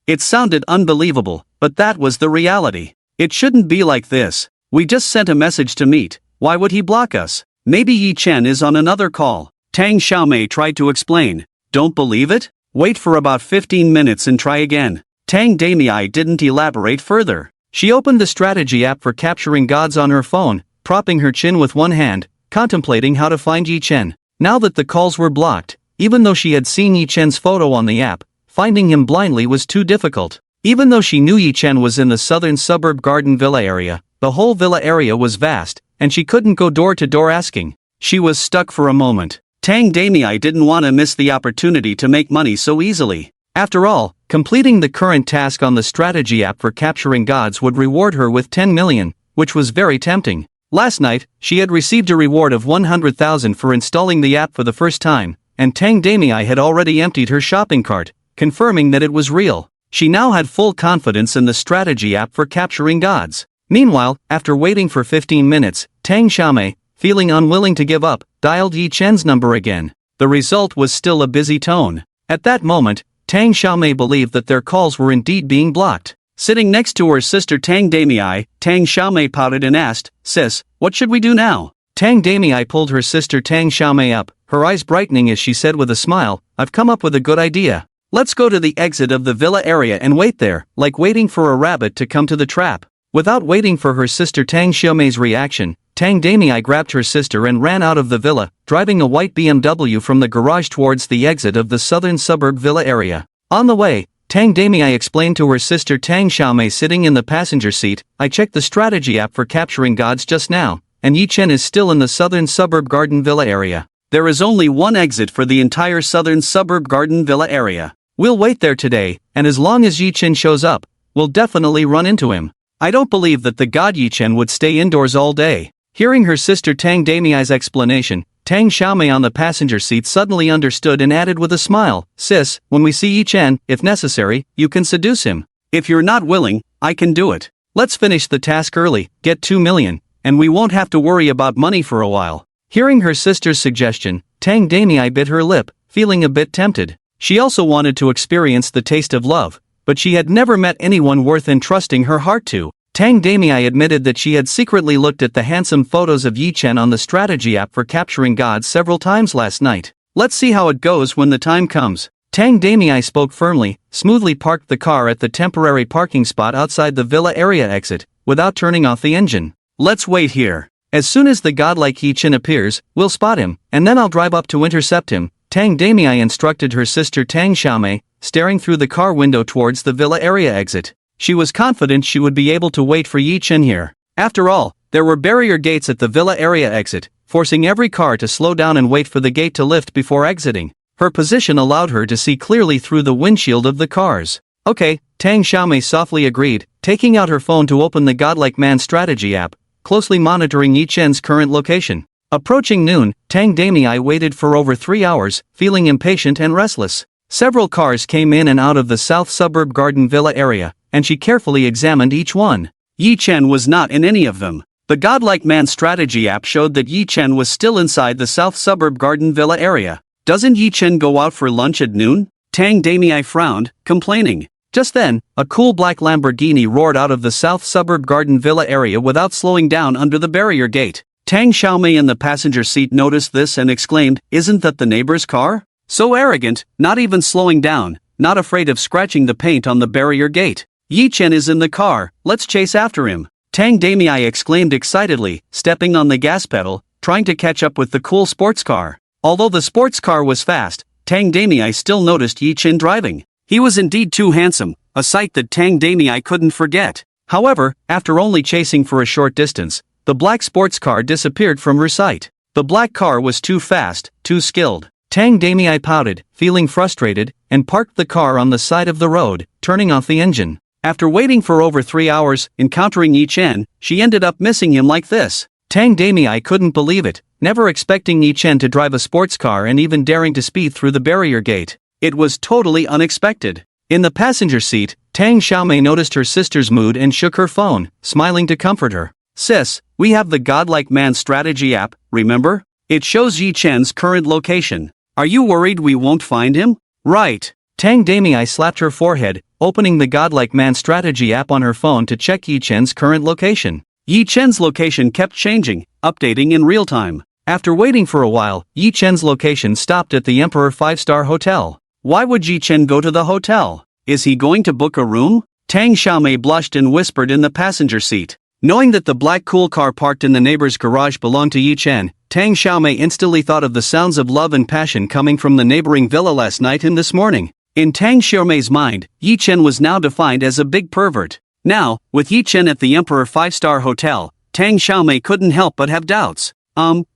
It sounded unbelievable, but that was the reality. It shouldn't be like this. We just sent a message to meet. Why would he block us? Maybe Yi Chen is on another call. Tang Xiaomei tried to explain. Don't believe it? Wait for about 15 minutes and try again. Tang Damei didn't elaborate further. She opened the strategy app for capturing gods on her phone, propping her chin with one hand, contemplating how to find Yi Chen. Now that the calls were blocked, even though she had seen Yi Chen's photo on the app, finding him blindly was too difficult. Even though she knew Yi Chen was in the southern suburb garden villa area, the whole villa area was vast, and she couldn't go door to door asking. She was stuck for a moment. Tang Damei didn't want to miss the opportunity to make money so easily. After all, completing the current task on the strategy app for capturing gods would reward her with 10 million, which was very tempting. Last night, she had received a reward of 100,000 for installing the app for the first time, and Tang Damei had already emptied her shopping cart, confirming that it was real. She now had full confidence in the strategy app for capturing gods. Meanwhile, after waiting for 15 minutes, Tang Xiaomei, feeling unwilling to give up, dialed Yi Chen's number again. The result was still a busy tone. At that moment, Tang Xiaomei believed that their calls were indeed being blocked. Sitting next to her sister Tang Damei, Tang Xiaomei pouted and asked, "Sis, what should we do now?" Tang Damei pulled her sister Tang Xiaomei up, her eyes brightening as she said with a smile, "I've come up with a good idea. Let's go to the exit of the villa area and wait there, like waiting for a rabbit to come to the trap." Without waiting for her sister Tang Xiaomei's reaction, Tang Damei grabbed her sister and ran out of the villa, driving a white BMW from the garage towards the exit of the southern suburb villa area. On the way, Tang Damei explained to her sister Tang Xiaomei sitting in the passenger seat, "I checked the strategy app for capturing gods just now, and Yi Chen is still in the southern suburb garden villa area. There is only one exit for the entire southern suburb garden villa area. We'll wait there today, and as long as Yi Chen shows up, we'll definitely run into him. I don't believe that the god Yi Chen would stay indoors all day." Hearing her sister Tang Damei's explanation, Tang Xiaomei on the passenger seat suddenly understood and added with a smile, "Sis, when we see Yi Chen, if necessary, you can seduce him. If you're not willing, I can do it. Let's finish the task early, get 2 million, and we won't have to worry about money for a while." Hearing her sister's suggestion, Tang Damei bit her lip, feeling a bit tempted. She also wanted to experience the taste of love, but she had never met anyone worth entrusting her heart to. Tang Damei admitted that she had secretly looked at the handsome photos of Yi Chen on the strategy app for capturing gods several times last night. "Let's see how it goes when the time comes." Tang Damei spoke firmly, smoothly parked the car at the temporary parking spot outside the villa area exit, without turning off the engine. "Let's wait here. As soon as the godlike Yi Chen appears, we'll spot him, and then I'll drive up to intercept him," Tang Damei instructed her sister Tang Xiaomei, staring through the car window towards the villa area exit. She was confident she would be able to wait for Yi Chen here. After all, there were barrier gates at the villa area exit, forcing every car to slow down and wait for the gate to lift before exiting. Her position allowed her to see clearly through the windshield of the cars. "Okay," Tang Xiaomei softly agreed, taking out her phone to open the godlike man strategy app, closely monitoring Yi Chen's current location. Approaching noon, Tang Damei waited for over 3 hours, feeling impatient and restless. Several cars came in and out of the south suburb garden villa area, and she carefully examined each one. Yi Chen was not in any of them. The godlike man strategy app showed that Yi Chen was still inside the south suburb garden villa area. "Doesn't Yi Chen go out for lunch at noon?" Tang Damei frowned, complaining. Just then, a cool black Lamborghini roared out of the south suburb garden villa area without slowing down under the barrier gate. Tang Xiaomei in the passenger seat noticed this and exclaimed, "Isn't that the neighbor's car? So arrogant, not even slowing down, not afraid of scratching the paint on the barrier gate. Yi Chen is in the car, let's chase after him." Tang Damei exclaimed excitedly, stepping on the gas pedal, trying to catch up with the cool sports car. Although the sports car was fast, Tang Damei still noticed Yi Chen driving. He was indeed too handsome, a sight that Tang Damei couldn't forget. However, after only chasing for a short distance, the black sports car disappeared from her sight. The black car was too fast, too skilled. Tang Damei pouted, feeling frustrated, and parked the car on the side of the road, turning off the engine. After waiting for over 3 hours, encountering Yi Chen, she ended up missing him like this. Tang Damei couldn't believe it, never expecting Yi Chen to drive a sports car and even daring to speed through the barrier gate. It was totally unexpected. In the passenger seat, Tang Xiaomei noticed her sister's mood and shook her phone, smiling to comfort her. "Sis, we have the godlike man strategy app, remember? It shows Yi Chen's current location. Are you worried we won't find him?" "Right." Tang Damei slapped her forehead, opening the godlike man strategy app on her phone to check Yi Chen's current location. Yi Chen's location kept changing, updating in real time. After waiting for a while, Yi Chen's location stopped at the Emperor 5-star Hotel. Why would Yi Chen go to the hotel? Is he going to book a room? Tang Xiaomei blushed and whispered in the passenger seat. Knowing that the black cool car parked in the neighbor's garage belonged to Yi Chen, Tang Xiaomei instantly thought of the sounds of love and passion coming from the neighboring villa last night and this morning. In Tang Xiaomei's mind, Yi Chen was now defined as a big pervert. Now, with Yi Chen at the Emperor 5-star hotel, Tang Xiaomei couldn't help but have doubts.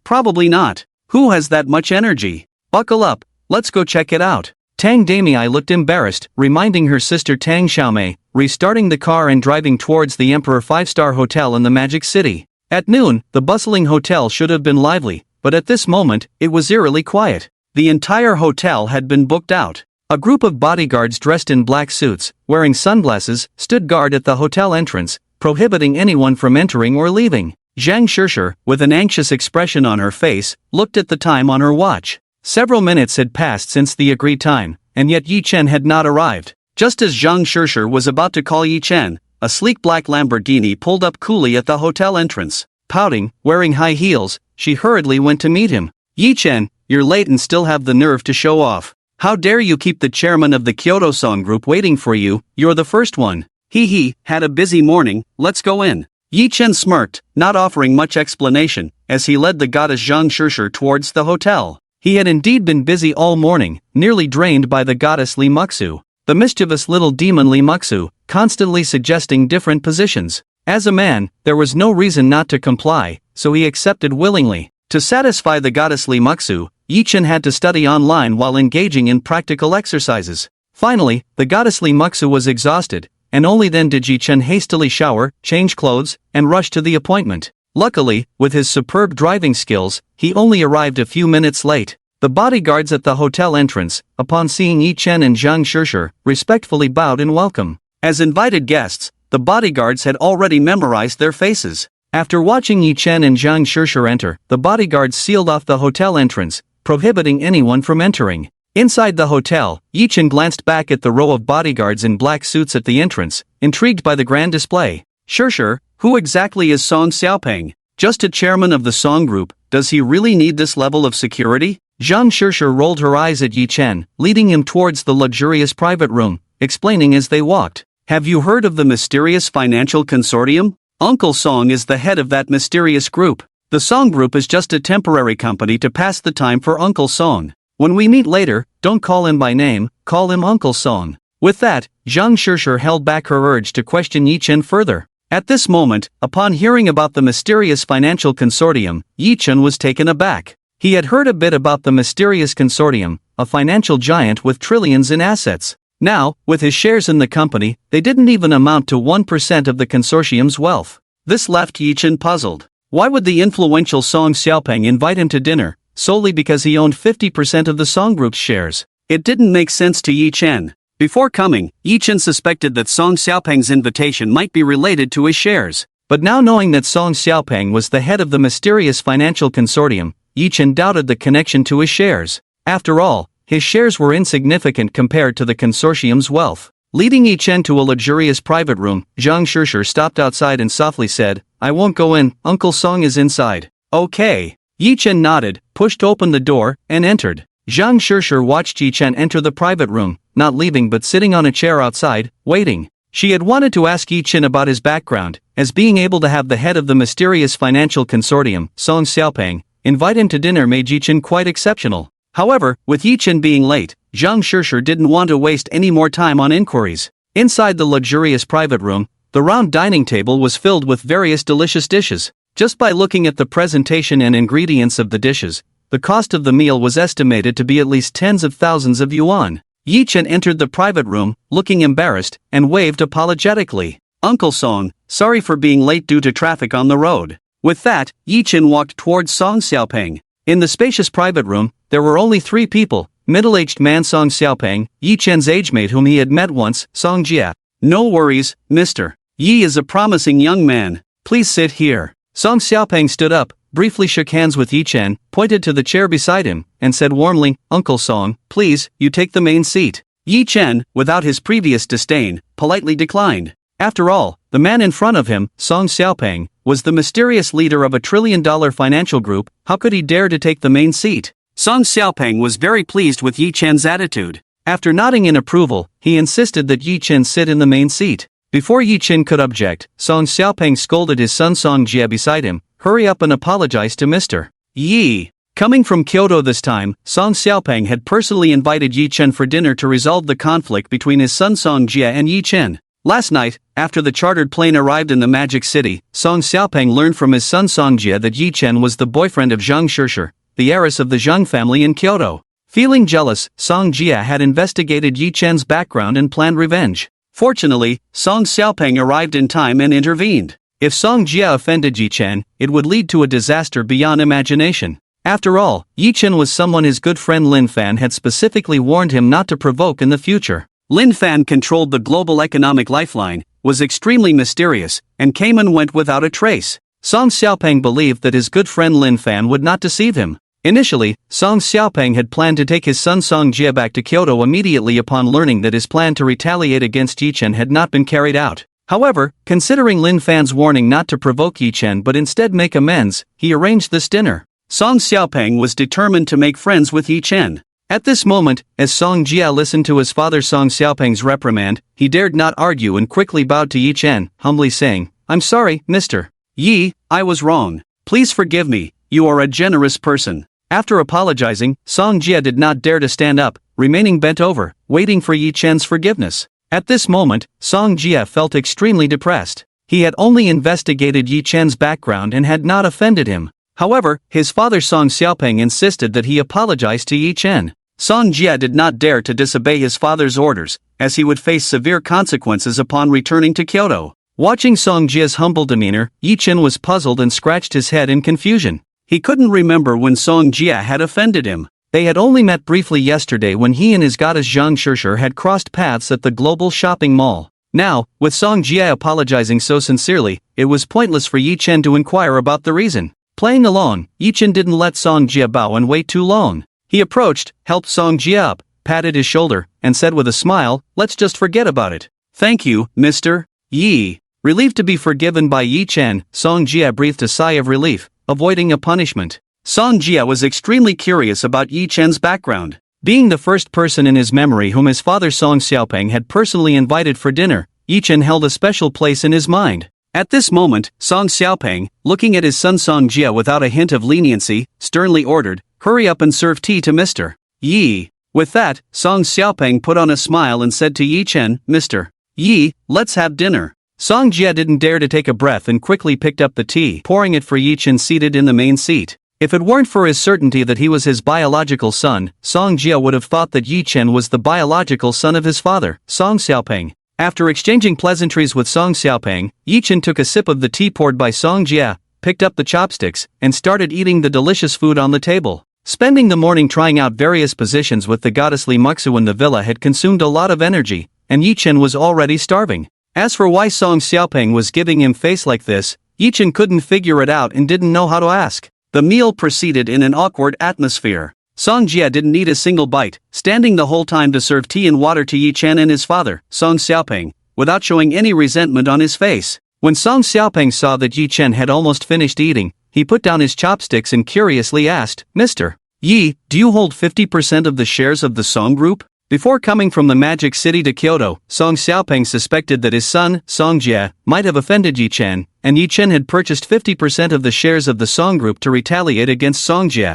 Probably not. Who has that much energy? Buckle up, let's go check it out. Tang Damei looked embarrassed, reminding her sister Tang Xiaomei, restarting the car and driving towards the Emperor 5-star hotel in the Magic City. At noon, the bustling hotel should have been lively, but at this moment, it was eerily quiet. The entire hotel had been booked out. A group of bodyguards dressed in black suits, wearing sunglasses, stood guard at the hotel entrance, prohibiting anyone from entering or leaving. Zhang Shishir, with an anxious expression on her face, looked at the time on her watch. Several minutes had passed since the agreed time, and yet Yi Chen had not arrived. Just as Zhang Shishir was about to call Yi Chen, a sleek black Lamborghini pulled up coolly at the hotel entrance. Pouting, wearing high heels, she hurriedly went to meet him. Yi Chen, you're late and still have the nerve to show off. How dare you keep the chairman of the Kyoto Song Group waiting for you, you're the first one. He had a busy morning, let's go in. Yi Chen smirked, not offering much explanation, as he led the goddess Zhang Shishir towards the hotel. He had indeed been busy all morning, nearly drained by the goddess Li Muxu, the mischievous little demon Li Muxu, constantly suggesting different positions. As a man, there was no reason not to comply, so he accepted willingly. To satisfy the goddess Li Muxu, Yi Chen had to study online while engaging in practical exercises. Finally, the goddess Li Muxu was exhausted, and only then did Yi Chen hastily shower, change clothes, and rush to the appointment. Luckily, with his superb driving skills, he only arrived a few minutes late. The bodyguards at the hotel entrance, upon seeing Yi Chen and Zhang Shishir, respectfully bowed in welcome. As invited guests, the bodyguards had already memorized their faces. After watching Yi Chen and Zhang Shishir enter, the bodyguards sealed off the hotel entrance, prohibiting anyone from entering. Inside the hotel, Yi Chen glanced back at the row of bodyguards in black suits at the entrance, intrigued by the grand display. Shishir, who exactly is Song Xiaopeng? Just a chairman of the Song Group, does he really need this level of security? Zhang Shishir rolled her eyes at Yi Chen, leading him towards the luxurious private room, explaining as they walked. Have you heard of the mysterious financial consortium? Uncle Song is the head of that mysterious group. The Song Group is just a temporary company to pass the time for Uncle Song. When we meet later, don't call him by name, call him Uncle Song. With that, Zhang Shishir held back her urge to question Yi Chen further. At this moment, upon hearing about the mysterious financial consortium, Yi Chen was taken aback. He had heard a bit about the mysterious consortium, a financial giant with trillions in assets. Now, with his shares in the company, they didn't even amount to 1% of the consortium's wealth. This left Yi Chen puzzled. Why would the influential Song Xiaopeng invite him to dinner, solely because he owned 50% of the Song Group's shares? It didn't make sense to Yi Chen. Before coming, Yi Chen suspected that Song Xiaopeng's invitation might be related to his shares. But now knowing that Song Xiaopeng was the head of the mysterious financial consortium, Yi Chen doubted the connection to his shares. After all, his shares were insignificant compared to the consortium's wealth. Leading Yi Chen to a luxurious private room, Zhang Shishir stopped outside and softly said, I won't go in, Uncle Song is inside. Okay. Yi Chen nodded, pushed open the door, and entered. Zhang Shishir watched Yi Chen enter the private room, not leaving but sitting on a chair outside, waiting. She had wanted to ask Yi Chen about his background, as being able to have the head of the mysterious financial consortium, Song Xiaopeng, invite him to dinner made Yi Chen quite exceptional. However, with Yi Chen being late, Zhang Shishir didn't want to waste any more time on inquiries. Inside the luxurious private room, the round dining table was filled with various delicious dishes. Just by looking at the presentation and ingredients of the dishes, the cost of the meal was estimated to be at least tens of thousands of yuan. Yi Chen entered the private room, looking embarrassed, and waved apologetically. Uncle Song, sorry for being late due to traffic on the road. With that, Yi Chen walked towards Song Xiaopeng. In the spacious private room, there were only 3 people, middle-aged man Song Xiaopeng, Yi Chen's age-mate whom he had met once, Song Jia. No worries, mister. Yi is a promising young man. Please sit here. Song Xiaopeng stood up, briefly shook hands with Yi Chen, pointed to the chair beside him, and said warmly, Uncle Song, please, you take the main seat. Yi Chen, without his previous disdain, politely declined. After all, the man in front of him, Song Xiaopeng, was the mysterious leader of a trillion-dollar financial group. How could he dare to take the main seat? Song Xiaopeng was very pleased with Yi Chen's attitude. After nodding in approval, he insisted that Yi Chen sit in the main seat. Before Yi Chen could object, Song Xiaopeng scolded his son Song Jie beside him, "Hurry up and apologize to Mr. Yi." Coming from Kyoto this time, Song Xiaopeng had personally invited Yi Chen for dinner to resolve the conflict between his son Song Jie and Yi Chen. Last night, after the chartered plane arrived in the Magic City, Song Xiaopeng learned from his son Song Jie that Yi Chen was the boyfriend of Zhang Shishir, the heiress of the Zhang family in Kyoto. Feeling jealous, Song Jie had investigated Yi Chen's background and planned revenge. Fortunately, Song Xiaopeng arrived in time and intervened. If Song Jie offended Yi Chen, it would lead to a disaster beyond imagination. After all, Yi Chen was someone his good friend Lin Fan had specifically warned him not to provoke in the future. Lin Fan controlled the global economic lifeline, was extremely mysterious, and came and went without a trace. Song Xiaopeng believed that his good friend Lin Fan would not deceive him. Initially, Song Xiaopeng had planned to take his son Song Jie back to Kyoto immediately upon learning that his plan to retaliate against Yi Chen had not been carried out. However, considering Lin Fan's warning not to provoke Yi Chen but instead make amends, he arranged this dinner. Song Xiaopeng was determined to make friends with Yi Chen. At this moment, as Song Jie listened to his father Song Xiaopeng's reprimand, he dared not argue and quickly bowed to Yi Chen, humbly saying, "I'm sorry, Mr. Yi, I was wrong. Please forgive me, you are a generous person." After apologizing, Song Jie did not dare to stand up, remaining bent over, waiting for Yi Chen's forgiveness. At this moment, Song Jie felt extremely depressed. He had only investigated Yi Chen's background and had not offended him. However, his father Song Xiaopeng insisted that he apologize to Yi Chen. Song Jie did not dare to disobey his father's orders, as he would face severe consequences upon returning to Kyoto. Watching Song Jie's humble demeanor, Yi Chen was puzzled and scratched his head in confusion. He couldn't remember when Song Jie had offended him. They had only met briefly yesterday when he and his goddess Zhang Shishir had crossed paths at the global shopping mall. Now, with Song Jie apologizing so sincerely, it was pointless for Yi Chen to inquire about the reason. Playing along, Yi Chen didn't let Song Jie bow and wait too long. He approached, helped Song Jie up, patted his shoulder, and said with a smile, "Let's just forget about it." "Thank you, Mr. Yi." Relieved to be forgiven by Yi Chen, Song Jie breathed a sigh of relief, avoiding a punishment. Song Jie was extremely curious about Yi Chen's background. Being the first person in his memory whom his father Song Xiaopeng had personally invited for dinner, Yi Chen held a special place in his mind. At this moment, Song Xiaopeng, looking at his son Song Jie without a hint of leniency, sternly ordered, "Hurry up and serve tea to Mr. Yi." With that, Song Xiaopeng put on a smile and said to Yi Chen, "Mr. Yi, let's have dinner." Song Jie didn't dare to take a breath and quickly picked up the tea, pouring it for Yi Chen seated in the main seat. If it weren't for his certainty that he was his biological son, Song Jie would have thought that Yi Chen was the biological son of his father, Song Xiaopeng. After exchanging pleasantries with Song Xiaopeng, Yi Chen took a sip of the tea poured by Song Jie, picked up the chopsticks, and started eating the delicious food on the table. Spending the morning trying out various positions with the goddess Li Muxu in the villa had consumed a lot of energy, and Yi Chen was already starving. As for why Song Xiaopeng was giving him face like this, Yi Chen couldn't figure it out and didn't know how to ask. The meal proceeded in an awkward atmosphere. Song Jie didn't eat a single bite, standing the whole time to serve tea and water to Yi Chen and his father, Song Xiaopeng, without showing any resentment on his face. When Song Xiaopeng saw that Yi Chen had almost finished eating, he put down his chopsticks and curiously asked, "Mr. Yi, do you hold 50% of the shares of the Song Group?" Before coming from the Magic City to Kyoto, Song Xiaopeng suspected that his son, Song Jie, might have offended Yi Chen, and Yi Chen had purchased 50% of the shares of the Song Group to retaliate against Song Jie.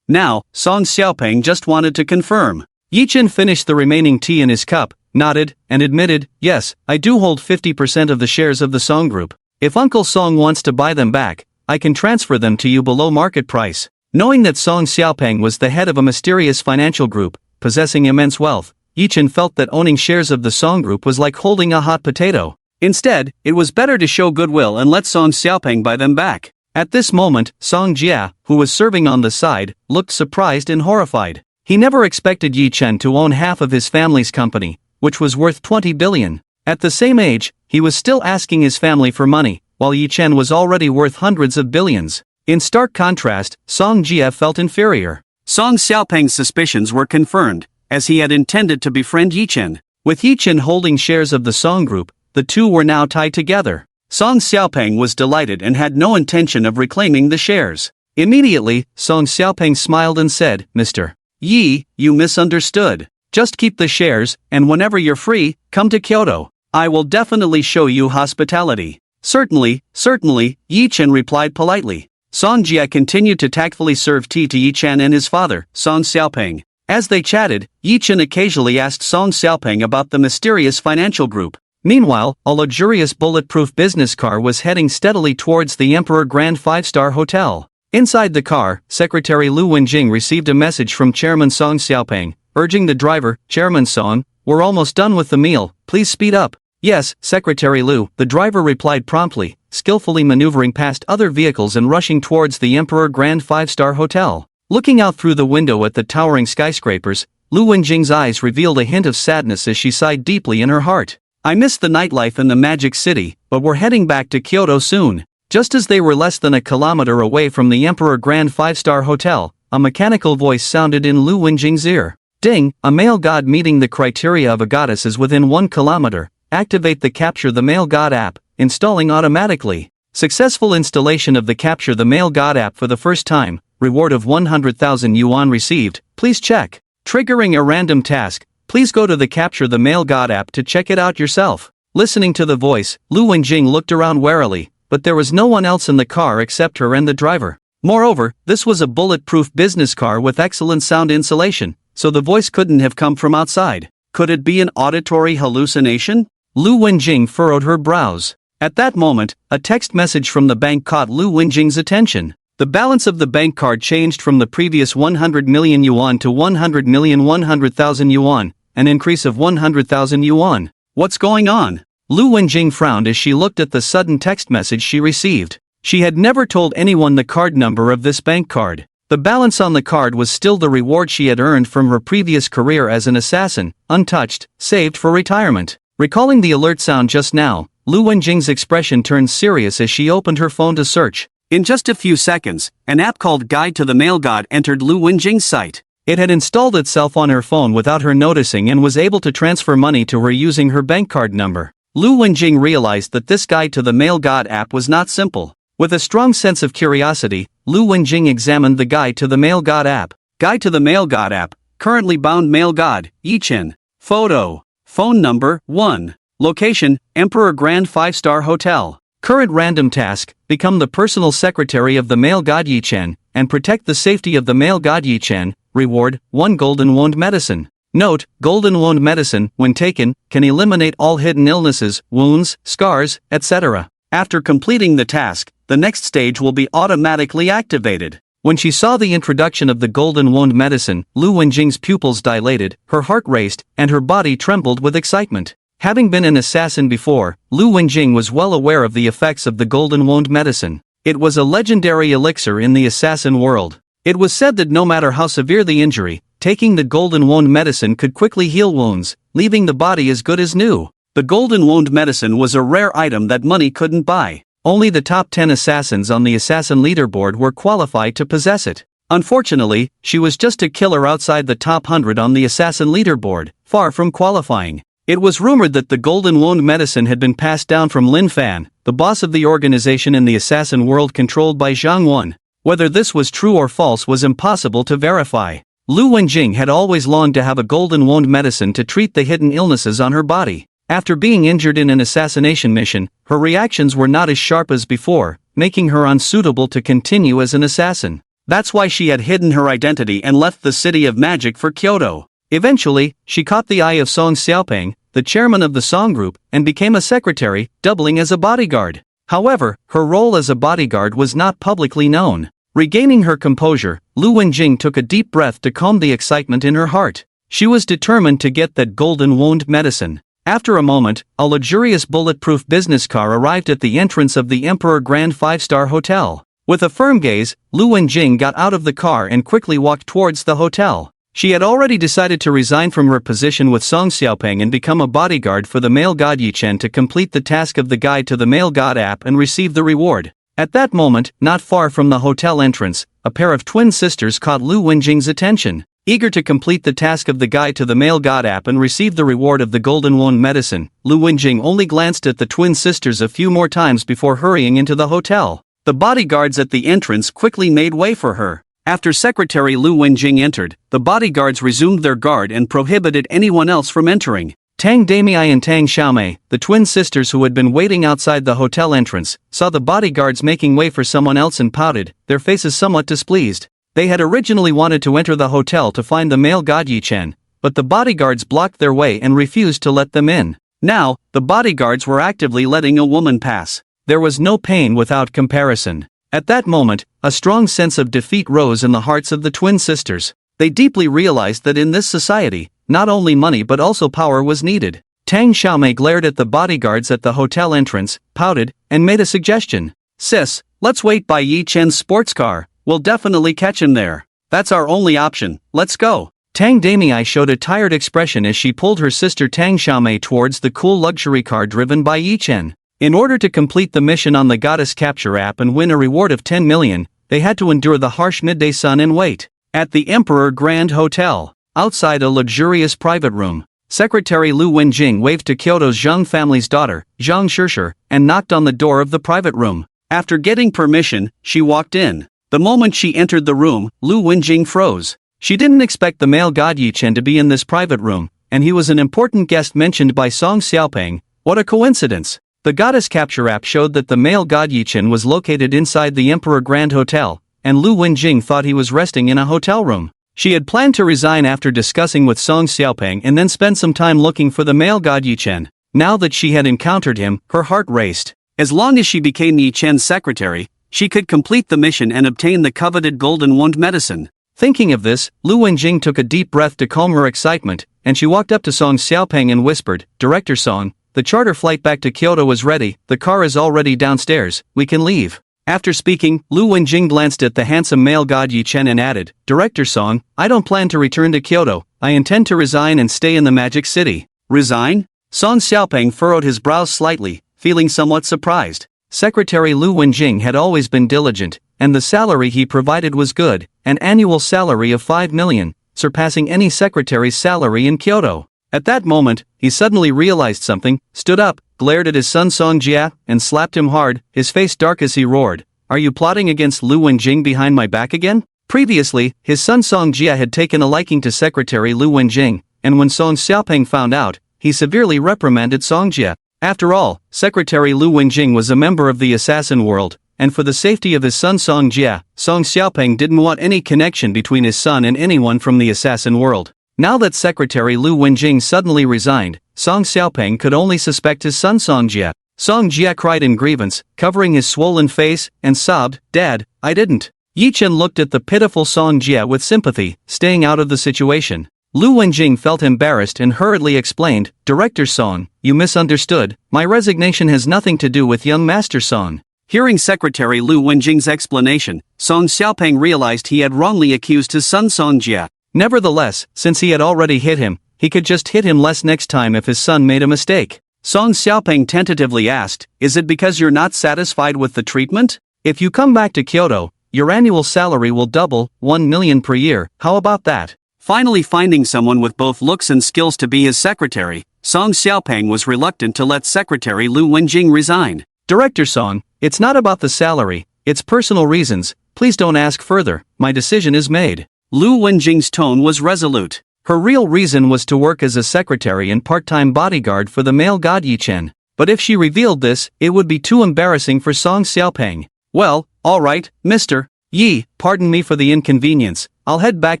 Now, Song Xiaopeng just wanted to confirm. Yi Chen finished the remaining tea in his cup, nodded, and admitted, "Yes, I do hold 50% of the shares of the Song Group. If Uncle Song wants to buy them back, I can transfer them to you below market price." Knowing that Song Xiaopeng was the head of a mysterious financial group, possessing immense wealth, Yi Chen felt that owning shares of the Song Group was like holding a hot potato. Instead, it was better to show goodwill and let Song Xiaopeng buy them back. At this moment, Song Jie, who was serving on the side, looked surprised and horrified. He never expected Yi Chen to own half of his family's company, which was worth 20 billion. At the same age, he was still asking his family for money, while Yi Chen was already worth hundreds of billions. In stark contrast, Song Jie felt inferior. Song Xiaopeng's suspicions were confirmed, as he had intended to befriend Yi Chen. With Yi Chen holding shares of the Song Group, the two were now tied together. Song Xiaopeng was delighted and had no intention of reclaiming the shares. Immediately, Song Xiaopeng smiled and said, "Mr. Yi, you misunderstood. Just keep the shares, and whenever you're free, come to Kyoto. I will definitely show you hospitality. Certainly, certainly, Yi Chen replied politely. Song Jia continued to tactfully serve tea to Yi Chen and his father, Song Xiaopeng. As they chatted, Yi Chen occasionally asked Song Xiaopeng about the mysterious financial group. Meanwhile, a luxurious bulletproof business car was heading steadily towards the Emperor Grand 5-star Hotel. Inside the car, Secretary Lu Wenjing received a message from Chairman Song Xiaopeng, urging the driver, Chairman Song, "We're almost done with the meal, please speed up." "Yes, Secretary Lu," the driver replied promptly, skillfully maneuvering past other vehicles and rushing towards the Emperor Grand 5-star Hotel. Looking out through the window at the towering skyscrapers, Lu Wenjing's eyes revealed a hint of sadness as she sighed deeply in her heart. "I miss the nightlife in the Magic City, but we're heading back to Kyoto soon." Just as they were less than a kilometer away from the Emperor Grand 5-star Hotel, a mechanical voice sounded in Lu Wenjing's ear. "Ding, a male god meeting the criteria of a goddess is within 1 kilometer. Activate the Capture the Male God app, installing automatically." Successful installation of the Capture the Male God app for the first time, reward of 100,000 yuan received, please check. Triggering a random task, please go to the Capture the Male God app to check it out yourself. Listening to the voice, Lu Wenjing looked around warily, but there was no one else in the car except her and the driver. Moreover, this was a bulletproof business car with excellent sound insulation, so the voice couldn't have come from outside. Could it be an auditory hallucination? Lu Wenjing furrowed her brows. At that moment, a text message from the bank caught Lu Wenjing's attention. The balance of the bank card changed from the previous 100 million yuan to 100,100,000 yuan, an increase of 100,000 yuan. What's going on? Lu Wenjing frowned as she looked at the sudden text message she received. She had never told anyone the card number of this bank card. The balance on the card was still the reward she had earned from her previous career as an assassin, untouched, saved for retirement. Recalling the alert sound just now, Lu Wenjing's expression turned serious as she opened her phone to search. In just a few seconds, an app called Guide to the Male God entered Lu Wenjing's site. It had installed itself on her phone without her noticing and was able to transfer money to her using her bank card number. Lu Wenjing realized that this Guide to the Male God app was not simple. With a strong sense of curiosity, Lu Wenjing examined the Guide to the Male God app. Guide to the Male God app, currently bound male god, Yi Chen. Photo. Phone number, 1. Location, Emperor Grand 5-star Hotel. Current random task, become the personal secretary of the male god Yi Chen, and protect the safety of the male god Yi Chen. Reward, 1 golden wound medicine. Note, golden wound medicine, when taken, can eliminate all hidden illnesses, wounds, scars, etc. After completing the task, the next stage will be automatically activated. When she saw the introduction of the golden wound medicine, Lu Wenjing's pupils dilated, her heart raced, and her body trembled with excitement. Having been an assassin before, Lu Wenjing was well aware of the effects of the golden wound medicine. It was a legendary elixir in the assassin world. It was said that no matter how severe the injury, taking the golden wound medicine could quickly heal wounds, leaving the body as good as new. The golden wound medicine was a rare item that money couldn't buy. Only the top 10 assassins on the assassin leaderboard were qualified to possess it. Unfortunately, she was just a killer outside the top 100 on the assassin leaderboard, far from qualifying. It was rumored that the golden wound medicine had been passed down from Lin Fan, the boss of the organization in the assassin world controlled by Zhang Wen. Whether this was true or false was impossible to verify. Lu Wenjing had always longed to have a golden wound medicine to treat the hidden illnesses on her body. After being injured in an assassination mission, her reactions were not as sharp as before, making her unsuitable to continue as an assassin. That's why she had hidden her identity and left the city of magic for Kyoto. Eventually, she caught the eye of Song Xiaopeng, the chairman of the Song group, and became a secretary, doubling as a bodyguard. However, her role as a bodyguard was not publicly known. Regaining her composure, Lu Wenjing took a deep breath to calm the excitement in her heart. She was determined to get that golden wound medicine. After a moment, a luxurious bulletproof business car arrived at the entrance of the Emperor Grand 5-star Hotel. With a firm gaze, Lu Wenjing got out of the car and quickly walked towards the hotel. She had already decided to resign from her position with Song Xiaopeng and become a bodyguard for the male god Yi Chen to complete the task of the Guide to the Male God app and receive the reward. At that moment, not far from the hotel entrance, a pair of twin sisters caught Lu Wenjing's attention. Eager to complete the task of the Guide to the Male God app and receive the reward of the golden wound medicine, Lu Wenjing only glanced at the twin sisters a few more times before hurrying into the hotel. The bodyguards at the entrance quickly made way for her. After Secretary Lu Wenjing entered, the bodyguards resumed their guard and prohibited anyone else from entering. Tang Damei and Tang Xiaomei, the twin sisters who had been waiting outside the hotel entrance, saw the bodyguards making way for someone else and pouted, their faces somewhat displeased. They had originally wanted to enter the hotel to find the male god Yi Chen, but the bodyguards blocked their way and refused to let them in. Now, the bodyguards were actively letting a woman pass. There was no pain without comparison. At that moment, a strong sense of defeat rose in the hearts of the twin sisters. They deeply realized that in this society, not only money but also power was needed. Tang Xiaomei glared at the bodyguards at the hotel entrance, pouted, and made a suggestion. Sis, let's wait by Yi Chen's sports car, we'll definitely catch him there. That's our only option, let's go. Tang Damei showed a tired expression as she pulled her sister Tang Xiaomei towards the cool luxury car driven by Yi Chen. In order to complete the mission on the Goddess Capture app and win a reward of 10 million, they had to endure the harsh midday sun and wait. At the Emperor Grand Hotel, outside a luxurious private room, Secretary Lu Wenjing waved to Kyoto's Zhang family's daughter, Zhang Shishir, and knocked on the door of the private room. After getting permission, she walked in. The moment she entered the room, Lu Wenjing froze. She didn't expect the male god Yi Chen to be in this private room, and he was an important guest mentioned by Song Xiaopeng. What a coincidence! The Goddess Capture app showed that the male god Yi Chen was located inside the Emperor Grand Hotel, and Lu Wenjing thought he was resting in a hotel room. She had planned to resign after discussing with Song Xiaopeng and then spend some time looking for the male god Yi Chen. Now that she had encountered him, her heart raced. As long as she became Yi Chen's secretary, she could complete the mission and obtain the coveted golden wound medicine. Thinking of this, Lu Wenjing took a deep breath to calm her excitement, and she walked up to Song Xiaopeng and whispered, Director Song, the charter flight back to Kyoto is ready, the car is already downstairs, we can leave. After speaking, Lu Wenjing glanced at the handsome male god Yi Chen and added, Director Song, I don't plan to return to Kyoto, I intend to resign and stay in the Magic City. Resign? Song Xiaopeng furrowed his brows slightly, feeling somewhat surprised. Secretary Lu Wenjing had always been diligent, and the salary he provided was good, an annual salary of 5 million, surpassing any secretary's salary in Kyoto. At that moment, he suddenly realized something, stood up, glared at his son Song Jia, and slapped him hard, his face dark as he roared, Are you plotting against Lu Wenjing behind my back again? Previously, his son Song Jia had taken a liking to Secretary Lu Wenjing, and when Song Xiaopeng found out, he severely reprimanded Song Jia. After all, Secretary Lu Wenjing was a member of the assassin world, and for the safety of his son Song Jia, Song Xiaopeng didn't want any connection between his son and anyone from the assassin world. Now that Secretary Lu Wenjing suddenly resigned, Song Xiaopeng could only suspect his son Song Jia. Song Jia cried in grievance, covering his swollen face, and sobbed, Dad, I didn't. Yi Chen looked at the pitiful Song Jia with sympathy, staying out of the situation. Lu Wenjing felt embarrassed and hurriedly explained, Director Song, you misunderstood, my resignation has nothing to do with young Master Song. Hearing Secretary Lu Wenjing's explanation, Song Xiaopeng realized he had wrongly accused his son Song Jia. Nevertheless, since he had already hit him, he could just hit him less next time if his son made a mistake. Song Xiaopeng tentatively asked, Is it because you're not satisfied with the treatment? If you come back to Kyoto, your annual salary will double, 1 million per year, how about that? Finally finding someone with both looks and skills to be his secretary, Song Xiaopeng was reluctant to let Secretary Lu Wenjing resign. Director Song, it's not about the salary, it's personal reasons, please don't ask further, my decision is made. Lu Wenjing's tone was resolute. Her real reason was to work as a secretary and part-time bodyguard for the male god Yi Chen. But if she revealed this, it would be too embarrassing for Song Xiaopeng. Well, alright, Mr. Yi, pardon me for the inconvenience, I'll head back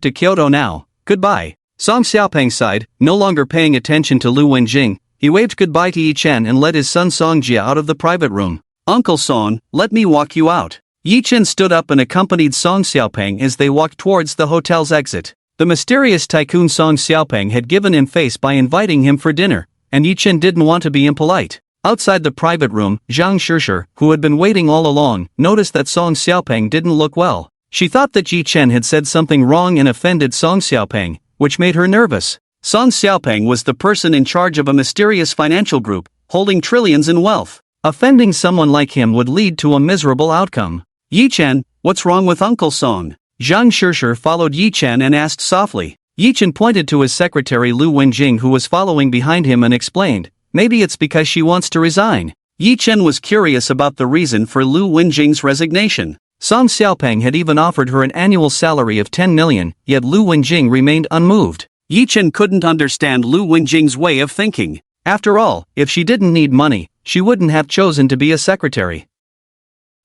to Kyoto now, goodbye. Song Xiaopeng sighed, no longer paying attention to Lu Wenjing. He waved goodbye to Yi Chen and led his son Song Jia out of the private room. Uncle Song, let me walk you out. Yi Chen stood up and accompanied Song Xiaopeng as they walked towards the hotel's exit. The mysterious tycoon Song Xiaopeng had given him face by inviting him for dinner, and Yi Chen didn't want to be impolite. Outside the private room, Zhang Shishir, who had been waiting all along, noticed that Song Xiaopeng didn't look well. She thought that Yi Chen had said something wrong and offended Song Xiaopeng, which made her nervous. Song Xiaopeng was the person in charge of a mysterious financial group, holding trillions in wealth. Offending someone like him would lead to a miserable outcome. Yi Chen, what's wrong with Uncle Song? Zhang Shishir followed Yi Chen and asked softly. Yi Chen pointed to his secretary Lu Wenjing who was following behind him and explained, maybe it's because she wants to resign. Yi Chen was curious about the reason for Lu Wenjing's resignation. Song Xiaopeng had even offered her an annual salary of 10 million, yet Lu Wenjing remained unmoved. Yi Chen couldn't understand Lu Wenjing's way of thinking. After all, if she didn't need money, she wouldn't have chosen to be a secretary.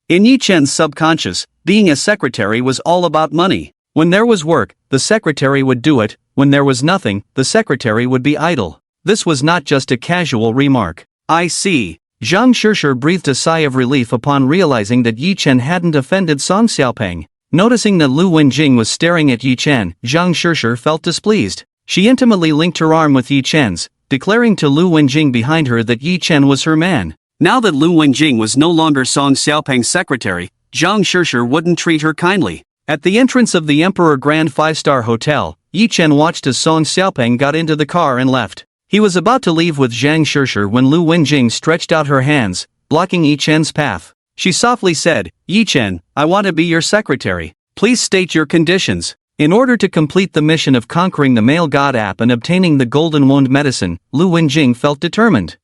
In Yi Chen's subconscious, being a secretary was all about money. When there was work, the secretary would do it. When there was nothing, the secretary would be idle. This was not just a casual remark. I see. Zhang Shishir breathed a sigh of relief upon realizing that Yi Chen hadn't offended Song Xiaopeng. Noticing that Lu Wenjing was staring at Yi Chen, Zhang Shishir felt displeased. She intimately linked her arm with Yi Chen's, declaring to Lu Wenjing behind her that Yi Chen was her man. Now that Lu Wenjing was no longer Song Xiaopeng's secretary, Zhang Shishir wouldn't treat her kindly. At the entrance of the Emperor Grand 5-star Hotel, Yi Chen watched as Song Xiaopeng got into the car and left. He was about to leave with Zhang Shishir when Lu Wenjing stretched out her hands, blocking Yi Chen's path. She softly said, "Yi Chen, I want to be your secretary. Please state your conditions." In order to complete the mission of conquering the male god app and obtaining the golden wound medicine, Lu Wenjing felt determined.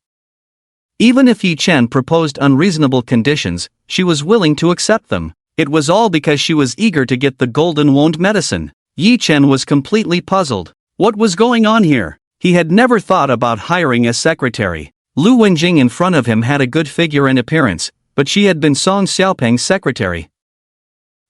Even if Yi Chen proposed unreasonable conditions, she was willing to accept them. It was all because she was eager to get the golden wound medicine. Yi Chen was completely puzzled. What was going on here? He had never thought about hiring a secretary. Lu Wenjing in front of him had a good figure and appearance, but she had been Song Xiaopeng's secretary.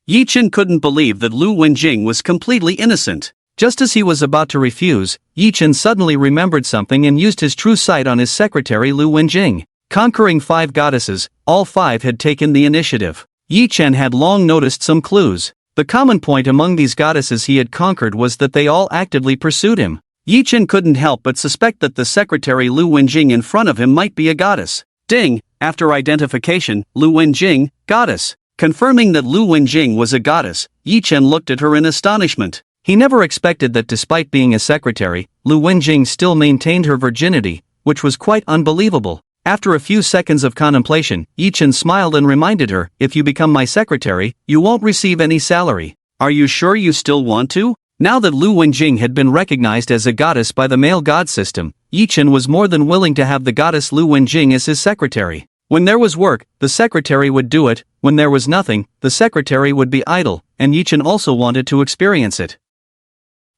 Yi Chen couldn't believe that Lu Wenjing was completely innocent. Just as he was about to refuse, Yi Chen suddenly remembered something and used his true sight on his secretary Lu Wenjing. Conquering 5 goddesses, all 5 had taken the initiative. Yi Chen had long noticed some clues. The common point among these goddesses he had conquered was that they all actively pursued him. Yi Chen couldn't help but suspect that the secretary Lu Wenjing in front of him might be a goddess. Ding! After identification, Lu Wenjing, goddess. Confirming that Lu Wenjing was a goddess, Yi Chen looked at her in astonishment. He never expected that despite being a secretary, Lu Wenjing still maintained her virginity, which was quite unbelievable. After a few seconds of contemplation, Yi Chen smiled and reminded her, "If you become my secretary, you won't receive any salary. Are you sure you still want to?" Now that Lu Wenjing had been recognized as a goddess by the male god system, Yi Chen was more than willing to have the goddess Lu Wenjing as his secretary. When there was work, the secretary would do it. When there was nothing, the secretary would be idle, and Yi Chen also wanted to experience it.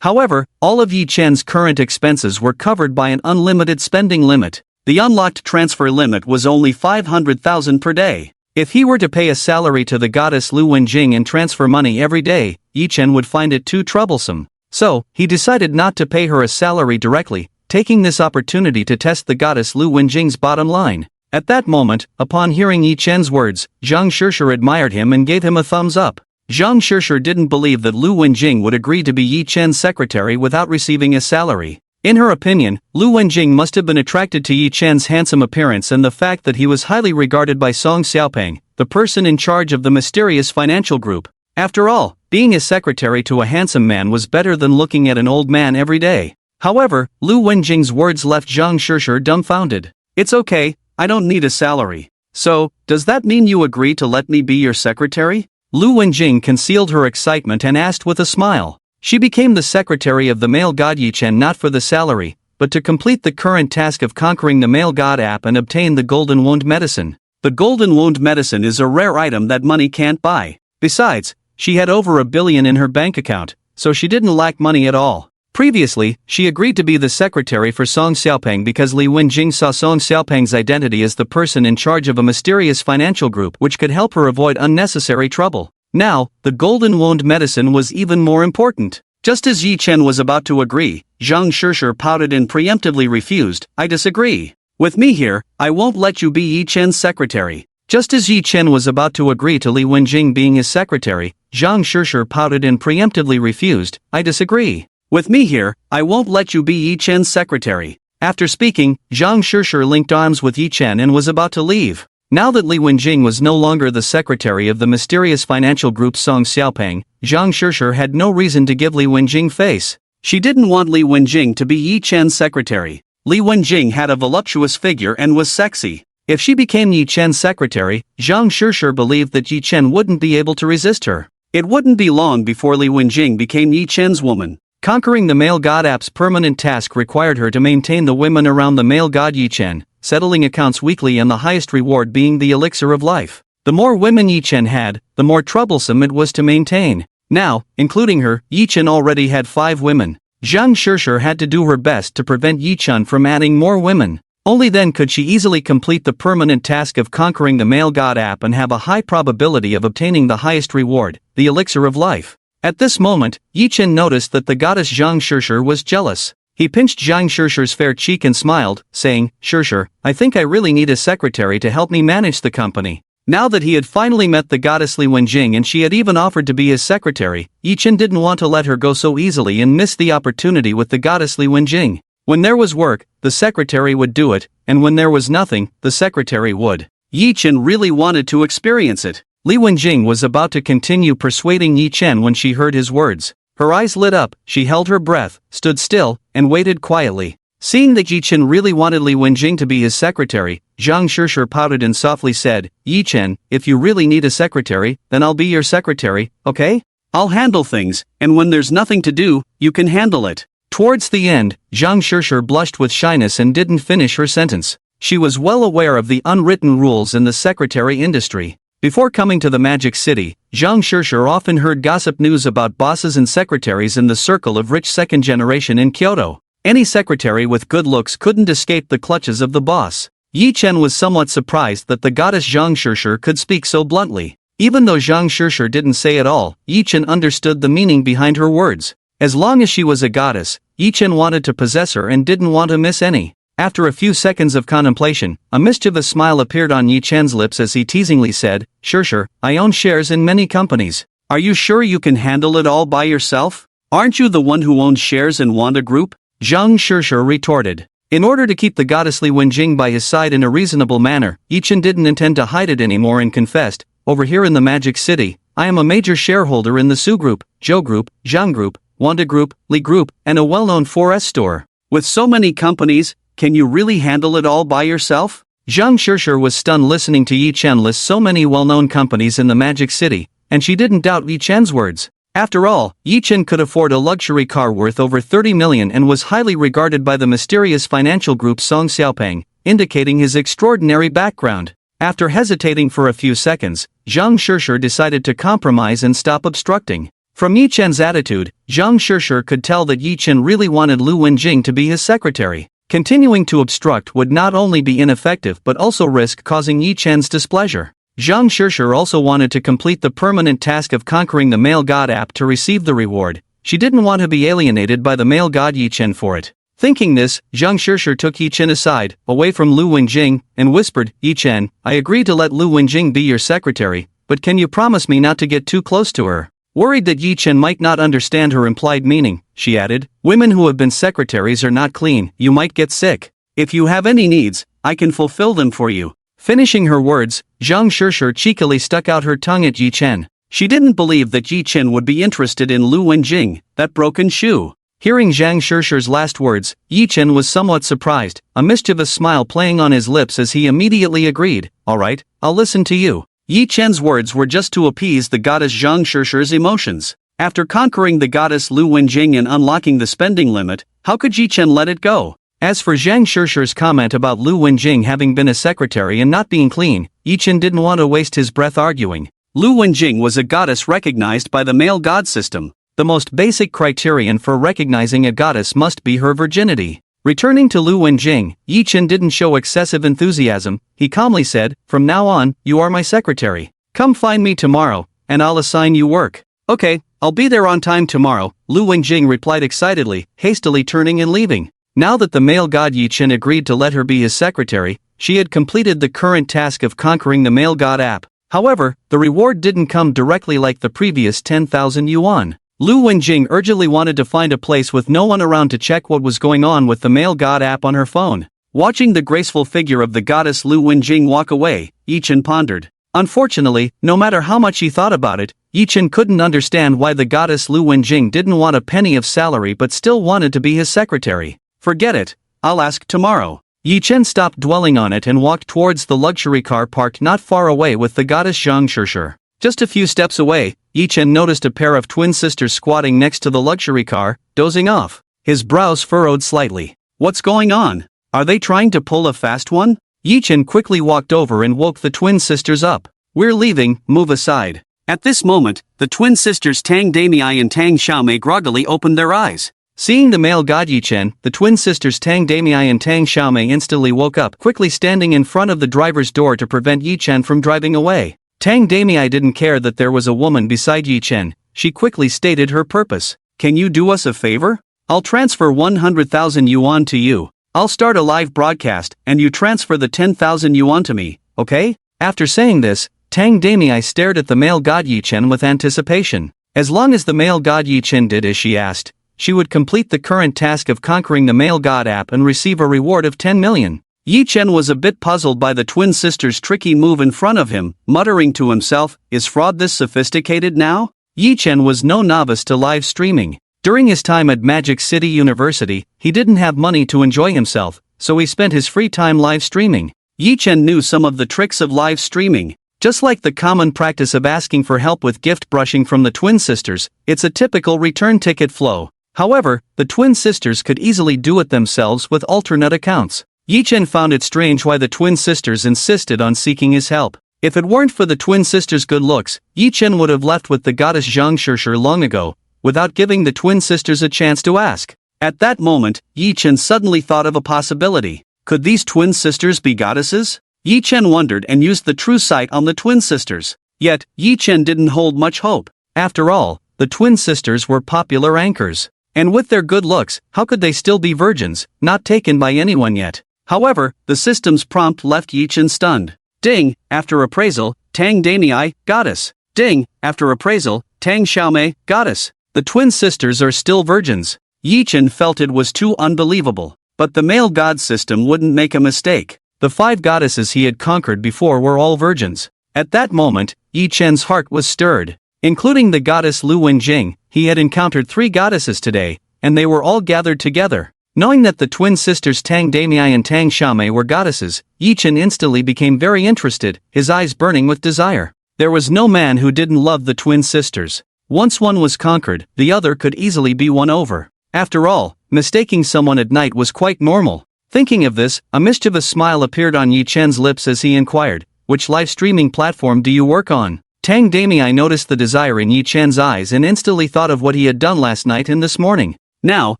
However, all of Yi Chen's current expenses were covered by an unlimited spending limit. The unlocked transfer limit was only 500,000 per day. If he were to pay a salary to the goddess Lu Wenjing and transfer money every day, Yi Chen would find it too troublesome. So, he decided not to pay her a salary directly, taking this opportunity to test the goddess Lu Wenjing's bottom line. At that moment, upon hearing Yi Chen's words, Zhang Shishir admired him and gave him a thumbs up. Zhang Shishir didn't believe that Lu Wenjing would agree to be Yi Chen's secretary without receiving a salary. In her opinion, Lu Wenjing must have been attracted to Yi Chen's handsome appearance and the fact that he was highly regarded by Song Xiaopeng, the person in charge of the mysterious financial group. After all, being a secretary to a handsome man was better than looking at an old man every day. However, Lu Wenjing's words left Zhang Shishir dumbfounded. "It's okay, I don't need a salary. So, does that mean you agree to let me be your secretary?" Lu Wenjing concealed her excitement and asked with a smile. She became the secretary of the male god Yi Chen not for the salary, but to complete the current task of conquering the male god app and obtain the golden wound medicine. The golden wound medicine is a rare item that money can't buy. Besides, she had over $1 billion in her bank account, so she didn't lack money at all. Previously, she agreed to be the secretary for Song Xiaopeng because Li Wenjing saw Song Xiaopeng's identity as the person in charge of a mysterious financial group which could help her avoid unnecessary trouble. Now, the golden wound medicine was even more important. Just as Yi Chen was about to agree, Zhang Shishir pouted and preemptively refused. "I disagree. With me here, I won't let you be Yi Chen's secretary." Just as Yi Chen was about to agree to Li Wenjing being his secretary, Zhang Shishir pouted and preemptively refused. "I disagree. With me here, I won't let you be Yi Chen's secretary." After speaking, Zhang Shishir linked arms with Yi Chen and was about to leave. Now that Li Wenjing was no longer the secretary of the mysterious financial group Song Xiaopeng, Zhang Shishir had no reason to give Li Wenjing face. She didn't want Li Wenjing to be Yi Chen's secretary. Li Wenjing had a voluptuous figure and was sexy. If she became Yi Chen's secretary, Zhang Shishir believed that Yi Chen wouldn't be able to resist her. It wouldn't be long before Li Wenjing became Yi Chen's woman. Conquering the male god app's permanent task required her to maintain the women around the male god Yi Chen, settling accounts weekly and the highest reward being the elixir of life. The more women Yi Chen had, the more troublesome it was to maintain. Now, including her, Yi Chen already had 5 women. Zhang Shishir had to do her best to prevent Yi-chun from adding more women. Only then could she easily complete the permanent task of conquering the male god app and have a high probability of obtaining the highest reward, the elixir of life. At this moment, Yi-chun noticed that the goddess Zhang Shishir was jealous. He pinched Zhang Shishir's fair cheek and smiled, saying, "Shishir, I think I really need a secretary to help me manage the company." Now that he had finally met the goddess Li Wenjing and she had even offered to be his secretary, Yi-chun didn't want to let her go so easily and miss the opportunity with the goddess Li Wenjing. When there was work, the secretary would do it, and when there was nothing, the secretary would. Yi-chun really wanted to experience it. Li Wenjing was about to continue persuading Yi-chun when she heard his words. Her eyes lit up, she held her breath, stood still, and waited quietly. Seeing that Yi-chun really wanted Li Wenjing to be his secretary, Zhang Shishir pouted and softly said, "Yi-chun, if you really need a secretary, then I'll be your secretary, okay? I'll handle things, and when there's nothing to do, you can handle it." Towards the end, Zhang Shishir blushed with shyness and didn't finish her sentence. She was well aware of the unwritten rules in the secretary industry. Before coming to the Magic City, Zhang Shishir often heard gossip news about bosses and secretaries in the circle of rich second generation in Kyoto. Any secretary with good looks couldn't escape the clutches of the boss. Yi-chun was somewhat surprised that the goddess Zhang Shishir could speak so bluntly. Even though Zhang Shishir didn't say it all, Yi-chun understood the meaning behind her words. As long as she was a goddess, Yi-chun wanted to possess her and didn't want to miss any. After a few seconds of contemplation, a mischievous smile appeared on Yi-chun's lips as he teasingly said, "Shishir, I own shares in many companies. Are you sure you can handle it all by yourself? Aren't you the one who owns shares in Wanda Group?" Zhang Shishir retorted. In order to keep the goddess Li Wenjing by his side in a reasonable manner, Yi-chun didn't intend to hide it anymore and confessed, "Over here in the Magic City, I am a major shareholder in the Su Group, Zhou Group, Zhang Group, Wanda Group, Li Group, and a well-known 4S store. With so many companies, can you really handle it all by yourself?" Zhang Shishir was stunned listening to Yi-chun list so many well-known companies in the Magic City, and she didn't doubt Yi-chun's words. After all, Yi-chun could afford a luxury car worth over 30 million and was highly regarded by the mysterious financial group Song Xiaopeng, indicating his extraordinary background. After hesitating for a few seconds, Zhang Shishir decided to compromise and stop obstructing. From Yi-chun's attitude, Zhang Shishir could tell that Yi-chun really wanted Li Wenjing to be his secretary. Continuing to obstruct would not only be ineffective but also risk causing Yi-chun's displeasure. Zhang Shishir also wanted to complete the permanent task of conquering the male god app to receive the reward. She didn't want to be alienated by the male god Yi-chun for it. Thinking this, Zhang Shishir took Yi-chun aside, away from Li Wenjing, and whispered, "Yi-chun, I agree to let Li Wenjing be your secretary, but can you promise me not to get too close to her?" Worried that Yi-chun might not understand her implied meaning, she added, "Women who have been secretaries are not clean, you might get sick. If you have any needs, I can fulfill them for you." Finishing her words, Zhang Shishir cheekily stuck out her tongue at Yi-chun. She didn't believe that Yi-chun would be interested in Li Wenjing, that broken shoe. Hearing Zhang Shishir's last words, Yi-chun was somewhat surprised, a mischievous smile playing on his lips as he immediately agreed, "All right, I'll listen to you." Yi-chun's words were just to appease the goddess Zhang Shishir's emotions. After conquering the goddess Li Wenjing and unlocking the spending limit, how could Yi-chun let it go? As for Zhang Shishir's comment about Li Wenjing having been a secretary and not being clean, Yi-chun didn't want to waste his breath arguing. Li Wenjing was a goddess recognized by the male god system. The most basic criterion for recognizing a goddess must be her virginity. Returning to Li Wenjing, Yi-chun didn't show excessive enthusiasm. He calmly said, "From now on, you are my secretary. Come find me tomorrow, and I'll assign you work." "Okay, I'll be there on time tomorrow," Li Wenjing replied excitedly, hastily turning and leaving. Now that the male god Yi-chun agreed to let her be his secretary, she had completed the current task of conquering the male god app. However, the reward didn't come directly like the previous 10,000 yuan. Li Wenjing urgently wanted to find a place with no one around to check what was going on with the male god app on her phone. Watching the graceful figure of the goddess Li Wenjing walk away, Yi-chun pondered. Unfortunately, no matter how much he thought about it, Yi-chun couldn't understand why the goddess Li Wenjing didn't want a penny of salary but still wanted to be his secretary. "Forget it, I'll ask tomorrow." Yi-chun stopped dwelling on it and walked towards the luxury car parked not far away with the goddess Zhang Shishir. Just a few steps away, Yi-chun noticed a pair of twin sisters squatting next to the luxury car, dozing off. His brows furrowed slightly. What's going on? Are they trying to pull a fast one? Yi-chun quickly walked over and woke the twin sisters up. "We're leaving, move aside." At this moment, the twin sisters Tang Damei and Tang Xiaomei groggily opened their eyes. Seeing the male god Yi Chen, the twin sisters Tang Damei and Tang Xiaomei instantly woke up, quickly standing in front of the driver's door to prevent Yi Chen from driving away. Tang Damei didn't care that there was a woman beside Yi Chen. She quickly stated her purpose. Can you do us a favor? I'll transfer 100,000 yuan to you. I'll start a live broadcast, and you transfer the 10,000 yuan to me, okay? After saying this, Tang Damei stared at the male god Yi Chen with anticipation. As long as the male god Yi Chen did as she asked, she would complete the current task of conquering the male god app and receive a reward of 10 million. Yi Chen was a bit puzzled by the twin sisters' tricky move in front of him, muttering to himself, is fraud this sophisticated now? Yi Chen was no novice to live streaming. During his time at Magic City University, he didn't have money to enjoy himself, so he spent his free time live streaming. Yi Chen knew some of the tricks of live streaming. Just like the common practice of asking for help with gift brushing from the twin sisters, it's a typical return ticket flow. However, the twin sisters could easily do it themselves with alternate accounts. Yi Chen found it strange why the twin sisters insisted on seeking his help. If it weren't for the twin sisters' good looks, Yi Chen would have left with the goddess Zhang Shishir long ago, without giving the twin sisters a chance to ask. At that moment, Yi Chen suddenly thought of a possibility. Could these twin sisters be goddesses? Yi Chen wondered and used the true sight on the twin sisters. Yet, Yi Chen didn't hold much hope. After all, the twin sisters were popular anchors. And with their good looks, how could they still be virgins, not taken by anyone yet? However, the system's prompt left Yi Chen stunned. Ding, after appraisal, Tang Damei, goddess. Ding, after appraisal, Tang Xiaomei, goddess. The twin sisters are still virgins. Yi Chen felt it was too unbelievable. But the male god system wouldn't make a mistake. The 5 goddesses he had conquered before were all virgins. At that moment, Yi Chen's heart was stirred. Including the goddess Lu Wenjing, he had encountered 3 goddesses today, and they were all gathered together. Knowing that the twin sisters Tang Damei and Tang Xiaomei were goddesses, Yi Chen instantly became very interested, his eyes burning with desire. There was no man who didn't love the twin sisters. Once one was conquered, the other could easily be won over. After all, mistaking someone at night was quite normal. Thinking of this, a mischievous smile appeared on Yi Chen's lips as he inquired, which live streaming platform do you work on? Tang Damei noticed the desire in Yi Chen's eyes and instantly thought of what he had done last night and this morning. Now,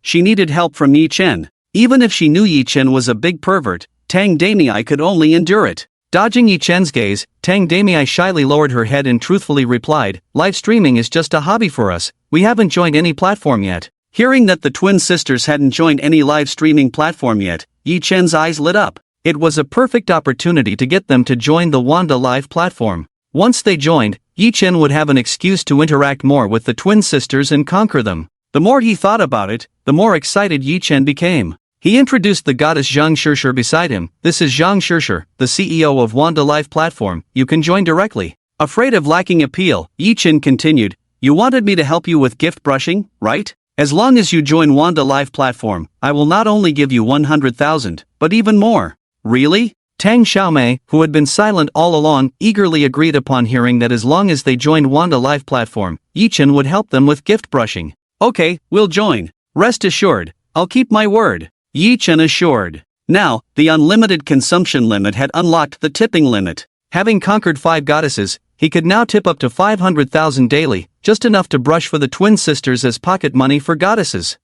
she needed help from Yi Chen. Even if she knew Yi Chen was a big pervert, Tang Damei could only endure it. Dodging Yi Chen's gaze, Tang Damei shyly lowered her head and truthfully replied, live streaming is just a hobby for us, we haven't joined any platform yet. Hearing that the twin sisters hadn't joined any live streaming platform yet, Yi Chen's eyes lit up. It was a perfect opportunity to get them to join the Wanda Live platform. Once they joined, Yi Chen would have an excuse to interact more with the twin sisters and conquer them. The more he thought about it, the more excited Yi Chen became. He introduced the goddess Zhang Shishir beside him. This is Zhang Shishir, the CEO of Wanda Live platform, you can join directly. Afraid of lacking appeal, Yi Chen continued, you wanted me to help you with gift brushing, right? As long as you join Wanda Live platform, I will not only give you 100,000, but even more. Really? Tang Xiaomei, who had been silent all along, eagerly agreed upon hearing that as long as they joined Wanda Live platform, Yi Chen would help them with gift brushing. Okay, we'll join. Rest assured, I'll keep my word. Yi Chen assured. Now, the unlimited consumption limit had unlocked the tipping limit. Having conquered 5 goddesses, he could now tip up to 500,000 daily, just enough to brush for the twin sisters as pocket money for goddesses.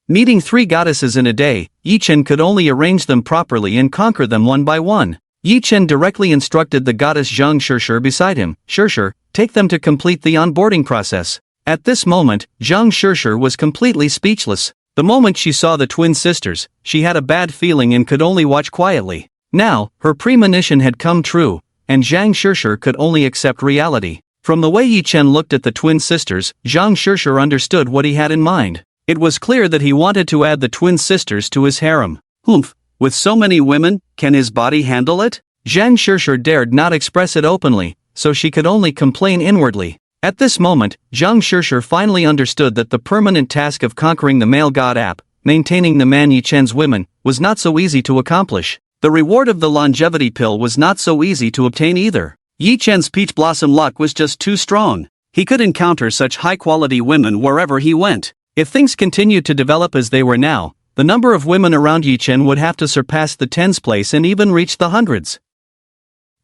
Meeting 3 goddesses in a day, Yi Chen could only arrange them properly and conquer them one by one. Yi Chen directly instructed the goddess Zhang Shishir beside him, Shishir, take them to complete the onboarding process. At this moment, Zhang Shishir was completely speechless. The moment she saw the twin sisters, she had a bad feeling and could only watch quietly. Now, her premonition had come true, and Zhang Shishir could only accept reality. From the way Yi Chen looked at the twin sisters, Zhang Shishir understood what he had in mind. It was clear that he wanted to add the twin sisters to his harem. Humph, with so many women, can his body handle it? Zhang Shishir dared not express it openly, so she could only complain inwardly. At this moment, Zhang Shishir finally understood that the permanent task of conquering the male god app, maintaining the man Yi Chen's women, was not so easy to accomplish. The reward of the longevity pill was not so easy to obtain either. Yi Chen's peach blossom luck was just too strong. He could encounter such high-quality women wherever he went. If things continued to develop as they were now, the number of women around Yi Chen would have to surpass the tens place and even reach the hundreds.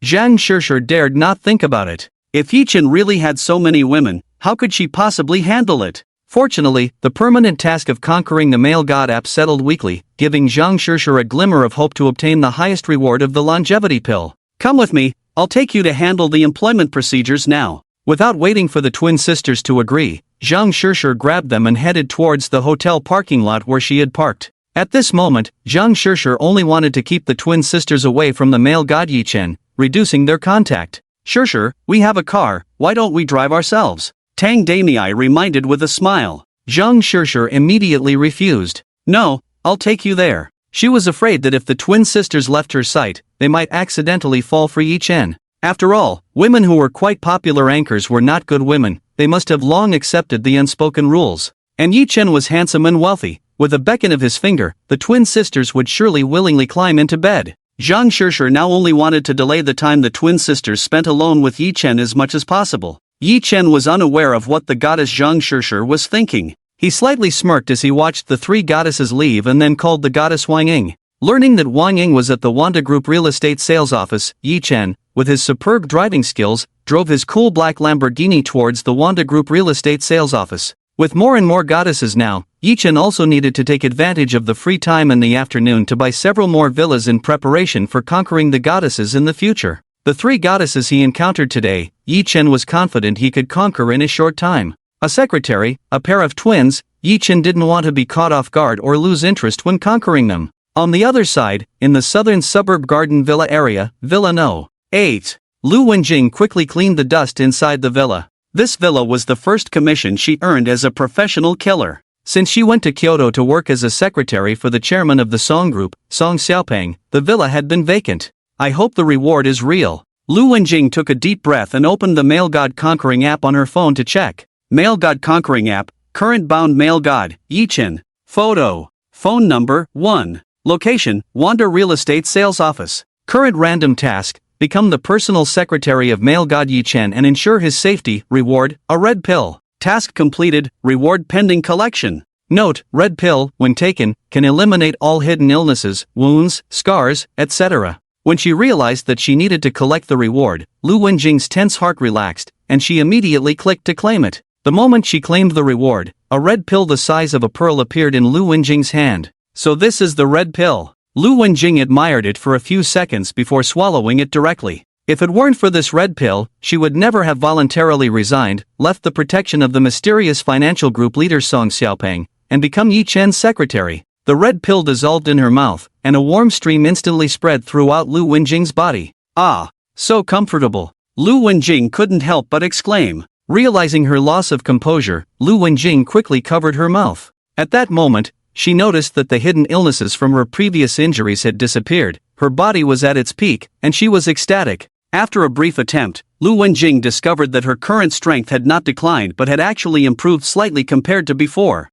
Zhang Shishir dared not think about it. If Yi Chen really had so many women, how could she possibly handle it? Fortunately, the permanent task of conquering the male god app settled weakly, giving Zhang Shishir a glimmer of hope to obtain the highest reward of the longevity pill. Come with me, I'll take you to handle the employment procedures now. Without waiting for the twin sisters to agree, Zhang Shishir grabbed them and headed towards the hotel parking lot where she had parked. At this moment, Zhang Shishir only wanted to keep the twin sisters away from the male god Yi Chen, reducing their contact. Shishir, we have a car, why don't we drive ourselves? Tang Damei reminded with a smile. Zhang Shishir immediately refused. No, I'll take you there. She was afraid that if the twin sisters left her sight, they might accidentally fall for Yi Chen. After all, women who were quite popular anchors were not good women, they must have long accepted the unspoken rules. And Yi Chen was handsome and wealthy. With a beckon of his finger, the twin sisters would surely willingly climb into bed. Zhang Shishir now only wanted to delay the time the twin sisters spent alone with Yi Chen as much as possible. Yi Chen was unaware of what the goddess Zhang Shishir was thinking. He slightly smirked as he watched the three goddesses leave and then called the goddess Wang Ying. Learning that Wang Ying was at the Wanda Group real estate sales office, Yi Chen, with his superb driving skills, drove his cool black Lamborghini towards the Wanda Group real estate sales office. With more and more goddesses now, Yi Chen also needed to take advantage of the free time in the afternoon to buy several more villas in preparation for conquering the goddesses in the future. The three goddesses he encountered today, Yi Chen was confident he could conquer in a short time. A secretary, a pair of twins, Yi Chen didn't want to be caught off guard or lose interest when conquering them. On the other side, in the southern suburb garden villa area, Villa No. 8. Lu Wenjing quickly cleaned the dust inside the villa. This villa was the first commission she earned as a professional killer. Since she went to Kyoto to work as a secretary for the chairman of the Song Group, Song Xiaopeng, the villa had been vacant. I hope the reward is real. Lu Wenjing took a deep breath and opened the Male God Conquering app on her phone to check. Male God Conquering app, current bound male god, Yi Chen. Photo. Phone number, 1. Location, Wanda Real Estate Sales Office. Current random task, become the personal secretary of male god Yi Chen and ensure his safety. Reward, a red pill. Task completed, reward pending collection. Note, red pill, when taken, can eliminate all hidden illnesses, wounds, scars, etc. When she realized that she needed to collect the reward, Lu Wenjing's tense heart relaxed, and she immediately clicked to claim it. The moment she claimed the reward, a red pill the size of a pearl appeared in Lu Wenjing's hand. So this is the red pill. Lu Wenjing admired it for a few seconds before swallowing it directly. If it weren't for this red pill, she would never have voluntarily resigned, left the protection of the mysterious financial group leader Song Xiaopeng, and become Yi Chen's secretary. The red pill dissolved in her mouth, and a warm stream instantly spread throughout Lu Wenjing's body. Ah, so comfortable. Lu Wenjing couldn't help but exclaim. Realizing her loss of composure, Lu Wenjing quickly covered her mouth. At that moment, she noticed that the hidden illnesses from her previous injuries had disappeared, her body was at its peak, and she was ecstatic. After a brief attempt, Lu Wenjing discovered that her current strength had not declined but had actually improved slightly compared to before.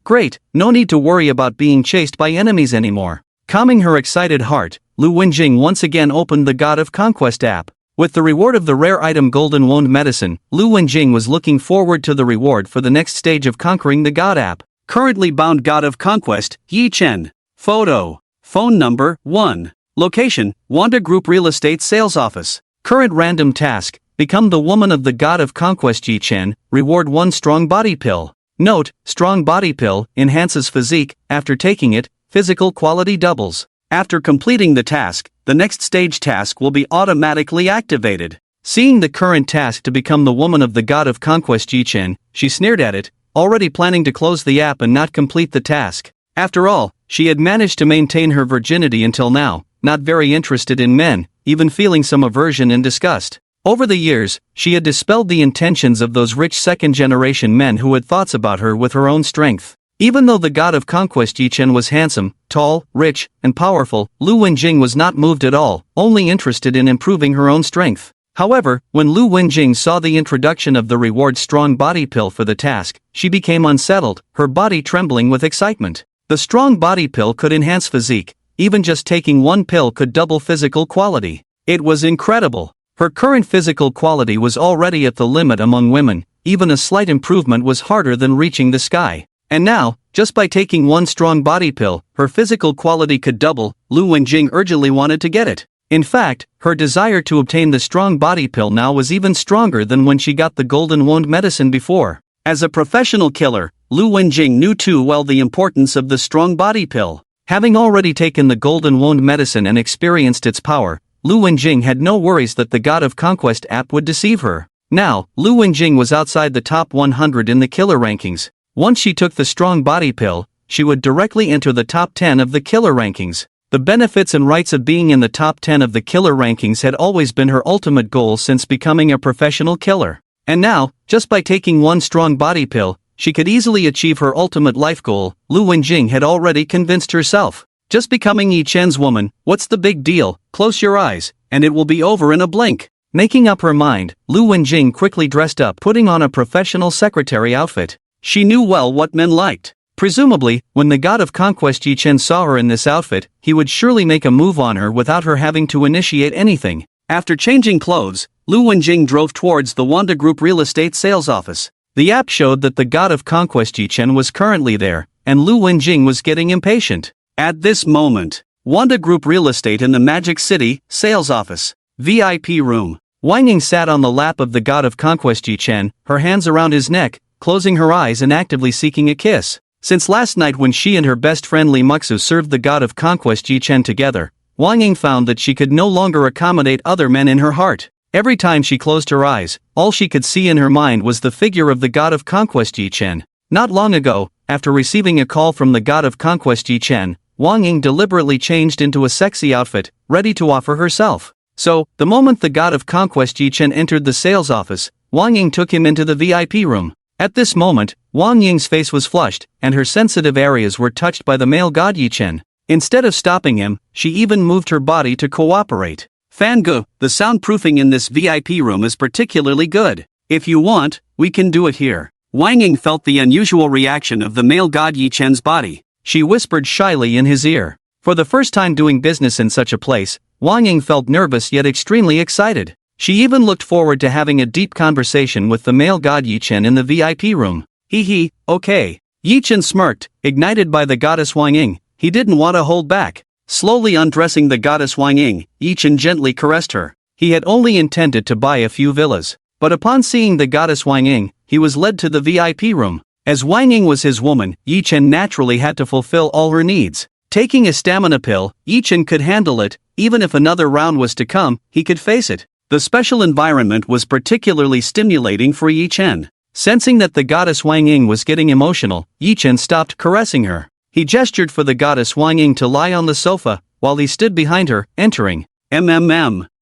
Great, no need to worry about being chased by enemies anymore. Calming her excited heart, Lu Wenjing once again opened the God of Conquest app. With the reward of the rare item Golden Wound Medicine, Lu Wenjing was looking forward to the reward for the next stage of conquering the God app. Currently bound God of Conquest, Yi Chen. Photo. Phone number, 1. Location, Wanda Group Real Estate Sales Office. Current random task, become the woman of the God of Conquest Yi Chen, reward 1 strong body pill. Note, strong body pill, enhances physique, after taking it, physical quality doubles. After completing the task, the next stage task will be automatically activated. Seeing the current task to become the woman of the God of Conquest Yi Chen, she sneered at it, already planning to close the app and not complete the task. After all, she had managed to maintain her virginity until now, not very interested in men, even feeling some aversion and disgust. Over the years, she had dispelled the intentions of those rich second-generation men who had thoughts about her with her own strength. Even though the God of Conquest Yi Chen was handsome, tall, rich, and powerful, Lu Wenjing was not moved at all, only interested in improving her own strength. However, when Lu Wenjing saw the introduction of the reward strong body pill for the task, she became unsettled, her body trembling with excitement. The strong body pill could enhance physique, even just taking 1 pill could double physical quality. It was incredible. Her current physical quality was already at the limit among women, even a slight improvement was harder than reaching the sky. And now, just by taking 1 strong body pill, her physical quality could double. Lu Wenjing urgently wanted to get it. In fact, her desire to obtain the strong body pill now was even stronger than when she got the Golden Wound Medicine before. As a professional killer, Lu Wenjing knew too well the importance of the strong body pill. Having already taken the golden wound medicine and experienced its power, Lu Wenjing had no worries that the God of Conquest app would deceive her. Now, Lu Wenjing was outside the top 100 in the killer rankings. Once she took the strong body pill, she would directly enter the top 10 of the killer rankings. The benefits and rights of being in the top 10 of the killer rankings had always been her ultimate goal since becoming a professional killer. And now, just by taking one strong body pill, she could easily achieve her ultimate life goal. Lu Wenjing had already convinced herself. Just becoming Yi Chen's woman, what's the big deal? Close your eyes, and it will be over in a blink. Making up her mind, Lu Wenjing quickly dressed up, putting on a professional secretary outfit. She knew well what men liked. Presumably, when the God of Conquest Yi Chen saw her in this outfit, he would surely make a move on her without her having to initiate anything. After changing clothes, Lu Wenjing drove towards the Wanda Group real estate sales office. The app showed that the God of Conquest Yi Chen was currently there, and Lu Wenjing was getting impatient. At this moment, Wanda Group Real Estate in the Magic City, sales office, VIP room. Wang Ying sat on the lap of the God of Conquest Yi Chen, her hands around his neck, closing her eyes and actively seeking a kiss. Since last night when she and her best friend Li Muxu served the God of Conquest Yi Chen together, Wang Ying found that she could no longer accommodate other men in her heart. Every time she closed her eyes, all she could see in her mind was the figure of the God of Conquest Yi Chen. Not long ago, after receiving a call from the God of Conquest Yi Chen, Wang Ying deliberately changed into a sexy outfit, ready to offer herself. So, the moment the God of Conquest Yi Chen entered the sales office, Wang Ying took him into the VIP room. At this moment, Wang Ying's face was flushed, and her sensitive areas were touched by the male god Yi Chen. Instead of stopping him, she even moved her body to cooperate. Fangu, the soundproofing in this VIP room is particularly good. If you want, we can do it here. Wang Ying felt the unusual reaction of the male god Yi Chen's body. She whispered shyly in his ear. For the first time doing business in such a place, Wang Ying felt nervous yet extremely excited. She even looked forward to having a deep conversation with the male god Yi Chen in the VIP room. Hee, okay. Yi Chen smirked, ignited by the goddess Wang Ying. He didn't want to hold back. Slowly undressing the goddess Wang Ying, Yi Chen gently caressed her. He had only intended to buy a few villas. But upon seeing the goddess Wang Ying, he was led to the VIP room. As Wang Ying was his woman, Yi Chen naturally had to fulfill all her needs. Taking a stamina pill, Yi Chen could handle it. Even if another round was to come, he could face it. The special environment was particularly stimulating for Yi Chen. Sensing that the goddess Wang Ying was getting emotional, Yi Chen stopped caressing her. He gestured for the goddess Wang Ying to lie on the sofa, while he stood behind her, entering.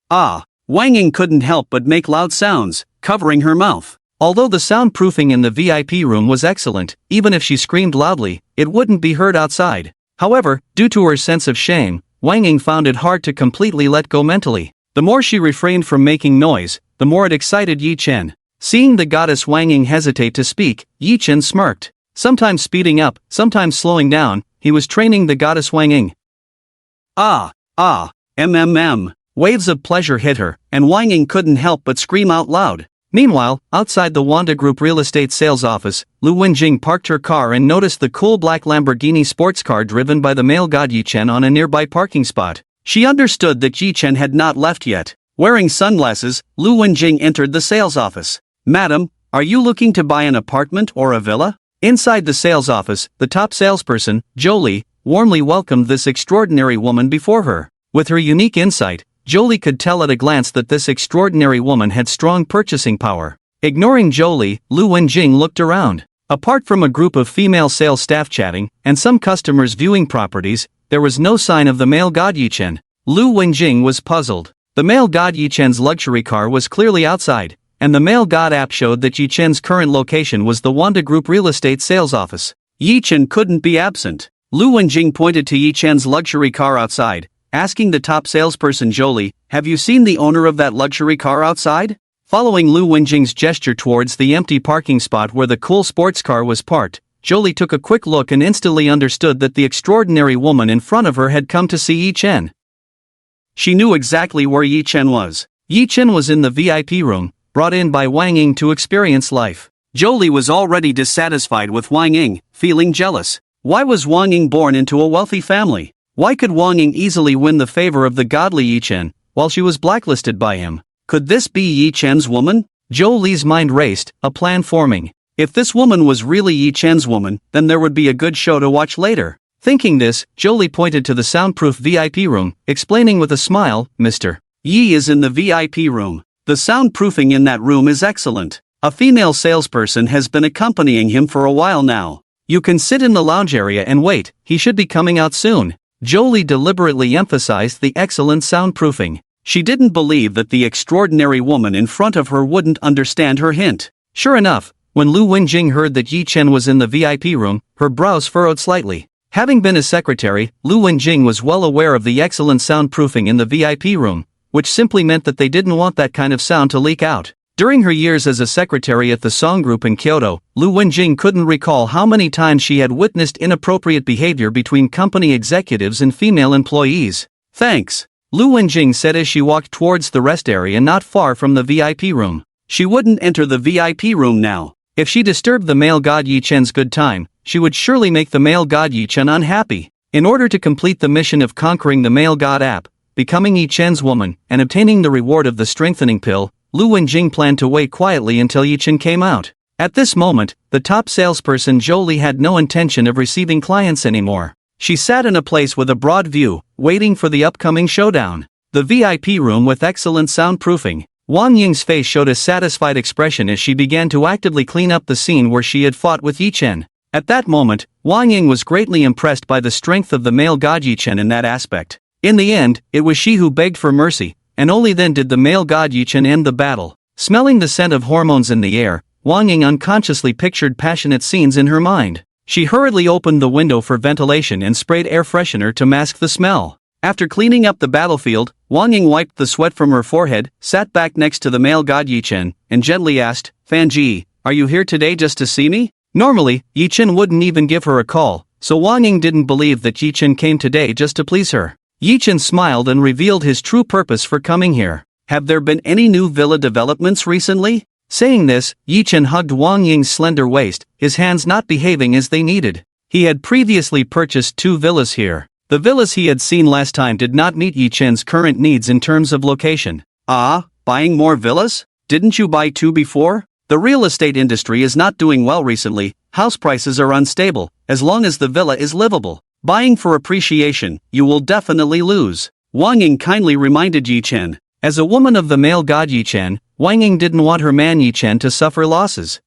Ah! Wang Ying couldn't help but make loud sounds, covering her mouth. Although the soundproofing in the VIP room was excellent, even if she screamed loudly, it wouldn't be heard outside. However, due to her sense of shame, Wang Ying found it hard to completely let go mentally. The more she refrained from making noise, the more it excited Yi Chen. Seeing the goddess Wang Ying hesitate to speak, Yi Chen smirked. Sometimes speeding up, sometimes slowing down, he was training the goddess Wang Ying. Waves of pleasure hit her, and Wang Ying couldn't help but scream out loud. Meanwhile, outside the Wanda Group real estate sales office, Lu Wenjing parked her car and noticed the cool black Lamborghini sports car driven by the male god Yi Chen on a nearby parking spot. She understood that Yi Chen had not left yet. Wearing sunglasses, Lu Wenjing entered the sales office. Madam, are you looking to buy an apartment or a villa? Inside the sales office, the top salesperson, Jolie, warmly welcomed this extraordinary woman before her. With her unique insight, Jolie could tell at a glance that this extraordinary woman had strong purchasing power. Ignoring Jolie, Lu Wenjing looked around. Apart from a group of female sales staff chatting, and some customers viewing properties, there was no sign of the male god Yi Chen. Lu Wenjing was puzzled. The male god Yi Chen's luxury car was clearly outside, and the male god app showed that Yi Chen's current location was the Wanda Group real estate sales office. Yi Chen couldn't be absent. Lu Wenjing pointed to Yi Chen's luxury car outside, asking the top salesperson Jolie, "Have you seen the owner of that luxury car outside?" Following Lu Wenjing's gesture towards the empty parking spot where the cool sports car was parked, Jolie took a quick look and instantly understood that the extraordinary woman in front of her had come to see Yi Chen. She knew exactly where Yi Chen was. Yi Chen was in the VIP room, brought in by Wang Ying to experience life. Jolie was already dissatisfied with Wang Ying, feeling jealous. Why was Wang Ying born into a wealthy family? Why could Wang Ying easily win the favor of the godly Yi Chen, while she was blacklisted by him? Could this be Yi Chen's woman? Jolie's mind raced, a plan forming. If this woman was really Yi Chen's woman, then there would be a good show to watch later. Thinking this, Jolie pointed to the soundproof VIP room, explaining with a smile, Mr. Yi is in the VIP room. The soundproofing in that room is excellent. A female salesperson has been accompanying him for a while now. You can sit in the lounge area and wait, he should be coming out soon. Jolie deliberately emphasized the excellent soundproofing. She didn't believe that the extraordinary woman in front of her wouldn't understand her hint. Sure enough, when Lu Wenjing heard that Yi Chen was in the VIP room, her brows furrowed slightly. Having been a secretary, Lu Wenjing was well aware of the excellent soundproofing in the VIP room, which simply meant that they didn't want that kind of sound to leak out. During her years as a secretary at the Song Group in Kyoto, Lu Wenjing couldn't recall how many times she had witnessed inappropriate behavior between company executives and female employees. Thanks, Lu Wenjing said as she walked towards the rest area not far from the VIP room. She wouldn't enter the VIP room now. If she disturbed the male god Yi Chen's good time, she would surely make the male god Yi Chen unhappy. In order to complete the mission of conquering the male god app, becoming Yi Chen's woman, and obtaining the reward of the strengthening pill, Lu Wenjing planned to wait quietly until Yi Chen came out. At this moment, the top salesperson Jolie had no intention of receiving clients anymore. She sat in a place with a broad view, waiting for the upcoming showdown. The VIP room with excellent soundproofing. Wang Ying's face showed a satisfied expression as she began to actively clean up the scene where she had fought with Yi Chen. At that moment, Wang Ying was greatly impressed by the strength of the male god Yi Chen in that aspect. In the end, it was she who begged for mercy, and only then did the male god Yi Chen end the battle. Smelling the scent of hormones in the air, Wang Ying unconsciously pictured passionate scenes in her mind. She hurriedly opened the window for ventilation and sprayed air freshener to mask the smell. After cleaning up the battlefield, Wang Ying wiped the sweat from her forehead, sat back next to the male god Yi Chen, and gently asked, Fan Ji, are you here today just to see me? Normally, Yi Chen wouldn't even give her a call, so Wang Ying didn't believe that Yi Chen came today just to please her. Yi Chen smiled and revealed his true purpose for coming here. Have there been any new villa developments recently? Saying this, Yi Chen hugged Wang Ying's slender waist, his hands not behaving as they needed. He had previously purchased 2 villas here. The villas he had seen last time did not meet Yi Chen's current needs in terms of location. Ah, buying more villas? Didn't you buy 2 before? The real estate industry is not doing well recently, house prices are unstable, as long as the villa is livable. Buying for appreciation, you will definitely lose. Wang Ying kindly reminded Yi Chen. As a woman of the male god Yi Chen, Wang Ying didn't want her man Yi Chen to suffer losses.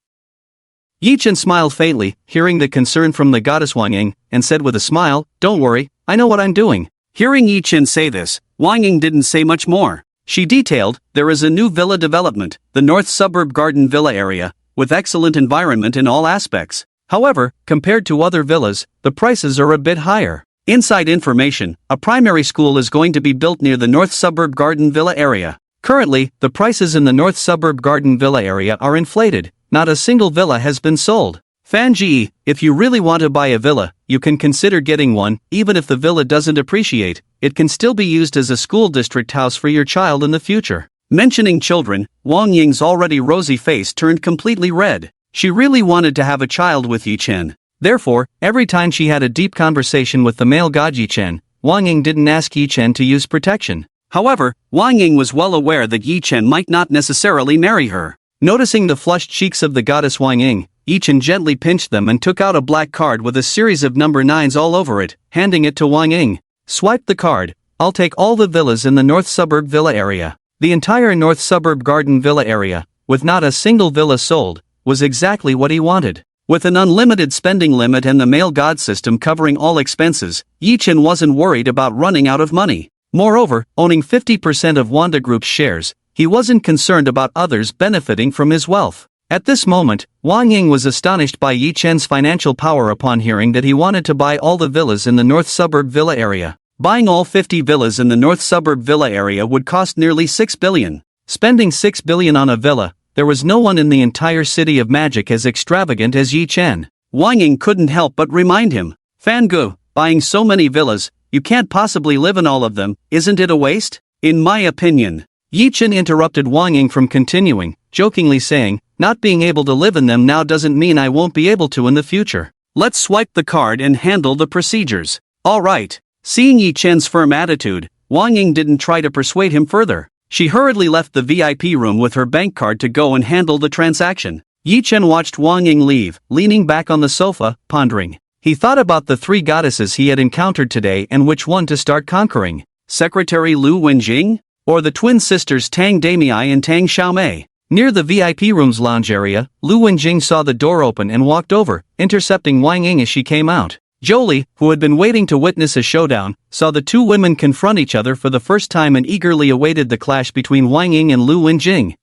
Yi Chen smiled faintly, hearing the concern from the goddess Wang Ying, and said with a smile, Don't worry, I know what I'm doing. Hearing Yi Chen say this, Wang Ying didn't say much more. She detailed, there is a new villa development, the North Suburb Garden Villa area, with excellent environment in all aspects. However, compared to other villas, the prices are a bit higher. Inside information, a primary school is going to be built near the North Suburb Garden Villa area. Currently, the prices in the North Suburb Garden Villa area are inflated. Not a single villa has been sold. Fan Ji, if you really want to buy a villa, you can consider getting one. Even if the villa doesn't appreciate, it can still be used as a school district house for your child in the future. Mentioning children, Wang Ying's already rosy face turned completely red. She really wanted to have a child with Yi Chen. Therefore, every time she had a deep conversation with the male god Yi Chen, Wang Ying didn't ask Yi Chen to use protection. However, Wang Ying was well aware that Yi Chen might not necessarily marry her. Noticing the flushed cheeks of the goddess Wang Ying, Yi Chen gently pinched them and took out a black card with a series of number 9s all over it, handing it to Wang Ying. Swipe the card. I'll take all the villas in the North Suburb Villa area. The entire North Suburb Garden Villa area, with not a single villa sold, was exactly what he wanted. With an unlimited spending limit and the male god system covering all expenses, Yi Chen wasn't worried about running out of money. Moreover, owning 50% of Wanda Group's shares, he wasn't concerned about others benefiting from his wealth. At this moment, Wang Ying was astonished by Yi Chen's financial power upon hearing that he wanted to buy all the villas in the North Suburb Villa area. Buying all 50 villas in the North Suburb Villa area would cost nearly 6 billion. Spending 6 billion on a villa, there was no one in the entire city of magic as extravagant as Yi Chen. Wang Ying couldn't help but remind him, Fan Gu, buying so many villas, you can't possibly live in all of them, isn't it a waste? In my opinion. Yi Chen interrupted Wang Ying from continuing, jokingly saying, not being able to live in them now doesn't mean I won't be able to in the future. Let's swipe the card and handle the procedures. Alright. Seeing Yi Chen's firm attitude, Wang Ying didn't try to persuade him further. She hurriedly left the VIP room with her bank card to go and handle the transaction. Yi Chen watched Wang Ying leave, leaning back on the sofa, pondering. He thought about the 3 goddesses he had encountered today and which one to start conquering. Secretary Lu Wenjing? Or the twin sisters Tang Damei and Tang Xiaomei? Near the VIP room's lounge area, Lu Wenjing saw the door open and walked over, intercepting Wang Ying as she came out. Jolie, who had been waiting to witness a showdown, saw the 2 women confront each other for the first time and eagerly awaited the clash between Wang Ying and Lu Wenjing.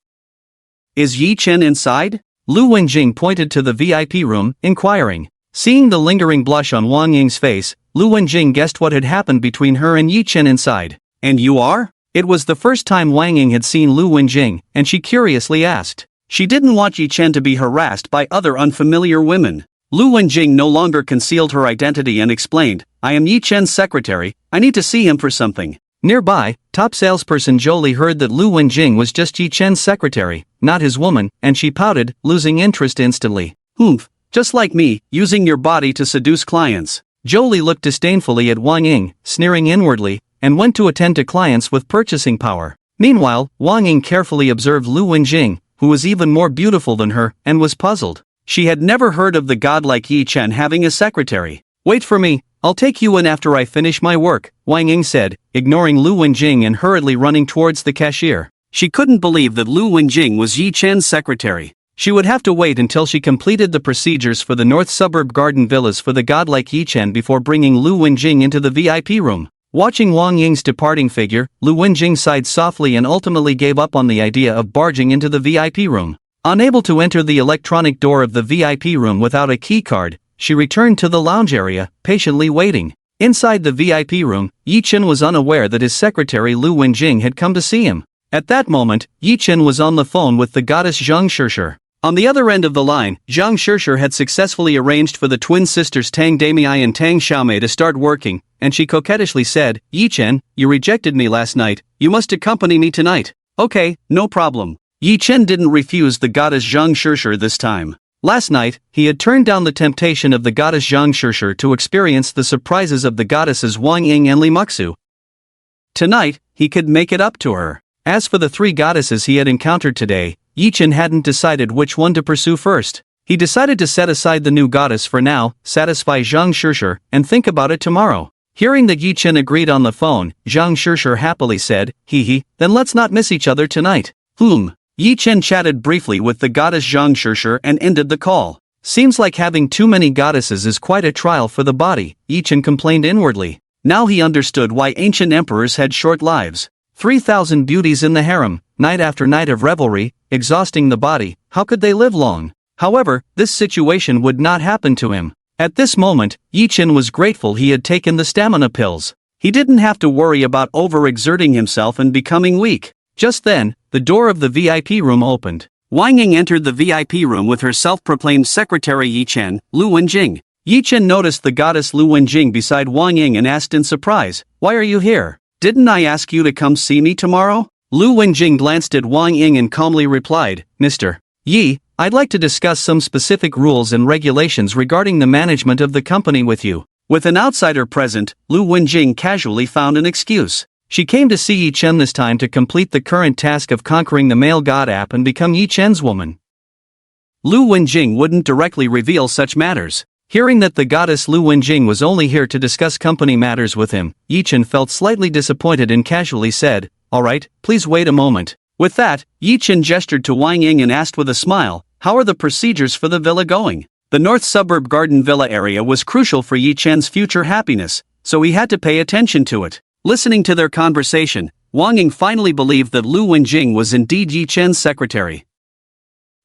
Is Yi Chen inside? Lu Wenjing pointed to the VIP room, inquiring. Seeing the lingering blush on Wang Ying's face, Lu Wenjing guessed what had happened between her and Yi Chen inside. And you are? It was the first time Wang Ying had seen Lu Wenjing, and she curiously asked. She didn't want Yi Chen to be harassed by other unfamiliar women. Lu Wenjing no longer concealed her identity and explained, I am Yi Chen's secretary, I need to see him for something. Nearby, top salesperson Jolie heard that Lu Wenjing was just Yi Chen's secretary, not his woman, and she pouted, losing interest instantly. Humph, just like me, using your body to seduce clients. Jolie looked disdainfully at Wang Ying, sneering inwardly, and went to attend to clients with purchasing power. Meanwhile, Wang Ying carefully observed Lu Wenjing, who was even more beautiful than her, and was puzzled. She had never heard of the godlike Yi Chen having a secretary. Wait for me, I'll take you in after I finish my work, Wang Ying said, ignoring Lu Wenjing and hurriedly running towards the cashier. She couldn't believe that Lu Wenjing was Yi Chen's secretary. She would have to wait until she completed the procedures for the North Suburb Garden Villas for the godlike Yi Chen before bringing Lu Wenjing into the VIP room. Watching Wang Ying's departing figure, Lu Wenjing sighed softly and ultimately gave up on the idea of barging into the VIP room. Unable to enter the electronic door of the VIP room without a keycard, she returned to the lounge area, patiently waiting. Inside the VIP room, Yi Chen was unaware that his secretary Lu Wenjing had come to see him. At that moment, Yi Chen was on the phone with the goddess Zhang Shishir. On the other end of the line, Zhang Shishir had successfully arranged for the twin sisters Tang Damei and Tang Xiaomei to start working, and she coquettishly said, Yi Chen, you rejected me last night, you must accompany me tonight. Okay, no problem. Yi Chen didn't refuse the goddess Zhang Shishir this time. Last night, he had turned down the temptation of the goddess Zhang Shishir to experience the surprises of the goddesses Wang Ying and Li Muxu. Tonight, he could make it up to her. As for the 3 goddesses he had encountered today, Yi Chen hadn't decided which one to pursue first. He decided to set aside the new goddess for now, satisfy Zhang Shishir, and think about it tomorrow. Hearing that Yi Chen agreed on the phone, Zhang Shishir happily said, hee, then let's not miss each other tonight. Yi Chen chatted briefly with the goddess Zhang Shishir and ended the call. Seems like having too many goddesses is quite a trial for the body, Yi Chen complained inwardly. Now he understood why ancient emperors had short lives. 3,000 beauties in the harem, night after night of revelry, exhausting the body, how could they live long? However, this situation would not happen to him. At this moment, Yi Chen was grateful he had taken the stamina pills. He didn't have to worry about overexerting himself and becoming weak. Just then, the door of the VIP room opened. Wang Ying entered the VIP room with her self-proclaimed secretary Yi Chen, Lu Wenjing. Yi Chen noticed the goddess Lu Wenjing beside Wang Ying and asked in surprise, why are you here? Didn't I ask you to come see me tomorrow? Lu Wenjing glanced at Wang Ying and calmly replied, Mr. Yi, I'd like to discuss some specific rules and regulations regarding the management of the company with you. With an outsider present, Lu Wenjing casually found an excuse. She came to see Yi Chen this time to complete the current task of conquering the male god app and become Yi Chen's woman. Lu Wenjing wouldn't directly reveal such matters. Hearing that the goddess Lu Wenjing was only here to discuss company matters with him, Yi Chen felt slightly disappointed and casually said, alright, please wait a moment. With that, Yi Chen gestured to Wang Ying and asked with a smile, how are the procedures for the villa going? The North Suburb Garden Villa area was crucial for Yi Chen's future happiness, so he had to pay attention to it. Listening to their conversation, Wang Ying finally believed that Lu Wenjing was indeed Yi Chen's secretary.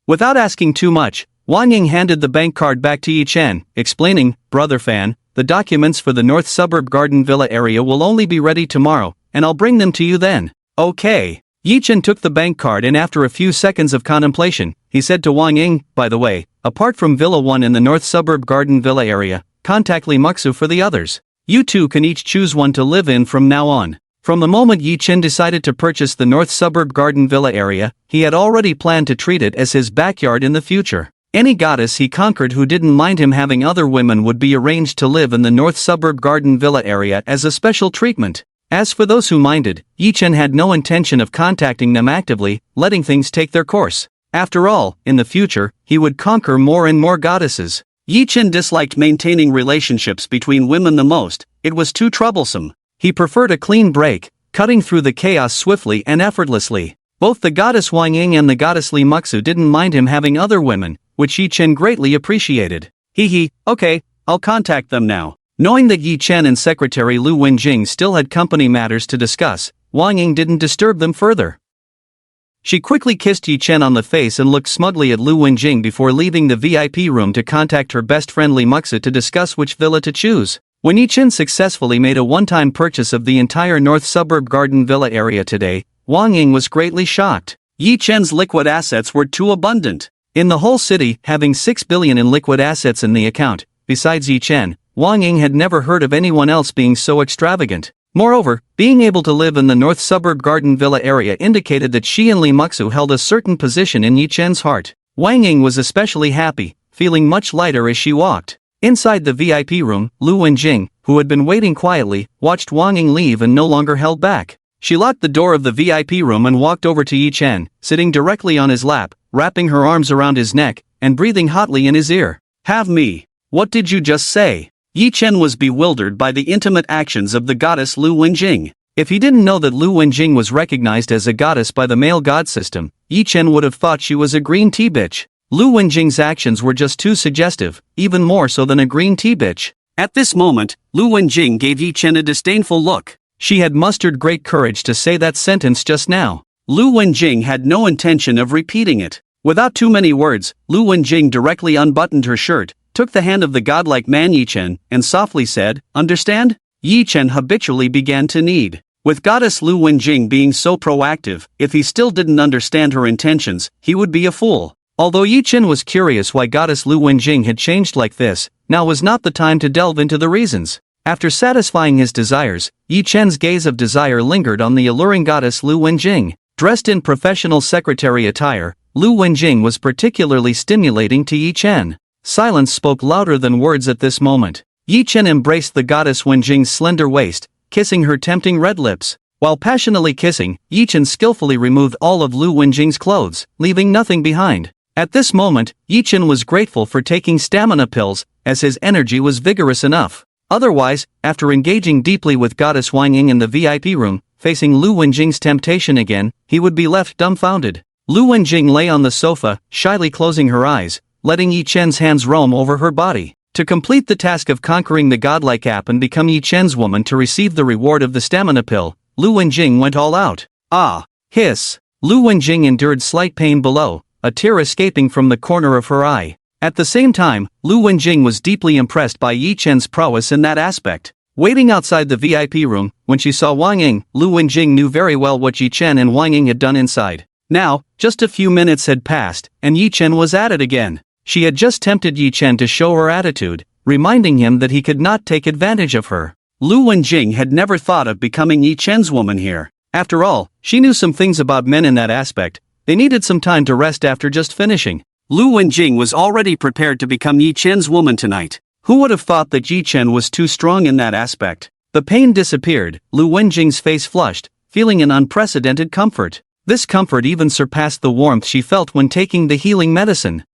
Without asking too much, Wang Ying handed the bank card back to Yi Chen, explaining, Brother Fan, the documents for the North Suburb Garden Villa area will only be ready tomorrow, and I'll bring them to you then. Okay. Yi Chen took the bank card and after a few seconds of contemplation, he said to Wang Ying, by the way, apart from Villa 1 in the North Suburb Garden Villa area, contact Li Muxu for the others. You two can each choose one to live in from now on. From the moment Yi Chen decided to purchase the North Suburb Garden Villa area, he had already planned to treat it as his backyard in the future. Any goddess he conquered who didn't mind him having other women would be arranged to live in the North Suburb Garden Villa area as a special treatment. As for those who minded, Yi Chen had no intention of contacting them actively, letting things take their course. After all, in the future, he would conquer more and more goddesses. Yi Chen disliked maintaining relationships between women the most. It was too troublesome. He preferred a clean break, cutting through the chaos swiftly and effortlessly. Both the goddess Wang Ying and the goddess Li Muxu didn't mind him having other women, which Yi Chen greatly appreciated. Okay, I'll contact them now. Knowing that Yi Chen and secretary Lu Wenjing still had company matters to discuss, Wang Ying didn't disturb them further. She quickly kissed Yi Chen on the face and looked smugly at Lu Wenjing before leaving the VIP room to contact her best friend Li Muxu to discuss which villa to choose. When Yi Chen successfully made a one-time purchase of the entire North Suburb Garden Villa area today, Wang Ying was greatly shocked. Yi Chen's liquid assets were too abundant. In the whole city, having 6 billion in liquid assets in the account, besides Yi Chen, Wang Ying had never heard of anyone else being so extravagant. Moreover, being able to live in the North Suburb Garden Villa area indicated that she and Li Muxu held a certain position in Yi Chen's heart. Wang Ying was especially happy, feeling much lighter as she walked. Inside the VIP room, Lu Wenjing, who had been waiting quietly, watched Wang Ying leave and no longer held back. She locked the door of the VIP room and walked over to Yi Chen, sitting directly on his lap, wrapping her arms around his neck, and breathing hotly in his ear. "Have me. What did you just say?" Yi Chen was bewildered by the intimate actions of the goddess Lu Wenjing. If he didn't know that Lu Wenjing was recognized as a goddess by the male god system, Yi Chen would have thought she was a green tea bitch. Lu Wenjing's actions were just too suggestive, even more so than a green tea bitch. At this moment, Lu Wenjing gave Yi Chen a disdainful look. She had mustered great courage to say that sentence just now. Lu Wenjing had no intention of repeating it. Without too many words, Lu Wenjing directly unbuttoned her shirt, took the hand of the godlike man Yi Chen, and softly said, "Understand?" Yi Chen habitually began to knead. With goddess Lu Wenjing being so proactive, if he still didn't understand her intentions, he would be a fool. Although Yi Chen was curious why goddess Lu Wenjing had changed like this, now was not the time to delve into the reasons. After satisfying his desires, Yi Chen's gaze of desire lingered on the alluring goddess Lu Wenjing. Dressed in professional secretary attire, Lu Wenjing was particularly stimulating to Yi Chen. Silence spoke louder than words at this moment. Yi Chen embraced the goddess Wenjing's slender waist, kissing her tempting red lips. While passionately kissing, Yi Chen skillfully removed all of Lu Wenjing's clothes, leaving nothing behind. At this moment, Yi Chen was grateful for taking stamina pills, as his energy was vigorous enough. Otherwise, after engaging deeply with goddess Wang Ying in the VIP room, facing Lu Wenjing's temptation again, he would be left dumbfounded. Lu Wenjing lay on the sofa, shyly closing her eyes, letting Yi Chen's hands roam over her body. To complete the task of conquering the godlike app and become Yi Chen's woman to receive the reward of the stamina pill, Lu Wenjing went all out. Ah! Hiss! Lu Wenjing endured slight pain below, a tear escaping from the corner of her eye. At the same time, Lu Wenjing was deeply impressed by Yi Chen's prowess in that aspect. Waiting outside the VIP room, when she saw Wang Ying, Lu Wenjing knew very well what Yi Chen and Wang Ying had done inside. Now, just a few minutes had passed, and Yi Chen was at it again. She had just tempted Yi Chen to show her attitude, reminding him that he could not take advantage of her. Lu Wenjing had never thought of becoming Yi Chen's woman here. After all, she knew some things about men in that aspect. They needed some time to rest after just finishing. Lu Wenjing was already prepared to become Yi Chen's woman tonight. Who would have thought that Yi Chen was too strong in that aspect? The pain disappeared, Lu Wenjing's face flushed, feeling an unprecedented comfort. This comfort even surpassed the warmth she felt when taking the healing medicine.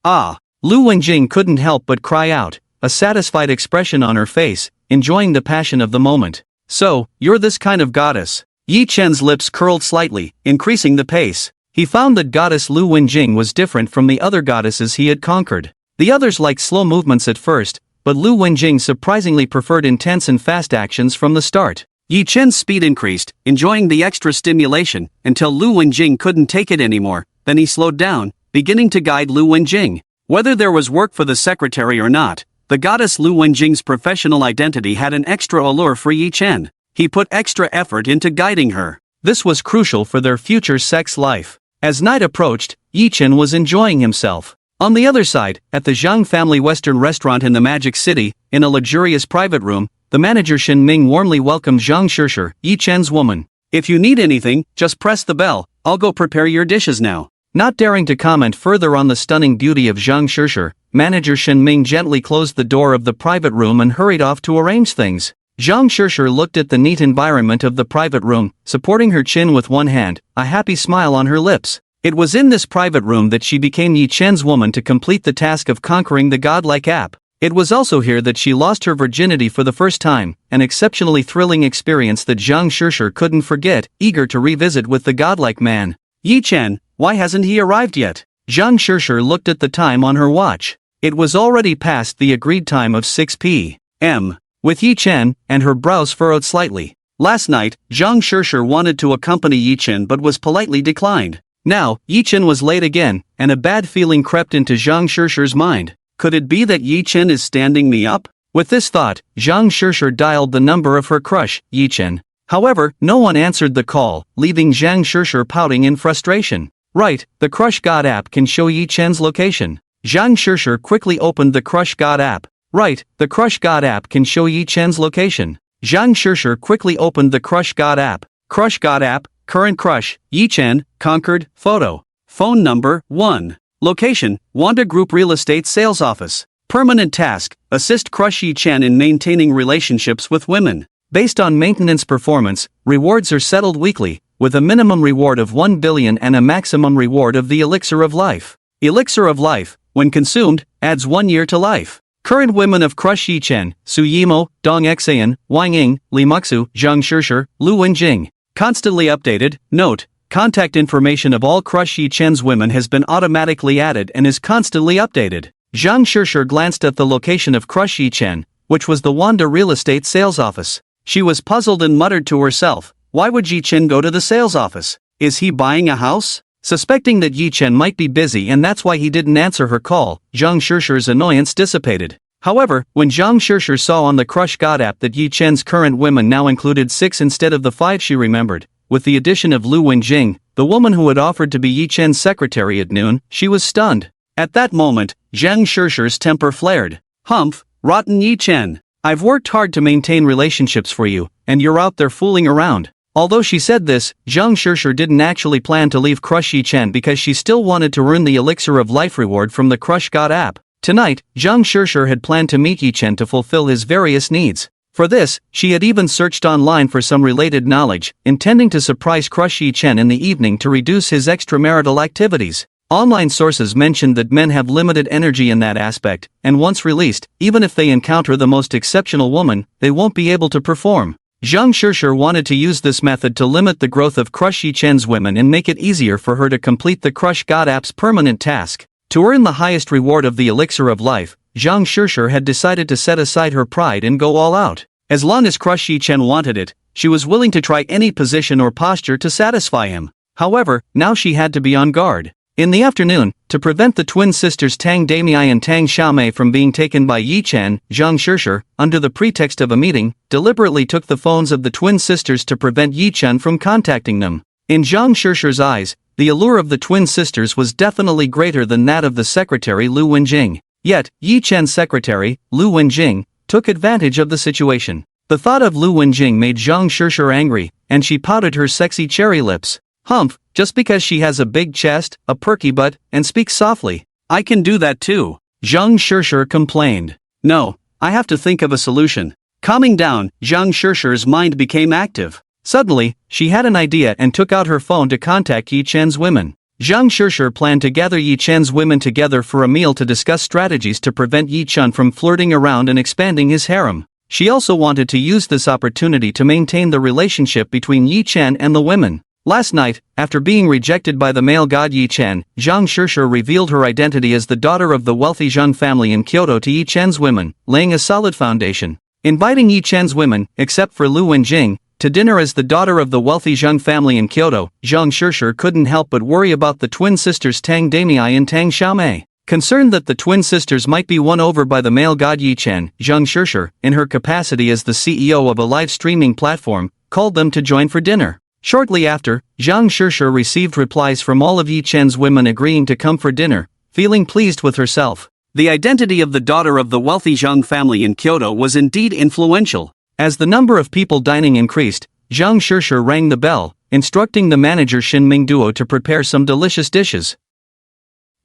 Ah! Lu Wenjing couldn't help but cry out, a satisfied expression on her face, enjoying the passion of the moment. "So, you're this kind of goddess." Yi Chen's lips curled slightly, increasing the pace. He found that goddess Lu Wenjing was different from the other goddesses he had conquered. The others liked slow movements at first, but Lu Wenjing surprisingly preferred intense and fast actions from the start. Yi Chen's speed increased, enjoying the extra stimulation, until Lu Wenjing couldn't take it anymore. Then he slowed down, beginning to guide Lu Wenjing. Whether there was work for the secretary or not, the goddess Lu Wenjing's professional identity had an extra allure for Yi Chen. He put extra effort into guiding her. This was crucial for their future sex life. As night approached, Yi Chen was enjoying himself. On the other side, at the Zhang family Western restaurant in the Magic City, in a luxurious private room, the manager Shen Ming warmly welcomed Zhang Shishir, Yi Chen's woman. "If you need anything, just press the bell. I'll go prepare your dishes now." Not daring to comment further on the stunning beauty of Zhang Shishir, manager Shen Ming gently closed the door of the private room and hurried off to arrange things. Zhang Shishir looked at the neat environment of the private room, supporting her chin with one hand, a happy smile on her lips. It was in this private room that she became Yi Chen's woman to complete the task of conquering the godlike app. It was also here that she lost her virginity for the first time, an exceptionally thrilling experience that Zhang Shishir couldn't forget, eager to revisit with the godlike man. Yi Chen, why hasn't he arrived yet? Zhang Shishir looked at the time on her watch. It was already past the agreed time of 6 p.m. With Yi Chen, and her brows furrowed slightly. Last night, Zhang Shishir wanted to accompany Yi Chen but was politely declined. Now, Yi Chen was late again, and a bad feeling crept into Zhang Shishir's mind. Could it be that Yi Chen is standing me up? With this thought, Zhang Shishir dialed the number of her crush, Yi Chen. However, no one answered the call, leaving Zhang Shishir pouting in frustration. Right, the Crush God app can show Yi Chen's location. Zhang Shishir quickly opened the Crush God app. Right, the Crush God app can show Yi Chen's location. Zhang Shishir quickly opened the Crush God app. Crush God app, current crush, Yi Chen, conquered, photo. Phone number, 1. Location, Wanda Group Real Estate Sales Office. Permanent task, assist Crush Yi Chen in maintaining relationships with women. Based on maintenance performance, rewards are settled weekly, with a minimum reward of 1 billion and a maximum reward of the Elixir of Life. Elixir of Life, when consumed, adds 1 year to life. Current women of Crush Yi Chen, Su Yimo, Dong Exayan, Wang Ying, Li Muxu, Zhang Shishir, Lu Wenjing. Constantly updated. Note, contact information of all Crush Yi Chen's women has been automatically added and is constantly updated. Zhang Shishir glanced at the location of Crush Yi Chen, which was the Wanda Real Estate Sales Office. She was puzzled and muttered to herself, why would Yi Chen go to the sales office? Is he buying a house? Suspecting that Yi Chen might be busy and that's why he didn't answer her call, Zhang Shishir's annoyance dissipated. However, when Zhang Shishir saw on the Crush God app that Yi Chen's current women now included 6 instead of the 5 she remembered, with the addition of Lu Wenjing, the woman who had offered to be Yi Chen's secretary at noon, she was stunned. At that moment, Zhang Shishir's temper flared. Humph, rotten Yi Chen. I've worked hard to maintain relationships for you, and you're out there fooling around. Although she said this, Zhang Shishir didn't actually plan to leave Crush Yi Chen because she still wanted to earn the Elixir of Life reward from the Crush God app. Tonight, Zhang Shishir had planned to meet Yi Chen to fulfill his various needs. For this, she had even searched online for some related knowledge, intending to surprise Crush Yi Chen in the evening to reduce his extramarital activities. Online sources mentioned that men have limited energy in that aspect, and once released, even if they encounter the most exceptional woman, they won't be able to perform. Zhang Shishir wanted to use this method to limit the growth of Crush Yi Chen's women and make it easier for her to complete the Crush God app's permanent task. To earn the highest reward of the Elixir of Life, Zhang Shishir had decided to set aside her pride and go all out. As long as Crush Yi Chen wanted it, she was willing to try any position or posture to satisfy him. However, now she had to be on guard. In the afternoon, to prevent the twin sisters Tang Damei and Tang Xiaomei from being taken by Yi Chen, Zhang Shishir, under the pretext of a meeting, deliberately took the phones of the twin sisters to prevent Yi Chen from contacting them. In Zhang Shishir's eyes, the allure of the twin sisters was definitely greater than that of the secretary Lu Wenjing. Yet, Yi Chen's secretary, Lu Wenjing, took advantage of the situation. The thought of Lu Wenjing made Zhang Shishir angry, and she pouted her sexy cherry lips. Humph, just because she has a big chest, a perky butt, and speaks softly. I can do that too. Zhang Shishir complained. No, I have to think of a solution. Calming down, Zhang Shishir's mind became active. Suddenly, she had an idea and took out her phone to contact Yi Chen's women. Zhang Shishir planned to gather Yi Chen's women together for a meal to discuss strategies to prevent Yi Chen from flirting around and expanding his harem. She also wanted to use this opportunity to maintain the relationship between Yi Chen and the women. Last night, after being rejected by the male god Yi Chen, Zhang Shishir revealed her identity as the daughter of the wealthy Zhang family in Kyoto to Yi Chen's women, laying a solid foundation. Inviting Yi Chen's women, except for Lu Wenjing, to dinner as the daughter of the wealthy Zhang family in Kyoto, Zhang Shishir couldn't help but worry about the twin sisters Tang Damei and Tang Xiaomei. Concerned that the twin sisters might be won over by the male god Yi Chen, Zhang Shishir, in her capacity as the CEO of a live streaming platform, called them to join for dinner. Shortly after, Zhang Shishir received replies from all of Yi Chen's women agreeing to come for dinner, feeling pleased with herself. The identity of the daughter of the wealthy Zhang family in Kyoto was indeed influential. As the number of people dining increased, Zhang Shishir rang the bell, instructing the manager Shin Mingduo to prepare some delicious dishes.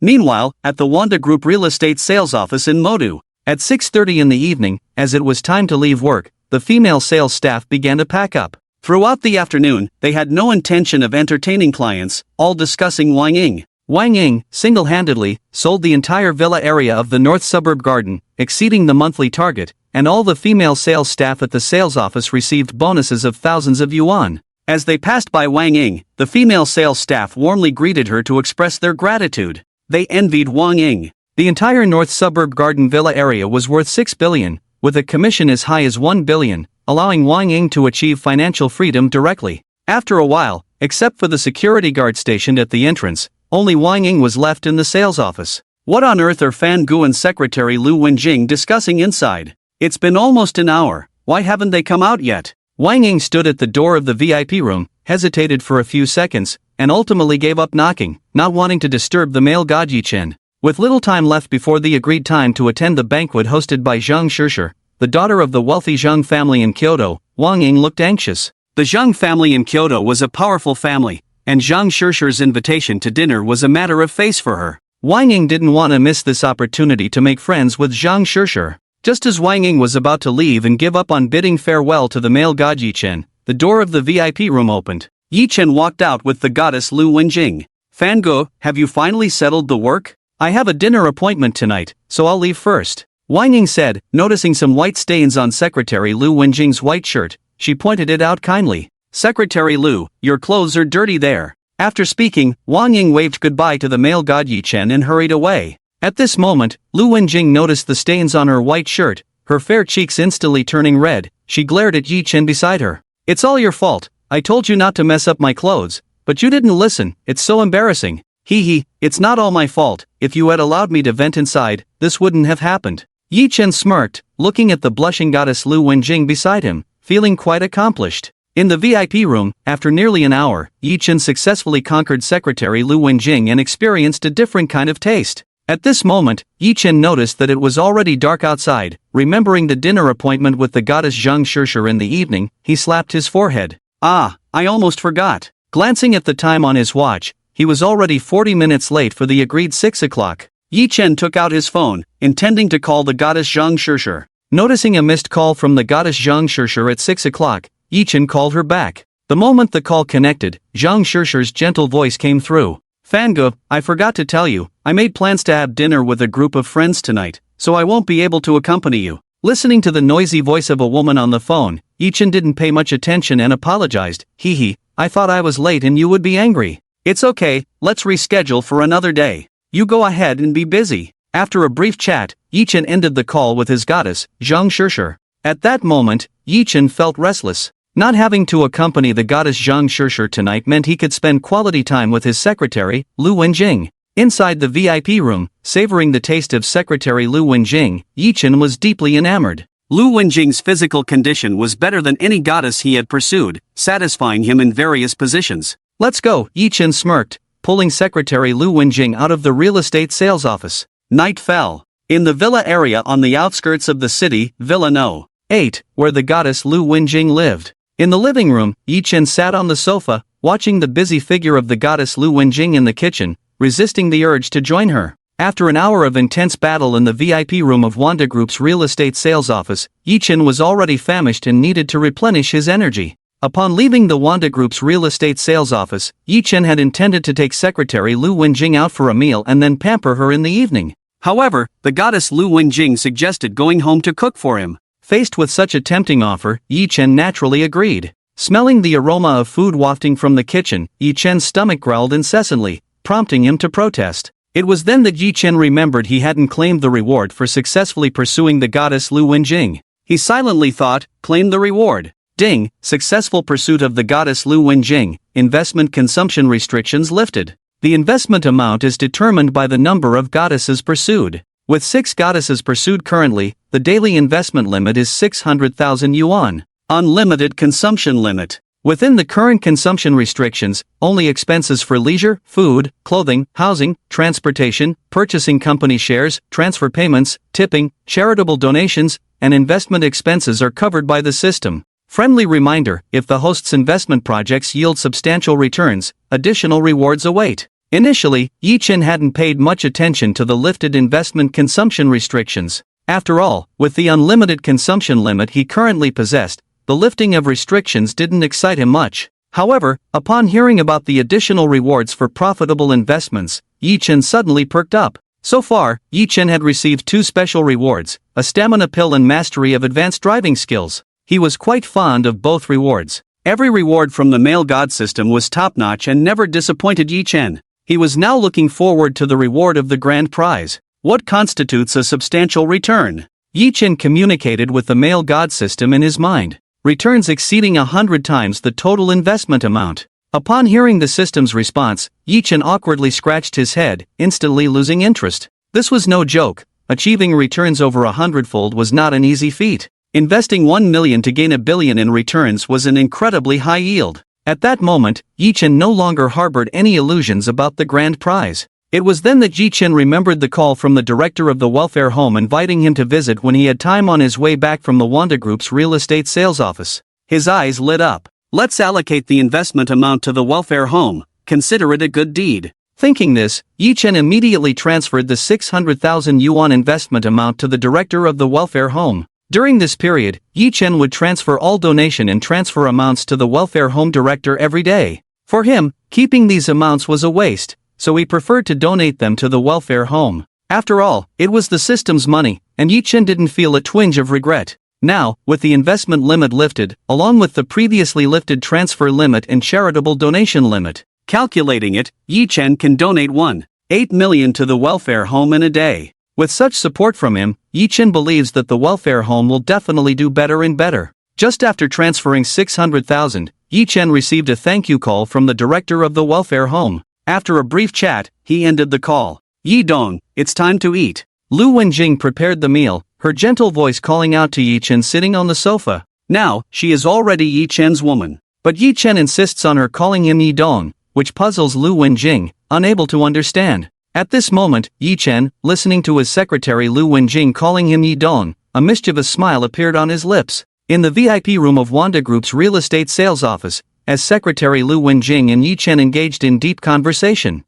Meanwhile, at the Wanda Group Real Estate Sales Office in Modu, at 6:30 in the evening, as it was time to leave work, the female sales staff began to pack up. Throughout the afternoon, they had no intention of entertaining clients, all discussing Wang Ying. Wang Ying, single-handedly, sold the entire villa area of the North Suburb Garden, exceeding the monthly target, and all the female sales staff at the sales office received bonuses of thousands of yuan. As they passed by Wang Ying, the female sales staff warmly greeted her to express their gratitude. They envied Wang Ying. The entire North Suburb Garden villa area was worth 6 billion, with a commission as high as 1 billion, allowing Wang Ying to achieve financial freedom directly. After a while, except for the security guard stationed at the entrance, only Wang Ying was left in the sales office. What on earth are Fan Gu and Secretary Lu Wenjing discussing inside? It's been almost an hour, why haven't they come out yet? Wang Ying stood at the door of the VIP room, hesitated for a few seconds, and ultimately gave up knocking, not wanting to disturb the male god Yi Chen. With little time left before the agreed time to attend the banquet hosted by Zhang Shishir, the daughter of the wealthy Zhang family in Kyoto, Wang Ying looked anxious. The Zhang family in Kyoto was a powerful family, and Zhang Shishir's invitation to dinner was a matter of face for her. Wang Ying didn't want to miss this opportunity to make friends with Zhang Shishir. Just as Wang Ying was about to leave and give up on bidding farewell to the male god Yi Chen, the door of the VIP room opened. Yi Chen walked out with the goddess Lu Wenjing. Fan Gu, have you finally settled the work? I have a dinner appointment tonight, so I'll leave first. Wang Ying said, noticing some white stains on Secretary Lu Wenjing's white shirt. She pointed it out kindly. Secretary Lu, your clothes are dirty there. After speaking, Wang Ying waved goodbye to the male god Yi Chen and hurried away. At this moment, Lu Wenjing noticed the stains on her white shirt, her fair cheeks instantly turning red. She glared at Yi Chen beside her. It's all your fault. I told you not to mess up my clothes, but you didn't listen. It's so embarrassing. Hee, it's not all my fault. If you had allowed me to vent inside, this wouldn't have happened. Yi Chen smirked, looking at the blushing goddess Lu Wenjing beside him, feeling quite accomplished. In the VIP room, after nearly an hour, Yi Chen successfully conquered Secretary Lu Wenjing and experienced a different kind of taste. At this moment, Yi Chen noticed that it was already dark outside. Remembering the dinner appointment with the goddess Zhang Shishir in the evening, he slapped his forehead. Ah, I almost forgot. Glancing at the time on his watch, he was already 40 minutes late for the agreed 6 o'clock. Yi Chen took out his phone, intending to call the goddess Zhang Shishir. Noticing a missed call from the goddess Zhang Shishir at 6 o'clock, Yi Chen called her back. The moment the call connected, Zhang Shishir's gentle voice came through. Fan Gu, I forgot to tell you, I made plans to have dinner with a group of friends tonight, so I won't be able to accompany you. Listening to the noisy voice of a woman on the phone, Yi Chen didn't pay much attention and apologized. Hee, I thought I was late and you would be angry. It's okay, let's reschedule for another day. You go ahead and be busy. After a brief chat, Yi Chen ended the call with his goddess, Zhang Shishir. At that moment, Yi Chen felt restless. Not having to accompany the goddess Zhang Shishir tonight meant he could spend quality time with his secretary, Lu Wenjing. Inside the VIP room, savoring the taste of Secretary Lu Wenjing, Yi Chen was deeply enamored. Lu Wenjing's physical condition was better than any goddess he had pursued, satisfying him in various positions. Let's go, Yi Chen smirked, pulling Secretary Lu Wenjing out of the real estate sales office. Night fell. In the villa area on the outskirts of the city, Villa No. 8, where the goddess Lu Wenjing lived. In the living room, Yi Chen sat on the sofa, watching the busy figure of the goddess Lu Wenjing in the kitchen, resisting the urge to join her. After an hour of intense battle in the VIP room of Wanda Group's real estate sales office, Yi Chen was already famished and needed to replenish his energy. Upon leaving the Wanda Group's real estate sales office, Yi Chen had intended to take Secretary Lu Wenjing out for a meal and then pamper her in the evening. However, the goddess Lu Wenjing suggested going home to cook for him. Faced with such a tempting offer, Yi Chen naturally agreed. Smelling the aroma of food wafting from the kitchen, Yi Chen's stomach growled incessantly, prompting him to protest. It was then that Yi Chen remembered he hadn't claimed the reward for successfully pursuing the goddess Lu Wenjing. He silently thought, claim the reward. Ding, successful pursuit of the goddess Lu Wenjing, investment consumption restrictions lifted. The investment amount is determined by the number of goddesses pursued. With 6 goddesses pursued currently, the daily investment limit is 600,000 yuan. Unlimited consumption limit. Within the current consumption restrictions, only expenses for leisure, food, clothing, housing, transportation, purchasing company shares, transfer payments, tipping, charitable donations, and investment expenses are covered by the system. Friendly reminder, if the host's investment projects yield substantial returns, additional rewards await. Initially, Yi Chen hadn't paid much attention to the lifted investment consumption restrictions. After all, with the unlimited consumption limit he currently possessed, the lifting of restrictions didn't excite him much. However, upon hearing about the additional rewards for profitable investments, Yi Chen suddenly perked up. So far, Yi Chen had received 2 special rewards, a stamina pill and mastery of advanced driving skills. He was quite fond of both rewards. Every reward from the male god system was top-notch and never disappointed Yi Chen. He was now looking forward to the reward of the grand prize. What constitutes a substantial return? Yi Chen communicated with the male god system in his mind. Returns exceeding 100 times the total investment amount. Upon hearing the system's response, Yi Chen awkwardly scratched his head, instantly losing interest. This was no joke. Achieving returns over 100-fold was not an easy feat. Investing 1 million to gain 1 billion in returns was an incredibly high yield. At that moment, Yi Chen no longer harbored any illusions about the grand prize. It was then that Yi Chen remembered the call from the director of the welfare home inviting him to visit when he had time on his way back from the Wanda Group's real estate sales office. His eyes lit up. Let's allocate the investment amount to the welfare home, consider it a good deed. Thinking this, Yi Chen immediately transferred the 600,000 yuan investment amount to the director of the welfare home. During this period, Yi Chen would transfer all donation and transfer amounts to the welfare home director every day. For him, keeping these amounts was a waste, so he preferred to donate them to the welfare home. After all, it was the system's money, and Yi Chen didn't feel a twinge of regret. Now, with the investment limit lifted, along with the previously lifted transfer limit and charitable donation limit, calculating it, Yi Chen can donate 1.8 million to the welfare home in a day. With such support from him, Yi Chen believes that the welfare home will definitely do better and better. Just after transferring 600,000, Yi Chen received a thank you call from the director of the welfare home. After a brief chat, he ended the call. Yi Dong, it's time to eat. Lu Wenjing prepared the meal, her gentle voice calling out to Yi Chen sitting on the sofa. Now, she is already Yi Chen's woman. But Yi Chen insists on her calling him Yi Dong, which puzzles Lu Wenjing, unable to understand. At this moment, Yi Chen, listening to his secretary Lu Wenjing calling him Yi Dong, a mischievous smile appeared on his lips. In the VIP room of Wanda Group's real estate sales office, as Secretary Lu Wenjing and Yi Chen engaged in deep conversation.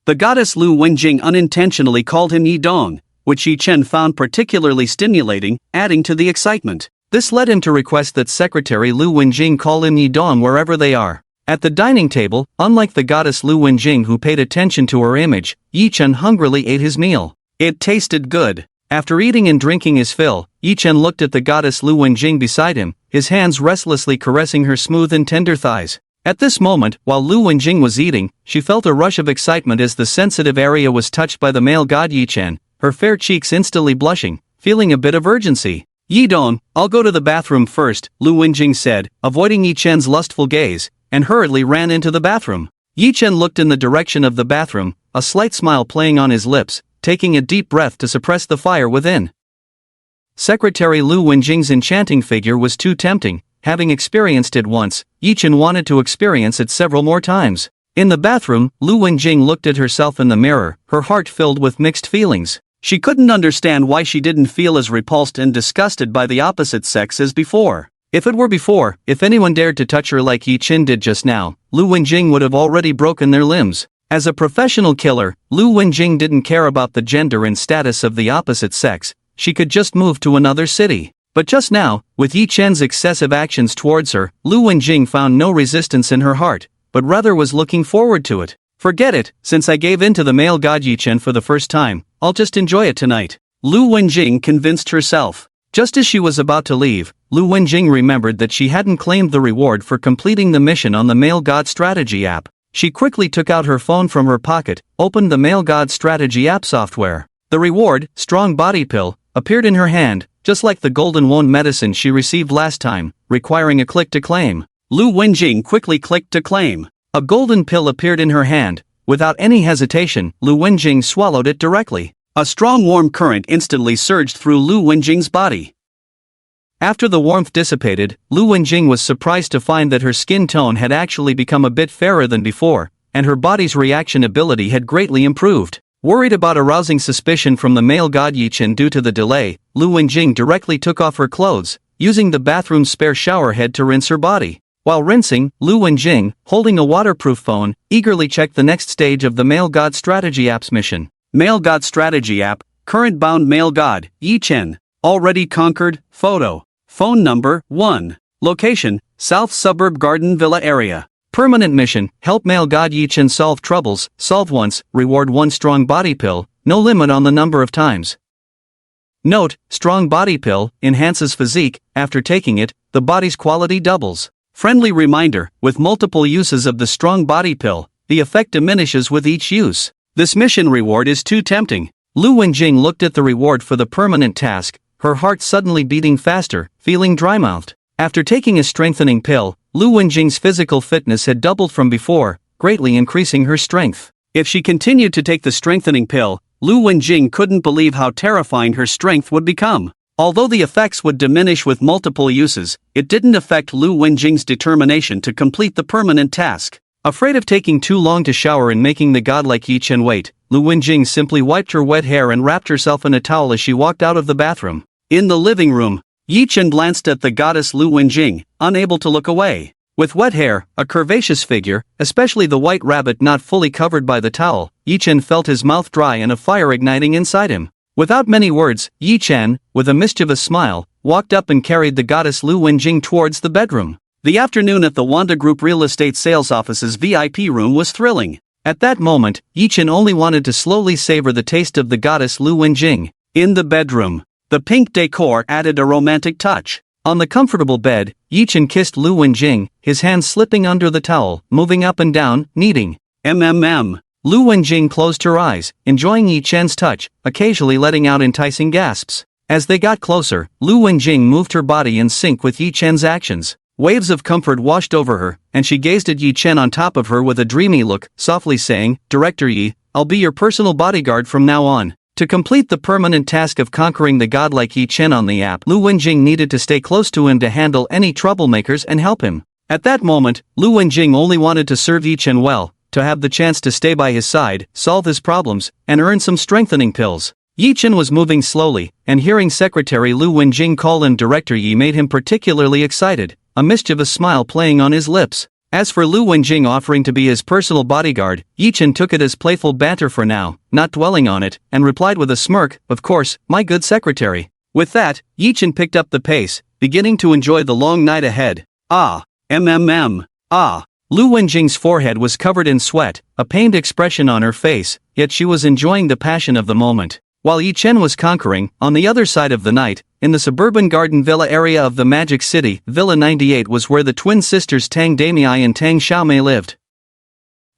The goddess Lu Wenjing unintentionally called him Yi Dong, which Yi Chen found particularly stimulating, adding to the excitement. This led him to request that Secretary Lu Wenjing call him Yi Dong wherever they are. At the dining table, unlike the goddess Lu Wenjing who paid attention to her image, Yi Chen hungrily ate his meal. It tasted good. After eating and drinking his fill, Yi Chen looked at the goddess Lu Wenjing beside him, his hands restlessly caressing her smooth and tender thighs. At this moment, while Lu Wenjing was eating, she felt a rush of excitement as the sensitive area was touched by the male god Yi Chen, her fair cheeks instantly blushing, feeling a bit of urgency. Yi Dong, I'll go to the bathroom first, Lu Wenjing said, avoiding Yi Chen's lustful gaze, and hurriedly ran into the bathroom. Yi Chen looked in the direction of the bathroom, a slight smile playing on his lips, taking a deep breath to suppress the fire within. Secretary Lu Wenjing's enchanting figure was too tempting. Having experienced it once, Yi Chen wanted to experience it several more times. In the bathroom, Lu Wenjing looked at herself in the mirror, her heart filled with mixed feelings. She couldn't understand why she didn't feel as repulsed and disgusted by the opposite sex as before. If it were before, if anyone dared to touch her like Yi Chen did just now, Lu Wenjing would have already broken their limbs. As a professional killer, Lu Wenjing didn't care about the gender and status of the opposite sex, she could just move to another city. But just now, with Yi Chen's excessive actions towards her, Lu Wenjing found no resistance in her heart, but rather was looking forward to it. Forget it, since I gave in to the male god Yi Chen for the first time, I'll just enjoy it tonight. Lu Wenjing convinced herself. Just as she was about to leave, Lu Wenjing remembered that she hadn't claimed the reward for completing the mission on the Male God Strategy app. She quickly took out her phone from her pocket, opened the Male God Strategy app software. The reward, Strong Body Pill, appeared in her hand, just like the golden wand medicine she received last time, requiring a click to claim. Lu Wenjing quickly clicked to claim. A golden pill appeared in her hand. Without any hesitation, Lu Wenjing swallowed it directly. A strong warm current instantly surged through Lu Wenjing's body. After the warmth dissipated, Lu Wenjing was surprised to find that her skin tone had actually become a bit fairer than before, and her body's reaction ability had greatly improved. Worried about arousing suspicion from the male god Yi Chen due to the delay, Lu Wenjing directly took off her clothes, using the bathroom's spare shower head to rinse her body. While rinsing, Lu Wenjing, holding a waterproof phone, eagerly checked the next stage of the Male God Strategy app's mission. Male God Strategy app, current bound male god, Yi Chen, already conquered, photo. Phone number 1. Location, South Suburb Garden Villa area. Permanent mission, help male god Yi-chan solve troubles, solve once, reward 1 strong body pill, no limit on the number of times. Note, strong body pill, enhances physique, after taking it, the body's quality doubles. Friendly reminder, with multiple uses of the strong body pill, the effect diminishes with each use. This mission reward is too tempting. Lu Wenjing looked at the reward for the permanent task, her heart suddenly beating faster, feeling dry-mouthed. After taking a strengthening pill, Lu Wenjing's physical fitness had doubled from before, greatly increasing her strength. If she continued to take the strengthening pill, Lu Wenjing couldn't believe how terrifying her strength would become. Although the effects would diminish with multiple uses, it didn't affect Lu Wenjing's determination to complete the permanent task. Afraid of taking too long to shower and making the godlike Yi-chan wait, Lu Wenjing simply wiped her wet hair and wrapped herself in a towel as she walked out of the bathroom. In the living room, Yi-chan glanced at the goddess Lu Wenjing, unable to look away. With wet hair, a curvaceous figure, especially the white rabbit not fully covered by the towel, Yi-chan felt his mouth dry and a fire igniting inside him. Without many words, Yi-chan, with a mischievous smile, walked up and carried the goddess Lu Wenjing towards the bedroom. The afternoon at the Wanda Group real estate sales office's VIP room was thrilling. At that moment, Yi-chan only wanted to slowly savor the taste of the goddess Lu Wenjing. In the bedroom, the pink decor added a romantic touch. On the comfortable bed, Yi-chan kissed Lu Wenjing, his hands slipping under the towel, moving up and down, kneading. Lu Wenjing closed her eyes, enjoying Yi-chan's touch, occasionally letting out enticing gasps. As they got closer, Lu Wenjing moved her body in sync with Yi-chan's actions. Waves of comfort washed over her, and she gazed at Yi-chan on top of her with a dreamy look, softly saying, "Director Yi, I'll be your personal bodyguard from now on." To complete the permanent task of conquering the godlike Yi-chan on the app, Lu Wenjing needed to stay close to him to handle any troublemakers and help him. At that moment, Lu Wenjing only wanted to serve Yi-chan well, to have the chance to stay by his side, solve his problems, and earn some strengthening pills. Yi-chan was moving slowly, and hearing Secretary Lu Wenjing call him Director Yi made him particularly excited, a mischievous smile playing on his lips. As for Lu Wenjing offering to be his personal bodyguard, Yi-chan took it as playful banter for now, not dwelling on it, and replied with a smirk, "Of course, my good secretary." With that, Yi-chan picked up the pace, beginning to enjoy the long night ahead. Ah. Lu Wenjing's forehead was covered in sweat, a pained expression on her face, yet she was enjoying the passion of the moment. While Yi-chan was conquering, on the other side of the night, in the suburban garden villa area of the Magic City, Villa 98 was where the twin sisters Tang Damei and Tang Xiaomei lived.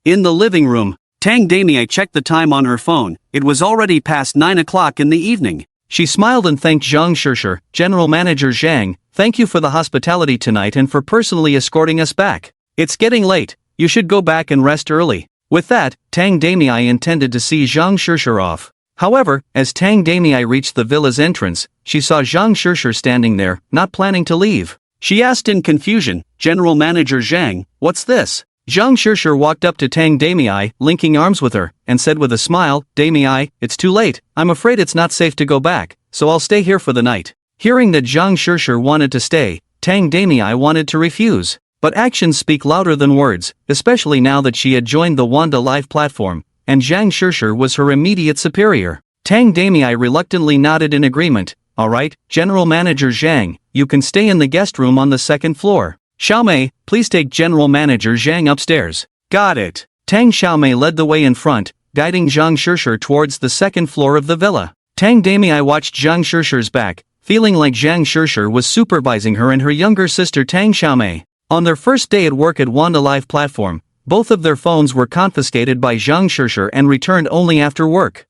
In the living room, Tang Damei checked the time on her phone. It was already past 9 o'clock in the evening. She smiled and thanked Zhang Shishir, General Manager Zhang, "Thank you for the hospitality tonight and for personally escorting us back. It's getting late, you should go back and rest early." With that, Tang Damei intended to see Zhang Shishir off. However, as Tang Damei reached the villa's entrance, she saw Zhang Shishir standing there, not planning to leave. She asked in confusion, "General Manager Zhang, what's this?" Zhang Shishir walked up to Tang Damei, linking arms with her, and said with a smile, "Damei, it's too late, I'm afraid it's not safe to go back, so I'll stay here for the night." Hearing that Zhang Shishir wanted to stay, Tang Damei wanted to refuse. But actions speak louder than words, especially now that she had joined the Wanda Live platform, and Zhang Shishir was her immediate superior. Tang Damei reluctantly nodded in agreement. "Alright, General Manager Zhang, you can stay in the guest room on the second floor. Xiaomei, please take General Manager Zhang upstairs." "Got it." Tang Xiaomei led the way in front, guiding Zhang Shishir towards the second floor of the villa. Tang Damei watched Zhang Shishir's back, feeling like Zhang Shishir was supervising her and her younger sister Tang Xiaomei. On their first day at work at Wanda Live platform, both of their phones were confiscated by Zhang Shishir and returned only after work.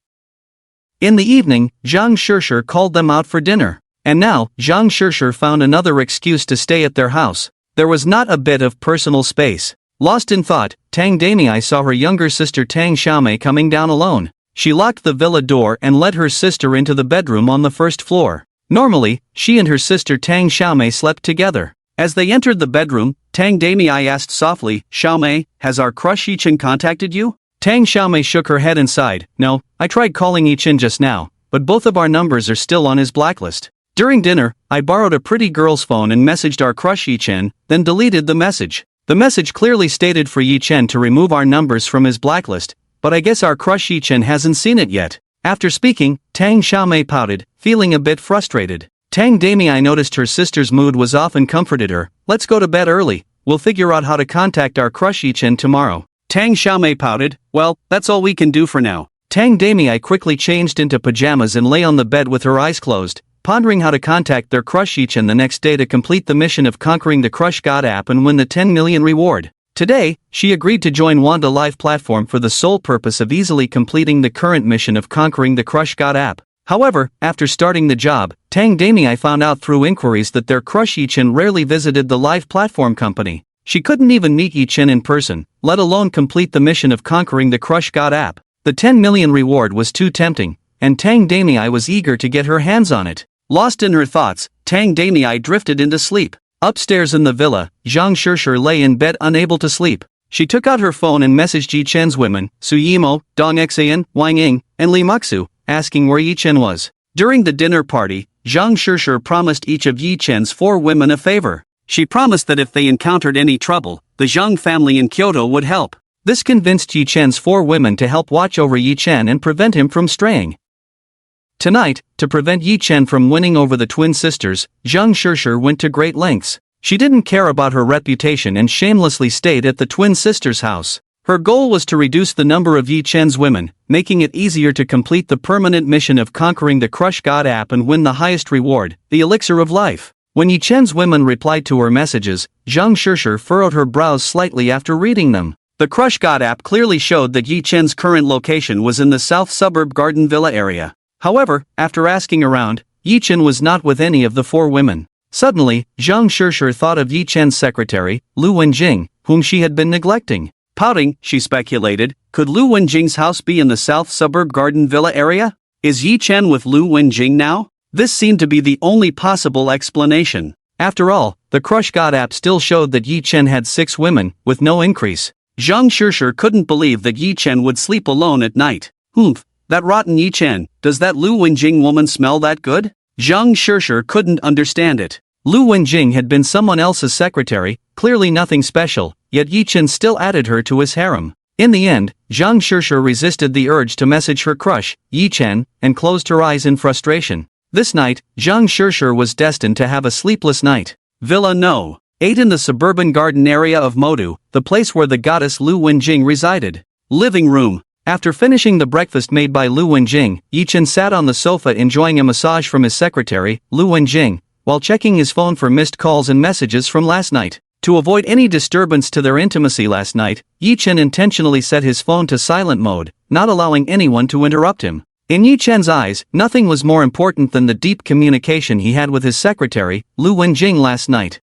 In the evening, Zhang Shishir called them out for dinner. And now, Zhang Shishir found another excuse to stay at their house. There was not a bit of personal space. Lost in thought, Tang Damei saw her younger sister Tang Xiaomei coming down alone. She locked the villa door and led her sister into the bedroom on the first floor. Normally, she and her sister Tang Xiaomei slept together. As they entered the bedroom, Tang Damei asked softly, "Xiaomei, has our crush Yi-chan contacted you?" Tang Xiaomei shook her head and sighed, "No, I tried calling Yi-chan just now, but both of our numbers are still on his blacklist. During dinner, I borrowed a pretty girl's phone and messaged our crush Yi-chan, then deleted the message. The message clearly stated for Yi-chan to remove our numbers from his blacklist, but I guess our crush Yi-chan hasn't seen it yet." After speaking, Tang Xiaomei pouted, feeling a bit frustrated. Tang Damei noticed her sister's mood was off and comforted her. Let's go to bed early, we'll figure out how to contact our crush Yichen tomorrow. Tang Xiaomei pouted, well, that's all we can do for now. Tang Damei quickly changed into pajamas and lay on the bed with her eyes closed, pondering how to contact their crush Yichen the next day to complete the mission of conquering the Crush God app and win the 10 million reward. Today, she agreed to join Wanda Live platform for the sole purpose of easily completing the current mission of conquering the Crush God app. However, after starting the job, Tang Damei found out through inquiries that their crush Yichen rarely visited the live platform company. She couldn't even meet Yichen in person, let alone complete the mission of conquering the Crush God app. The 10 million reward was too tempting, and Tang Damei was eager to get her hands on it. Lost in her thoughts, Tang Damei drifted into sleep. Upstairs in the villa, Zhang Shishir lay in bed unable to sleep. She took out her phone and messaged Yichen's women, Su Yimo, Dong Xan, Wang Ying, and Li Muxu, asking where Yichen was. During the dinner party, Zhang Shishir promised each of Yichen's 4 women a favor. She promised that if they encountered any trouble, the Zhang family in Kyoto would help. This convinced Yichen's 4 women to help watch over Yichen and prevent him from straying. Tonight, to prevent Yichen from winning over the twin sisters, Zhang Shishir went to great lengths. She didn't care about her reputation and shamelessly stayed at the twin sisters' house. Her goal was to reduce the number of Yichen's women, making it easier to complete the permanent mission of conquering the Crush God app and win the highest reward, the elixir of life. When Yichen's women replied to her messages, Zhang Shishir furrowed her brows slightly after reading them. The Crush God app clearly showed that Yichen's current location was in the south suburb Garden Villa area. However, after asking around, Yichen was not with any of the 4 women. Suddenly, Zhang Shishir thought of Yichen's secretary, Lu Wenjing, whom she had been neglecting. Pouting, she speculated, could Lu Wenjing's house be in the south suburb Garden Villa area? Is Yichen with Lu Wenjing now? This seemed to be the only possible explanation. After all, the Crush God app still showed that Yichen had 6 women, with no increase. Zhang Shishir couldn't believe that Yichen would sleep alone at night. Humph, that rotten Yichen, does that Lu Wenjing woman smell that good? Zhang Shishir couldn't understand it. Lu Wenjing had been someone else's secretary, clearly nothing special, yet Yichen still added her to his harem. In the end, Zhang Shishir resisted the urge to message her crush, Yichen, and closed her eyes in frustration. This night, Zhang Shishir was destined to have a sleepless night. Villa No. 8 in the suburban garden area of Modu, the place where the goddess Lu Wenjing resided. Living room. After finishing the breakfast made by Lu Wenjing, Yichen sat on the sofa enjoying a massage from his secretary, Lu Wenjing, while checking his phone for missed calls and messages from last night. To avoid any disturbance to their intimacy last night, Yichen intentionally set his phone to silent mode, not allowing anyone to interrupt him. In Yichen's eyes, nothing was more important than the deep communication he had with his secretary, Lu Wenjing last night.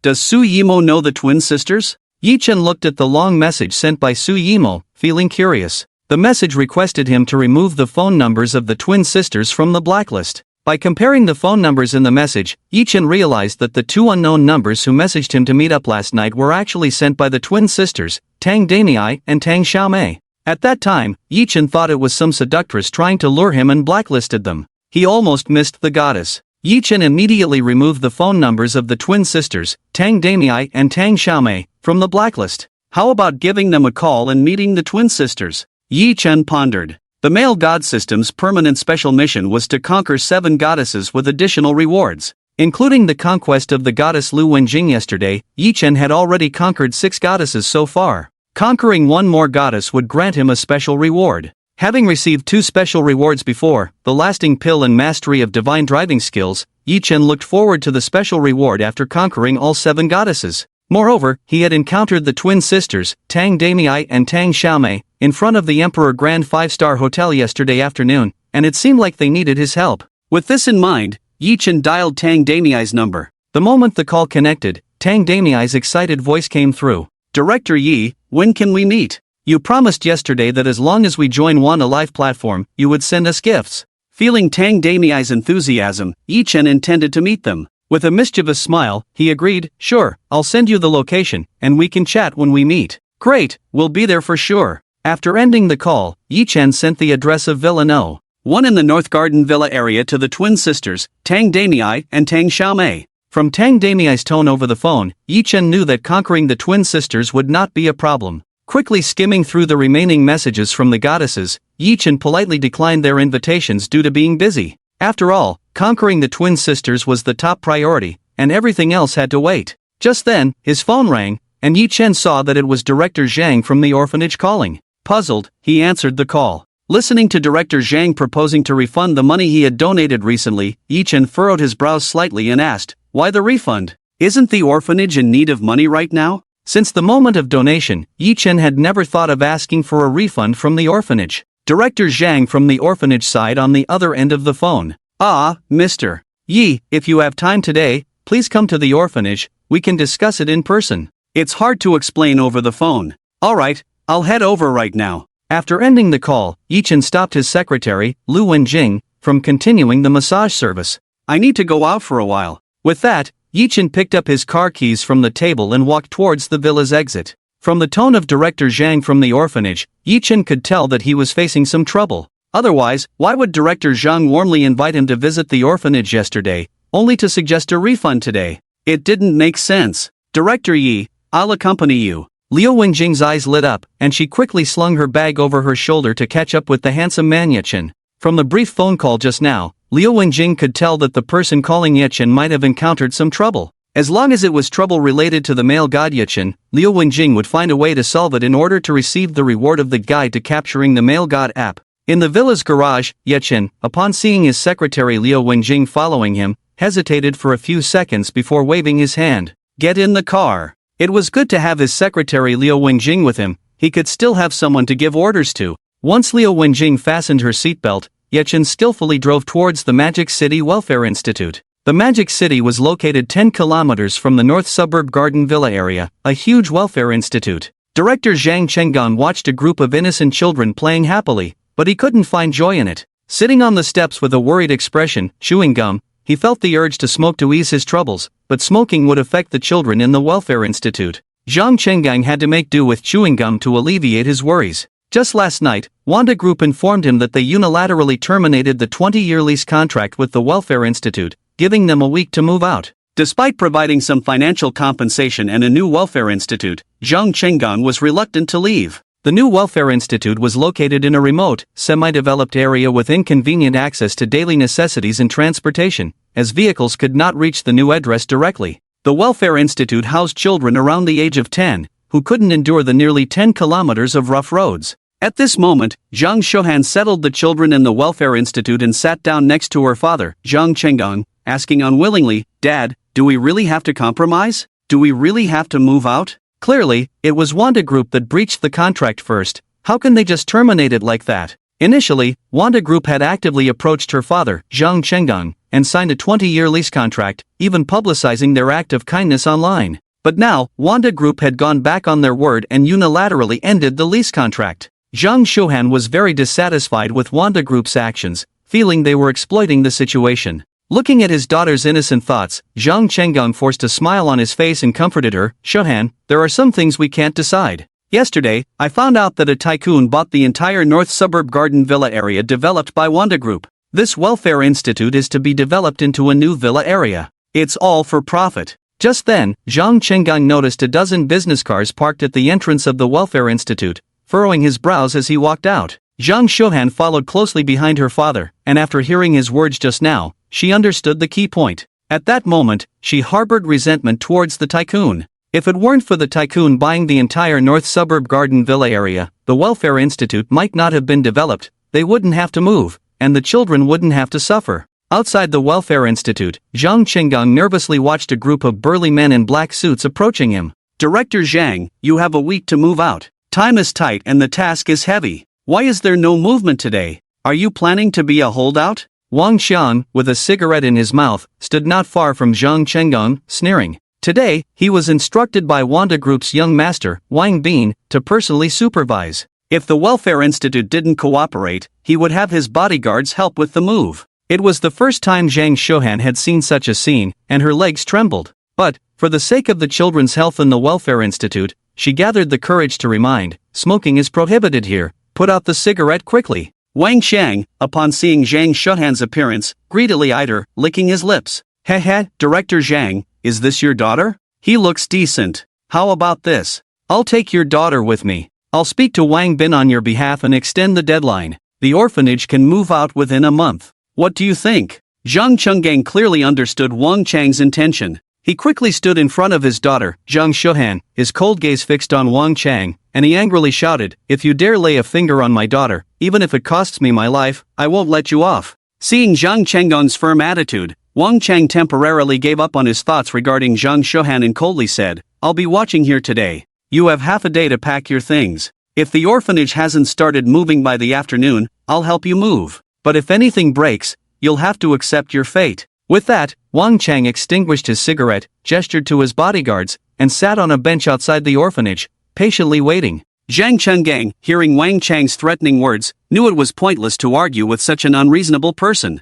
Does Su Yimo know the twin sisters? Yichen looked at the long message sent by Su Yimo, feeling curious. The message requested him to remove the phone numbers of the twin sisters from the blacklist. By comparing the phone numbers in the message, Yichen realized that the 2 unknown numbers who messaged him to meet up last night were actually sent by the twin sisters, Tang Damei and Tang Xiaomei. At that time, Yichen thought it was some seductress trying to lure him and blacklisted them. He almost missed the goddess. Yichen immediately removed the phone numbers of the twin sisters, Tang Damei and Tang Xiaomei, from the blacklist. How about giving them a call and meeting the twin sisters? Yichen pondered. The male god system's permanent special mission was to conquer 7 goddesses with additional rewards. Including the conquest of the goddess Lu Wenjing yesterday, Yichen had already conquered 6 goddesses so far. Conquering 1 more goddess would grant him a special reward. Having received 2 special rewards before, the lasting pill and mastery of divine driving skills, Yichen looked forward to the special reward after conquering all 7 goddesses. Moreover, he had encountered the twin sisters, Tang Damei and Tang Xiaomei, in front of the Emperor Grand 5-star Hotel yesterday afternoon, and it seemed like they needed his help. With this in mind, Yichen dialed Tang Damei's number. The moment the call connected, Tang Damei's excited voice came through. Director Yi, when can we meet? You promised yesterday that as long as we join Wanda Live platform, you would send us gifts. Feeling Tang Damei's enthusiasm, Yichen intended to meet them. With a mischievous smile, he agreed, sure, I'll send you the location, and we can chat when we meet. Great, we'll be there for sure. After ending the call, Yichen sent the address of Villa No. 1 in the North Garden Villa area to the twin sisters, Tang Damei and Tang Xiaomei. From Tang Damei's tone over the phone, Yichen knew that conquering the twin sisters would not be a problem. Quickly skimming through the remaining messages from the goddesses, Yichen politely declined their invitations due to being busy. After all, conquering the twin sisters was the top priority, and everything else had to wait. Just then, his phone rang, and Yi Chen saw that it was Director Zhang from the orphanage calling. Puzzled, he answered the call. Listening to Director Zhang proposing to refund the money he had donated recently, Yi Chen furrowed his brows slightly and asked, "Why the refund? Isn't the orphanage in need of money right now?" Since the moment of donation, Yi Chen had never thought of asking for a refund from the orphanage. Director Zhang from the orphanage side on the other end of the phone. "Ah, Mr. Yi, if you have time today, please come to the orphanage, we can discuss it in person. It's hard to explain over the phone." "Alright, I'll head over right now." After ending the call, Yi Chen stopped his secretary, Lu Wenjing, from continuing the massage service. "I need to go out for a while." With that, Yi Chen picked up his car keys from the table and walked towards the villa's exit. From the tone of Director Zhang from the orphanage, Yi Chen could tell that he was facing some trouble. Otherwise, why would Director Zhang warmly invite him to visit the orphanage yesterday, only to suggest a refund today? It didn't make sense. "Director Yi, I'll accompany you." Liu Wenjing's eyes lit up, and she quickly slung her bag over her shoulder to catch up with the handsome man Yi Chen. From the brief phone call just now, Liu Wenjing could tell that the person calling Yi Chen might have encountered some trouble. As long as it was trouble related to the male god Yi Chen, Liu Wenjing would find a way to solve it in order to receive the reward of the guide to capturing the male god app. In the villa's garage, Yi Chen, upon seeing his secretary Liu Wenjing following him, hesitated for a few seconds before waving his hand. "Get in the car." It was good to have his secretary Liu Wenjing with him, he could still have someone to give orders to. Once Liu Wenjing fastened her seatbelt, Yi Chen skillfully drove towards the Magic City Welfare Institute. The Magic City was located 10 kilometers from the North Suburb Garden Villa area, a huge welfare institute. Director Zhang Chenggan watched a group of innocent children playing happily, but he couldn't find joy in it. Sitting on the steps with a worried expression, chewing gum, he felt the urge to smoke to ease his troubles, but smoking would affect the children in the welfare institute. Zhang Chenggang had to make do with chewing gum to alleviate his worries. Just last night, Wanda Group informed him that they unilaterally terminated the 20-year lease contract with the Welfare Institute, giving them a week to move out. Despite providing some financial compensation and a new welfare institute, Zhang Chenggan was reluctant to leave. The new welfare institute was located in a remote, semi-developed area with inconvenient access to daily necessities and transportation, as vehicles could not reach the new address directly. The welfare institute housed children around the age of 10, who couldn't endure the nearly 10 kilometers of rough roads. At this moment, Zhang Shohan settled the children in the welfare institute and sat down next to her father, Zhang Chenggang, asking unwillingly, "Dad, do we really have to compromise? Do we really have to move out?" Clearly, it was Wanda Group that breached the contract first. How can they just terminate it like that? Initially, Wanda Group had actively approached her father, Zhang Chenggang, and signed a 20-year lease contract, even publicizing their act of kindness online. But now, Wanda Group had gone back on their word and unilaterally ended the lease contract. Zhang Shohan was very dissatisfied with Wanda Group's actions, feeling they were exploiting the situation. Looking at his daughter's innocent thoughts, Zhang Chenggang forced a smile on his face and comforted her. "Shohan, there are some things we can't decide. Yesterday, I found out that a tycoon bought the entire North Suburb Garden Villa area developed by Wanda Group. This welfare institute is to be developed into a new villa area. It's all for profit." Just then, Zhang Chenggang noticed a dozen business cars parked at the entrance of the welfare institute, furrowing his brows as he walked out. Zhang Shohan followed closely behind her father, and after hearing his words just now, she understood the key point. At that moment, she harbored resentment towards the tycoon. If it weren't for the tycoon buying the entire North Suburb Garden Villa area, the Welfare Institute might not have been developed, they wouldn't have to move, and the children wouldn't have to suffer. Outside the Welfare Institute, Zhang Chenggang nervously watched a group of burly men in black suits approaching him. "Director Zhang, you have a week to move out. Time is tight and the task is heavy. Why is there no movement today? Are you planning to be a holdout?" Wang Xian, with a cigarette in his mouth, stood not far from Zhang Chenggang, sneering. Today, he was instructed by Wanda Group's young master, Wang Bin, to personally supervise. If the Welfare Institute didn't cooperate, he would have his bodyguards help with the move. It was the first time Zhang Shohan had seen such a scene, and her legs trembled. But, for the sake of the children's health in the Welfare Institute, she gathered the courage to remind, "Smoking is prohibited here, put out the cigarette quickly." Wang Xiang, upon seeing Zhang Shohan's appearance, greedily eyed her, licking his lips. "Heh, Director Zhang, is this your daughter? He looks decent. How about this? I'll take your daughter with me. I'll speak to Wang Bin on your behalf and extend the deadline. The orphanage can move out within a month." What do you think? Zhang Chenggang clearly understood Wang Chang's intention. He quickly stood in front of his daughter, Zhang Shuhan, his cold gaze fixed on Wang Chang, and he angrily shouted, "If you dare lay a finger on my daughter, even if it costs me my life, I won't let you off." Seeing Zhang Chenggang's firm attitude, Wang Chang temporarily gave up on his thoughts regarding Zhang Shuhan and coldly said, "I'll be watching here today. You have half a day to pack your things. If the orphanage hasn't started moving by the afternoon, I'll help you move. But if anything breaks, you'll have to accept your fate." With that, Wang Chang extinguished his cigarette, gestured to his bodyguards, and sat on a bench outside the orphanage, patiently waiting. Zhang Chenggang, hearing Wang Chang's threatening words, knew it was pointless to argue with such an unreasonable person.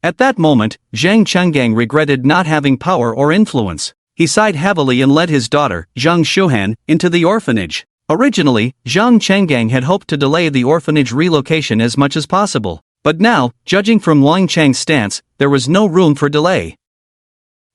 At that moment, Zhang Chenggang regretted not having power or influence. He sighed heavily and led his daughter, Zhang Shuhan, into the orphanage. Originally, Zhang Chenggang had hoped to delay the orphanage relocation as much as possible. But now, judging from Wang Chang's stance, there was no room for delay.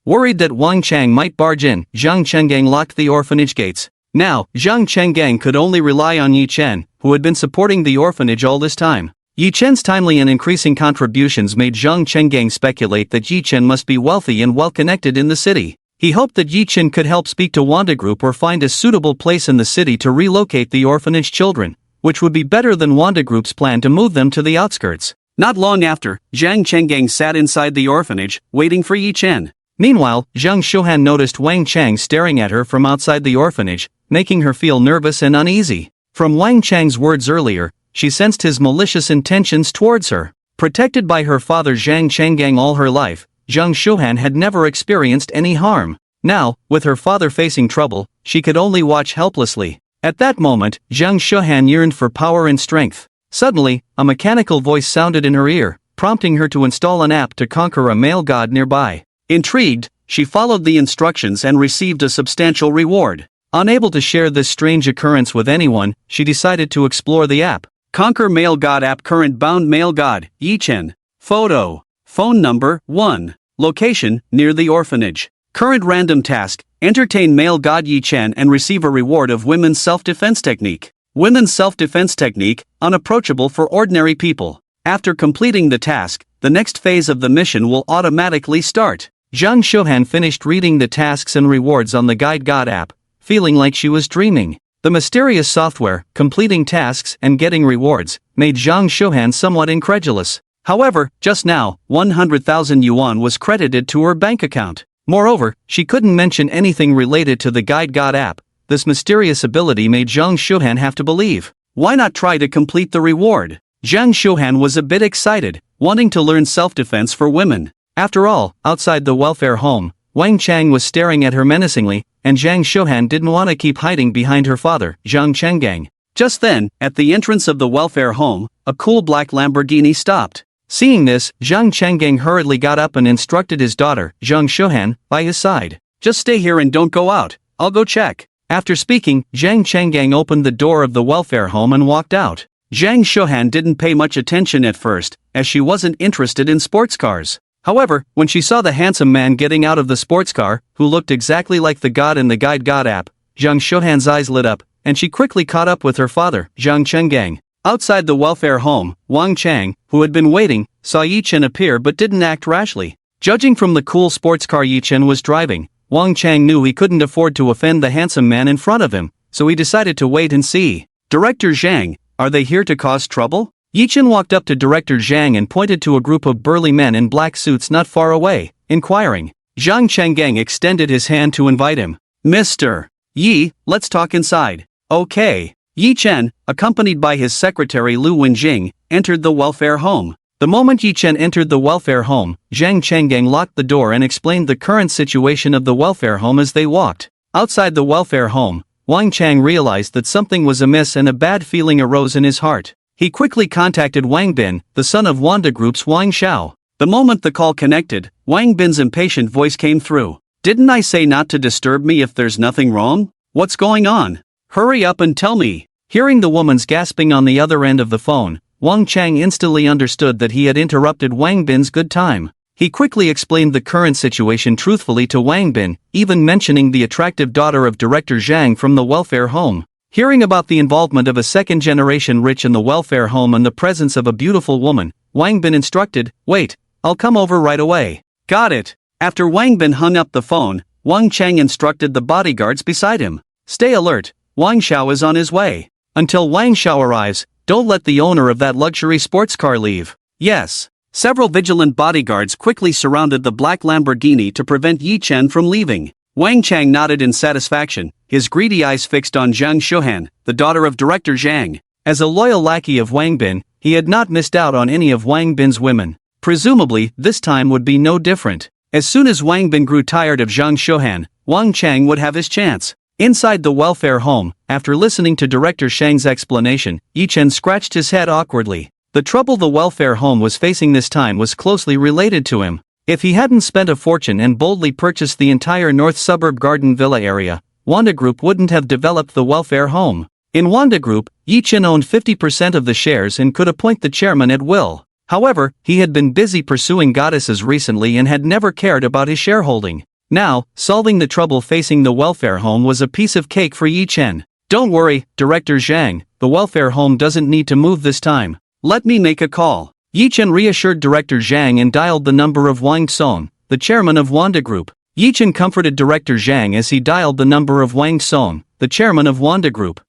Worried that Wang Chang might barge in, Zhang Chenggang locked the orphanage gates. Now, Zhang Chenggang could only rely on Yi Chen, who had been supporting the orphanage all this time. Yi Chen's timely and increasing contributions made Zhang Chenggang speculate that Yi Chen must be wealthy and well-connected in the city. He hoped that Yi Chen could help speak to Wanda Group or find a suitable place in the city to relocate the orphanage children, which would be better than Wanda Group's plan to move them to the outskirts. Not long after, Zhang Chenggang sat inside the orphanage, waiting for Yi Chen. Meanwhile, Zhang Shuhan noticed Wang Chang staring at her from outside the orphanage, making her feel nervous and uneasy. From Wang Chang's words earlier, she sensed his malicious intentions towards her. Protected by her father Zhang Chenggang all her life, Zhang Shuhan had never experienced any harm. Now, with her father facing trouble, she could only watch helplessly. At that moment, Zhang Shuhan yearned for power and strength. Suddenly, a mechanical voice sounded in her ear, prompting her to install an app to conquer a male god nearby. Intrigued, she followed the instructions and received a substantial reward. Unable to share this strange occurrence with anyone, she decided to explore the app. Conquer male god app. Current bound male god, Yi Chen. Photo. Phone number, 1. Location, near the orphanage. Current random task, entertain male god Yi Chen and receive a reward of women's self-defense technique. Women's self-defense technique, unapproachable for ordinary people. After completing the task, the next phase of the mission will automatically start. Zhang Shuhan finished reading the tasks and rewards on the Guide God app, feeling like she was dreaming. The mysterious software, completing tasks and getting rewards, made Zhang Shuhan somewhat incredulous. However, just now, 100,000 yuan was credited to her bank account. Moreover, she couldn't mention anything related to the Guide God app. This mysterious ability made Zhang Shuhan have to believe. Why not try to complete the reward? Zhang Shuhan was a bit excited, wanting to learn self-defense for women. After all, outside the welfare home, Wang Chang was staring at her menacingly, and Zhang Shuhan didn't want to keep hiding behind her father, Zhang Chenggang. Just then, at the entrance of the welfare home, a cool black Lamborghini stopped. Seeing this, Zhang Chenggang hurriedly got up and instructed his daughter, Zhang Shuhan, by his side. "Just stay here and don't go out. I'll go check." After speaking, Zhang Chenggang opened the door of the welfare home and walked out. Zhang Shuhan didn't pay much attention at first, as she wasn't interested in sports cars. However, when she saw the handsome man getting out of the sports car, who looked exactly like the god in the Guide God app, Zhang Shuhan's eyes lit up, and she quickly caught up with her father, Zhang Chenggang. Outside the welfare home, Wang Chang, who had been waiting, saw Yi Chen appear but didn't act rashly. Judging from the cool sports car Yi Chen was driving, Wang Chang knew he couldn't afford to offend the handsome man in front of him, so he decided to wait and see. "Director Zhang, are they here to cause trouble?" Yi Chen walked up to Director Zhang and pointed to a group of burly men in black suits not far away, inquiring. Zhang Chenggang extended his hand to invite him. "Mr. Yi, let's talk inside." "Okay." Yi Chen, accompanied by his secretary Lu Wenjing, entered the welfare home. The moment Yi Chen entered the welfare home, Zhang Chenggang locked the door and explained the current situation of the welfare home as they walked. Outside the welfare home, Wang Chang realized that something was amiss and a bad feeling arose in his heart. He quickly contacted Wang Bin, the son of Wanda Group's Wang Xiao. The moment the call connected, Wang Bin's impatient voice came through. "Didn't I say not to disturb me if there's nothing wrong? What's going on? Hurry up and tell me." Hearing the woman's gasping on the other end of the phone, Wang Chang instantly understood that he had interrupted Wang Bin's good time. He quickly explained the current situation truthfully to Wang Bin, even mentioning the attractive daughter of Director Zhang from the welfare home. Hearing about the involvement of a second-generation rich in the welfare home and the presence of a beautiful woman, Wang Bin instructed. Wait, I'll come over right away. Got it. After Wang Bin hung up the phone, Wang Chang instructed the bodyguards beside him. Stay alert, Wang Xiao is on his way. Until Wang Xiao arrives, don't let the owner of that luxury sports car leave. Yes. Several vigilant bodyguards quickly surrounded the black Lamborghini to prevent Yi Chen from leaving. Wang Chang nodded in satisfaction, his greedy eyes fixed on Zhang Shuhan, the daughter of Director Zhang. As a loyal lackey of Wang Bin, he had not missed out on any of Wang Bin's women. Presumably, this time would be no different. As soon as Wang Bin grew tired of Zhang Shuhan, Wang Chang would have his chance. Inside the welfare home, after listening to Director Shang's explanation, Yi Chen scratched his head awkwardly. The trouble the welfare home was facing this time was closely related to him. If he hadn't spent a fortune and boldly purchased the entire North Suburb Garden Villa area, Wanda Group wouldn't have developed the welfare home. In Wanda Group, Yi Chen owned 50% of the shares and could appoint the chairman at will. However, he had been busy pursuing goddesses recently and had never cared about his shareholding. Now, solving the trouble facing the welfare home was a piece of cake for Yi Chen. Don't worry, Director Zhang, the welfare home doesn't need to move this time. Let me make a call. Yi Chen reassured Director Zhang and dialed the number of Wang Song, the chairman of Wanda Group. Yi Chen comforted Director Zhang as he dialed the number of Wang Song, the chairman of Wanda Group.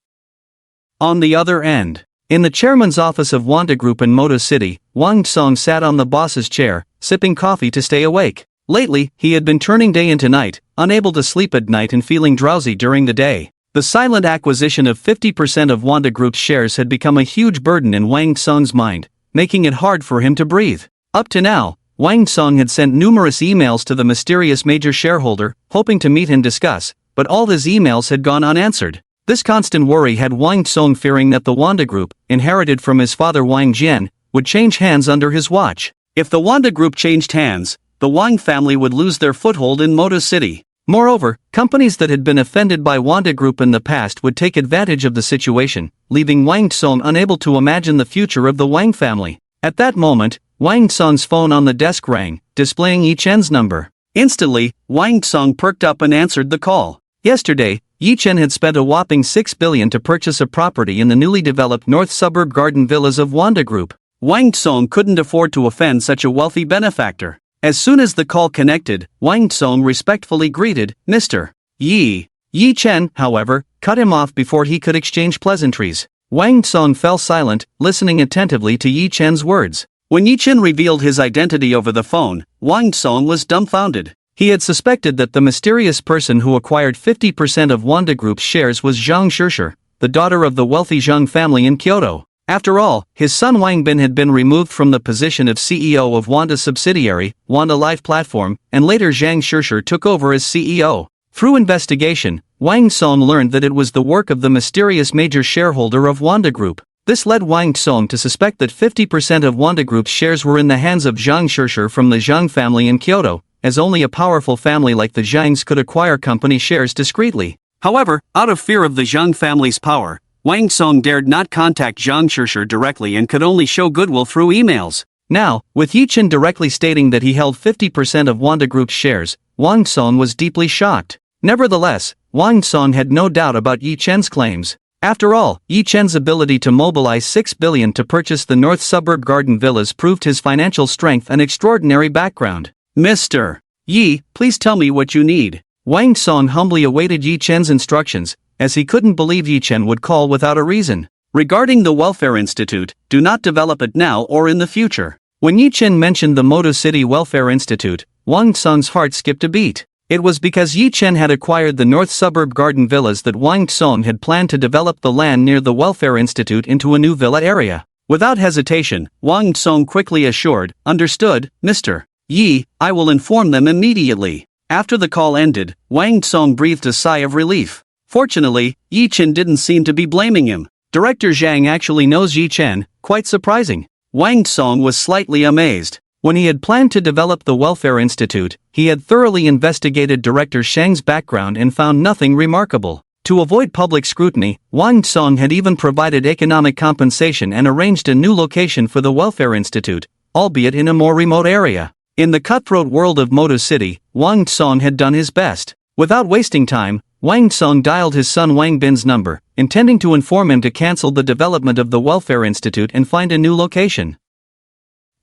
On the other end, in the chairman's office of Wanda Group in Moto City, Wang Song sat on the boss's chair, sipping coffee to stay awake. Lately, he had been turning day into night, unable to sleep at night and feeling drowsy during the day. The silent acquisition of 50% of Wanda Group's shares had become a huge burden in Wang Song's mind, making it hard for him to breathe. Up to now, Wang Song had sent numerous emails to the mysterious major shareholder, hoping to meet and discuss, but all his emails had gone unanswered. This constant worry had Wang Song fearing that the Wanda Group, inherited from his father Wang Jian, would change hands under his watch. If the Wanda Group changed hands, the Wang family would lose their foothold in Moto City. Moreover, companies that had been offended by Wanda Group in the past would take advantage of the situation, leaving Wang Song unable to imagine the future of the Wang family. At that moment, Wang Song's phone on the desk rang, displaying Yi Chen's number. Instantly, Wang Song perked up and answered the call. Yesterday, Yi Chen had spent a whopping 6 billion to purchase a property in the newly developed North Suburb Garden Villas of Wanda Group. Wang Song couldn't afford to offend such a wealthy benefactor. As soon as the call connected, Wang Song respectfully greeted, Mr. Yi. Yi Chen, however, cut him off before he could exchange pleasantries. Wang Song fell silent, listening attentively to Yi Chen's words. When Yi Chen revealed his identity over the phone, Wang Song was dumbfounded. He had suspected that the mysterious person who acquired 50% of Wanda Group's shares was Zhang Shishir, the daughter of the wealthy Zhang family in Kyoto. After all, his son Wang Bin had been removed from the position of CEO of Wanda's subsidiary, Wanda Life Platform, and later Zhang Shishir took over as CEO. Through investigation, Wang Song learned that it was the work of the mysterious major shareholder of Wanda Group. This led Wang Song to suspect that 50% of Wanda Group's shares were in the hands of Zhang Shishir from the Zhang family in Kyoto, as only a powerful family like the Zhangs could acquire company shares discreetly. However, out of fear of the Zhang family's power, Wang Song dared not contact Zhang Shishir directly and could only show goodwill through emails. Now, with Yi Chen directly stating that he held 50% of Wanda Group's shares, Wang Song was deeply shocked. Nevertheless, Wang Song had no doubt about Yi Chen's claims. After all, Yi Chen's ability to mobilize 6 billion to purchase the North Suburb Garden Villas proved his financial strength and extraordinary background. Mr. Yi, please tell me what you need. Wang Song humbly awaited Yi Chen's instructions, as he couldn't believe Yi Chen would call without a reason. Regarding the Welfare Institute, do not develop it now or in the future. When Yi Chen mentioned the Moto City Welfare Institute, Wang Song's heart skipped a beat. It was because Yi Chen had acquired the North Suburb Garden Villas that Wang Song had planned to develop the land near the Welfare Institute into a new villa area. Without hesitation, Wang Song quickly assured, Understood, Mr. Yi, I will inform them immediately. After the call ended, Wang Song breathed a sigh of relief. Fortunately, Yi Chen didn't seem to be blaming him. Director Zhang actually knows Yi Chen, quite surprising. Wang Song was slightly amazed. When he had planned to develop the Welfare Institute, he had thoroughly investigated Director Zhang's background and found nothing remarkable. To avoid public scrutiny, Wang Song had even provided economic compensation and arranged a new location for the Welfare Institute, albeit in a more remote area. In the cutthroat world of Moto City, Wang Song had done his best. Without wasting time, Wang Song dialed his son Wang Bin's number, intending to inform him to cancel the development of the Welfare Institute and find a new location.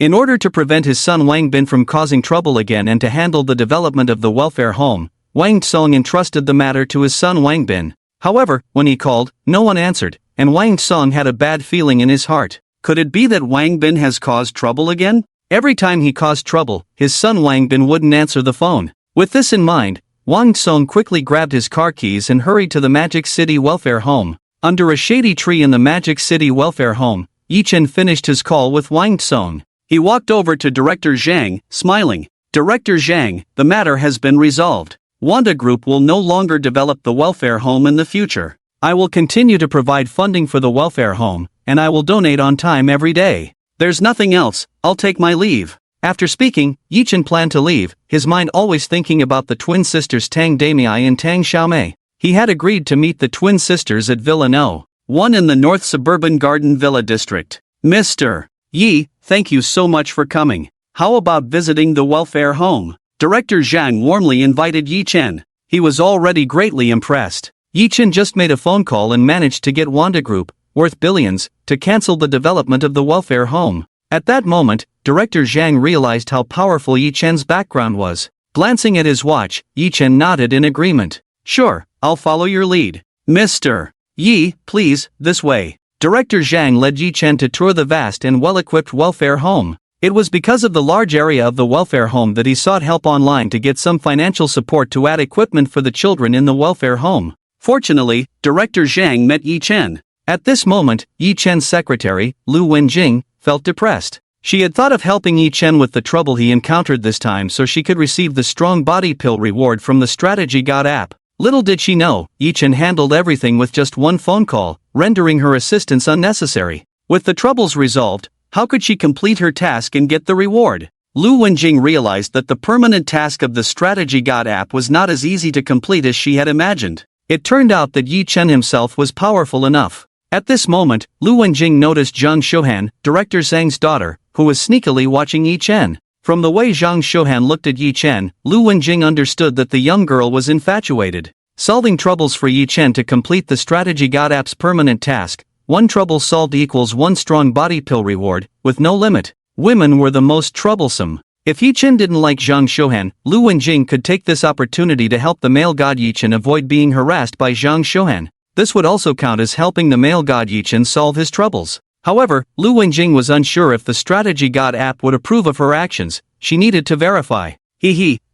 In order to prevent his son Wang Bin from causing trouble again and to handle the development of the welfare home, Wang Tsong entrusted the matter to his son Wang Bin. However, when he called, no one answered, and Wang Tsong had a bad feeling in his heart. Could it be that Wang Bin has caused trouble again? Every time he caused trouble, his son Wang Bin wouldn't answer the phone. With this in mind, Wang Tsong quickly grabbed his car keys and hurried to the Magic City welfare home. Under a shady tree in the Magic City welfare home, Yi Chen finished his call with Wang Tsong. He walked over to Director Zhang, smiling. Director Zhang, the matter has been resolved. Wanda Group will no longer develop the welfare home in the future. I will continue to provide funding for the welfare home, and I will donate on time every day. There's nothing else, I'll take my leave. After speaking, Yi Chen planned to leave, his mind always thinking about the twin sisters Tang Damei and Tang Xiaomei. He had agreed to meet the twin sisters at Villa No. 1 in the North Suburban Garden Villa District. Mr. Yi, thank you so much for coming. How about visiting the welfare home? Director Zhang warmly invited Yi Chen. He was already greatly impressed. Yi Chen just made a phone call and managed to get Wanda Group, worth billions, to cancel the development of the welfare home. At that moment, Director Zhang realized how powerful Yi Chen's background was. Glancing at his watch, Yi Chen nodded in agreement. Sure, I'll follow your lead. Mr. Yi, please, this way. Director Zhang led Yi Chen to tour the vast and well-equipped welfare home. It was because of the large area of the welfare home that he sought help online to get some financial support to add equipment for the children in the welfare home. Fortunately, Director Zhang met Yi Chen. At this moment, Yi Chen's secretary, Lu Wenjing, felt depressed. She had thought of helping Yi Chen with the trouble he encountered this time so she could receive the strong body pill reward from the Strategy God app. Little did she know, Yi Chen handled everything with just one phone call, rendering her assistance unnecessary. With the troubles resolved, how could she complete her task and get the reward? Lu Wenjing realized that the permanent task of the Strategy God app was not as easy to complete as she had imagined. It turned out that Yi Chen himself was powerful enough. At this moment, Lu Wenjing noticed Zhang Shouhan, Director Zhang's daughter, who was sneakily watching Yi Chen. From the way Zhang Shouhan looked at Yi Chen, Lu Wenjing understood that the young girl was infatuated. Solving troubles for Yi Chen to complete the Strategy God app's permanent task, one trouble solved equals one strong body pill reward, with no limit. Women were the most troublesome. If Yi Chen didn't like Zhang Shouhan, Lu Wenjing could take this opportunity to help the male god Yi Chen avoid being harassed by Zhang Shouhan. This would also count as helping the male god Yi Chen solve his troubles. However, Lu Wenjing was unsure if the Strategy God app would approve of her actions. She needed to verify.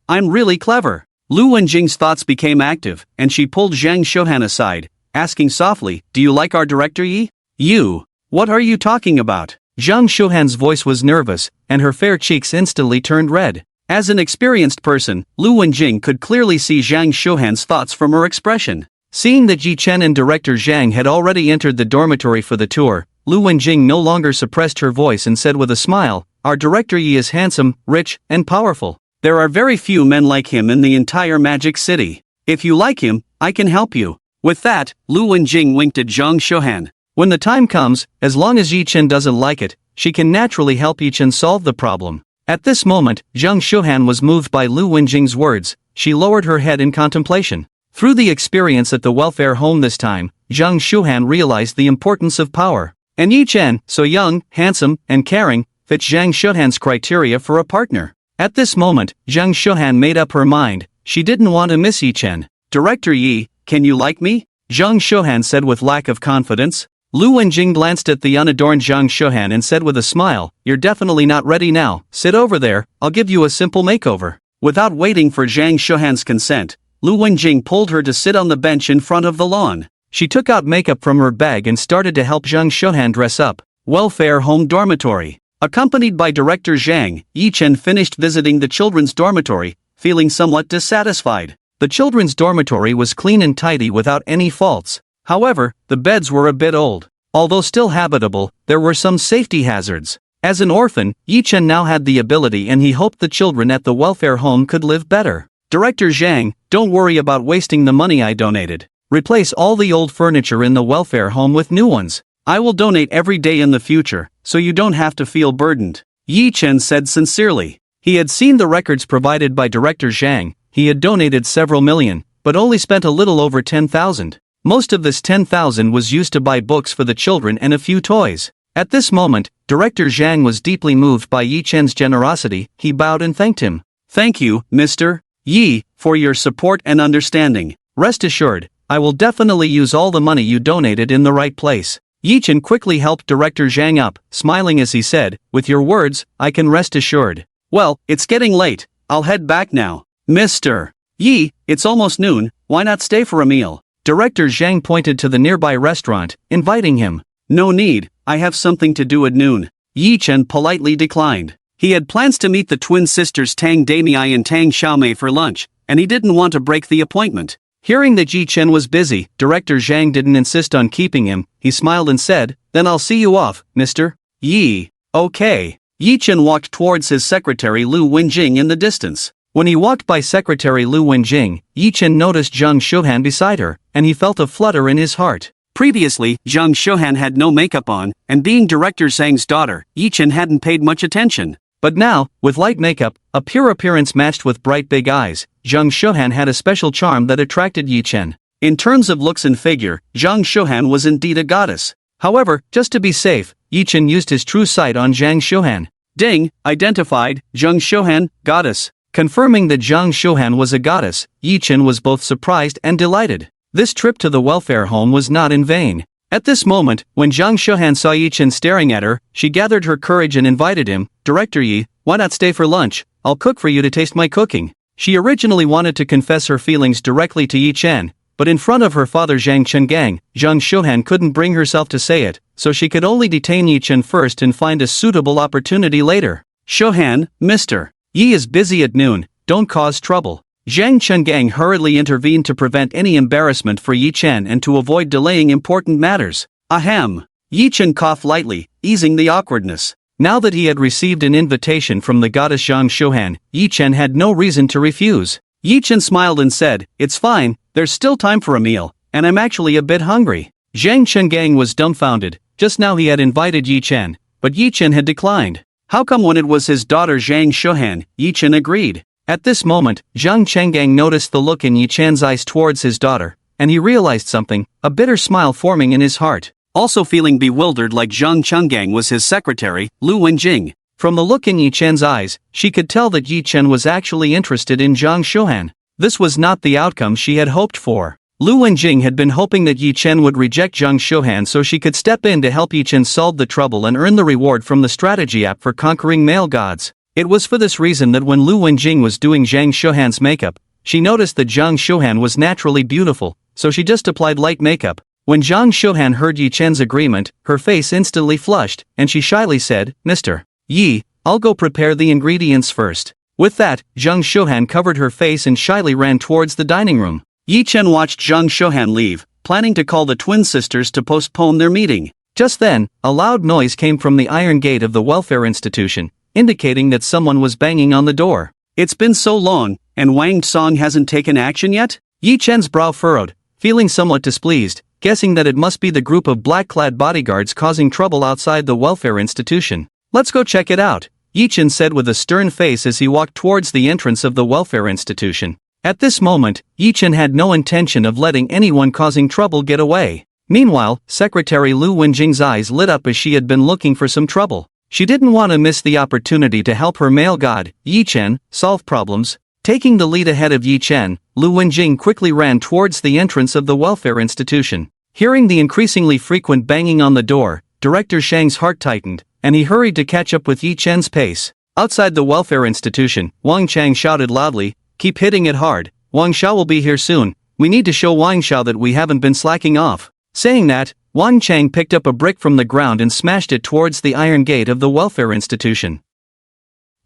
I'm really clever. Lu Wenjing's thoughts became active, and she pulled Zhang Shouhan aside, asking softly, do you like our director Yi? You. What are you talking about? Zhang Shouhan's voice was nervous, and her fair cheeks instantly turned red. As an experienced person, Lu Wenjing could clearly see Zhang Shouhan's thoughts from her expression. Seeing that Yi Chen and Director Zhang had already entered the dormitory for the tour, Lu Wenjing no longer suppressed her voice and said with a smile, our director Yi is handsome, rich, and powerful. There are very few men like him in the entire Magic City. If you like him, I can help you. With that, Lu Wenjing winked at Zhang Shouhan. When the time comes, as long as Yi Chen doesn't like it, she can naturally help Yi Chen solve the problem. At this moment, Zhang Shouhan was moved by Lu Wenjing's words. She lowered her head in contemplation. Through the experience at the welfare home this time, Zhang Shouhan realized the importance of power. And Yi Chen, so young, handsome, and caring, fit Zhang Shouhan's criteria for a partner. At this moment, Zhang Shouhan made up her mind. She didn't want to miss Yi Chen. Director Yi, can you like me? Zhang Shouhan said with lack of confidence. Lu Wenjing glanced at the unadorned Zhang Shouhan and said with a smile, you're definitely not ready now. Sit over there, I'll give you a simple makeover. Without waiting for Zhang Shouhan's consent, Lu Wenjing pulled her to sit on the bench in front of the lawn. She took out makeup from her bag and started to help Zhang Shouhan dress up. Welfare Home Dormitory. Accompanied by Director Zhang, Yi Chen finished visiting the children's dormitory, feeling somewhat dissatisfied. The children's dormitory was clean and tidy without any faults. However, the beds were a bit old. Although still habitable, there were some safety hazards. As an orphan, Yi Chen now had the ability and he hoped the children at the welfare home could live better. Director Zhang, don't worry about wasting the money I donated. Replace all the old furniture in the welfare home with new ones. I will donate every day in the future, so you don't have to feel burdened. Yi Chen said sincerely. He had seen the records provided by Director Zhang. He had donated several million, but only spent a little over 10,000. Most of this 10,000 was used to buy books for the children and a few toys. At this moment, Director Zhang was deeply moved by Yi Chen's generosity. He bowed and thanked him. "Thank you, Mr. Yi, for your support and understanding. Rest assured, I will definitely use all the money you donated in the right place." Yi Chen quickly helped Director Zhang up, smiling as he said, "With your words, I can rest assured." "Well, it's getting late, I'll head back now. Mr. Yi, it's almost noon, why not stay for a meal?" Director Zhang pointed to the nearby restaurant, inviting him. "No need, I have something to do at noon." Yi Chen politely declined. He had plans to meet the twin sisters Tang Damei and Tang Xiaomei for lunch, and he didn't want to break the appointment. Hearing that Yi Chen was busy, Director Zhang didn't insist on keeping him. He smiled and said, "Then I'll see you off, Mr. Yi." "Okay." Yi Chen walked towards his secretary Lu Wenjing in the distance. When he walked by Secretary Lu Wenjing, Yi Chen noticed Zhang Shuhan beside her, and he felt a flutter in his heart. Previously, Zhang Shuhan had no makeup on, and being Director Zhang's daughter, Yi Chen hadn't paid much attention. But now, with light makeup, a pure appearance matched with bright big eyes, Zhang Shuhan had a special charm that attracted Yi Chen. In terms of looks and figure, Zhang Shuhan was indeed a goddess. However, just to be safe, Yi Chen used his true sight on Zhang Shuhan. Ding, identified, Zhang Shuhan, goddess. Confirming that Zhang Shuhan was a goddess, Yi Chen was both surprised and delighted. This trip to the welfare home was not in vain. At this moment, when Zhang Shuhan saw Yi Chen staring at her, she gathered her courage and invited him, "Director Yi, why not stay for lunch? I'll cook for you to taste my cooking." She originally wanted to confess her feelings directly to Yi Chen, but in front of her father Zhang Chengang, Zhang Shuhan couldn't bring herself to say it, so she could only detain Yi Chen first and find a suitable opportunity later. "Shuhan, Mr. Yi is busy at noon, don't cause trouble." Zhang Chengang hurriedly intervened to prevent any embarrassment for Yi Chen and to avoid delaying important matters. "Ahem." Yi Chen coughed lightly, easing the awkwardness. Now that he had received an invitation from the goddess Zhang Shuhan, Yi Chen had no reason to refuse. Yi Chen smiled and said, "It's fine, there's still time for a meal, and I'm actually a bit hungry." Zhang Chengang was dumbfounded. Just now he had invited Yi Chen, but Yi Chen had declined. How come when it was his daughter Zhang Shuhan, Yi Chen agreed? At this moment, Zhang Chengang noticed the look in Yi Chen's eyes towards his daughter, and he realized something, a bitter smile forming in his heart. Also feeling bewildered like Zhang Chengang was his secretary, Lu Wenjing. From the look in Yi Chen's eyes, she could tell that Yi Chen was actually interested in Zhang Shuhan. This was not the outcome she had hoped for. Lu Wenjing had been hoping that Yi Chen would reject Zhang Shuhan so she could step in to help Yi Chen solve the trouble and earn the reward from the strategy app for conquering male gods. It was for this reason that when Lu Wenjing was doing Zhang Shuhan's makeup, she noticed that Zhang Shuhan was naturally beautiful, so she just applied light makeup. When Zhang Shuhan heard Yi Chen's agreement, her face instantly flushed, and she shyly said, "Mr. Yi, I'll go prepare the ingredients first." With that, Zhang Shuhan covered her face and shyly ran towards the dining room. Yi Chen watched Zhang Shuhan leave, planning to call the twin sisters to postpone their meeting. Just then, a loud noise came from the iron gate of the welfare institution, indicating that someone was banging on the door. "It's been so long, and Wang Song hasn't taken action yet?" Yi Chen's brow furrowed, feeling somewhat displeased, guessing that it must be the group of black-clad bodyguards causing trouble outside the welfare institution. "Let's go check it out," Yi Chen said with a stern face as he walked towards the entrance of the welfare institution. At this moment, Yi Chen had no intention of letting anyone causing trouble get away. Meanwhile, Secretary Lu Wenjing's eyes lit up as she had been looking for some trouble. She didn't want to miss the opportunity to help her male god, Yi Chen, solve problems. Taking the lead ahead of Yi Chen, Lu Wenjing quickly ran towards the entrance of the welfare institution. Hearing the increasingly frequent banging on the door, Director Shang's heart tightened, and he hurried to catch up with Yi Chen's pace. Outside the welfare institution, Wang Chang shouted loudly, "Keep hitting it hard, Wang Xiao will be here soon, we need to show Wang Xiao that we haven't been slacking off." Saying that, Wang Chang picked up a brick from the ground and smashed it towards the iron gate of the welfare institution.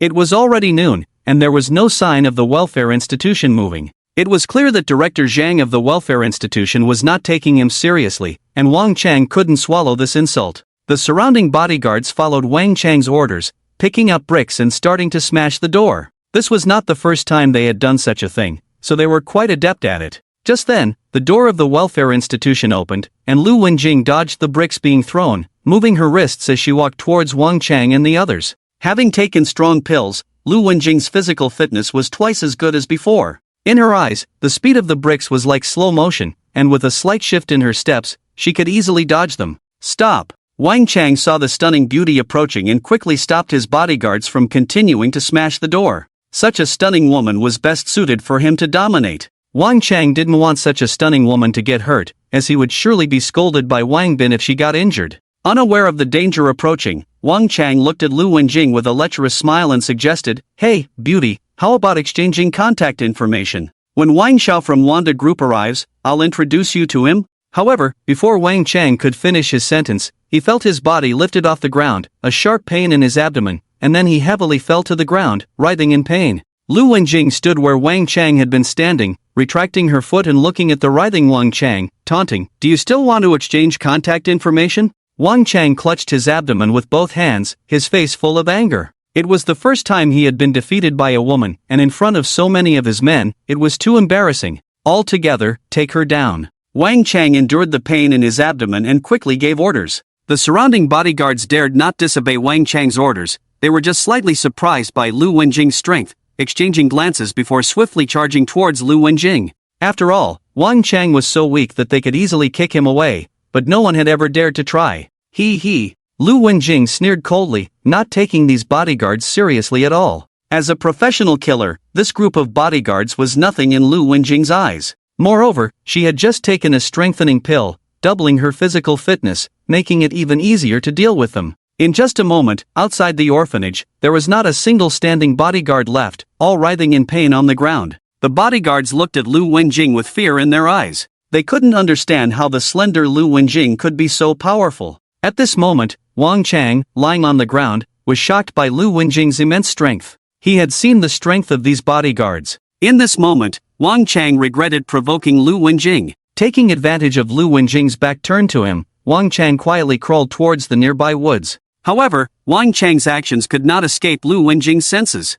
It was already noon, and there was no sign of the welfare institution moving. It was clear that Director Zhang of the welfare institution was not taking him seriously, and Wang Chang couldn't swallow this insult. The surrounding bodyguards followed Wang Chang's orders, picking up bricks and starting to smash the door. This was not the first time they had done such a thing, so they were quite adept at it. Just then, the door of the welfare institution opened, and Lu Wenjing dodged the bricks being thrown, moving her wrists as she walked towards Wang Chang and the others. Having taken strong pills, Lu Wenjing's physical fitness was twice as good as before. In her eyes, the speed of the bricks was like slow motion, and with a slight shift in her steps, she could easily dodge them. "Stop!" Wang Chang saw the stunning beauty approaching and quickly stopped his bodyguards from continuing to smash the door. Such a stunning woman was best suited for him to dominate. Wang Chang didn't want such a stunning woman to get hurt, as he would surely be scolded by Wang Bin if she got injured. Unaware of the danger approaching, Wang Chang looked at Lu Wenjing with a lecherous smile and suggested, "Hey, beauty, how about exchanging contact information? When Wang Xiao from Wanda Group arrives, I'll introduce you to him." However, before Wang Chang could finish his sentence, he felt his body lifted off the ground, a sharp pain in his abdomen, and then he heavily fell to the ground, writhing in pain. Lu Wenjing stood where Wang Chang had been standing, retracting her foot and looking at the writhing Wang Chang, taunting, "Do you still want to exchange contact information?" Wang Chang clutched his abdomen with both hands, his face full of anger. It was the first time he had been defeated by a woman, and in front of so many of his men, it was too embarrassing. "Altogether, take her down." Wang Chang endured the pain in his abdomen and quickly gave orders. The surrounding bodyguards dared not disobey Wang Chang's orders, they were just slightly surprised by Lu Wenjing's strength, exchanging glances before swiftly charging towards Lu Wenjing. After all, Wang Chang was so weak that they could easily kick him away, but no one had ever dared to try. He. Lu Wenjing sneered coldly, not taking these bodyguards seriously at all. As a professional killer, this group of bodyguards was nothing in Lu Wenjing's eyes. Moreover, she had just taken a strengthening pill, doubling her physical fitness, making it even easier to deal with them. In just a moment, outside the orphanage, there was not a single standing bodyguard left, all writhing in pain on the ground. The bodyguards looked at Lu Wenjing with fear in their eyes. They couldn't understand how the slender Lu Wenjing could be so powerful. At this moment, Wang Chang, lying on the ground, was shocked by Lu Wenjing's immense strength. He had seen the strength of these bodyguards. In this moment, Wang Chang regretted provoking Lu Wenjing. Taking advantage of Lu Wenjing's back turned to him, Wang Chang quietly crawled towards the nearby woods. However, Wang Chang's actions could not escape Lu Wenjing's senses.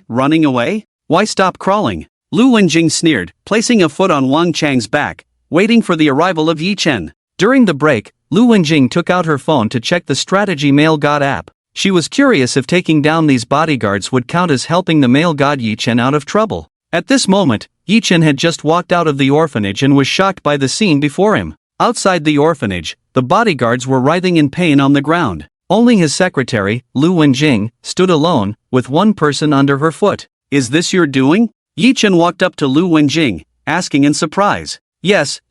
Running away? Why stop crawling? Lu Wenjing sneered, placing a foot on Wang Chang's back, waiting for the arrival of Yi Chen. During the break, Lu Wenjing took out her phone to check the strategy male god app. She was curious if taking down these bodyguards would count as helping the male god Yi Chen out of trouble. At this moment, Yi Chen had just walked out of the orphanage and was shocked by the scene before him. Outside the orphanage, the bodyguards were writhing in pain on the ground. Only his secretary, Lu Wenjing, stood alone, with one person under her foot. "Is this your doing?" Yi Chen walked up to Lu Wenjing, asking in surprise. "Yes,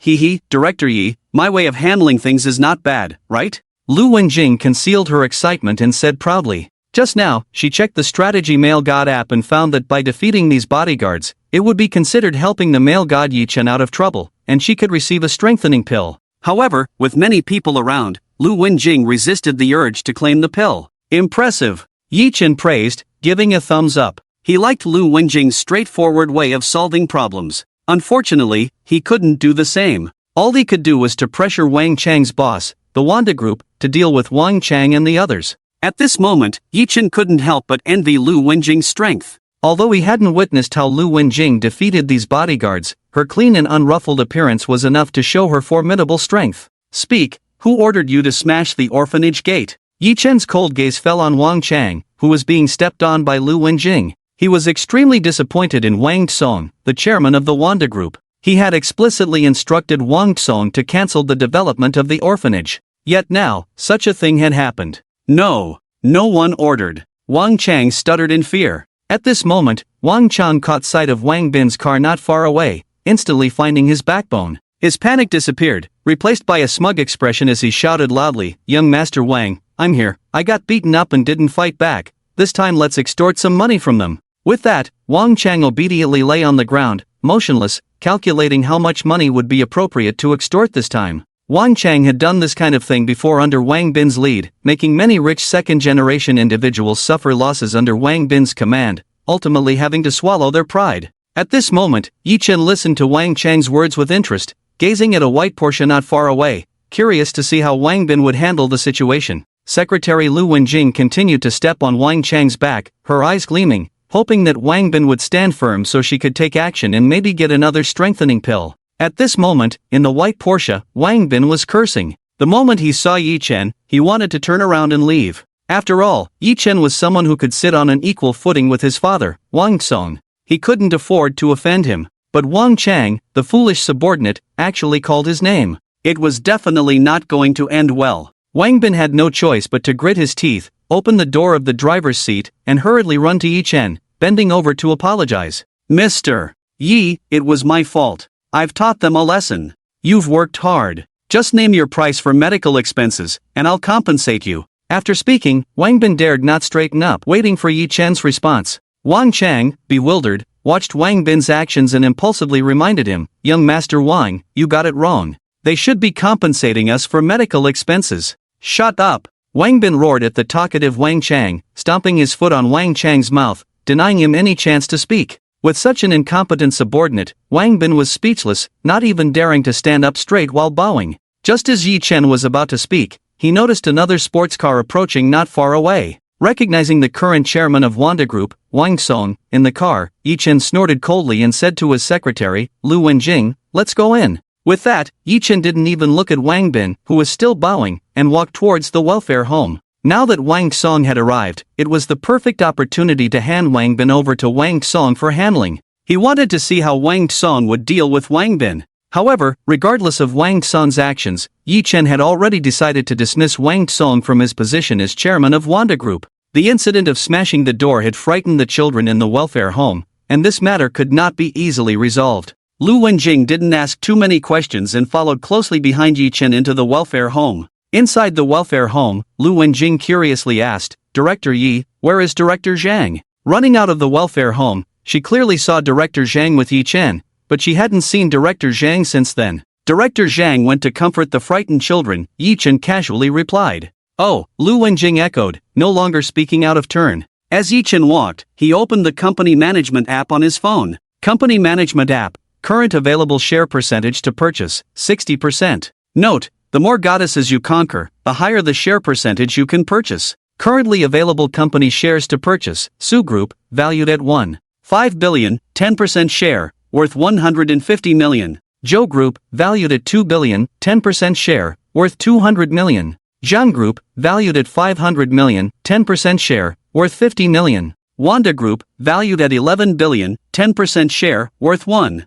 Director Yi, my way of handling things is not bad, right?" Lu Wenjing concealed her excitement and said proudly. Just now, she checked the strategy male god app and found that by defeating these bodyguards, it would be considered helping the male god Yi Chen out of trouble, and she could receive a strengthening pill. However, with many people around, Lu Wenjing resisted the urge to claim the pill. "Impressive," Yi Chen praised, giving a thumbs up. He liked Lu Wenjing's straightforward way of solving problems. Unfortunately, he couldn't do the same. All he could do was to pressure Wang Chang's boss, the Wanda Group, to deal with Wang Chang and the others. At this moment, Yi Chen couldn't help but envy Lu Wenjing's strength. Although he hadn't witnessed how Lu Wenjing defeated these bodyguards, her clean and unruffled appearance was enough to show her formidable strength. "Speak, who ordered you to smash the orphanage gate?" Yi Chen's cold gaze fell on Wang Chang, who was being stepped on by Lu Wenjing. He was extremely disappointed in Wang Tsong, the chairman of the Wanda Group. He had explicitly instructed Wang Tsong to cancel the development of the orphanage. Yet now, such a thing had happened. No one ordered. Wang Chang stuttered in fear. At this moment, Wang Chang caught sight of Wang Bin's car not far away, instantly finding his backbone. His panic disappeared, replaced by a smug expression as he shouted loudly, "Young Master Wang, I'm here. I got beaten up and didn't fight back. This time let's extort some money from them." With that, Wang Chang obediently lay on the ground, motionless, calculating how much money would be appropriate to extort this time. Wang Chang had done this kind of thing before under Wang Bin's lead, making many rich second-generation individuals suffer losses under Wang Bin's command, ultimately having to swallow their pride. At this moment, Yi Chen listened to Wang Chang's words with interest, gazing at a white Porsche not far away, curious to see how Wang Bin would handle the situation. Secretary Lu Wenjing continued to step on Wang Chang's back, her eyes gleaming, hoping that Wang Bin would stand firm so she could take action and maybe get another strengthening pill. At this moment, in the white Porsche, Wang Bin was cursing. The moment he saw Yi Chen, he wanted to turn around and leave. After all, Yi Chen was someone who could sit on an equal footing with his father, Wang Tsong. He couldn't afford to offend him. But Wang Chang, the foolish subordinate, actually called his name. It was definitely not going to end well. Wang Bin had no choice but to grit his teeth, open the door of the driver's seat, and hurriedly run to Yi Chen, bending over to apologize. Mr. Yi, it was my fault. I've taught them a lesson. You've worked hard. Just name your price for medical expenses, and I'll compensate you. After speaking, Wang Bin dared not straighten up, waiting for Yi Chen's response. Wang Chang, bewildered, watched Wang Bin's actions and impulsively reminded him, Young Master Wang, you got it wrong. They should be compensating us for medical expenses. Shut up! Wang Bin roared at the talkative Wang Chang, stomping his foot on Wang Chang's mouth, denying him any chance to speak. With such an incompetent subordinate, Wang Bin was speechless, not even daring to stand up straight while bowing. Just as Yi Chen was about to speak, he noticed another sports car approaching not far away. Recognizing the current chairman of Wanda Group, Wang Song, in the car, Yi Chen snorted coldly and said to his secretary, Lu Wenjing, let's go in. With that, Yi Chen didn't even look at Wang Bin, who was still bowing, and walked towards the welfare home. Now that Wang Song had arrived, it was the perfect opportunity to hand Wang Bin over to Wang Song for handling. He wanted to see how Wang Song would deal with Wang Bin. However, regardless of Wang Song's actions, Yi Chen had already decided to dismiss Wang Song from his position as chairman of Wanda Group. The incident of smashing the door had frightened the children in the welfare home, and this matter could not be easily resolved. Lu Wenjing didn't ask too many questions and followed closely behind Yi Chen into the welfare home. Inside the welfare home, Lu Wenjing curiously asked, Director Yi, where is Director Zhang? Running out of the welfare home, she clearly saw Director Zhang with Yi Chen, but she hadn't seen Director Zhang since then. Director Zhang went to comfort the frightened children, Yi Chen casually replied. Oh, Lu Wenjing echoed, no longer speaking out of turn. As Yi Chen walked, he opened the company management app on his phone. Company management app. Current available share percentage to purchase, 60%. Note, the more goddesses you conquer, the higher the share percentage you can purchase. Currently available company shares to purchase, Su Group, valued at 1.5 billion, 10% share, worth 150 million. Zhou Group, valued at 2 billion, 10% share, worth 200 million. Zhang Group, valued at 500 million, 10% share, worth 50 million. Wanda Group, valued at 11 billion, 10% share, worth 1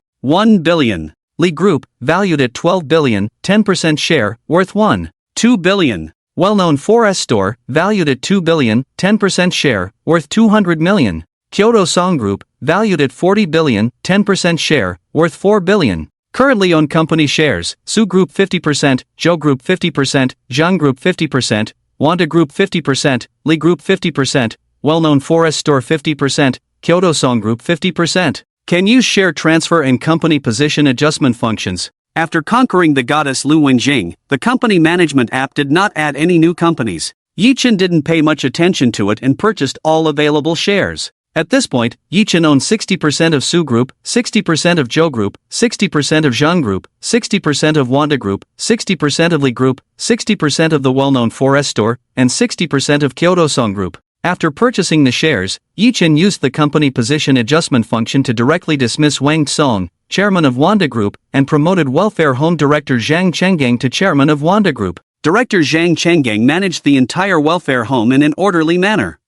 billion. Li Group, valued at 12 billion, 10% share, worth 2 billion. Well-known 4S Store, valued at 2 billion, 10% share, worth 200 million. Kyoto Song Group, valued at 40 billion, 10% share, worth 4 billion. Currently owned company shares, Su Group 50%, Zhou Group 50%, Zhang Group 50%, Wanda Group 50%, Li Group 50%, well-known 4S Store 50%, Kyoto Song Group 50%. Can use share transfer and company position adjustment functions. After conquering the goddess Lu Wenjing, the company management app did not add any new companies. Yi Chen didn't pay much attention to it and purchased all available shares. At this point, Yi Chen owned 60% of Su Group, 60% of Zhou Group, 60% of Zhang Group, 60% of Wanda Group, 60% of Li Group, 60% of the well-known 4S Store, and 60% of Kyoto Song Group. After purchasing the shares, Yi Chen used the company position adjustment function to directly dismiss Wang Song, chairman of Wanda Group, and promoted welfare home director Zhang Chenggang to chairman of Wanda Group. Director Zhang Chenggang managed the entire welfare home in an orderly manner.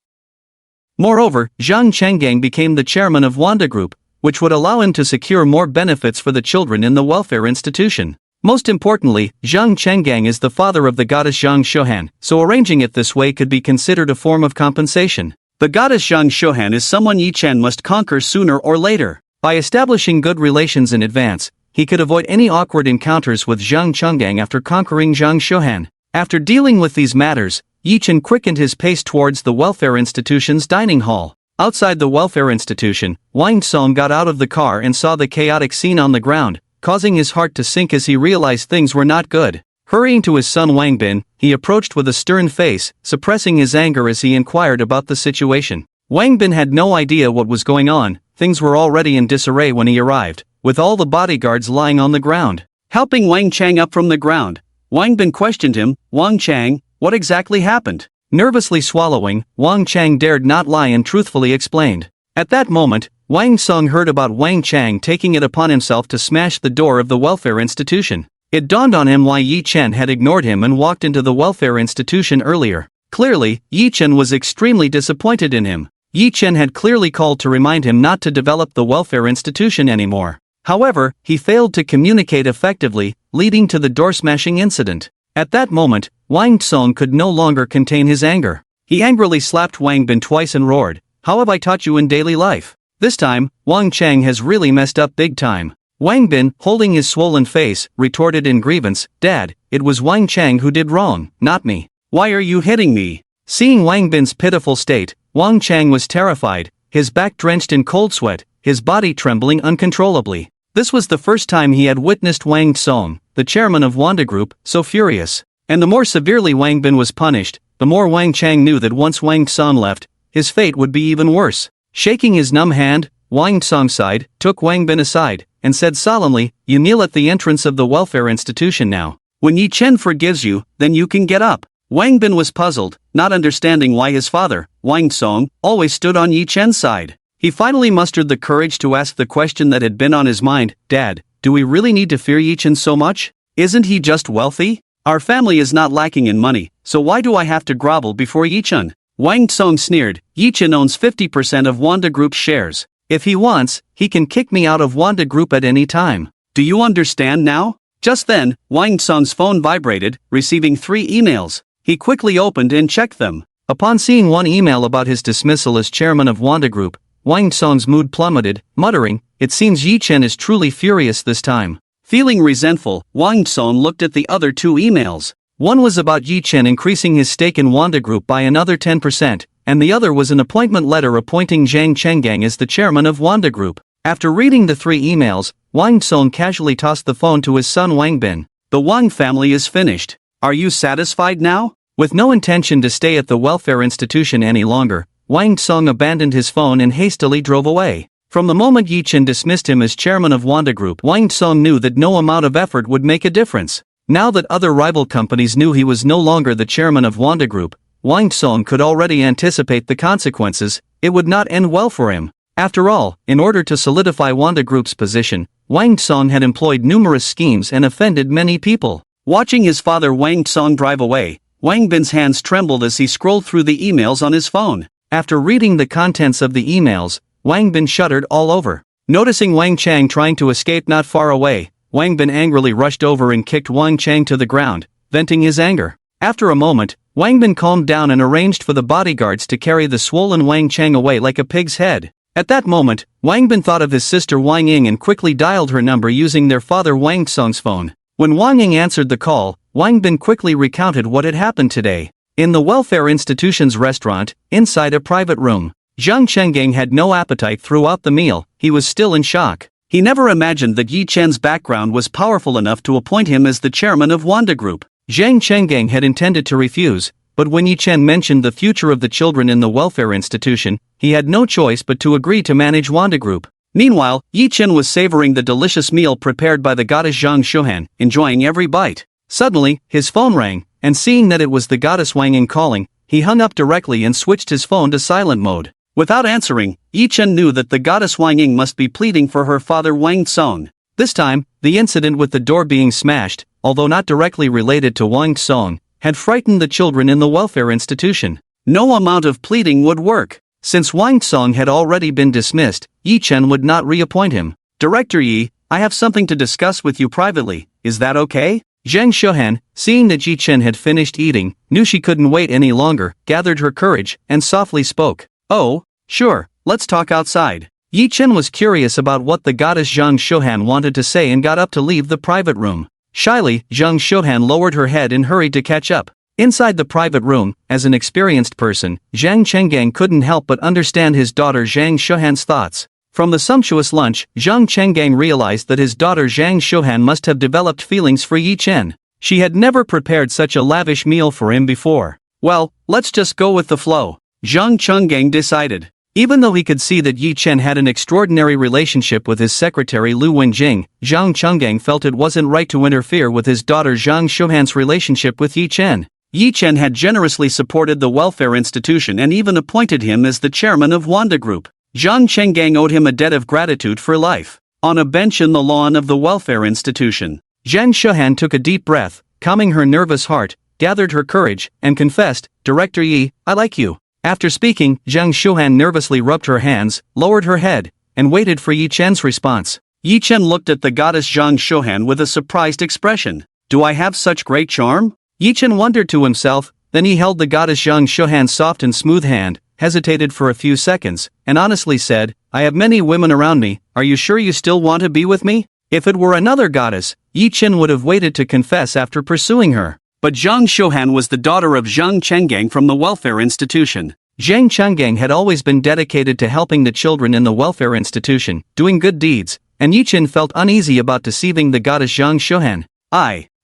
Moreover, Zhang Chenggang became the chairman of Wanda Group, which would allow him to secure more benefits for the children in the welfare institution. Most importantly, Zhang Chenggang is the father of the goddess Zhang Shohan, so arranging it this way could be considered a form of compensation. The goddess Zhang Shohan is someone Yi Chen must conquer sooner or later. By establishing good relations in advance, he could avoid any awkward encounters with Zhang Chenggang after conquering Zhang Shohan. After dealing with these matters, Yi Chen quickened his pace towards the welfare institution's dining hall. Outside the welfare institution, Wang Song got out of the car and saw the chaotic scene on the ground, causing his heart to sink as he realized things were not good. Hurrying to his son Wang Bin, he approached with a stern face, suppressing his anger as he inquired about the situation. Wang Bin had no idea what was going on. Things were already in disarray when he arrived, with all the bodyguards lying on the ground. Helping Wang Chang up from the ground, Wang Bin questioned him, Wang Chang, what exactly happened? Nervously swallowing, Wang Chang dared not lie and truthfully explained. At that moment, Wang Song heard about Wang Chang taking it upon himself to smash the door of the welfare institution. It dawned on him why Yi Chen had ignored him and walked into the welfare institution earlier. Clearly, Yi Chen was extremely disappointed in him. Yi Chen had clearly called to remind him not to develop the welfare institution anymore. However, he failed to communicate effectively, leading to the door-smashing incident. At that moment, Wang Tsong could no longer contain his anger. He angrily slapped Wang Bin twice and roared, "How have I taught you in daily life? This time, Wang Chang has really messed up big time." Wang Bin, holding his swollen face, retorted in grievance, "Dad, it was Wang Chang who did wrong, not me. Why are you hitting me?" Seeing Wang Bin's pitiful state, Wang Chang was terrified, his back drenched in cold sweat, his body trembling uncontrollably. This was the first time he had witnessed Wang Tsong, the chairman of Wanda Group, so furious. And the more severely Wang Bin was punished, the more Wang Chang knew that once Wang Tsong left, his fate would be even worse. Shaking his numb hand, Wang Tsong sighed, took Wang Bin aside, and said solemnly, "You kneel at the entrance of the welfare institution now. When Yi Chen forgives you, then you can get up." Wang Bin was puzzled, not understanding why his father, Wang Tsong, always stood on Yi Chen's side. He finally mustered the courage to ask the question that had been on his mind, "Dad, do we really need to fear Yi Chen so much? Isn't he just wealthy? Our family is not lacking in money, so why do I have to grovel before Yi Chen?" Wang Tsong sneered, "Yi Chen owns 50% of Wanda Group's shares. If he wants, he can kick me out of Wanda Group at any time. Do you understand now?" Just then, Wang Tsong's phone vibrated, receiving 3 emails. He quickly opened and checked them. Upon seeing one email about his dismissal as chairman of Wanda Group, Wang Tsong's mood plummeted, muttering, "It seems Yi Chen is truly furious this time." Feeling resentful, Wang Tsong looked at the other 2 emails. One was about Yi Chen increasing his stake in Wanda Group by another 10%, and the other was an appointment letter appointing Zhang Chenggang as the chairman of Wanda Group. After reading the 3 emails, Wang Tsong casually tossed the phone to his son Wang Bin. "The Wang family is finished. Are you satisfied now?" With no intention to stay at the welfare institution any longer, Wang Tsong abandoned his phone and hastily drove away. From the moment Yi Chen dismissed him as chairman of Wanda Group, Wang Tsong knew that no amount of effort would make a difference. Now that other rival companies knew he was no longer the chairman of Wanda Group, Wang Tsong could already anticipate the consequences. It would not end well for him. After all, in order to solidify Wanda Group's position, Wang Tsong had employed numerous schemes and offended many people. Watching his father Wang Tsong drive away, Wang Bin's hands trembled as he scrolled through the emails on his phone. After reading the contents of the emails, Wang Bin shuddered all over. Noticing Wang Chang trying to escape not far away, Wang Bin angrily rushed over and kicked Wang Chang to the ground, venting his anger. After a moment, Wang Bin calmed down and arranged for the bodyguards to carry the swollen Wang Chang away like a pig's head. At that moment, Wang Bin thought of his sister Wang Ying and quickly dialed her number using their father Wang Tsong's phone. When Wang Ying answered the call, Wang Bin quickly recounted what had happened today. In the welfare institution's restaurant, inside a private room, Zhang Chenggang had no appetite throughout the meal. He was still in shock. He never imagined that Yi Chen's background was powerful enough to appoint him as the chairman of Wanda Group. Zhang Chenggang had intended to refuse, but when Yi Chen mentioned the future of the children in the welfare institution, he had no choice but to agree to manage Wanda Group. Meanwhile, Yi Chen was savoring the delicious meal prepared by the goddess Zhang Shuhan, enjoying every bite. Suddenly, his phone rang, and seeing that it was the goddess Wang Ying calling, he hung up directly and switched his phone to silent mode. Without answering, Yi Chen knew that the goddess Wang Ying must be pleading for her father Wang Tsong. This time, the incident with the door being smashed, although not directly related to Wang Tsong, had frightened the children in the welfare institution. No amount of pleading would work. Since Wang Tsong had already been dismissed, Yi Chen would not reappoint him. "Director Yi, I have something to discuss with you privately, is that okay?" Zhang Shuhan, seeing that Yi Chen had finished eating, knew she couldn't wait any longer, gathered her courage, and softly spoke. "Oh, sure, let's talk outside." Yi Chen was curious about what the goddess Zhang Shuhan wanted to say and got up to leave the private room. Shyly, Zhang Shuhan lowered her head and hurried to catch up. Inside the private room, as an experienced person, Zhang Chenggang couldn't help but understand his daughter Zhang Shuhan's thoughts. From the sumptuous lunch, Zhang Chenggang realized that his daughter Zhang Shuhan must have developed feelings for Yi Chen. She had never prepared such a lavish meal for him before. "Well, let's just go with the flow," Zhang Chenggang decided. Even though he could see that Yi Chen had an extraordinary relationship with his secretary Lu Wenjing, Zhang Chenggang felt it wasn't right to interfere with his daughter Zhang Shuhan's relationship with Yi Chen. Yi Chen had generously supported the welfare institution and even appointed him as the chairman of Wanda Group. Zhang Chenggang owed him a debt of gratitude for life. On a bench in the lawn of the welfare institution, Zhang Shuhan took a deep breath, calming her nervous heart, gathered her courage, and confessed, "Director Yi, I like you." After speaking, Zhang Shuhan nervously rubbed her hands, lowered her head, and waited for Yi Chen's response. Yi Chen looked at the goddess Zhang Shuhan with a surprised expression. "Do I have such great charm? Yi-Chen wondered to himself, then he held the goddess Zhang Shuhan's soft and smooth hand, hesitated for a few seconds, and honestly said, I have many women around me, are you sure you still want to be with me? If it were another goddess, Yi-Chen would have waited to confess after pursuing her. But Zhang Shuhan was the daughter of Zhang Chenggang from the welfare institution. Zhang Chenggang had always been dedicated to helping the children in the welfare institution, doing good deeds, and Yi-Chen felt uneasy about deceiving the goddess Zhang Shuhan.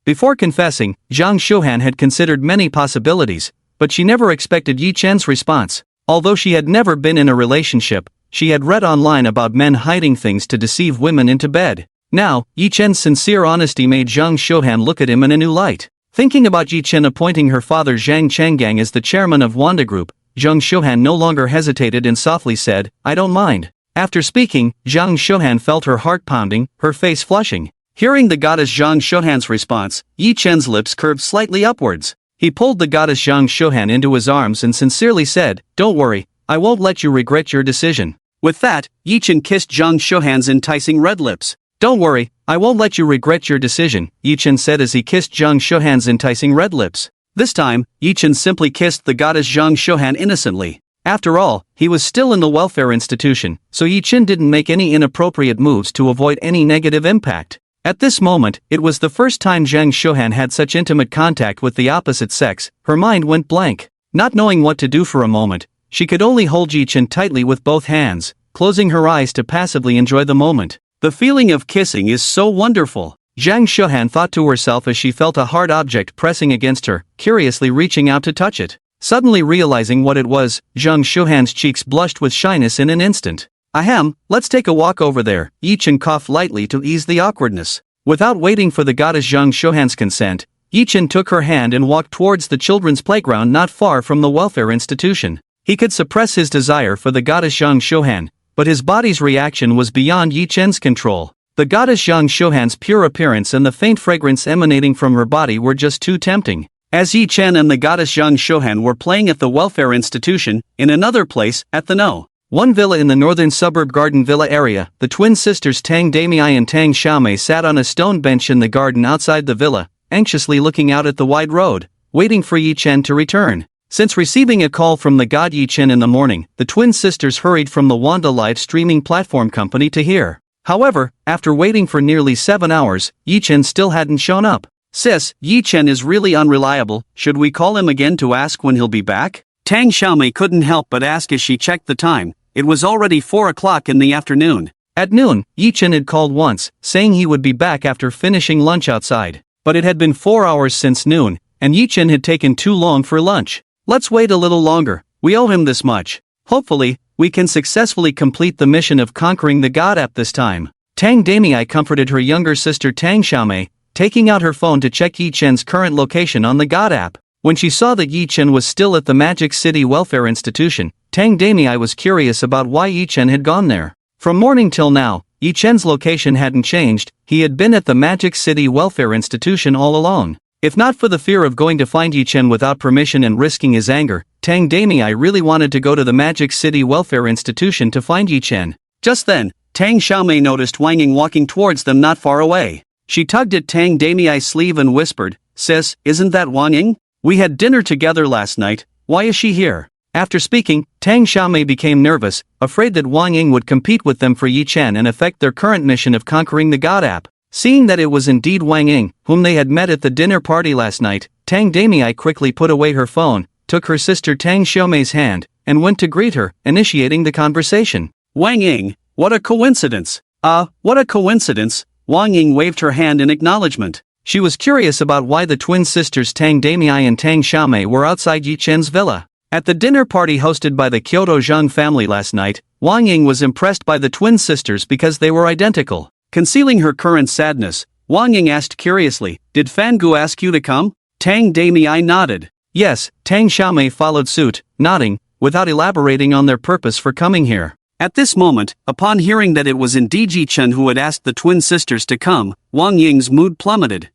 Before confessing, Zhang Shuhan had considered many possibilities, but she never expected Yi-Chen's response. Although she had never been in a relationship, she had read online about men hiding things to deceive women into bed. Now, Yi-Chen's sincere honesty made Zhang Shuhan look at him in a new light. Thinking about Yi-Chen appointing her father Zhang Chenggang as the chairman of Wanda Group, Zhang Shuhan no longer hesitated and softly said, I don't mind. After speaking, Zhang Shuhan felt her heart pounding, her face flushing. Hearing the goddess Zhang Shuhan's response, Yi-Chen's lips curved slightly upwards. He pulled the goddess Zhang Shuhan into his arms and sincerely said, Don't worry, I won't let you regret your decision. With that, Yi-Chen kissed Zhang Shuhan's enticing red lips. Don't worry, I won't let you regret your decision, Yi-Chen said as he kissed Zhang Shuhan's enticing red lips. This time, Yi-Chen simply kissed the goddess Zhang Shuhan innocently. After all, he was still in the welfare institution, so Yi-Chen didn't make any inappropriate moves to avoid any negative impact. At this moment, it was the first time Zhang Shuhan had such intimate contact with the opposite sex. Her mind went blank. Not knowing what to do for a moment, she could only hold Yi-Chen tightly with both hands, closing her eyes to passively enjoy the moment. The feeling of kissing is so wonderful, Zhang Shuhan thought to herself as she felt a hard object pressing against her, curiously reaching out to touch it. Suddenly realizing what it was, Zhang Shuhan's cheeks blushed with shyness in an instant. Ahem, let's take a walk over there, Yi-Chen coughed lightly to ease the awkwardness. Without waiting for the goddess Zhang Shuhan's consent, Yi-Chen took her hand and walked towards the children's playground not far from the welfare institution. He could suppress his desire for the goddess Zhang Shuhan, but his body's reaction was beyond Yi-Chen's control. The goddess Zhang Shuhan's pure appearance and the faint fragrance emanating from her body were just too tempting. As Yi-Chen and the goddess Zhang Shuhan were playing at the welfare institution, in another place, at the No. 1 villa in the northern suburb Garden Villa area, the twin sisters Tang Damei and Tang Xiaomei sat on a stone bench in the garden outside the villa, anxiously looking out at the wide road, waiting for Yi-Chen to return. Since receiving a call from the god Yi-Chen in the morning, the twin sisters hurried from the Wanda live streaming platform company to here. However, after waiting for nearly 7 hours, Yi-Chen still hadn't shown up. Sis, Yi-Chen is really unreliable, should we call him again to ask when he'll be back? Tang Xiaomei couldn't help but ask as she checked the time. It was already 4 o'clock in the afternoon. At noon, Yi-Chen had called once, saying he would be back after finishing lunch outside. But it had been 4 hours since noon, and Yi-Chen had taken too long for lunch. Let's wait a little longer, we owe him this much. Hopefully, we can successfully complete the mission of conquering the god app this time. Tang Damei comforted her younger sister Tang Xiaomei, taking out her phone to check Yi-Chen's current location on the god app. When she saw that Yi-Chen was still at the Magic City Welfare Institution, Tang Damei was curious about why Yi-Chen had gone there. From morning till now, Yi-Chen's location hadn't changed, he had been at the Magic City Welfare Institution all along. If not for the fear of going to find Yi-Chen without permission and risking his anger, Tang Damei really wanted to go to the Magic City Welfare Institution to find Yi-Chen. Just then, Tang Xiaomei noticed Wang Ying walking towards them not far away. She tugged at Tang Damei's sleeve and whispered, Sis, isn't that Wang Ying? We had dinner together last night, why is she here? After speaking, Tang Xiaomei became nervous, afraid that Wang Ying would compete with them for Yi-Chen and affect their current mission of conquering the god app. Seeing that it was indeed Wang Ying, whom they had met at the dinner party last night, Tang Damei quickly put away her phone, took her sister Tang Xiaomei's hand, and went to greet her, initiating the conversation. Wang Ying, what a coincidence! What a coincidence! Wang Ying waved her hand in acknowledgement. She was curious about why the twin sisters Tang Damei and Tang Xiaomei were outside Yi-Chen's villa. At the dinner party hosted by the Kyoto Zhang family last night, Wang Ying was impressed by the twin sisters because they were identical. Concealing her current sadness, Wang Ying asked curiously, Did Fangu ask you to come? Tang Damei nodded. Yes, Tang Xiaomei followed suit, nodding, without elaborating on their purpose for coming here. At this moment, upon hearing that it was indeed Yi-Chen who had asked the twin sisters to come, Wang Ying's mood plummeted.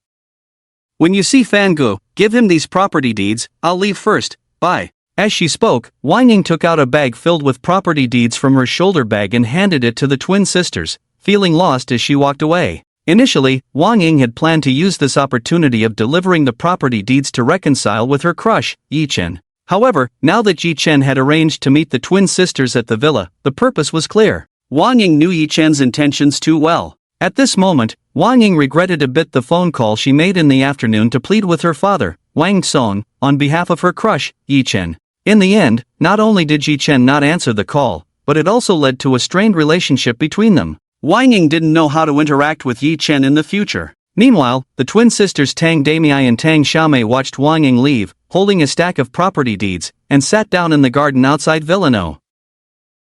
When you see Fangu, give him these property deeds, I'll leave first, bye. As she spoke, Wang Ying took out a bag filled with property deeds from her shoulder bag and handed it to the twin sisters, feeling lost as she walked away. Initially, Wang Ying had planned to use this opportunity of delivering the property deeds to reconcile with her crush, Yi Chen. However, now that Yi Chen had arranged to meet the twin sisters at the villa, the purpose was clear. Wang Ying knew Yi Chen's intentions too well. At this moment, Wang Ying regretted a bit the phone call she made in the afternoon to plead with her father, Wang Song, on behalf of her crush, Yi Chen. In the end, not only did Yi Chen not answer the call, but it also led to a strained relationship between them. Wang Ying didn't know how to interact with Yi Chen in the future. Meanwhile, the twin sisters Tang Damei and Tang Xiaomei watched Wang Ying leave, holding a stack of property deeds, and sat down in the garden outside Villa No.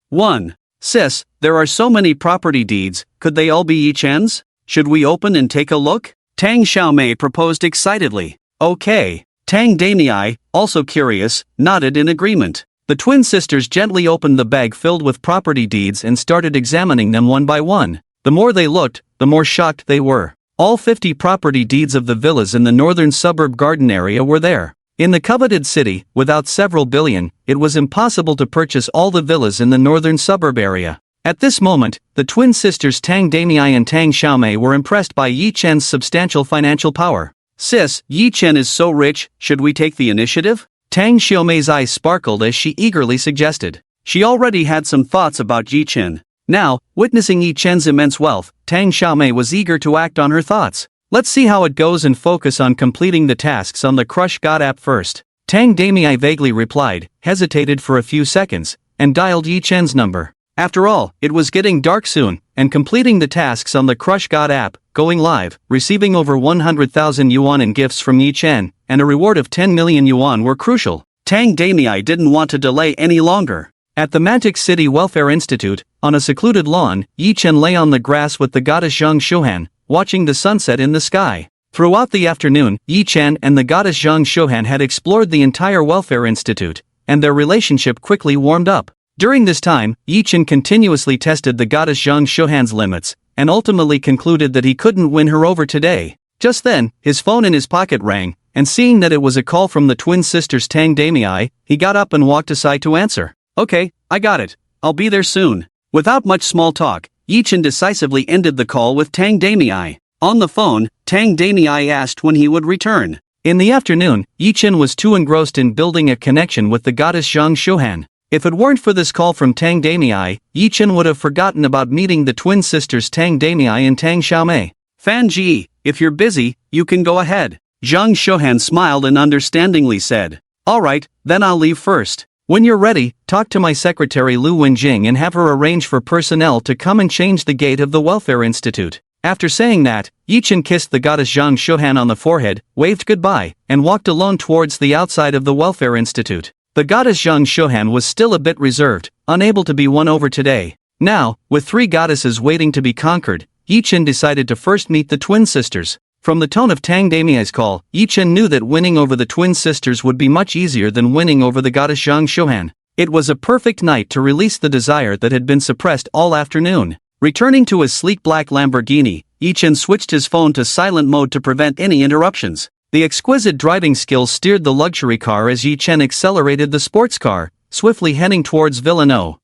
1. Sis, there are so many property deeds, could they all be Yi Chen's? Should we open and take a look? Tang Xiaomei proposed excitedly. Okay. Tang Damei, also curious, nodded in agreement. The twin sisters gently opened the bag filled with property deeds and started examining them one by one. The more they looked, the more shocked they were. All 50 property deeds of the villas in the northern suburb garden area were there. In the coveted city, without several billion, it was impossible to purchase all the villas in the northern suburb area. At this moment, the twin sisters Tang Damei and Tang Xiaomei were impressed by Yi Chen's substantial financial power. Sis, Yi Chen is so rich, should we take the initiative? Tang Xiaomei's eyes sparkled as she eagerly suggested. She already had some thoughts about Yi Chen. Now, witnessing Yi Chen's immense wealth, Tang Xiaomei was eager to act on her thoughts. Let's see how it goes and focus on completing the tasks on the Crush God app first. Tang Damei vaguely replied, hesitated for a few seconds, and dialed Yi Chen's number. After all, it was getting dark soon, and completing the tasks on the Crush God app, going live, receiving over 100,000 yuan in gifts from Yi Chen, and a reward of 10 million yuan were crucial. Tang Damei didn't want to delay any longer. At the Magic City Welfare Institute, on a secluded lawn, Yi Chen lay on the grass with the goddess Zhang Shohan, watching the sunset in the sky. Throughout the afternoon, Yi Chen and the goddess Zhang Shohan had explored the entire Welfare Institute, and their relationship quickly warmed up. During this time, Yi Chen continuously tested the goddess Zhang Shohan's limits, and ultimately concluded that he couldn't win her over today. Just then, his phone in his pocket rang, and seeing that it was a call from the twin sisters Tang Damei, he got up and walked aside to answer. Okay, I got it. I'll be there soon. Without much small talk, Yi Chen decisively ended the call with Tang Damei. On the phone, Tang Damei asked when he would return. In the afternoon, Yi Chen was too engrossed in building a connection with the goddess Zhang Shohan. If it weren't for this call from Tang Damei, Yi Chen would have forgotten about meeting the twin sisters Tang Damei and Tang Xiaomei. Fan Ji, if you're busy, you can go ahead. Zhang Shohan smiled and understandingly said. Alright, then I'll leave first. When you're ready, talk to my secretary Lu Wenjing and have her arrange for personnel to come and change the gate of the Welfare Institute. After saying that, Yi Chen kissed the goddess Zhang Shohan on the forehead, waved goodbye, and walked alone towards the outside of the Welfare Institute. The goddess Zhang Shohan was still a bit reserved, unable to be won over today. Now, with 3 goddesses waiting to be conquered, Yi Chen decided to first meet the twin sisters. From the tone of Tang Damei's call, Yi Chen knew that winning over the twin sisters would be much easier than winning over the goddess Zhang Shohan. It was a perfect night to release the desire that had been suppressed all afternoon. Returning to his sleek black Lamborghini, Yi Chen switched his phone to silent mode to prevent any interruptions. The exquisite driving skills steered the luxury car as Yi Chen accelerated the sports car, swiftly heading towards Villa No.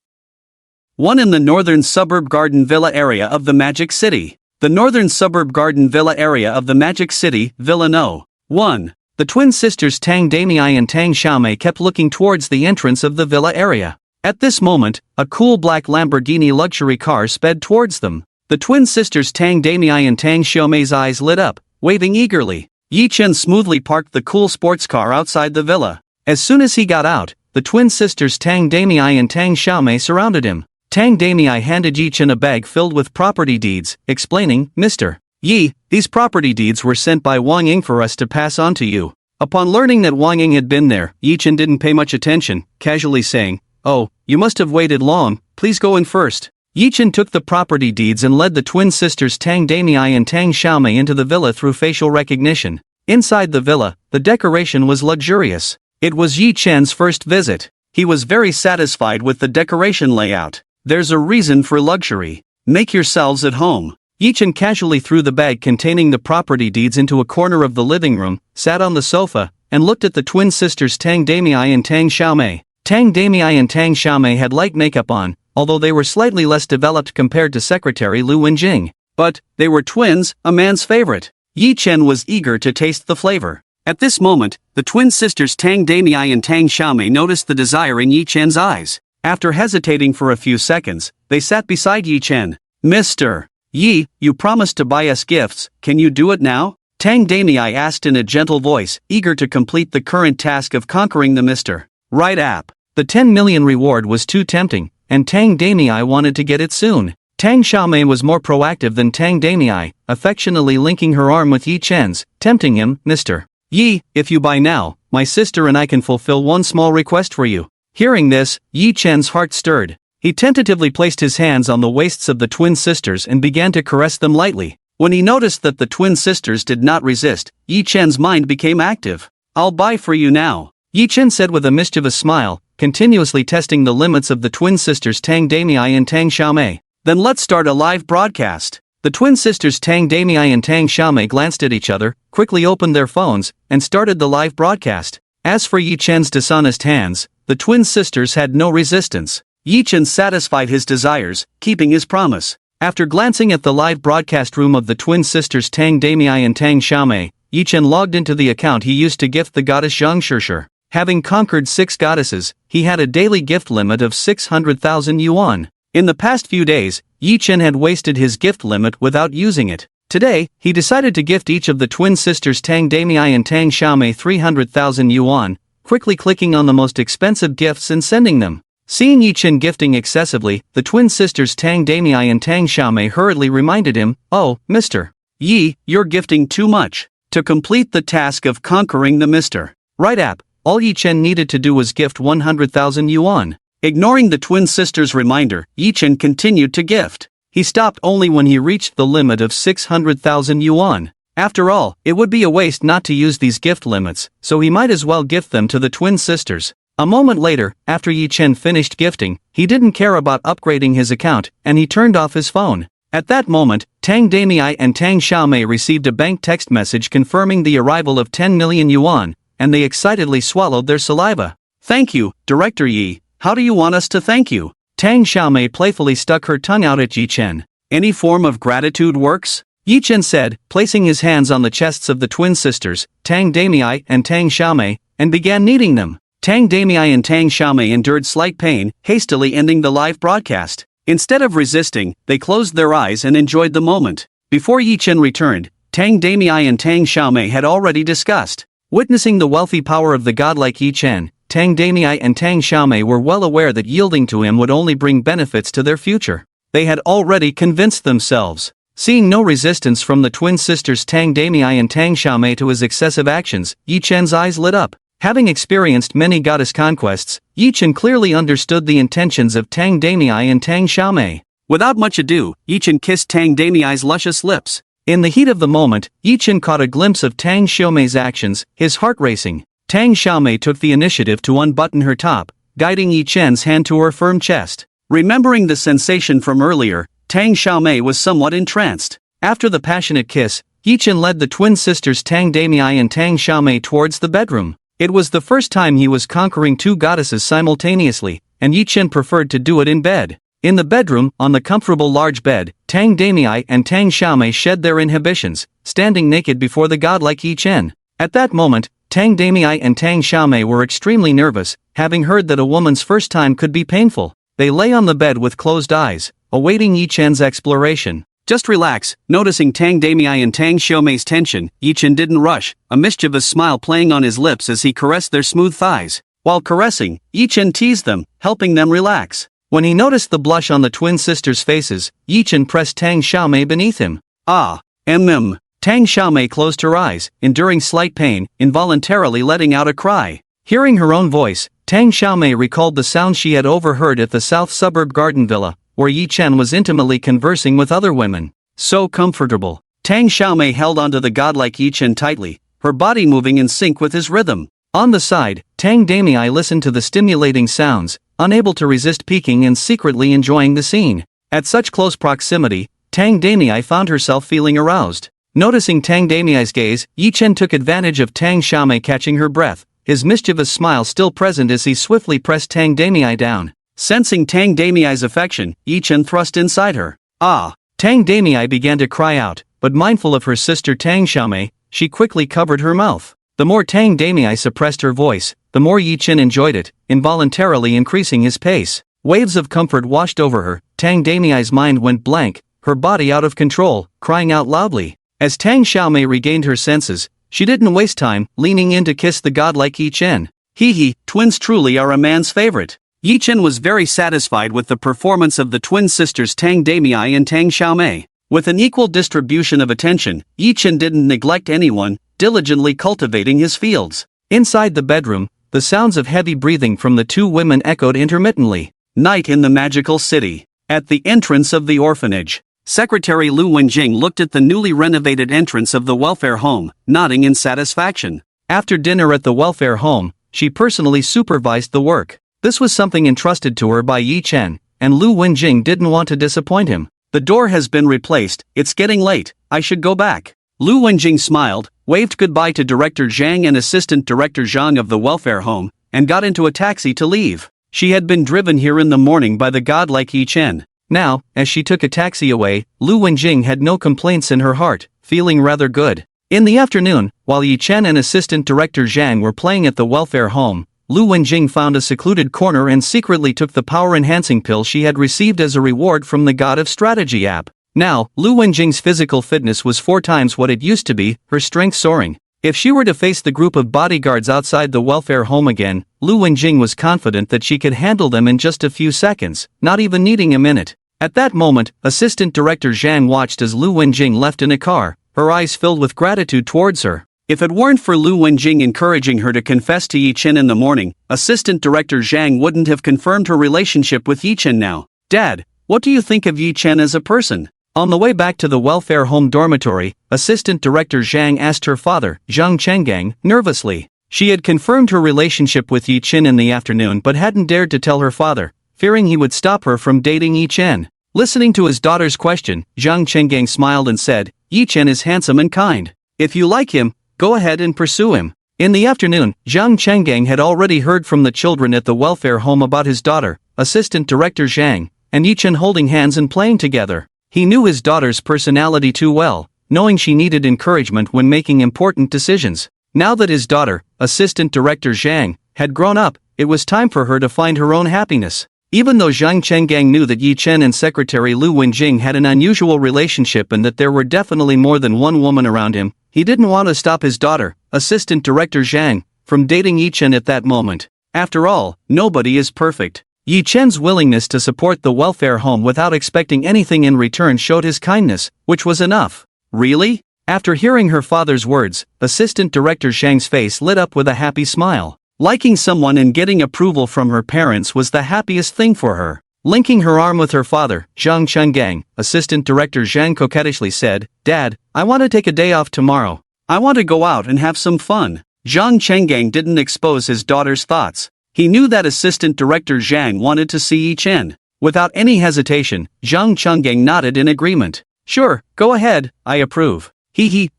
1 in the northern suburb garden villa area of the Magic City. The northern suburb garden villa area of the Magic City, Villa No. 1. The twin sisters Tang Damei and Tang Xiaomei kept looking towards the entrance of the villa area. At this moment, a cool black Lamborghini luxury car sped towards them. The twin sisters Tang Damei and Tang Xiaomei's eyes lit up, waving eagerly. Yi Chen smoothly parked the cool sports car outside the villa. As soon as he got out, the twin sisters Tang Damei and Tang Xiaomei surrounded him. Tang Damei handed Yi Chen a bag filled with property deeds, explaining, Mr. Yi, these property deeds were sent by Wang Ying for us to pass on to you. Upon learning that Wang Ying had been there, Yi Chen didn't pay much attention, casually saying, Oh, you must have waited long, please go in first. Yi Chen took the property deeds and led the twin sisters Tang Damei and Tang Xiaomei into the villa through facial recognition. Inside the villa, the decoration was luxurious. It was Yi Chen's first visit. He was very satisfied with the decoration layout. There's a reason for luxury. Make yourselves at home. Yi Chen casually threw the bag containing the property deeds into a corner of the living room, sat on the sofa, and looked at the twin sisters Tang Damei and Tang Xiaomei. Tang Damei and Tang Xiaomei had light makeup on, although they were slightly less developed compared to Secretary Lu Wenjing. But, they were twins, a man's favorite. Yi Chen was eager to taste the flavor. At this moment, the twin sisters Tang Damei and Tang Xiaomei noticed the desire in Yi Chen's eyes. After hesitating for a few seconds, they sat beside Yi Chen. Mr. Yi, you promised to buy us gifts, can you do it now? Tang Damei asked in a gentle voice, eager to complete the current task of conquering the Mr. Right app. The 10 million reward was too tempting, and Tang Damei wanted to get it soon. Tang Xiaomei was more proactive than Tang Damei, affectionately linking her arm with Yi Chen's, tempting him. Mr. Yi, if you buy now, my sister and I can fulfill one small request for you. Hearing this, Yi Chen's heart stirred. He tentatively placed his hands on the waists of the twin sisters and began to caress them lightly. When he noticed that the twin sisters did not resist, Yi Chen's mind became active. I'll buy for you now, Yi Chen said with a mischievous smile, continuously testing the limits of the twin sisters Tang Damei and Tang Xiaomei. Then let's start a live broadcast. The twin sisters Tang Damei and Tang Xiaomei glanced at each other, quickly opened their phones, and started the live broadcast. As for Yi Chen's dishonest hands, the twin sisters had no resistance. Yi Chen satisfied his desires, keeping his promise. After glancing at the live broadcast room of the twin sisters Tang Damei and Tang Xiaomei, Yi Chen logged into the account he used to gift the goddess Zhang Shishir. Having conquered 6 goddesses, he had a daily gift limit of 600,000 yuan. In the past few days, Yi Chen had wasted his gift limit without using it. Today, he decided to gift each of the twin sisters Tang Damei and Tang Xiaomei 300,000 yuan, quickly clicking on the most expensive gifts and sending them. Seeing Yi Chen gifting excessively, the twin sisters Tang Damei and Tang Xiaomei hurriedly reminded him, "Oh, Mr. Yi, you're gifting too much." To complete the task of conquering the Mr. Right app, all Yi Chen needed to do was gift 100,000 yuan. Ignoring the twin sisters' reminder, Yi Chen continued to gift. He stopped only when he reached the limit of 600,000 yuan. After all, it would be a waste not to use these gift limits, so he might as well gift them to the twin sisters. A moment later, after Yi Chen finished gifting, he didn't care about upgrading his account, and he turned off his phone. At that moment, Tang Damei and Tang Xiaomei received a bank text message confirming the arrival of 10 million yuan, and they excitedly swallowed their saliva. Thank you, Director Yi. How do you want us to thank you? Tang Xiaomei playfully stuck her tongue out at Yi Chen. Any form of gratitude works? Yi Chen said, placing his hands on the chests of the twin sisters, Tang Damei and Tang Xiaomei, and began kneading them. Tang Damei and Tang Xiaomei endured slight pain, hastily ending the live broadcast. Instead of resisting, they closed their eyes and enjoyed the moment. Before Yi Chen returned, Tang Damei and Tang Xiaomei had already discussed. Witnessing the wealthy power of the godlike Yi Chen, Tang Damei and Tang Xiaomei were well aware that yielding to him would only bring benefits to their future. They had already convinced themselves. Seeing no resistance from the twin sisters Tang Damei and Tang Xiaomei to his excessive actions, Yi Chen's eyes lit up. Having experienced many goddess conquests, Yi Chen clearly understood the intentions of Tang Damei and Tang Xiaomei. Without much ado, Yi Chen kissed Tang Damei's luscious lips. In the heat of the moment, Yi Chen caught a glimpse of Tang Xiaomei's actions, his heart racing. Tang Xiaomei took the initiative to unbutton her top, guiding Yi Chen's hand to her firm chest. Remembering the sensation from earlier, Tang Xiaomei was somewhat entranced. After the passionate kiss, Yi Chen led the twin sisters Tang Damei and Tang Xiaomei towards the bedroom. It was the first time he was conquering 2 goddesses simultaneously, and Yi Chen preferred to do it in bed. In the bedroom, on the comfortable large bed, Tang Damei and Tang Xiaomei shed their inhibitions, standing naked before the godlike Yi Chen. At that moment, Tang Damei and Tang Xiaomei were extremely nervous, having heard that a woman's first time could be painful. They lay on the bed with closed eyes, awaiting Yi Chen's exploration. Just relax. Noticing Tang Damei and Tang Xiaomei's tension, Yi Chen didn't rush, a mischievous smile playing on his lips as he caressed their smooth thighs. While caressing, Yi Chen teased them, helping them relax. When he noticed the blush on the twin sisters' faces, Yi Chen pressed Tang Xiaomei beneath him. Ah, Tang Xiaomei closed her eyes, enduring slight pain, involuntarily letting out a cry. Hearing her own voice, Tang Xiaomei recalled the sound she had overheard at the south suburb garden villa, where Yi Chen was intimately conversing with other women. So comfortable. Tang Xiaomei held onto the godlike Yi Chen tightly, her body moving in sync with his rhythm. On the side, Tang Damei listened to the stimulating sounds, unable to resist peeking and secretly enjoying the scene. At such close proximity, Tang Damei found herself feeling aroused. Noticing Tang Damei's gaze, Yi Chen took advantage of Tang Xiaomei catching her breath, his mischievous smile still present as he swiftly pressed Tang Damei down. Sensing Tang Damei's affection, Yi Chen thrust inside her. Ah! Tang Damei began to cry out, but mindful of her sister Tang Xiaomei, she quickly covered her mouth. The more Tang Damei suppressed her voice, the more Yi Chen enjoyed it, involuntarily increasing his pace. Waves of comfort washed over her. Tang Damei's mind went blank, her body out of control, crying out loudly. As Tang Xiaomei regained her senses, she didn't waste time, leaning in to kiss the godlike Yi Chen. Hee, twins truly are a man's favorite. Yi Chen was very satisfied with the performance of the twin sisters Tang Damei and Tang Xiaomei. With an equal distribution of attention, Yi Chen didn't neglect anyone, diligently cultivating his fields. Inside the bedroom, the sounds of heavy breathing from the two women echoed intermittently. Night in the magical city. At the entrance of the orphanage, Secretary Lu Wenjing looked at the newly renovated entrance of the welfare home, nodding in satisfaction. After dinner at the welfare home, she personally supervised the work. This was something entrusted to her by Yi Chen, and Lu Wenjing didn't want to disappoint him. The door has been replaced, it's getting late, I should go back. Lu Wenjing smiled, waved goodbye to Director Zhang and Assistant Director Zhang of the welfare home, and got into a taxi to leave. She had been driven here in the morning by the godlike Yi Chen. Now, as she took a taxi away, Lu Wenjing had no complaints in her heart, feeling rather good. In the afternoon, while Yi Chen and Assistant Director Zhang were playing at the welfare home, Lu Wenjing found a secluded corner and secretly took the power-enhancing pill she had received as a reward from the God of Strategy app. Now, Lu Wenjing's physical fitness was 4 times what it used to be, her strength soaring. If she were to face the group of bodyguards outside the welfare home again, Lu Wenjing was confident that she could handle them in just a few seconds, not even needing a minute. At that moment, Assistant Director Zhang watched as Lu Wenjing left in a car, her eyes filled with gratitude towards her. If it weren't for Lu Wenjing encouraging her to confess to Yi Chen in the morning, Assistant Director Zhang wouldn't have confirmed her relationship with Yi Chen now. Dad, what do you think of Yi Chen as a person? On the way back to the welfare home dormitory, Assistant Director Zhang asked her father, Zhang Chenggang, nervously. She had confirmed her relationship with Yi Chen in the afternoon but hadn't dared to tell her father, fearing he would stop her from dating Yi Chen. Listening to his daughter's question, Zhang Chenggang smiled and said, Yi Chen is handsome and kind. If you like him, go ahead and pursue him. In the afternoon, Zhang Chenggang had already heard from the children at the welfare home about his daughter, Assistant Director Zhang, and Yi Chen holding hands and playing together. He knew his daughter's personality too well, knowing she needed encouragement when making important decisions. Now that his daughter, Assistant Director Zhang, had grown up, it was time for her to find her own happiness. Even though Zhang Chenggang knew that Yi Chen and Secretary Lu Wenjing had an unusual relationship and that there were definitely more than one woman around him, he didn't want to stop his daughter, Assistant Director Zhang, from dating Yi Chen at that moment. After all, nobody is perfect. Yi Chen's willingness to support the welfare home without expecting anything in return showed his kindness, which was enough. Really? After hearing her father's words, Assistant Director Zhang's face lit up with a happy smile. Liking someone and getting approval from her parents was the happiest thing for her. Linking her arm with her father, Zhang Chenggang, Assistant Director Zhang coquettishly said, Dad, I want to take a day off tomorrow. I want to go out and have some fun. Zhang Chenggang didn't expose his daughter's thoughts. He knew that Assistant Director Zhang wanted to see Yi Chen. Without any hesitation, Zhang Chenggang nodded in agreement. Sure, go ahead, I approve.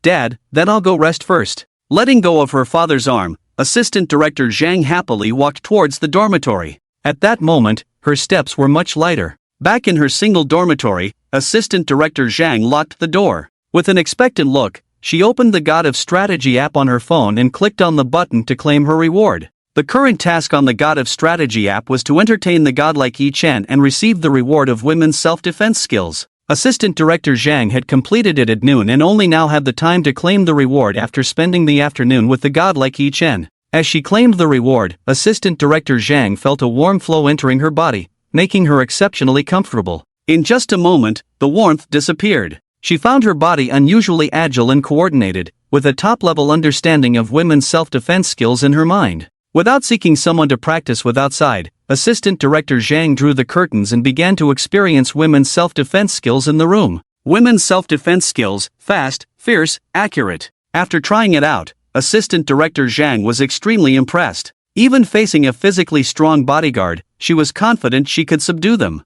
Dad, then I'll go rest first. Letting go of her father's arm, Assistant Director Zhang happily walked towards the dormitory. At that moment, her steps were much lighter. Back in her single dormitory, Assistant Director Zhang locked the door. With an expectant look, she opened the God of Strategy app on her phone and clicked on the button to claim her reward. The current task on the God of Strategy app was to entertain the godlike Yi Chen and receive the reward of women's self-defense skills. Assistant Director Zhang had completed it at noon and only now had the time to claim the reward after spending the afternoon with the godlike Yi Chen. As she claimed the reward, Assistant Director Zhang felt a warm flow entering her body, making her exceptionally comfortable. In just a moment, the warmth disappeared. She found her body unusually agile and coordinated, with a top-level understanding of women's self-defense skills in her mind. Without seeking someone to practice with outside, Assistant Director Zhang drew the curtains and began to experience women's self-defense skills in the room. Women's self-defense skills, fast, fierce, accurate. After trying it out, Assistant Director Zhang was extremely impressed. Even facing a physically strong bodyguard, she was confident she could subdue them.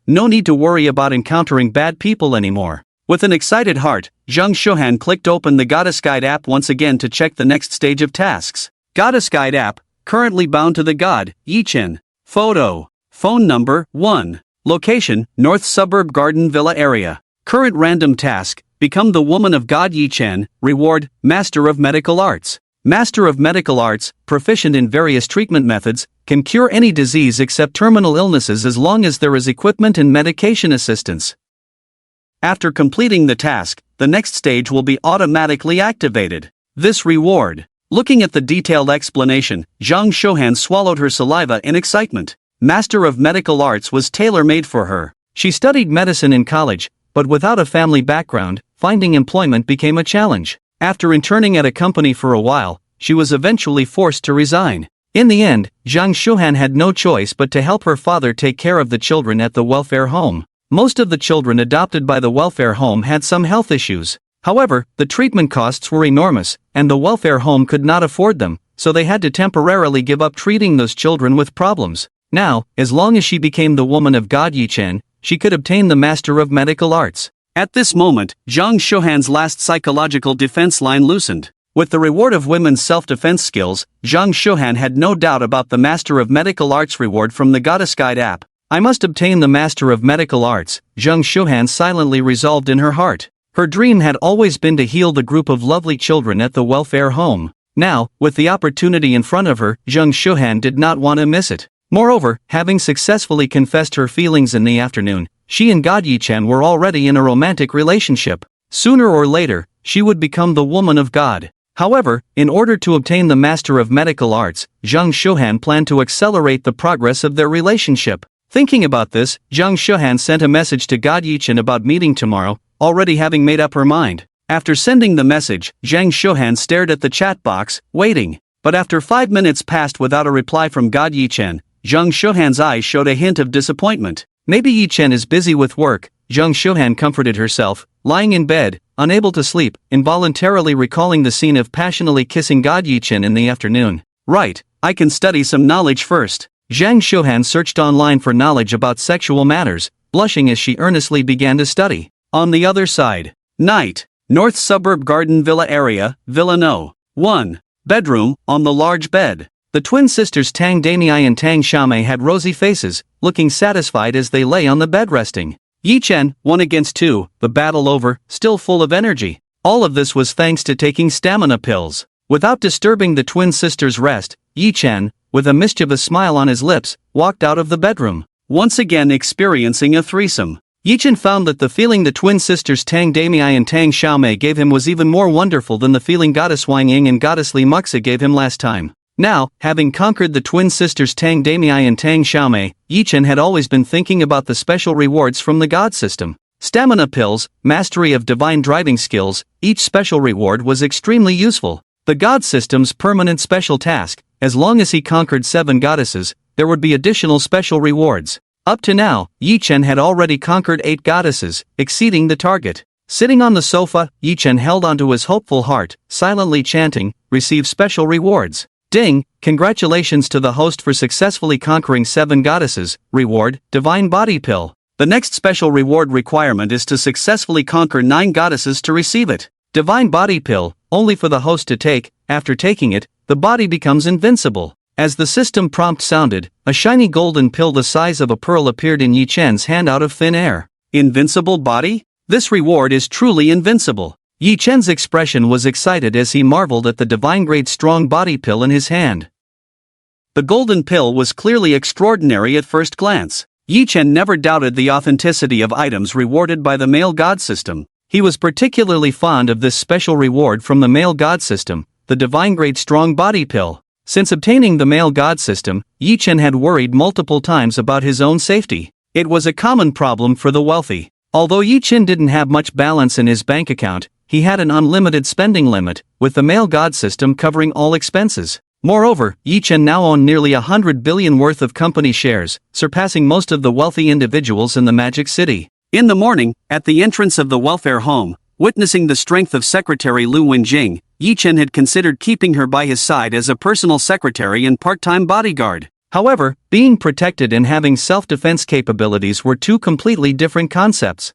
No need to worry about encountering bad people anymore. With an excited heart, Zhang Shuhan clicked open the Goddess Guide app once again to check the next stage of tasks. Goddess Guide app, currently bound to the god, Yi Chen. Photo. Phone number, 1. Location, North Suburb Garden Villa area. Current random task, become the woman of God Yi Chen. Reward, Master of Medical Arts. Master of Medical Arts, proficient in various treatment methods, can cure any disease except terminal illnesses as long as there is equipment and medication assistance. After completing the task, the next stage will be automatically activated. This reward. Looking at the detailed explanation, Zhang Shouhan swallowed her saliva in excitement. Master of Medical Arts was tailor-made for her. She studied medicine in college, but without a family background, finding employment became a challenge. After interning at a company for a while, she was eventually forced to resign. In the end, Zhang Shouhan had no choice but to help her father take care of the children at the welfare home. Most of the children adopted by the welfare home had some health issues. However, the treatment costs were enormous, and the welfare home could not afford them, so they had to temporarily give up treating those children with problems. Now, as long as she became the woman of God Yi Chen, she could obtain the Master of Medical Arts. At this moment, Zhang Shouhan's last psychological defense line loosened. With the reward of women's self-defense skills, Zhang Shouhan had no doubt about the Master of Medical Arts reward from the Goddess Guide app. I must obtain the Master of Medical Arts, Zhang Shouhan silently resolved in her heart. Her dream had always been to heal the group of lovely children at the welfare home. Now, with the opportunity in front of her, Zhang Shouhan did not want to miss it. Moreover, having successfully confessed her feelings in the afternoon, she and God Yi Chen were already in a romantic relationship. Sooner or later, she would become the woman of God. However, in order to obtain the Master of Medical Arts, Zhang Shouhan planned to accelerate the progress of their relationship. Thinking about this, Zhang Shouhan sent a message to God Yi Chen about meeting tomorrow, already having made up her mind. After sending the message, Zhang Shouhan stared at the chat box, waiting. But after 5 minutes passed without a reply from God Yi Chen, Zhang Shouhan's eyes showed a hint of disappointment. Maybe Yi Chen is busy with work, Zhang Shouhan comforted herself, lying in bed, unable to sleep, involuntarily recalling the scene of passionately kissing God Yi Chen in the afternoon. Right, I can study some knowledge first. Zhang Shouhan searched online for knowledge about sexual matters, blushing as she earnestly began to study. On the other side. Night. North Suburb Garden Villa area, Villa No. 1. Bedroom, on the large bed. The twin sisters Tang Damiai and Tang Xiaomei had rosy faces, looking satisfied as they lay on the bed resting. Yi Chen, 1 against 2, the battle over, still full of energy. All of this was thanks to taking stamina pills. Without disturbing the twin sisters' rest, Yi Chen, with a mischievous smile on his lips, walked out of the bedroom. Once again experiencing a threesome. Yi Chen found that the feeling the twin sisters Tang Damiai and Tang Xiaomei gave him was even more wonderful than the feeling Goddess Wang Ying and Goddess Li Muxa gave him last time. Now, having conquered the twin sisters Tang Damiai and Tang Xiaomei, Yi Chen had always been thinking about the special rewards from the God system. Stamina pills, mastery of divine driving skills, each special reward was extremely useful. The God system's permanent special task, as long as he conquered 7 goddesses, there would be additional special rewards. Up to now, Yi Chen had already conquered 8 goddesses, exceeding the target. Sitting on the sofa, Yi Chen held onto his hopeful heart, silently chanting, "Receive special rewards." Ding! Congratulations to the host for successfully conquering 7 goddesses. Reward, Divine Body Pill. The next special reward requirement is to successfully conquer 9 goddesses to receive it. Divine Body Pill, only for the host to take. After taking it, the body becomes invincible. As the system prompt sounded, a shiny golden pill the size of a pearl appeared in Yi Chen's hand out of thin air. Invincible body? This reward is truly invincible. Yi Chen's expression was excited as he marveled at the divine-grade strong body pill in his hand. The golden pill was clearly extraordinary at first glance. Yi Chen never doubted the authenticity of items rewarded by the male god system. He was particularly fond of this special reward from the male god system, the divine-grade strong body pill. Since obtaining the male god system, Yi Chen had worried multiple times about his own safety. It was a common problem for the wealthy. Although Yi Chen didn't have much balance in his bank account, he had an unlimited spending limit, with the male god system covering all expenses. Moreover, Yi Chen now owned nearly 100 billion worth of company shares, surpassing most of the wealthy individuals in the Magic City. In the morning, at the entrance of the welfare home, witnessing the strength of Secretary Lu Wenjing, Yi Chen had considered keeping her by his side as a personal secretary and part-time bodyguard. However, being protected and having self-defense capabilities were two completely different concepts.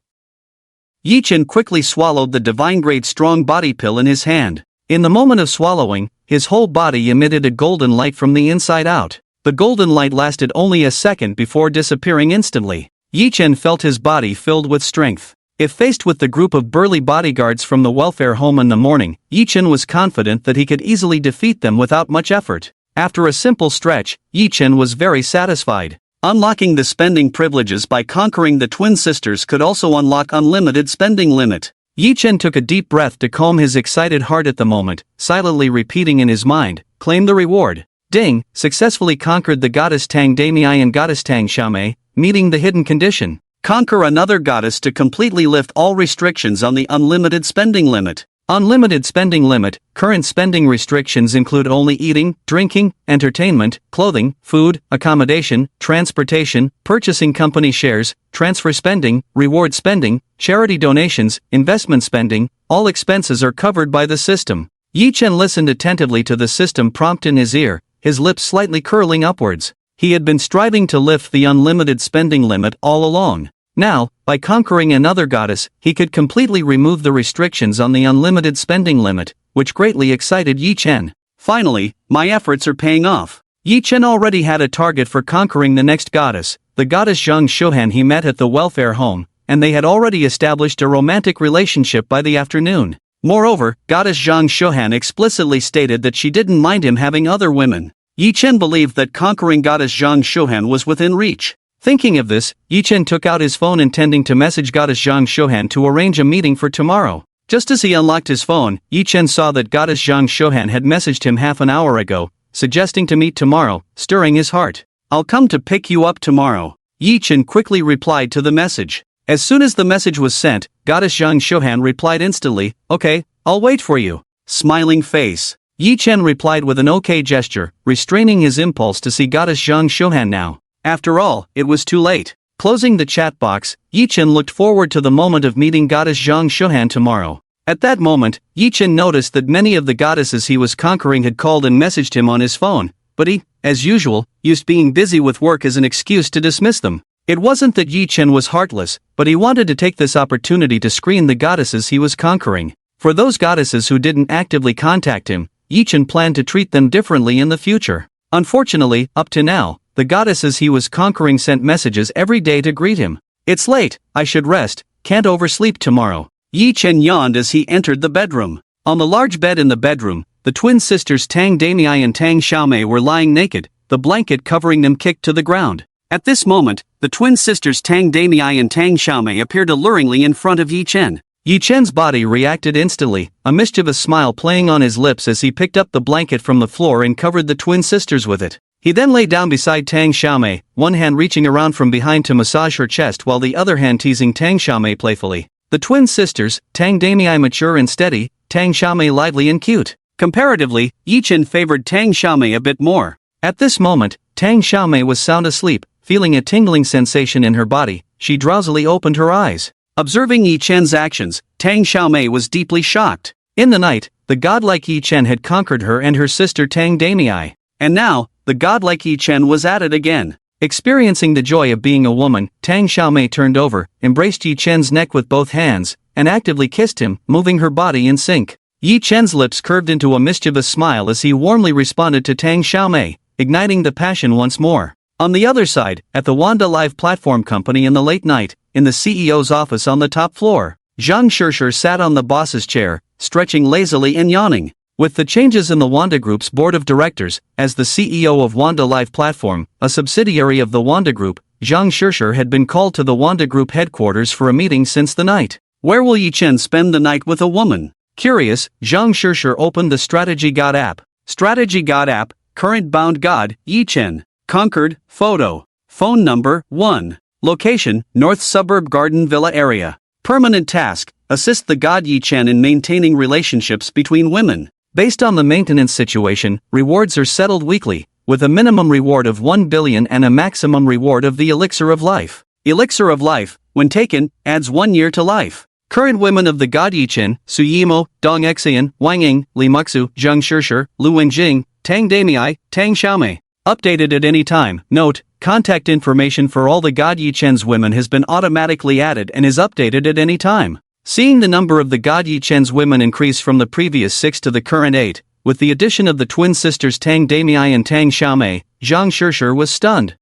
Yi Chen quickly swallowed the divine-grade strong body pill in his hand. In the moment of swallowing, his whole body emitted a golden light from the inside out. The golden light lasted only a second before disappearing instantly. Yi Chen felt his body filled with strength. If faced with the group of burly bodyguards from the welfare home in the morning, Yi Chen was confident that he could easily defeat them without much effort. After a simple stretch, Yi Chen was very satisfied. Unlocking the spending privileges by conquering the twin sisters could also unlock unlimited spending limit. Yi Chen took a deep breath to calm his excited heart at the moment, silently repeating in his mind, "Claim the reward." Ding, successfully conquered the goddess Tang Damei and goddess Tang Xiaomei, meeting the hidden condition. Conquer another goddess to completely lift all restrictions on the unlimited spending limit. Unlimited spending limit. Current spending restrictions include only eating, drinking, entertainment, clothing, food, accommodation, transportation, purchasing company shares, transfer spending, reward spending, charity donations, investment spending. All expenses are covered by the system. Yi Chen listened attentively to the system prompt in his ear, his lips slightly curling upwards. He had been striving to lift the unlimited spending limit all along. Now, by conquering another goddess, he could completely remove the restrictions on the unlimited spending limit, which greatly excited Yi Chen. Finally, my efforts are paying off. Yi Chen already had a target for conquering the next goddess, the goddess Zhang Shuhan he met at the welfare home, and they had already established a romantic relationship by the afternoon. Moreover, goddess Zhang Shuhan explicitly stated that she didn't mind him having other women. Yi Chen believed that conquering goddess Zhang Shuhan was within reach. Thinking of this, Yi Chen took out his phone intending to message goddess Zhang Shuhan to arrange a meeting for tomorrow. Just as he unlocked his phone, Yi Chen saw that goddess Zhang Shuhan had messaged him half an hour ago, suggesting to meet tomorrow, stirring his heart. "I'll come to pick you up tomorrow." Yi Chen quickly replied to the message. As soon as the message was sent, goddess Zhang Shuhan replied instantly, "Okay, I'll wait for you." Smiling face. Yi Chen replied with an okay gesture, restraining his impulse to see goddess Zhang Shuhan now. After all, it was too late. Closing the chat box, Yi Chen looked forward to the moment of meeting goddess Zhang Shuhan tomorrow. At that moment, Yi Chen noticed that many of the goddesses he was conquering had called and messaged him on his phone, but he, as usual, used being busy with work as an excuse to dismiss them. It wasn't that Yi Chen was heartless, but he wanted to take this opportunity to screen the goddesses he was conquering. For those goddesses who didn't actively contact him, Yi Chen planned to treat them differently in the future. Unfortunately, up to now, the goddesses he was conquering sent messages every day to greet him. "It's late, I should rest, can't oversleep tomorrow." Yi Chen yawned as he entered the bedroom. On the large bed in the bedroom, the twin sisters Tang Damei and Tang Xiaomei were lying naked, the blanket covering them kicked to the ground. At this moment, the twin sisters Tang Damei and Tang Xiaomei appeared alluringly in front of Yi Chen. Yi Chen's body reacted instantly, a mischievous smile playing on his lips as he picked up the blanket from the floor and covered the twin sisters with it. He then lay down beside Tang Xiaomei, one hand reaching around from behind to massage her chest while the other hand teasing Tang Xiaomei playfully. The twin sisters, Tang Damei mature and steady, Tang Xiaomei lively and cute. Comparatively, Yi Chen favored Tang Xiaomei a bit more. At this moment, Tang Xiaomei was sound asleep, feeling a tingling sensation in her body. She drowsily opened her eyes. Observing Yi Chen's actions, Tang Xiaomei was deeply shocked. In the night, the godlike Yi Chen had conquered her and her sister Tang Damei. And now, the godlike Yi Chen was at it again. Experiencing the joy of being a woman, Tang Xiaomei turned over, embraced Yi Chen's neck with both hands, and actively kissed him, moving her body in sync. Yi Chen's lips curved into a mischievous smile as he warmly responded to Tang Xiaomei, igniting the passion once more. On the other side, at the Wanda Live platform company in the late night, in the CEO's office on the top floor, Zhang Shishir sat on the boss's chair, stretching lazily and yawning. With the changes in the Wanda Group's board of directors, as the CEO of Wanda Live Platform, a subsidiary of the Wanda Group, Zhang Shishir had been called to the Wanda Group headquarters for a meeting since the night. Where will Yi Chen spend the night with a woman? Curious, Zhang Shishir opened the Strategy God app. Strategy God app, current bound god, Yi Chen. Conquered, photo. Phone number, 1. Location, North Suburb Garden Villa area. Permanent task, assist the god Yi Chen in maintaining relationships between women. Based on the maintenance situation, rewards are settled weekly, with a minimum reward of 1 billion and a maximum reward of the Elixir of Life. Elixir of Life, when taken, adds 1 year to life. Current women of the god Yi Chen, Su Yimo, Dong Xian, Wang Ying, Li Muxu, Zhang Shishir, Lu Wenjing, Tang Damei, Tang Xiaomei. Updated at any time. Note, contact information for all the god Yi Chen's women has been automatically added and is updated at any time. Seeing the number of the god Yi Chen's women increase from the previous 6 to the current 8, with the addition of the twin sisters Tang Damei and Tang Xiaomei, Zhang Shishir was stunned.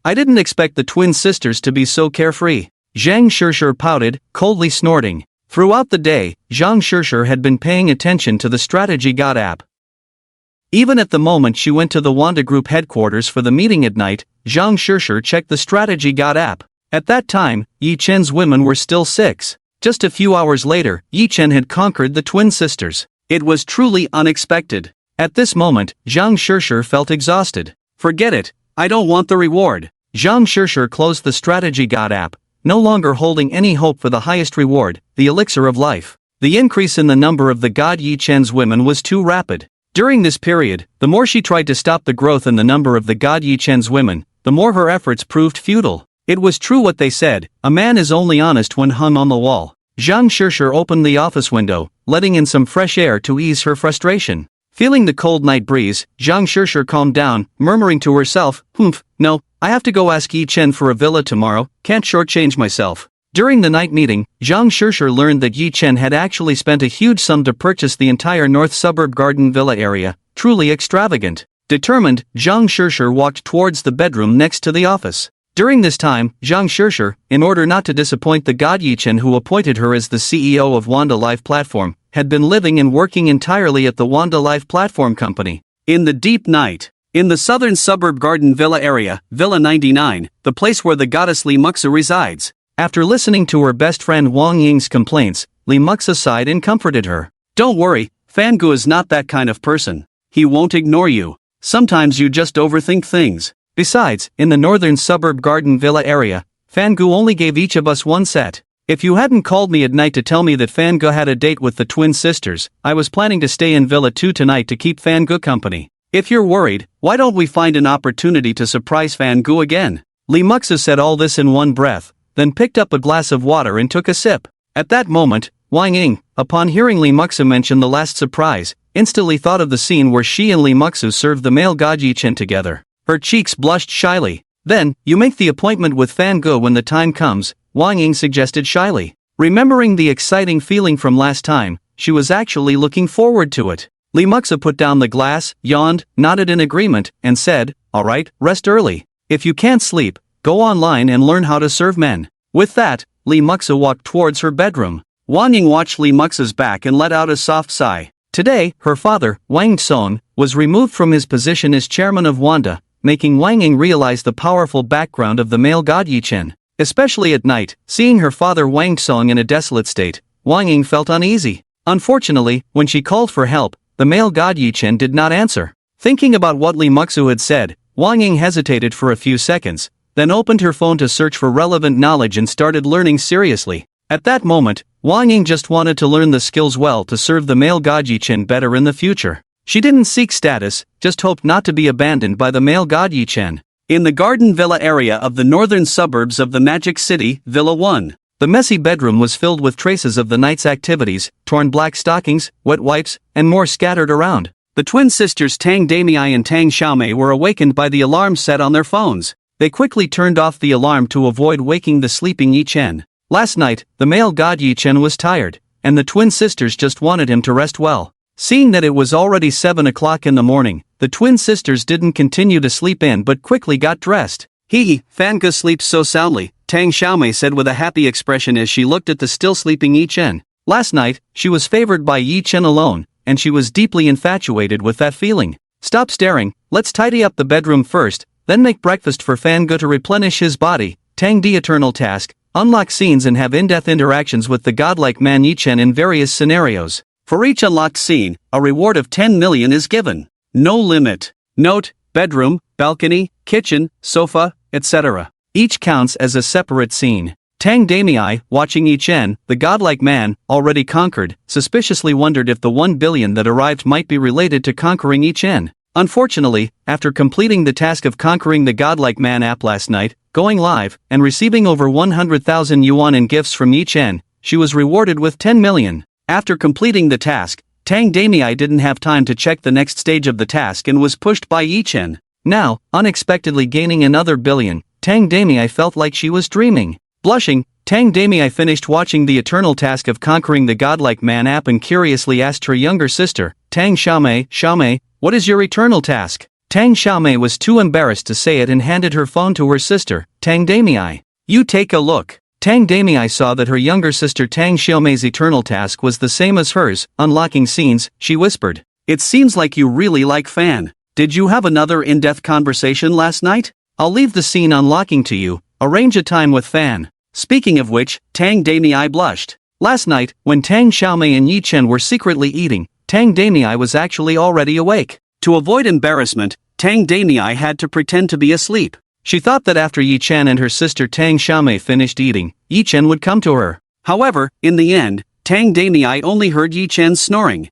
I didn't expect the twin sisters to be so carefree. Zhang Shishir pouted, coldly snorting. Throughout the day, Zhang Shishir had been paying attention to the Strategy God app. Even at the moment she went to the Wanda Group headquarters for the meeting at night, Zhang Shishir checked the Strategy God app. At that time, Yi Chen's women were still 6. Just a few hours later, Yi Chen had conquered the twin sisters. It was truly unexpected. At this moment, Zhang Shishir felt exhausted. Forget it, I don't want the reward. Zhang Shishir closed the Strategy God app, no longer holding any hope for the highest reward, the elixir of life. The increase in the number of the god Yi Chen's women was too rapid. During this period, the more she tried to stop the growth in the number of the god Yi Chen's women, the more her efforts proved futile. It was true what they said, a man is only honest when hung on the wall. Zhang Shishir opened the office window, letting in some fresh air to ease her frustration. Feeling the cold night breeze, Zhang Shishir calmed down, murmuring to herself, no, I have to go ask Yi Chen for a villa tomorrow, can't shortchange myself. During the night meeting, Zhang Shishir learned that Yi Chen had actually spent a huge sum to purchase the entire North Suburb Garden Villa area, truly extravagant. Determined, Zhang Shishir walked towards the bedroom next to the office. During this time, Zhang Shishir, in order not to disappoint the god Yi Chen who appointed her as the CEO of Wanda Life Platform, had been living and working entirely at the Wanda Life Platform Company. In the deep night, in the southern suburb garden villa area, Villa 99, the place where the goddess Li Muxa resides. After listening to her best friend Wang Ying's complaints, Li Muxa sighed and comforted her. Don't worry, Fangu is not that kind of person. He won't ignore you. Sometimes you just overthink things. Besides, in the northern suburb garden villa area, Fangu only gave each of us one set. If you hadn't called me at night to tell me that Fangu had a date with the twin sisters, I was planning to stay in Villa 2 tonight to keep Fangu company. If you're worried, why don't we find an opportunity to surprise Fangu again? Li Muxa said all this in one breath, then picked up a glass of water and took a sip. At that moment, Wang Ying, upon hearing Li Muxa mention the last surprise, instantly thought of the scene where she and Li Muxa served the male god Yi Chen together. Her cheeks blushed shyly. Then, you make the appointment with Fangu when the time comes, Wang Ying suggested shyly. Remembering the exciting feeling from last time, she was actually looking forward to it. Li Muxa put down the glass, yawned, nodded in agreement, and said, alright, rest early. If you can't sleep, go online and learn how to serve men. With that, Li Muxa walked towards her bedroom. Wang Ying watched Li Muxa's back and let out a soft sigh. Today, her father, Wang Song, was removed from his position as chairman of Wanda, making Wang Ying realize the powerful background of the male god Yi Chen. Especially at night, seeing her father Wang Song in a desolate state, Wang Ying felt uneasy. Unfortunately, when she called for help, the male god Yi Chen did not answer. Thinking about what Li Muxa had said, Wang Ying hesitated for a few seconds, then opened her phone to search for relevant knowledge and started learning seriously. At that moment, Wang Ying just wanted to learn the skills well to serve the male god Yi Chen better in the future. She didn't seek status, just hoped not to be abandoned by the male god Yi Chen. In the garden villa area of the northern suburbs of the Magic City, Villa 1, the messy bedroom was filled with traces of the night's activities, torn black stockings, wet wipes, and more scattered around. The twin sisters Tang Damei and Tang Xiaomei were awakened by the alarm set on their phones. They quickly turned off the alarm to avoid waking the sleeping Yi Chen. Last night, the male god Yi Chen was tired, and the twin sisters just wanted him to rest well. Seeing that it was already 7 o'clock in the morning, the twin sisters didn't continue to sleep in but quickly got dressed. Fangu sleeps so soundly, Tang Xiaomei said with a happy expression as she looked at the still sleeping Yi Chen. Last night, she was favored by Yi Chen alone, and she was deeply infatuated with that feeling. Stop staring, let's tidy up the bedroom first, then make breakfast for Fangu to replenish his body. Tang Di eternal task, unlock scenes and have in-depth interactions with the godlike man Yi Chen in various scenarios. For each unlocked scene, a reward of 10 million is given. No limit. Note, bedroom, balcony, kitchen, sofa, etc. Each counts as a separate scene. Tang Damei, watching Yi Chen, the godlike man, already conquered, suspiciously wondered if the 1 billion that arrived might be related to conquering Yi Chen. Unfortunately, after completing the task of conquering the godlike man app last night, going live, and receiving over 100,000 yuan in gifts from Yi Chen, she was rewarded with 10 million. After completing the task, Tang Damei didn't have time to check the next stage of the task and was pushed by Yi Chen. Now, unexpectedly gaining another billion, Tang Damei felt like she was dreaming. Blushing, Tang Damei finished watching the eternal task of conquering the godlike man app and curiously asked her younger sister, Tang Xiaomei, what is your eternal task? Tang Xiaomei was too embarrassed to say it and handed her phone to her sister, Tang Damei. You take a look. Tang Damei saw that her younger sister Tang Xiaomei's eternal task was the same as hers, unlocking scenes. She whispered. It seems like you really like Fan. Did you have another in-depth conversation last night? I'll leave the scene unlocking to you. Arrange a time with Fan. Speaking of which, Tang Damei blushed. Last night, when Tang Xiaomei and Yi Chen were secretly eating, Tang Damei was actually already awake. To avoid embarrassment, Tang Damei had to pretend to be asleep. She thought that after Yi Chen and her sister Tang Xiaomei finished eating, Yi Chen would come to her. However, in the end, Tang Damei only heard Yi Chen snoring.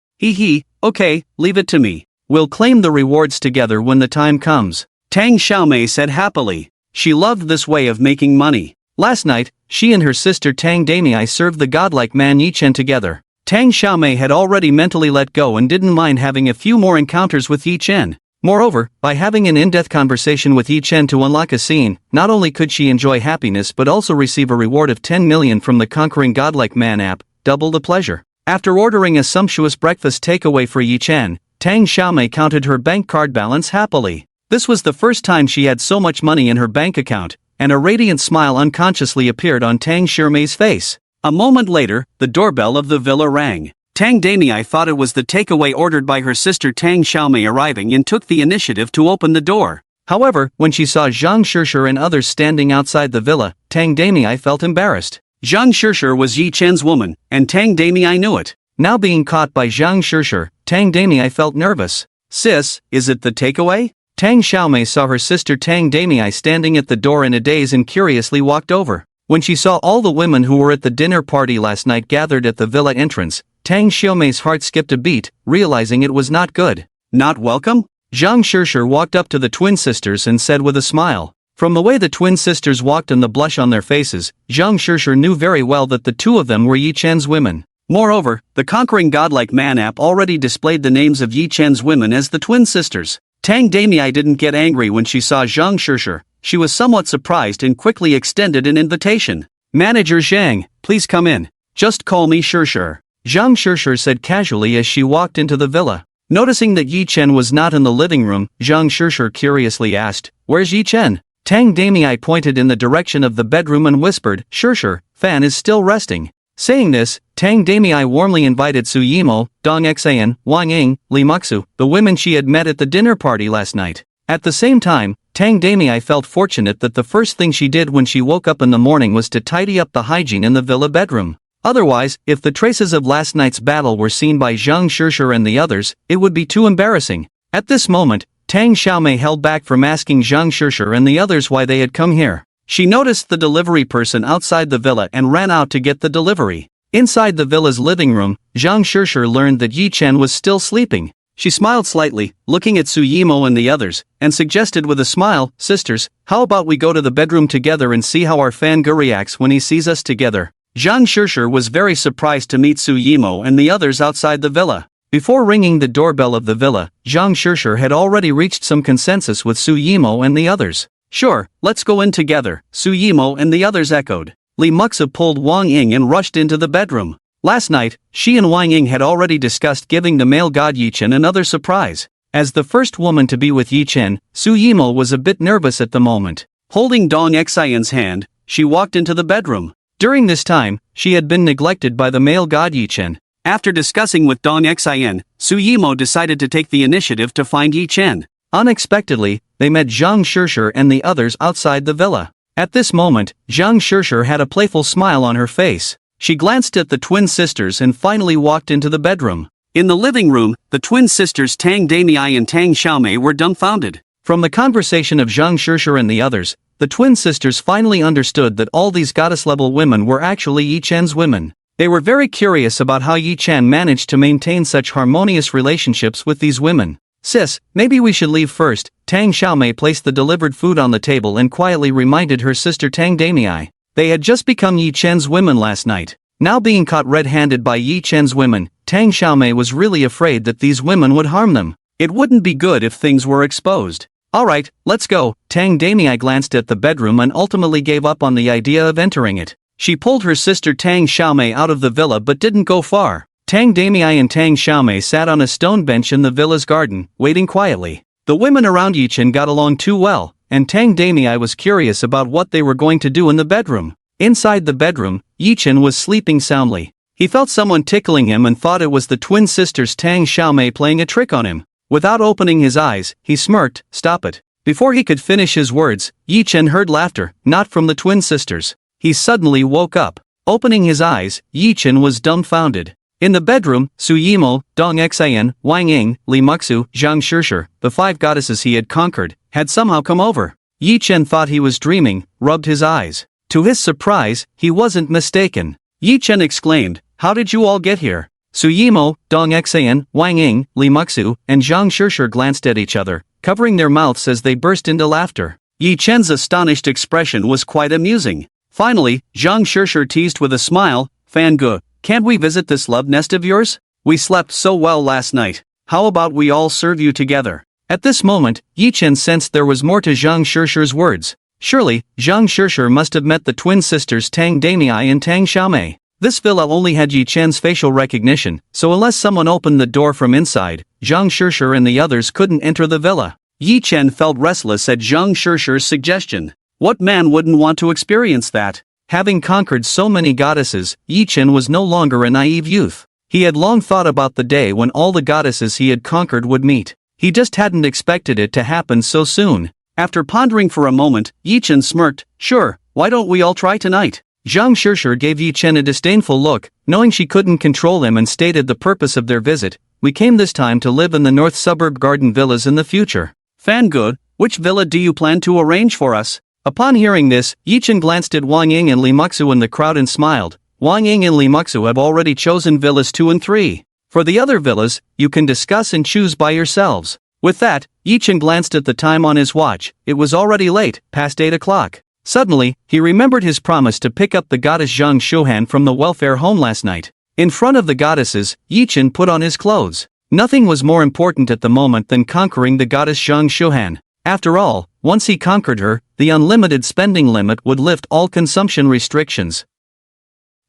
Okay, leave it to me. We'll claim the rewards together when the time comes. Tang Xiaomei said happily. She loved this way of making money. Last night, she and her sister Tang Damei served the godlike man Yi Chen together. Tang Xiaomei had already mentally let go and didn't mind having a few more encounters with Yi Chen. Moreover, by having an in-depth conversation with Yi Chen to unlock a scene, not only could she enjoy happiness but also receive a reward of 10 million from the Conquering Godlike Man app, double the pleasure. After ordering a sumptuous breakfast takeaway for Yi Chen, Tang Xiaomei counted her bank card balance happily. This was the first time she had so much money in her bank account, and a radiant smile unconsciously appeared on Tang Xiaomei's face. A moment later, the doorbell of the villa rang. Tang Damei thought it was the takeaway ordered by her sister Tang Xiaomei arriving and took the initiative to open the door. However, when she saw Zhang Shishir and others standing outside the villa, Tang Damei felt embarrassed. Zhang Shishir was Yi Chen's woman, and Tang Damei knew it. Now being caught by Zhang Shishir, Tang Damei felt nervous. Sis, is it the takeaway? Tang Xiaomei saw her sister Tang Damei standing at the door in a daze and curiously walked over. When she saw all the women who were at the dinner party last night gathered at the villa entrance, Tang Xiaomei's heart skipped a beat, realizing it was not good. Not welcome? Zhang Shishir walked up to the twin sisters and said with a smile. From the way the twin sisters walked and the blush on their faces, Zhang Shishir knew very well that the two of them were Yi Chen's women. Moreover, the Conquering Godlike Man app already displayed the names of Yi Chen's women as the twin sisters. Tang Damei didn't get angry when she saw Zhang Shishir. She was somewhat surprised and quickly extended an invitation. Manager Zhang, please come in. Just call me Shishir. Zhang Shishir said casually as she walked into the villa. Noticing that Yi Chen was not in the living room, Zhang Shishir curiously asked, Where's Yi Chen? Tang Damei pointed in the direction of the bedroom and whispered, Shishir, Fan is still resting. Saying this, Tang Damei warmly invited Su Yimo, Dong Xan, Wang Ying, Li Muxu, the women she had met at the dinner party last night. At the same time, Tang Damei felt fortunate that the first thing she did when she woke up in the morning was to tidy up the hygiene in the villa bedroom. Otherwise, if the traces of last night's battle were seen by Zhang Shishir and the others, it would be too embarrassing. At this moment, Tang Xiaomei held back from asking Zhang Shishir and the others why they had come here. She noticed the delivery person outside the villa and ran out to get the delivery. Inside the villa's living room, Zhang Shishir learned that Yi Chen was still sleeping. She smiled slightly, looking at Su Yimo and the others, and suggested with a smile, Sisters, how about we go to the bedroom together and see how our Fanga reacts when he sees us together. Zhang Shishir was very surprised to meet Su Yimo and the others outside the villa. Before ringing the doorbell of the villa, Zhang Shishir had already reached some consensus with Su Yimo and the others. Sure, let's go in together, Su Yimo and the others echoed. Li Muxu pulled Wang Ying and rushed into the bedroom. Last night, she and Wang Ying had already discussed giving the male god Yi Chen another surprise. As the first woman to be with Yi Chen, Su Yimo was a bit nervous at the moment. Holding Dong Xian's hand, she walked into the bedroom. During this time, she had been neglected by the male god Yi Chen. After discussing with Dong Xian, Su Yimo decided to take the initiative to find Yi Chen. Unexpectedly, they met Zhang Shishir and the others outside the villa. At this moment, Zhang Shishir had a playful smile on her face. She glanced at the twin sisters and finally walked into the bedroom. In the living room, the twin sisters Tang Damei and Tang Xiaomei were dumbfounded. From the conversation of Zhang Shishir and the others, the twin sisters finally understood that all these goddess-level women were actually Yi Chen's women. They were very curious about how Yi Chen managed to maintain such harmonious relationships with these women. Sis, maybe we should leave first. Tang Xiaomei placed the delivered food on the table and quietly reminded her sister Tang Damei. They had just become Yi Chen's women last night. Now being caught red-handed by Yi Chen's women, Tang Xiaomei was really afraid that these women would harm them. It wouldn't be good if things were exposed. Alright, let's go. Tang Damei glanced at the bedroom and ultimately gave up on the idea of entering it. She pulled her sister Tang Xiaomei out of the villa but didn't go far. Tang Damei and Tang Xiaomei sat on a stone bench in the villa's garden, waiting quietly. The women around Yi-chan got along too well, and Tang Damei was curious about what they were going to do in the bedroom. Inside the bedroom, Yi-chan was sleeping soundly. He felt someone tickling him and thought it was the twin sisters Tang Xiaomei playing a trick on him. Without opening his eyes, he smirked, "Stop it." Before he could finish his words, Yi-chan heard laughter, not from the twin sisters. He suddenly woke up. Opening his eyes, Yi-chan was dumbfounded. In the bedroom, Su Yimo, Dong Xian, Wang Ying, Li Muxu, Zhang Shishir, the 5 goddesses he had conquered, had somehow come over. Yi-chan thought he was dreaming, rubbed his eyes. To his surprise, he wasn't mistaken. Yi-chan exclaimed, "How did you all get here?" Su Yimo, Dong Xian, Wang Ying, Li Muxu, and Zhang Shishir glanced at each other, covering their mouths as they burst into laughter. Yi-chan's astonished expression was quite amusing. Finally, Zhang Shishir teased with a smile, "Fangu, can't we visit this love nest of yours? We slept so well last night. How about we all serve you together?" At this moment, Yi-chan sensed there was more to Zhang Shishir's words. Surely, Zhang Shishir must have met the twin sisters Tang Damei and Tang Xiaomei. This villa only had Yi-chan's facial recognition, so unless someone opened the door from inside, Zhang Shishir and the others couldn't enter the villa. Yi-chan felt restless at Zhang Shishir's suggestion. What man wouldn't want to experience that? Having conquered so many goddesses, Yi-chan was no longer a naive youth. He had long thought about the day when all the goddesses he had conquered would meet. He just hadn't expected it to happen so soon. After pondering for a moment, Yi-chan smirked, "Sure, why don't we all try tonight?" Zhang Shishir gave Yi-chan a disdainful look, knowing she couldn't control him, and stated the purpose of their visit. "We came this time to live in the north suburb garden villas in the future." "Fangu, which villa do you plan to arrange for us?" Upon hearing this, Yi-chan glanced at Wang Ying and Li Muxu in the crowd and smiled. "Wang Ying and Li Muxu have already chosen villas 2 and 3. For the other villas, you can discuss and choose by yourselves." With that, Yi-chan glanced at the time on his watch. It was already late, past 8 o'clock. Suddenly, he remembered his promise to pick up the goddess Zhang Shuhan from the welfare home last night. In front of the goddesses, Yi-chan put on his clothes. Nothing was more important at the moment than conquering the goddess Zhang Shuhan. After all, once he conquered her, the unlimited spending limit would lift all consumption restrictions.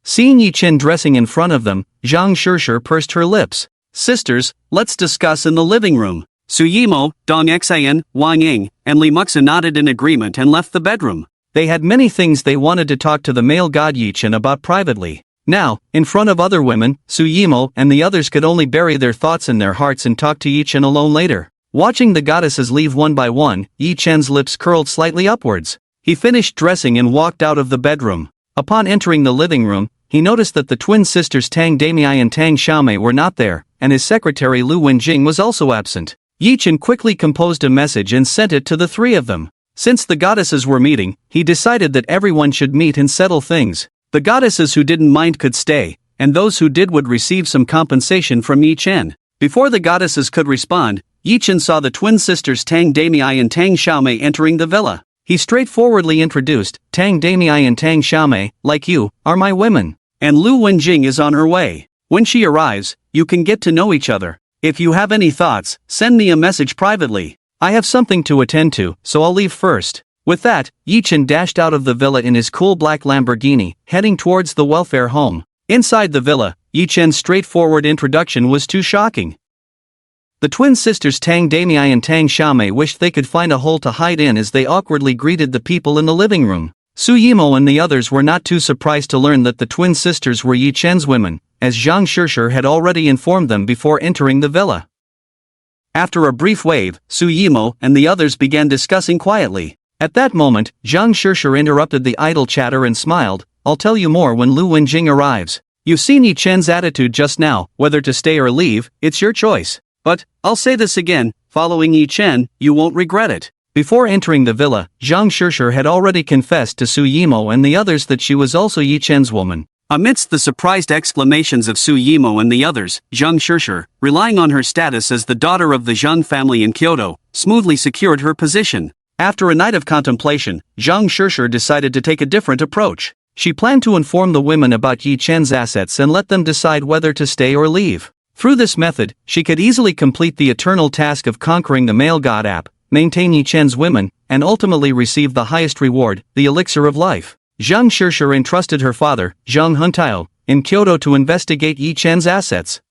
Seeing Yi-chan dressing in front of them, Zhang Shishir pursed her lips. "Sisters, let's discuss in the living room." Su Yimo, Dong Xian, Wang Ying, and Li Muxu nodded in agreement and left the bedroom. They had many things they wanted to talk to the male god Yi-chan about privately. Now, in front of other women, Su Yimo and the others could only bury their thoughts in their hearts and talk to Yi-chan alone later. Watching the goddesses leave one by one, Yi-chan's lips curled slightly upwards. He finished dressing and walked out of the bedroom. Upon entering the living room, he noticed that the twin sisters Tang Damei and Tang Xiaomei were not there, and his secretary Lu Wenjing was also absent. Yi-chan quickly composed a message and sent it to the 3 of them. Since the goddesses were meeting, he decided that everyone should meet and settle things. The goddesses who didn't mind could stay, and those who did would receive some compensation from Yi-chan. Before the goddesses could respond, Yi-chan saw the twin sisters Tang Damei and Tang Xiaomei entering the villa. He straightforwardly introduced, "Tang Damei and Tang Xiaomei, like you, are my women. And Lu Wenjing is on her way. When she arrives, you can get to know each other. If you have any thoughts, send me a message privately. I have something to attend to, so I'll leave first." With that, Yi-chan dashed out of the villa in his cool black Lamborghini, heading towards the welfare home. Inside the villa, Yi-chan's straightforward introduction was too shocking. The twin sisters Tang Damei and Tang Xiaomei wished they could find a hole to hide in as they awkwardly greeted the people in the living room. Su Yimo and the others were not too surprised to learn that the twin sisters were Yi-chan's women, as Zhang Shishir had already informed them before entering the villa. After a brief wave, Su Yimo and the others began discussing quietly. At that moment, Zhang Shishir interrupted the idle chatter and smiled, "I'll tell you more when Lu Wenjing arrives. You've seen Yi-chan's attitude just now, whether to stay or leave, it's your choice. But, I'll say this again, following Yi-chan, you won't regret it." Before entering the villa, Zhang Shishir had already confessed to Su Yimo and the others that she was also Yi-chan's woman. Amidst the surprised exclamations of Su Yimo and the others, Zhang Shishir, relying on her status as the daughter of the Zhang family in Kyoto, smoothly secured her position. After a night of contemplation, Zhang Shishir decided to take a different approach. She planned to inform the women about Yi-chan's assets and let them decide whether to stay or leave. Through this method, she could easily complete the eternal task of conquering the male god app, maintain Yi-chan's women, and ultimately receive the highest reward, the elixir of life. Zhang Shishir entrusted her father, Zhang Huntao, in Kyoto to investigate Yi-chan's assets.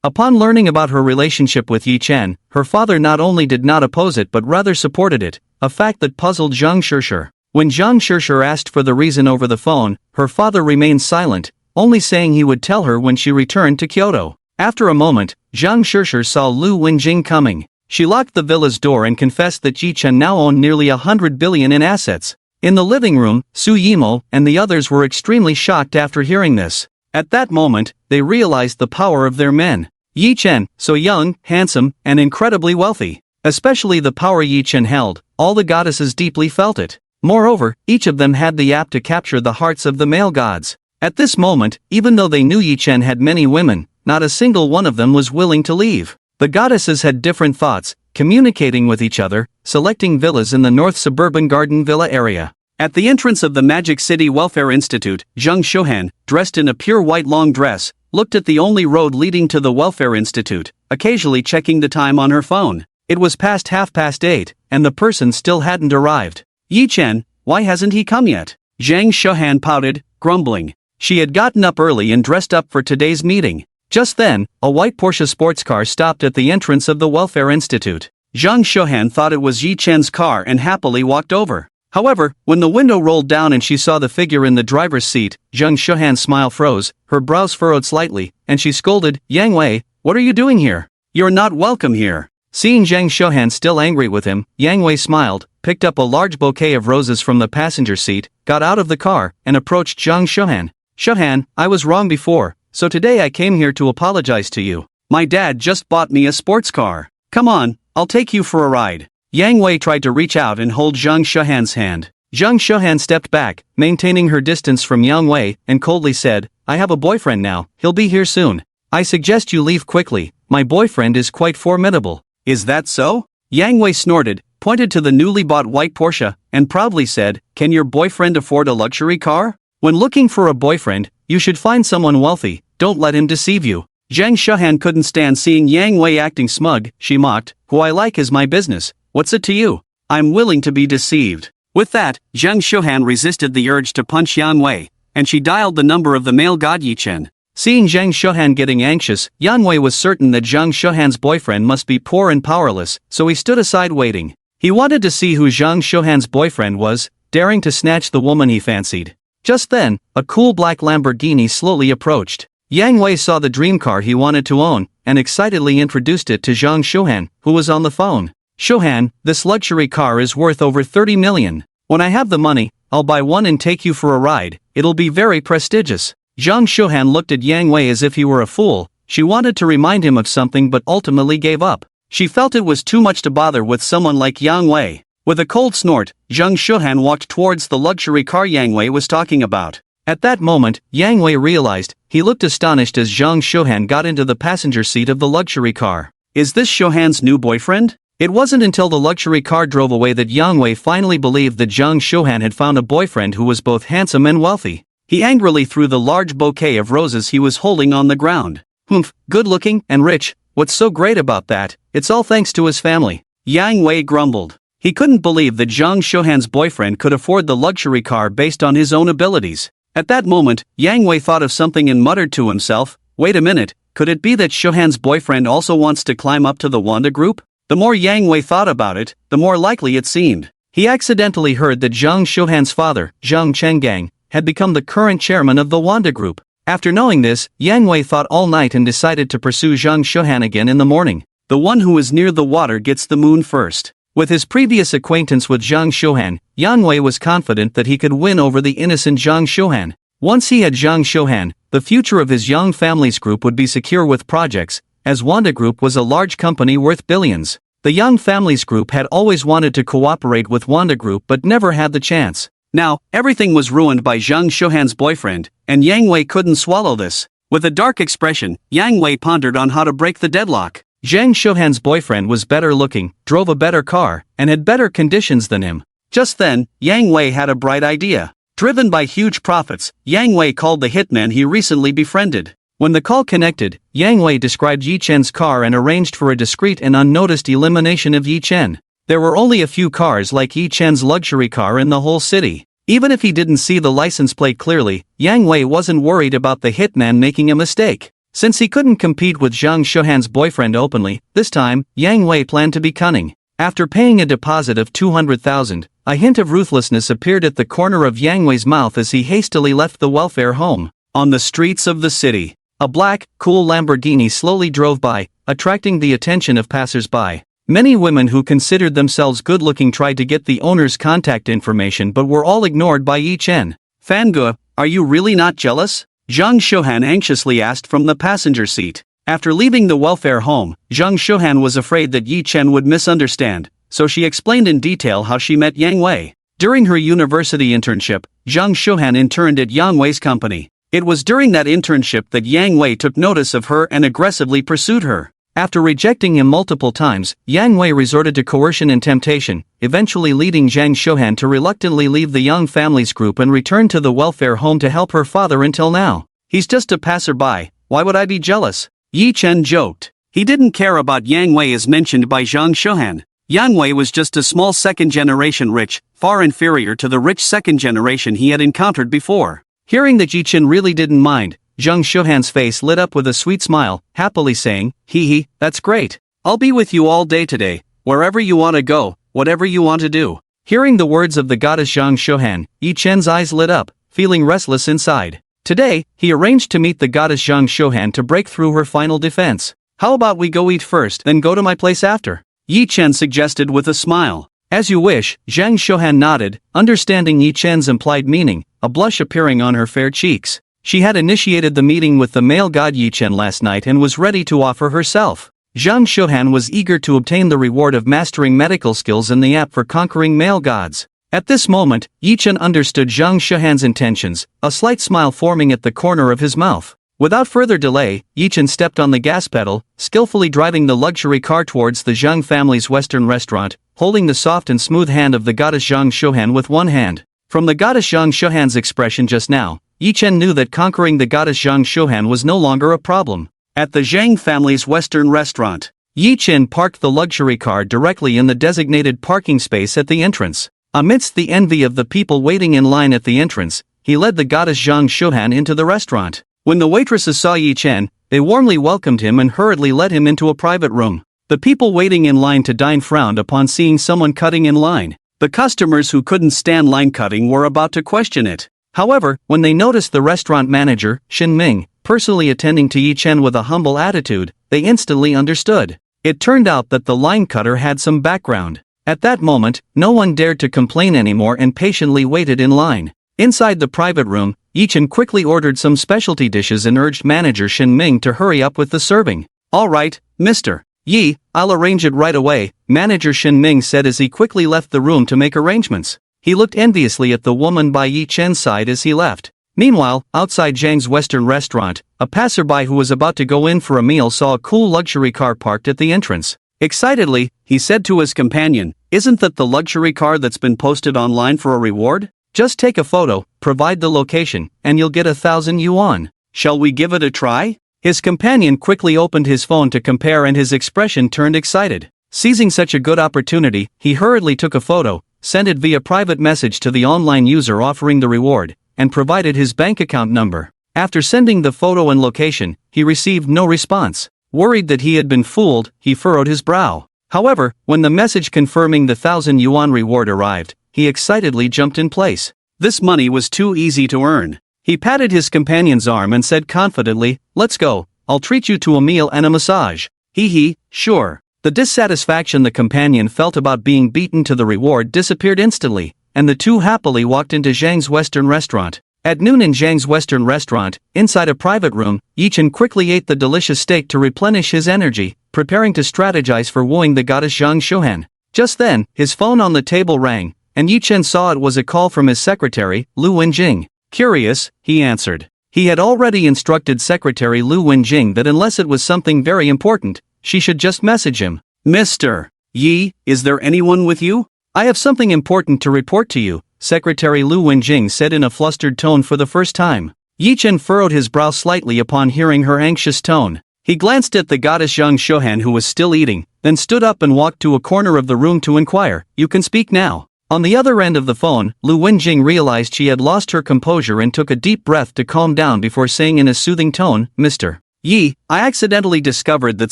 Upon learning about her relationship with Yi Chen, her father not only did not oppose it but rather supported it, a fact that puzzled Zhang Shishir. When Zhang Shishir asked for the reason over the phone, her father remained silent, only saying he would tell her when she returned to Kyoto. After a moment, Zhang Shishir saw Lu Wenjing coming. She locked the villa's door and confessed that Yi Chen now owned nearly 100 billion in assets. In the living room, Su Yimo and the others were extremely shocked after hearing this. At that moment, they realized the power of their men. Yi Chen, so young, handsome, and incredibly wealthy. Especially the power Yi Chen held, all the goddesses deeply felt it. Moreover, each of them had the apt to capture the hearts of the male gods. At this moment, even though they knew Yi Chen had many women, not a single one of them was willing to leave. The goddesses had different thoughts, communicating with each other, selecting villas in the North Suburban Garden Villa area. At the entrance of the Magic City Welfare Institute, Zhang Shohan, dressed in a pure white long dress, looked at the only road leading to the Welfare Institute, occasionally checking the time on her phone. It was past 8:30, and the person still hadn't arrived. Yi Chen, why hasn't he come yet? Zhang Shohan pouted, grumbling. She had gotten up early and dressed up for today's meeting. Just then, a white Porsche sports car stopped at the entrance of the Welfare Institute. Zhang Shohan thought it was Yi Chen's car and happily walked over. However, when the window rolled down and she saw the figure in the driver's seat, Zhang Shohan's smile froze, her brows furrowed slightly, and she scolded, "Yang Wei, what are you doing here? You're not welcome here." Seeing Zhang Shohan still angry with him, Yang Wei smiled, picked up a large bouquet of roses from the passenger seat, got out of the car, and approached Zhang Shohan. "Shohan, I was wrong before, so today I came here to apologize to you. My dad just bought me a sports car. Come on, I'll take you for a ride." Yang Wei tried to reach out and hold Zhang Shohan's hand. Zhang Shohan stepped back, maintaining her distance from Yang Wei, and coldly said, "I have a boyfriend now, he'll be here soon. I suggest you leave quickly, my boyfriend is quite formidable." "Is that so?" Yang Wei snorted, pointed to the newly bought white Porsche, and proudly said, "Can your boyfriend afford a luxury car? When looking for a boyfriend, you should find someone wealthy, don't let him deceive you." Zhang Shohan couldn't stand seeing Yang Wei acting smug, she mocked, "Who I like is my business. What's it to you? I'm willing to be deceived." With that, Zhang Shohan resisted the urge to punch Yang Wei, and she dialed the number of the male god Yi Chen. Seeing Zhang Shohan getting anxious, Yang Wei was certain that Zhang Shohan's boyfriend must be poor and powerless, so he stood aside waiting. He wanted to see who Zhang Shohan's boyfriend was, daring to snatch the woman he fancied. Just then, a cool black Lamborghini slowly approached. Yang Wei saw the dream car he wanted to own, and excitedly introduced it to Zhang Shohan, who was on the phone. "Shohan, this luxury car is worth over 30 million. When I have the money, I'll buy one and take you for a ride, it'll be very prestigious." Zhang Shohan looked at Yang Wei as if he were a fool. She wanted to remind him of something but ultimately gave up. She felt it was too much to bother with someone like Yang Wei. With a cold snort, Zhang Shohan walked towards the luxury car Yang Wei was talking about. At that moment, Yang Wei realized, he looked astonished as Zhang Shohan got into the passenger seat of the luxury car. Is this Shohan's new boyfriend? It wasn't until the luxury car drove away that Yang Wei finally believed that Zhang Shohan had found a boyfriend who was both handsome and wealthy. He angrily threw the large bouquet of roses he was holding on the ground. "Humph, good-looking and rich, what's so great about that? It's all thanks to his family." Yang Wei grumbled. He couldn't believe that Zhang Shohan's boyfriend could afford the luxury car based on his own abilities. At that moment, Yang Wei thought of something and muttered to himself, "Wait a minute, could it be that Shohan's boyfriend also wants to climb up to the Wanda Group?" The more Yang Wei thought about it, the more likely it seemed. He accidentally heard that Zhang Shohan's father, Zhang Chenggang, had become the current chairman of the Wanda Group. After knowing this, Yang Wei thought all night and decided to pursue Zhang Shohan again in the morning. The one who is near the water gets the moon first. With his previous acquaintance with Zhang Shohan, Yang Wei was confident that he could win over the innocent Zhang Shohan. Once he had Zhang Shohan, the future of his young family's group would be secure with projects, as Wanda Group was a large company worth billions. The young family's group had always wanted to cooperate with Wanda Group but never had the chance. Now, everything was ruined by Zhang Shohan's boyfriend, and Yang Wei couldn't swallow this. With a dark expression, Yang Wei pondered on how to break the deadlock. Zhang Shohan's boyfriend was better looking, drove a better car, and had better conditions than him. Just then, Yang Wei had a bright idea. Driven by huge profits, Yang Wei called the hitman he recently befriended. When the call connected, Yang Wei described Yi Chen's car and arranged for a discreet and unnoticed elimination of Yi Chen. There were only a few cars like Yi Chen's luxury car in the whole city. Even if he didn't see the license plate clearly, Yang Wei wasn't worried about the hitman making a mistake. Since he couldn't compete with Zhang Shuhan's boyfriend openly, this time, Yang Wei planned to be cunning. After paying a deposit of 200,000, a hint of ruthlessness appeared at the corner of Yang Wei's mouth as he hastily left the welfare home. On the streets of the city, a black, cool Lamborghini slowly drove by, attracting the attention of passers-by. Many women who considered themselves good-looking tried to get the owner's contact information but were all ignored by Yi Chen. "Fangge, are you really not jealous?" Zhang Shuhan anxiously asked from the passenger seat. After leaving the welfare home, Zhang Shuhan was afraid that Yi Chen would misunderstand, so she explained in detail how she met Yang Wei. During her university internship, Zhang Shuhan interned at Yang Wei's company. It was during that internship that Yang Wei took notice of her and aggressively pursued her. After rejecting him multiple times, Yang Wei resorted to coercion and temptation, eventually leading Zhang Shuhan to reluctantly leave the Young Families group and return to the welfare home to help her father until now. "He's just a passerby, why would I be jealous?" Yi Chen joked. He didn't care about Yang Wei as mentioned by Zhang Shuhan. Yang Wei was just a small second-generation rich, far inferior to the rich second generation he had encountered before. Hearing that Yi Chen really didn't mind, Zhang Shuhan's face lit up with a sweet smile, happily saying, "Hee, that's great. I'll be with you all day today, wherever you want to go, whatever you want to do." Hearing the words of the goddess Zhang Shuhan, Yi Chen's eyes lit up, feeling restless inside. Today, he arranged to meet the goddess Zhang Shuhan to break through her final defense. "How about we go eat first, then go to my place after?" Yi Chen suggested with a smile. "As you wish," Zhang Shuhan nodded, understanding Yi Chen's implied meaning, a blush appearing on her fair cheeks. She had initiated the meeting with the male god Yi Chen last night and was ready to offer herself. Zhang Shuhan was eager to obtain the reward of mastering medical skills in the app for conquering male gods. At this moment, Yi Chen understood Zhang Shuhan's intentions, a slight smile forming at the corner of his mouth. Without further delay, Yi Chen stepped on the gas pedal, skillfully driving the luxury car towards the Zhang family's Western restaurant, holding the soft and smooth hand of the goddess Zhang Shuhan with one hand. From the goddess Zhang Shuhan's expression just now, Yi Chen knew that conquering the goddess Zhang Shuhan was no longer a problem. At the Zhang family's Western restaurant, Yi Chen parked the luxury car directly in the designated parking space at the entrance. Amidst the envy of the people waiting in line at the entrance, he led the goddess Zhang Shuhan into the restaurant. When the waitresses saw Yi Chen, they warmly welcomed him and hurriedly led him into a private room. The people waiting in line to dine frowned upon seeing someone cutting in line. The customers who couldn't stand line cutting were about to question it. However, when they noticed the restaurant manager, Shin Ming, personally attending to Yi Chen with a humble attitude, they instantly understood. It turned out that the line cutter had some background. At that moment, no one dared to complain anymore and patiently waited in line. Inside the private room, Yi Chen quickly ordered some specialty dishes and urged manager Shin Ming to hurry up with the serving. "All right, Mr. Yi, I'll arrange it right away," manager Shin Ming said as he quickly left the room to make arrangements. He looked enviously at the woman by Yi Chen's side as he left. Meanwhile, outside Zhang's Western restaurant, a passerby who was about to go in for a meal saw a cool luxury car parked at the entrance. Excitedly, he said to his companion, "Isn't that the luxury car that's been posted online for a reward? Just take a photo, provide the location, and you'll get 1,000 yuan. Shall we give it a try?" His companion quickly opened his phone to compare and his expression turned excited. Seizing such a good opportunity, he hurriedly took a photo, sent it via private message to the online user offering the reward, and provided his bank account number. After sending the photo and location, he received no response. Worried that he had been fooled, he furrowed his brow. However, when the message confirming the 1,000 yuan reward arrived, he excitedly jumped in place. This money was too easy to earn. He patted his companion's arm and said confidently, "Let's go, I'll treat you to a meal and a massage." Hee, sure. The dissatisfaction the companion felt about being beaten to the reward disappeared instantly, and the two happily walked into Zhang's Western restaurant. At noon in Zhang's Western restaurant, inside a private room, Yi Chen quickly ate the delicious steak to replenish his energy, preparing to strategize for wooing the goddess Zhang Shuhan. Just then, his phone on the table rang, and Yi Chen saw it was a call from his secretary, Lu Wenjing. Curious, he answered. He had already instructed secretary Lu Wenjing that unless it was something very important, she should just message him. "Mr. Yi, is there anyone with you? I have something important to report to you," Secretary Lu Wenjing said in a flustered tone for the first time. Yi Chen furrowed his brow slightly upon hearing her anxious tone. He glanced at the goddess Zhang Shuhan who was still eating, then stood up and walked to a corner of the room to inquire, "You can speak now." On the other end of the phone, Lu Wenjing realized she had lost her composure and took a deep breath to calm down before saying in a soothing tone, "Mr. I accidentally discovered that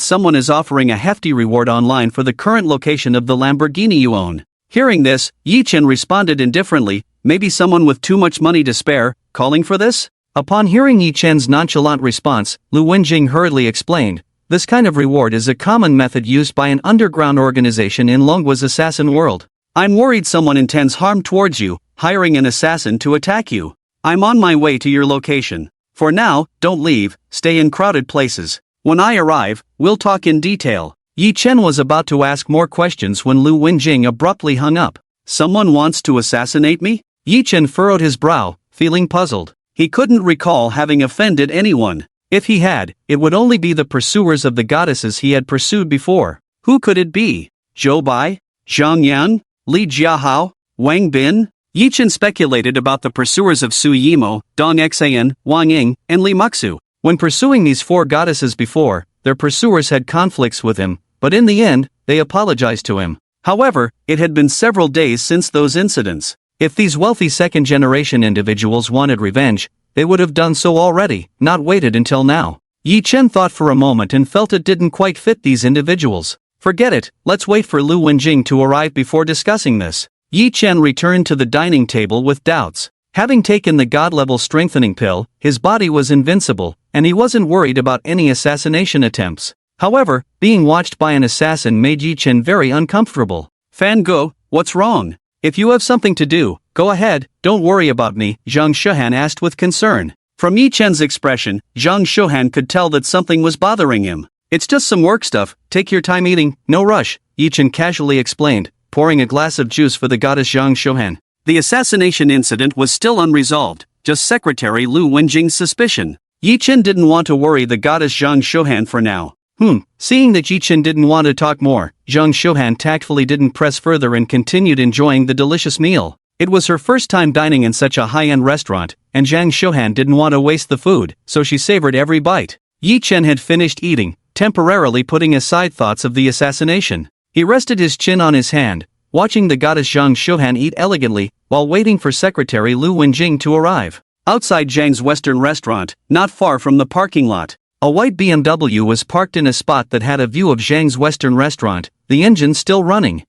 someone is offering a hefty reward online for the current location of the Lamborghini you own. Hearing this, Yi Chen responded indifferently, maybe someone with too much money to spare, calling for this? Upon hearing Yi Chen's nonchalant response, Lu Wenjing hurriedly explained, this kind of reward is a common method used by an underground organization in Longwa's assassin world. I'm worried someone intends harm towards you, hiring an assassin to attack you. I'm on my way to your location. For now, don't leave, stay in crowded places. When I arrive, we'll talk in detail. Yi Chen was about to ask more questions when Lu Wenjing abruptly hung up. Someone wants to assassinate me? Yi Chen furrowed his brow, feeling puzzled. He couldn't recall having offended anyone. If he had, it would only be the pursuers of the goddesses he had pursued before. Who could it be? Zhou Bai? Zhang Yan? Li Jiahao? Wang Bin? Yi Chen speculated about the pursuers of Su Yimo, Dong Xan, Wang Ying, and Li Muxu. When pursuing these four goddesses before, their pursuers had conflicts with him, but in the end, they apologized to him. However, it had been several days since those incidents. If these wealthy second-generation individuals wanted revenge, they would have done so already, not waited until now. Yi Chen thought for a moment and felt it didn't quite fit these individuals. Forget it, let's wait for Lu Wenjing to arrive before discussing this. Yi Chen returned to the dining table with doubts. Having taken the god-level strengthening pill, his body was invincible, and he wasn't worried about any assassination attempts. However, being watched by an assassin made Yi Chen very uncomfortable. Fan Go, what's wrong? If you have something to do, go ahead, don't worry about me, Zhang Shuhan asked with concern. From Yi Chen's expression, Zhang Shuhan could tell that something was bothering him. It's just some work stuff, take your time eating, no rush, Yi Chen casually explained, pouring a glass of juice for the goddess Zhang Shuhan. The assassination incident was still unresolved, just Secretary Lu Wenjing's suspicion. Yi Chen didn't want to worry the goddess Zhang Shuhan for now. Seeing that Yi Chen didn't want to talk more, Zhang Shuhan tactfully didn't press further and continued enjoying the delicious meal. It was her first time dining in such a high-end restaurant, and Zhang Shuhan didn't want to waste the food, so she savored every bite. Yi Chen had finished eating, temporarily putting aside thoughts of the assassination. He rested his chin on his hand, watching the goddess Zhang Shuhan eat elegantly, while waiting for Secretary Lu Wenjing to arrive. Outside Zhang's Western restaurant, not far from the parking lot, a white BMW was parked in a spot that had a view of Zhang's Western restaurant, the engine still running.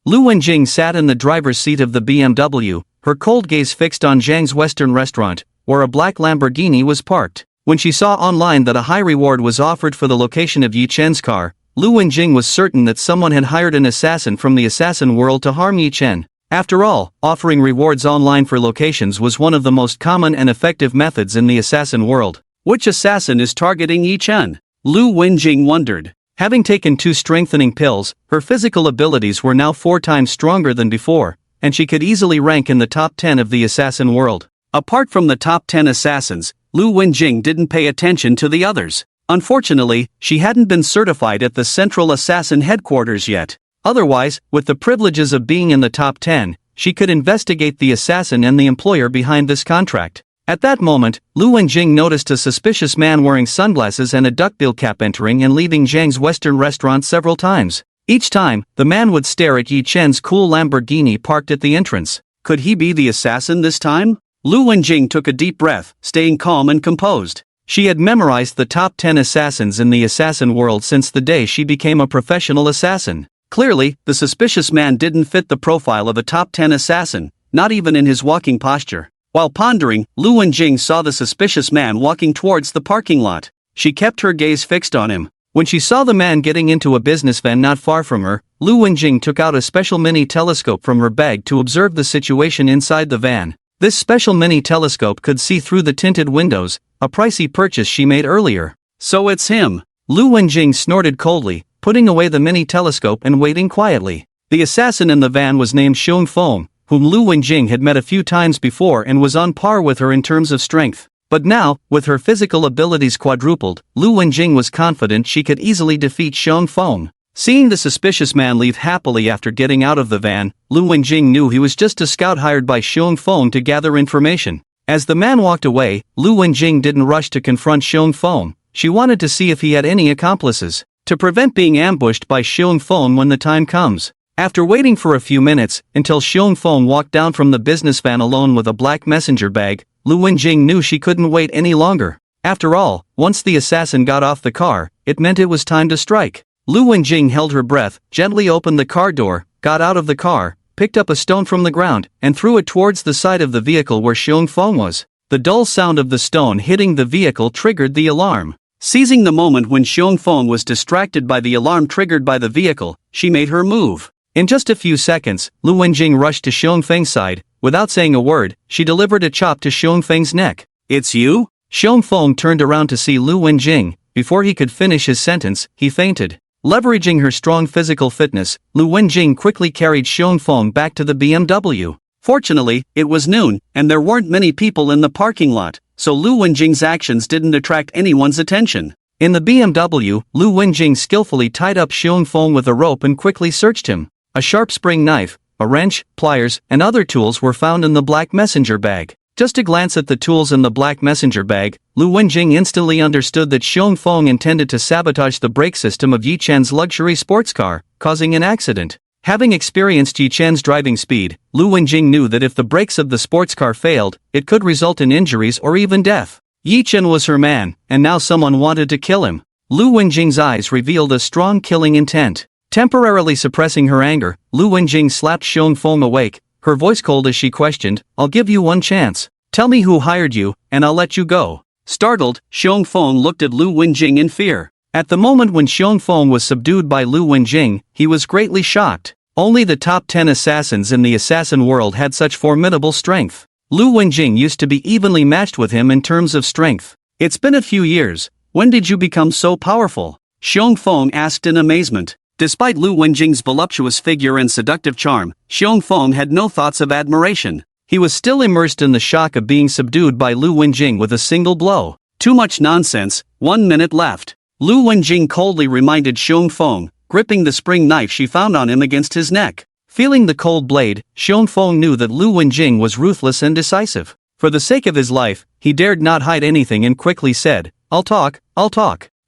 Lu Wenjing sat in the driver's seat of the BMW, her cold gaze fixed on Zhang's Western restaurant, where a black Lamborghini was parked. When she saw online that a high reward was offered for the location of Yi Chen's car, Lu Wenjing was certain that someone had hired an assassin from the assassin world to harm Yi Chen. After all, offering rewards online for locations was one of the most common and effective methods in the assassin world. Which assassin is targeting Yi Chen? Lu Wenjing wondered. Having taken 2 strengthening pills, her physical abilities were now 4 times stronger than before, and she could easily rank in the top 10 of the assassin world. Apart from the top 10 assassins, Lu Wenjing didn't pay attention to the others. Unfortunately, she hadn't been certified at the Central Assassin Headquarters yet. Otherwise, with the privileges of being in the top 10, she could investigate the assassin and the employer behind this contract. At that moment, Lu Wenjing noticed a suspicious man wearing sunglasses and a duckbill cap entering and leaving Zhang's Western restaurant several times. Each time, the man would stare at Yi Chen's cool Lamborghini parked at the entrance. Could he be the assassin this time? Lu Wenjing took a deep breath, staying calm and composed. She had memorized the top 10 assassins in the assassin world since the day she became a professional assassin. Clearly, the suspicious man didn't fit the profile of a top 10 assassin, not even in his walking posture. While pondering, Lu Wenjing saw the suspicious man walking towards the parking lot. She kept her gaze fixed on him. When she saw the man getting into a business van not far from her, Lu Wenjing took out a special mini telescope from her bag to observe the situation inside the van. This special mini telescope could see through the tinted windows, a pricey purchase she made earlier. So it's him. Lu Wenjing snorted coldly, putting away the mini telescope and waiting quietly. The assassin in the van was named Xiong Feng, whom Lu Wenjing had met a few times before and was on par with her in terms of strength. But now, with her physical abilities quadrupled, Lu Wenjing was confident she could easily defeat Xiong Feng. Seeing the suspicious man leave happily after getting out of the van, Lu Wenjing knew he was just a scout hired by Xiong Feng to gather information. As the man walked away, Lu Wenjing didn't rush to confront Xiong Feng. She wanted to see if he had any accomplices, to prevent being ambushed by Xiong Feng when the time comes. After waiting for a few minutes, until Xiong Feng walked down from the business van alone with a black messenger bag, Lu Wenjing knew she couldn't wait any longer. After all, once the assassin got off the car, it meant it was time to strike. Lu Wenjing held her breath, gently opened the car door, got out of the car, picked up a stone from the ground, and threw it towards the side of the vehicle where Xiong Feng was. The dull sound of the stone hitting the vehicle triggered the alarm. Seizing the moment when Xiong Feng was distracted by the alarm triggered by the vehicle, she made her move. In just a few seconds, Lu Wenjing rushed to Xiong Feng's side. Without saying a word, she delivered a chop to Xiong Feng's neck. "It's you?" Xiong Feng turned around to see Lu Wenjing. Before he could finish his sentence, he fainted. Leveraging her strong physical fitness, Lu Wenjing quickly carried Xiong Feng back to the BMW. Fortunately, it was noon, and there weren't many people in the parking lot, so Lu Wenjing's actions didn't attract anyone's attention. In the BMW, Lu Wenjing skillfully tied up Xiong Feng with a rope and quickly searched him. A sharp spring knife, a wrench, pliers, and other tools were found in the black messenger bag. Just a glance at the tools in the black messenger bag, Lu Wenjing instantly understood that Xiong Feng intended to sabotage the brake system of Yi Chen's luxury sports car, causing an accident. Having experienced Yi Chen's driving speed, Lu Wenjing knew that if the brakes of the sports car failed, it could result in injuries or even death. Yi Chen was her man, and now someone wanted to kill him. Lu Wenjing's eyes revealed a strong killing intent. Temporarily suppressing her anger, Lu Wenjing slapped Xiong Feng awake, her voice cold as she questioned, "I'll give you one chance. Tell me who hired you, and I'll let you go." Startled, Xiong Feng looked at Lu Wenjing in fear. At the moment when Xiong Feng was subdued by Lu Wenjing, he was greatly shocked. Only the top 10 assassins in the assassin world had such formidable strength. Lu Wenjing used to be evenly matched with him in terms of strength. "It's been a few years. When did you become so powerful?" Xiong Feng asked in amazement. Despite Lu Wenjing's voluptuous figure and seductive charm, Xiong Feng had no thoughts of admiration. He was still immersed in the shock of being subdued by Lu Wenjing with a single blow. "Too much nonsense, 1 minute left." Lu Wenjing coldly reminded Xiong Feng, gripping the spring knife she found on him against his neck. Feeling the cold blade, Xiong Feng knew that Lu Wenjing was ruthless and decisive. For the sake of his life, he dared not hide anything and quickly said, I'll talk.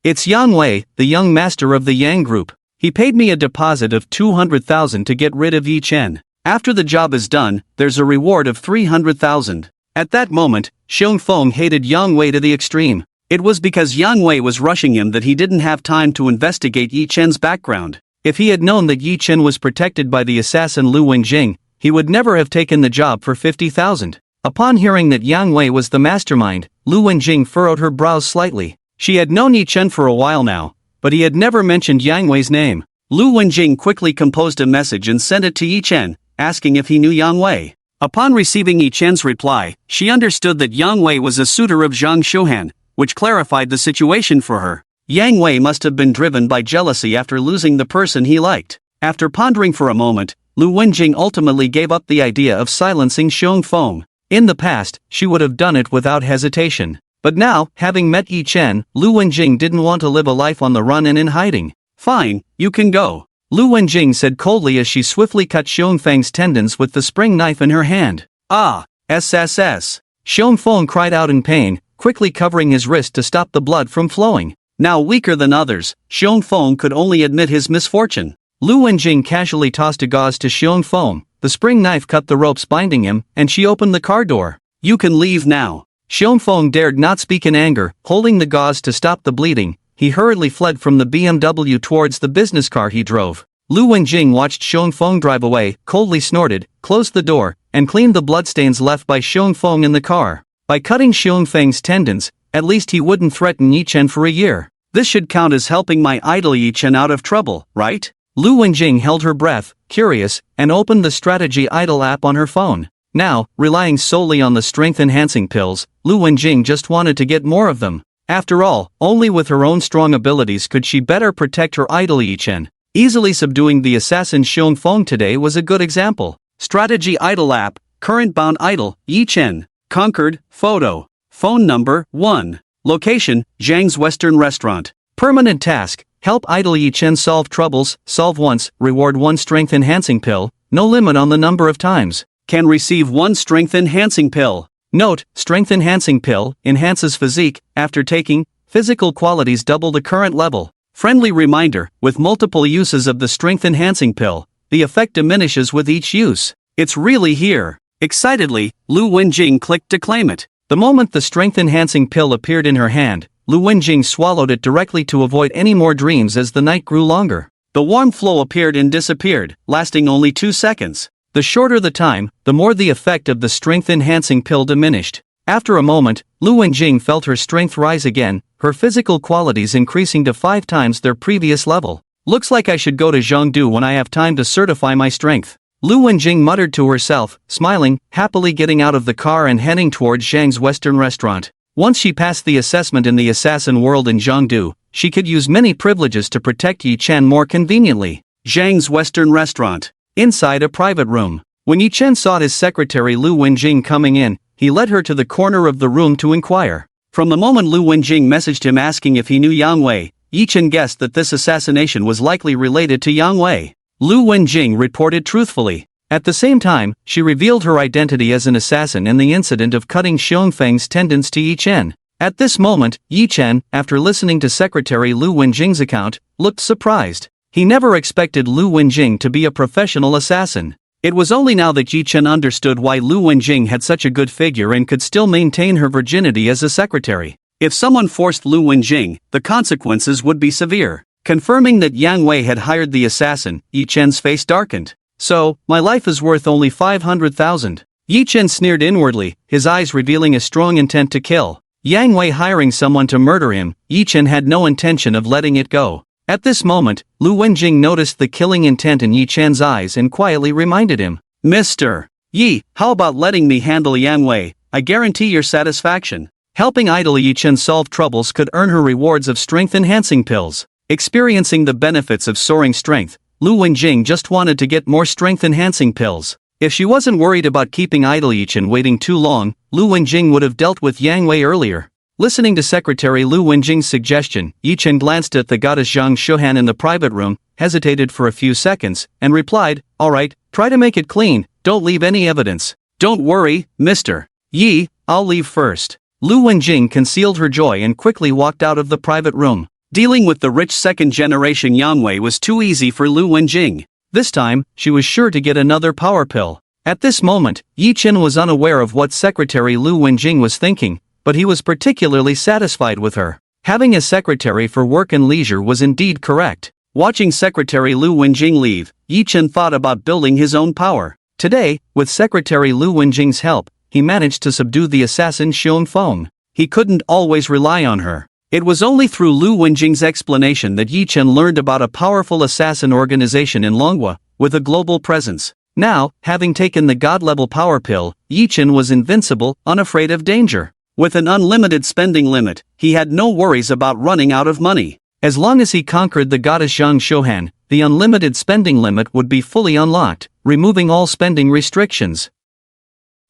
It's Yang Wei, the young master of the Yang Group. He paid me a deposit of 200,000 to get rid of Yi Chen. After the job is done, there's a reward of 300,000. At that moment, Xiong Feng hated Yang Wei to the extreme. It was because Yang Wei was rushing him that he didn't have time to investigate Yi Chen's background. If he had known that Yi Chen was protected by the assassin Lu Wenjing, he would never have taken the job for 50,000. Upon hearing that Yang Wei was the mastermind, Lu Wenjing furrowed her brows slightly. She had known Yi Chen for a while now, but he had never mentioned Yang Wei's name. Lu Wenjing quickly composed a message and sent it to Yi Chen, asking if he knew Yang Wei. Upon receiving Yi Chen's reply, she understood that Yang Wei was a suitor of Zhang Shuhan, which clarified the situation for her. Yang Wei must have been driven by jealousy after losing the person he liked. After pondering for a moment, Lu Wenjing ultimately gave up the idea of silencing Xiong Feng. In the past, she would have done it without hesitation. But now, having met Yi Chen, Lu Wenjing didn't want to live a life on the run and in hiding. Fine, you can go, Lu Wenjing said coldly as she swiftly cut Xiong Feng's tendons with the spring knife in her hand. Ah, SSS. Xiong Feng cried out in pain, quickly covering his wrist to stop the blood from flowing. Now weaker than others, Xiong Feng could only admit his misfortune. Lu Wenjing casually tossed a gauze to Xiong Feng. The spring knife cut the ropes binding him, and she opened the car door. You can leave now. Xiong Feng dared not speak in anger. Holding the gauze to stop the bleeding, he hurriedly fled from the BMW towards the business car he drove. Lu Wenjing watched Xiong Feng drive away, coldly snorted, closed the door, and cleaned the bloodstains left by Xiong Feng in the car. By cutting Xiong Feng's tendons, at least he wouldn't threaten Yi Chen for a year. This should count as helping my idol Yi Chen out of trouble, right? Lu Wenjing held her breath, curious, and opened the Strategy Idol app on her phone. Now, relying solely on the strength-enhancing pills, Lu Wenjing just wanted to get more of them. After all, only with her own strong abilities could she better protect her idol Yi Chen. Easily subduing the assassin Xiong Feng today was a good example. Strategy Idol app, current bound idol, Yi Chen. Conquered, photo. Phone number, 1. Location, Zhang's Western Restaurant. Permanent task, help idol Yi Chen solve troubles, solve once, reward 1 strength-enhancing pill, no limit on the number of times. Can receive 1 strength-enhancing pill. Note, strength-enhancing pill, enhances physique, after taking, physical qualities double the current level. Friendly reminder, with multiple uses of the strength-enhancing pill, the effect diminishes with each use. It's really here. Excitedly, Lu Wenjing clicked to claim it. The moment the strength-enhancing pill appeared in her hand, Lu Wenjing swallowed it directly to avoid any more dreams as the night grew longer. The warm flow appeared and disappeared, lasting only 2 seconds. The shorter the time, the more the effect of the strength-enhancing pill diminished. After a moment, Lu Wenjing felt her strength rise again, her physical qualities increasing to 5 times their previous level. Looks like I should go to Zhongdu when I have time to certify my strength. Lu Wenjing muttered to herself, smiling, happily getting out of the car and heading towards Zhang's Western restaurant. Once she passed the assessment in the assassin world in Zhongdu, she could use many privileges to protect Yi Chen more conveniently. Zhang's Western restaurant. Inside a private room. When Yi Chen saw his secretary Lu Wenjing coming in, he led her to the corner of the room to inquire. From the moment Lu Wenjing messaged him asking if he knew Yang Wei, Yi Chen guessed that this assassination was likely related to Yang Wei. Lu Wenjing reported truthfully. At the same time, she revealed her identity as an assassin in the incident of cutting Xiongfeng's tendons to Yi Chen. At this moment, Yi Chen, after listening to Secretary Lu Wenjing's account, looked surprised. He never expected Lu Wenjing to be a professional assassin. It was only now that Yi Chen understood why Lu Wenjing had such a good figure and could still maintain her virginity as a secretary. If someone forced Lu Wenjing, the consequences would be severe. Confirming that Yang Wei had hired the assassin, Yi Chen's face darkened. So, my life is worth only 500,000. Yi Chen sneered inwardly, his eyes revealing a strong intent to kill. Yang Wei hiring someone to murder him, Yi Chen had no intention of letting it go. At this moment, Lu Wenjing noticed the killing intent in Yi Chen's eyes and quietly reminded him, Mr. Yi, how about letting me handle Yang Wei? I guarantee your satisfaction. Helping idly Yi Chen solve troubles could earn her rewards of strength-enhancing pills. Experiencing the benefits of soaring strength, Lu Wenjing just wanted to get more strength-enhancing pills. If she wasn't worried about keeping idle Yi Chen waiting too long, Lu Wenjing would have dealt with Yang Wei earlier. Listening to Secretary Lu Wenjing's suggestion, Yi Chen glanced at the goddess Zhang Shuhan in the private room, hesitated for a few seconds, and replied, Alright, try to make it clean, don't leave any evidence. Don't worry, Mr. Yi, I'll leave first. Lu Wenjing concealed her joy and quickly walked out of the private room. Dealing with the rich second-generation Yang Wei was too easy for Lu Wenjing. This time, she was sure to get another power pill. At this moment, Yi Chen was unaware of what Secretary Lu Wenjing was thinking, but he was particularly satisfied with her. Having a secretary for work and leisure was indeed correct. Watching Secretary Lu Wenjing leave, Yi Chen thought about building his own power. Today, with Secretary Lu Wenjing's help, he managed to subdue the assassin Xiongfeng. He couldn't always rely on her. It was only through Lu Wenjing's explanation that Yi Chen learned about a powerful assassin organization in Manhwa, with a global presence. Now, having taken the god-level power pill, Yi Chen was invincible, unafraid of danger. With an unlimited spending limit, he had no worries about running out of money. As long as he conquered the goddess Zhang Shuhan, the unlimited spending limit would be fully unlocked, removing all spending restrictions.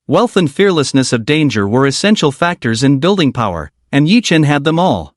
Wealth and fearlessness of danger were essential factors in building power, and Yi Chen had them all.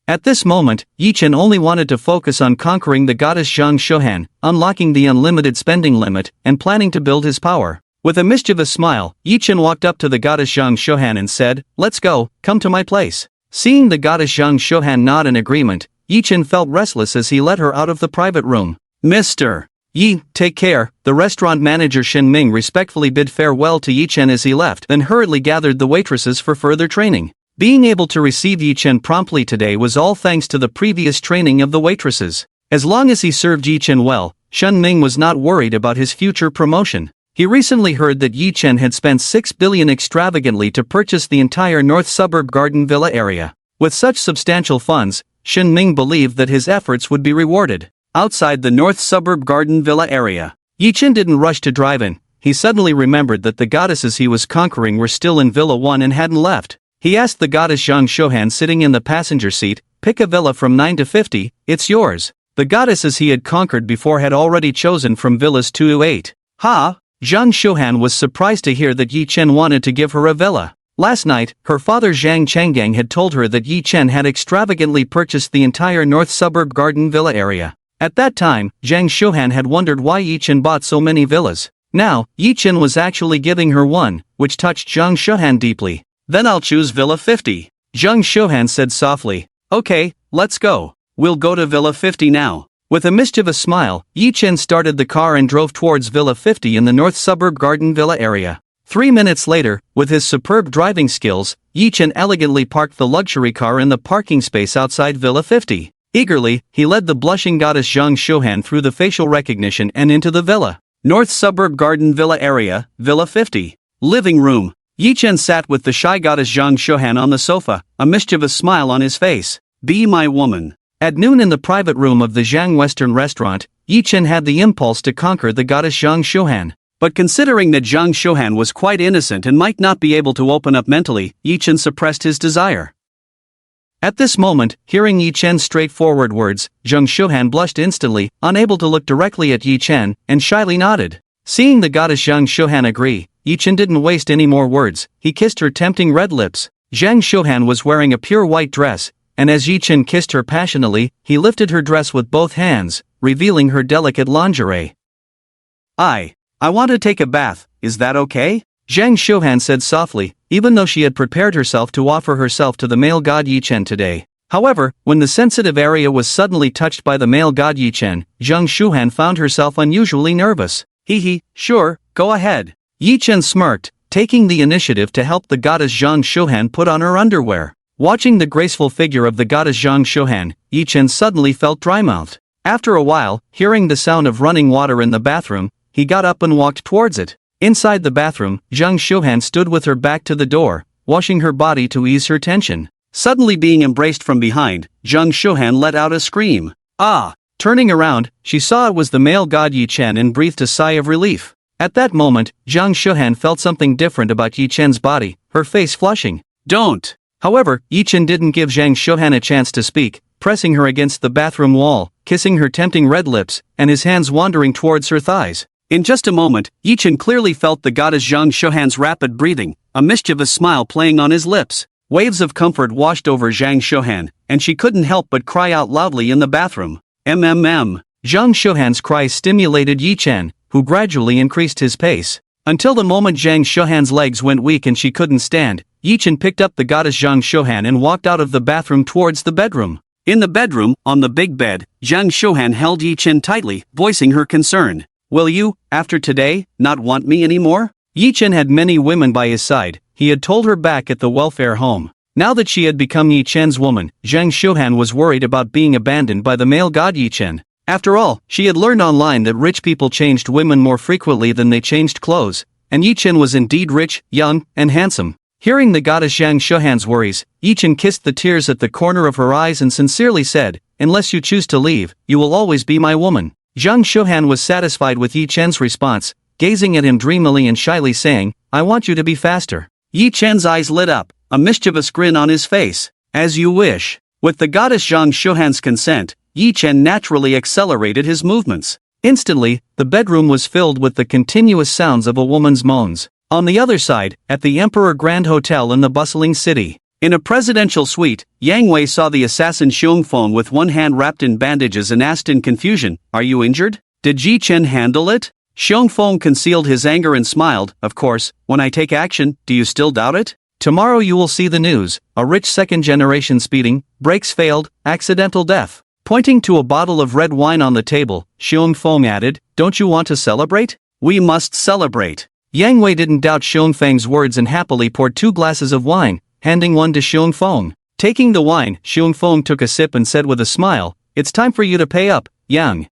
At this moment, Yi Chen only wanted to focus on conquering the goddess Zhang Shuhan, unlocking the unlimited spending limit, and planning to build his power. With a mischievous smile, Yi Chen walked up to the goddess Zhang Shuhan and said, Let's go, come to my place. Seeing the goddess Zhang Shuhan nod in agreement, Yi Chen felt restless as he led her out of the private room. Mr. Yi, take care. The restaurant manager Shen Ming respectfully bid farewell to Yi Chen as he left, then hurriedly gathered the waitresses for further training. Being able to receive Yi Chen promptly today was all thanks to the previous training of the waitresses. As long as he served Yi Chen well, Shen Ming was not worried about his future promotion. He recently heard that Yi Chen had spent 6 billion extravagantly to purchase the entire North Suburb Garden Villa area. With such substantial funds, Shen Ming believed that his efforts would be rewarded. Outside the North Suburb Garden Villa area, Yi Chen didn't rush to drive in. He suddenly remembered that the goddesses he was conquering were still in Villa 1 and hadn't left. He asked the goddess Zhang Shuhan sitting in the passenger seat, Pick a villa from 9 to 50, it's yours. The goddesses he had conquered before had already chosen from villas 2 to 8. Ha! Zhang Shuhan was surprised to hear that Yi Chen wanted to give her a villa. Last night, her father Zhang Changgang had told her that Yi Chen had extravagantly purchased the entire North Suburb Garden Villa area. At that time, Zhang Shuhan had wondered why Yi Chen bought so many villas. Now, Yi Chen was actually giving her one, which touched Zhang Shuhan deeply. Then I'll choose Villa 50. Zhang Shuhan said softly. Okay, let's go. We'll go to Villa 50 now. With a mischievous smile, Yi Chen started the car and drove towards Villa 50 in the North Suburb Garden Villa area. 3 minutes later, with his superb driving skills, Yi Chen elegantly parked the luxury car in the parking space outside Villa 50. Eagerly, he led the blushing goddess Zhang Shohan through the facial recognition and into the villa. North Suburb Garden Villa area, Villa 50. Living room. Yi Chen sat with the shy goddess Zhang Shohan on the sofa, a mischievous smile on his face. Be my woman. At noon in the private room of the Zhang Western restaurant, Yi Chen had the impulse to conquer the goddess Zhang Shohan. But considering that Zhang Shohan was quite innocent and might not be able to open up mentally, Yi Chen suppressed his desire. At this moment, hearing Yi Chen's straightforward words, Zhang Shohan blushed instantly, unable to look directly at Yi Chen, and shyly nodded. Seeing the goddess Zhang Shohan agree, Yi Chen didn't waste any more words. He kissed her tempting red lips. Zhang Shohan was wearing a pure white dress, and as Yi Chen kissed her passionately, he lifted her dress with both hands, revealing her delicate lingerie. I want to take a bath, is that okay? Zhang Shohan said softly, even though she had prepared herself to offer herself to the male god Yi Chen today. However, when the sensitive area was suddenly touched by the male god Yi Chen, Zhang Shohan found herself unusually nervous. Sure, go ahead. Yi Chen smirked, taking the initiative to help the goddess Zhang Shohan put on her underwear. Watching the graceful figure of the goddess Zhang Shohan, Yi Chen suddenly felt dry-mouthed. After a while, hearing the sound of running water in the bathroom, he got up and walked towards it. Inside the bathroom, Zhang Shohan stood with her back to the door, washing her body to ease her tension. Suddenly being embraced from behind, Zhang Shohan let out a scream. Ah! Turning around, she saw it was the male god Yi Chen and breathed a sigh of relief. At that moment, Zhang Shohan felt something different about Yi Chen's body, her face flushing. Don't! However, Yi Chen didn't give Zhang Shohan a chance to speak, pressing her against the bathroom wall, kissing her tempting red lips, and his hands wandering towards her thighs. In just a moment, Yi Chen clearly felt the goddess Zhang Shohan's rapid breathing, a mischievous smile playing on his lips. Waves of comfort washed over Zhang Shohan, and she couldn't help but cry out loudly in the bathroom. Zhang Shohan's cries stimulated Yi Chen, who gradually increased his pace. Until the moment Zhang Shohan's legs went weak and she couldn't stand, Yi Chen picked up the goddess Zhang Shohan and walked out of the bathroom towards the bedroom. In the bedroom, on the big bed, Zhang Shohan held Yi Chen tightly, voicing her concern. Will you, after today, not want me anymore? Yi Chen had many women by his side, he had told her back at the welfare home. Now that she had become Yi Chen's woman, Zhang Shohan was worried about being abandoned by the male god Yi Chen. After all, she had learned online that rich people changed women more frequently than they changed clothes, and Yi Chen was indeed rich, young, and handsome. Hearing the goddess Zhang Shohan's worries, Yi Chen kissed the tears at the corner of her eyes and sincerely said, unless you choose to leave, you will always be my woman. Zhang Shohan was satisfied with Yi Chen's response, gazing at him dreamily and shyly saying, I want you to be faster. Yi Chen's eyes lit up, a mischievous grin on his face. As you wish. With the goddess Zhang Shohan's consent, Yi Chen naturally accelerated his movements. Instantly, the bedroom was filled with the continuous sounds of a woman's moans. On the other side, at the Emperor Grand Hotel in the bustling city, in a presidential suite, Yang Wei saw the assassin Xiong Feng with one hand wrapped in bandages and asked in confusion, Are you injured? Did Yi Chen handle it? Xiong Feng concealed his anger and smiled, Of course, when I take action, do you still doubt it? Tomorrow you will see the news, a rich second-generation speeding, brakes failed, accidental death. Pointing to a bottle of red wine on the table, Xiong Feng added, Don't you want to celebrate? We must celebrate. Yang Wei didn't doubt Xiong Feng's words and happily poured 2 glasses of wine, handing one to Xiong Feng. Taking the wine, Xiong Feng took a sip and said with a smile, It's time for you to pay up, Yang.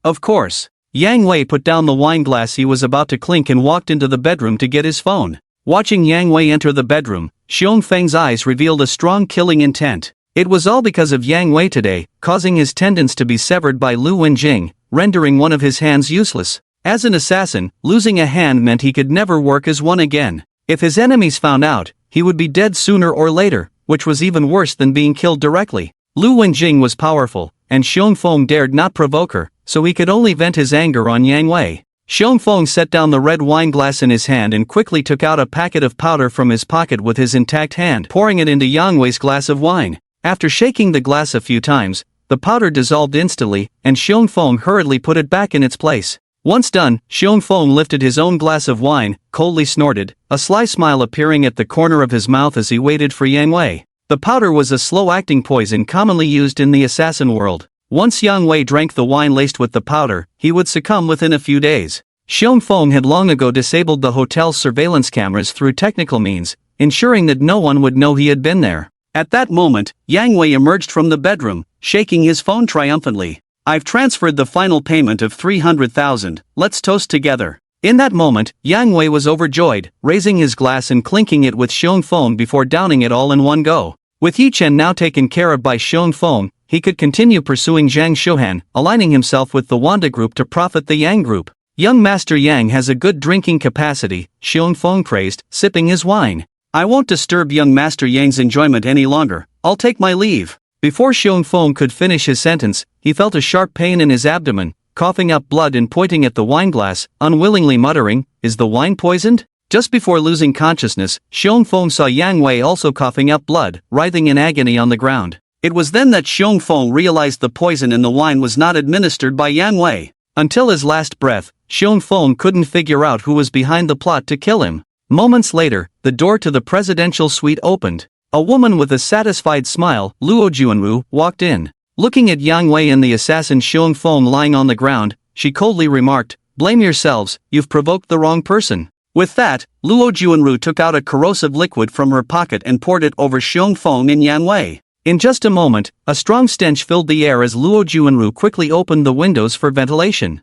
Of course. Yang Wei put down the wine glass he was about to clink and walked into the bedroom to get his phone. Watching Yang Wei enter the bedroom, Xiong Feng's eyes revealed a strong killing intent. It was all because of Yang Wei today, causing his tendons to be severed by Lu Wenjing, rendering one of his hands useless. As an assassin, losing a hand meant he could never work as one again. If his enemies found out, he would be dead sooner or later, which was even worse than being killed directly. Lu Wenjing was powerful, and Xiong Feng dared not provoke her, so he could only vent his anger on Yang Wei. Xiong Feng set down the red wine glass in his hand and quickly took out a packet of powder from his pocket with his intact hand, pouring it into Yang Wei's glass of wine. After shaking the glass a few times, the powder dissolved instantly, and Xiong Feng hurriedly put it back in its place. Once done, Xiong Feng lifted his own glass of wine, coldly snorted, a sly smile appearing at the corner of his mouth as he waited for Yang Wei. The powder was a slow-acting poison commonly used in the assassin world. Once Yang Wei drank the wine laced with the powder, he would succumb within a few days. Xiong Feng had long ago disabled the hotel's surveillance cameras through technical means, ensuring that no one would know he had been there. At that moment, Yang Wei emerged from the bedroom, shaking his phone triumphantly. "I've transferred the final payment of 300,000, let's toast together." In that moment, Yang Wei was overjoyed, raising his glass and clinking it with Xiong Feng before downing it all in one go. With Yi Chen now taken care of by Xiong Feng, he could continue pursuing Zhang Shuhan, aligning himself with the Wanda group to profit the Yang group. "Young Master Yang has a good drinking capacity," Xiong Feng praised, sipping his wine. "I won't disturb young Master Yang's enjoyment any longer, I'll take my leave." Before Xiong Feng could finish his sentence, he felt a sharp pain in his abdomen, coughing up blood and pointing at the wineglass, unwillingly muttering, "Is the wine poisoned?" Just before losing consciousness, Xiong Feng saw Yang Wei also coughing up blood, writhing in agony on the ground. It was then that Xiong Feng realized the poison in the wine was not administered by Yang Wei. Until his last breath, Xiong Feng couldn't figure out who was behind the plot to kill him. Moments later, the door to the presidential suite opened. A woman with a satisfied smile, Luo Juanru, walked in. Looking at Yang Wei and the assassin Xiong Feng lying on the ground, she coldly remarked, "Blame yourselves, you've provoked the wrong person." With that, Luo Juanru took out a corrosive liquid from her pocket and poured it over Xiong Feng and Yang Wei. In just a moment, a strong stench filled the air as Luo Juanru quickly opened the windows for ventilation.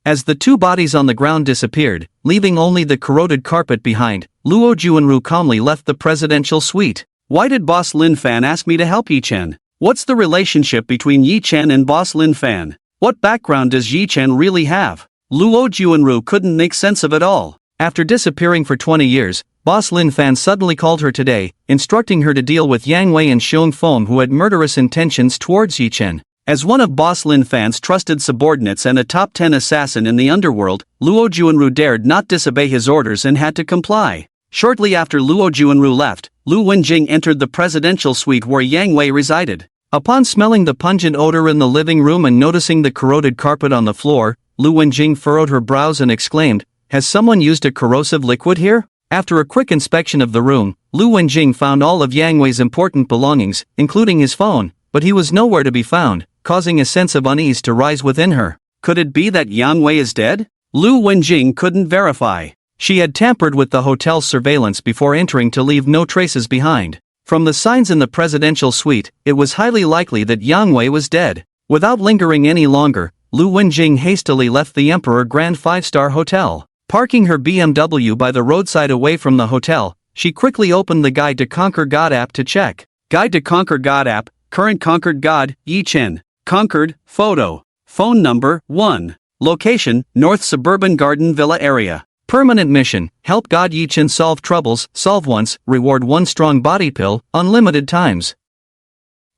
As the two bodies on the ground disappeared, leaving only the corroded carpet behind, Luo Juanru calmly left the presidential suite. "Why did Boss Lin Fan ask me to help Yi Chen? What's the relationship between Yi Chen and Boss Lin Fan? What background does Yi Chen really have?" Luo Juanru couldn't make sense of it all. After disappearing for 20 years, Boss Lin Fan suddenly called her today, instructing her to deal with Yang Wei and Xiong Feng, who had murderous intentions towards Yi Chen. As one of Boss Lin Fan's trusted subordinates and a top 10 assassin in the underworld, Luo Juanru dared not disobey his orders and had to comply. Shortly after Luo Juanru left, Lu Wenjing entered the presidential suite where Yang Wei resided. Upon smelling the pungent odor in the living room and noticing the corroded carpet on the floor, Lu Wenjing furrowed her brows and exclaimed, "Has someone used a corrosive liquid here?" After a quick inspection of the room, Lu Wenjing found all of Yang Wei's important belongings, including his phone, but he was nowhere to be found, causing a sense of unease to rise within her. Could it be that Yang Wei is dead? Lu Wenjing couldn't verify. She had tampered with the hotel's surveillance before entering to leave no traces behind. From the signs in the presidential suite, it was highly likely that Yang Wei was dead. Without lingering any longer, Lu Wenjing hastily left the Emperor Grand 5-star Hotel. Parking her BMW by the roadside away from the hotel, she quickly opened the Guide to Conquer God app to check. Guide to Conquer God app, current conquered God, Yi Chen. Conquered, photo. Phone number, 1. Location, North Suburban Garden Villa area. Permanent mission, help God Yi Chen solve troubles, solve once, reward 1 strong body pill, unlimited times.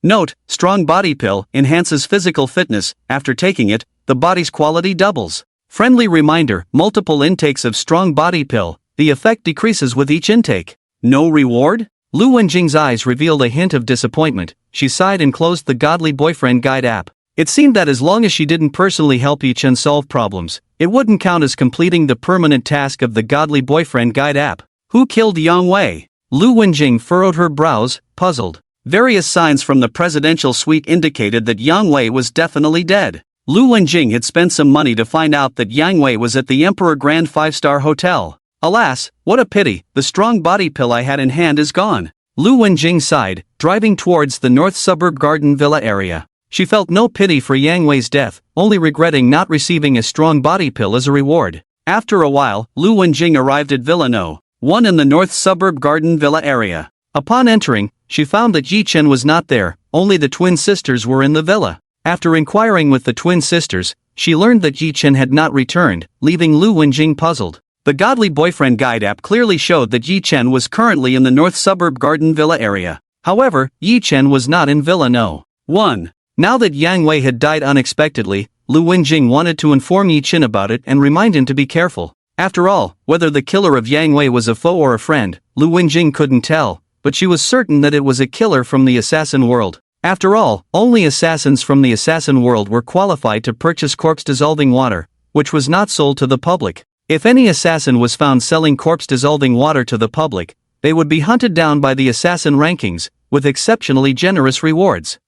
Note, strong body pill enhances physical fitness, after taking it, the body's quality doubles. Friendly reminder, multiple intakes of strong body pill, the effect decreases with each intake. No reward? Lu Wenjing's eyes revealed a hint of disappointment. She sighed and closed the Godly Boyfriend Guide app. It seemed that as long as she didn't personally help Yi Chen solve problems, it wouldn't count as completing the permanent task of the Godly Boyfriend Guide app. Who killed Yang Wei? Lu Wenjing furrowed her brows, puzzled. Various signs from the presidential suite indicated that Yang Wei was definitely dead. Lu Wenjing had spent some money to find out that Yang Wei was at the Emperor Grand 5-star Hotel. Alas, what a pity, the strong body pill I had in hand is gone. Lu Wenjing sighed, driving towards the North Suburb Garden Villa area. She felt no pity for Yang Wei's death, only regretting not receiving a strong body pill as a reward. After a while, Lu Wenjing arrived at Villa No. 1 in the North Suburb Garden Villa area. Upon entering, she found that Yi Chen was not there, only the twin sisters were in the villa. After inquiring with the twin sisters, she learned that Yi Chen had not returned, leaving Lu Wenjing puzzled. The Godly Boyfriend Guide app clearly showed that Yi Chen was currently in the North Suburb Garden Villa area. However, Yi Chen was not in Villa No. 1. Now that Yang Wei had died unexpectedly, Lu Wenjing wanted to inform Yi Chen about it and remind him to be careful. After all, whether the killer of Yang Wei was a foe or a friend, Lu Wenjing couldn't tell, but she was certain that it was a killer from the assassin world. After all, only assassins from the assassin world were qualified to purchase corpse-dissolving water, which was not sold to the public. If any assassin was found selling corpse-dissolving water to the public, they would be hunted down by the assassin rankings, with exceptionally generous rewards.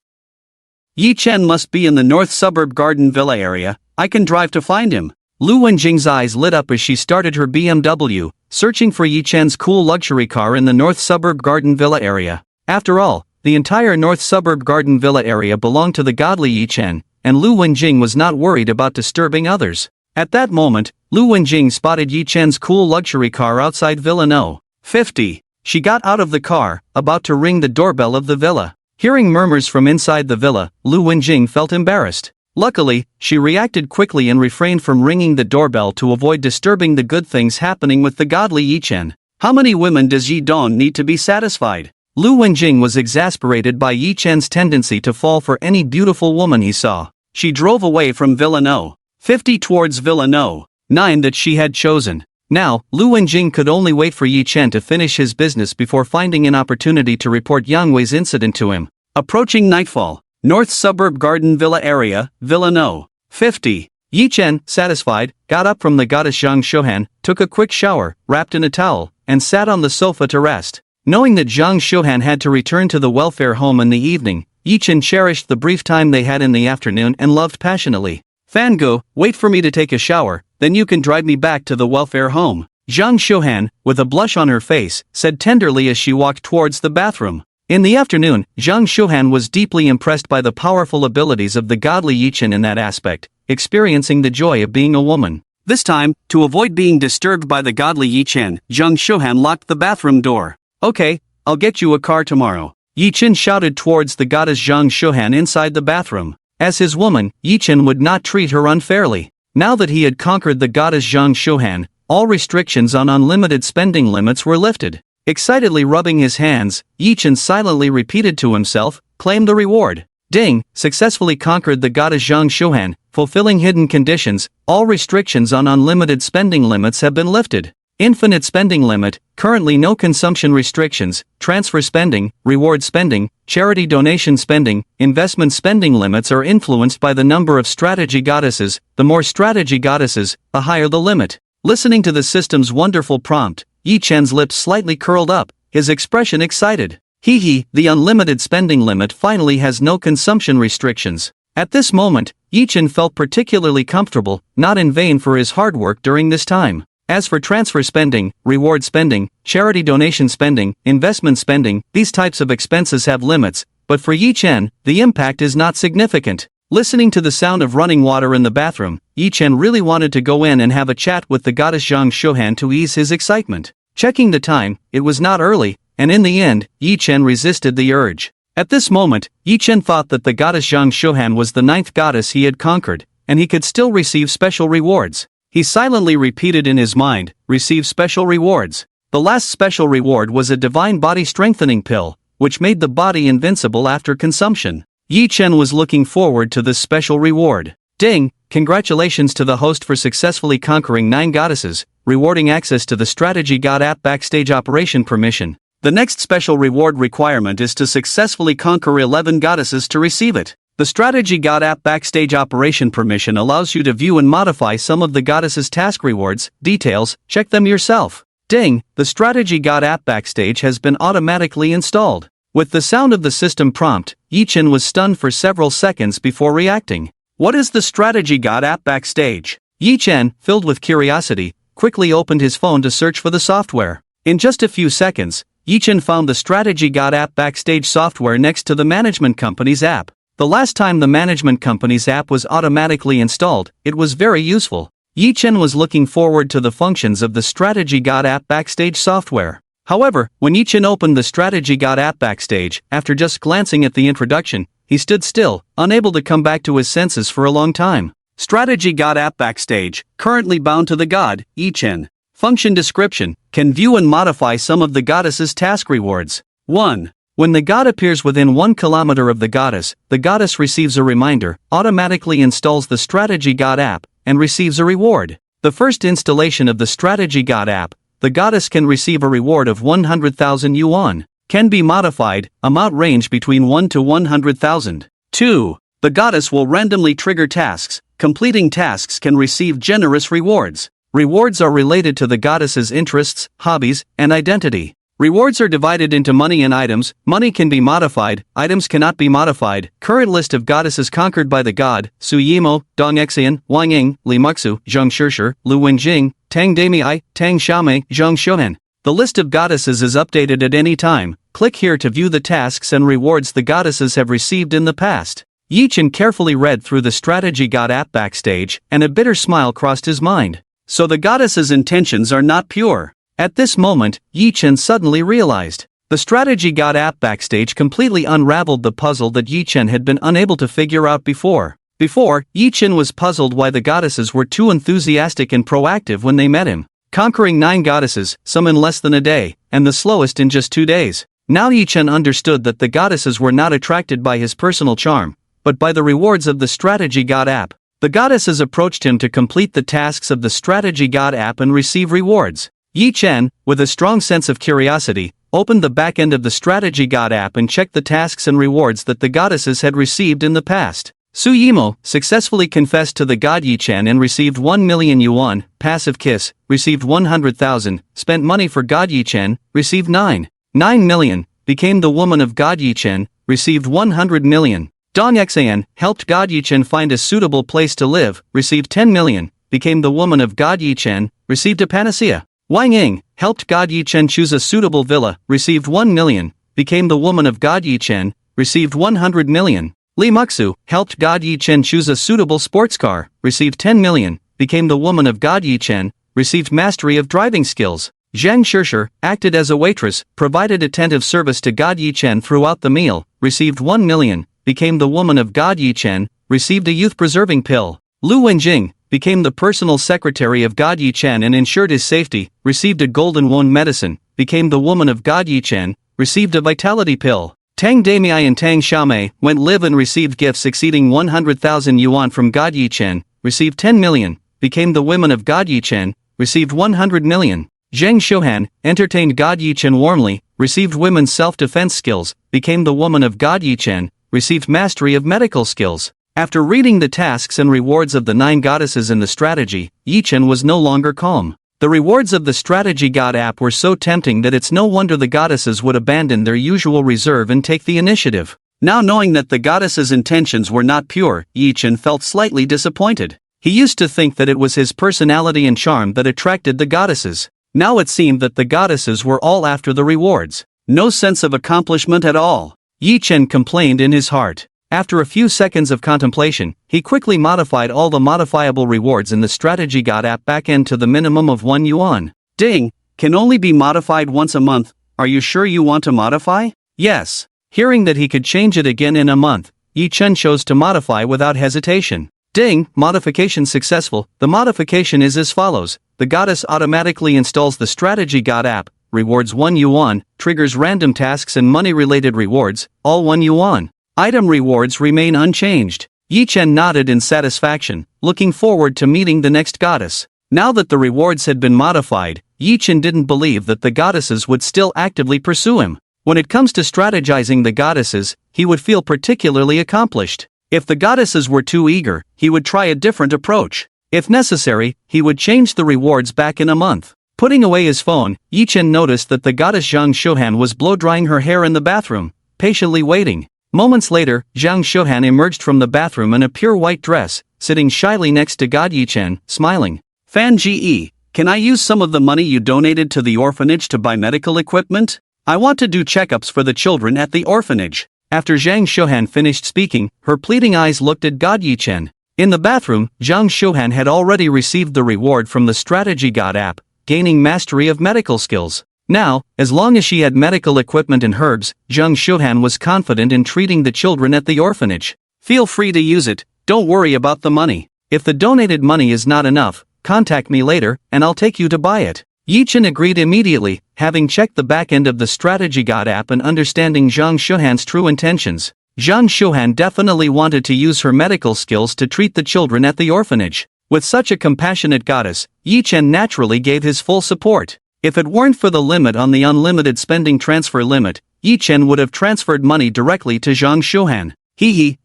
Yi Chen must be in the North Suburb Garden Villa area, I can drive to find him. Lu Wenjing's eyes lit up as she started her BMW, searching for Yi Chen's cool luxury car in the North Suburb Garden Villa area. After all, the entire North Suburb Garden Villa area belonged to the godly Yi Chen, and Lu Wenjing was not worried about disturbing others. At that moment, Lu Wenjing spotted Yi Chen's cool luxury car outside Villa No. 50. She got out of the car, about to ring the doorbell of the villa. Hearing murmurs from inside the villa, Lu Wenjing felt embarrassed. Luckily, she reacted quickly and refrained from ringing the doorbell to avoid disturbing the good things happening with the godly Yi Chen. How many women does Yi Dong need to be satisfied? Lu Wenjing was exasperated by Yi Chen's tendency to fall for any beautiful woman he saw. She drove away from Villa No. 50 towards Villa No. 9 that she had chosen. Now, Lu Wenjing could only wait for Yi Chen to finish his business before finding an opportunity to report Yang Wei's incident to him. Approaching nightfall. North Suburb Garden Villa area, Villa No. 50. Yi Chen, satisfied, got up from the goddess Zhang Shouhan, took a quick shower, wrapped in a towel, and sat on the sofa to rest. Knowing that Zhang Shouhan had to return to the welfare home in the evening, Yi Chen cherished the brief time they had in the afternoon and loved passionately. Fangu, wait for me to take a shower, then you can drive me back to the welfare home. Zhang Shouhan, with a blush on her face, said tenderly as she walked towards the bathroom. In the afternoon, Zhang Shouhan was deeply impressed by the powerful abilities of the godly Yi Chen in that aspect, experiencing the joy of being a woman. This time, to avoid being disturbed by the godly Yi Chen, Zhang Shouhan locked the bathroom door. Okay, I'll get you a car tomorrow. Yi Chen shouted towards the goddess Zhang Shouhan inside the bathroom. As his woman, Yi Chen would not treat her unfairly. Now that he had conquered the goddess Zhang Shouhan, all restrictions on unlimited spending limits were lifted. Excitedly rubbing his hands, Yi Chen silently repeated to himself, claim the reward. Ding, successfully conquered the goddess Zhang Shouhan, fulfilling hidden conditions, all restrictions on unlimited spending limits have been lifted. Infinite spending limit, currently no consumption restrictions, transfer spending, reward spending, charity donation spending, investment spending limits are influenced by the number of strategy goddesses. The more strategy goddesses, the higher the limit. Listening to the system's wonderful prompt, Yi Chen's lips slightly curled up, his expression excited. Hee, the unlimited spending limit finally has no consumption restrictions. At this moment, Yi Chen felt particularly comfortable, not in vain for his hard work during this time. As for transfer spending, reward spending, charity donation spending, investment spending, these types of expenses have limits, but for Yi Chen, the impact is not significant. Listening to the sound of running water in the bathroom, Yi Chen really wanted to go in and have a chat with the goddess Zhang Shouhan to ease his excitement. Checking the time, it was not early, and in the end, Yi Chen resisted the urge. At this moment, Yi Chen thought that the goddess Zhang Shouhan was the 9th goddess he had conquered, and he could still receive special rewards. He silently repeated in his mind, receive special rewards. The last special reward was a divine body strengthening pill, which made the body invincible after consumption. Yi Chen was looking forward to this special reward. Ding, congratulations to the host for successfully conquering 9 goddesses, rewarding access to the Strategy God app backstage operation permission. The next special reward requirement is to successfully conquer 11 goddesses to receive it. The Strategy God app backstage operation permission allows you to view and modify some of the goddesses' task rewards, details, check them yourself. Ding, the Strategy God app backstage has been automatically installed. With the sound of the system prompt, Yi Chen was stunned for several seconds before reacting. What is the Strategy God app backstage? Yi Chen, filled with curiosity, quickly opened his phone to search for the software. In just a few seconds, Yi Chen found the Strategy God app backstage software next to the management company's app. The last time the management company's app was automatically installed, it was very useful. Yi Chen was looking forward to the functions of the Strategy God app backstage software. However, when Yi Chen opened the Strategy God app backstage, after just glancing at the introduction, he stood still, unable to come back to his senses for a long time. Strategy God app backstage, currently bound to the god, Yi Chen. Function description, can view and modify some of the goddess's task rewards. 1. When the god appears within 1 kilometer of the goddess receives a reminder, automatically installs the Strategy God app, and receives a reward. The first installation of the Strategy God app, the goddess can receive a reward of 100,000 yuan. Can be modified, amount range between 1 to 100,000. 2. The goddess will randomly trigger tasks. Completing tasks can receive generous rewards. Rewards are related to the goddess's interests, hobbies, and identity. Rewards are divided into money and items. Money can be modified, items cannot be modified. Current list of goddesses conquered by the god: Su Yimo, Dong Exean, Wang Ying, Li Muxu, Zheng Shishir, Lu Wenjing, Tang Damei, Tang Xiaomei, Zheng Shohan. The list of goddesses is updated at any time. Click here to view the tasks and rewards the goddesses have received in the past. Yi Chen carefully read through the strategy god app backstage, and a bitter smile crossed his mind. So the goddess's intentions are not pure. At this moment, Yi Chen suddenly realized. The strategy god app backstage completely unraveled the puzzle that Yi Chen had been unable to figure out before. Before, Yi Chen was puzzled why the goddesses were too enthusiastic and proactive when they met him, conquering 9 goddesses, some in less than a day, and the slowest in just 2 days. Now Yi Chen understood that the goddesses were not attracted by his personal charm, but by the rewards of the strategy god app. The goddesses approached him to complete the tasks of the strategy god app and receive rewards. Yi Chen, with a strong sense of curiosity, opened the back end of the strategy god app and checked the tasks and rewards that the goddesses had received in the past. Su Yimo successfully confessed to the god Yi Chen and received 1 million yuan, passive kiss, received 100,000, spent money for god Yi Chen, received 9 million, became the woman of god Yi Chen, received 100 million. Dong Exean helped god Yi Chen find a suitable place to live, received 10 million, became the woman of god Yi Chen, received a panacea. Wang Ying helped god Yi Chen choose a suitable villa, received 1 million, became the woman of god Yi Chen, received 100 million. Li Muxu helped god Yi Chen choose a suitable sports car, received 10 million, became the woman of god Yi Chen, received mastery of driving skills. Zheng Shishir acted as a waitress, provided attentive service to god Yi Chen throughout the meal, received 1 million, became the woman of god Yi Chen, received a youth-preserving pill. Lu Wenjing became the personal secretary of god Yi Chen and ensured his safety, received a golden wand medicine, became the woman of god Yi Chen, received a vitality pill. Tang Damei and Tang Xiaomei went live and received gifts exceeding 100,000 yuan from god Yi Chen, received 10 million, became the women of god Yi Chen, received 100 million. Zheng Shohan entertained god Yi Chen warmly, received women's self-defense skills, became the woman of god Yi Chen, received mastery of medical skills. After reading the tasks and rewards of the 9 goddesses in the strategy, Yi Chen was no longer calm. The rewards of the strategy god app were so tempting that it's no wonder the goddesses would abandon their usual reserve and take the initiative. Now knowing that the goddesses' intentions were not pure, Yi Chen felt slightly disappointed. He used to think that it was his personality and charm that attracted the goddesses. Now it seemed that the goddesses were all after the rewards. No sense of accomplishment at all. Yi Chen complained in his heart. After a few seconds of contemplation, he quickly modified all the modifiable rewards in the strategy god app backend to the minimum of 1 yuan. Ding! Can only be modified once a month. Are you sure you want to modify? Yes. Hearing that he could change it again in a month, Yi Chen chose to modify without hesitation. Ding! Modification successful. The modification is as follows. The goddess automatically installs the strategy god app, rewards 1 yuan, triggers random tasks and money-related rewards, all 1 yuan. Item rewards remain unchanged. Yi Chen nodded in satisfaction, looking forward to meeting the next goddess. Now that the rewards had been modified, Yi Chen didn't believe that the goddesses would still actively pursue him. When it comes to strategizing the goddesses, he would feel particularly accomplished. If the goddesses were too eager, he would try a different approach. If necessary, he would change the rewards back in a month. Putting away his phone, Yi Chen noticed that the goddess Zhang Shohan was blow-drying her hair in the bathroom, patiently waiting. Moments later, Zhang Shohan emerged from the bathroom in a pure white dress, sitting shyly next to god Yi Chen, smiling. Fan Ge, can I use some of the money you donated to the orphanage to buy medical equipment? I want to do checkups for the children at the orphanage. After Zhang Shohan finished speaking, her pleading eyes looked at god Yi Chen. In the bathroom, Zhang Shohan had already received the reward from the strategy god app, gaining mastery of medical skills. Now, as long as she had medical equipment and herbs, Zhang Shohan was confident in treating the children at the orphanage. Feel free to use it, don't worry about the money. If the donated money is not enough, contact me later, and I'll take you to buy it. Yi Chen agreed immediately, having checked the back end of the strategy god app and understanding Zhang Shohan's true intentions. Zhang Shohan definitely wanted to use her medical skills to treat the children at the orphanage. With such a compassionate goddess, Yi Chen naturally gave his full support. If it weren't for the limit on the unlimited spending transfer limit, Yi Chen would have transferred money directly to Zhang Shohan.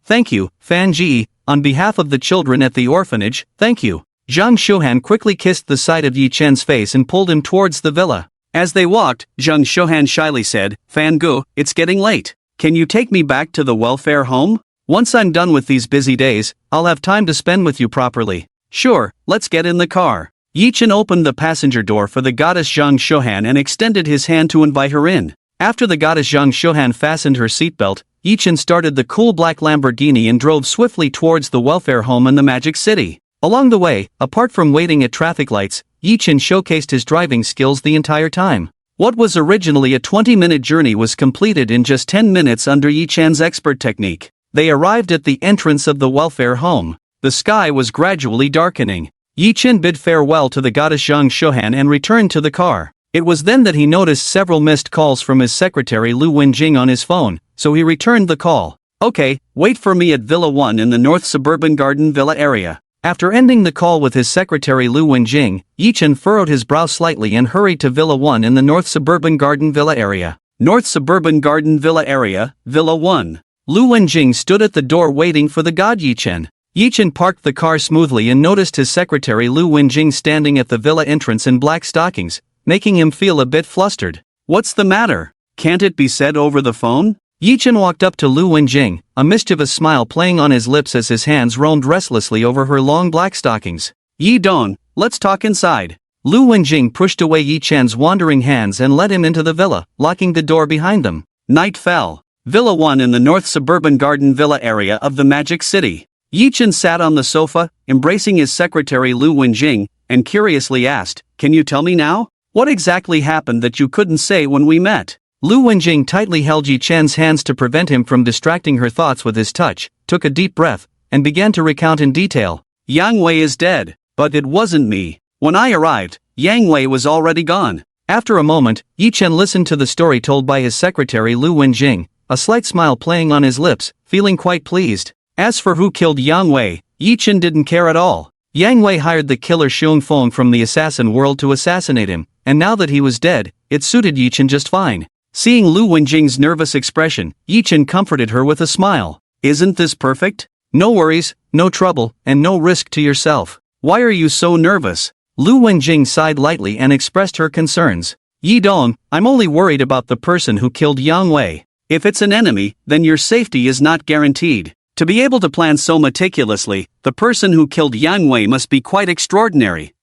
Thank you, Fan Ji, on behalf of the children at the orphanage, thank you. Zhang Shohan quickly kissed the side of Yi Chen's face and pulled him towards the villa. As they walked, Zhang Shohan shyly said, "Fangu, it's getting late. Can you take me back to the welfare home? Once I'm done with these busy days, I'll have time to spend with you properly." "Sure, let's get in the car." Yichen opened the passenger door for the goddess Zhang Shohan and extended his hand to invite her in. After the goddess Zhang Shohan fastened her seatbelt, Yichen started the cool black Lamborghini and drove swiftly towards the welfare home in the Magic City. Along the way, apart from waiting at traffic lights, Yichen showcased his driving skills the entire time. What was originally a 20-minute journey was completed in just 10 minutes under Yichen's expert technique. They arrived at the entrance of the welfare home. The sky was gradually darkening. Yichen bid farewell to the goddess Zhang Shohan and returned to the car. It was then that he noticed several missed calls from his secretary Lu Wenjing on his phone, so he returned the call. "Okay, wait for me at Villa 1 in the North Suburban Garden Villa area." After ending the call with his secretary Lu Wenjing, Yichen furrowed his brow slightly and hurried to Villa 1 in the North Suburban Garden Villa area. North Suburban Garden Villa area, Villa 1. Lu Wenjing stood at the door waiting for the god Yichen. Yichen parked the car smoothly and noticed his secretary Lu Wenjing standing at the villa entrance in black stockings, making him feel a bit flustered. "What's the matter? Can't it be said over the phone?" Yichen walked up to Lu Wenjing, a mischievous smile playing on his lips as his hands roamed restlessly over her long black stockings. "Yi Dong, let's talk inside." Lu Wenjing pushed away Yichen's wandering hands and led him into the villa, locking the door behind them. Night fell. Villa 1 in the North Suburban Garden Villa area of the Magic City. Yichen sat on the sofa, embracing his secretary Lu Wenjing, and curiously asked, "Can you tell me now? What exactly happened that you couldn't say when we met?" Lu Wenjing tightly held Yichen's hands to prevent him from distracting her thoughts with his touch, took a deep breath, and began to recount in detail. "Yang Wei is dead, but it wasn't me. When I arrived, Yang Wei was already gone." After a moment, Yichen listened to the story told by his secretary Lu Wenjing, a slight smile playing on his lips, feeling quite pleased. As for who killed Yang Wei, Yichen didn't care at all. Yang Wei hired the killer Xiong Feng from the assassin world to assassinate him, and now that he was dead, it suited Yichen just fine. Seeing Lu Wenjing's nervous expression, Yichen comforted her with a smile. "Isn't this perfect? No worries, no trouble, and no risk to yourself. Why are you so nervous?" Lu Wenjing sighed lightly and expressed her concerns. "Yi Dong, I'm only worried about the person who killed Yang Wei. If it's an enemy, then your safety is not guaranteed. To be able to plan so meticulously, the person who killed Yang Wei must be quite extraordinary."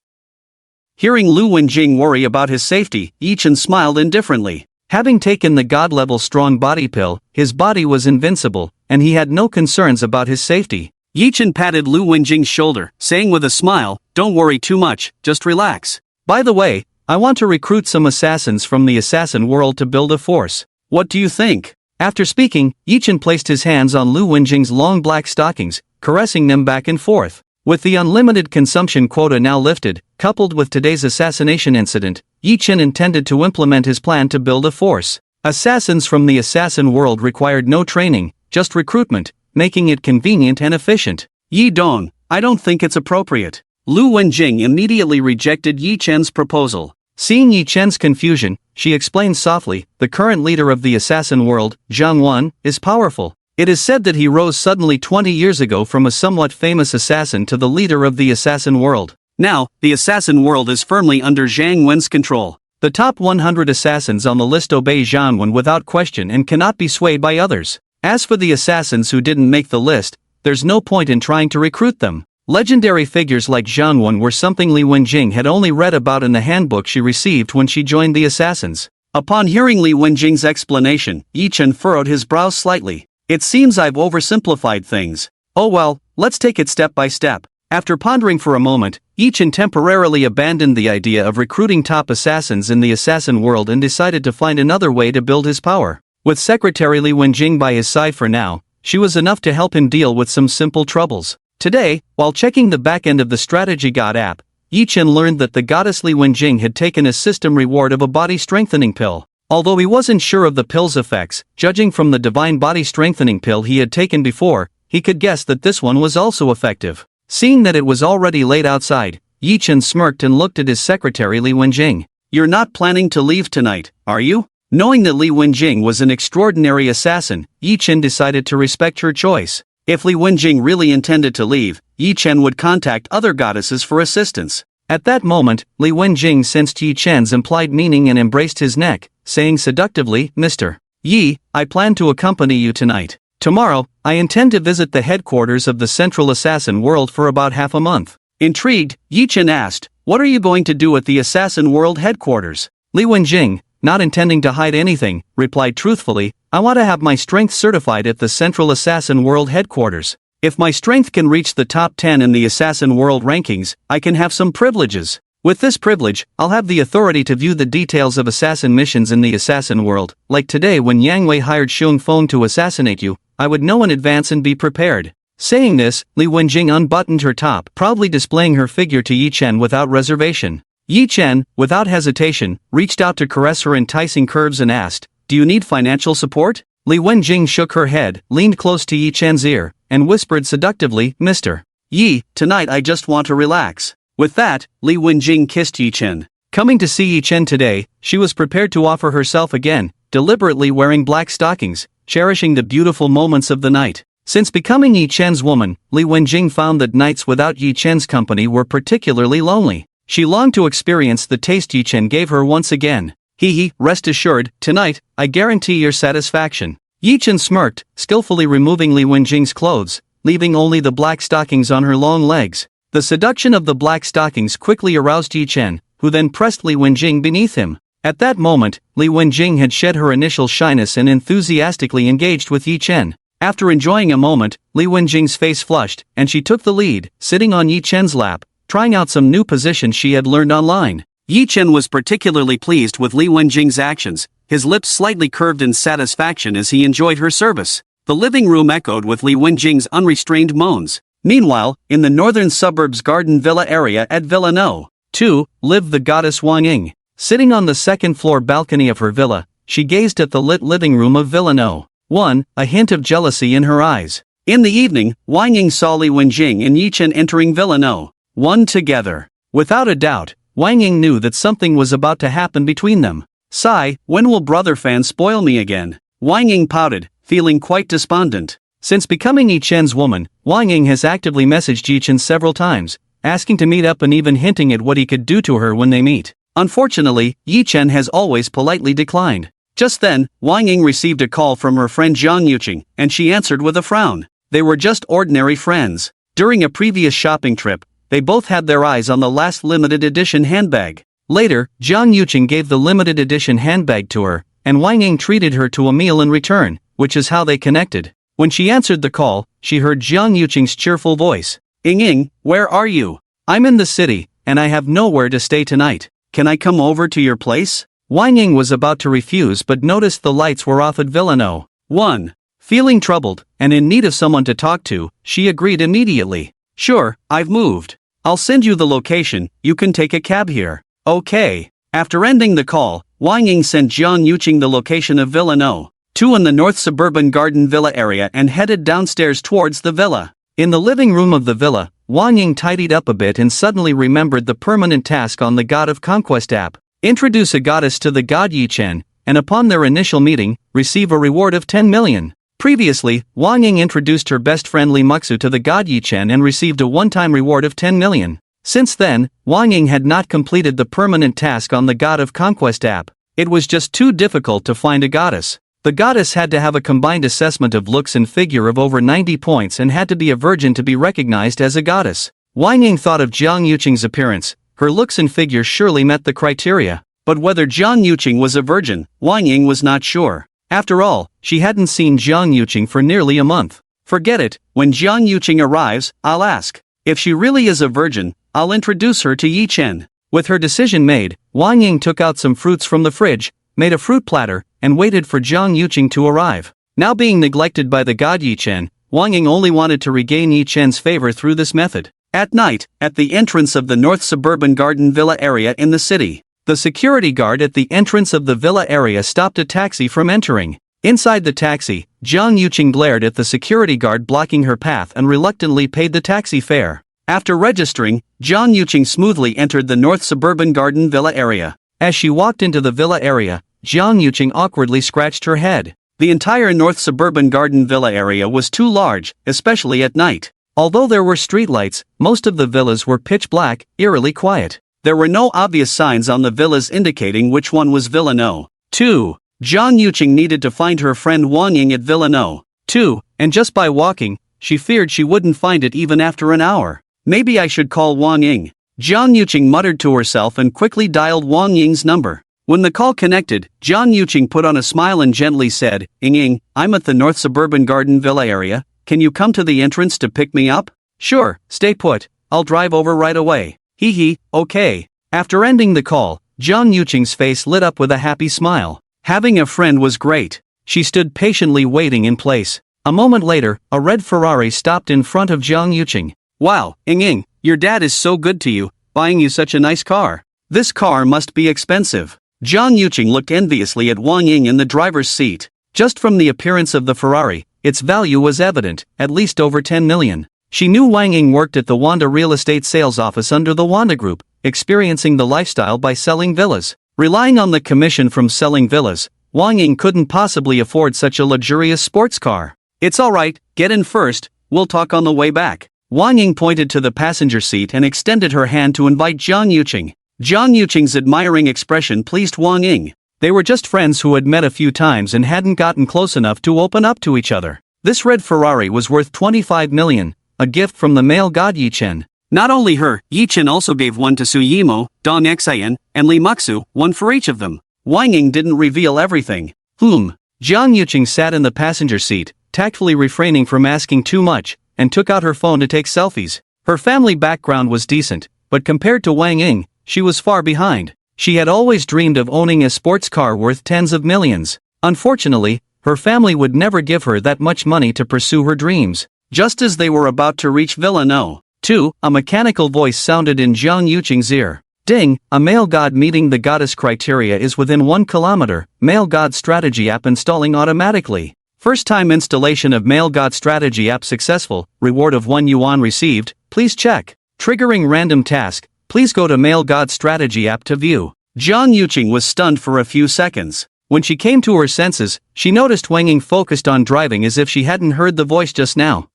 Hearing Lu Wenjing worry about his safety, Yichen smiled indifferently. Having taken the god-level strong body pill, his body was invincible, and he had no concerns about his safety. Yichen patted Lu Wenjing's shoulder, saying with a smile, "Don't worry too much, just relax. By the way, I want to recruit some assassins from the assassin world to build a force. What do you think?" After speaking, Yichen placed his hands on Lu Wenjing's long black stockings, caressing them back and forth. With the unlimited consumption quota now lifted, coupled with today's assassination incident, Yichen intended to implement his plan to build a force. Assassins from the assassin world required no training, just recruitment, making it convenient and efficient. "Yi Dong, I don't think it's appropriate." Lu Wenjing immediately rejected Yichen's proposal. Seeing Yichen's confusion, she explained softly, "The current leader of the assassin world, Zhang Wan, is powerful. It is said that he rose suddenly 20 years ago from a somewhat famous assassin to the leader of the assassin world. Now, the assassin world is firmly under Zhang Wen's control. The top 100 assassins on the list obey Zhang Wen without question and cannot be swayed by others. As for the assassins who didn't make the list, there's no point in trying to recruit them." Legendary figures like Zhang Wen were something Li Wenjing had only read about in the handbook she received when she joined the assassins. Upon hearing Li Wenjing's explanation, Yichen furrowed his brows slightly. "It seems I've oversimplified things. Oh well, let's take it step by step." After pondering for a moment, Yichen temporarily abandoned the idea of recruiting top assassins in the assassin world and decided to find another way to build his power. With Secretary Li Wenjing by his side for now, she was enough to help him deal with some simple troubles. Today, while checking the back end of the Strategy God app, Yichen learned that the goddess Li Wenjing had taken a system reward of a body strengthening pill. Although he wasn't sure of the pill's effects, judging from the divine body strengthening pill he had taken before, he could guess that this one was also effective. Seeing that it was already late outside, Yichen smirked and looked at his secretary Li Wenjing. "You're not planning to leave tonight, are you?" Knowing that Li Wenjing was an extraordinary assassin, Yichen decided to respect her choice. If Li Wenjing really intended to leave, Yichen would contact other goddesses for assistance. At that moment, Li Wenjing sensed Yi Chen's implied meaning and embraced his neck, saying seductively, "Mr. Yi, I plan to accompany you tonight. Tomorrow, I intend to visit the headquarters of the Central Assassin World for about half a month." Intrigued, Yi Chen asked, "What are you going to do at the Assassin World headquarters?" Li Wenjing, not intending to hide anything, replied truthfully, "I want to have my strength certified at the Central Assassin World headquarters. If my strength can reach the top 10 in the Assassin World rankings, I can have some privileges. With this privilege, I'll have the authority to view the details of assassin missions in the Assassin World. Like today when Yang Wei hired Xiong Feng to assassinate you, I would know in advance and be prepared." Saying this, Li Wenjing unbuttoned her top, proudly displaying her figure to Yi Chen without reservation. Yi Chen, without hesitation, reached out to caress her enticing curves and asked, "Do you need financial support?" Li Wenjing shook her head, leaned close to Yi Chen's ear, and whispered seductively, "Mr. Yi, tonight I just want to relax." With that, Li Wenjing kissed Yi Chen. Coming to see Yi Chen today, she was prepared to offer herself again, deliberately wearing black stockings, cherishing the beautiful moments of the night. Since becoming Yi Chen's woman, Li Wenjing found that nights without Yi Chen's company were particularly lonely. She longed to experience the taste Yi Chen gave her once again. "Hee, rest assured, tonight, I guarantee your satisfaction." Yi Chen smirked, skillfully removing Li Wenjing's clothes, leaving only the black stockings on her long legs. The seduction of the black stockings quickly aroused Yi Chen, who then pressed Li Wenjing beneath him. At that moment, Li Wenjing had shed her initial shyness and enthusiastically engaged with Yi Chen. After enjoying a moment, Li Wenjing's face flushed, and she took the lead, sitting on Yi Chen's lap, trying out some new positions she had learned online. Yi Chen was particularly pleased with Li Wenjing's actions, his lips slightly curved in satisfaction as he enjoyed her service. The living room echoed with Li Wenjing's unrestrained moans. Meanwhile, in the northern suburbs garden villa area at Villa No. 2, lived the goddess Wang Ying. Sitting on the second-floor balcony of her villa, she gazed at the lit living room of Villa No. 1, a hint of jealousy in her eyes. In the evening, Wang Ying saw Li Wenjing and Yi Chen entering Villa No. 1 together. Without a doubt, Wang Ying knew that something was about to happen between them. "Sigh, when will brother fan spoil me again?" Wang Ying pouted, feeling quite despondent. Since becoming Yi Chen's woman, Wang Ying has actively messaged Yi Chen several times, asking to meet up and even hinting at what he could do to her when they meet. Unfortunately, Yi Chen has always politely declined. Just then, Wang Ying received a call from her friend Jiang Yuqing, and she answered with a frown. They were just ordinary friends. During a previous shopping trip, they both had their eyes on the last limited edition handbag. Later, Jiang Yuqing gave the limited edition handbag to her, and Wang Ying treated her to a meal in return, which is how they connected. When she answered the call, she heard Jiang Yuqing's cheerful voice. Ying, where are you?" "I'm in the city, and I have nowhere to stay tonight. Can I come over to your place?" Wang Ying was about to refuse but noticed the lights were off at Villa No. 1. Feeling troubled, and in need of someone to talk to, she agreed immediately. "Sure, I've moved. I'll send you the location, you can take a cab here." "Okay." After ending the call, Wang Ying sent Jiang Yuqing the location of Villa No. 2 in the north suburban garden villa area and headed downstairs towards the villa. In the living room of the villa, Wang Ying tidied up a bit and suddenly remembered the permanent task on the God of Conquest app. Introduce a goddess to the god Yi Chen, and upon their initial meeting, receive a reward of 10 million. Previously, Wang Ying introduced her best friend Li Muxu to the god Yi Chen and received a one-time reward of 10 million. Since then, Wang Ying had not completed the permanent task on the God of Conquest app. It was just too difficult to find a goddess. The goddess had to have a combined assessment of looks and figure of over 90 points and had to be a virgin to be recognized as a goddess. Wang Ying thought of Jiang Yuqing's appearance. Her looks and figure surely met the criteria. But whether Jiang Yuqing was a virgin, Wang Ying was not sure. After all, she hadn't seen Jiang Yuqing for nearly a month. Forget it, when Jiang Yuqing arrives, I'll ask. If she really is a virgin, I'll introduce her to Yi Chen. With her decision made, Wang Ying took out some fruits from the fridge, made a fruit platter, and waited for Jiang Yuqing to arrive. Now being neglected by the god Yi Chen, Wang Ying only wanted to regain Yi Chen's favor through this method. At night, at the entrance of the north suburban garden villa area in the city, the security guard at the entrance of the villa area stopped a taxi from entering. Inside the taxi, Jiang Yuqing glared at the security guard blocking her path and reluctantly paid the taxi fare. After registering, Jiang Yuqing smoothly entered the north suburban garden villa area. As she walked into the villa area, Jiang Yuqing awkwardly scratched her head. The entire north suburban garden villa area was too large, especially at night. Although there were streetlights, most of the villas were pitch black, eerily quiet. There were no obvious signs on the villas indicating which one was Villa No. 2. John Yuching needed to find her friend Wang Ying at Villa No. 2, and just by walking, she feared she wouldn't find it even after an hour. Maybe I should call Wang Ying. John Yuching muttered to herself and quickly dialed Wang Ying's number. When the call connected, John Yuching put on a smile and gently said, Ying, I'm at the North Suburban Garden Villa area. Can you come to the entrance to pick me up? Sure, stay put. I'll drive over right away. Hee hee, okay. After ending the call, John Yuching's face lit up with a happy smile. Having a friend was great. She stood patiently waiting in place. A moment later, a red Ferrari stopped in front of John Yuching. Wow, Ying, your dad is so good to you, buying you such a nice car. This car must be expensive. John Yuching looked enviously at Wang Ying in the driver's seat. Just from the appearance of the Ferrari, its value was evident, at least over 10 million. She knew Wang Ying worked at the Wanda real estate sales office under the Wanda Group, experiencing the lifestyle by selling villas. Relying on the commission from selling villas, Wang Ying couldn't possibly afford such a luxurious sports car. It's alright, get in first, we'll talk on the way back. Wang Ying pointed to the passenger seat and extended her hand to invite John Yuching. John Yuching's admiring expression pleased Wang Ying. They were just friends who had met a few times and hadn't gotten close enough to open up to each other. This red Ferrari was worth 25 million, a gift from the male god Yichen. Not only her, Yichen also gave one to Su Yimo, Dong Xian, and Li Muxu, one for each of them. Wang Ying didn't reveal everything. John Yuching sat in the passenger seat, tactfully refraining from asking too much, and took out her phone to take selfies. Her family background was decent, but compared to Wang Ying, she was far behind. She had always dreamed of owning a sports car worth tens of millions. Unfortunately, her family would never give her that much money to pursue her dreams. Just as they were about to reach Villa No. 2, a mechanical voice sounded in John Yuching's ear. Ding, a male god meeting the goddess criteria is within 1 kilometer, male god strategy app installing automatically. First time installation of male god strategy app successful, reward of 1 yuan received, please check. Triggering random task, please go to male god strategy app to view. John Yuching was stunned for a few seconds. When she came to her senses, she noticed Wang Ying focused on driving as if she hadn't heard the voice just now.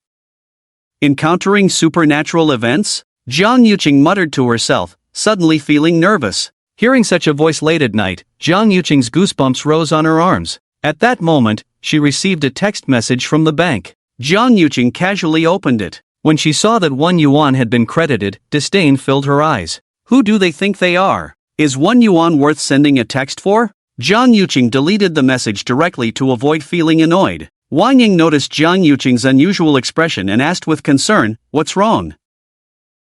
Encountering supernatural events? John Yuching muttered to herself, suddenly feeling nervous. Hearing such a voice late at night, John Yuching's goosebumps rose on her arms. At that moment, she received a text message from the bank. John Yuching casually opened it. When she saw that 1 yuan had been credited, disdain filled her eyes. Who do they think they are? Is 1 yuan worth sending a text for? John Yuching deleted the message directly to avoid feeling annoyed. Wang Ying noticed John Yuching's unusual expression and asked with concern, "What's wrong?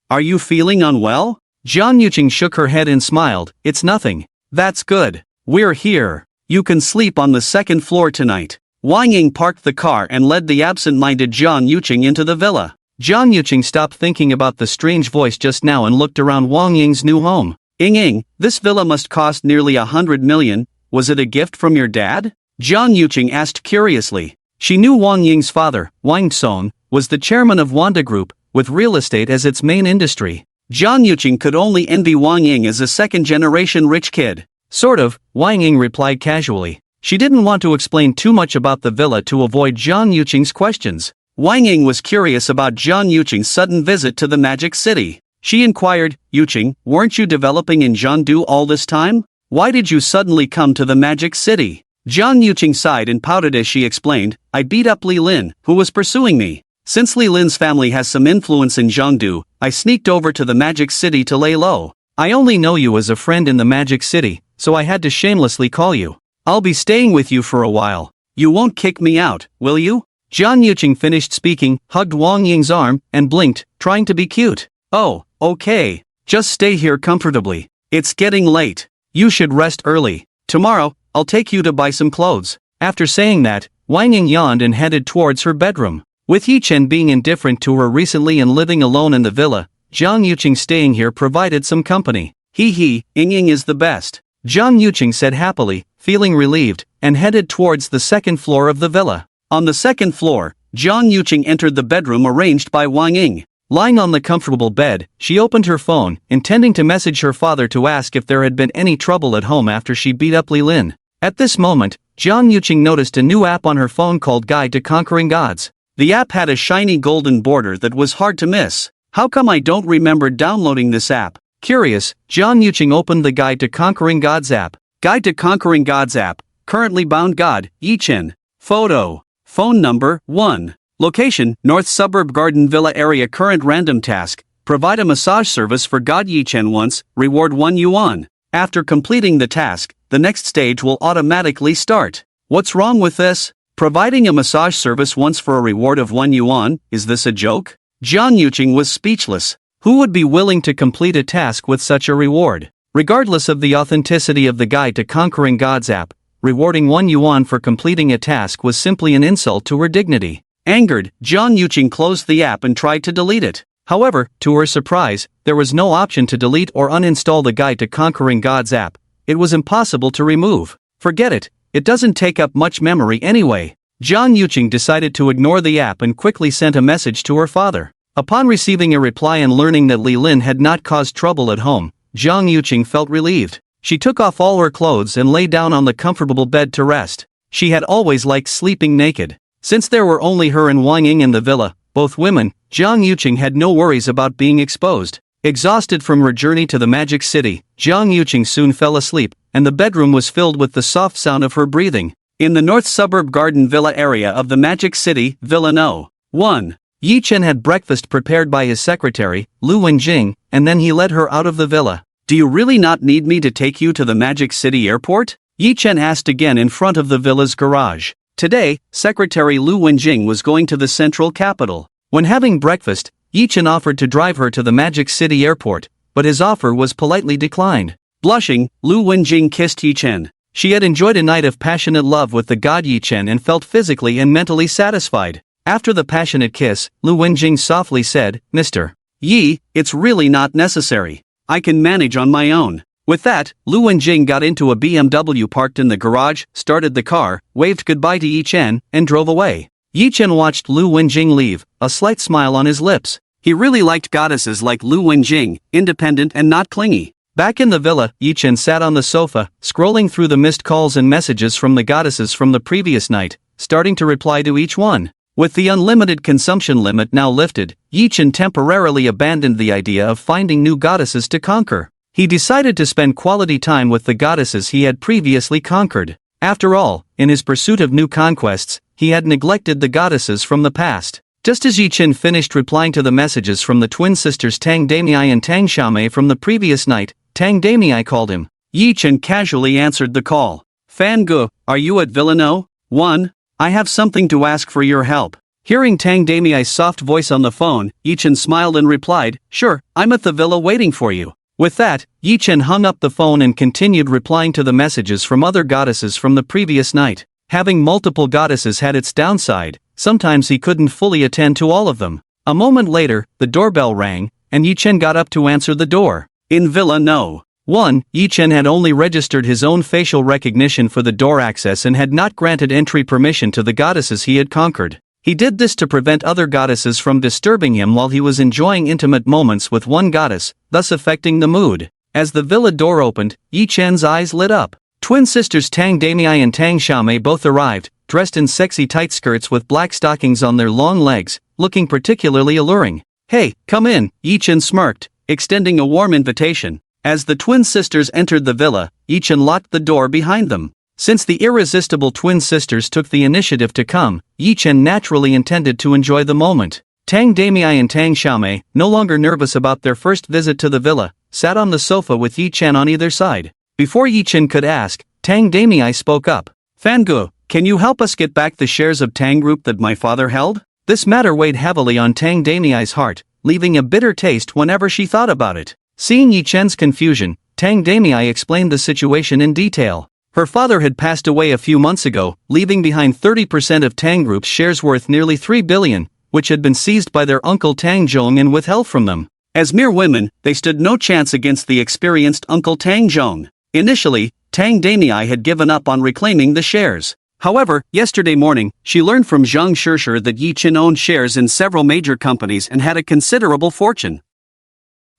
Are you feeling unwell?" John Yuching shook her head and smiled, "It's nothing." "That's good. We're here. You can sleep on the 2nd floor tonight." Wang Ying parked the car and led the absent-minded John Yuching into the villa. John Yuching stopped thinking about the strange voice just now and looked around Wang Ying's new home. Ying, this villa must cost nearly 100 million. Was it a gift from your dad?" John Yuching asked curiously. She knew Wang Ying's father, Wang Song, was the chairman of Wanda Group, with real estate as its main industry. John Yuching could only envy Wang Ying as a second-generation rich kid. Sort of, Wang Ying replied casually. She didn't want to explain too much about the villa to avoid John Yuching's questions. Wang Ying was curious about John Yuching's sudden visit to the Magic City. She inquired, "Yuching, weren't you developing in Jiangdu all this time? Why did you suddenly come to the Magic City?" John Yuching sighed and pouted as she explained, "I beat up Li Lin, who was pursuing me. Since Li Lin's family has some influence in Jiangdu, I sneaked over to the Magic City to lay low. I only know you as a friend in the Magic City, so I had to shamelessly call you. I'll be staying with you for a while. You won't kick me out, will you?" John Yuching finished speaking, hugged Wang Ying's arm, and blinked, trying to be cute. "Oh, okay. Just stay here comfortably. It's getting late. You should rest early. Tomorrow, I'll take you to buy some clothes." After saying that, Wang Ying yawned and headed towards her bedroom. With Yichen being indifferent to her recently and living alone in the villa, John Yuching staying here provided some company. Ying is the best," John Yuching said happily, feeling relieved, and headed towards the 2nd floor of the villa. On the 2nd floor, John Yuching entered the bedroom arranged by Wang Ying. Lying on the comfortable bed, she opened her phone, intending to message her father to ask if there had been any trouble at home after she beat up Li Lin. At this moment, John Yuching noticed a new app on her phone called Guide to Conquering Gods. The app had a shiny golden border that was hard to miss. How come I don't remember downloading this app? Curious, Jiang Yuqing opened the Guide to Conquering Gods app. Guide to Conquering Gods app. Currently bound God, Yichen. Photo. Phone number, 1. Location, North Suburb Garden Villa area. Current random task. Provide a massage service for God Yichen once, reward 1 yuan. After completing the task, the next stage will automatically start. What's wrong with this? Providing a massage service once for a reward of 1 yuan, is this a joke? Jiang Yuqing was speechless. Who would be willing to complete a task with such a reward? Regardless of the authenticity of the Guide to Conquering Gods app, rewarding 1 yuan for completing a task was simply an insult to her dignity. Angered, Jiang Yuqing closed the app and tried to delete it. However, to her surprise, there was no option to delete or uninstall the Guide to Conquering Gods app. It was impossible to remove. Forget it, it doesn't take up much memory anyway. Jiang Yuqing decided to ignore the app and quickly sent a message to her father. Upon receiving a reply and learning that Li Lin had not caused trouble at home, Jiang Yuqing felt relieved. She took off all her clothes and lay down on the comfortable bed to rest. She had always liked sleeping naked. Since there were only her and Wang Ying in the villa, both women, Jiang Yuqing had no worries about being exposed. Exhausted from her journey to the Magic City, Jiang Yuqing soon fell asleep, and the bedroom was filled with the soft sound of her breathing. In the North Suburb Garden Villa area of the Magic City, Villa No. 1. Yichen had breakfast prepared by his secretary, Lu Wenjing, and then he led her out of the villa. Do you really not need me to take you to the Magic City airport? Yichen asked again in front of the villa's garage. Today, Secretary Lu Wenjing was going to the central capital. When having breakfast, Yichen offered to drive her to the Magic City airport, but his offer was politely declined. Blushing, Lu Wenjing kissed Yichen. She had enjoyed a night of passionate love with the god Yichen and felt physically and mentally satisfied. After the passionate kiss, Lu Wenjing softly said, Mr. Yi, it's really not necessary. I can manage on my own. With that, Lu Wenjing got into a BMW parked in the garage, started the car, waved goodbye to Yichen, and drove away. Yichen watched Lu Wenjing leave, a slight smile on his lips. He really liked goddesses like Lu Wenjing, independent and not clingy. Back in the villa, Yichen sat on the sofa, scrolling through the missed calls and messages from the goddesses from the previous night, starting to reply to each one. With the unlimited consumption limit now lifted, Yichen temporarily abandoned the idea of finding new goddesses to conquer. He decided to spend quality time with the goddesses he had previously conquered. After all, in his pursuit of new conquests, he had neglected the goddesses from the past. Just as Yichen finished replying to the messages from the twin sisters Tang Damei and Tang Xiaomei from the previous night, Tang Damei called him. Yichen casually answered the call. Fan Gu, are you at Villa No. 1? I have something to ask for your help. Hearing Tang Damei's soft voice on the phone, Yichen smiled and replied, Sure, I'm at the villa waiting for you. With that, Yichen hung up the phone and continued replying to the messages from other goddesses from the previous night. Having multiple goddesses had its downside, sometimes he couldn't fully attend to all of them. A moment later, the doorbell rang, and Yichen got up to answer the door. In Villa No. 1, Yichen had only registered his own facial recognition for the door access and had not granted entry permission to the goddesses he had conquered. He did this to prevent other goddesses from disturbing him while he was enjoying intimate moments with one goddess, thus affecting the mood. As the villa door opened, Yichen's eyes lit up. Twin sisters Tang Damei and Tang Xiaomei both arrived, dressed in sexy tight skirts with black stockings on their long legs, looking particularly alluring. Hey, come in, Yichen smirked, extending a warm invitation. As the twin sisters entered the villa, Yichen locked the door behind them. Since the irresistible twin sisters took the initiative to come, Yichen naturally intended to enjoy the moment. Tang Damei and Tang Xiaomei, no longer nervous about their first visit to the villa, sat on the sofa with Yichen on either side. Before Yichen could ask, Tang Damei spoke up. Fangu, can you help us get back the shares of Tang Group that my father held? This matter weighed heavily on Tang Damei's heart, leaving a bitter taste whenever she thought about it. Seeing Yichen's confusion, Tang Damei explained the situation in detail. Her father had passed away a few months ago, leaving behind 30% of Tang Group's shares worth nearly 3 billion, which had been seized by their uncle Tang Zhong and withheld from them. As mere women, they stood no chance against the experienced uncle Tang Zhong. Initially, Tang Damei had given up on reclaiming the shares. However, yesterday morning, she learned from Zhang Shishir that Yichen owned shares in several major companies and had a considerable fortune.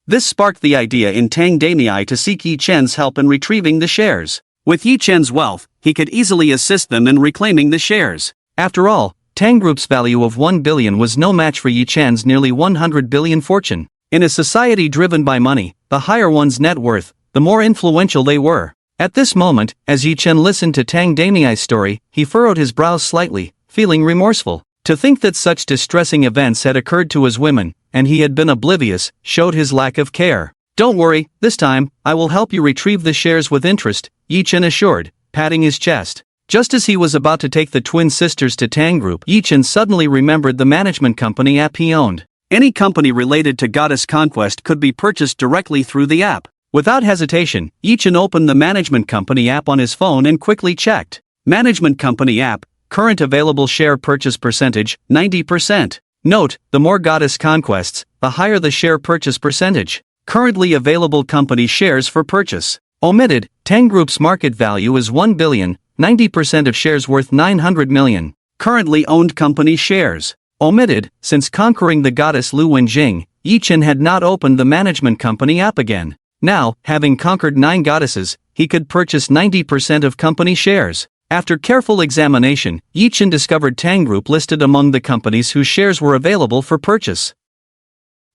This sparked the idea in Tang Damei to seek Yichen's help in retrieving the shares. With Yichen's wealth, he could easily assist them in reclaiming the shares. After all, Tang Group's value of 1 billion was no match for Yi Chen's nearly 100 billion fortune. In a society driven by money, the higher one's net worth, the more influential they were. At this moment, as Yi Chen listened to Tang Damiai's story, he furrowed his brows slightly, feeling remorseful. To think that such distressing events had occurred to his women, and he had been oblivious, showed his lack of care. "Don't worry, this time, I will help you retrieve the shares with interest," Yi Chen assured, patting his chest. Just as he was about to take the twin sisters to Tang Group, Yi Chen suddenly remembered the management company app he owned. Any company related to goddess conquest could be purchased directly through the app. Without hesitation, Yi Chen opened the management company app on his phone and quickly checked. Management company app, current available share purchase percentage, 90%. Note, the more goddess conquests, the higher the share purchase percentage. Currently available company shares for purchase. Omitted, Tang Group's market value is 1 billion, 90% of shares worth 900 million. Currently owned company shares. Omitted, since conquering the goddess Lu Wenjing, Yi Chen had not opened the management company app again. Now, having conquered 9 goddesses, he could purchase 90% of company shares. After careful examination, Yi Chen discovered Tang Group listed among the companies whose shares were available for purchase.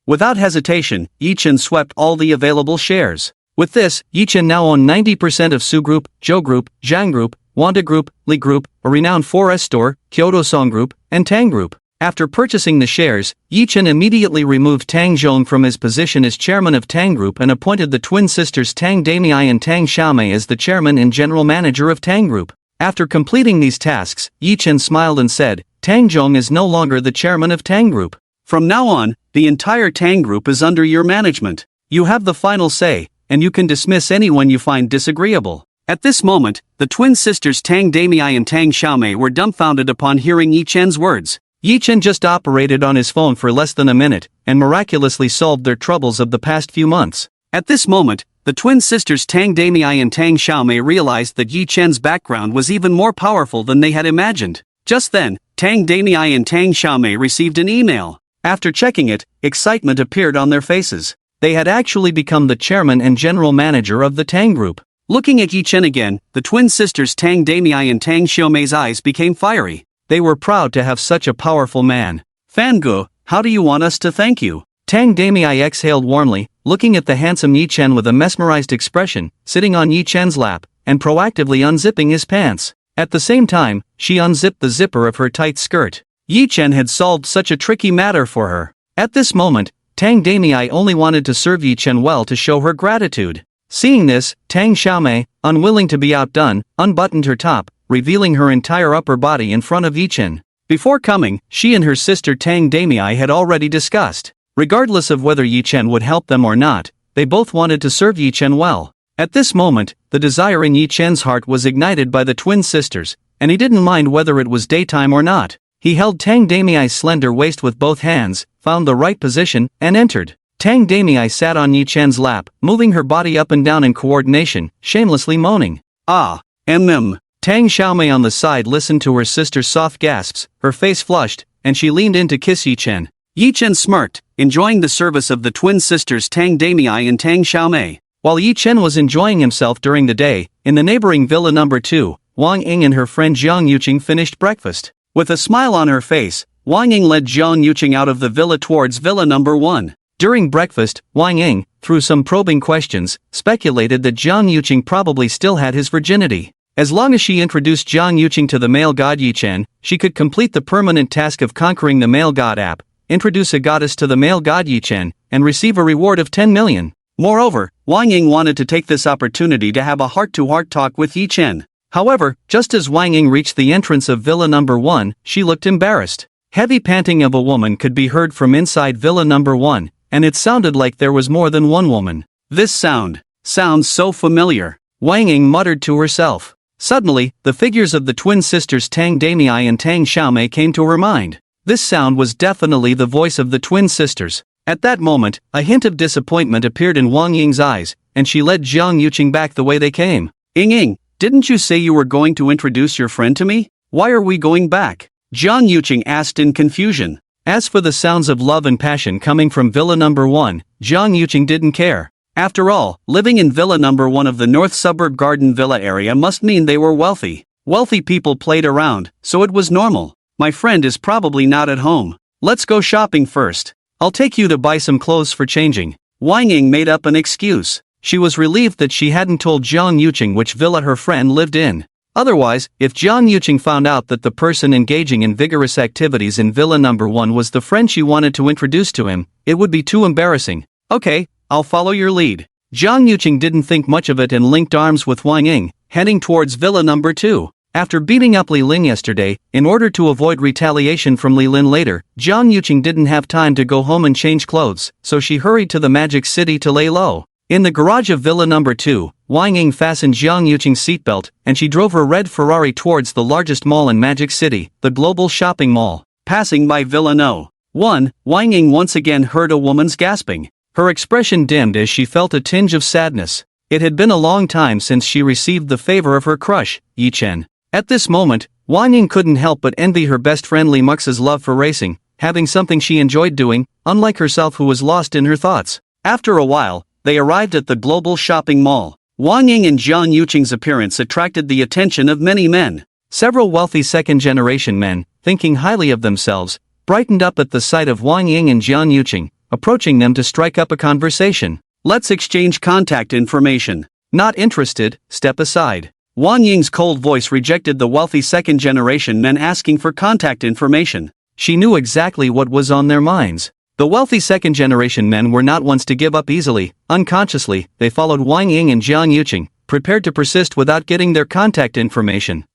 Without hesitation, Yi Chen swept all the available shares. With this, Yi Chen now owned 90% of Su Group, Zhou Group, Zhang Group, Wanda Group, Li Group, a renowned 4S store, Kyoto Song Group, and Tang Group. After purchasing the shares, Yi Chen immediately removed Tang Zhong from his position as chairman of Tang Group and appointed the twin sisters Tang Damiai and Tang Xiaomei as the chairman and general manager of Tang Group. After completing these tasks, Yi Chen smiled and said, "Tang Zhong is no longer the chairman of Tang Group. From now on, the entire Tang Group is under your management. You have the final say, and you can dismiss anyone you find disagreeable." At this moment, the twin sisters Tang Damiai and Tang Xiaomei were dumbfounded upon hearing Yi Chen's words. Yi Chen just operated on his phone for less than a minute, and miraculously solved their troubles of the past few months. At this moment, the twin sisters Tang Damiai and Tang Xiaomei realized that Yi Chen's background was even more powerful than they had imagined. Just then, Tang Damiai and Tang Xiaomei received an email. After checking it, excitement appeared on their faces. They had actually become the chairman and general manager of the Tang Group. Looking at Yi Chen again, the twin sisters Tang Damiai and Tang Xiaomei's eyes became fiery. They were proud to have such a powerful man. "Fangu, how do you want us to thank you?" Tang Damiai exhaled warmly, looking at the handsome Yi Chen with a mesmerized expression, sitting on Yi Chen's lap, and proactively unzipping his pants. At the same time, she unzipped the zipper of her tight skirt. Yi Chen had solved such a tricky matter for her. At this moment, Tang Damiai only wanted to serve Yi Chen well to show her gratitude. Seeing this, Tang Xiaomei, unwilling to be outdone, unbuttoned her top, revealing her entire upper body in front of Yi Chen. Before coming, she and her sister Tang Damiai had already discussed. Regardless of whether Yi Chen would help them or not, they both wanted to serve Yi Chen well. At this moment, the desire in Yi Chen's heart was ignited by the twin sisters, and he didn't mind whether it was daytime or not. He held Tang Damiai's slender waist with both hands, found the right position, and entered. Tang Damiai sat on Yi Chen's lap, moving her body up and down in coordination, shamelessly moaning. "Ah, Tang Xiaomei on the side listened to her sister's soft gasps, her face flushed, and she leaned in to kiss Yi Chen. Yi Chen smirked, enjoying the service of the twin sisters Tang Damiai and Tang Xiaomei. While Yi Chen was enjoying himself during the day, in the neighboring Villa number 2, Wang Ying and her friend Jiang Yuqing finished breakfast. With a smile on her face, Wang Ying led Jiang Yuqing out of the villa towards Villa number 1. During breakfast, Wang Ying, through some probing questions, speculated that Jiang Yuqing probably still had his virginity. As long as she introduced Jiang Yuqing to the male god Yi Chen, she could complete the permanent task of conquering the male god app, introduce a goddess to the male god Yi Chen, and receive a reward of 10 million. Moreover, Wang Ying wanted to take this opportunity to have a heart-to-heart talk with Yi Chen. However, just as Wang Ying reached the entrance of Villa number 1, she looked embarrassed. Heavy panting of a woman could be heard from inside Villa number 1, and it sounded like there was more than one woman. "This sounds so familiar," Wang Ying muttered to herself. Suddenly, the figures of the twin sisters Tang Damiai and Tang Xiaomei came to her mind. This sound was definitely the voice of the twin sisters. At that moment, a hint of disappointment appeared in Wang Ying's eyes, and she led Jiang Yuqing back the way they came. Ying, didn't you say you were going to introduce your friend to me? Why are we going back?" Jiang Yuqing asked in confusion. As for the sounds of love and passion coming from Villa number 1, Jiang Yuqing didn't care. After all, living in Villa number 1 of the North Suburb Garden Villa area must mean they were wealthy. Wealthy people played around, so it was normal. my friend is probably not at home. Let's go shopping first. I'll take you to buy some clothes for changing. Wang Ying made up an excuse. She was relieved that she hadn't told Jiang Yuqing which villa her friend lived in. Otherwise, if Jiang Yuqing found out that the person engaging in vigorous activities in Villa Number 1 was the friend she wanted to introduce to him, it would be too embarrassing. Okay, I'll follow your lead. Jiang Yuqing didn't think much of it and linked arms with Wang Ying, heading towards Villa Number 2. After beating up Li Ling yesterday, in order to avoid retaliation from Li Lin later, Jiang Yuqing didn't have time to go home and change clothes, so she hurried to the Magic City to lay low. In the garage of Villa Number 2, Wang Ying fastened Jiang Yuqing's seatbelt, and she drove her red Ferrari towards the largest mall in Magic City, the Global Shopping Mall. Passing by Villa No. 1, Wang Ying once again heard a woman's gasping. Her expression dimmed as she felt a tinge of sadness. It had been a long time since she received the favor of her crush, Yi Chen. At this moment, Wang Ying couldn't help but envy her best friend Li Mux's love for racing, having something she enjoyed doing, unlike herself who was lost in her thoughts. After a while, they arrived at the Global Shopping Mall. Wang Ying and Jiang Yuqing's appearance attracted the attention of many men. Several wealthy second-generation men, thinking highly of themselves, brightened up at the sight of Wang Ying and Jiang Yuqing, approaching them to strike up a conversation. Let's exchange contact information. Not interested, step aside. Wang Ying's cold voice rejected the wealthy second-generation men asking for contact information. She knew exactly what was on their minds. The wealthy second-generation men were not ones to give up easily. Unconsciously, they followed Wang Ying and Jiang Yuqing, prepared to persist without getting their contact information.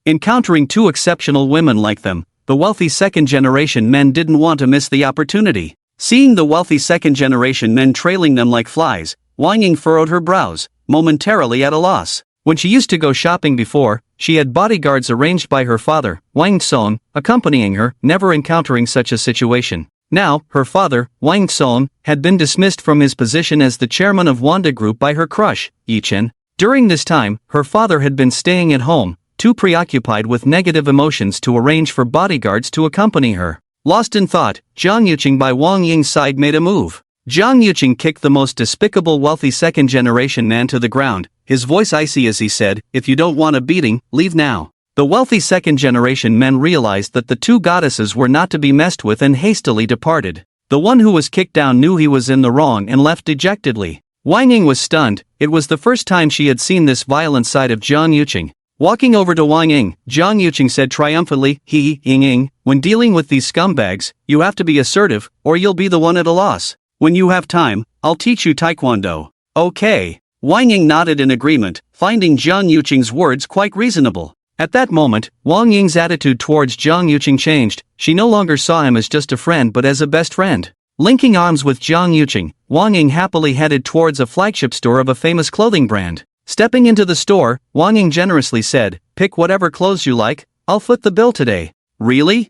Encountering two exceptional women like them, the wealthy second-generation men didn't want to miss the opportunity. Seeing the wealthy second-generation men trailing them like flies, Wang Ying furrowed her brows, momentarily at a loss. When she used to go shopping before, she had bodyguards arranged by her father, Wang Song, accompanying her, never encountering such a situation. Now, her father, Wang Song, had been dismissed from his position as the chairman of Wanda Group by her crush, Yi Chen. During this time, her father had been staying at home, too preoccupied with negative emotions to arrange for bodyguards to accompany her. Lost in thought, Jiang Yuqing by Wang Ying's side made a move. Jiang Yuqing kicked the most despicable wealthy second-generation man to the ground, his voice icy as he said, "If you don't want a beating, leave now." The wealthy second-generation men realized that the two goddesses were not to be messed with and hastily departed. The one who was kicked down knew he was in the wrong and left dejectedly. Wang Ying was stunned. It was the first time she had seen this violent side of Jiang Yuqing. Walking over to Wang Ying, Jiang Yuqing said triumphantly, Ying, when dealing with these scumbags, you have to be assertive, or you'll be the one at a loss. When you have time, I'll teach you Taekwondo. Okay. Wang Ying nodded in agreement, finding Jiang Yuqing's words quite reasonable. At that moment, Wang Ying's attitude towards Jiang Yuqing changed. She no longer saw him as just a friend but as a best friend. Linking arms with Jiang Yuqing, Wang Ying happily headed towards a flagship store of a famous clothing brand. Stepping into the store, Wang Ying generously said, "Pick whatever clothes you like, I'll foot the bill today." Really?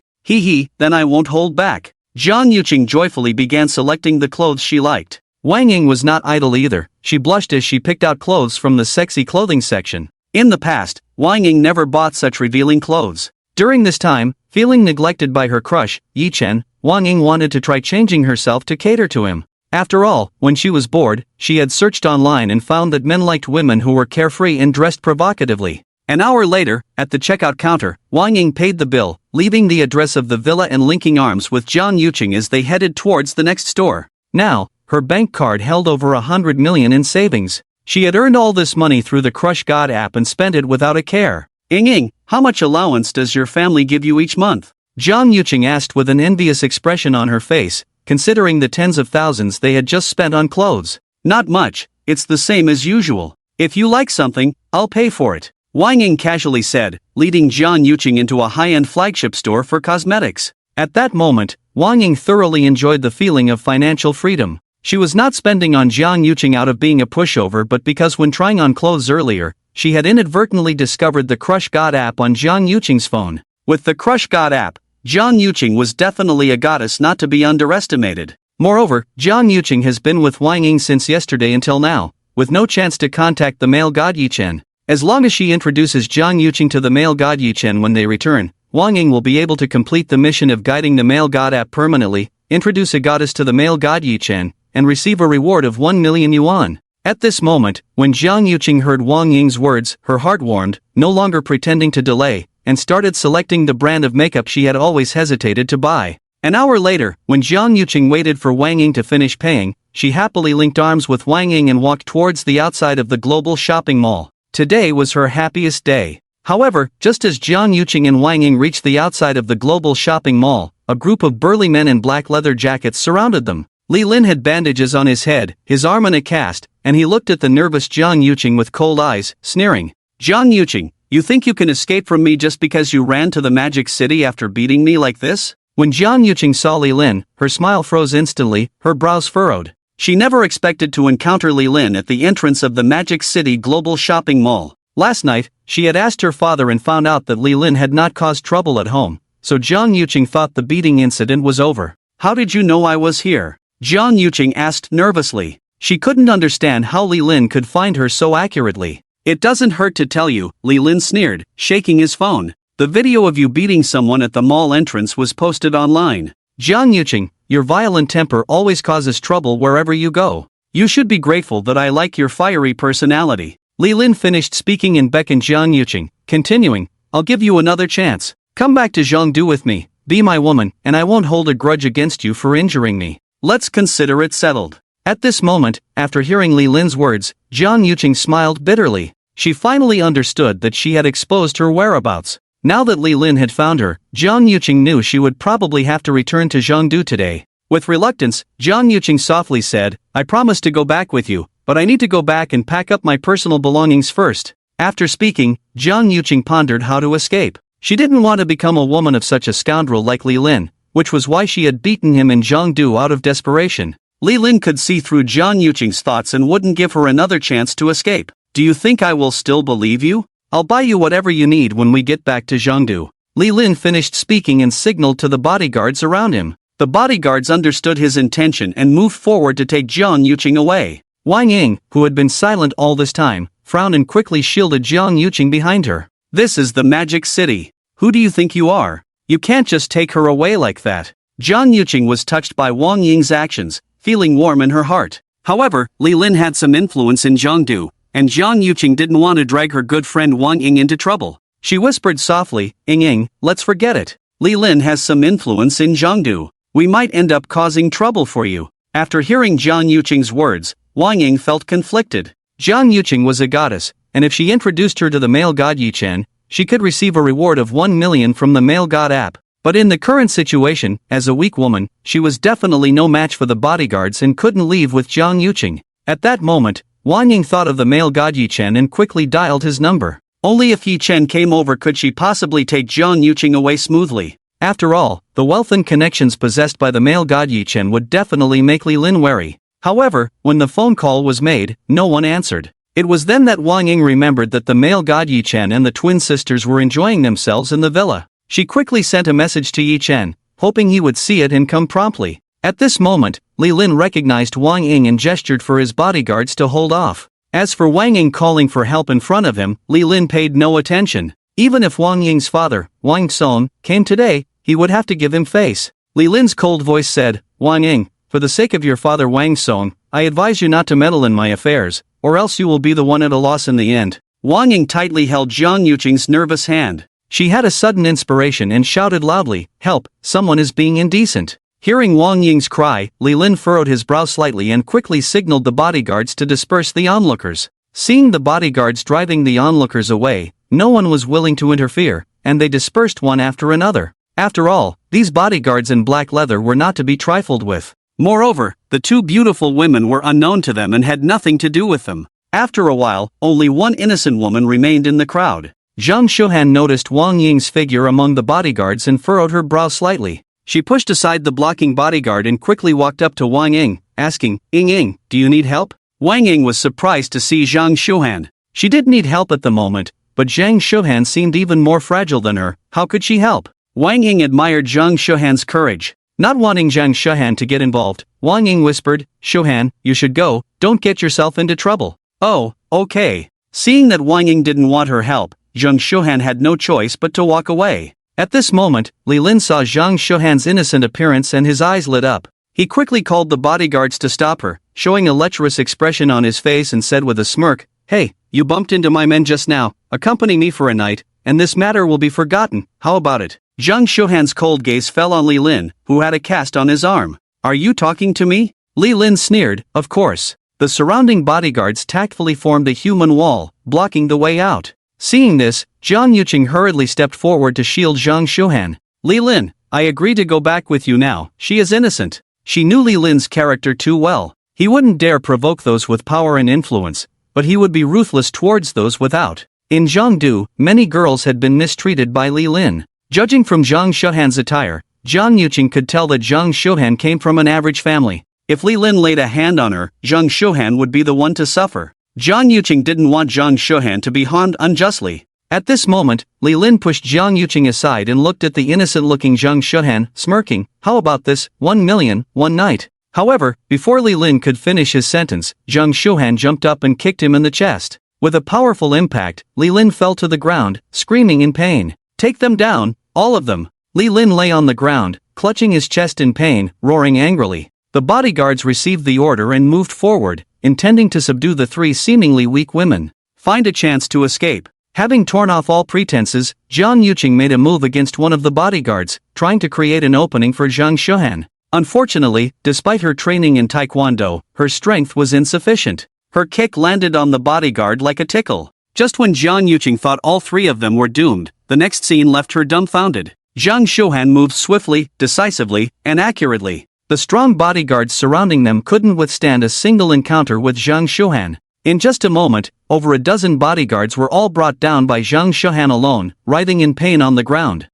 Then I won't hold back. Jiang Yuqing joyfully began selecting the clothes she liked. Wang Ying was not idle either. She blushed as she picked out clothes from the sexy clothing section. In the past, Wang Ying never bought such revealing clothes. During this time, feeling neglected by her crush, Yi Chen, Wang Ying wanted to try changing herself to cater to him. After all, when she was bored, she had searched online and found that men liked women who were carefree and dressed provocatively. An hour later, at the checkout counter, Wang Ying paid the bill, leaving the address of the villa and linking arms with Jiang Yuqing as they headed towards the next store. Now, her bank card held over 100 million in savings. She had earned all this money through the Crush God app and spent it without a care. Ying, how much allowance does your family give you each month? Jiang Yuqing asked with an envious expression on her face, considering the tens of thousands they had just spent on clothes. Not much, it's the same as usual. If you like something, I'll pay for it. Wang Ying casually said, leading Jiang Yuqing into a high-end flagship store for cosmetics. At that moment, Wang Ying thoroughly enjoyed the feeling of financial freedom. She was not spending on Jiang Yuqing out of being a pushover but because when trying on clothes earlier, she had inadvertently discovered the Crush God app on Jiang Yuqing's phone. With the Crush God app, Jiang Yuqing was definitely a goddess not to be underestimated. Moreover, Jiang Yuqing has been with Wang Ying since yesterday until now, with no chance to contact the male god Yi Chen. As long as she introduces Jiang Yuqing to the male god Yi Chen when they return, Wang Ying will be able to complete the mission of guiding the male god app permanently, introduce a goddess to the male god Yi Chen, and receive a reward of 1 million yuan. At this moment, when Jiang Yuqing heard Wang Ying's words, her heart warmed, no longer pretending to delay, and started selecting the brand of makeup she had always hesitated to buy. An hour later, when Jiang Yuqing waited for Wang Ying to finish paying, she happily linked arms with Wang Ying and walked towards the outside of the global shopping mall. Today was her happiest day. However, just as Jiang Yuqing and Wang Ying reached the outside of the global shopping mall, a group of burly men in black leather jackets surrounded them. Li Lin had bandages on his head, his arm in a cast, and he looked at the nervous Jiang Yuqing with cold eyes, sneering. Jiang Yuqing, you think you can escape from me just because you ran to the magic city after beating me like this? When Jiang Yuqing saw Li Lin, her smile froze instantly, her brows furrowed. She never expected to encounter Li Lin at the entrance of the Magic City Global Shopping Mall. Last night, she had asked her father and found out that Li Lin had not caused trouble at home, so Jiang Yuqing thought the beating incident was over. How did you know I was here? Jiang Yuqing asked nervously. She couldn't understand how Li Lin could find her so accurately. It doesn't hurt to tell you, Li Lin sneered, shaking his phone. The video of you beating someone at the mall entrance was posted online. Jiang Yuqing, your violent temper always causes trouble wherever you go. You should be grateful that I like your fiery personality. Li Lin finished speaking and beckoned Jiang Yuqing, continuing, I'll give you another chance. Come back to Zhongdu with me, be my woman, and I won't hold a grudge against you for injuring me. Let's consider it settled. At this moment, after hearing Li Lin's words, Jiang Yuqing smiled bitterly. She finally understood that she had exposed her whereabouts. Now that Li Lin had found her, Jiang Yuqing knew she would probably have to return to Zhongdu today. With reluctance, Jiang Yuqing softly said, I promise to go back with you, but I need to go back and pack up my personal belongings first. After speaking, Jiang Yuqing pondered how to escape. She didn't want to become a woman of such a scoundrel like Li Lin, which was why she had beaten him in Zhongdu out of desperation. Li Lin could see through Jiang Yuqing's thoughts and wouldn't give her another chance to escape. Do you think I will still believe you? I'll buy you whatever you need when we get back to Zhongdu. Li Lin finished speaking and signaled to the bodyguards around him. The bodyguards understood his intention and moved forward to take Jiang Yuqing away. Wang Ying, who had been silent all this time, frowned and quickly shielded Jiang Yuqing behind her. This is the Magic City. Who do you think you are? You can't just take her away like that. Jiang Yuqing was touched by Wang Ying's actions, feeling warm in her heart. However, Li Lin had some influence in Zhongdu, and Jiang Yuqing didn't want to drag her good friend Wang Ying into trouble. She whispered softly, Ying, let's forget it. Li Lin has some influence in Zhongdu. We might end up causing trouble for you. After hearing Jiang Yuqing's words, Wang Ying felt conflicted. Jiang Yuqing was a goddess, and if she introduced her to the male god Yichen, she could receive a reward of 1 million from the male god app. But in the current situation, as a weak woman, she was definitely no match for the bodyguards and couldn't leave with Jiang Yuqing. At that moment, Wang Ying thought of the male god Yichen and quickly dialed his number. Only if Yichen came over could she possibly take Jiang Yuqing away smoothly. After all, the wealth and connections possessed by the male god Yichen would definitely make Li Lin wary. However, when the phone call was made, no one answered. It was then that Wang Ying remembered that the male god Yichen and the twin sisters were enjoying themselves in the villa. She quickly sent a message to Yichen, hoping he would see it and come promptly. At this moment, Li Lin recognized Wang Ying and gestured for his bodyguards to hold off. As for Wang Ying calling for help in front of him, Li Lin paid no attention. Even if Wang Ying's father, Wang Song, came today, he would have to give him face. Li Lin's cold voice said, Wang Ying, for the sake of your father Wang Song, I advise you not to meddle in my affairs, or else you will be the one at a loss in the end. Wang Ying tightly held Jiang Yuqing's nervous hand. She had a sudden inspiration and shouted loudly, help, someone is being indecent. Hearing Wang Ying's cry, Li Lin furrowed his brow slightly and quickly signaled the bodyguards to disperse the onlookers. Seeing the bodyguards driving the onlookers away, no one was willing to interfere, and they dispersed one after another. After all, these bodyguards in black leather were not to be trifled with. Moreover, the two beautiful women were unknown to them and had nothing to do with them. After a while, only one innocent woman remained in the crowd. Zhang Shuhan noticed Wang Ying's figure among the bodyguards and furrowed her brow slightly. She pushed aside the blocking bodyguard and quickly walked up to Wang Ying, asking, Ying, do you need help? Wang Ying was surprised to see Zhang Shuhan. She did need help at the moment, but Zhang Shuhan seemed even more fragile than her. How could she help? Wang Ying admired Zhang Shuhan's courage. Not wanting Zhang Shuhan to get involved, Wang Ying whispered, Shuhan, you should go, don't get yourself into trouble. Oh, okay. Seeing that Wang Ying didn't want her help, Zhang Shuhan had no choice but to walk away. At this moment, Li Lin saw Zhang Shuhan's innocent appearance and his eyes lit up. He quickly called the bodyguards to stop her, showing a lecherous expression on his face and said with a smirk, Hey, you bumped into my men just now, accompany me for a night, and this matter will be forgotten, how about it? Zhang Shuhan's cold gaze fell on Li Lin, who had a cast on his arm. Are you talking to me? Li Lin sneered, of course. The surrounding bodyguards tactfully formed a human wall, blocking the way out. Seeing this, Jiang Yuqing hurriedly stepped forward to shield Zhang Shuhan. Li Lin, I agree to go back with you now, she is innocent. She knew Li Lin's character too well. He wouldn't dare provoke those with power and influence, but he would be ruthless towards those without. In Jiangdu, many girls had been mistreated by Li Lin. Judging from Zhang Shuhan's attire, Jiang Yuqing could tell that Zhang Shuhan came from an average family. If Li Lin laid a hand on her, Zhang Shuhan would be the one to suffer. Jiang Yuqing didn't want Zhang Shuhan to be harmed unjustly. At this moment, Li Lin pushed Jiang Yuqing aside and looked at the innocent-looking Zhang Shuhan, smirking. How about this, 1 million, one night? However, before Li Lin could finish his sentence, Zhang Shuhan jumped up and kicked him in the chest. With a powerful impact, Li Lin fell to the ground, screaming in pain. Take them down, all of them. Li Lin lay on the ground, clutching his chest in pain, roaring angrily. The bodyguards received the order and moved forward, intending to subdue the three seemingly weak women. Find a chance to escape. Having torn off all pretenses, Jiang Yuqing made a move against one of the bodyguards, trying to create an opening for Zhang Shuhan. Unfortunately, despite her training in Taekwondo, her strength was insufficient. Her kick landed on the bodyguard like a tickle. Just when Jiang Yuqing thought all three of them were doomed, the next scene left her dumbfounded. Zhang Shuhan moved swiftly, decisively, and accurately. The strong bodyguards surrounding them couldn't withstand a single encounter with Zhang Shuhan. In just a moment, over a dozen bodyguards were all brought down by Zhang Shuhan alone, writhing in pain on the ground.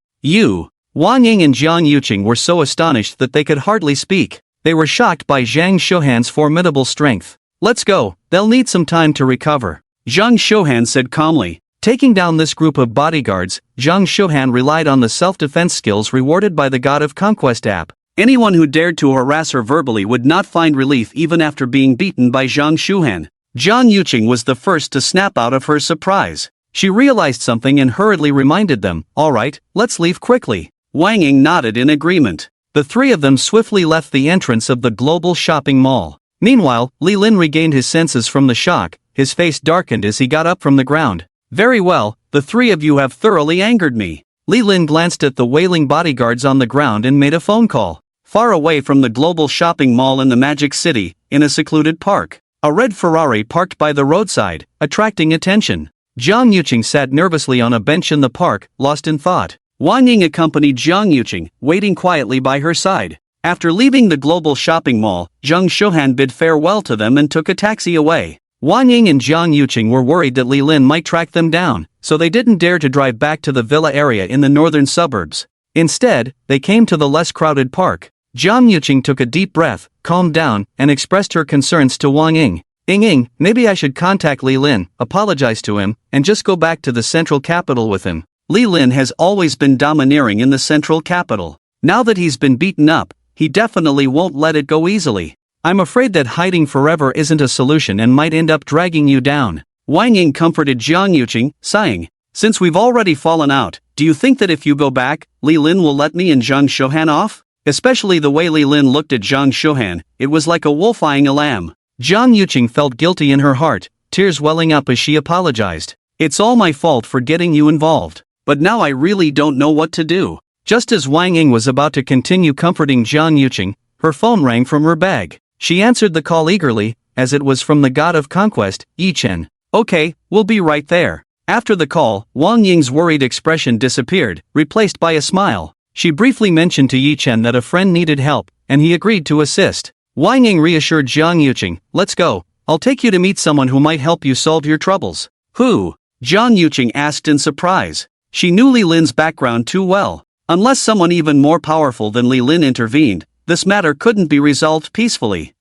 Wang Ying and Jiang Yuqing were so astonished that they could hardly speak. They were shocked by Zhang Shuhan's formidable strength. Let's go, they'll need some time to recover. Zhang Shuhan said calmly. Taking down this group of bodyguards, Zhang Shuhan relied on the self-defense skills rewarded by the God of Conquest app. Anyone who dared to harass her verbally would not find relief even after being beaten by Zhang Shuhan. Jiang Yuqing was the first to snap out of her surprise. She realized something and hurriedly reminded them, all right, let's leave quickly. Wang Ying nodded in agreement. The three of them swiftly left the entrance of the global shopping mall. Meanwhile, Li Lin regained his senses from the shock. His face darkened as he got up from the ground. Very well, the three of you have thoroughly angered me. Li Lin glanced at the wailing bodyguards on the ground and made a phone call. Far away from the global shopping mall in the Magic City, in a secluded park, a red Ferrari parked by the roadside, attracting attention. Jiang Yuqing sat nervously on a bench in the park, lost in thought. Wang Ying accompanied Jiang Yuqing, waiting quietly by her side. After leaving the global shopping mall, Zhang Shuhan bid farewell to them and took a taxi away. Wang Ying and Jiang Yuqing were worried that Li Lin might track them down, so they didn't dare to drive back to the villa area in the northern suburbs. Instead, they came to the less crowded park. Jiang Yuqing took a deep breath, calmed down, and expressed her concerns to Wang Ying. Ying, maybe I should contact Li Lin, apologize to him, and just go back to the central capital with him. Li Lin has always been domineering in the central capital. Now that he's been beaten up, he definitely won't let it go easily. I'm afraid that hiding forever isn't a solution and might end up dragging you down. Wang Ying comforted Jiang Yuqing, sighing. Since we've already fallen out, do you think that if you go back, Li Lin will let me and Zhang Shuhan off? Especially the way Li Lin looked at Zhang Shuhan, it was like a wolf eyeing a lamb. Jiang Yuqing felt guilty in her heart, tears welling up as she apologized. It's all my fault for getting you involved. But now I really don't know what to do. Just as Wang Ying was about to continue comforting Jiang Yuqing, her phone rang from her bag. She answered the call eagerly, as it was from the God of Conquest, Yi Chen. Okay, we'll be right there. After the call, Wang Ying's worried expression disappeared, replaced by a smile. She briefly mentioned to Yi Chen that a friend needed help, and he agreed to assist. Wang Ying reassured Jiang Yuqing, let's go. I'll take you to meet someone who might help you solve your troubles. Who? Jiang Yuqing asked in surprise. She knew Li Lin's background too well. Unless someone even more powerful than Li Lin intervened, this matter couldn't be resolved peacefully.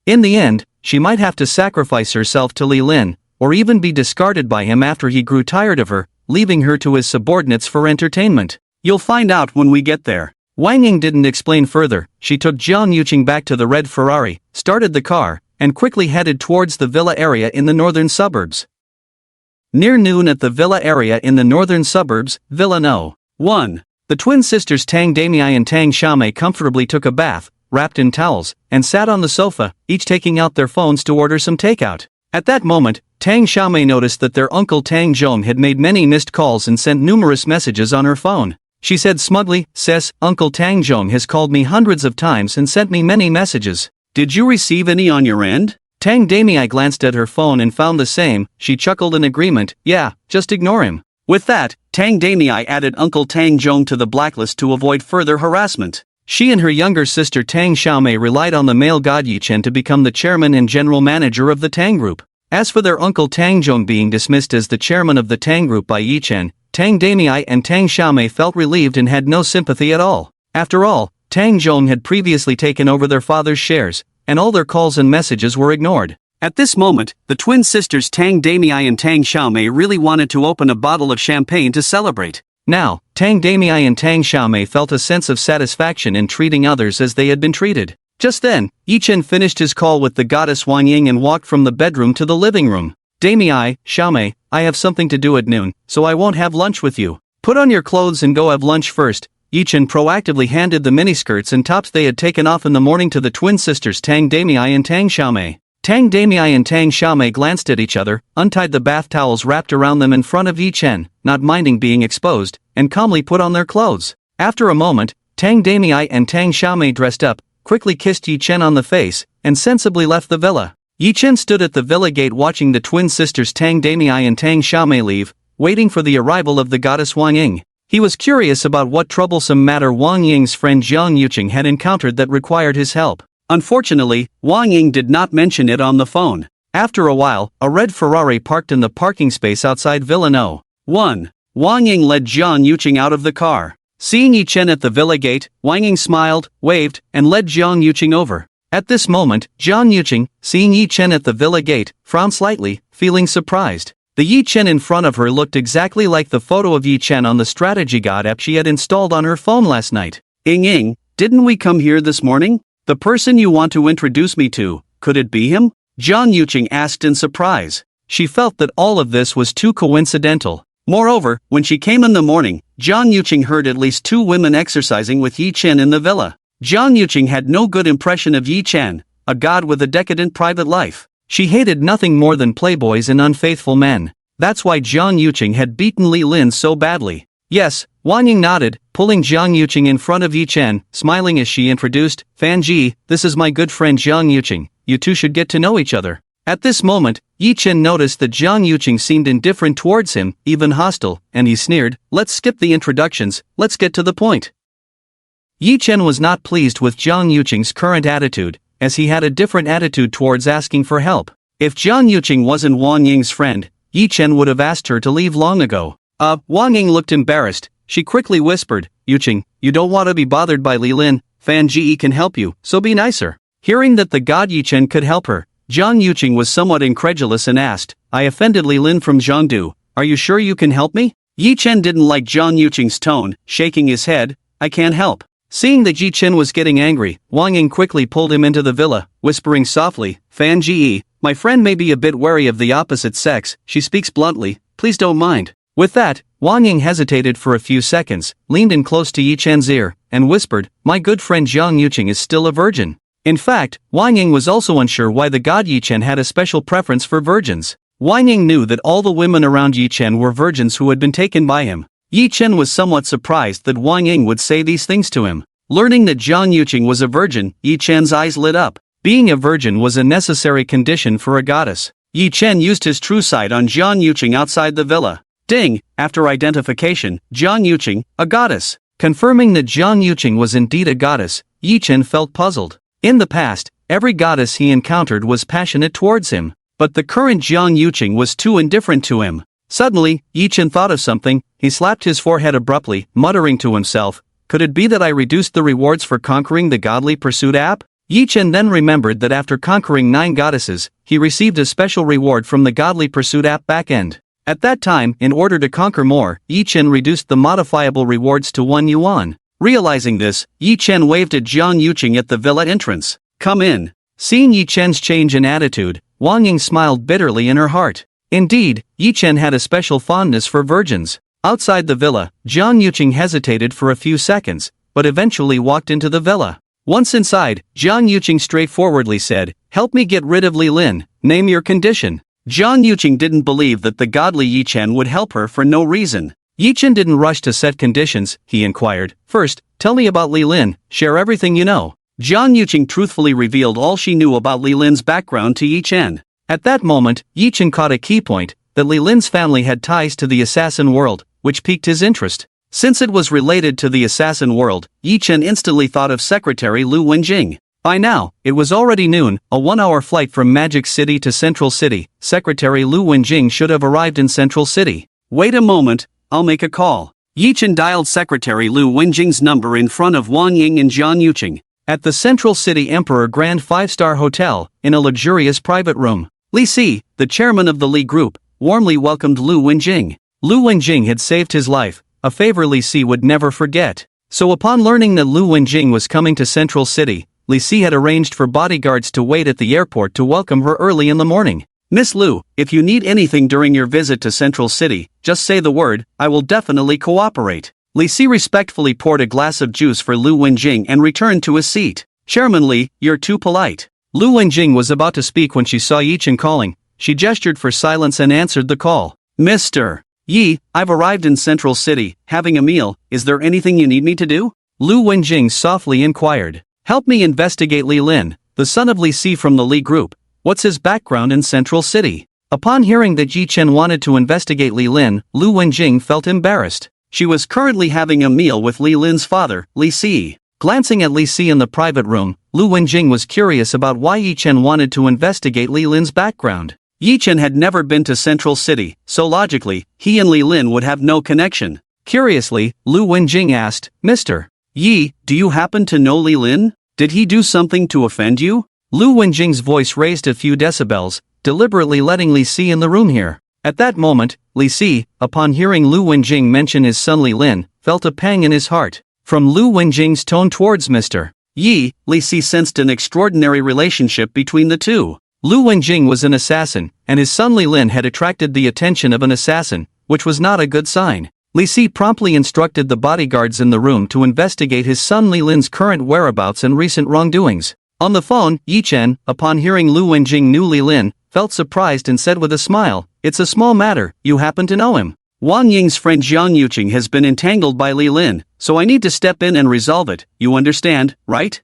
In the end, she might have to sacrifice herself to Li Lin, or even be discarded by him after he grew tired of her, leaving her to his subordinates for entertainment. You'll find out when we get there. Wang Ying didn't explain further. She took Jiang Yuqing back to the red Ferrari, started the car, and quickly headed towards the villa area in the northern suburbs. Near noon at the villa area in the northern suburbs, Villa No. 1. The twin sisters Tang Damei and Tang Xiaomei comfortably took a bath, wrapped in towels, and sat on the sofa, each taking out their phones to order some takeout. At that moment, Tang Xiaomei noticed that their uncle Tang Zhong had made many missed calls and sent numerous messages on her phone. She said smugly, "Sis, Uncle Tang Zhong has called me hundreds of times and sent me many messages. Did you receive any on your end?" Tang Damei glanced at her phone and found the same. She chuckled in agreement. "Yeah, just ignore him." With that, Tang Damei added Uncle Tang Zhong to the blacklist to avoid further harassment. She and her younger sister Tang Xiaomei relied on the male god Yichen to become the chairman and general manager of the Tang Group. As for their uncle Tang Zhong being dismissed as the chairman of the Tang Group by Yichen, Tang Damei and Tang Xiaomei felt relieved and had no sympathy at all. After all, Tang Zhong had previously taken over their father's shares, and all their calls and messages were ignored. At this moment, the twin sisters Tang Damei and Tang Xiaomei really wanted to open a bottle of champagne to celebrate. Now, Tang Damei and Tang Xiaomei felt a sense of satisfaction in treating others as they had been treated. Just then, Yichen finished his call with the goddess Wang Ying and walked from the bedroom to the living room. "Damei, Xiaomei, I have something to do at noon, so I won't have lunch with you. Put on your clothes and go have lunch first." Yichen proactively handed the miniskirts and tops they had taken off in the morning to the twin sisters Tang Damei and Tang Xiaomei. Tang Damei and Tang Xiaomei glanced at each other, untied the bath towels wrapped around them in front of Yichen, not minding being exposed, and calmly put on their clothes. After a moment, Tang Damei and Tang Xiaomei dressed up, quickly kissed Yichen on the face, and sensibly left the villa. Yichen stood at the villa gate watching the twin sisters Tang Damei and Tang Xiaomei leave, waiting for the arrival of the goddess Wang Ying. He was curious about what troublesome matter Wang Ying's friend Jiang Yuqing had encountered that required his help. Unfortunately, Wang Ying did not mention it on the phone. After a while, a red Ferrari parked in the parking space outside Villa No. 1. Wang Ying led Jiang Yuqing out of the car. Seeing Yichen at the villa gate, Wang Ying smiled, waved, and led Jiang Yuqing over. At this moment, Jiang Yuqing, seeing Yichen at the villa gate, frowned slightly, feeling surprised. The Yichen in front of her looked exactly like the photo of Yichen on the strategy god app she had installed on her phone last night. "Ying, didn't we come here this morning? The person you want to introduce me to, could it be him?" Jiang Yuqing asked in surprise. She felt that all of this was too coincidental. Moreover, when she came in the morning, Jiang Yuqing heard at least 2 women exercising with Yichen in the villa. Jiang Yuqing had no good impression of Yichen, a god with a decadent private life. She hated nothing more than playboys and unfaithful men. That's why Jiang Yuqing had beaten Li Lin so badly. "Yes," Wang Ying nodded, pulling Jiang Yuqing in front of Yichen, smiling as she introduced, "Fan Ji, this is my good friend Jiang Yuqing, you two should get to know each other." At this moment, Yichen noticed that Jiang Yuqing seemed indifferent towards him, even hostile, and he sneered, "Let's skip the introductions, let's get to the point." Yichen was not pleased with Jiang Yuqing's current attitude, as he had a different attitude towards asking for help. If Jiang Yuqing wasn't Wang Ying's friend, Yichen would have asked her to leave long ago. Wang Ying looked embarrassed. She quickly whispered, "Yuqing, you don't want to be bothered by Li Lin, Fan Ji can help you, so be nicer." Hearing that the god Yichen could help her, Jiang Yuqing was somewhat incredulous and asked, "I offended Li Lin from Zhongdu, are you sure you can help me?" Yichen didn't like Jiang Yuqing's tone, shaking his head, "I can't help." Seeing that Yichen was getting angry, Wang Ying quickly pulled him into the villa, whispering softly, "Fan Ji, my friend may be a bit wary of the opposite sex, she speaks bluntly, please don't mind." With that, Wang Ying hesitated for a few seconds, leaned in close to Yichen's ear, and whispered, "My good friend Jiang Yuqing is still a virgin." In fact, Wang Ying was also unsure why the god Yichen had a special preference for virgins. Wang Ying knew that all the women around Yichen were virgins who had been taken by him. Yichen was somewhat surprised that Wang Ying would say these things to him. Learning that Jiang Yuqing was a virgin, Yichen's eyes lit up. Being a virgin was a necessary condition for a goddess. Yichen used his true sight on Jiang Yuqing outside the villa. Ding! After identification, Jiang Yuqing, a goddess. Confirming that Jiang Yuqing was indeed a goddess, Yichen felt puzzled. In the past, every goddess he encountered was passionate towards him, but the current Jiang Yuqing was too indifferent to him. Suddenly, Yichen thought of something. He slapped his forehead abruptly, muttering to himself, "Could it be that I reduced the rewards for conquering the Godly Pursuit app?" Yichen then remembered that after conquering 9 goddesses, he received a special reward from the Godly Pursuit app backend. At that time, in order to conquer more, Yichen reduced the modifiable rewards to 1 yuan. Realizing this, Yichen waved at Jiang Yuqing at the villa entrance. "Come in." Seeing Yichen's change in attitude, Wang Ying smiled bitterly in her heart. Indeed, Yichen had a special fondness for virgins. Outside the villa, Jiang Yuqing hesitated for a few seconds, but eventually walked into the villa. Once inside, Jiang Yuqing straightforwardly said, "Help me get rid of Li Lin, name your condition." Jiang Yuqing didn't believe that the godly Yi Chen would help her for no reason. Yi Chen didn't rush to set conditions, he inquired. First, tell me about Li Lin, share everything you know. Jiang Yuqing truthfully revealed all she knew about Li Lin's background to Yi Chen. At that moment, Yi Chen caught a key point, that Li Lin's family had ties to the assassin world, which piqued his interest. Since it was related to the assassin world, Yi Chen instantly thought of Secretary Lu Wenjing. By now, it was already noon, a 1-hour flight from Magic City to Central City. Secretary Lu Wenjing should have arrived in Central City. Wait a moment, I'll make a call. Yi Chen dialed Secretary Lu Wenjing's number in front of Wang Ying and Jiang Yuqing. At the Central City Emperor Grand 5-star Hotel, in a luxurious private room, Li Si, the chairman of the Li Group, warmly welcomed Lu Wenjing. Lu Wenjing had saved his life, a favor Li Si would never forget. So upon learning that Lu Wenjing was coming to Central City, Li Si had arranged for bodyguards to wait at the airport to welcome her early in the morning. Miss Lu, if you need anything during your visit to Central City, just say the word, I will definitely cooperate. Li Si respectfully poured a glass of juice for Lu Wenjing and returned to his seat. Chairman Li, you're too polite. Lu Wenjing was about to speak when she saw Yi Chen calling. She gestured for silence and answered the call. Mr. Yi, I've arrived in Central City, having a meal. Is there anything you need me to do? Lu Wenjing softly inquired. Help me investigate Li Lin, the son of Li Si from the Li Group. What's his background in Central City? Upon hearing that Yi Chen wanted to investigate Li Lin, Lu Wenjing felt embarrassed. She was currently having a meal with Li Lin's father, Li Si. Glancing at Li Si in the private room, Lu Wenjing was curious about why Yi Chen wanted to investigate Li Lin's background. Yi Chen had never been to Central City, so logically, he and Li Lin would have no connection. Curiously, Lu Wenjing asked, Mr. Yi, do you happen to know Li Lin? Did he do something to offend you? Lu Wenjing's voice raised a few decibels, deliberately letting Li Si in the room hear. At that moment, Li Si, upon hearing Lu Wenjing mention his son Li Lin, felt a pang in his heart. From Lu Wenjing's tone towards Mr. Yi, Li Si sensed an extraordinary relationship between the two. Lu Wenjing was an assassin, and his son Li Lin had attracted the attention of an assassin, which was not a good sign. Li Si promptly instructed the bodyguards in the room to investigate his son Li Lin's current whereabouts and recent wrongdoings. On the phone, Yi Chen, upon hearing Lu Wenjing knew Li Lin, felt surprised and said with a smile, It's a small matter, you happen to know him. Wang Ying's friend Jiang Yuqing has been entangled by Li Lin, so I need to step in and resolve it, you understand, right?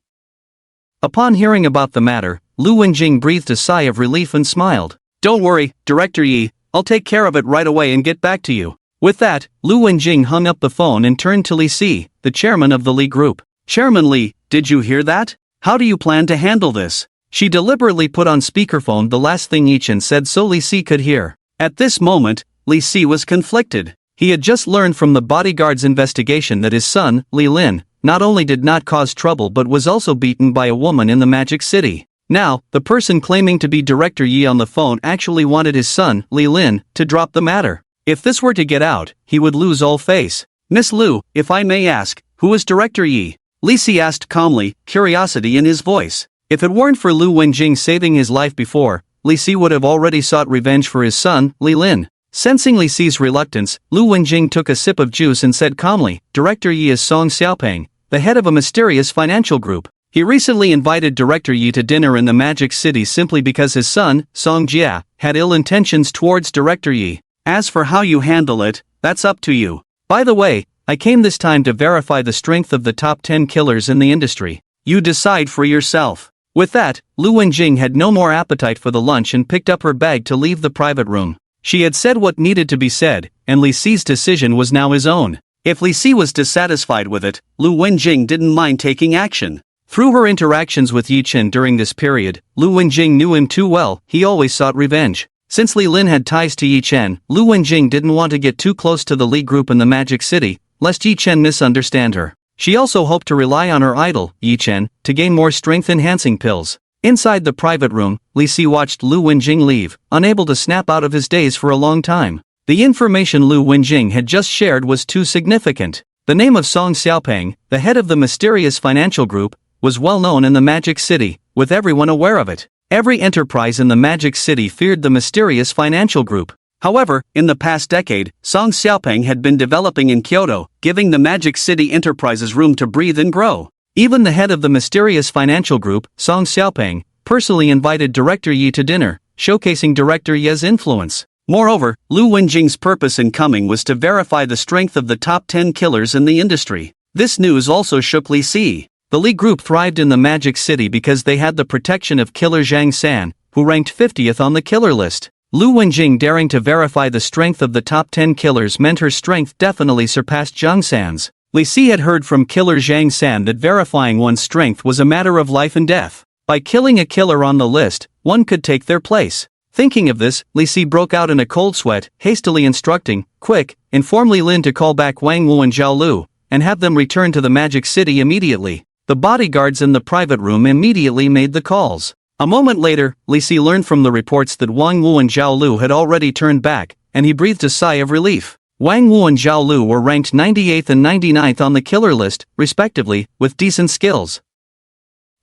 Upon hearing about the matter, Lu Wenjing breathed a sigh of relief and smiled. Don't worry, Director Yi, I'll take care of it right away and get back to you. With that, Lu Wenjing hung up the phone and turned to Li Si, the chairman of the Li Group. Chairman Li, did you hear that? How do you plan to handle this? She deliberately put on speakerphone the last thing Yi Chen said so Li Si could hear. At this moment, Li Si was conflicted. He had just learned from the bodyguard's investigation that his son, Li Lin, not only did not cause trouble but was also beaten by a woman in the Magic City. Now, the person claiming to be Director Yi on the phone actually wanted his son, Li Lin, to drop the matter. If this were to get out, he would lose all face. Miss Lu, if I may ask, who is Director Yi? Li Si asked calmly, curiosity in his voice. If it weren't for Lu Wenjing saving his life before, Li Si would have already sought revenge for his son, Li Lin. Sensing Li Si's reluctance, Lu Wenjing took a sip of juice and said calmly, Director Yi is Song Xiaopeng, the head of a mysterious financial group. He recently invited Director Yi to dinner in the Magic City simply because his son, Song Jia, had ill intentions towards Director Yi. As for how you handle it, that's up to you. By the way, I came this time to verify the strength of the top 10 killers in the industry. You decide for yourself. With that, Lu Wenjing had no more appetite for the lunch and picked up her bag to leave the private room. She had said what needed to be said, and Li Si's decision was now his own. If Li Si was dissatisfied with it, Lu Wenjing didn't mind taking action. Through her interactions with Yi Chen during this period, Lu Wenjing knew him too well, he always sought revenge. Since Li Lin had ties to Yi Chen, Lu Wenjing didn't want to get too close to the Li Group in the Magic City, lest Yi Chen misunderstand her. She also hoped to rely on her idol, Yi Chen, to gain more strength-enhancing pills. Inside the private room, Li Si watched Lu Wenjing leave, unable to snap out of his daze for a long time. The information Lu Wenjing had just shared was too significant. The name of Song Xiaopeng, the head of the mysterious financial group, was well known in the Magic City, with everyone aware of it. Every enterprise in the Magic City feared the mysterious financial group. However, in the past decade, Song Xiaopeng had been developing in Kyoto, giving the Magic City enterprises room to breathe and grow. Even the head of the mysterious financial group, Song Xiaopeng, personally invited Director Yi to dinner, showcasing director Ye's influence. Moreover, Lu Wenjing's purpose in coming was to verify the strength of the top 10 killers in the industry. This news also shook Li Si. The Li group thrived in the Magic City because they had the protection of killer Zhang San, who ranked 50th on the killer list. Lu Wenjing daring to verify the strength of the top 10 killers meant her strength definitely surpassed Zhang San's. Li Si had heard from killer Zhang San that verifying one's strength was a matter of life and death. By killing a killer on the list, one could take their place. Thinking of this, Li Si broke out in a cold sweat, hastily instructing, "Quick, inform Li Lin to call back Wang Wu and Zhao Lu, and have them return to the Magic City immediately." The bodyguards in the private room immediately made the calls. A moment later, Li Si learned from the reports that Wang Wu and Zhao Lu had already turned back, and he breathed a sigh of relief. Wang Wu and Zhao Lu were ranked 98th and 99th on the killer list, respectively, with decent skills.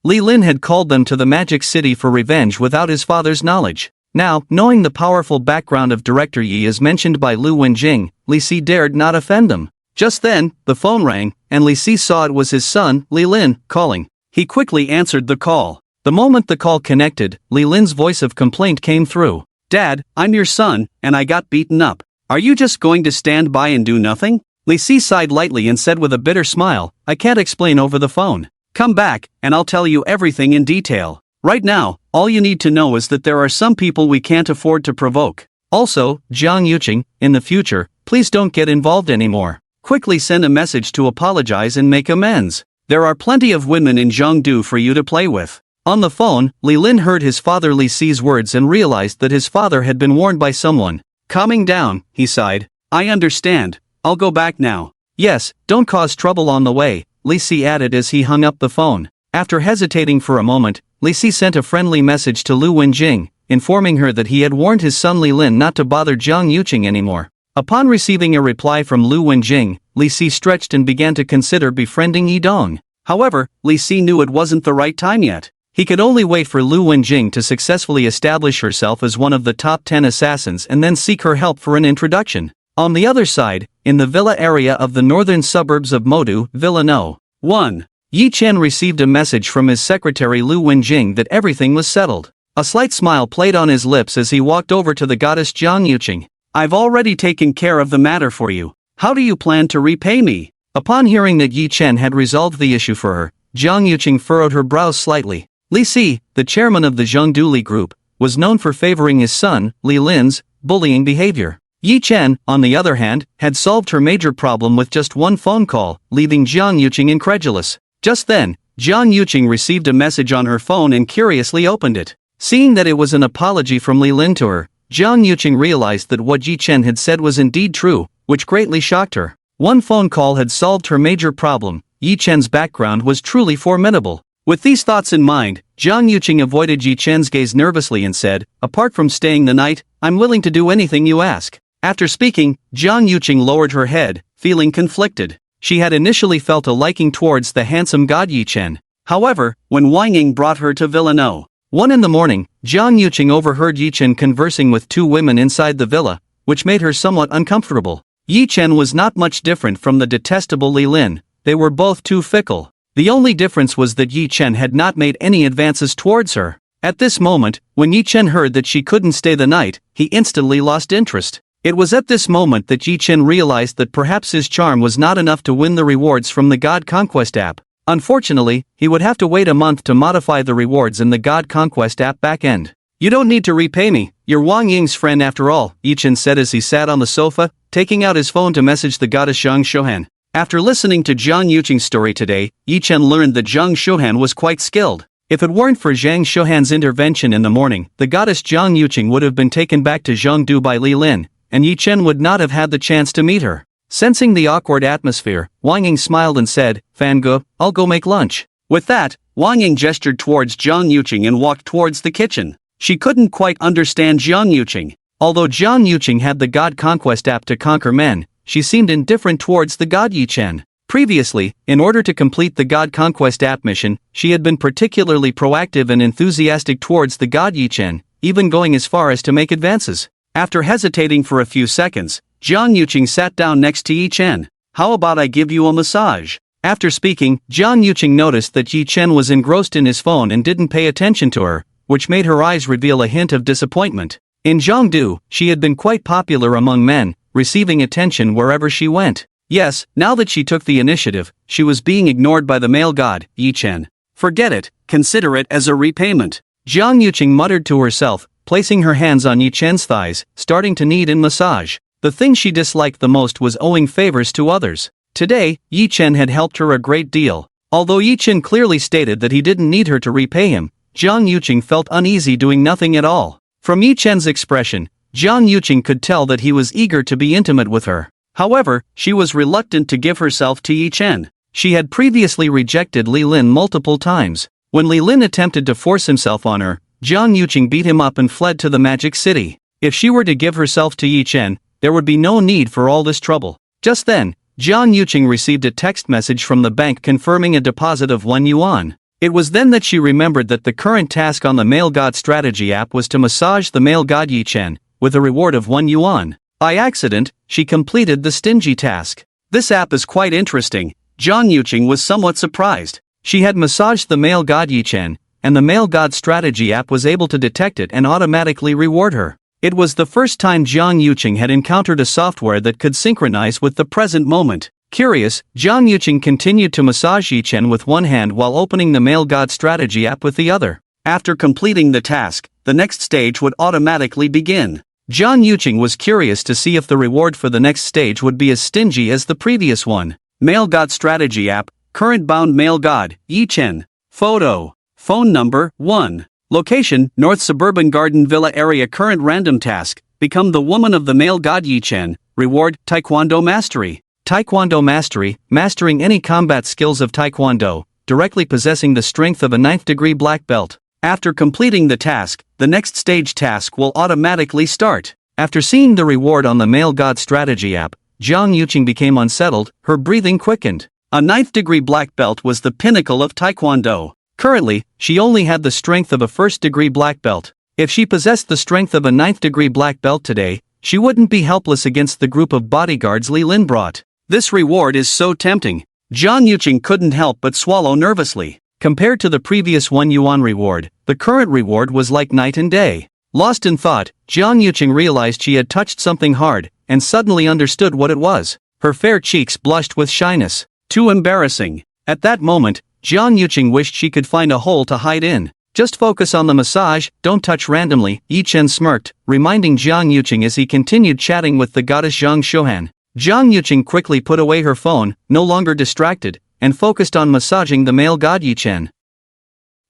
Li Lin had called them to the Magic City for revenge without his father's knowledge. Now, knowing the powerful background of Director Yi as mentioned by Lu Wenjing, Li Si dared not offend them. Just then, the phone rang, and Li Si saw it was his son, Li Lin, calling. He quickly answered the call. The moment the call connected, Li Lin's voice of complaint came through. "Dad, I'm your son, and I got beaten up. Are you just going to stand by and do nothing?" Li Si sighed lightly and said with a bitter smile, "I can't explain over the phone. Come back, and I'll tell you everything in detail. Right now, all you need to know is that there are some people we can't afford to provoke. Also, Jiang Yuqing, in the future, please don't get involved anymore. Quickly send a message to apologize and make amends. There are plenty of women in Zhengdu for you to play with." On the phone, Li Lin heard his father Li Si's words and realized that his father had been warned by someone. Calming down, he sighed. "I understand. I'll go back now." "Yes, don't cause trouble on the way," Li Si added as he hung up the phone. After hesitating for a moment, Li Si sent a friendly message to Lu Wenjing, informing her that he had warned his son Li Lin not to bother Jiang Yuqing anymore. Upon receiving a reply from Lu Wenjing, Li Si stretched and began to consider befriending Yi Dong. However, Li Si knew it wasn't the right time yet. He could only wait for Lu Wenjing to successfully establish herself as one of the top 10 assassins and then seek her help for an introduction. On the other side, in the villa area of the northern suburbs of Modu, Villa No. 1. Yi Chen received a message from his secretary Lu Wenjing that everything was settled. A slight smile played on his lips as he walked over to the goddess Jiang Yuqing. "I've already taken care of the matter for you. How do you plan to repay me?" Upon hearing that Yi Chen had resolved the issue for her, Jiang Yuqing furrowed her brows slightly. Li Si, the chairman of the Zhengdu Li group, was known for favoring his son, Li Lin's, bullying behavior. Yi Chen, on the other hand, had solved her major problem with just one phone call, leaving Jiang Yuqing incredulous. Just then, Jiang Yuqing received a message on her phone and curiously opened it. Seeing that it was an apology from Li Lin to her, Jiang Yuqing realized that what Yi Chen had said was indeed true, which greatly shocked her. One phone call had solved her major problem. Yi Chen's background was truly formidable. With these thoughts in mind, Jiang Yuqing avoided Yi Chen's gaze nervously and said, "Apart from staying the night, I'm willing to do anything you ask." After speaking, Jiang Yuqing lowered her head, feeling conflicted. She had initially felt a liking towards the handsome god Yi Chen. However, when Wang Ying brought her to Villa No. 1 in the morning, Jiang Yuqing overheard Yi Chen conversing with two women inside the villa, which made her somewhat uncomfortable. Yi Chen was not much different from the detestable Li Lin. They were both too fickle. The only difference was that Yi Chen had not made any advances towards her. At this moment, when Yi Chen heard that she couldn't stay the night, he instantly lost interest. It was at this moment that Yi Chen realized that perhaps his charm was not enough to win the rewards from the God Conquest app. Unfortunately, he would have to wait a month to modify the rewards in the God Conquest app backend. "You don't need to repay me, you're Wang Ying's friend after all," Yi Chen said as he sat on the sofa, taking out his phone to message the goddess Zhang Shohan. After listening to Jiang Yuqing's story today, Yi Chen learned that Zhang Shohan was quite skilled. If it weren't for Zhang Shohan's intervention in the morning, the goddess Jiang Yuqing would have been taken back to Zhengdu by Li Lin, and Yi Chen would not have had the chance to meet her. Sensing the awkward atmosphere, Wang Ying smiled and said, "Fangu, I'll go make lunch." With that, Wang Ying gestured towards Jiang Yuqing and walked towards the kitchen. She couldn't quite understand Jiang Yuqing. Although Jiang Yuqing had the God Conquest app to conquer men, she seemed indifferent towards the god Yi Chen. Previously, in order to complete the God Conquest app mission, she had been particularly proactive and enthusiastic towards the god Yi Chen, even going as far as to make advances. After hesitating for a few seconds, Jiang Yuqing sat down next to Yi Chen. "How about I give you a massage?" After speaking, Jiang Yuqing noticed that Yi Chen was engrossed in his phone and didn't pay attention to her, which made her eyes reveal a hint of disappointment. In Zhongdu, she had been quite popular among men, receiving attention wherever she went. Yes, now that she took the initiative, she was being ignored by the male god, Yi Chen. Forget it, consider it as a repayment. Jiang Yuqing muttered to herself, placing her hands on Yi Chen's thighs, starting to knead and massage. The thing she disliked the most was owing favors to others. Today, Yi Chen had helped her a great deal. Although Yi Chen clearly stated that he didn't need her to repay him, Jiang Yuqing felt uneasy doing nothing at all. From Yi Chen's expression, Jiang Yuqing could tell that he was eager to be intimate with her. However, she was reluctant to give herself to Yi Chen. She had previously rejected Li Lin multiple times. When Li Lin attempted to force himself on her, Jiang Yuqing beat him up and fled to the magic city. If she were to give herself to Yi Chen, there would be no need for all this trouble. Just then, Jiang Yuqing received a text message from the bank confirming a deposit of 1 yuan. It was then that she remembered that the current task on the male god strategy app was to massage the male god Yi Chen, with a reward of 1 yuan. By accident, she completed the stingy task. This app is quite interesting. Jiang Yuqing was somewhat surprised. She had massaged the male god Yi Chen, and the male god strategy app was able to detect it and automatically reward her. It was the first time Jiang Yuqing had encountered a software that could synchronize with the present moment. Curious, Jiang Yuqing continued to massage Yi Chen with one hand while opening the male god strategy app with the other. After completing the task, the next stage would automatically begin. Jiang Yuqing was curious to see if the reward for the next stage would be as stingy as the previous one. Male god strategy app, current bound male god, Yi Chen. Photo. Phone number, 1. Location, North Suburban Garden Villa area. Current random task, become the woman of the male god Yi Chen. Reward, Taekwondo Mastery. Taekwondo Mastery, mastering any combat skills of Taekwondo, directly possessing the strength of a 9th degree black belt. After completing the task, the next stage task will automatically start. After seeing the reward on the male god strategy app, Jiang Yuqing became unsettled, her breathing quickened. A 9th degree black belt was the pinnacle of Taekwondo. Currently, she only had the strength of a 1st degree black belt. If she possessed the strength of a 9th degree black belt today, she wouldn't be helpless against the group of bodyguards Li Lin brought. This reward is so tempting. Jiang Yuqing couldn't help but swallow nervously. Compared to the previous 1 yuan reward, the current reward was like night and day. Lost in thought, Jiang Yuqing realized she had touched something hard, and suddenly understood what it was. Her fair cheeks blushed with shyness. Too embarrassing. At that moment, Jiang Yuqing wished she could find a hole to hide in. Just focus on the massage, don't touch randomly, Yi Chen smirked, reminding Jiang Yuqing as he continued chatting with the goddess Zhang Shohan. Jiang Yuqing quickly put away her phone, no longer distracted, and focused on massaging the male god Yi Chen.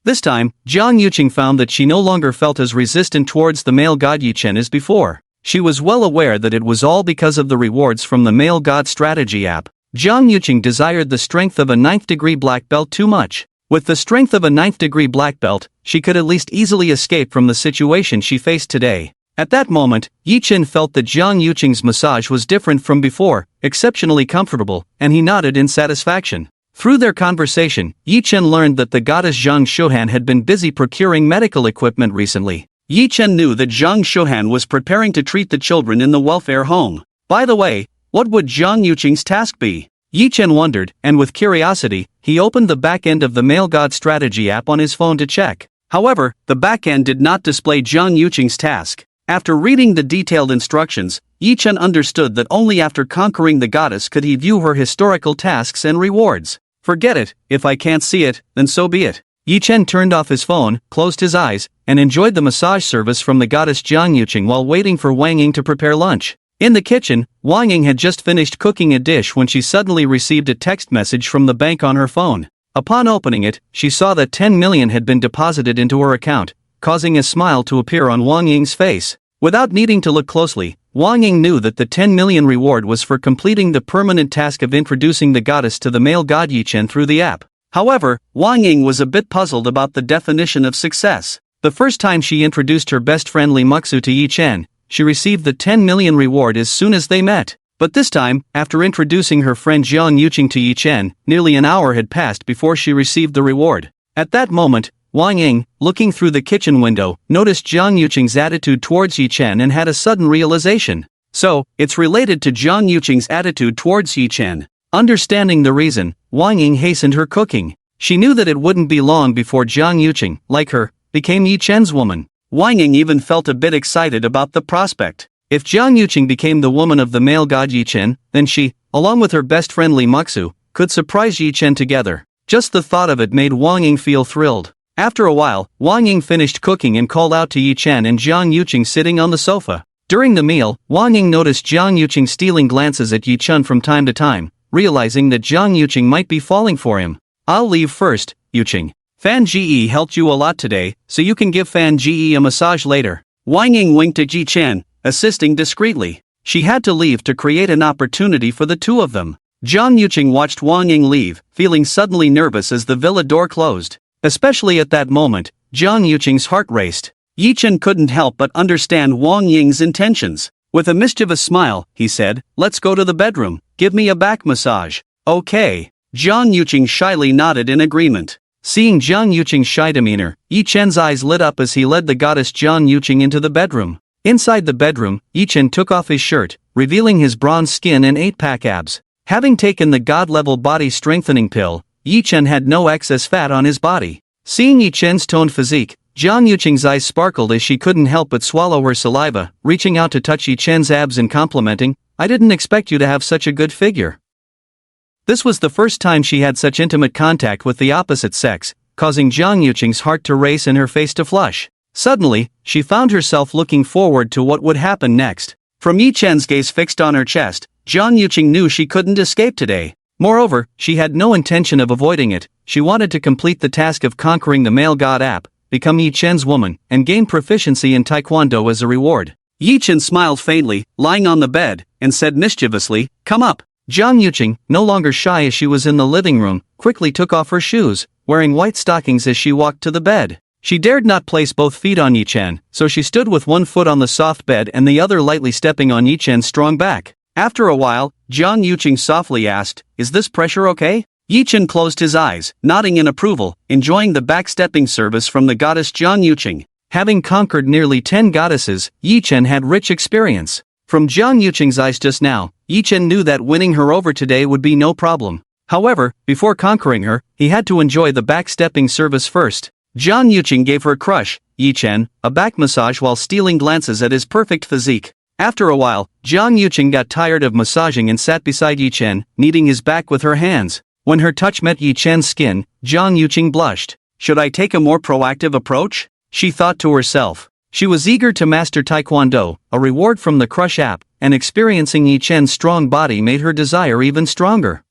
This time, Jiang Yuqing found that she no longer felt as resistant towards the male god Yi Chen as before. She was well aware that it was all because of the rewards from the male god strategy app. Jiang Yuqing desired the strength of a 9th degree black belt too much. With the strength of a 9th degree black belt, she could at least easily escape from the situation she faced today. At that moment, Yi Chen felt that Jiang Yuqing's massage was different from before, exceptionally comfortable, and he nodded in satisfaction. Through their conversation, Yi Chen learned that the goddess Zhang Shohan had been busy procuring medical equipment recently. Yi Chen knew that Zhang Shohan was preparing to treat the children in the welfare home. By the way, what would Jiang Yuqing's task be? Yi Chen wondered, and with curiosity, he opened the back end of the male god strategy app on his phone to check. However, the back end did not display Jiang Yuqing's task. After reading the detailed instructions, Yi Chen understood that only after conquering the goddess could he view her historical tasks and rewards. Forget it, if I can't see it, then so be it. Yi Chen turned off his phone, closed his eyes, and enjoyed the massage service from the goddess Jiang Yuqing while waiting for Wang Ying to prepare lunch. In the kitchen, Wang Ying had just finished cooking a dish when she suddenly received a text message from the bank on her phone. Upon opening it, she saw that 10 million had been deposited into her account, causing a smile to appear on Wang Ying's face. Without needing to look closely, Wang Ying knew that the 10 million reward was for completing the permanent task of introducing the goddess to the male god Yi Chen through the app. However, Wang Ying was a bit puzzled about the definition of success. The first time she introduced her best friend Li Muxu to Yi Chen, she received the 10 million reward as soon as they met. But this time, after introducing her friend Jiang Yuqing to Yi Chen, nearly an hour had passed before she received the reward. At that moment, Wang Ying, looking through the kitchen window, noticed Jiang Yuqing's attitude towards Yi Chen and had a sudden realization. So, it's related to Jiang Yuqing's attitude towards Yi Chen. Understanding the reason, Wang Ying hastened her cooking. She knew that it wouldn't be long before Jiang Yuqing, like her, became Yi Chen's woman. Wang Ying even felt a bit excited about the prospect. If Jiang Yuqing became the woman of the male god Yi Chen, then she, along with her best friend Li Muxu, could surprise Yi Chen together. Just the thought of it made Wang Ying feel thrilled. After a while, Wang Ying finished cooking and called out to Yi Chen and Jiang Yuqing sitting on the sofa. During the meal, Wang Ying noticed Jiang Yuqing stealing glances at Yi Chen from time to time, realizing that Jiang Yuqing might be falling for him. "I'll leave first, Yuqing. Fan Ji helped you a lot today, so you can give Fan Ji a massage later." Wang Ying winked at Yi Chen, assisting discreetly. She had to leave to create an opportunity for the two of them. Jiang Yuqing watched Wang Ying leave, feeling suddenly nervous as the villa door closed. Especially at that moment, Jiang Yuqing's heart raced. Yi Chen couldn't help but understand Wang Ying's intentions. With a mischievous smile, he said, "Let's go to the bedroom, give me a back massage." "Okay." Jiang Yuqing shyly nodded in agreement. Seeing Jiang Yuqing's shy demeanor, Yi Chen's eyes lit up as he led the goddess Jiang Yuqing into the bedroom. Inside the bedroom, Yi Chen took off his shirt, revealing his bronze skin and 8-pack abs. Having taken the god-level body strengthening pill, Yi Chen had no excess fat on his body. Seeing Yi Chen's toned physique, Jiang Yuqing's eyes sparkled as she couldn't help but swallow her saliva, reaching out to touch Yi Chen's abs and complimenting, "I didn't expect you to have such a good figure." This was the first time she had such intimate contact with the opposite sex, causing Jiang Yuqing's heart to race and her face to flush. Suddenly, she found herself looking forward to what would happen next. From Yi Chen's gaze fixed on her chest, Jiang Yuqing knew she couldn't escape today. Moreover, she had no intention of avoiding it. She wanted to complete the task of conquering the male god app, become Yi Chen's woman, and gain proficiency in taekwondo as a reward. Yi Chen smiled faintly, lying on the bed, and said mischievously, "Come up." Jiang Yuqing, no longer shy as she was in the living room, quickly took off her shoes, wearing white stockings as she walked to the bed. She dared not place both feet on Yi Chen, so she stood with one foot on the soft bed and the other lightly stepping on Yi Chen's strong back. After a while, Jiang Yuqing softly asked, "Is this pressure okay?" Yi Chen closed his eyes, nodding in approval, enjoying the backstepping service from the goddess Jiang Yuqing. Having conquered nearly 10 goddesses, Yi Chen had rich experience. From Jiang Yuqing's eyes just now, Yi Chen knew that winning her over today would be no problem. However, before conquering her, he had to enjoy the backstepping service first. Jiang Yuqing gave her crush, Yi Chen, a back massage while stealing glances at his perfect physique. After a while, Jiang Yuqing got tired of massaging and sat beside Yi Chen, kneading his back with her hands. When her touch met Yi Chen's skin, Jiang Yuqing blushed. "Should I take a more proactive approach?" she thought to herself. She was eager to master taekwondo, a reward from the crush app, and experiencing Yi Chen's strong body made her desire even stronger.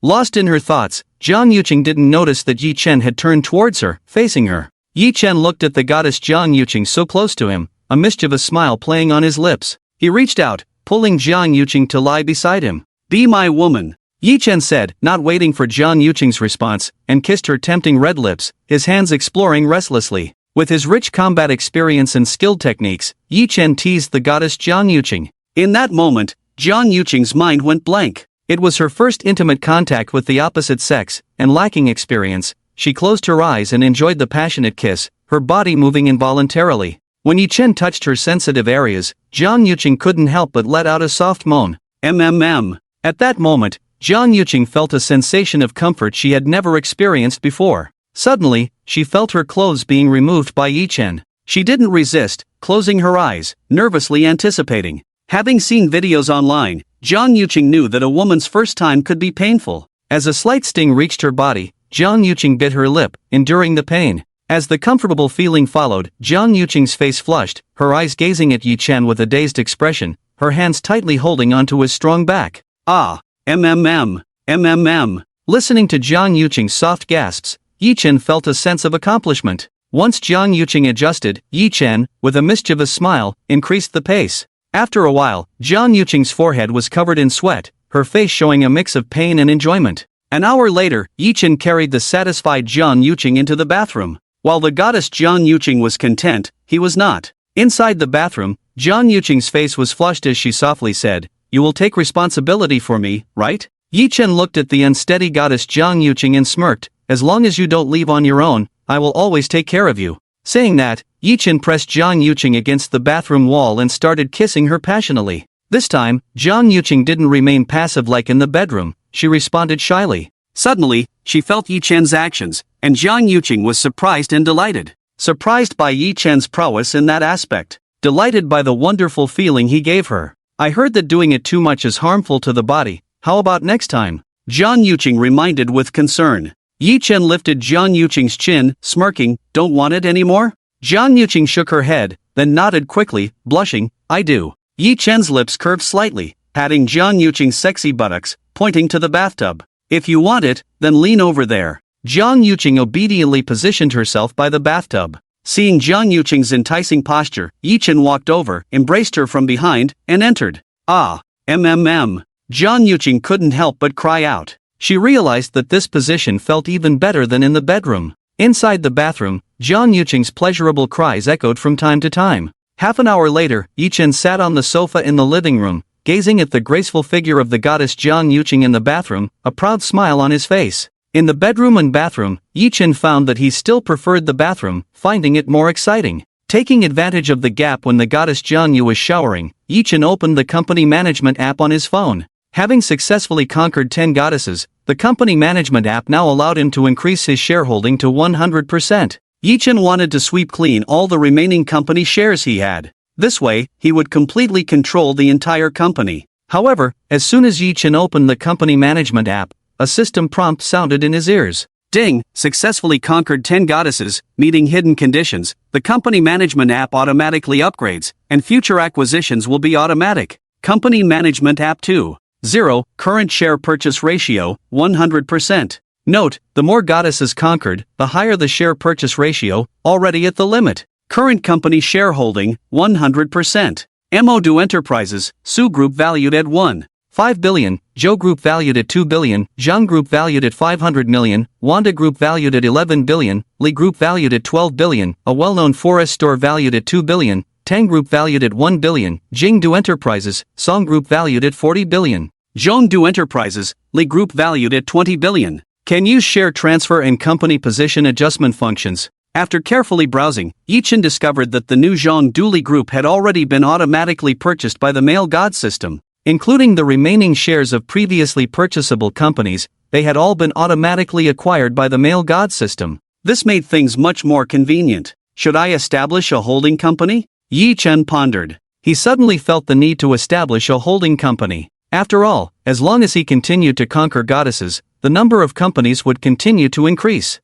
Lost in her thoughts, Jiang Yuqing didn't notice that Yi Chen had turned towards her, facing her. Yi Chen looked at the goddess Jiang Yuqing so close to him, a mischievous smile playing on his lips. He reached out, pulling Jiang Yuqing to lie beside him. "Be my woman," Yi Chen said, not waiting for Jiang Yuqing's response, and kissed her tempting red lips, his hands exploring restlessly. With his rich combat experience and skilled techniques, Yi Chen teased the goddess Jiang Yuqing. In that moment, Jiang Yuqing's mind went blank. It was her first intimate contact with the opposite sex, and lacking experience, she closed her eyes and enjoyed the passionate kiss, her body moving involuntarily. When Yi Chen touched her sensitive areas, Jiang Yuqing couldn't help but let out a soft moan. "MMM." At that moment, Jiang Yuqing felt a sensation of comfort she had never experienced before. Suddenly, she felt her clothes being removed by Yi Chen. She didn't resist, closing her eyes, nervously anticipating. Having seen videos online, Jiang Yuqing knew that a woman's first time could be painful. As a slight sting reached her body, Jiang Yuqing bit her lip, enduring the pain. As the comfortable feeling followed, Jiang Yuqing's face flushed, her eyes gazing at Yi Chen with a dazed expression, her hands tightly holding onto his strong back. "Ah, MMM, MMM." Listening to Jiang Yuqing's soft gasps, Yi Chen felt a sense of accomplishment. Once Jiang Yuqing adjusted, Yi Chen, with a mischievous smile, increased the pace. After a while, Jiang Yuqing's forehead was covered in sweat, her face showing a mix of pain and enjoyment. An hour later, Yi Chen carried the satisfied Jiang Yuqing into the bathroom. While the goddess Jiang Yuqing was content, he was not. Inside the bathroom, Jiang Yuqing's face was flushed as she softly said, "You will take responsibility for me, right?" Yi Chen looked at the unsteady goddess Jiang Yuqing and smirked, "As long as you don't leave on your own, I will always take care of you." Saying that, Yi Chen pressed Jiang Yuqing against the bathroom wall and started kissing her passionately. This time, Jiang Yuqing didn't remain passive like in the bedroom, she responded shyly. Suddenly, she felt Yi Chen's actions, and Jiang Yuqing was surprised and delighted. surprised by Yi Chen's prowess in that aspect, delighted by the wonderful feeling he gave her. I heard that doing it too much is harmful to the body, how about next time? Jiang Yuqing reminded with concern. Yi Chen lifted Jiang Yuqing's chin, smirking, don't want it anymore? Jiang Yuqing shook her head, then nodded quickly, blushing, I do. Yi Chen's lips curved slightly, patting Jiang Yuqing's sexy buttocks, pointing to the bathtub. If you want it, then lean over there. Jiang Yuqing obediently positioned herself by the bathtub. Seeing Jiang Yuqing's enticing posture, Yi Chen walked over, embraced her from behind, and entered. Ah, Jiang Yuqing couldn't help but cry out. She realized that this position felt even better than in the bedroom. Inside the bathroom, Jiang Yuqing's pleasurable cries echoed from time to time. Half an hour later, Yi Chen sat on the sofa in the living room, gazing at the graceful figure of the goddess Jiang Yuqing in the bathroom, a proud smile on his face. In the bedroom and bathroom, Yi Chen found that he still preferred the bathroom, finding it more exciting. Taking advantage of the gap when the goddess Jiang Yu was showering, Yi Chen opened the company management app on his phone. Having successfully conquered 10 goddesses, the company management app now allowed him to increase his shareholding to 100%. Yi Chen wanted to sweep clean all the remaining company shares he had. This way, he would completely control the entire company. However, as soon as Yi Chen opened the company management app, a system prompt sounded in his ears. Ding, successfully conquered 10 goddesses, meeting hidden conditions, the company management app automatically upgrades, and future acquisitions will be automatic. Company management app 2.0, current share purchase ratio, 100%. Note, the more goddesses conquered, the higher the share purchase ratio, already at the limit. Current company shareholding, 100%. Modu Enterprises, Su Group valued at 1.5 billion, Zhou Group valued at 2 billion, Zhang Group valued at 500 million, Wanda Group valued at 11 billion, Li Group valued at 12 billion, a well-known forest store valued at 2 billion, Tang Group valued at 1 billion, Jingdu Enterprises, Song Group valued at 40 billion, Zhongdu Enterprises, Li Group valued at 20 billion. Can use share transfer and company position adjustment functions. After carefully browsing, Yi Chen discovered that the new Zhongdu Li Group had already been automatically purchased by the male god system. Including the remaining shares of previously purchasable companies, they had all been automatically acquired by the male god system. This made things much more convenient. Should I establish a holding company? Yi Chen pondered. He suddenly felt the need to establish a holding company. After all, as long as he continued to conquer goddesses, the number of companies would continue to increase.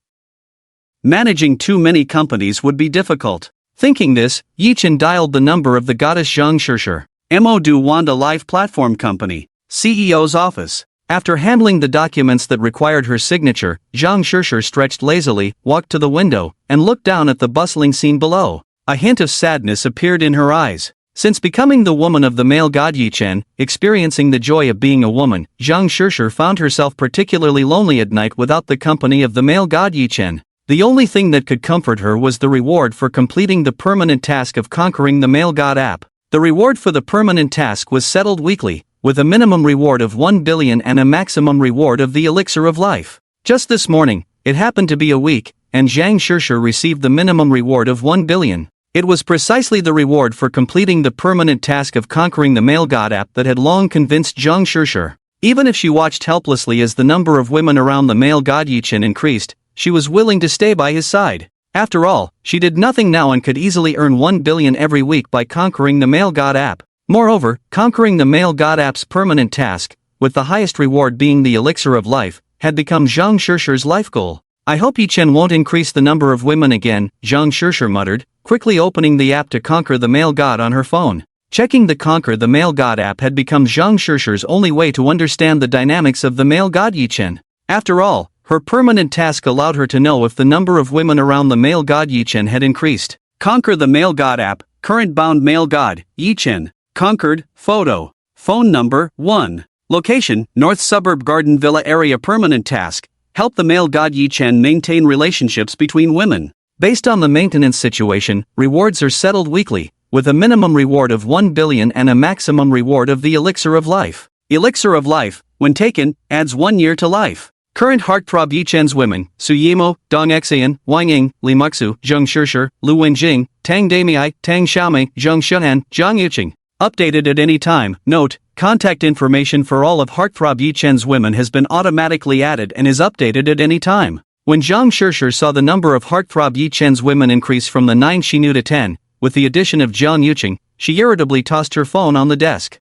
Managing too many companies would be difficult. Thinking this, Yi Chen dialed the number of the goddess Zhang Shishir. Modu Wanda Live Platform Company, CEO's office. After handling the documents that required her signature, Zhang Shishir stretched lazily, walked to the window, and looked down at the bustling scene below. A hint of sadness appeared in her eyes. Since becoming the woman of the male god Yi Chen, experiencing the joy of being a woman, Zhang Shishir found herself particularly lonely at night without the company of the male god Yi Chen. The only thing that could comfort her was the reward for completing the permanent task of conquering the male god app. The reward for the permanent task was settled weekly, with a minimum reward of 1 billion and a maximum reward of the elixir of life. Just this morning, it happened to be a week, and Zhang Shishir received the minimum reward of 1 billion. It was precisely the reward for completing the permanent task of conquering the male god app that had long convinced Zhang Shishir. Even if she watched helplessly as the number of women around the male god Yi Chen increased, she was willing to stay by his side. After all, she did nothing now and could easily earn 1 billion every week by conquering the male god app. Moreover, conquering the male god app's permanent task, with the highest reward being the elixir of life, had become Zhang Shishir's life goal. I hope Yi Chen won't increase the number of women again, Zhang Shishir muttered, quickly opening the app to conquer the male god on her phone. Checking the Conquer the Male God app had become Zhang Shishir's only way to understand the dynamics of the male god Yi Chen. After all, her permanent task allowed her to know if the number of women around the male god Yi Chen had increased. Conquer the Male God app, current bound male god, Yi Chen. Conquered, photo. Phone number, 1. Location, North Suburb Garden Villa area permanent task. Help the male god Yi Chen maintain relationships between women. Based on the maintenance situation, rewards are settled weekly, with a minimum reward of 1 billion and a maximum reward of the Elixir of Life. Elixir of Life, when taken, adds 1 year to life. Current heartthrob Yi Chen's women, Su Yimo, Dong Xian, Wang Ying, Li Muxu, Zheng Shishir, Lu Wenjing, Tang Damei, Tang Xiaomei, Zheng Shunan, Zhang Yuqing. Updated at any time. Note, contact information for all of heartthrob Yi Chen's women has been automatically added and is updated at any time. When Zhang Shishir saw the number of heartthrob Yi Chen's women increase from the 9 she knew to 10, with the addition of Jiang Yuqing, she irritably tossed her phone on the desk.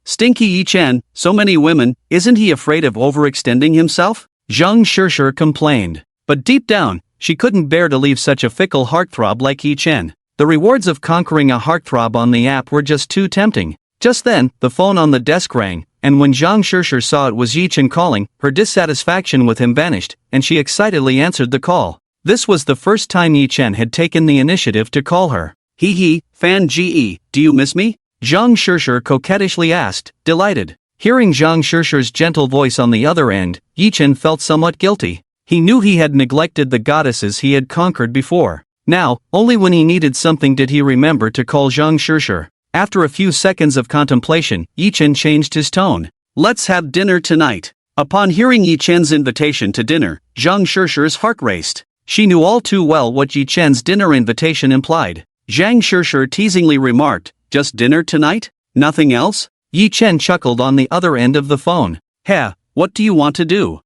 Stinky Yi Chen, so many women, isn't he afraid of overextending himself? Zhang Shishir complained. But deep down, she couldn't bear to leave such a fickle heartthrob like Yi Chen. The rewards of conquering a heartthrob on the app were just too tempting. Just then, the phone on the desk rang, and when Zhang Shishir saw it was Yi Chen calling, her dissatisfaction with him vanished, and she excitedly answered the call. This was the first time Yi Chen had taken the initiative to call her. Hee hee, fan GE, do you miss me? Zhang Shishir coquettishly asked, delighted. Hearing Zhang Shishir's gentle voice on the other end, Yi Chen felt somewhat guilty. He knew he had neglected the goddesses he had conquered before. Now, only when he needed something did he remember to call Zhang Shishir. After a few seconds of contemplation, Yi Chen changed his tone. Let's have dinner tonight. Upon hearing Yi Chen's invitation to dinner, Zhang Shishir's heart raced. She knew all too well what Yi Chen's dinner invitation implied. Zhang Shishir teasingly remarked, just dinner tonight? Nothing else? Yi Chen chuckled on the other end of the phone. Heh, what do you want to do?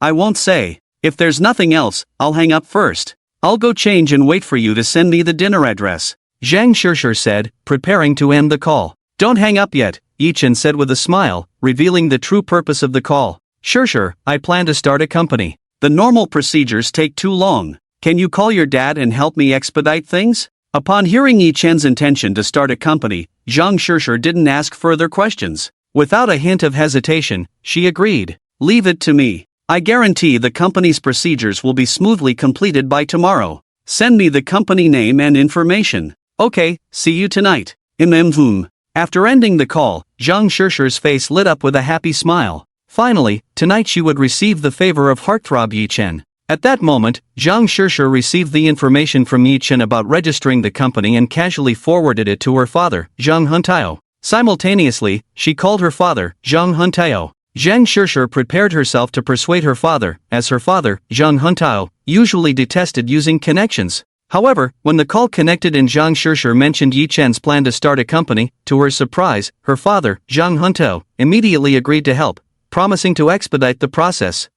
I won't say. If there's nothing else, I'll hang up first. I'll go change and wait for you to send me the dinner address. Zhang Shishir said, preparing to end the call. Don't hang up yet, Yi Chen said with a smile, revealing the true purpose of the call. Shishir, I plan to start a company. The normal procedures take too long. Can you call your dad and help me expedite things? Upon hearing Yi Chen's intention to start a company, Zhang Shishir didn't ask further questions. Without a hint of hesitation, she agreed. Leave it to me. I guarantee the company's procedures will be smoothly completed by tomorrow. Send me the company name and information. Okay, see you tonight. After ending the call, Zhang Shishir's face lit up with a happy smile. Finally, tonight she would receive the favor of heartthrob Yi Chen. At that moment, Zhang Shishir received the information from Yi Chen about registering the company and casually forwarded it to her father, Zhang Huntao. Simultaneously, she called her father, Zhang Huntao. Zhang Shishir prepared herself to persuade her father, as her father, Zhang Huntao, usually detested using connections. However, when the call connected and Zhang Shishir mentioned Yi Chen's plan to start a company, to her surprise, her father, Zhang Huntao, immediately agreed to help, promising to expedite the process.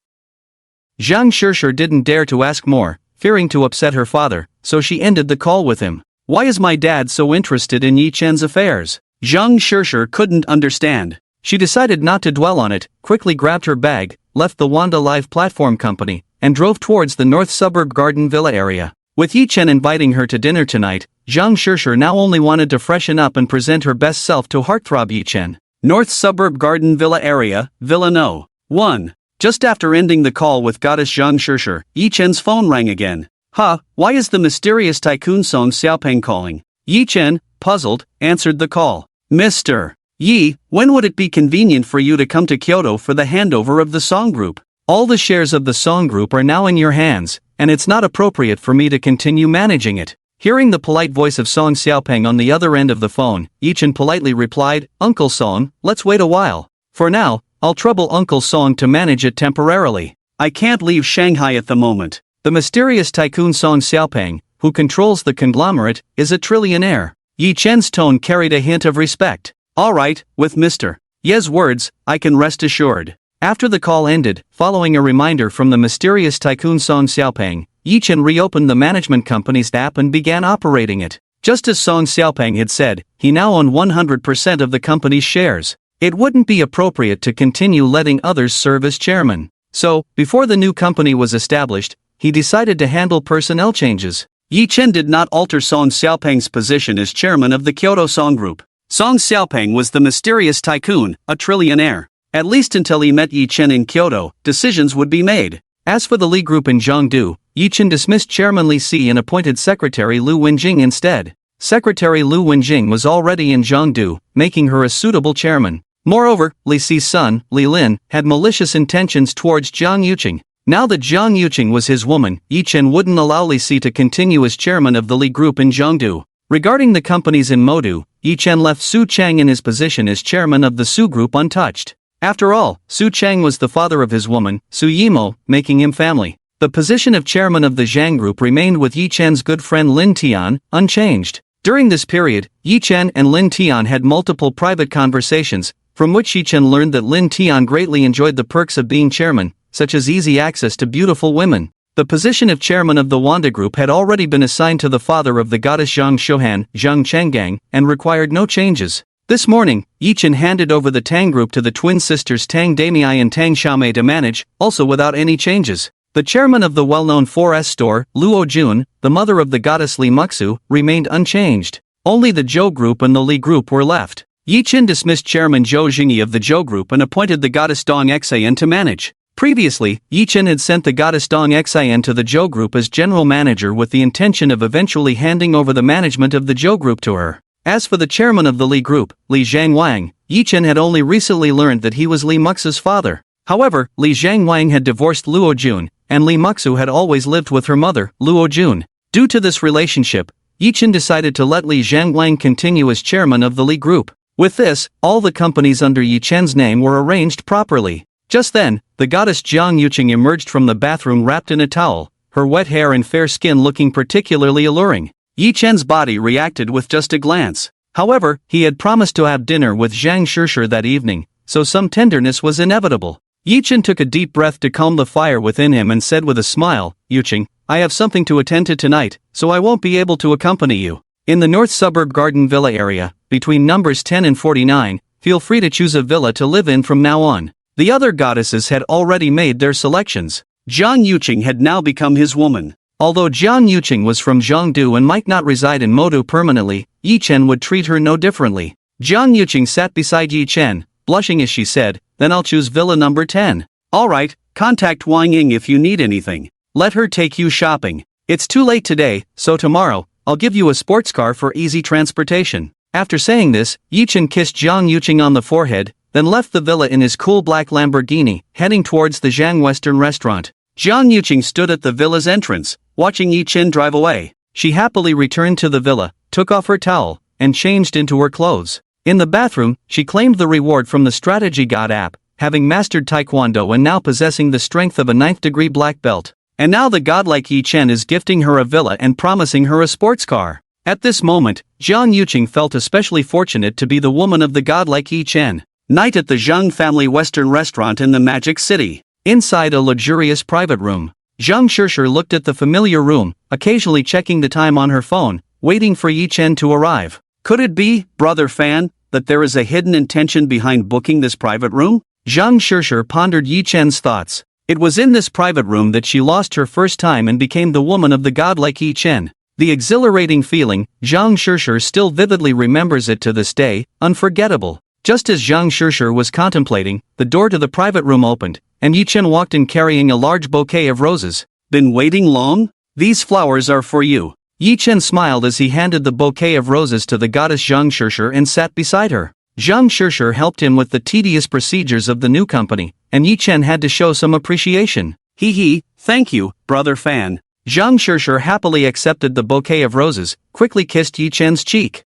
Zhang Shishir didn't dare to ask more, fearing to upset her father, so she ended the call with him. Why is my dad so interested in Yi Chen's affairs? Zhang Shishir couldn't understand. She decided not to dwell on it, quickly grabbed her bag, left the Wanda Live platform company, and drove towards the North Suburb Garden Villa area. With Yi Chen inviting her to dinner tonight, Zhang Shishir now only wanted to freshen up and present her best self to heartthrob Yi Chen. North Suburb Garden Villa area, Villa No. 1. Just after ending the call with goddess Zhang Shishir, Yi Chen's phone rang again. Why is the mysterious tycoon Song Xiaopeng calling? Yi Chen, puzzled, answered the call. Mr. Yi, when would it be convenient for you to come to Kyoto for the handover of the Song Group? All the shares of the Song Group are now in your hands, and it's not appropriate for me to continue managing it. Hearing the polite voice of Song Xiaopeng on the other end of the phone, Yi Chen politely replied, Uncle Song, let's wait a while. For now, I'll trouble Uncle Song to manage it temporarily. I can't leave Shanghai at the moment. The mysterious tycoon Song Xiaopeng, who controls the conglomerate, is a trillionaire. Yi Chen's tone carried a hint of respect. All right, with Mr. Ye's words, I can rest assured. After the call ended, following a reminder from the mysterious tycoon Song Xiaopeng, Yi Chen reopened the management company's app and began operating it. Just as Song Xiaopeng had said, he now owned 100% of the company's shares. It wouldn't be appropriate to continue letting others serve as chairman. So, before the new company was established, he decided to handle personnel changes. Yi Chen did not alter Song Xiaopeng's position as chairman of the Kyoto Song Group. Song Xiaopeng was the mysterious tycoon, a trillionaire. At least until he met Yi Chen in Kyoto, decisions would be made. As for the Li Group in Zhengdu, Yi Chen dismissed Chairman Li Si and appointed Secretary Lu Wenjing instead. Secretary Lu Wenjing was already in Zhengdu, making her a suitable chairman. Moreover, Li Si's son, Li Lin, had malicious intentions towards Jiang Yuqing. Now that Jiang Yuqing was his woman, Yi Chen wouldn't allow Li Si to continue as chairman of the Li Group in Zhengdu. Regarding the companies in Modu, Yi Chen left Su Chang in his position as chairman of the Su Group untouched. After all, Su Chang was the father of his woman, Su Yimo, making him family. The position of chairman of the Zhang Group remained with Yi Chen's good friend Lin Tian, unchanged. During this period, Yi Chen and Lin Tian had multiple private conversations, from which Yi Chen learned that Lin Tian greatly enjoyed the perks of being chairman, such as easy access to beautiful women. The position of chairman of the Wanda group had already been assigned to the father of the goddess Zhang Shohan, Zhang Changgang, and required no changes. This morning, Yi Chen handed over the Tang group to the twin sisters Tang Damei and Tang Xiaomei to manage, also without any changes. The chairman of the well-known 4S store, Luo Jun, the mother of the goddess Li Muxu, remained unchanged. Only the Zhou group and the Li group were left. Yi Chen dismissed chairman Zhou Jingyi of the Zhou group and appointed the goddess Dong Xian to manage. Previously, Yi Chen had sent the goddess Dong Xian to the Zhou group as general manager with the intention of eventually handing over the management of the Zhou group to her. As for the chairman of the Li group, Li Zhangwang, Yi Chen had only recently learned that he was Li Muxu's father. However, Li Zhangwang had divorced Luo Jun, and Li Muxu had always lived with her mother, Luo Jun. Due to this relationship, Yi Chen decided to let Li Zhangwang continue as chairman of the Li group. With this, all the companies under Yi Chen's name were arranged properly. Just then, the goddess Jiang Yuqing emerged from the bathroom wrapped in a towel, her wet hair and fair skin looking particularly alluring. Yi Chen's body reacted with just a glance. However, he had promised to have dinner with Zhang Shishir that evening, so some tenderness was inevitable. Yi Chen took a deep breath to calm the fire within him and said with a smile, "Yuqing, I have something to attend to tonight, so I won't be able to accompany you. In the north suburb garden villa area, between numbers 10 and 49, feel free to choose a villa to live in from now on." The other goddesses had already made their selections. Jiang Yuqing had now become his woman. Although Jiang Yuqing was from Zhongdu and might not reside in Modu permanently, Yi Chen would treat her no differently. Jiang Yuqing sat beside Yi Chen, blushing as she said, "Then I'll choose villa number 10. Alright, contact Wang Ying if you need anything. Let her take you shopping. It's too late today, so tomorrow, I'll give you a sports car for easy transportation." After saying this, Yi Chen kissed Jiang Yuqing on the forehead, then left the villa in his cool black Lamborghini, heading towards the Zhang Western restaurant. Jiang Yuqing stood at the villa's entrance, watching Yi Chen drive away. She happily returned to the villa, took off her towel, and changed into her clothes. In the bathroom, she claimed the reward from the Strategy God app, having mastered Taekwondo and now possessing the strength of a 9th-degree black belt. And now the godlike Yi Chen is gifting her a villa and promising her a sports car. At this moment, Jiang Yuqing felt especially fortunate to be the woman of the godlike Yi Chen. Night at the Zhang family Western restaurant in the Magic City. Inside a luxurious private room, Zhang Shishir looked at the familiar room, occasionally checking the time on her phone, waiting for Yi Chen to arrive. Could it be, brother Fan, that there is a hidden intention behind booking this private room? Zhang Shishir pondered Yi Chen's thoughts. It was in this private room that she lost her first time and became the woman of the godlike Yi Chen. The exhilarating feeling, Zhang Shishir still vividly remembers it to this day, unforgettable. Just as Zhang Shishir was contemplating, the door to the private room opened, and Yi Chen walked in carrying a large bouquet of roses. "Been waiting long? These flowers are for you." Yi Chen smiled as he handed the bouquet of roses to the goddess Zhang Shishir and sat beside her. Zhang Shishir helped him with the tedious procedures of the new company, and Yi Chen had to show some appreciation. "Hee, thank you, brother Fan." Zhang Shishir happily accepted the bouquet of roses, quickly kissed Yi Chen's cheek.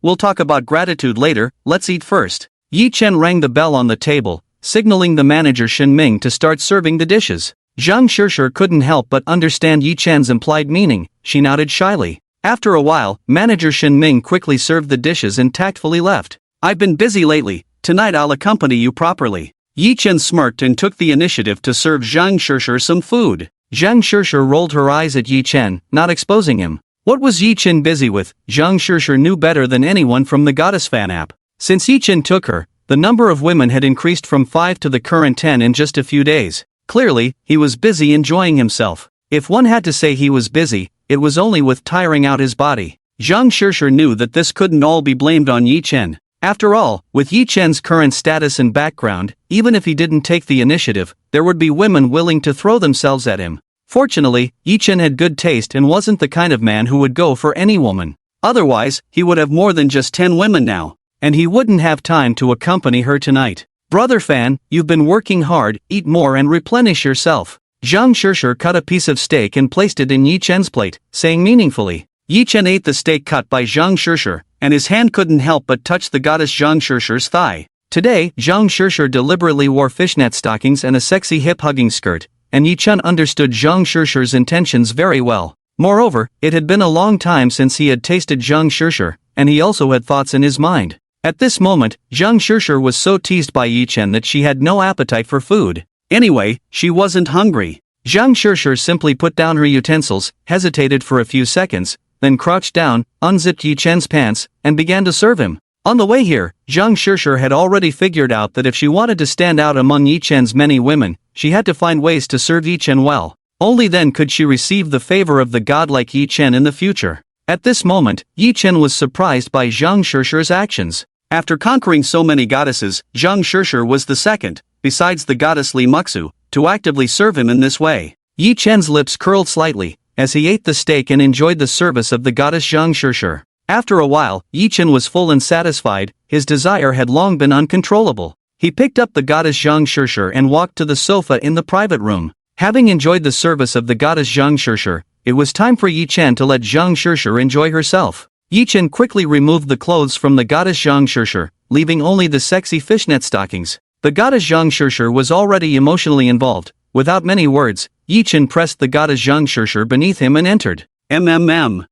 We'll talk about gratitude later, let's eat first." Yi Chen rang the bell on the table, signaling the manager Shen Ming to start serving the dishes. Zhang Shishir couldn't help but understand Yi Chen's implied meaning. She nodded shyly. After a while, manager Shen Ming quickly served the dishes and tactfully left. "I've been busy lately, tonight I'll accompany you properly." Yi Chen smirked and took the initiative to serve Zhang Shishir some food. Zhang Shishir rolled her eyes at Yi Chen, not exposing him. What was Yi Chen busy with? Zhang Shishir knew better than anyone from the Goddess Fan app. Since Yi Chen took her, the number of women had increased from 5 to the current 10 in just a few days. Clearly, he was busy enjoying himself. If one had to say he was busy, it was only with tiring out his body. Zhang Shishir knew that this couldn't all be blamed on Yi Chen. After all, with Yi Chen's current status and background, even if he didn't take the initiative, there would be women willing to throw themselves at him. Fortunately, Yi Chen had good taste and wasn't the kind of man who would go for any woman. Otherwise, he would have more than just 10 women now. And he wouldn't have time to accompany her tonight. "Brother Fan, you've been working hard, eat more and replenish yourself." Zhang Shishir cut a piece of steak and placed it in Yi Chen's plate, saying meaningfully. Yi Chen ate the steak cut by Zhang Shishir, and his hand couldn't help but touch the goddess Zhang Shishir's thigh. Today, Zhang Shishir deliberately wore fishnet stockings and a sexy hip-hugging skirt, and Yi Chen understood Zhang Shishir's intentions very well. Moreover, it had been a long time since he had tasted Zhang Shishir, and he also had thoughts in his mind. At this moment, Zhang Shishir was so teased by Yi Chen that she had no appetite for food. Anyway, she wasn't hungry. Zhang Shishir simply put down her utensils, hesitated for a few seconds, then crouched down, unzipped Yi Chen's pants, and began to serve him. On the way here, Zhang Shishir had already figured out that if she wanted to stand out among Yi Chen's many women, she had to find ways to serve Yi Chen well. Only then could she receive the favor of the godlike Yi Chen in the future. At this moment, Yi Chen was surprised by Zhang Shishir's actions. After conquering so many goddesses, Zhang Shishir was the second, besides the goddess Li Muxu, to actively serve him in this way. Yi Chen's lips curled slightly, as he ate the steak and enjoyed the service of the goddess Zhang Shishir. After a while, Yi Chen was full and satisfied, his desire had long been uncontrollable. He picked up the goddess Zhang Shishir and walked to the sofa in the private room. Having enjoyed the service of the goddess Zhang Shishir, it was time for Yi Chen to let Zhang Shishir enjoy herself. Yi Chen quickly removed the clothes from the goddess Zhang Shishir, leaving only the sexy fishnet stockings. The goddess Zhang Shishir was already emotionally involved. Without many words, Yi Chen pressed the goddess Zhang Shishir beneath him and entered. Zhang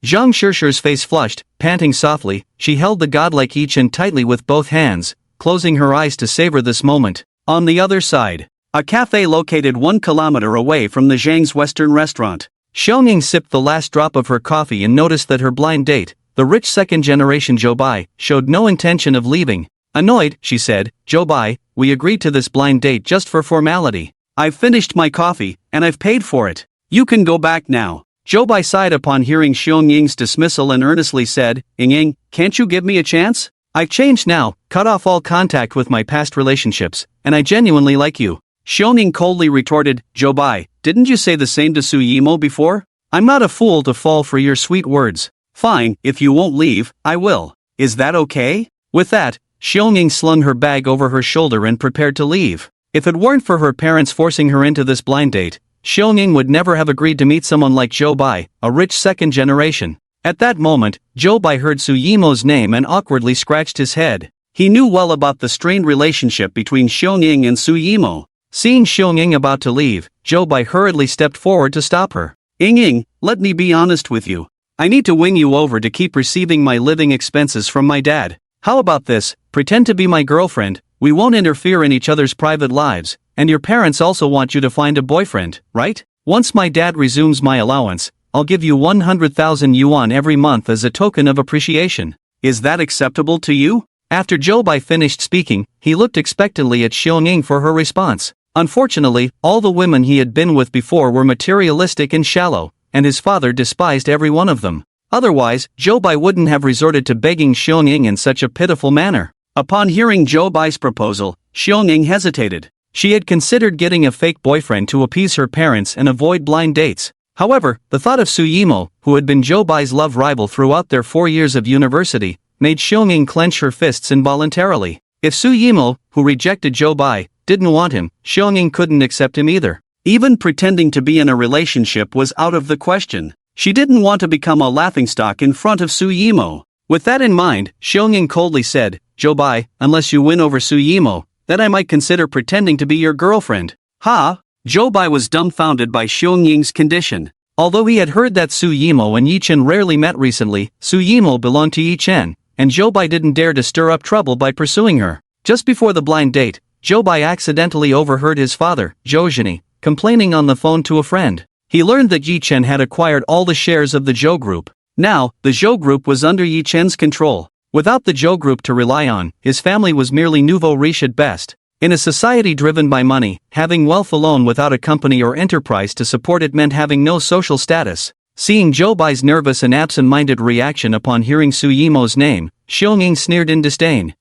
Shishir's face flushed, panting softly, she held the godlike Yi Chen tightly with both hands, closing her eyes to savor this moment. On the other side, a cafe located 1 kilometer away from the Zhang's Western restaurant. Xiaoning sipped the last drop of her coffee and noticed that her blind date, the rich second-generation Zhou Bai, showed no intention of leaving. Annoyed, she said, "Zhou Bai, we agreed to this blind date just for formality. I've finished my coffee, and I've paid for it. You can go back now." Zhou Bai sighed upon hearing Xiaongying's dismissal and earnestly said, "Ying, can't you give me a chance? I've changed now, cut off all contact with my past relationships, and I genuinely like you." Xiaoning coldly retorted, "Zhou Bai, didn't you say the same to Su Yimo before? I'm not a fool to fall for your sweet words. Fine, if you won't leave, I will. Is that okay?" With that, Xiaoning slung her bag over her shoulder and prepared to leave. If it weren't for her parents forcing her into this blind date, Xiaoning would never have agreed to meet someone like Zhou Bai, a rich second generation. At that moment, Zhou Bai heard Su Yimo's name and awkwardly scratched his head. He knew well about the strained relationship between Xiaoning and Su Yimo. Seeing Xiaoning about to leave, Zhou Bai hurriedly stepped forward to stop her. Ying, let me be honest with you. I need to win you over to keep receiving my living expenses from my dad. How about this? Pretend to be my girlfriend, we won't interfere in each other's private lives, and your parents also want you to find a boyfriend, right? Once my dad resumes my allowance, I'll give you 100,000 yuan every month as a token of appreciation. Is that acceptable to you? After Zhou Bai finished speaking, he looked expectantly at Xiaoning for her response. Unfortunately, all the women he had been with before were materialistic and shallow, and his father despised every one of them. Otherwise, Zhou Bai wouldn't have resorted to begging Xiaoning in such a pitiful manner. Upon hearing Zhou Bai's proposal, Xiaoning hesitated. She had considered getting a fake boyfriend to appease her parents and avoid blind dates. However, the thought of Su Yimo, who had been Zhou Bai's love rival throughout their 4 years of university, made Xiaoning clench her fists involuntarily. If Su Yimo, who rejected Zhou Bai, didn't want him, Xiaoning couldn't accept him either. Even pretending to be in a relationship was out of the question. She didn't want to become a laughingstock in front of Su Yimo. With that in mind, Xiaoning coldly said, "Zhou Bai, unless you win over Su Yimo, then I might consider pretending to be your girlfriend." Ha! Zhou Bai was dumbfounded by Xiaongying's condition. Although he had heard that Su Yimo and Yi Chen rarely met recently, Su Yimo belonged to Yi Chen, and Zhou Bai didn't dare to stir up trouble by pursuing her. Just before the blind date, Zhou Bai accidentally overheard his father, Zhou Zhini, complaining on the phone to a friend. He learned that Yi Chen had acquired all the shares of the Zhou Group. Now, the Zhou Group was under Yi Chen's control. Without the Zhou Group to rely on, his family was merely nouveau riche at best. In a society driven by money, having wealth alone without a company or enterprise to support it meant having no social status. Seeing Zhou Bai's nervous and absent-minded reaction upon hearing Su Yimo's name, Xiaoning sneered in disdain.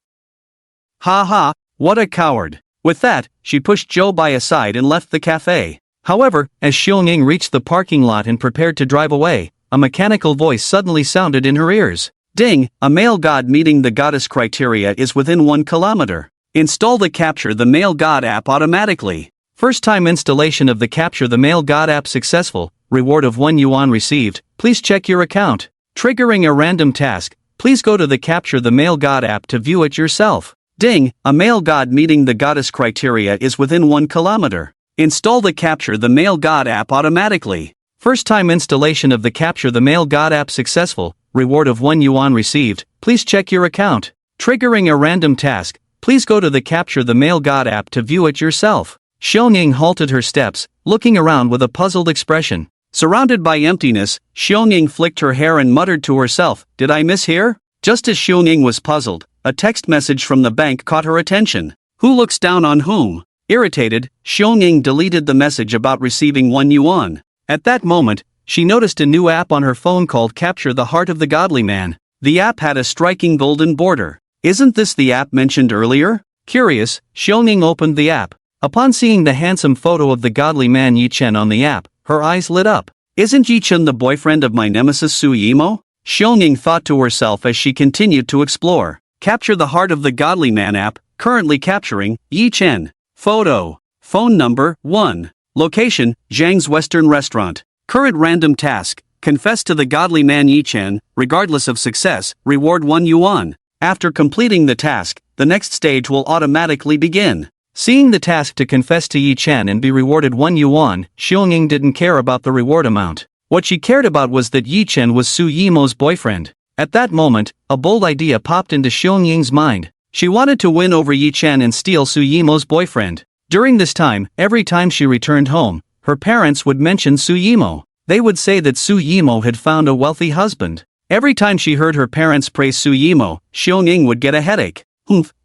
"Ha ha, what a coward." With that, she pushed Zhou Bai aside and left the cafe. However, as Xiaoning reached the parking lot and prepared to drive away, a mechanical voice suddenly sounded in her ears. "Ding, a male god meeting the goddess criteria is within 1 kilometer. Install the Capture the Male God app automatically." First time installation of the Capture the Male God app successful, reward of 1 yuan received, please check your account. Triggering a random task, please go to the Capture the Male God app to view it yourself. Ding, a male god meeting the goddess criteria is within 1 kilometer. Install the Capture the Male God app automatically. First time installation of the Capture the Male God app successful, reward of 1 yuan received, please check your account. Triggering a random task, please go to the Capture the Male God app to view it yourself. Xiaoning halted her steps, looking around with a puzzled expression. Surrounded by emptiness, Xiaoning flicked her hair and muttered to herself, "Did I miss here?" Just as Xiaoning was puzzled, a text message from the bank caught her attention. Who looks down on whom? Irritated, Xiaoning deleted the message about receiving 1 yuan. At that moment, she noticed a new app on her phone called Capture the Heart of the Godly Man. The app had a striking golden border. Isn't this the app mentioned earlier? Curious, Xiaoning opened the app. Upon seeing the handsome photo of the godly man Yi Chen on the app, her eyes lit up. Isn't Yi Chen the boyfriend of my nemesis Su Yimo? Xiaoning thought to herself as she continued to explore. Capture the Heart of the Godly Man app, currently capturing Yi Chen. Photo. Phone number 1. Location, Zhang's Western Restaurant. Current random task, confess to the godly man Yi Chen, regardless of success, reward 1 yuan. After completing the task, the next stage will automatically begin. Seeing the task to confess to Yi Chen and be rewarded 1 yuan, Xiaoning didn't care about the reward amount. What she cared about was that Yi Chen was Su Yimo's boyfriend. At that moment, a bold idea popped into Xiaoning's mind. She wanted to win over Yi Chen and steal Su Yimo's boyfriend. During this time, every time she returned home, her parents would mention Su Yimo. They would say that Su Yimo had found a wealthy husband. Every time she heard her parents praise Su Yimo, Xiaoning would get a headache.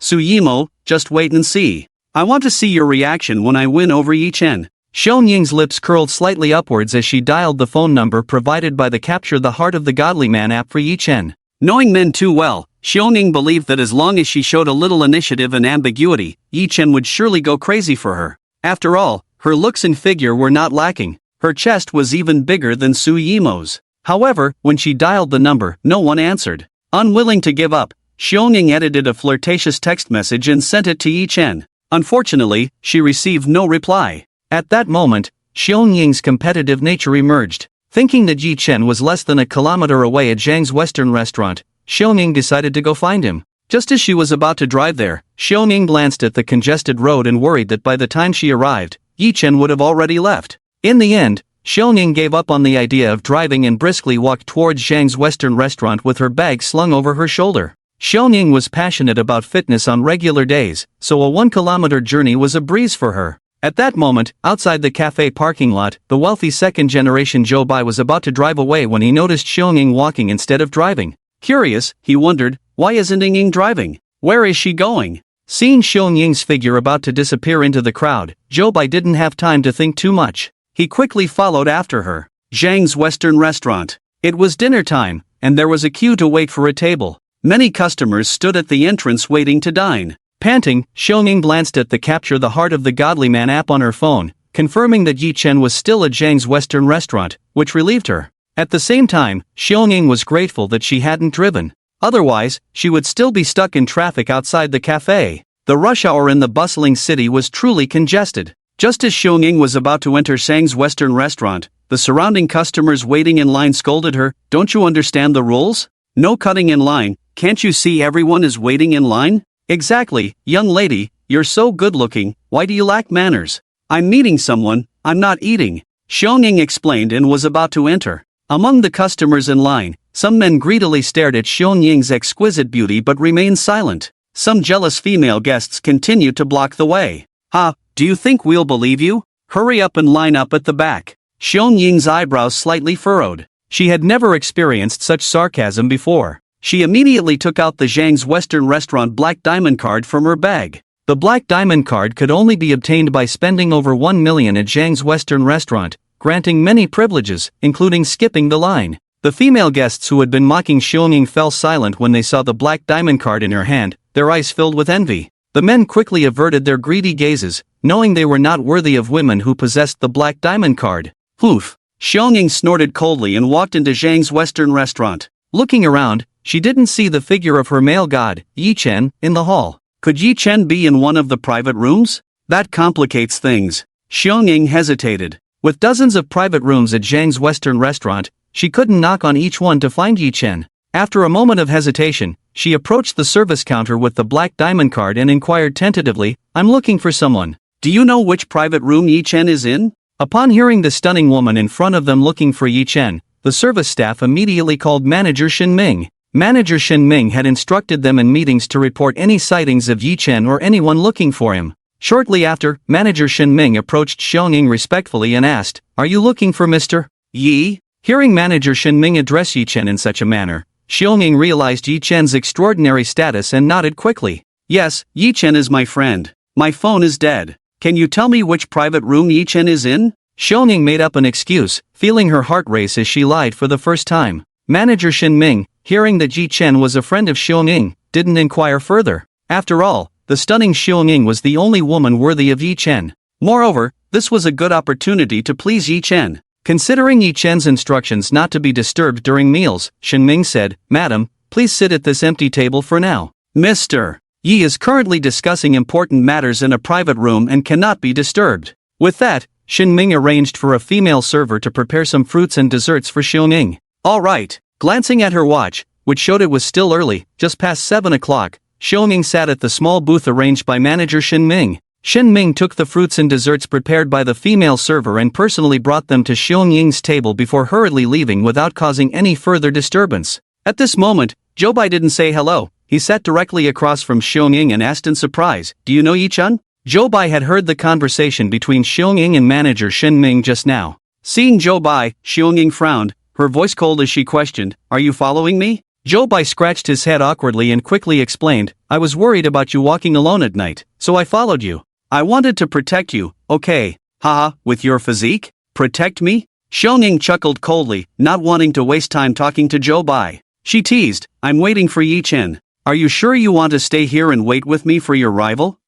Su Yimo, just wait and see. I want to see your reaction when I win over Yi Chen. Xiaoning's lips curled slightly upwards as she dialed the phone number provided by the Capture the Heart of the Godly Man app for Yi Chen. Knowing men too well, Xiaoning believed that as long as she showed a little initiative and ambiguity, Yi Chen would surely go crazy for her. After all, her looks and figure were not lacking. Her chest was even bigger than Su Yimo's. However, when she dialed the number, no one answered. Unwilling to give up, Xiaoning edited a flirtatious text message and sent it to Yi Chen. Unfortunately, she received no reply. At that moment, Xiaoning's competitive nature emerged. Thinking that Yi Chen was less than a kilometer away at Zhang's Western Restaurant, Xiaoning decided to go find him. Just as she was about to drive there, Xiaoning glanced at the congested road and worried that by the time she arrived, Yi Chen would have already left. In the end, Xiaoning gave up on the idea of driving and briskly walked towards Zhang's Western Restaurant with her bag slung over her shoulder. Xiaoning was passionate about fitness on regular days, so a 1-kilometer journey was a breeze for her. At that moment, outside the cafe parking lot, the wealthy second-generation Zhou Bai was about to drive away when he noticed Xiaoning walking instead of driving. Curious, he wondered, why isn't Ying driving? Where is she going? Seeing Xiaoning's figure about to disappear into the crowd, Zhou Bai didn't have time to think too much. He quickly followed after her. Zhang's Western Restaurant. It was dinner time, and there was a queue to wait for a table. Many customers stood at the entrance waiting to dine. Panting, Xiaoning glanced at the Capture the Heart of the Godly Man app on her phone, confirming that Yi Chen was still at Zhang's Western Restaurant, which relieved her. At the same time, Xiaoning was grateful that she hadn't driven. Otherwise, she would still be stuck in traffic outside the cafe. The rush hour in the bustling city was truly congested. Just as Xiaoning was about to enter Zhang's Western Restaurant, the surrounding customers waiting in line scolded her, "Don't you understand the rules? No cutting in line, can't you see everyone is waiting in line?" "Exactly, young lady, you're so good-looking, why do you lack manners?" "I'm meeting someone, I'm not eating," Xiaoning explained and was about to enter. Among the customers in line, some men greedily stared at Xiaoning's exquisite beauty but remained silent. Some jealous female guests continued to block the way. "Ha, do you think we'll believe you? Hurry up and line up at the back." Xiaoning's eyebrows slightly furrowed. She had never experienced such sarcasm before. She immediately took out the Zhang's Western Restaurant Black Diamond card from her bag. The Black Diamond card could only be obtained by spending over 1 million at Zhang's Western Restaurant, granting many privileges, including skipping the line. The female guests who had been mocking Xiaoning fell silent when they saw the Black Diamond card in her hand, their eyes filled with envy. The men quickly averted their greedy gazes, knowing they were not worthy of women who possessed the Black Diamond card. Poof! Xiaoning snorted coldly and walked into Zhang's Western Restaurant. Looking around, she didn't see the figure of her male god, Yi Chen, in the hall. Could Yi Chen be in one of the private rooms? That complicates things. Xiaoning hesitated. With dozens of private rooms at Zhang's Western Restaurant, she couldn't knock on each one to find Yi Chen. After a moment of hesitation, she approached the service counter with the Black Diamond card and inquired tentatively, "I'm looking for someone. Do you know which private room Yi Chen is in?" Upon hearing the stunning woman in front of them looking for Yi Chen, the service staff immediately called Manager Shin Ming. Manager Shin Ming had instructed them in meetings to report any sightings of Yi Chen or anyone looking for him. Shortly after, manager Shin Ming approached Xiaoning respectfully and asked, "Are you looking for Mr. Yi?" Hearing manager Shin Ming address Yi Chen in such a manner, Xiaoning realized Yi Chen's extraordinary status and nodded quickly. "Yes, Yi Chen is my friend. My phone is dead. Can you tell me which private room Yi Chen is in?" Xiaoning made up an excuse, feeling her heart race as she lied for the first time. Manager Shin Ming, hearing that Yi Chen was a friend of Xiaoning, didn't inquire further. After all, the stunning Xiaoning was the only woman worthy of Yi Chen. Moreover, this was a good opportunity to please Yi Chen. Considering Yi Chen's instructions not to be disturbed during meals, Shin Ming said, "Madam, please sit at this empty table for now. Mr. Yi is currently discussing important matters in a private room and cannot be disturbed." With that, Shin Ming arranged for a female server to prepare some fruits and desserts for Xiaoning. "All right." Glancing at her watch, which showed it was still early, just past 7 o'clock, Xiaoning sat at the small booth arranged by manager Shin Ming. Shin Ming took the fruits and desserts prepared by the female server and personally brought them to Xiaoning's table before hurriedly leaving without causing any further disturbance. At this moment, Jobai didn't say hello. He sat directly across from Xiaoning and asked in surprise, "Do you know Yi-chan?" Jobai had heard the conversation between Xiaoning and manager Shin Ming just now. Seeing Jobai, Xiaoning frowned, her voice cold as she questioned, "Are you following me?" Jobai scratched his head awkwardly and quickly explained, "I was worried about you walking alone at night, so I followed you. I wanted to protect you, okay? Haha, with your physique? Protect me?" Xiaoning chuckled coldly, not wanting to waste time talking to Jobai. She teased, "I'm waiting for Yi Chen. Are you sure you want to stay here and wait with me for your rival?"